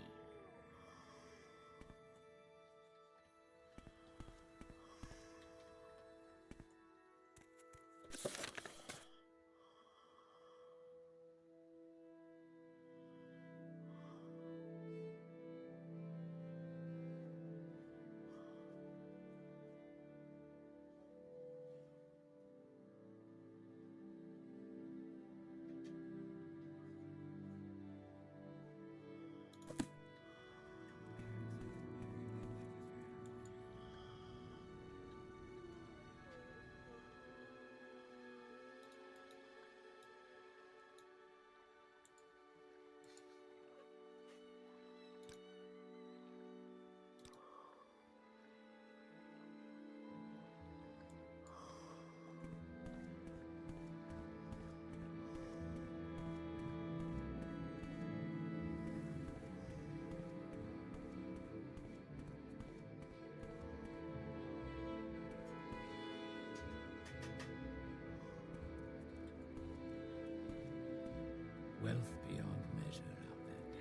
R: Wealth beyond measure, Ahmed.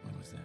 R: What was that?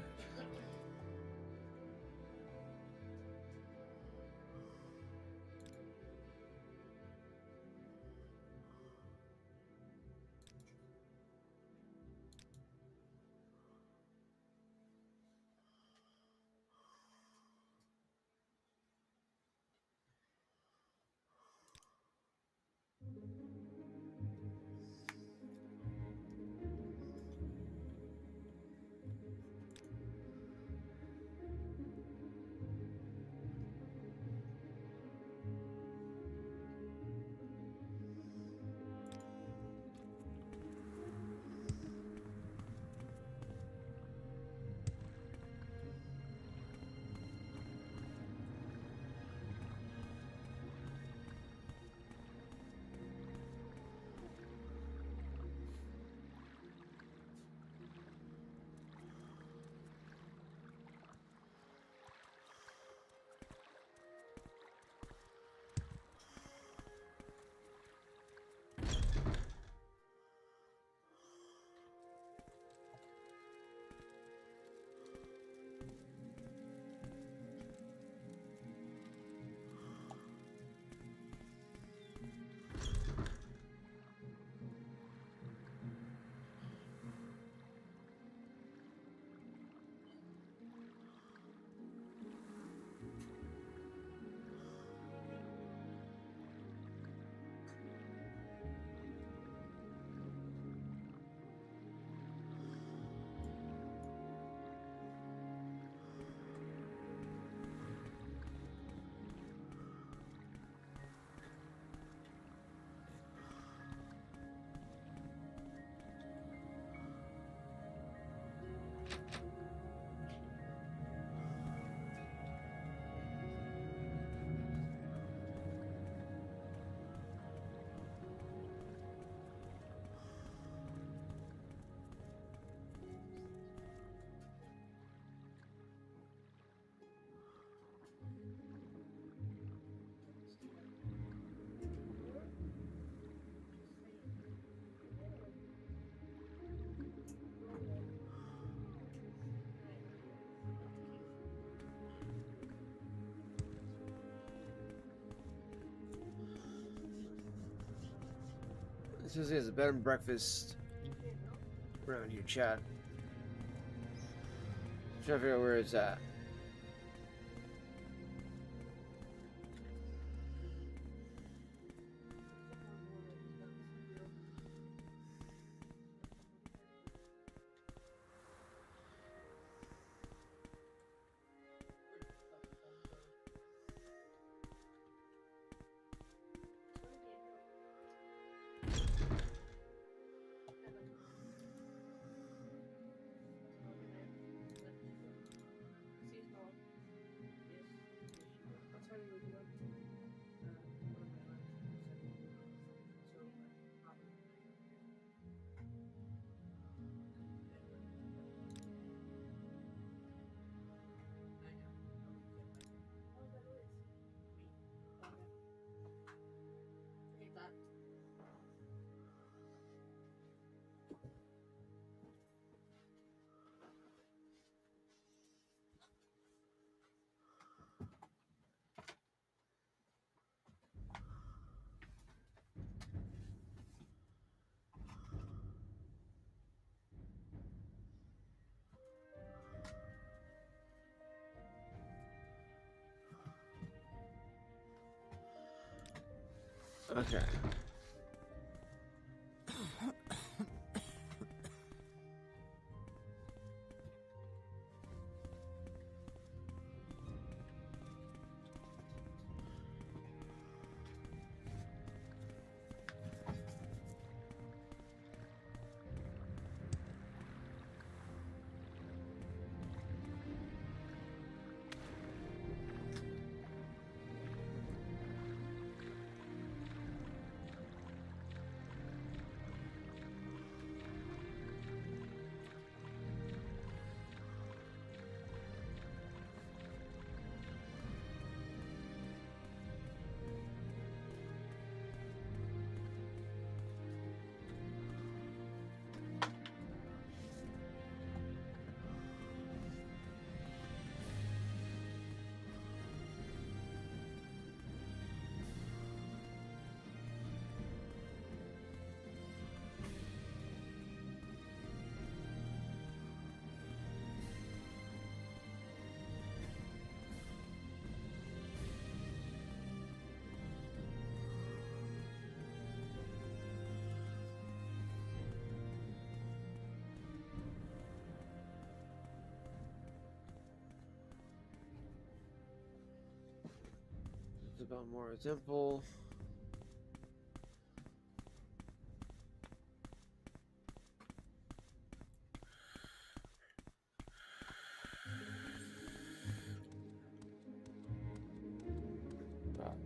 A: It says he has a bed and breakfast around here, chat. Trying to figure out where it's at. Okay. It's about more simple.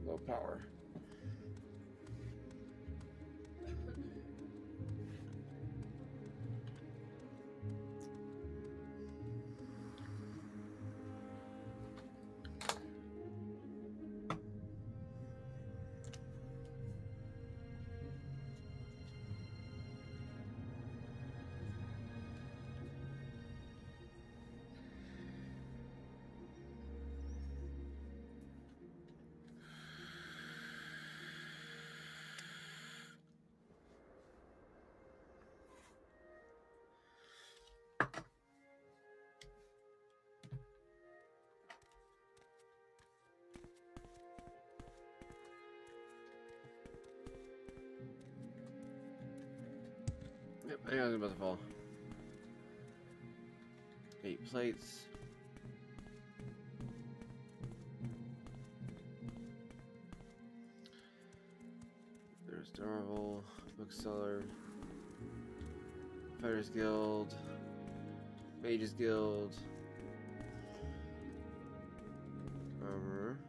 A: Low power. Yep, I think I was about to fall. 8 plates. There's Darvel, Bookseller, Fighters Guild, Mages Guild, Armor.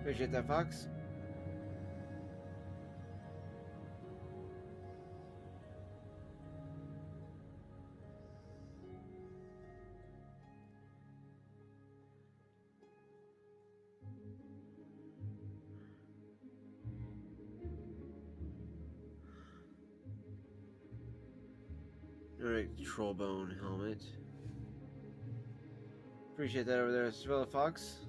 A: Appreciate that, Fox. Alright, Trollbone helmet. Appreciate that over there as well, Fox.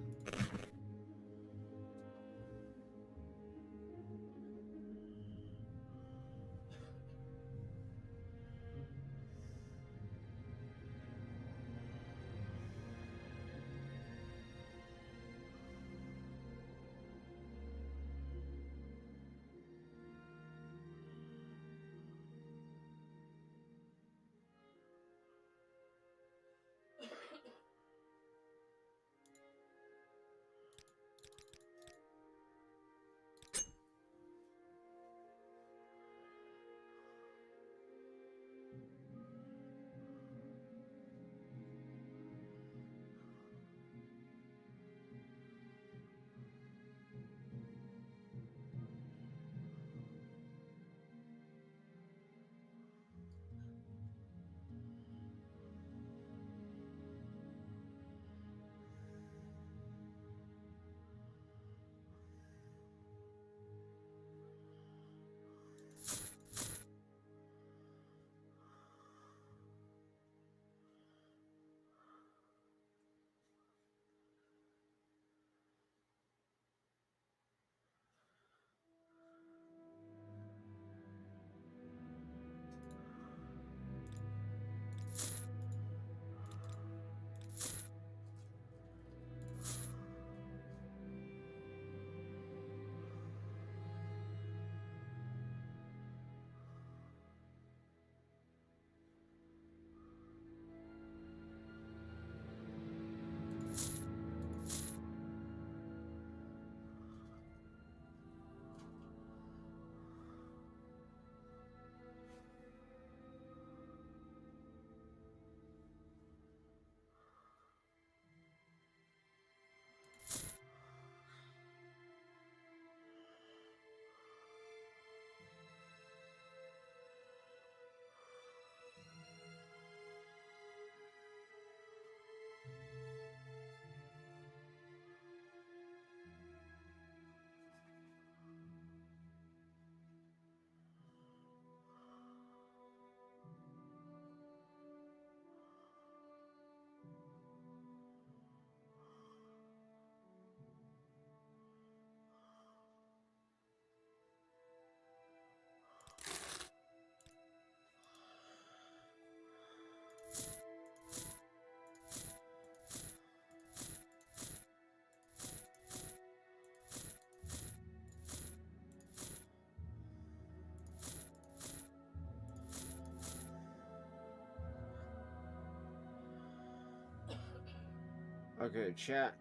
A: Okay, chat.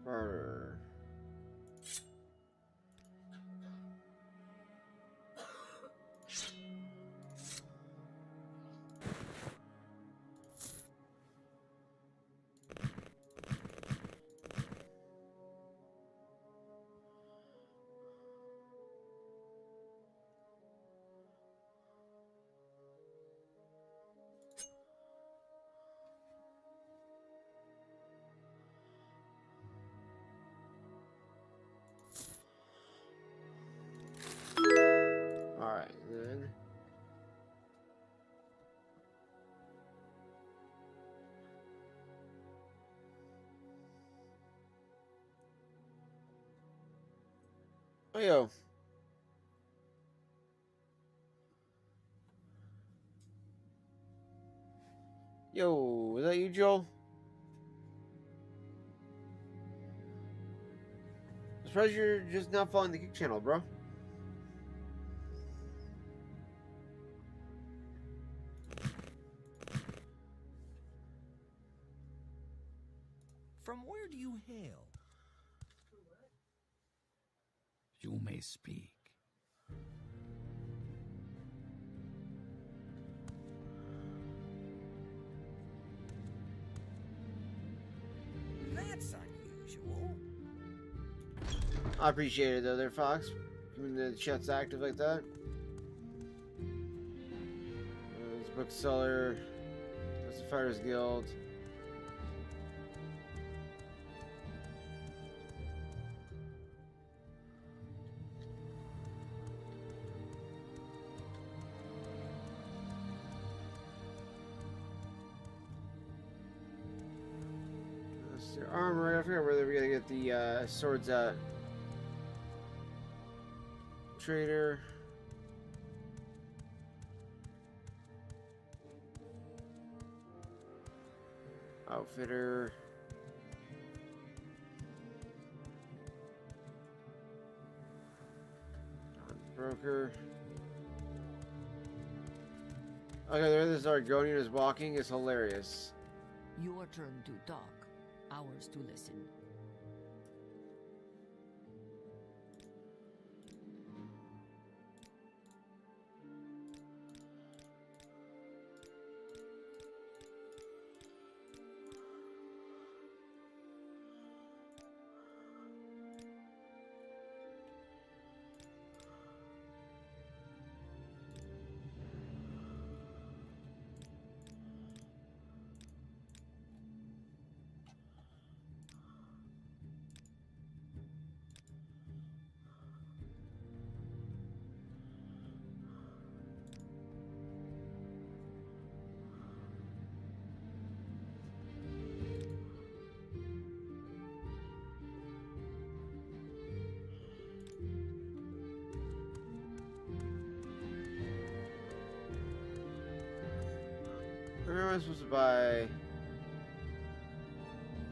A: Brr. Alright, then. Oh, yo. Yo, is that you, Joel? I'm surprised you're just not following the Kick channel, bro.
K: From where do you hail?
R: You may speak.
K: That's unusual.
A: I appreciate it, though, there, Fox. When the chat's active like that. There's Bookseller. There's the Fighters Guild. That's their armor. I forgot where we're gonna get the swords at. Trader. Outfitter. Broker. Okay, there this Argonian is walking. It's hilarious.
S: Your turn to talk, ours to listen.
A: Where am I supposed to buy?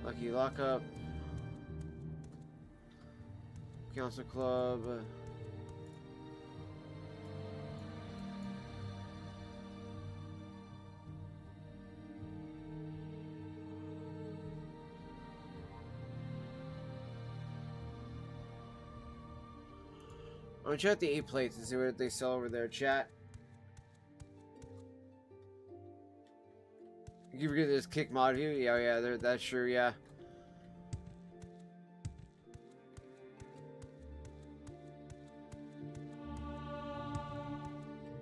A: Lucky Lockup. Council Club. I'm gonna check the 8 plates and see what they sell over there, chat. You forget this kick mod view? Yeah, yeah, that's true, yeah.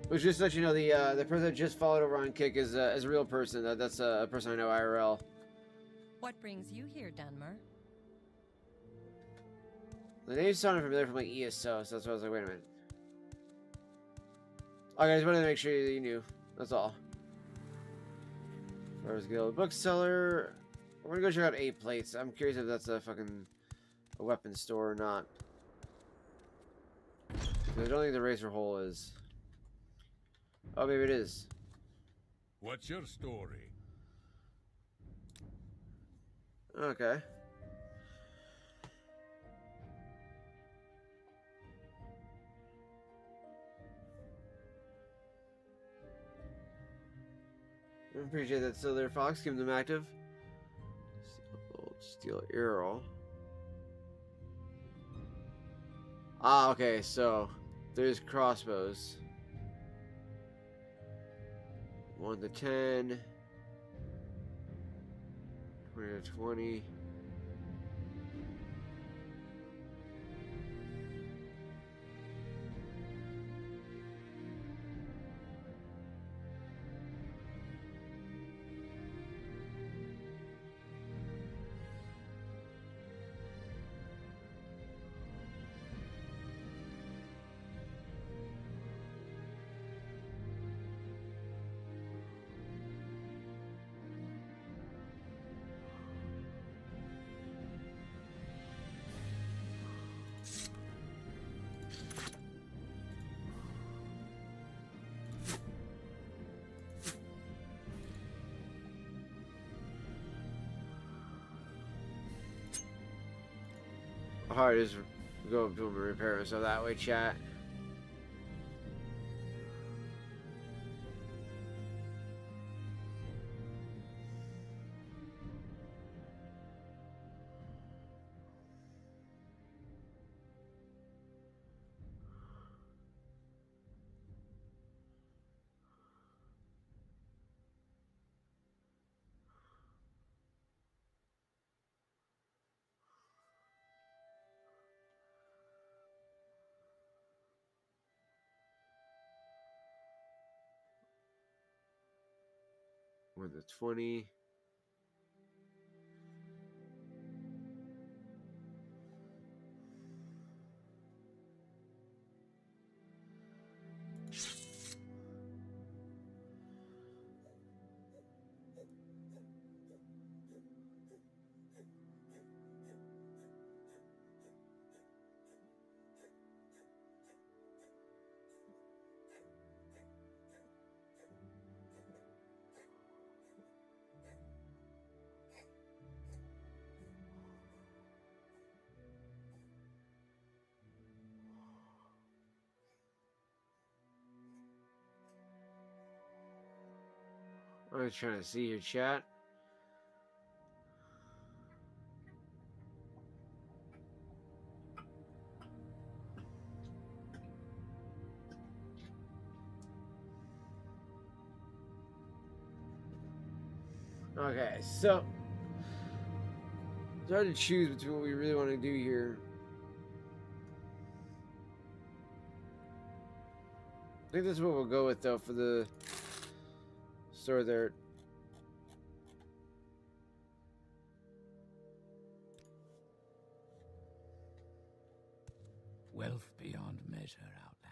A: Which just to let you know, the person that just followed over on Kick is a real person. That's a person I know IRL.
T: What brings you here, Dunmer?
A: The name's sounded familiar from like ESO, so that's why I was like, wait a minute. Okay, I just wanted to make sure you knew. That's all. Farmers Guild Bookseller. We're gonna go check out 8 plates. I'm curious if that's a weapon store or not. I don't think the razor hole is. Oh, maybe it is.
N: What's your story?
A: Okay. Appreciate that, Silver Fox. Keep them active. Steel arrow. Ah, okay, so there's crossbows. 1 to 10. 20 to 20. Hard is go to repair it so that way, chat. With the 20. I was trying to see your chat. Okay, so it's hard to choose between what we really want to do here. I think that's what we'll go with though for the store there.
R: Wealth beyond measure, Outlander.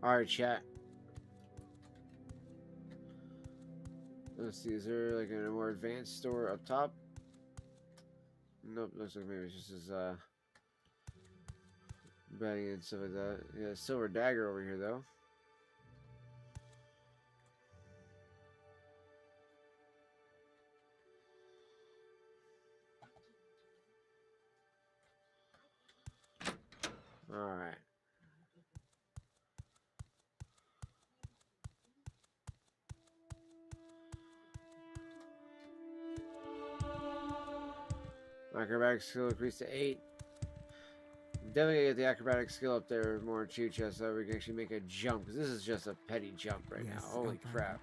A: Alright, chat. Let's see, is there like a more advanced store up top? Nope, looks like maybe it's just his betting and stuff like that. Yeah, silver dagger over here though. Alright. Acrobatic skill increased to 8. Definitely gotta get the acrobatic skill up there more too, Chess, so we can actually make a jump, because this is just a petty jump right now. Holy crap.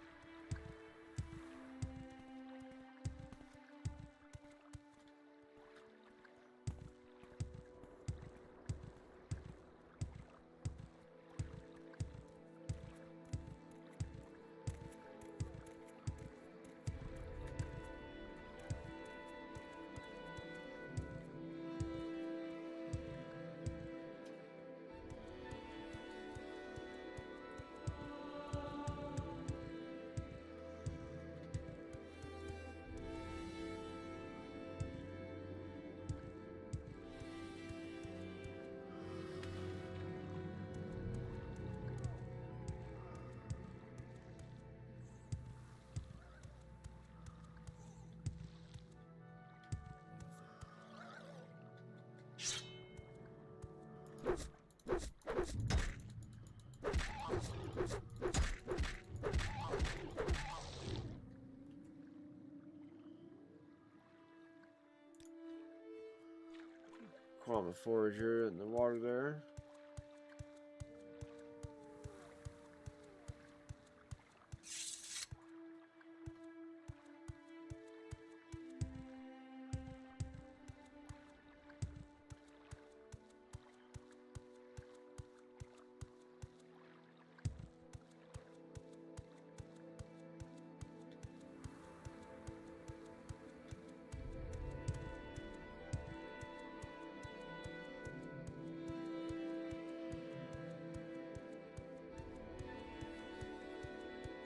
A: Qualma Forager in the water there.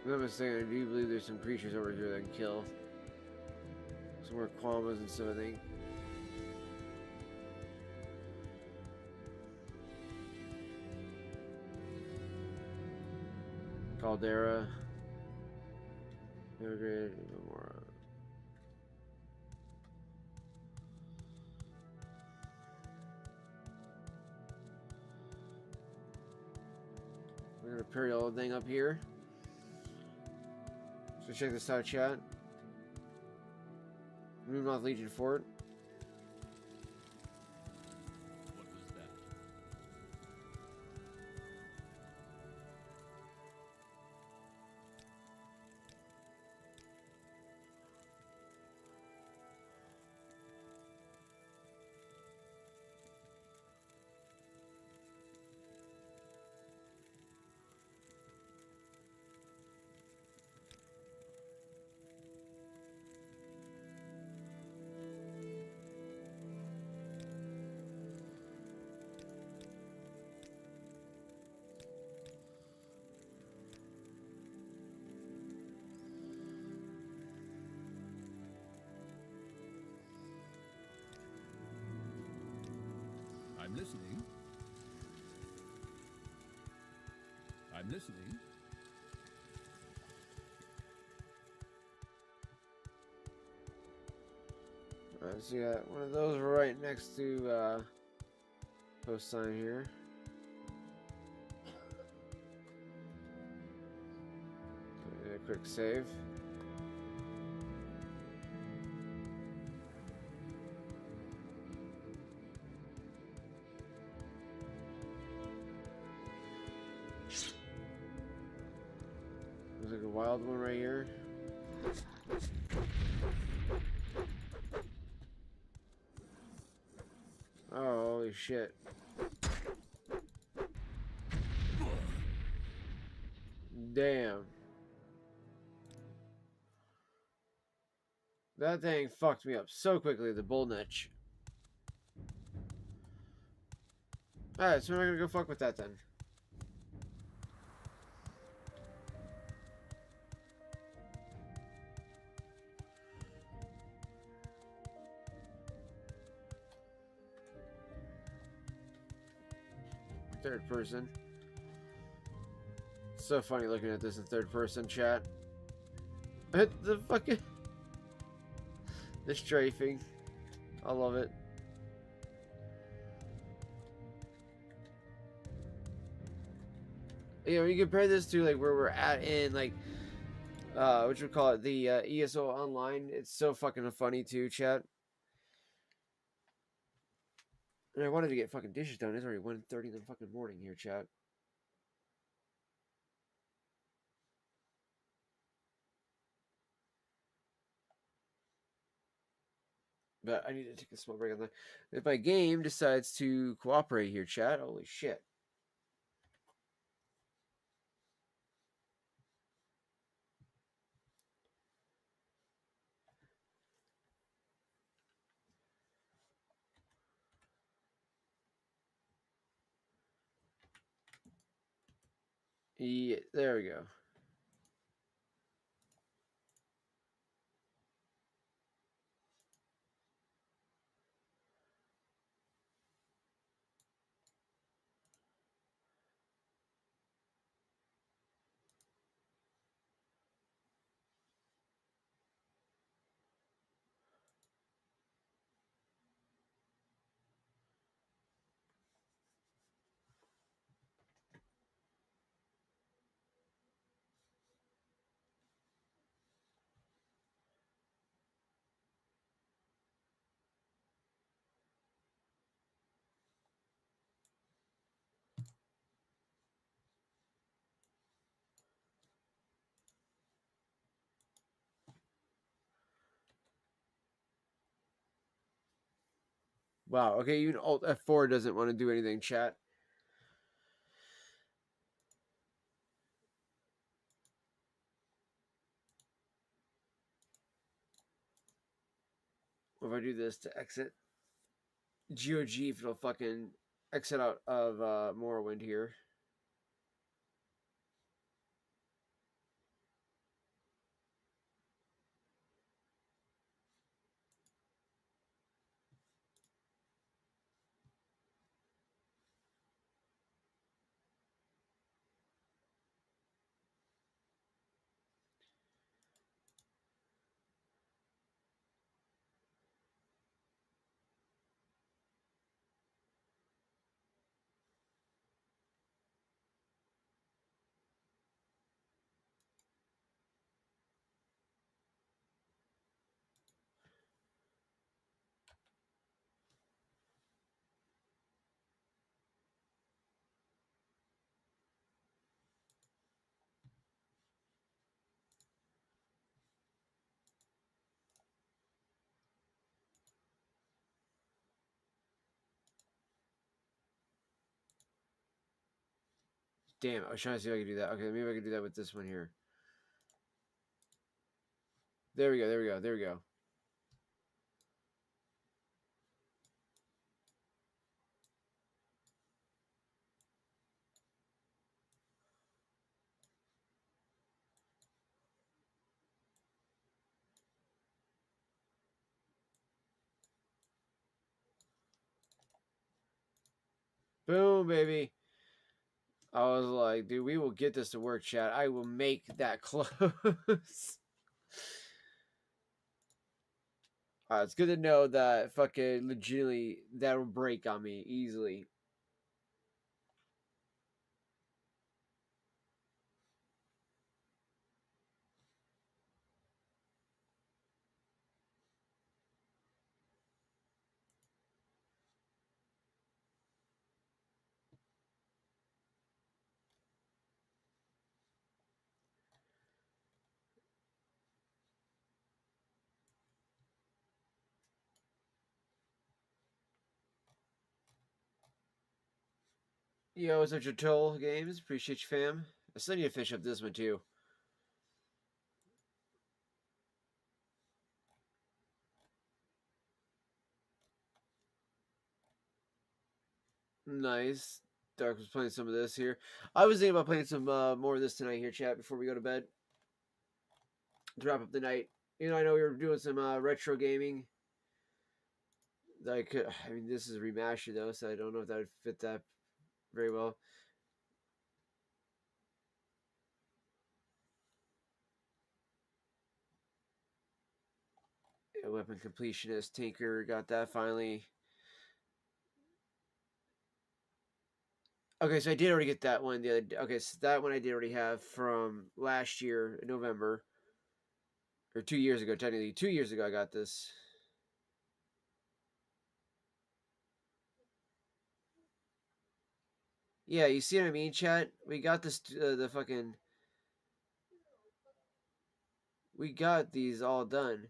A: If I'm not mistaken, I do believe there's some creatures over here that can kill. Some more Qualmas and stuff, I think. Caldera. Evergrade, no more. We're gonna parry the whole thing up here. So check this out, chat. Moonmouth Legion Fort.
D: What was that?
P: I'm listening. I'm listening.
A: Alright, so you got one of those right next to post sign here. Okay, a quick save. There's like a wild one right here. Oh, holy shit. Damn. That thing fucked me up so quickly, the bull niche. Alright, so we're not gonna go fuck with that then. Third person. So funny looking at this in third person, chat. The fucking... the strafing. I love it. You know, you compare this to like where we're at in like what you call it, the ESO Online. It's so fucking funny too, chat. And I wanted to get fucking dishes done. It's already 1:30 in the fucking morning here, chat. But I need to take a small break on that. If my game decides to cooperate here, chat, holy shit. Yeah, there we go. Wow, okay, even Alt F4 doesn't want to do anything, chat. If I do this to exit GOG, if it'll fucking exit out of Morrowind here. Damn, I was trying to see if I could do that. Okay, maybe I could do that with this one here. There we go, there we go, there we go. Boom, baby. I was like, dude, we will get this to work, chat. I will make that close. It's good to know that fucking legitimately that'll break on me easily. Yo, what's up, Jatul Games? Appreciate you, fam. I still need to finish up this one, too. Nice. Dark was playing some of this here. I was thinking about playing some more of this tonight here, chat, before we go to bed. To wrap up the night. You know, I know we were doing some retro gaming. I mean, this is a remaster, though, so I don't know if that would fit that very well. Yeah, Weapon Completionist, Tinker, got that finally. Okay, so I did already get that one the other day. Okay, so that one I did already have from last year, November. Or 2 years ago, technically. 2 years ago I got this. Yeah, you see what I mean, chat? We got this, the fucking... We got these all done.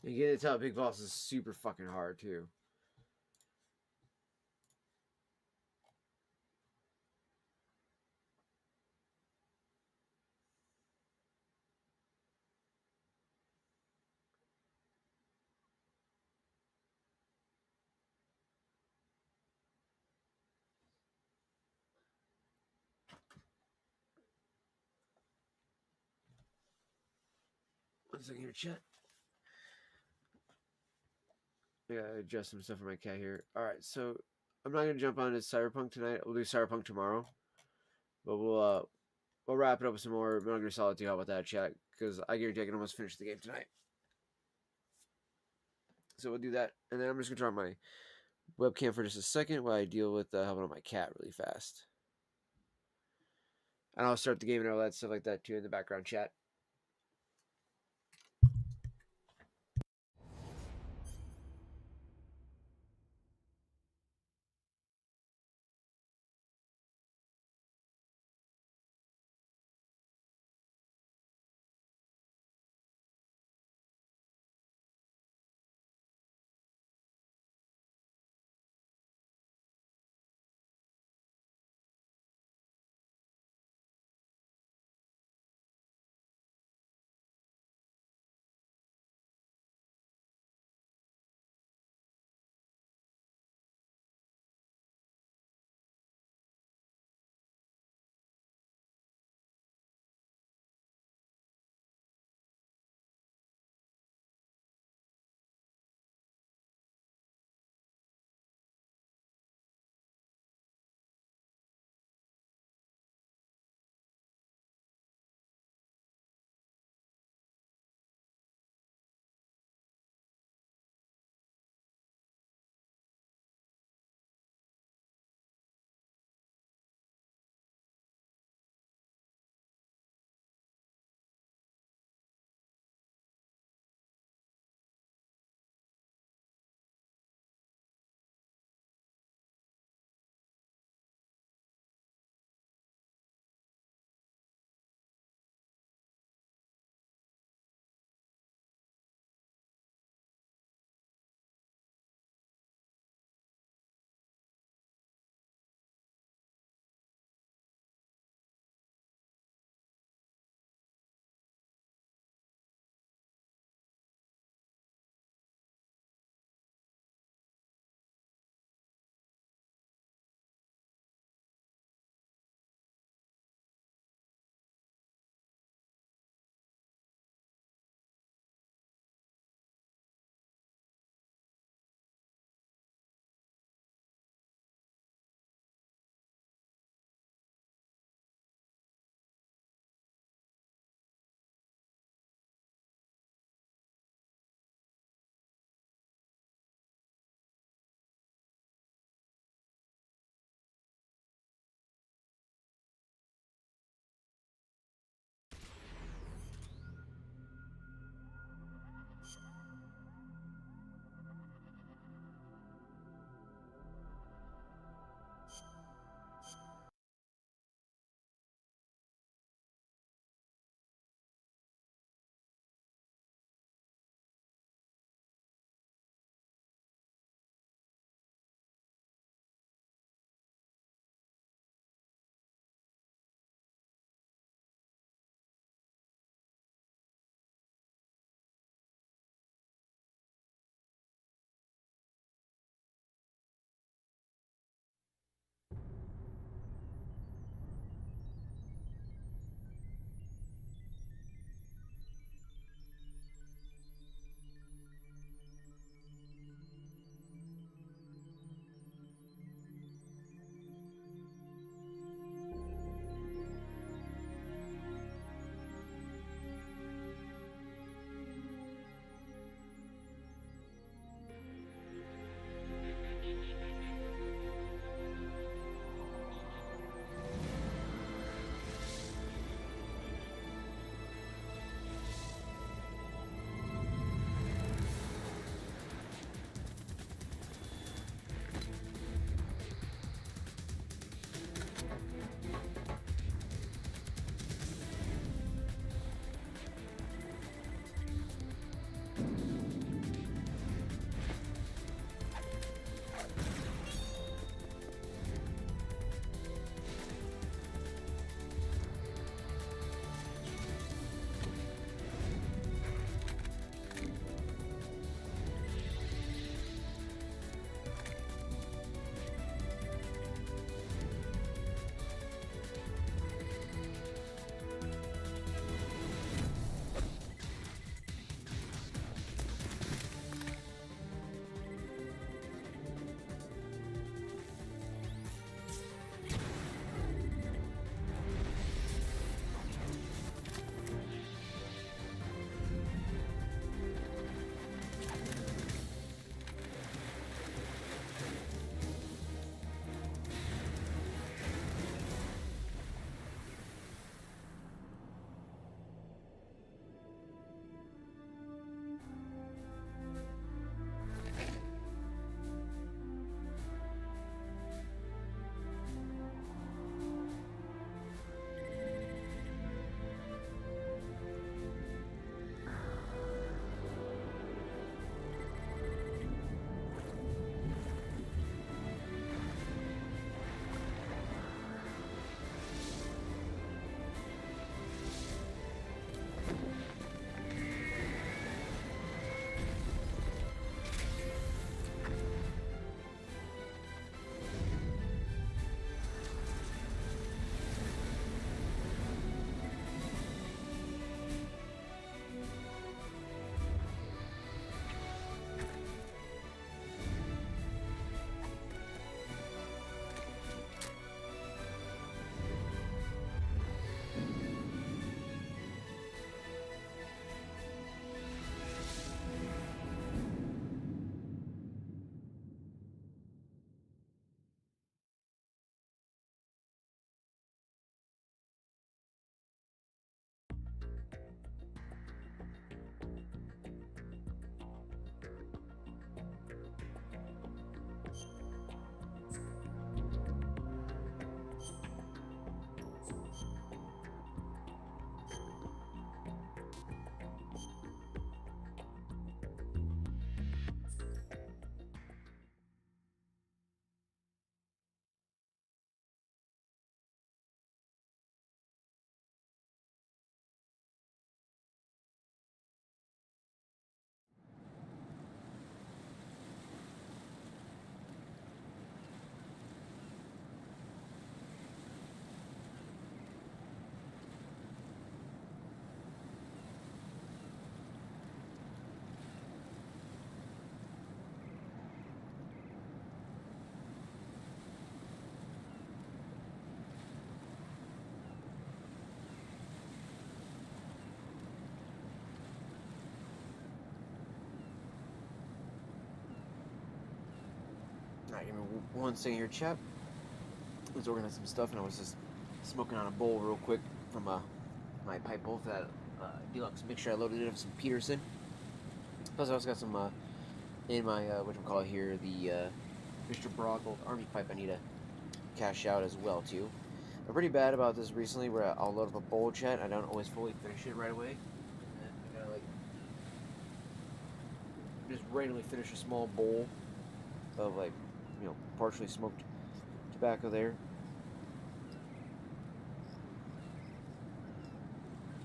A: And getting to tell Big Boss is super fucking hard, too. One second here, chat. I gotta adjust some stuff for my cat here. Alright, so I'm not gonna jump on to Cyberpunk tonight. We'll do Cyberpunk tomorrow. But we'll wrap it up with some more Metal Gear Solid 2. How about that, chat? Because I guarantee I can almost finish the game tonight. So we'll do that. And then I'm just gonna turn on my webcam for just a second while I deal with helping out my cat really fast. And I'll start the game and all that stuff like that too in the background chat. Alright, give me one second here, chap. Let's organize some stuff, and I was just smoking on a bowl real quick from my pipe bowl for that deluxe mixture I loaded in of some Peterson. Plus, I also got some in my whatchamacallit here, the Mr. Broad Gold Army pipe I need to cash out as well too. I'm pretty bad about this recently, where I'll load up a bowl, chat. I don't always fully finish it right away. I gotta like just randomly finish a small bowl of like, you know, partially smoked tobacco there.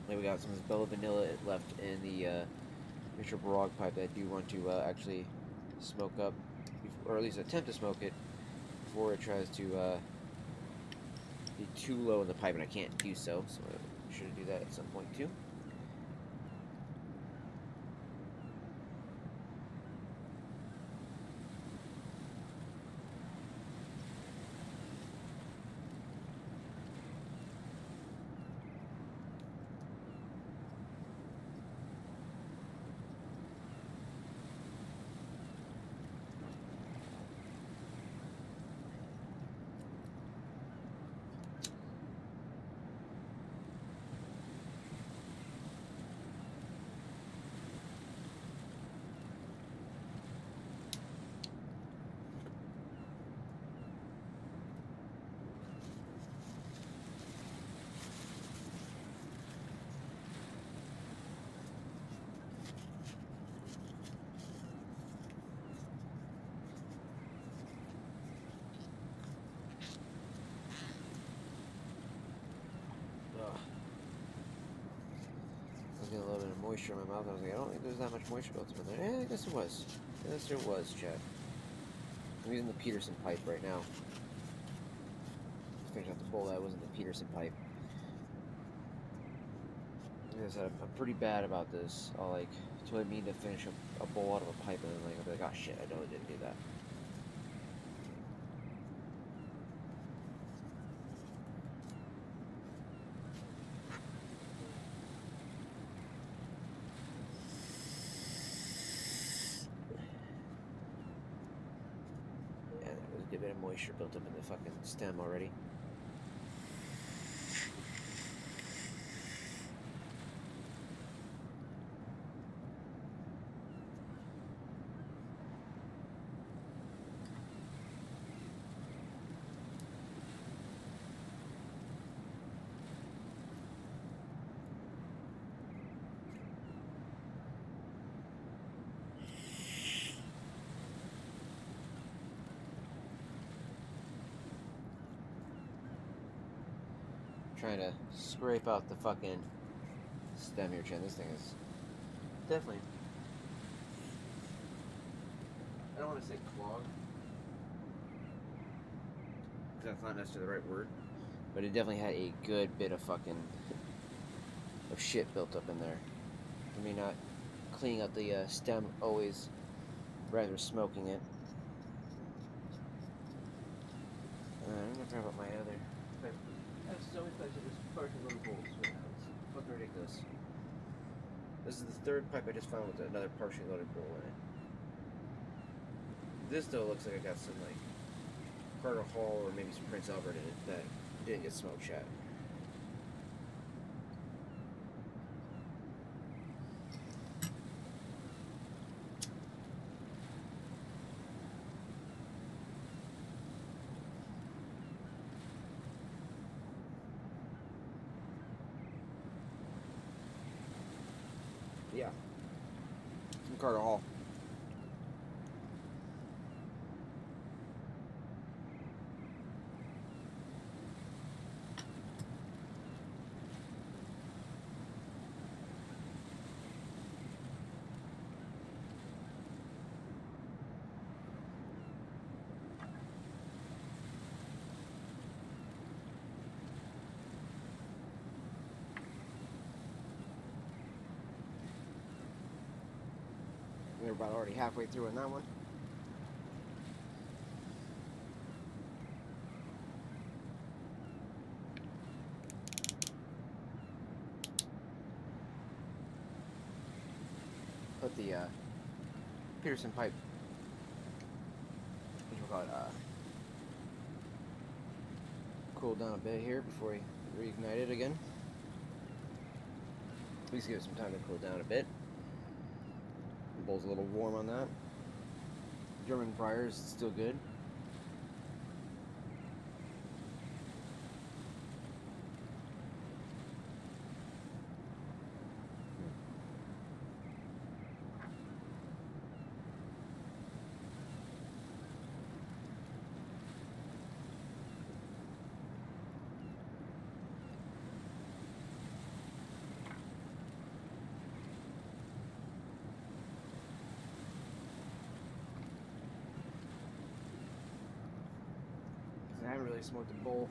A: Then we got some of this Bella Vanilla left in the Mr. Barog pipe that I do want to actually smoke up, or at least attempt to smoke it before it tries to be too low in the pipe, and I can't do so, so I should do that at some point too. I was getting a little bit of moisture in my mouth. I was like, I don't think there's that much moisture built up in there. I guess it was. Yes, there was, Chad. I'm using the Peterson pipe right now. Finish off the bowl that was in the Peterson pipe. Like I said, I'm pretty bad about this. I'll like totally mean to finish a bowl out of a pipe, and then like I'll be like, oh shit, I totally didn't do that. Yeah, there was a good bit of moisture built up in the fucking stem already. Trying to scrape out the fucking stem here, Chan. This thing is definitely, I don't want to say clogged, because that's not necessarily the right word, but it definitely had a good bit of fucking of shit built up in there. I mean, not cleaning out the stem always, rather smoking it. I'm gonna grab up my other. I have so many pipes in this fucking little bowl. It's fucking ridiculous. This is the third pipe I just found with another partially loaded bowl in it. This though looks like I got some like Carter Hall or maybe some Prince Albert in it that didn't get smoked yet. Yeah. Some Carter Hall. We're about already halfway through on that one. Put the Peterson pipe call it, cool down a bit here before we reignite it again. At least give it some time to cool down a bit. The bowl's a little warm on that. German Briar is still good. I haven't really smoked a bowl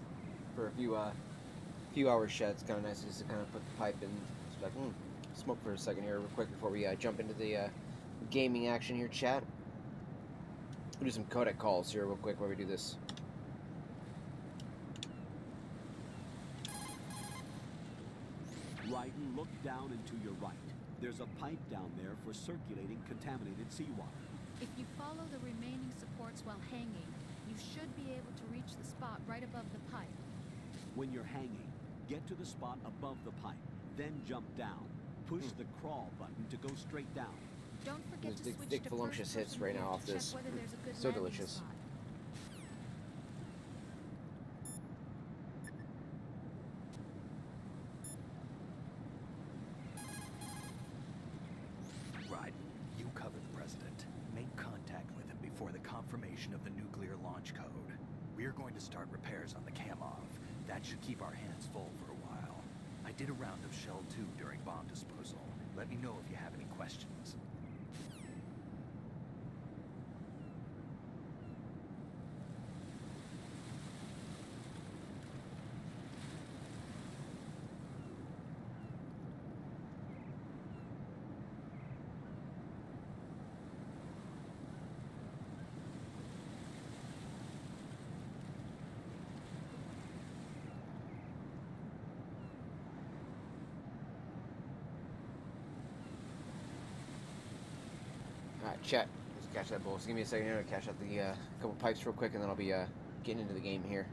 A: for a few hours yet. It's kind of nice just to kind of put the pipe in. Just like, smoke for a second here real quick before we jump into the gaming action here, chat. We'll do some codec calls here real quick while we do this.
H: Raiden, look down and to your right. There's a pipe down there for circulating contaminated seawater.
L: If you follow the remaining supports while hanging, you should be able to reach the spot right above the pipe.
H: When you're hanging, get to the spot above the pipe, then jump down. Push the crawl button to go straight down.
L: Don't forget
A: Those
L: to
A: big,
L: switch
A: thick,
L: to
A: voluptuous
L: first
A: hits
L: person
A: right
L: view
A: now
L: to
A: off
L: check
A: this.
L: whether there's a good
A: So
L: landing
A: delicious.
L: spot.
C: Right. You cover the president. Make contact with him before the confirmation of the nuclear launch code. We're going to start repairs on the Kamov. That should keep our hands full for a while. I did a round of Shell 2 during bomb disposal. Let me know if you have any questions.
A: Alright, chat. Let's catch that bowl. So give me a second here to catch out the couple pipes real quick, and then I'll be getting into the game here.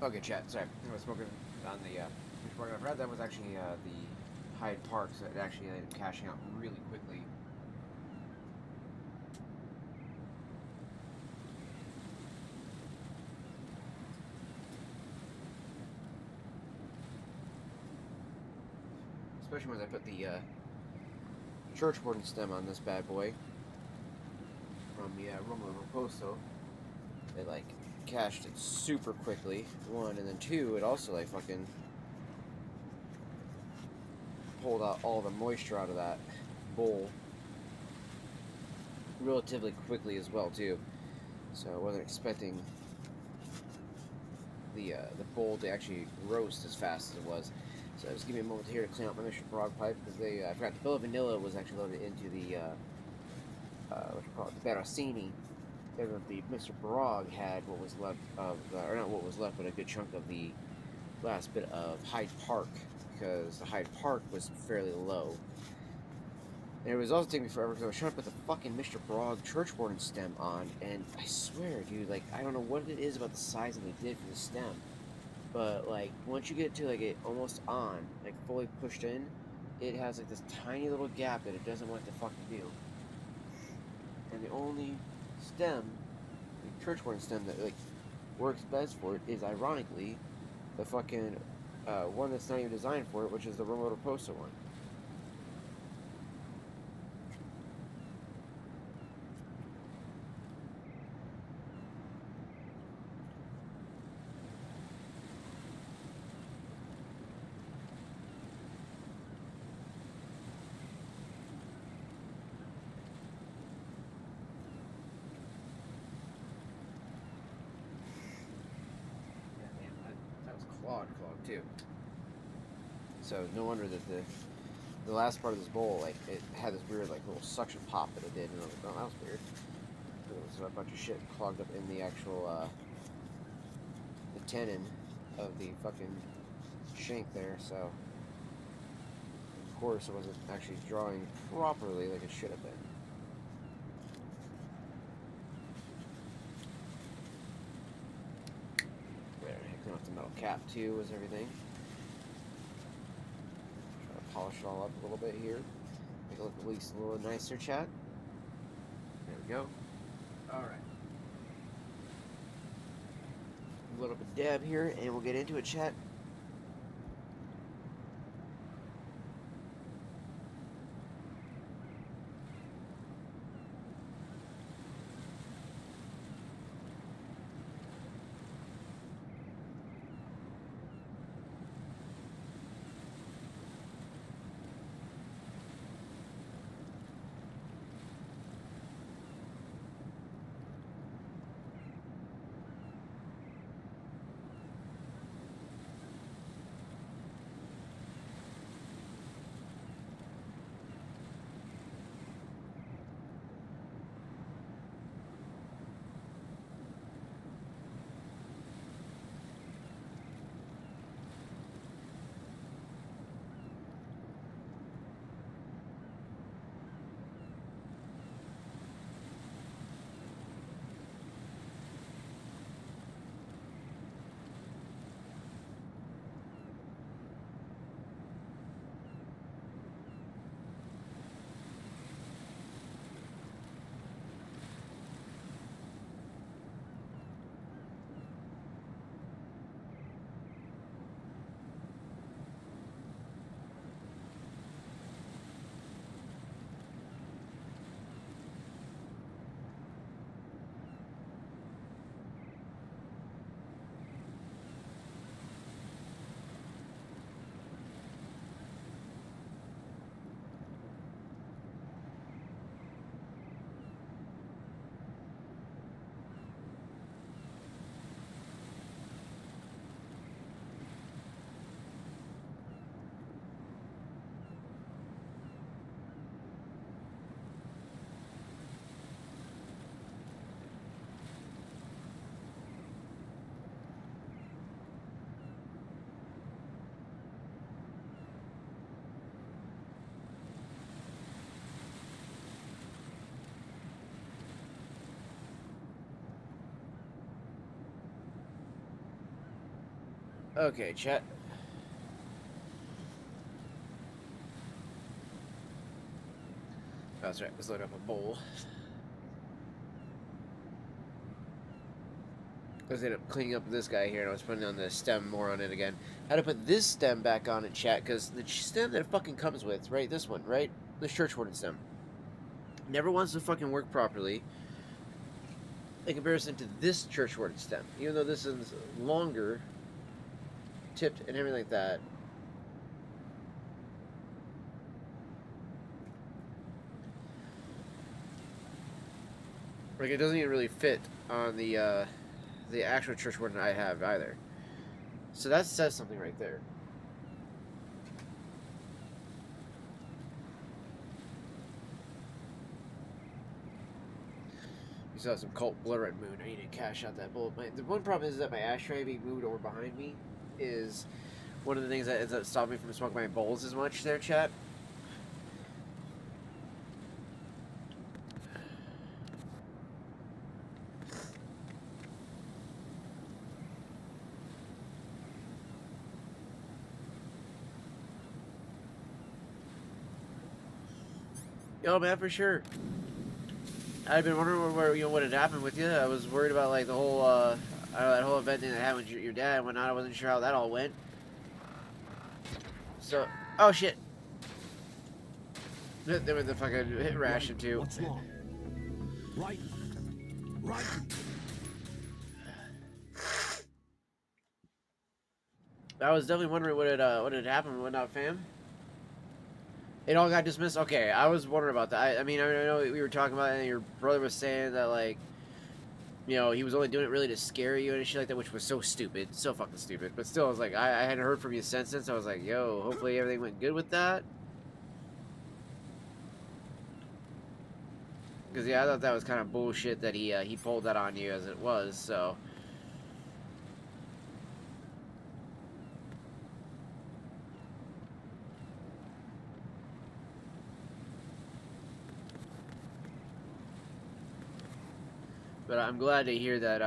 A: Okay, chat. Sorry, I was smoking on the. I forgot that was actually the Hyde Park, so it actually ended up cashing out really quickly. Especially when I put the church warden stem on this bad boy from the Roma Raposo. It like cashed it super quickly, one, and then two, it also like fucking pulled out all the moisture out of that bowl relatively quickly as well too. So I wasn't expecting the bowl to actually roast as fast as it was. So just give me a moment here to clean out my Mr. Frog pipe, because I forgot the Bill of Vanilla was actually loaded into the what you call it, the Berosini. And the Mr. Barog had what was left of, or not what was left, but a good chunk of the last bit of Hyde Park, because the Hyde Park was fairly low. And it was also taking me forever because I was trying to put the fucking Mr. Barog church warden stem on, and I swear, dude, like, I don't know what it is about the size that they did for the stem, but like once you get to like it almost on, like fully pushed in, it has like this tiny little gap that it doesn't want to fucking do. And the only stem, the church warden stem that like works best for it is ironically the fucking one that's not even designed for it, which is the Roma Raposo one. Clogged too. So no wonder that the last part of this bowl, like, it had this weird like little suction pop that it did, and I was like, oh, that was weird. So a bunch of shit clogged up in the actual the tenon of the fucking shank there. So of course it wasn't actually drawing properly like it should have been. Clean off the metal cap too, as everything. Try to polish it all up a little bit here. Make it look at least a little nicer, chat. There we go. Alright. A little bit of dab here, and we'll get into it, chat. Okay, chat. That's right. Let's load up a bowl. I was ended up cleaning up this guy here, and I was putting on the stem more on it again. How to put this stem back on in chat, because the stem that it fucking comes with, right? This one, right? The church warden stem. Never wants to fucking work properly in comparison to this church warden stem. Even though this is longer, tipped, and everything like that. Like, it doesn't even really fit on the actual church warden I have either. So that says something right there. You still have some cult blood red moon. I need to cash out that bullet. The one problem is that my ashtray being moved over behind me is one of the things that ends up stopping me from smoking my bowls as much there, chat. Yo, man, for sure. I've been wondering what had happened with you. I was worried about like the whole that whole event thing that happened with your dad and whatnot. I wasn't sure how that all went. So, oh shit. There was the fucking hit ration too.
G: What's wrong? Right.
A: I was definitely wondering what had happened and whatnot, fam. It all got dismissed. Okay, I was wondering about that. I mean, I know we were talking about it, and your brother was saying that like, you know, he was only doing it really to scare you and shit like that, which was so stupid, so fucking stupid. But still, I was like, I hadn't heard from you since then, so I was like, yo, hopefully everything went good with that. Because yeah, I thought that was kind of bullshit that he pulled that on you as it was. So. But I'm glad to hear that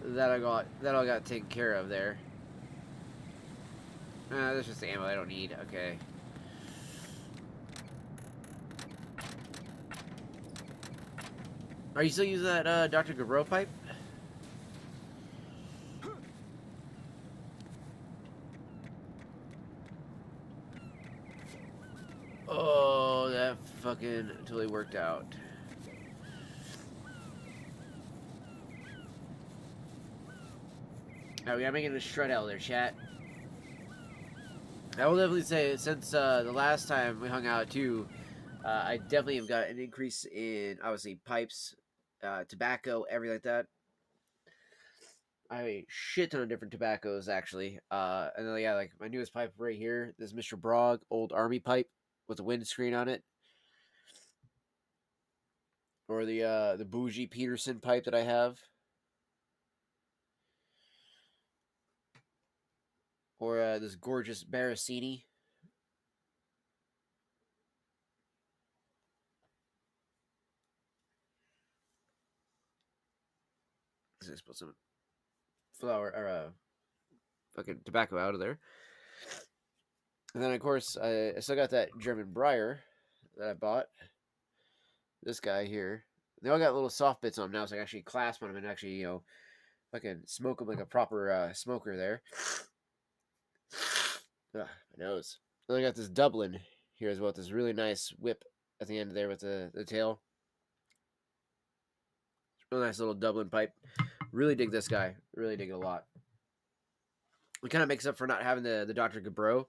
A: that all got taken care of there. That's just the ammo I don't need. Okay. Are you still using that Dr. Gabro pipe? Oh, that fucking totally worked out. Now we gotta make it a shred out there, chat. I will definitely say, since the last time we hung out too, I definitely have got an increase in, obviously, pipes, tobacco, everything like that. I have a shit ton of different tobaccos, actually. And then, yeah, like my newest pipe right here, this Mr. Brog old army pipe with a windscreen on it. Or the bougie Peterson pipe that I have. Or this gorgeous Barasini. Let's put some flour or fucking tobacco out of there. And then of course I still got that German Briar that I bought. This guy here. They all got little soft bits on them now, so I can actually clasp on them and actually, you know, fucking smoke them like a proper smoker there. Ugh, my nose. Then I got this Dublin here as well. This really nice whip at the end there with the tail. Really nice little Dublin pipe. Really dig this guy. Really dig it a lot. It kind of makes up for not having the Dr. Gabro,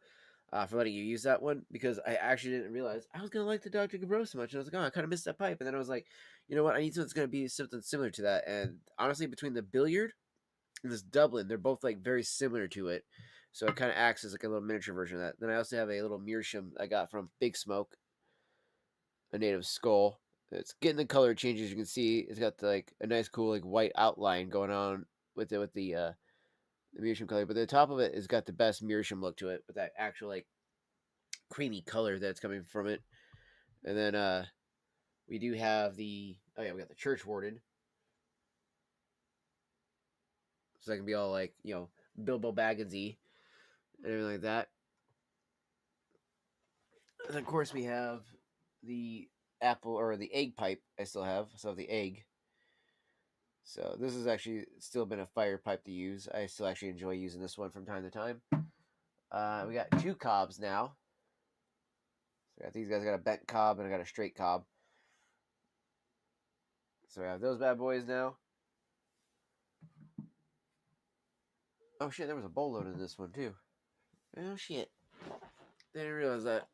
A: for letting you use that one, because I actually didn't realize I was going to like the Dr. Gabro so much. And I was like, oh, I kind of missed that pipe. And then I was like, you know what? I need something that's going to be something similar to that. And honestly, between the Billiard and this Dublin, they're both like very similar to it. So it kind of acts as like a little miniature version of that. Then I also have a little meerschaum I got from Big Smoke, a native skull. It's getting the color changes. You can see it's got like a nice, cool like white outline going on with it with the meerschaum color. But the top of it has got the best meerschaum look to it with that actual like creamy color that's coming from it. And then we do have we got the church warden. so I can be all like, you know, Bilbo Bagginsy and everything like that. And of course, we have the apple or the egg pipe. I still have the egg. So this has actually still been a fire pipe to use. I still actually enjoy using this one from time to time. We got 2 cobs now. So I got these guys. I got a bent cob and I got a straight cob. So we have those bad boys now. Oh shit, there was a bowl load in this one too. Oh shit. Didn't realize that.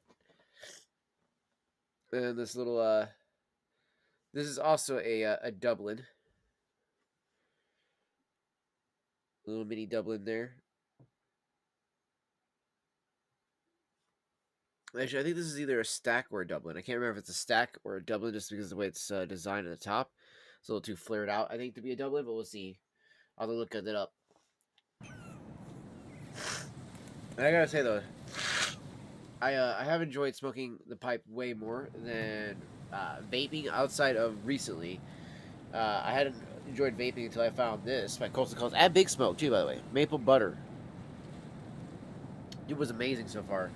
A: And this little this is also a Dublin. A little mini Dublin there. Actually, I think this is either a stack or a Dublin. I can't remember if it's a stack or a Dublin just because of the way it's designed at the top. It's a little too flared out, I think, to be a Dublin, but we'll see. I'll look it up. And I gotta say, though, I have enjoyed smoking the pipe way more than vaping outside of recently. I hadn't enjoyed vaping until I found this by Coastal Coast. And Big Smoke, too, by the way. Maple Butter. It was amazing so far.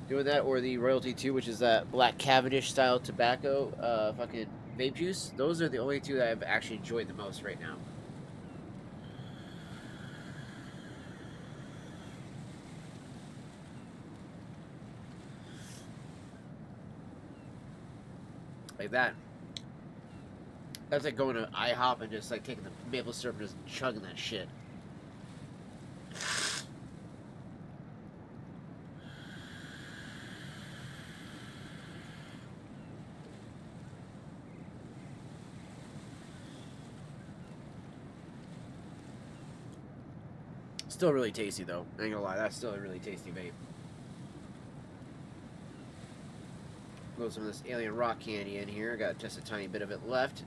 A: Doing that, or the Royalty 2, which is that Black Cavendish style tobacco fucking vape juice. Those are the only 2 that I've actually enjoyed the most right now. Like that. That's like going to IHOP and just like taking the maple syrup and just chugging that shit. Still really tasty though. I ain't gonna lie, that's still a really tasty vape. Load some of this alien rock candy in here. Got just a tiny bit of it left.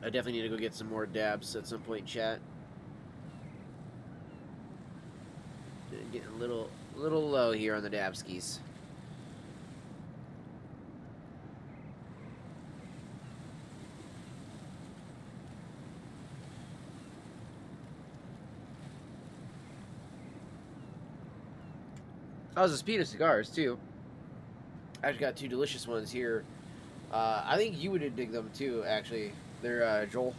A: I definitely need to go get some more dabs at some point, chat. Getting a little low here on the dab skis. Oh, there's a speed of cigars too. I just got 2 delicious ones here. I think you would dig them too, actually. They're Joel.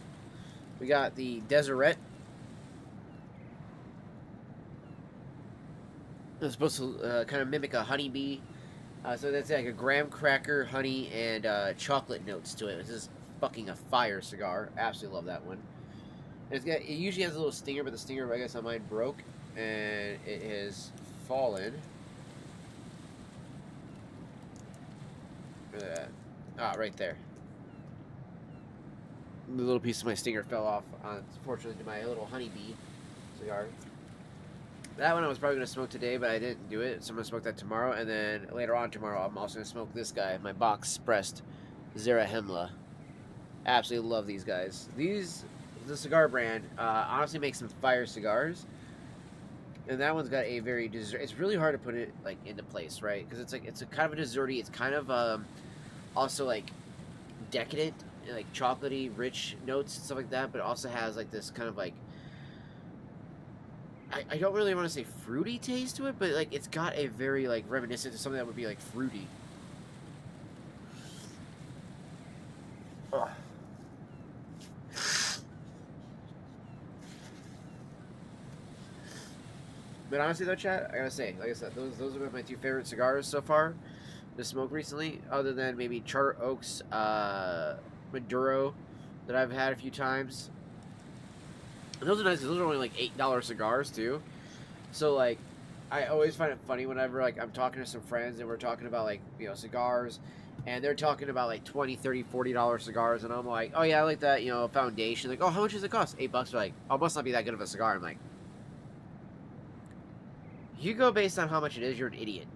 A: We got the Deseret. It's supposed to kind of mimic a honeybee. So that's like a graham cracker, honey, and chocolate notes to it. This is fucking a fire cigar. Absolutely love that one. And it usually has a little stinger, but the stinger, I guess, on mine broke, and it has fallen. Look at that. Ah, right there. The little piece of my stinger fell off, unfortunately, to my little honeybee cigar. That one I was probably going to smoke today, but I didn't do it, so I'm going to smoke that tomorrow. And then later on tomorrow, I'm also going to smoke this guy, my box pressed Zera Hemla. Absolutely love these guys. The cigar brand, honestly makes some fire cigars. And that one's got a very dessert. It's really hard to put it like into place, right? Because it's a kind of a desserty. It's kind of also like decadent, like chocolatey, rich notes and stuff like that. But it also has like this kind of like I don't really want to say fruity taste to it, but like it's got a very like reminiscent of something that would be like fruity. Ugh. But honestly, though, chat, I gotta say, like I said, those are my 2 favorite cigars so far to smoke recently, other than maybe Charter Oak's Maduro that I've had a few times. And those are nice. Those are only like $8 cigars too. So like, I always find it funny whenever like I'm talking to some friends and we're talking about like, you know, cigars, and they're talking about like $20, $30, $40 cigars, and I'm like, oh yeah, I like that, you know, Foundation. Like, oh, how much does it cost? $8. They're like, oh, it must not be that good of a cigar. I'm like, you go based on how much it is, you're an idiot.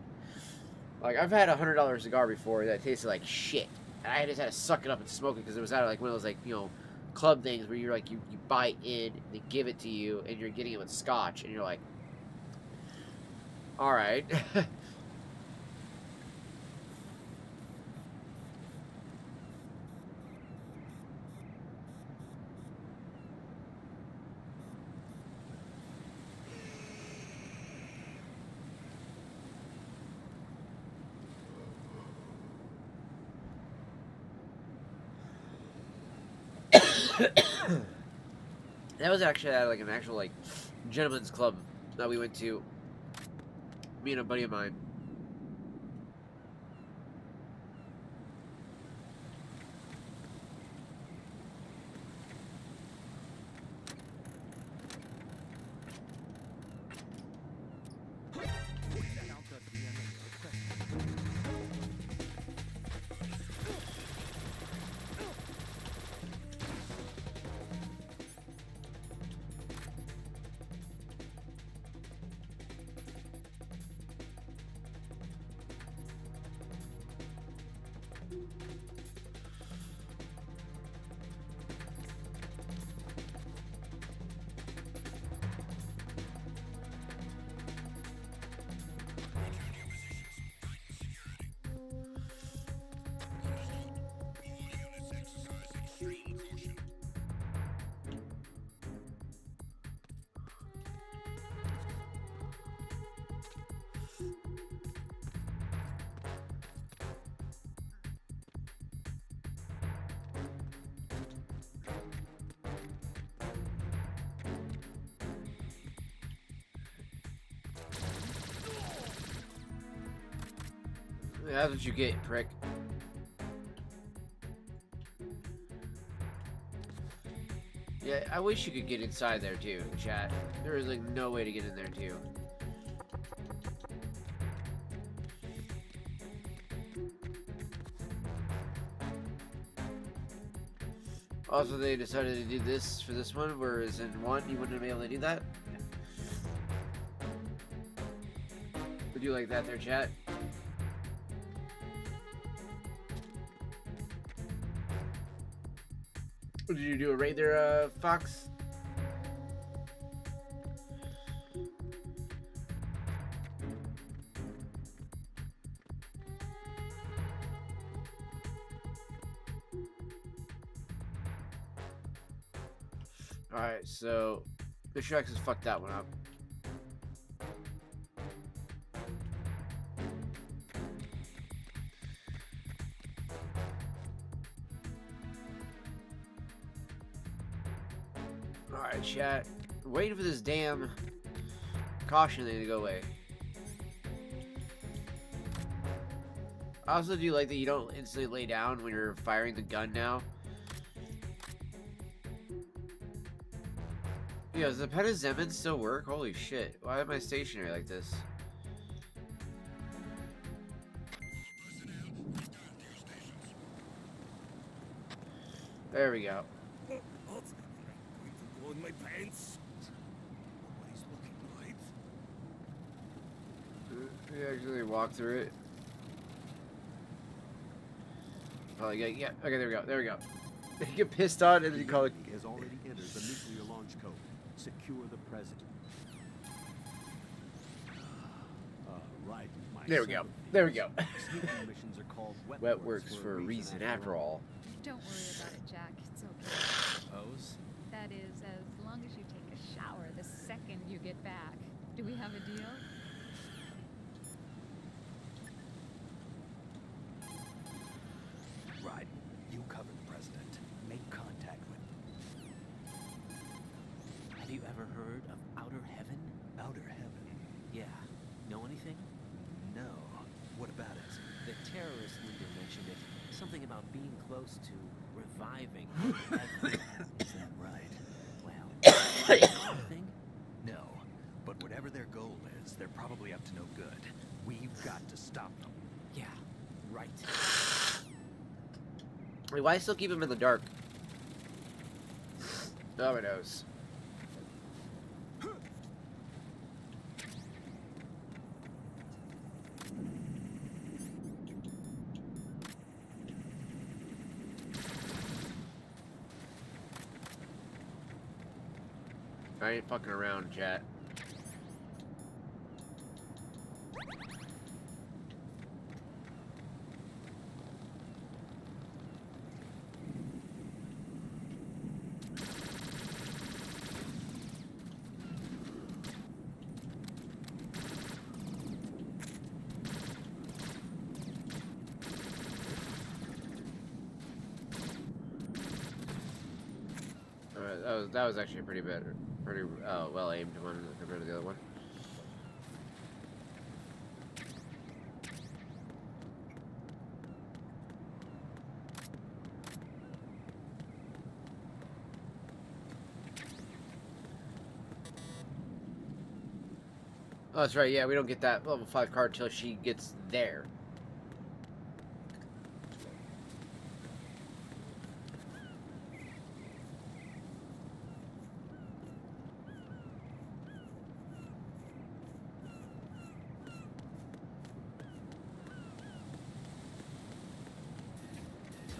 A: Like, I've had a $100 cigar before that tasted like shit, and I just had to suck it up and smoke it because it was out of like one of those like, you know, club things where you're like you buy in, they give it to you, and you're getting it with scotch, and you're like, all right. That was actually at like an actual like gentleman's club that we went to. Me and a buddy of mine. That's what you get, prick. Yeah, I wish you could get inside there too, chat. There is like no way to get in there too. Also, they decided to do this for this one, whereas in one, you wouldn't be able to do that. Would you like that there, chat? Did you do a raid there, Fox? Alright, so the Shreks has fucked that one up. Alright, chat. Waiting for this damn caution thing to go away. I also do like that you don't instantly lay down when you're firing the gun now. Yo, does the Petazemin still work? Holy shit. Why am I stationary like this? There we go.
O: Going to go in my pants. Nobody's looking right.
A: We actually walk through it. Probably get, yeah. Okay, there we go. There we go. You get pissed on and then you call it.
H: Has already entered the nuclear launch code. Secure the president. Right.
A: There we go. There we go.
H: Sneaking missions are called
A: Wet works for a reason after all.
U: Don't worry about it, Jack. It's okay.
M: Suppose?
U: That is, as long as you take a shower the second you get back. Do we have a deal?
C: Right. You cover the president. Make contact with him.
J: Have you ever heard of Outer Heaven?
C: Outer heaven?
J: Yeah. Know anything?
C: No. What about it?
J: The terrorist leader mentioned it. Something about being close to reviving heaven.
C: Is that right?
J: Well, thing?
C: No. But whatever their goal is, they're probably up to no good. We've got to stop them.
J: Yeah, right.
A: Wait, why still keep him in the dark? Oh, my nose. I ain't fucking around, chat. that was actually pretty better, pretty well aimed one compared to the other one. Oh, that's right. Yeah, we don't get that level 5 card till she gets there.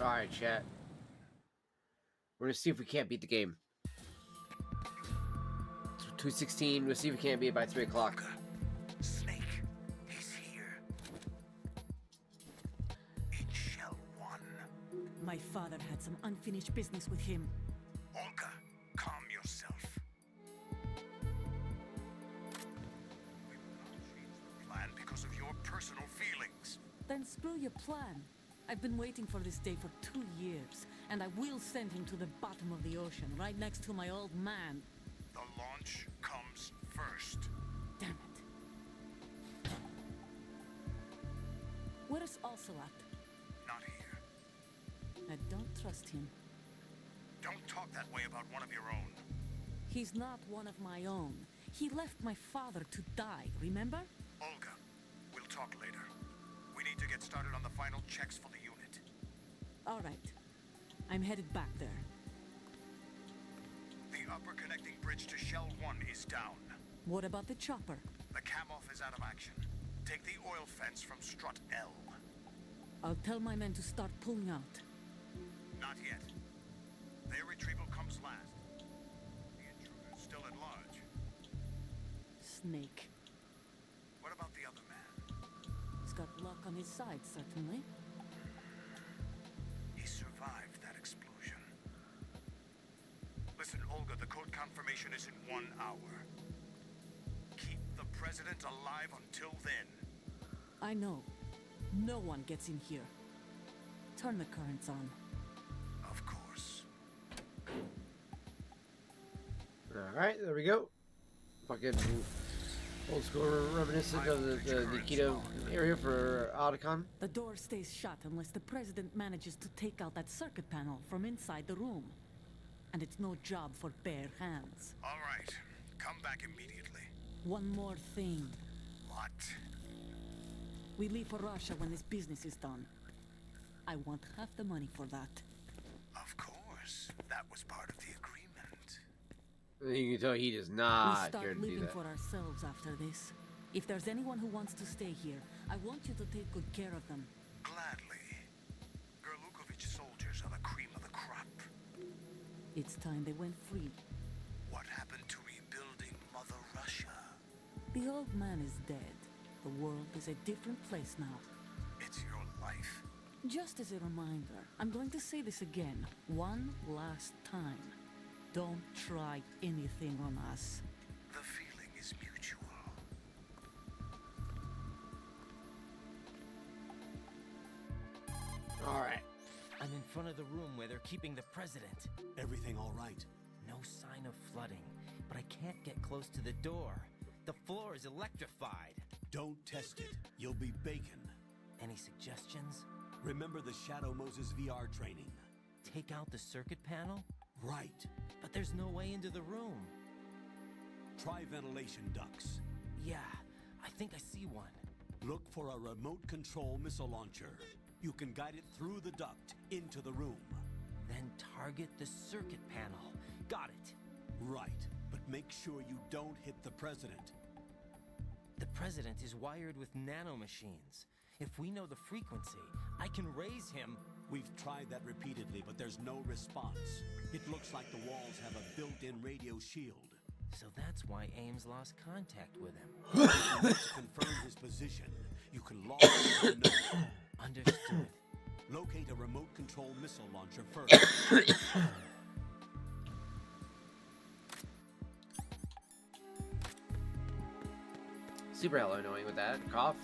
A: Alright, chat. We're gonna see if we can't beat the game. 2:16. We'll see if we can't beat it by 3 o'clock.
O: Snake, he's here. In Shell 1.
E: My father had some unfinished business with him.
O: Olga, calm yourself. We will not change the plan because of your personal feelings.
E: Then screw your plan. I've been waiting for this day for 2 years, and I will send him to the bottom of the ocean, right next to my old man.
O: The launch comes first.
E: Damn it. Where is Ocelot?
O: Not here.
E: I don't trust him.
O: Don't talk that way about one of your own.
E: He's not one of my own. He left my father to die, remember?
O: Olga, we'll talk later. We need to get started on the final checks for the unit.
E: All right. I'm headed back there.
O: The upper connecting bridge to Shell 1 is down.
E: What about the chopper?
O: The cam-off is out of action. Take the oil fence from strut L.
E: I'll tell my men to start pulling out.
O: Not yet. Their retrieval comes last. The intruder's still at large.
E: Snake.
O: What about the other man?
E: He's got luck on his side, certainly.
O: He survived that explosion. Listen, Olga, the code confirmation is in 1 hour. Keep the president alive until then.
E: I know. No one gets in here. Turn the currents on.
O: Of course.
A: Alright, there we go. Fucking old school reminiscent of the Nikita area for Otacon.
E: The door stays shut unless the president manages to take out that circuit panel from inside the room. And it's no job for bare hands.
O: All right. Come back immediately.
E: One more thing.
O: What?
E: We leave for Russia when this business is done. I want half the money for that.
O: Of course. That was part of the agreement.
A: You can tell he does
E: We
A: not care
E: start
A: to do
E: living
A: that.
E: for ourselves after this. If there's anyone who wants to stay here, I want you to take good care of them.
O: Gladly. Gerlukovich soldiers are the cream of the crop.
E: It's time they went free.
O: What happened to rebuilding Mother Russia?
E: The old man is dead. The world is a different place now.
O: It's your life.
E: Just as a reminder, I'm going to say this again, one last time. Don't try anything on us.
O: The feeling is mutual.
A: Alright.
M: I'm in front of the room where they're keeping the president.
H: Everything all right?
M: No sign of flooding, but I can't get close to the door. The floor is electrified.
H: Don't test it. You'll be bacon.
M: Any suggestions?
H: Remember the Shadow Moses VR training.
M: Take out the circuit panel?
H: Right.
M: But there's no way into the room.
H: Try ventilation ducts.
M: Yeah, I think I see one.
H: Look for a remote control missile launcher. You can guide it through the duct into the room.
M: Then target the circuit panel. Got it.
H: Right, but make sure you don't hit the president.
M: The president is wired with nanomachines. If we know the frequency, I can raise him.
H: We've tried that repeatedly, but there's no response. It looks like the walls have a built-in radio shield.
M: So that's why Ames lost contact with him.
H: If you need to confirm his position, you can log in to know.
M: Understood.
H: Locate a remote control missile launcher first.
A: Super hella annoying with that. Cough.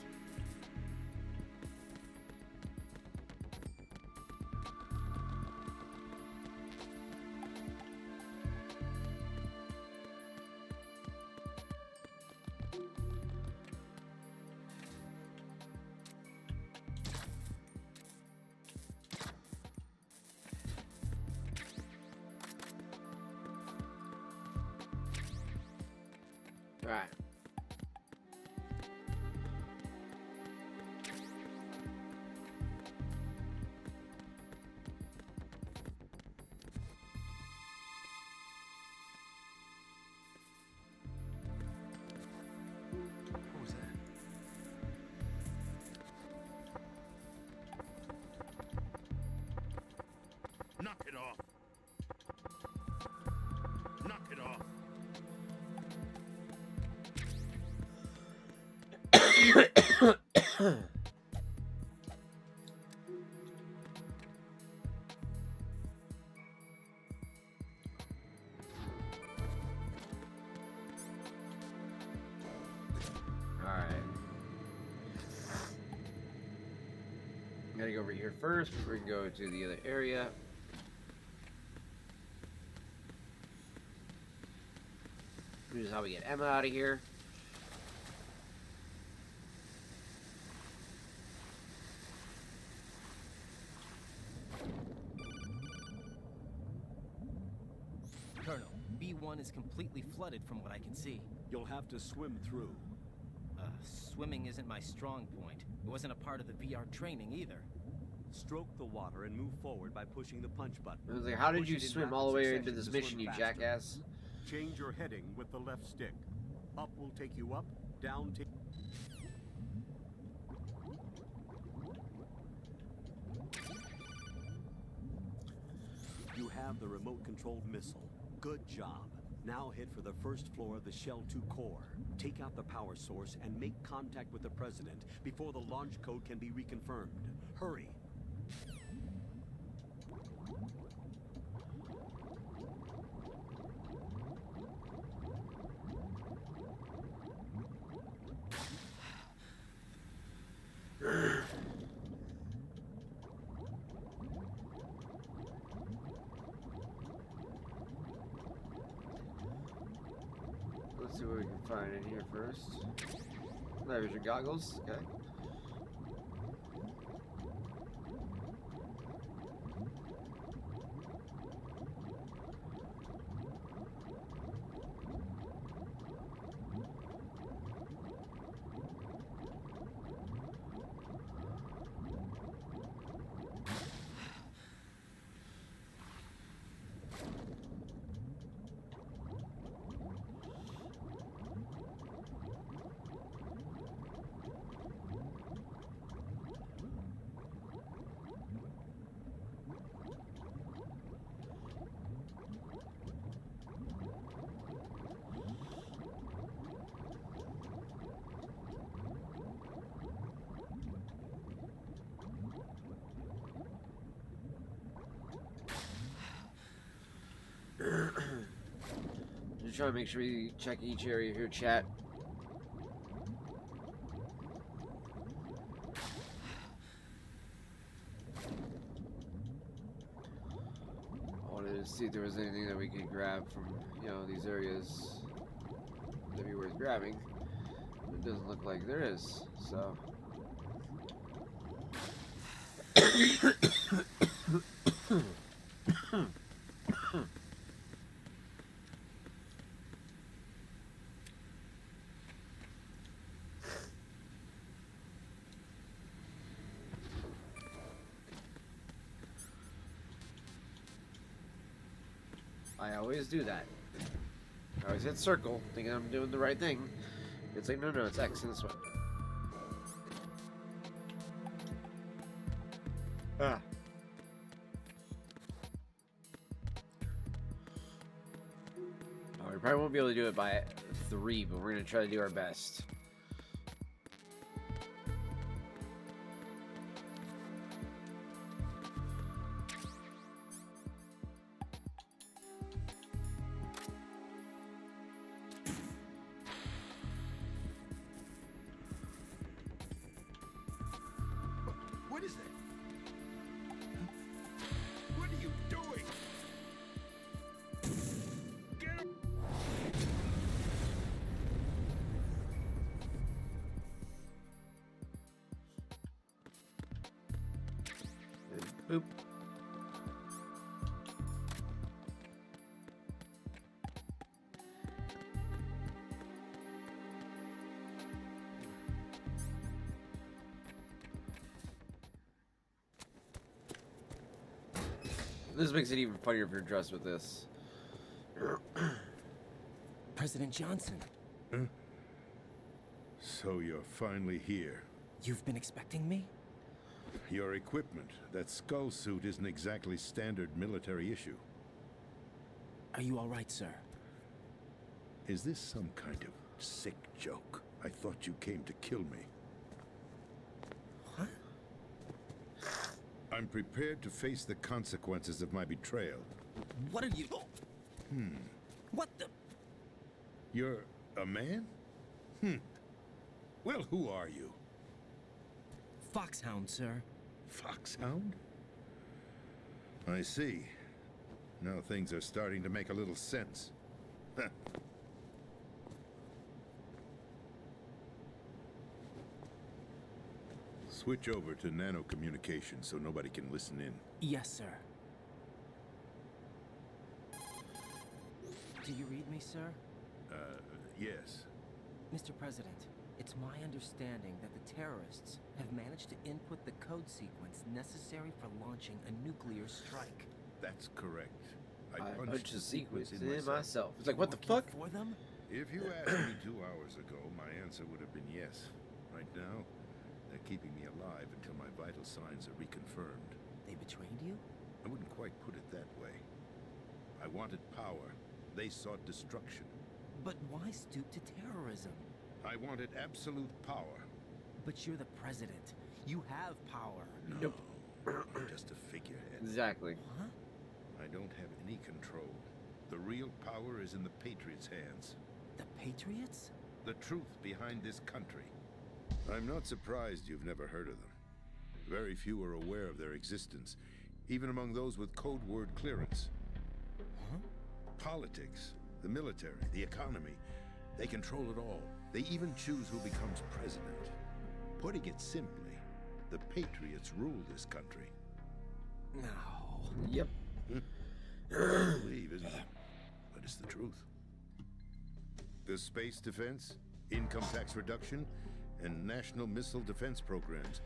A: Alright.
G: What was that?
O: Knock it off. Knock it off.
A: Alright. Gotta go over here first before we can go to the other area. This is how we get Emma out of here.
M: Colonel, B1 is completely flooded from what I can see.
H: You'll have to swim through.
M: Swimming isn't my strong point. It wasn't a part of the VR training either.
H: Stroke the water and move forward by pushing the punch button.
A: I was like, how did
H: Push
A: you
H: it in
A: swim
H: rapid
A: all the way
H: succession
A: into this
H: to
A: mission,
H: swim
A: you
H: faster.
A: jackass?
H: Change your heading with the left stick. Up will take you up, down take... You have the remote-controlled missile. Good job. Now head for the first floor of the Shell 2 core. Take out the power source and make contact with the President before the launch code can be reconfirmed. Hurry.
A: Let's see what we can find in here first. There's your goggles. Okay. Just trying to make sure you check each area here, chat. I wanted to see if there was anything that we could grab from, you know, these areas that'd be worth grabbing. It doesn't look like there is, so. I always do that. I always hit circle, thinking I'm doing the right thing. It's like, no, it's X in this one. Ah. Oh, we probably won't be able to do it by 3, but we're going to try to do our best.
O: What is that? What are you doing? Get him!
A: Boop. This makes it even funnier if you're dressed with this.
M: President Johnson.
O: Huh? So you're finally here.
M: You've been expecting me?
O: Your equipment, that skull suit isn't exactly standard military issue.
M: Are you all right, sir?
O: Is this some kind of sick joke? I thought you came to kill me.
M: What?
O: I'm prepared to face the consequences of my betrayal.
M: What are you... What the...
O: You're a man? Well, who are you?
M: Foxhound, sir.
O: Foxhound? I see. Now things are starting to make a little sense. Switch over to nano communication so nobody can listen in.
M: Yes, sir. Do you read me, sir?
O: Yes.
M: Mr. President, it's my understanding that the terrorists have managed to input the code sequence necessary for launching a nuclear strike.
O: That's correct. I
A: punched the sequence in
O: myself.
A: myself. It's like, what the fuck?
M: For them?
O: If you asked me 2 hours ago, my answer would have been yes. Right now, they're keeping me alive until my vital signs are reconfirmed.
M: They betrayed you?
O: I wouldn't quite put it that way. I wanted power. They sought destruction.
M: But why stoop to terrorism?
O: I wanted absolute power.
M: But you're the president. You have power.
O: No, I'm just a figurehead.
A: Exactly.
M: Huh?
O: I don't have any control. The real power is in the Patriots' hands.
M: The Patriots?
O: The truth behind this country. I'm not surprised you've never heard of them. Very few are aware of their existence, even among those with code word clearance.
M: Huh?
O: Politics, the military, the economy, they control it all. They even choose who becomes president. Putting it simply, the Patriots rule this country.
M: No.
A: Yep.
O: Hard to believe, isn't it? But it's the truth. The space defense, income tax reduction, and national missile defense programs.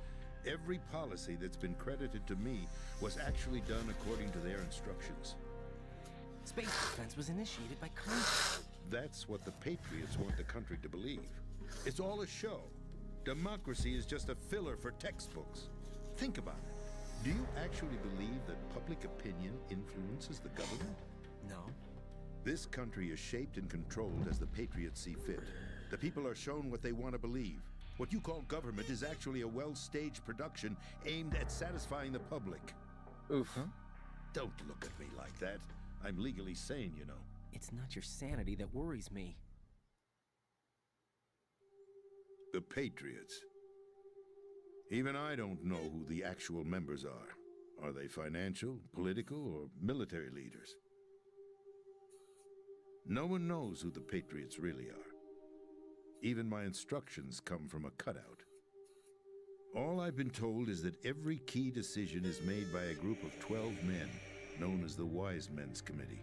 O: Every policy that's been credited to me was actually done according to their instructions.
M: Space defense was initiated by Congress.
O: That's what the Patriots want the country to believe. It's all a show. Democracy is just a filler for textbooks. Think about it. Do you actually believe that public opinion influences the government?
M: No.
O: This country is shaped and controlled as the Patriots see fit. The people are shown what they want to believe. What you call government is actually a well-staged production aimed at satisfying the public.
A: Oof.
M: Huh?
O: Don't look at me like that. I'm legally sane, you know.
M: It's not your sanity that worries me.
O: The Patriots. Even I don't know who the actual members are. Are they financial, political, or military leaders? No one knows who the Patriots really are. Even my instructions come from a cutout. All I've been told is that every key decision is made by a group of 12 men, known as the Wise Men's Committee.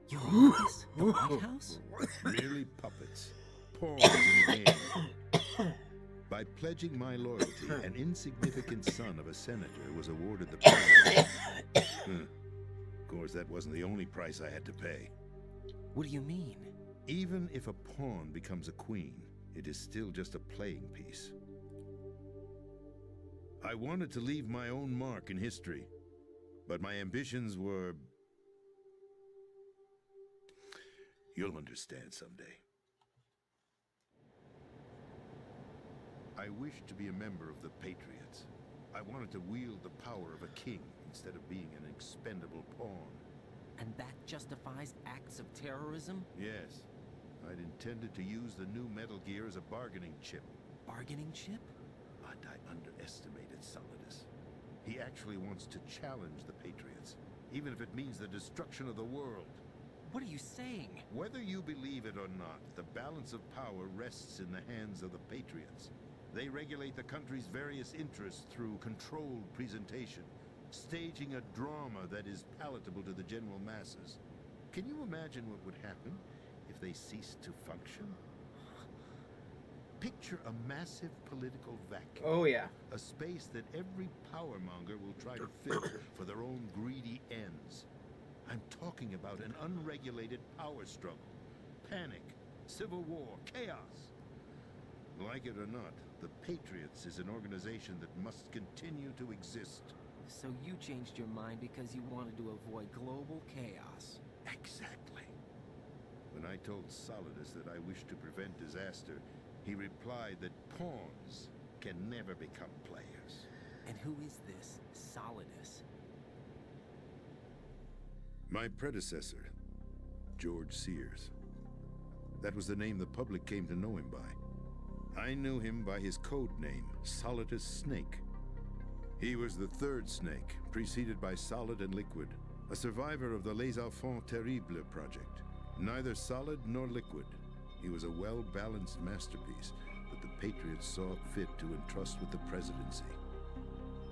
M: You're in this? The White House?
O: Merely puppets, pawns in a game. By pledging my loyalty, an insignificant son of a senator was awarded the presidency. Of course, that wasn't the only price I had to pay.
M: What do you mean?
O: Even if a pawn becomes a queen, it is still just a playing piece. I wanted to leave my own mark in history, but my ambitions were... You'll understand someday. I wished to be a member of the Patriots. I wanted to wield the power of a king instead of being an expendable pawn.
M: And that justifies acts of terrorism?
O: Yes. I'd intended to use the new Metal Gear as a bargaining chip.
M: Bargaining chip?
O: But I underestimated Solidus. He actually wants to challenge the Patriots, even if it means the destruction of the world.
M: What are you saying?
O: Whether you believe it or not, the balance of power rests in the hands of the Patriots. They regulate the country's various interests through controlled presentation, staging a drama that is palatable to the general masses. Can you imagine what would happen if they ceased to function?
K: Picture a massive political vacuum.
A: Oh, yeah.
K: A space that every powermonger will try to fill for their own greedy ends. I'm talking about an unregulated power struggle. Panic, civil war, chaos. Like it or not, the Patriots is an organization that must continue to exist.
M: So you changed your mind because you wanted to avoid global chaos.
K: Exactly. When I told Solidus that I wished to prevent disaster, he replied that pawns can never become players.
M: And who is this Solidus?
K: My predecessor, George Sears. That was the name the public came to know him by. I knew him by his code name, Solidus Snake. He was the third Snake, preceded by Solid and Liquid, a survivor of the Les Enfants Terribles project. Neither solid nor liquid, he was a well-balanced masterpiece that the Patriots saw fit to entrust with the presidency.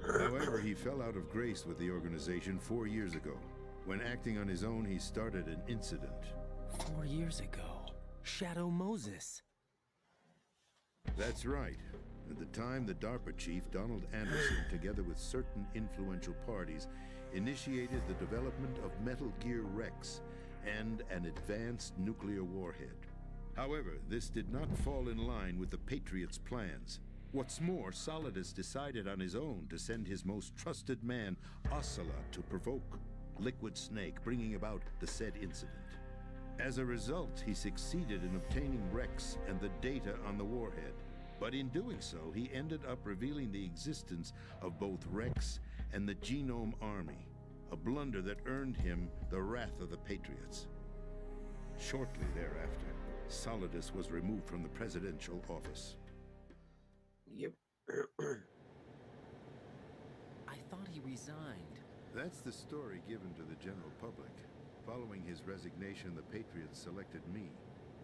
K: However, he fell out of grace with the organization 4 years ago. When acting on his own, he started an incident.
M: 4 years ago. Shadow Moses.
K: That's right. At the time, the DARPA chief, Donald Anderson, together with certain influential parties, initiated the development of Metal Gear Rex and an advanced nuclear warhead. However, this did not fall in line with the Patriots' plans. What's more, Solidus decided on his own to send his most trusted man, Ocelot, to provoke Liquid Snake, bringing about the said incident. As a result, he succeeded in obtaining Rex and the data on the warhead. But in doing so, he ended up revealing the existence of both Rex and the Genome Army, a blunder that earned him the wrath of the Patriots. Shortly thereafter, Solidus was removed from the presidential office.
A: Yep.
M: I thought he resigned.
K: That's the story given to the general public. Following his resignation, the Patriots selected me,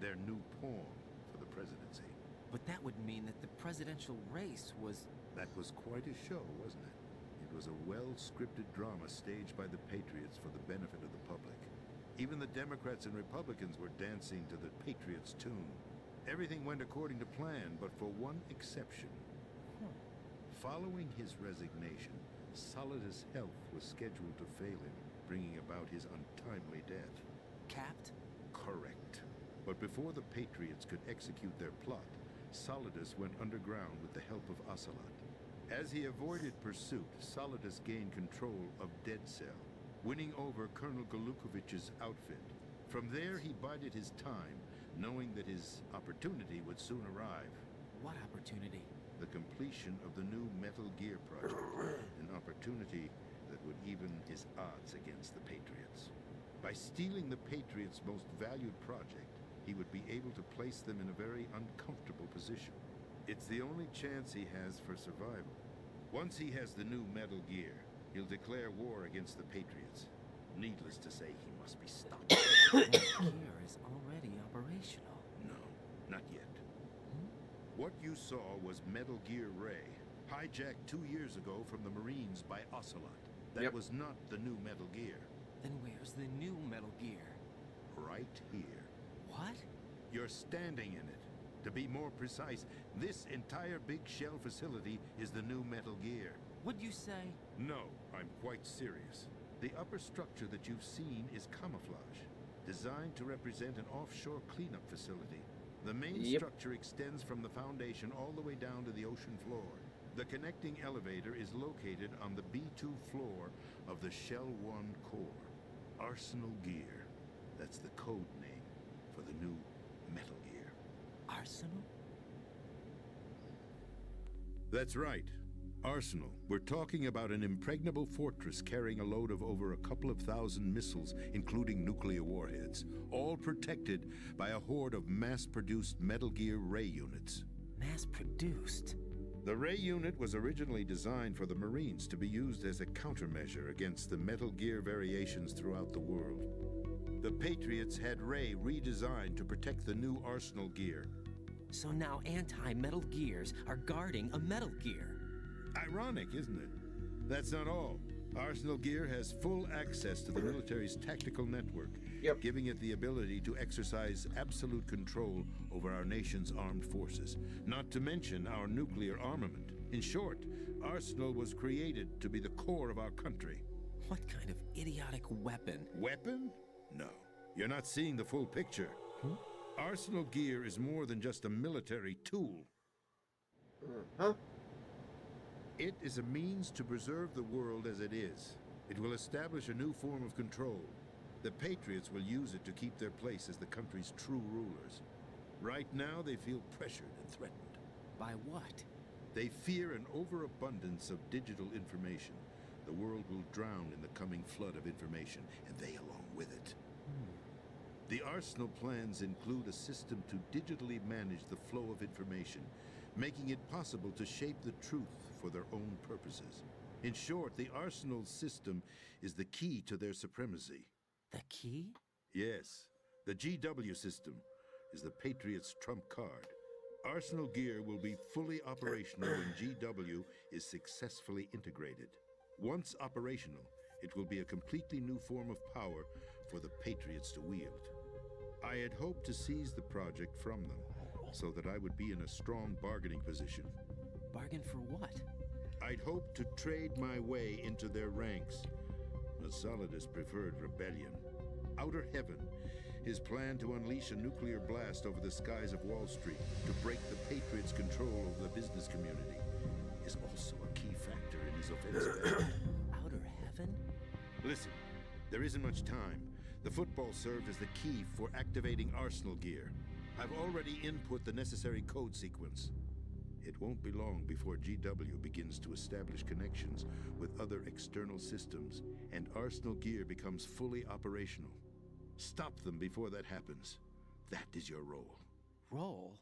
K: their new pawn, for the presidency.
M: But that would mean that the presidential race was...
K: That was quite a show, wasn't it? It was a well-scripted drama staged by the Patriots for the benefit of the public. Even the Democrats and Republicans were dancing to the Patriots' tune. Everything went according to plan, but for one exception. Following his resignation, Solidus' health was scheduled to fail him, bringing about his untimely death.
M: Capped?
K: Correct. But before the Patriots could execute their plot, Solidus went underground with the help of Ocelot. As he avoided pursuit, Solidus gained control of Dead Cell, winning over Colonel Golukovich's outfit. From there, he bided his time, knowing that his opportunity would soon arrive.
M: What opportunity?
K: The completion of the new Metal Gear project, an opportunity that would even his odds against the Patriots. By stealing the Patriots' most valued project, he would be able to place them in a very uncomfortable position. It's the only chance he has for survival. Once he has the new Metal Gear, he'll declare war against the Patriots. Needless to say, he must be stopped.
M: Metal Gear is already operational.
K: No, not yet. What you saw was Metal Gear Ray, hijacked 2 years ago from the Marines by Ocelot. That was not the new Metal Gear.
M: Then where's the new Metal Gear?
K: Right here.
M: What?
K: You're standing in it. To be more precise, this entire big shell facility is the new Metal Gear.
M: What'd you say?
K: No, I'm quite serious. The upper structure that you've seen is camouflage, designed to represent an offshore cleanup facility. The main structure extends from the foundation all the way down to the ocean floor. The connecting elevator is located on the B2 floor of the Shell 1 core. Arsenal Gear. That's the code name for the new Metal Gear.
M: Arsenal?
K: That's right. Arsenal. We're talking about an impregnable fortress carrying a load of over a couple of thousand missiles, including nuclear warheads, all protected by a horde of mass-produced Metal Gear Ray units.
M: Mass-produced?
K: The Ray unit was originally designed for the Marines to be used as a countermeasure against the Metal Gear variations throughout the world. The Patriots had Ray redesigned to protect the new Arsenal Gear.
M: So now anti-Metal Gears are guarding a Metal Gear.
K: Ironic, isn't it? That's not all. Arsenal Gear has full access to the military's tactical network, giving it the ability to exercise absolute control over our nation's armed forces, not to mention our nuclear armament. In short, Arsenal was created to be the core of our country.
M: What kind of idiotic weapon?
K: Weapon? No. You're not seeing the full picture. Arsenal gear is more than just a military tool.
A: Huh?
K: It is a means to preserve the world as it is. It will establish a new form of control. The Patriots will use it to keep their place as the country's true rulers. Right now, they feel pressured and threatened.
M: By what?
K: They fear an overabundance of digital information. The world will drown in the coming flood of information, and they along with it. The Arsenal plans include a system to digitally manage the flow of information, making it possible to shape the truth for their own purposes. In short, the Arsenal system is the key to their supremacy.
M: The key?
K: Yes. The GW system is the Patriots' trump card. Arsenal gear will be fully operational when GW is successfully integrated. Once operational, it will be a completely new form of power for the Patriots to wield. I had hoped to seize the project from them, so that I would be in a strong bargaining position.
M: Bargain for what?
K: I'd hoped to trade my way into their ranks. But Solidus preferred rebellion. Outer Heaven, his plan to unleash a nuclear blast over the skies of Wall Street to break the Patriots' control over the business community, is also a key factor in his offensive effort.
M: Outer Heaven?
K: Listen, there isn't much time. The football served as the key for activating Arsenal gear. I've already input the necessary code sequence. It won't be long before GW begins to establish connections with other external systems, and Arsenal gear becomes fully operational. Stop them before that happens. That is your role.
M: Role?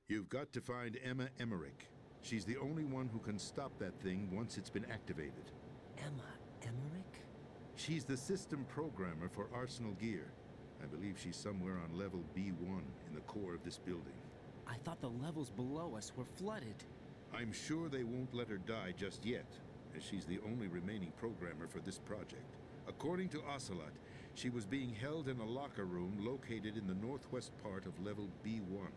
K: You've got to find Emma Emmerich. She's the only one who can stop that thing once it's been activated.
M: Emma Emmerich?
K: She's the system programmer for Arsenal gear. I believe she's somewhere on level B1 in the core of this building.
M: I thought the levels below us were flooded.
K: I'm sure they won't let her die just yet, as she's the only remaining programmer for this project. According to Ocelot, she was being held in a locker room located in the northwest part of level B1.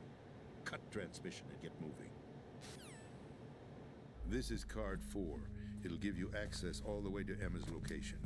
K: Cut transmission and get moving. This is card 4. It'll give you access all the way to Emma's location.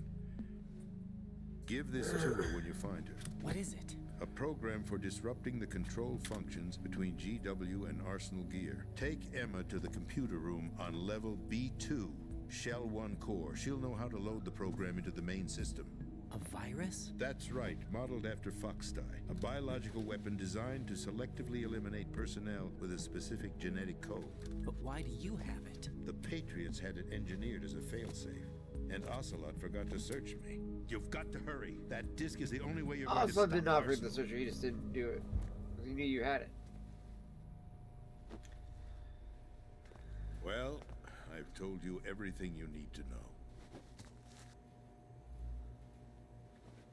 K: Give this to her when you find her.
M: What is it?
K: A program for disrupting the control functions between GW and Arsenal gear. Take Emma to the computer room on level B2, Shell 1 core. She'll know how to load the program into the main system.
M: A virus?
K: That's right, modeled after Foxdie. A biological weapon designed to selectively eliminate personnel with a specific genetic code.
M: But why do you have it?
K: The Patriots had it engineered as a failsafe. And Ocelot forgot to search me. You've got to hurry. That disk is the only way you're going to stop
A: Ocelot did not forget
K: Arsenal.
A: the search. He just didn't do it. Because he knew you had it.
K: Well, I've told you everything you need to know.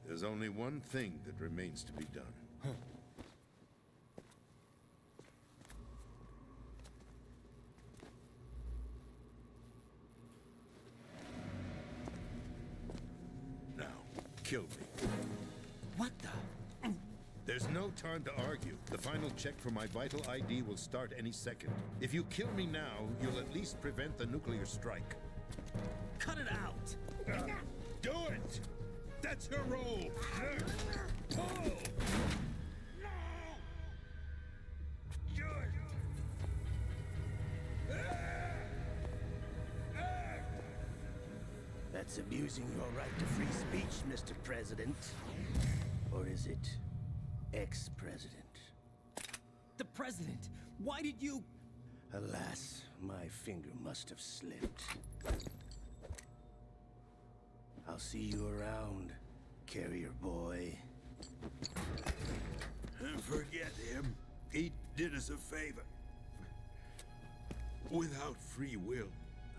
K: There's only one thing that remains to be done. Now, kill me.
M: What the?
K: There's no time to argue. The final check for my vital ID will start any second. If you kill me now, you'll at least prevent the nuclear strike.
M: Cut it out!
K: Do it! That's your role! Pull!
G: That's abusing your right to free speech, Mr. President. Or is it ex-president?
M: The president! Why did you...
G: Alas, my finger must have slipped. I'll see you around, carrier boy.
K: Forget him. He did us a favor. Without free will,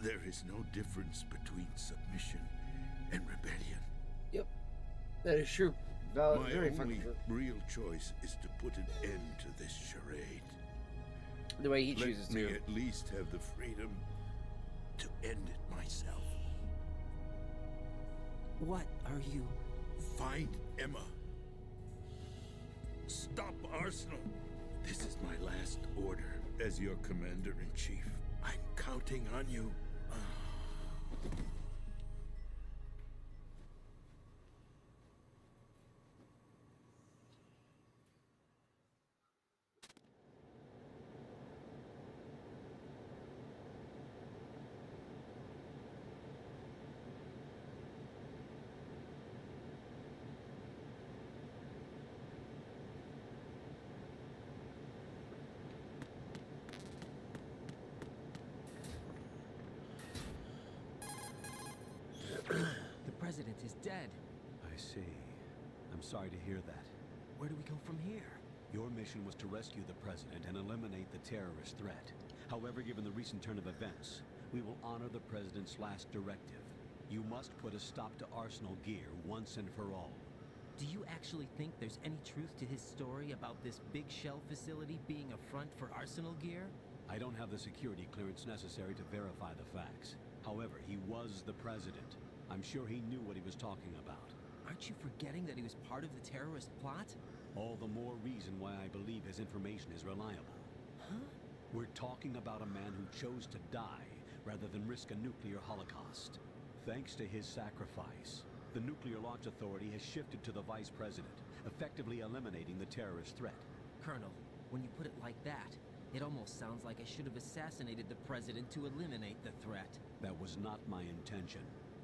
K: there is no difference between submission and rebellion.
A: Yep. That is true. Valid,
K: My
A: very
K: only
A: fucking true.
K: real choice is to put an end to this charade.
A: The way he chooses
K: Let me
A: to.
K: at least have the freedom to end it myself.
M: What are you...
K: Find Emma
O: Stop Arsenal. This is my last order. As your commander-in-chief, I'm counting on you.
J: The president is dead.
H: I see. I'm sorry to hear that.
J: Where do we go from here?
H: Your mission was to rescue the president and eliminate the terrorist threat. However, given the recent turn of events, we will honor the president's last directive. You must put a stop to Arsenal Gear once and for all.
J: Do you actually think there's any truth to his story about this big shell facility being a front for Arsenal Gear?
H: I don't have the security clearance necessary to verify the facts. However, he was the president. I'm sure he knew what he was talking about.
J: Aren't you forgetting that he was part of the terrorist plot?
H: All the more reason why I believe his information is reliable.
J: Huh?
H: We're talking about a man who chose to die rather than risk a nuclear holocaust. Thanks to his sacrifice, the Nuclear Launch Authority has shifted to the vice president, effectively eliminating the terrorist threat.
J: Colonel, when you put it like that, it almost sounds like I should have assassinated the president to eliminate the threat.
H: That was not my intention.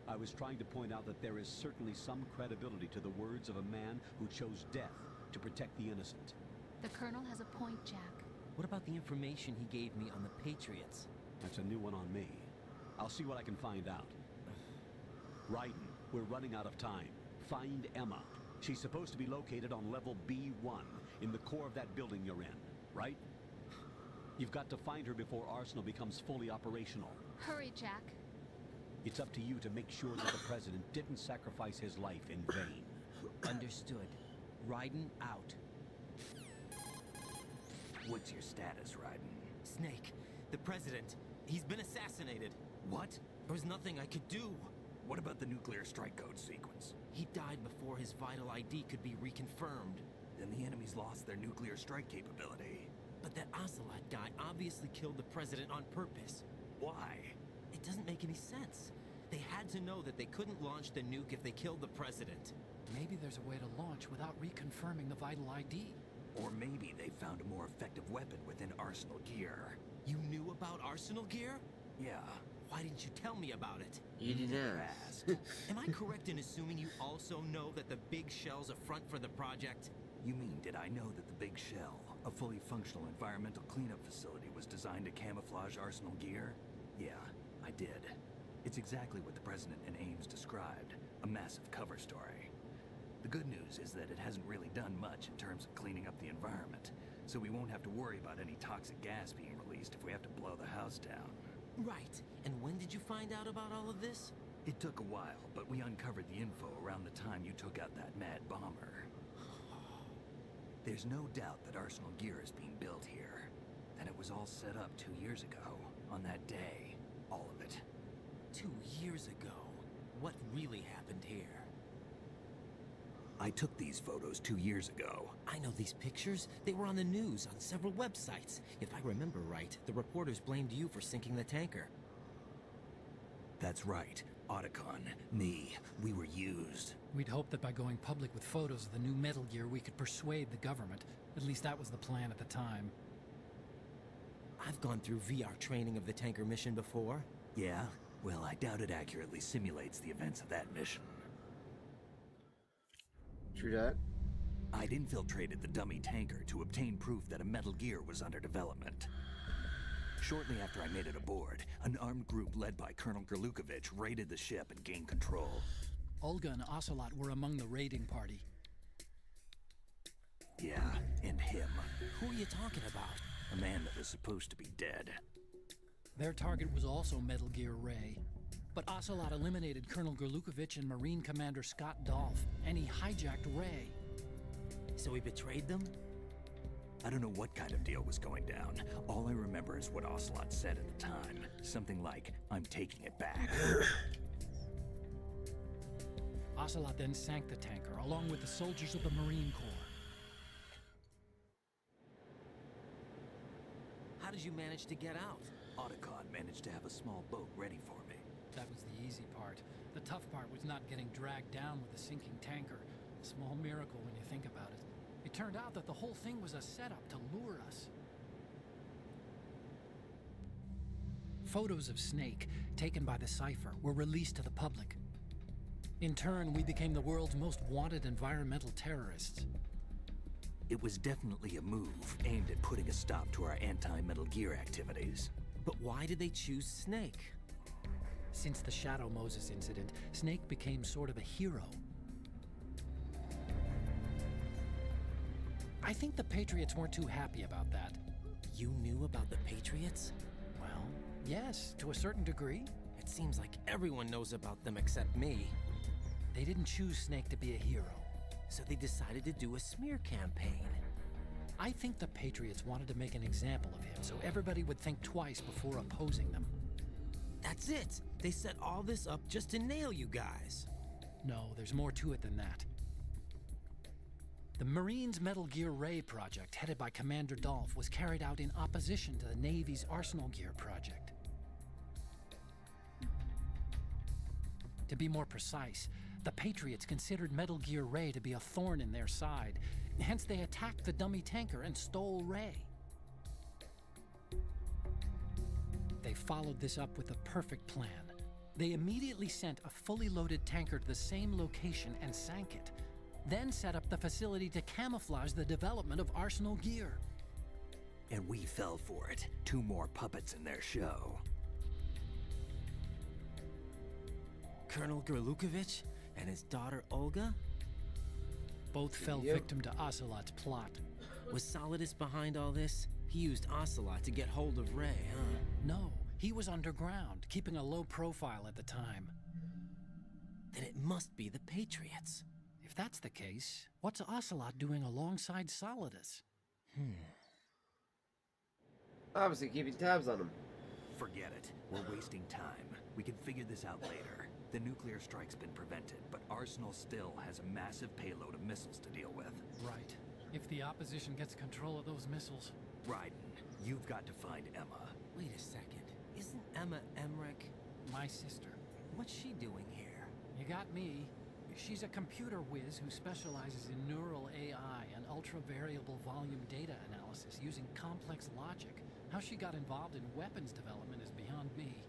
H: I was trying to point out that there is certainly some credibility to the words of a man who chose death to protect the innocent.
L: The Colonel has a point, Jack.
J: What about the information he gave me on the Patriots?
H: That's a new one on me. I'll see what I can find out. Raiden, we're running out of time. Find Emma. She's supposed to be located on level B1, in the core of that building you're in, right? You've got to find her before Arsenal becomes fully operational.
L: Hurry, Jack.
H: It's up to you to make sure that the president didn't sacrifice his life in vain.
J: Understood. Raiden out.
C: What's your status, Raiden?
J: Snake, the president, he's been assassinated.
C: What?
J: There was nothing I could do.
C: What about the nuclear strike code sequence?
J: He died before his vital ID could be reconfirmed.
C: Then the enemy's lost their nuclear strike capability.
J: But that Ocelot guy obviously killed the president on purpose.
C: Why?
J: It doesn't make any sense. They had to know that they couldn't launch the nuke if they killed the president.
B: Maybe there's a way to launch without reconfirming the vital ID.
C: Or maybe they found a more effective weapon within Arsenal Gear.
J: You knew about Arsenal Gear?
C: Yeah.
J: Why didn't you tell me about it?
A: You didn't
C: ask.
J: Am I correct in assuming you also know that the Big Shell's a front for the project?
C: You mean, did I know that the Big Shell, a fully functional environmental cleanup facility, was designed to camouflage Arsenal Gear? Yeah, I did. It's exactly what the President and Ames described, a massive cover story. The good news is that it hasn't really done much in terms of cleaning up the environment, so we won't have to worry about any toxic gas being released if we have to blow the house down.
J: Right. And when did you find out about all of this?
C: It took a while, but we uncovered the info around the time you took out that mad bomber. There's no doubt that Arsenal Gear is being built here. And it was all set up 2 years ago, on that day. All of it.
J: 2 years ago? What really happened here?
C: I took these photos 2 years ago.
J: I know these pictures. They were on the news, on several websites. If I remember right, the reporters blamed you for sinking the tanker.
C: That's right. Otacon, me, we were used.
B: We'd hoped that by going public with photos of the new Metal Gear, we could persuade the government. At least that was the plan at the time.
J: I've gone through VR training of the tanker mission before.
C: Yeah? Well, I doubt it accurately simulates the events of that mission.
A: True that.
C: I'd infiltrated the dummy tanker to obtain proof that a Metal Gear was under development. Shortly after I made it aboard, an armed group led by Colonel Gerlukovich raided the ship and gained control.
B: Olga and Ocelot were among the raiding party.
C: Yeah, and him.
J: Who are you talking about?
C: A man that was supposed to be dead.
B: Their target was also Metal Gear Ray. But Ocelot eliminated Colonel Gerlukovich and Marine Commander Scott Dolph, and he hijacked Ray.
J: So he betrayed them?
C: I don't know what kind of deal was going down. All I remember is what Ocelot said at the time. Something like, "I'm taking it back."
B: Ocelot then sank the tanker, along with the soldiers of the Marine Corps.
M: did you manage to get out?
C: Otacon managed to have a small boat ready for me.
B: That was the easy part. The tough part was not getting dragged down with a sinking tanker. A small miracle when you think about it. It turned out that the whole thing was a setup to lure us. Photos of Snake, taken by the Cypher, were released to the public. In turn, we became the world's most wanted environmental terrorists.
C: It was definitely a move aimed at putting a stop to our anti-Metal Gear activities.
M: But why did they choose Snake?
B: Since the Shadow Moses incident, Snake became sort of a hero. I think the Patriots weren't too happy about that.
M: You knew about the Patriots?
B: Well, yes, to a certain degree.
M: It seems like everyone knows about them except me.
B: They didn't choose Snake to be a hero.
M: So they decided to do a smear campaign.
B: I think the Patriots wanted to make an example of him so everybody would think twice before opposing them.
M: That's it! They set all this up just to nail you guys.
B: No, there's more to it than that. The Marines' Metal Gear Ray project, headed by Commander Dolph, was carried out in opposition to the Navy's Arsenal Gear project. To be more precise, the Patriots considered Metal Gear Ray to be a thorn in their side. Hence, they attacked the dummy tanker and stole Ray. They followed this up with a perfect plan. They immediately sent a fully loaded tanker to the same location and sank it. Then set up the facility to camouflage the development of Arsenal Gear.
C: And we fell for it. 2 more puppets in their show.
M: Colonel Gerlukovich and his daughter Olga?
B: Both fell victim to Ocelot's plot.
M: Was Solidus behind all this? He used Ocelot to get hold of Ray, huh?
B: No, he was underground, keeping a low profile at the time.
M: Then it must be the Patriots.
B: If that's the case, what's Ocelot doing alongside Solidus?
A: Obviously keeping tabs on him.
C: Forget it. We're wasting time. We can figure this out later. The nuclear strike's been prevented, but Arsenal still has a massive payload of missiles to deal with.
B: Right. If the opposition gets control of those missiles...
C: Raiden, you've got to find Emma.
M: Wait a second. Isn't Emma Emmerich
B: my sister?
M: What's she doing here?
B: You got me. She's a computer whiz who specializes in neural AI and ultra-variable volume data analysis using complex logic. How she got involved in weapons development is beyond me.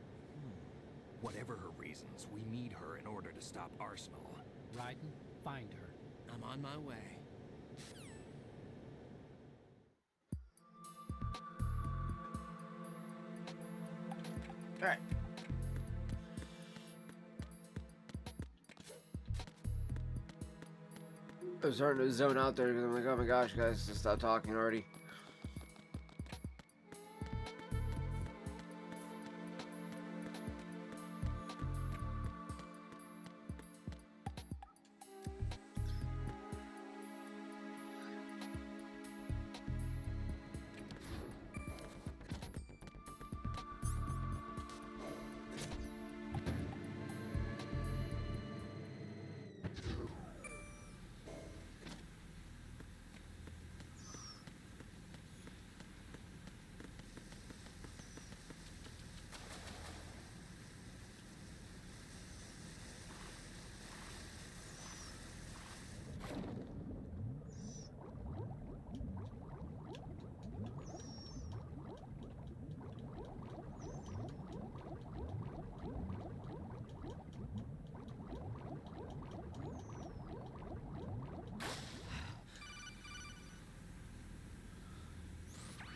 C: Whatever her reasons, we need her in order to stop Arsenal.
B: Raiden, find her.
M: I'm on my way.
A: All right. I was starting to zone out there because I'm like, oh my gosh, guys, just stop talking already.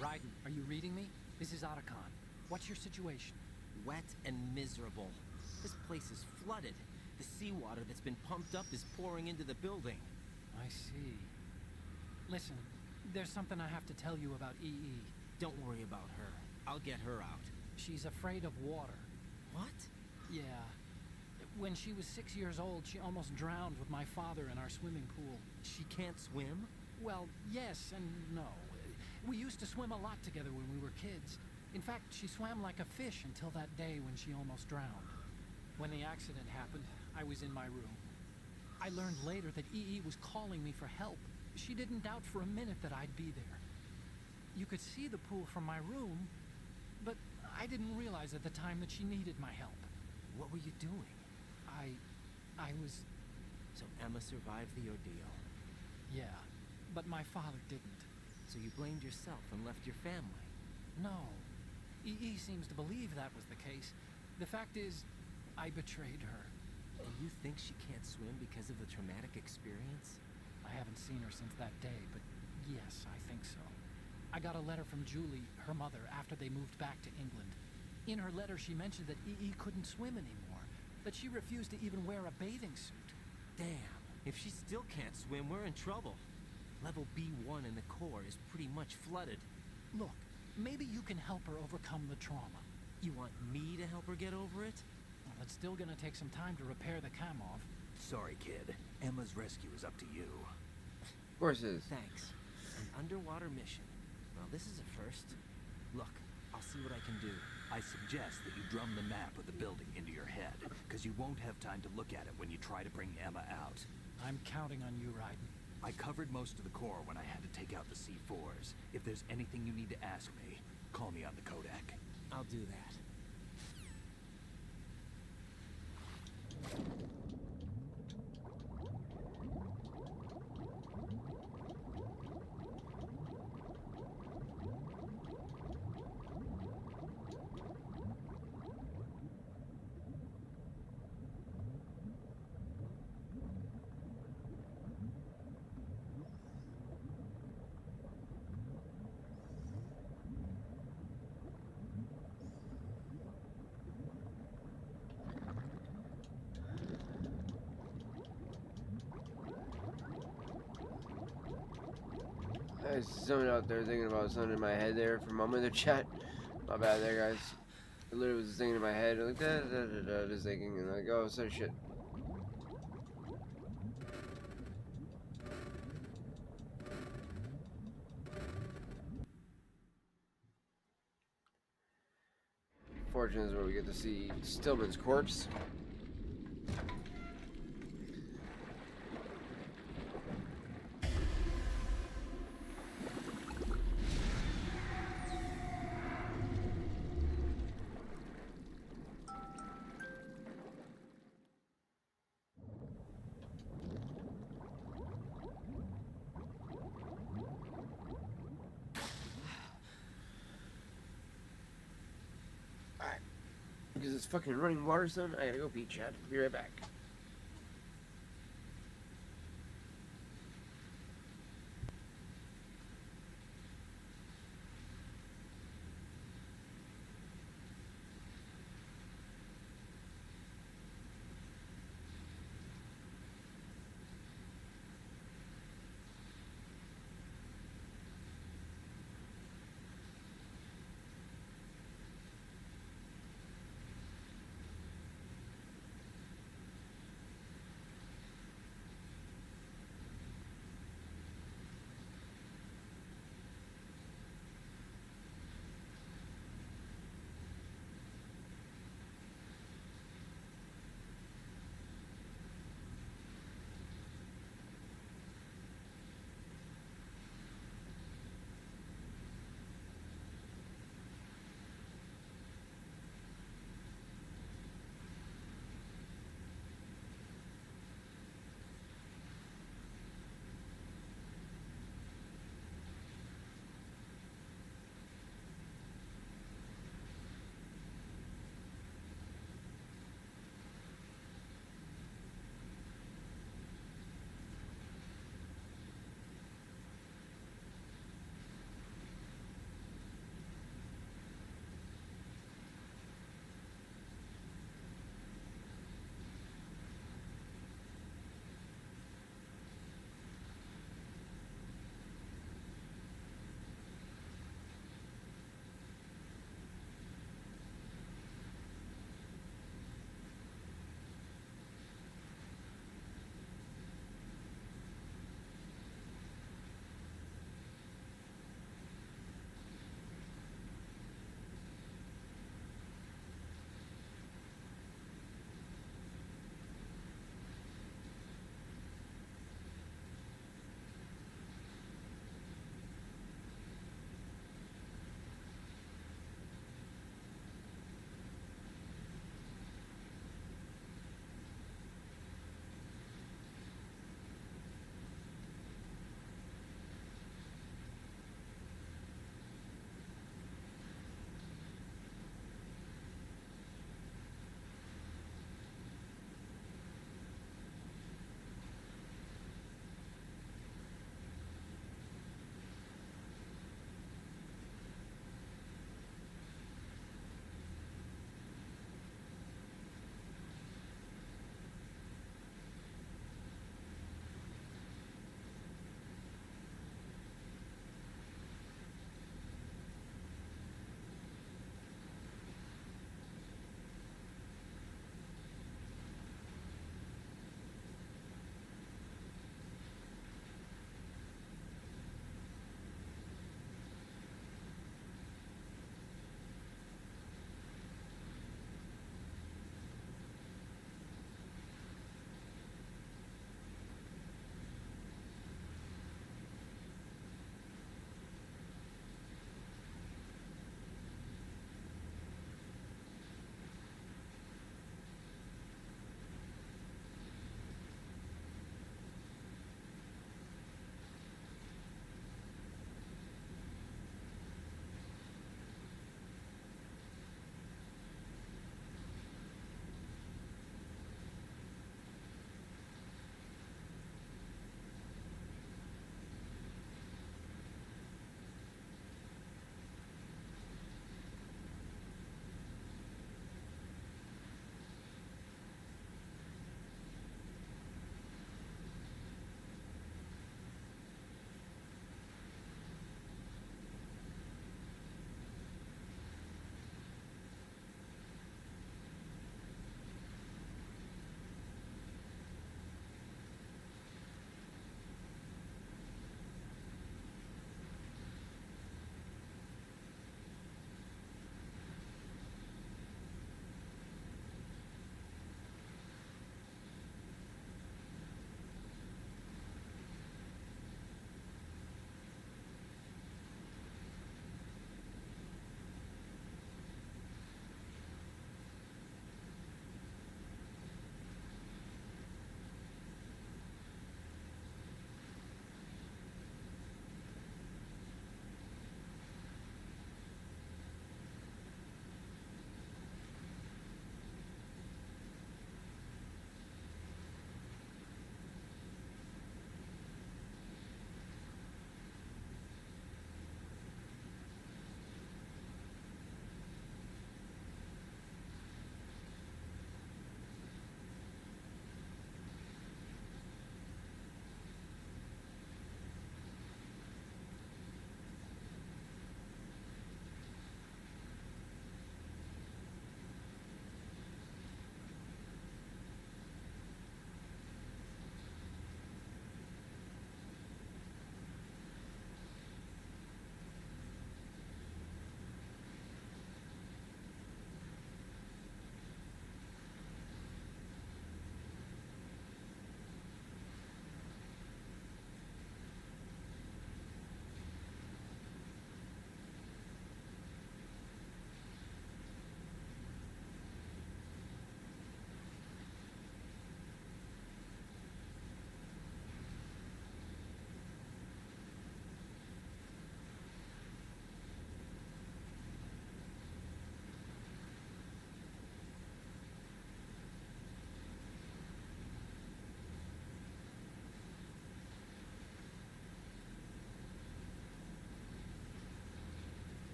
B: Raiden, are you reading me? This is Otacon. What's your situation?
M: Wet and miserable. This place is flooded. The seawater that's been pumped up is pouring into the building.
B: I see. Listen, there's something I have to tell you about EE.
M: Don't worry about her. I'll get her out.
B: She's afraid of water.
M: What?
B: Yeah. When she was 6 years old, she almost drowned with my father in our swimming pool.
M: She can't swim?
B: Well, yes and no. We used to swim a lot together when we were kids. In fact, she swam like a fish until that day when she almost drowned. When the accident happened, I was in my room. I learned later that EE was calling me for help. She didn't doubt for a minute that I'd be there. You could see the pool from my room, But I didn't realize at the time that she needed my help.
M: What were you doing?
B: I was...
M: So Emma survived the ordeal.
B: Yeah, but my father didn't.
M: So you blamed yourself and left your family?
B: No. EE seems to believe that was the case. The fact is, I betrayed her.
M: And you think she can't swim because of the traumatic experience?
B: I haven't seen her since that day, but yes, I think so. I got a letter from Julie, her mother, after they moved back to England. In her letter, she mentioned that EE couldn't swim anymore, that she refused to even wear a bathing suit.
M: Damn, if she still can't swim, we're in trouble. Level B1 in the core is pretty much flooded.
B: Look, maybe you can help her overcome the trauma.
M: You want me to help her get over it?
B: Well, it's still gonna take some time to repair the Kamov.
C: Sorry, kid. Emma's rescue is up to you.
A: Of course it is.
M: Thanks. An underwater mission. Well, this is a first. Look, I'll see what I can do.
C: I suggest that you drum the map of the building into your head, because you won't have time to look at it when you try to bring Emma out.
B: I'm counting on you, Raiden.
C: I covered most of the core when I had to take out the C4s. If there's anything you need to ask me, call me on the Kodak.
M: I'll do that.
A: I was zoning out there thinking about something in my head there for a moment there, chat. My bad there, guys. I literally was thinking in my head, like, just thinking, and like, oh, so shit. Fortune is where we get to see Stillman's corpse. Because it's fucking running water, son. I gotta go pee, Chad. Be right back.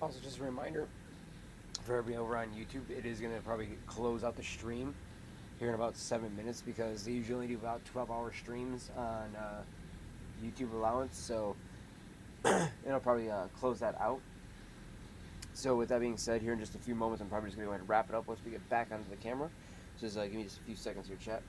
I: Also, just a reminder for everybody over on YouTube, it is going to probably close out the stream here in about 7 minutes because they usually only do about 12-hour streams on YouTube allowance, so it'll probably close that out. So with that being said, here in just a few moments, I'm probably just going to go ahead and wrap it up once we get back onto the camera. Just give me just a few seconds here, chat.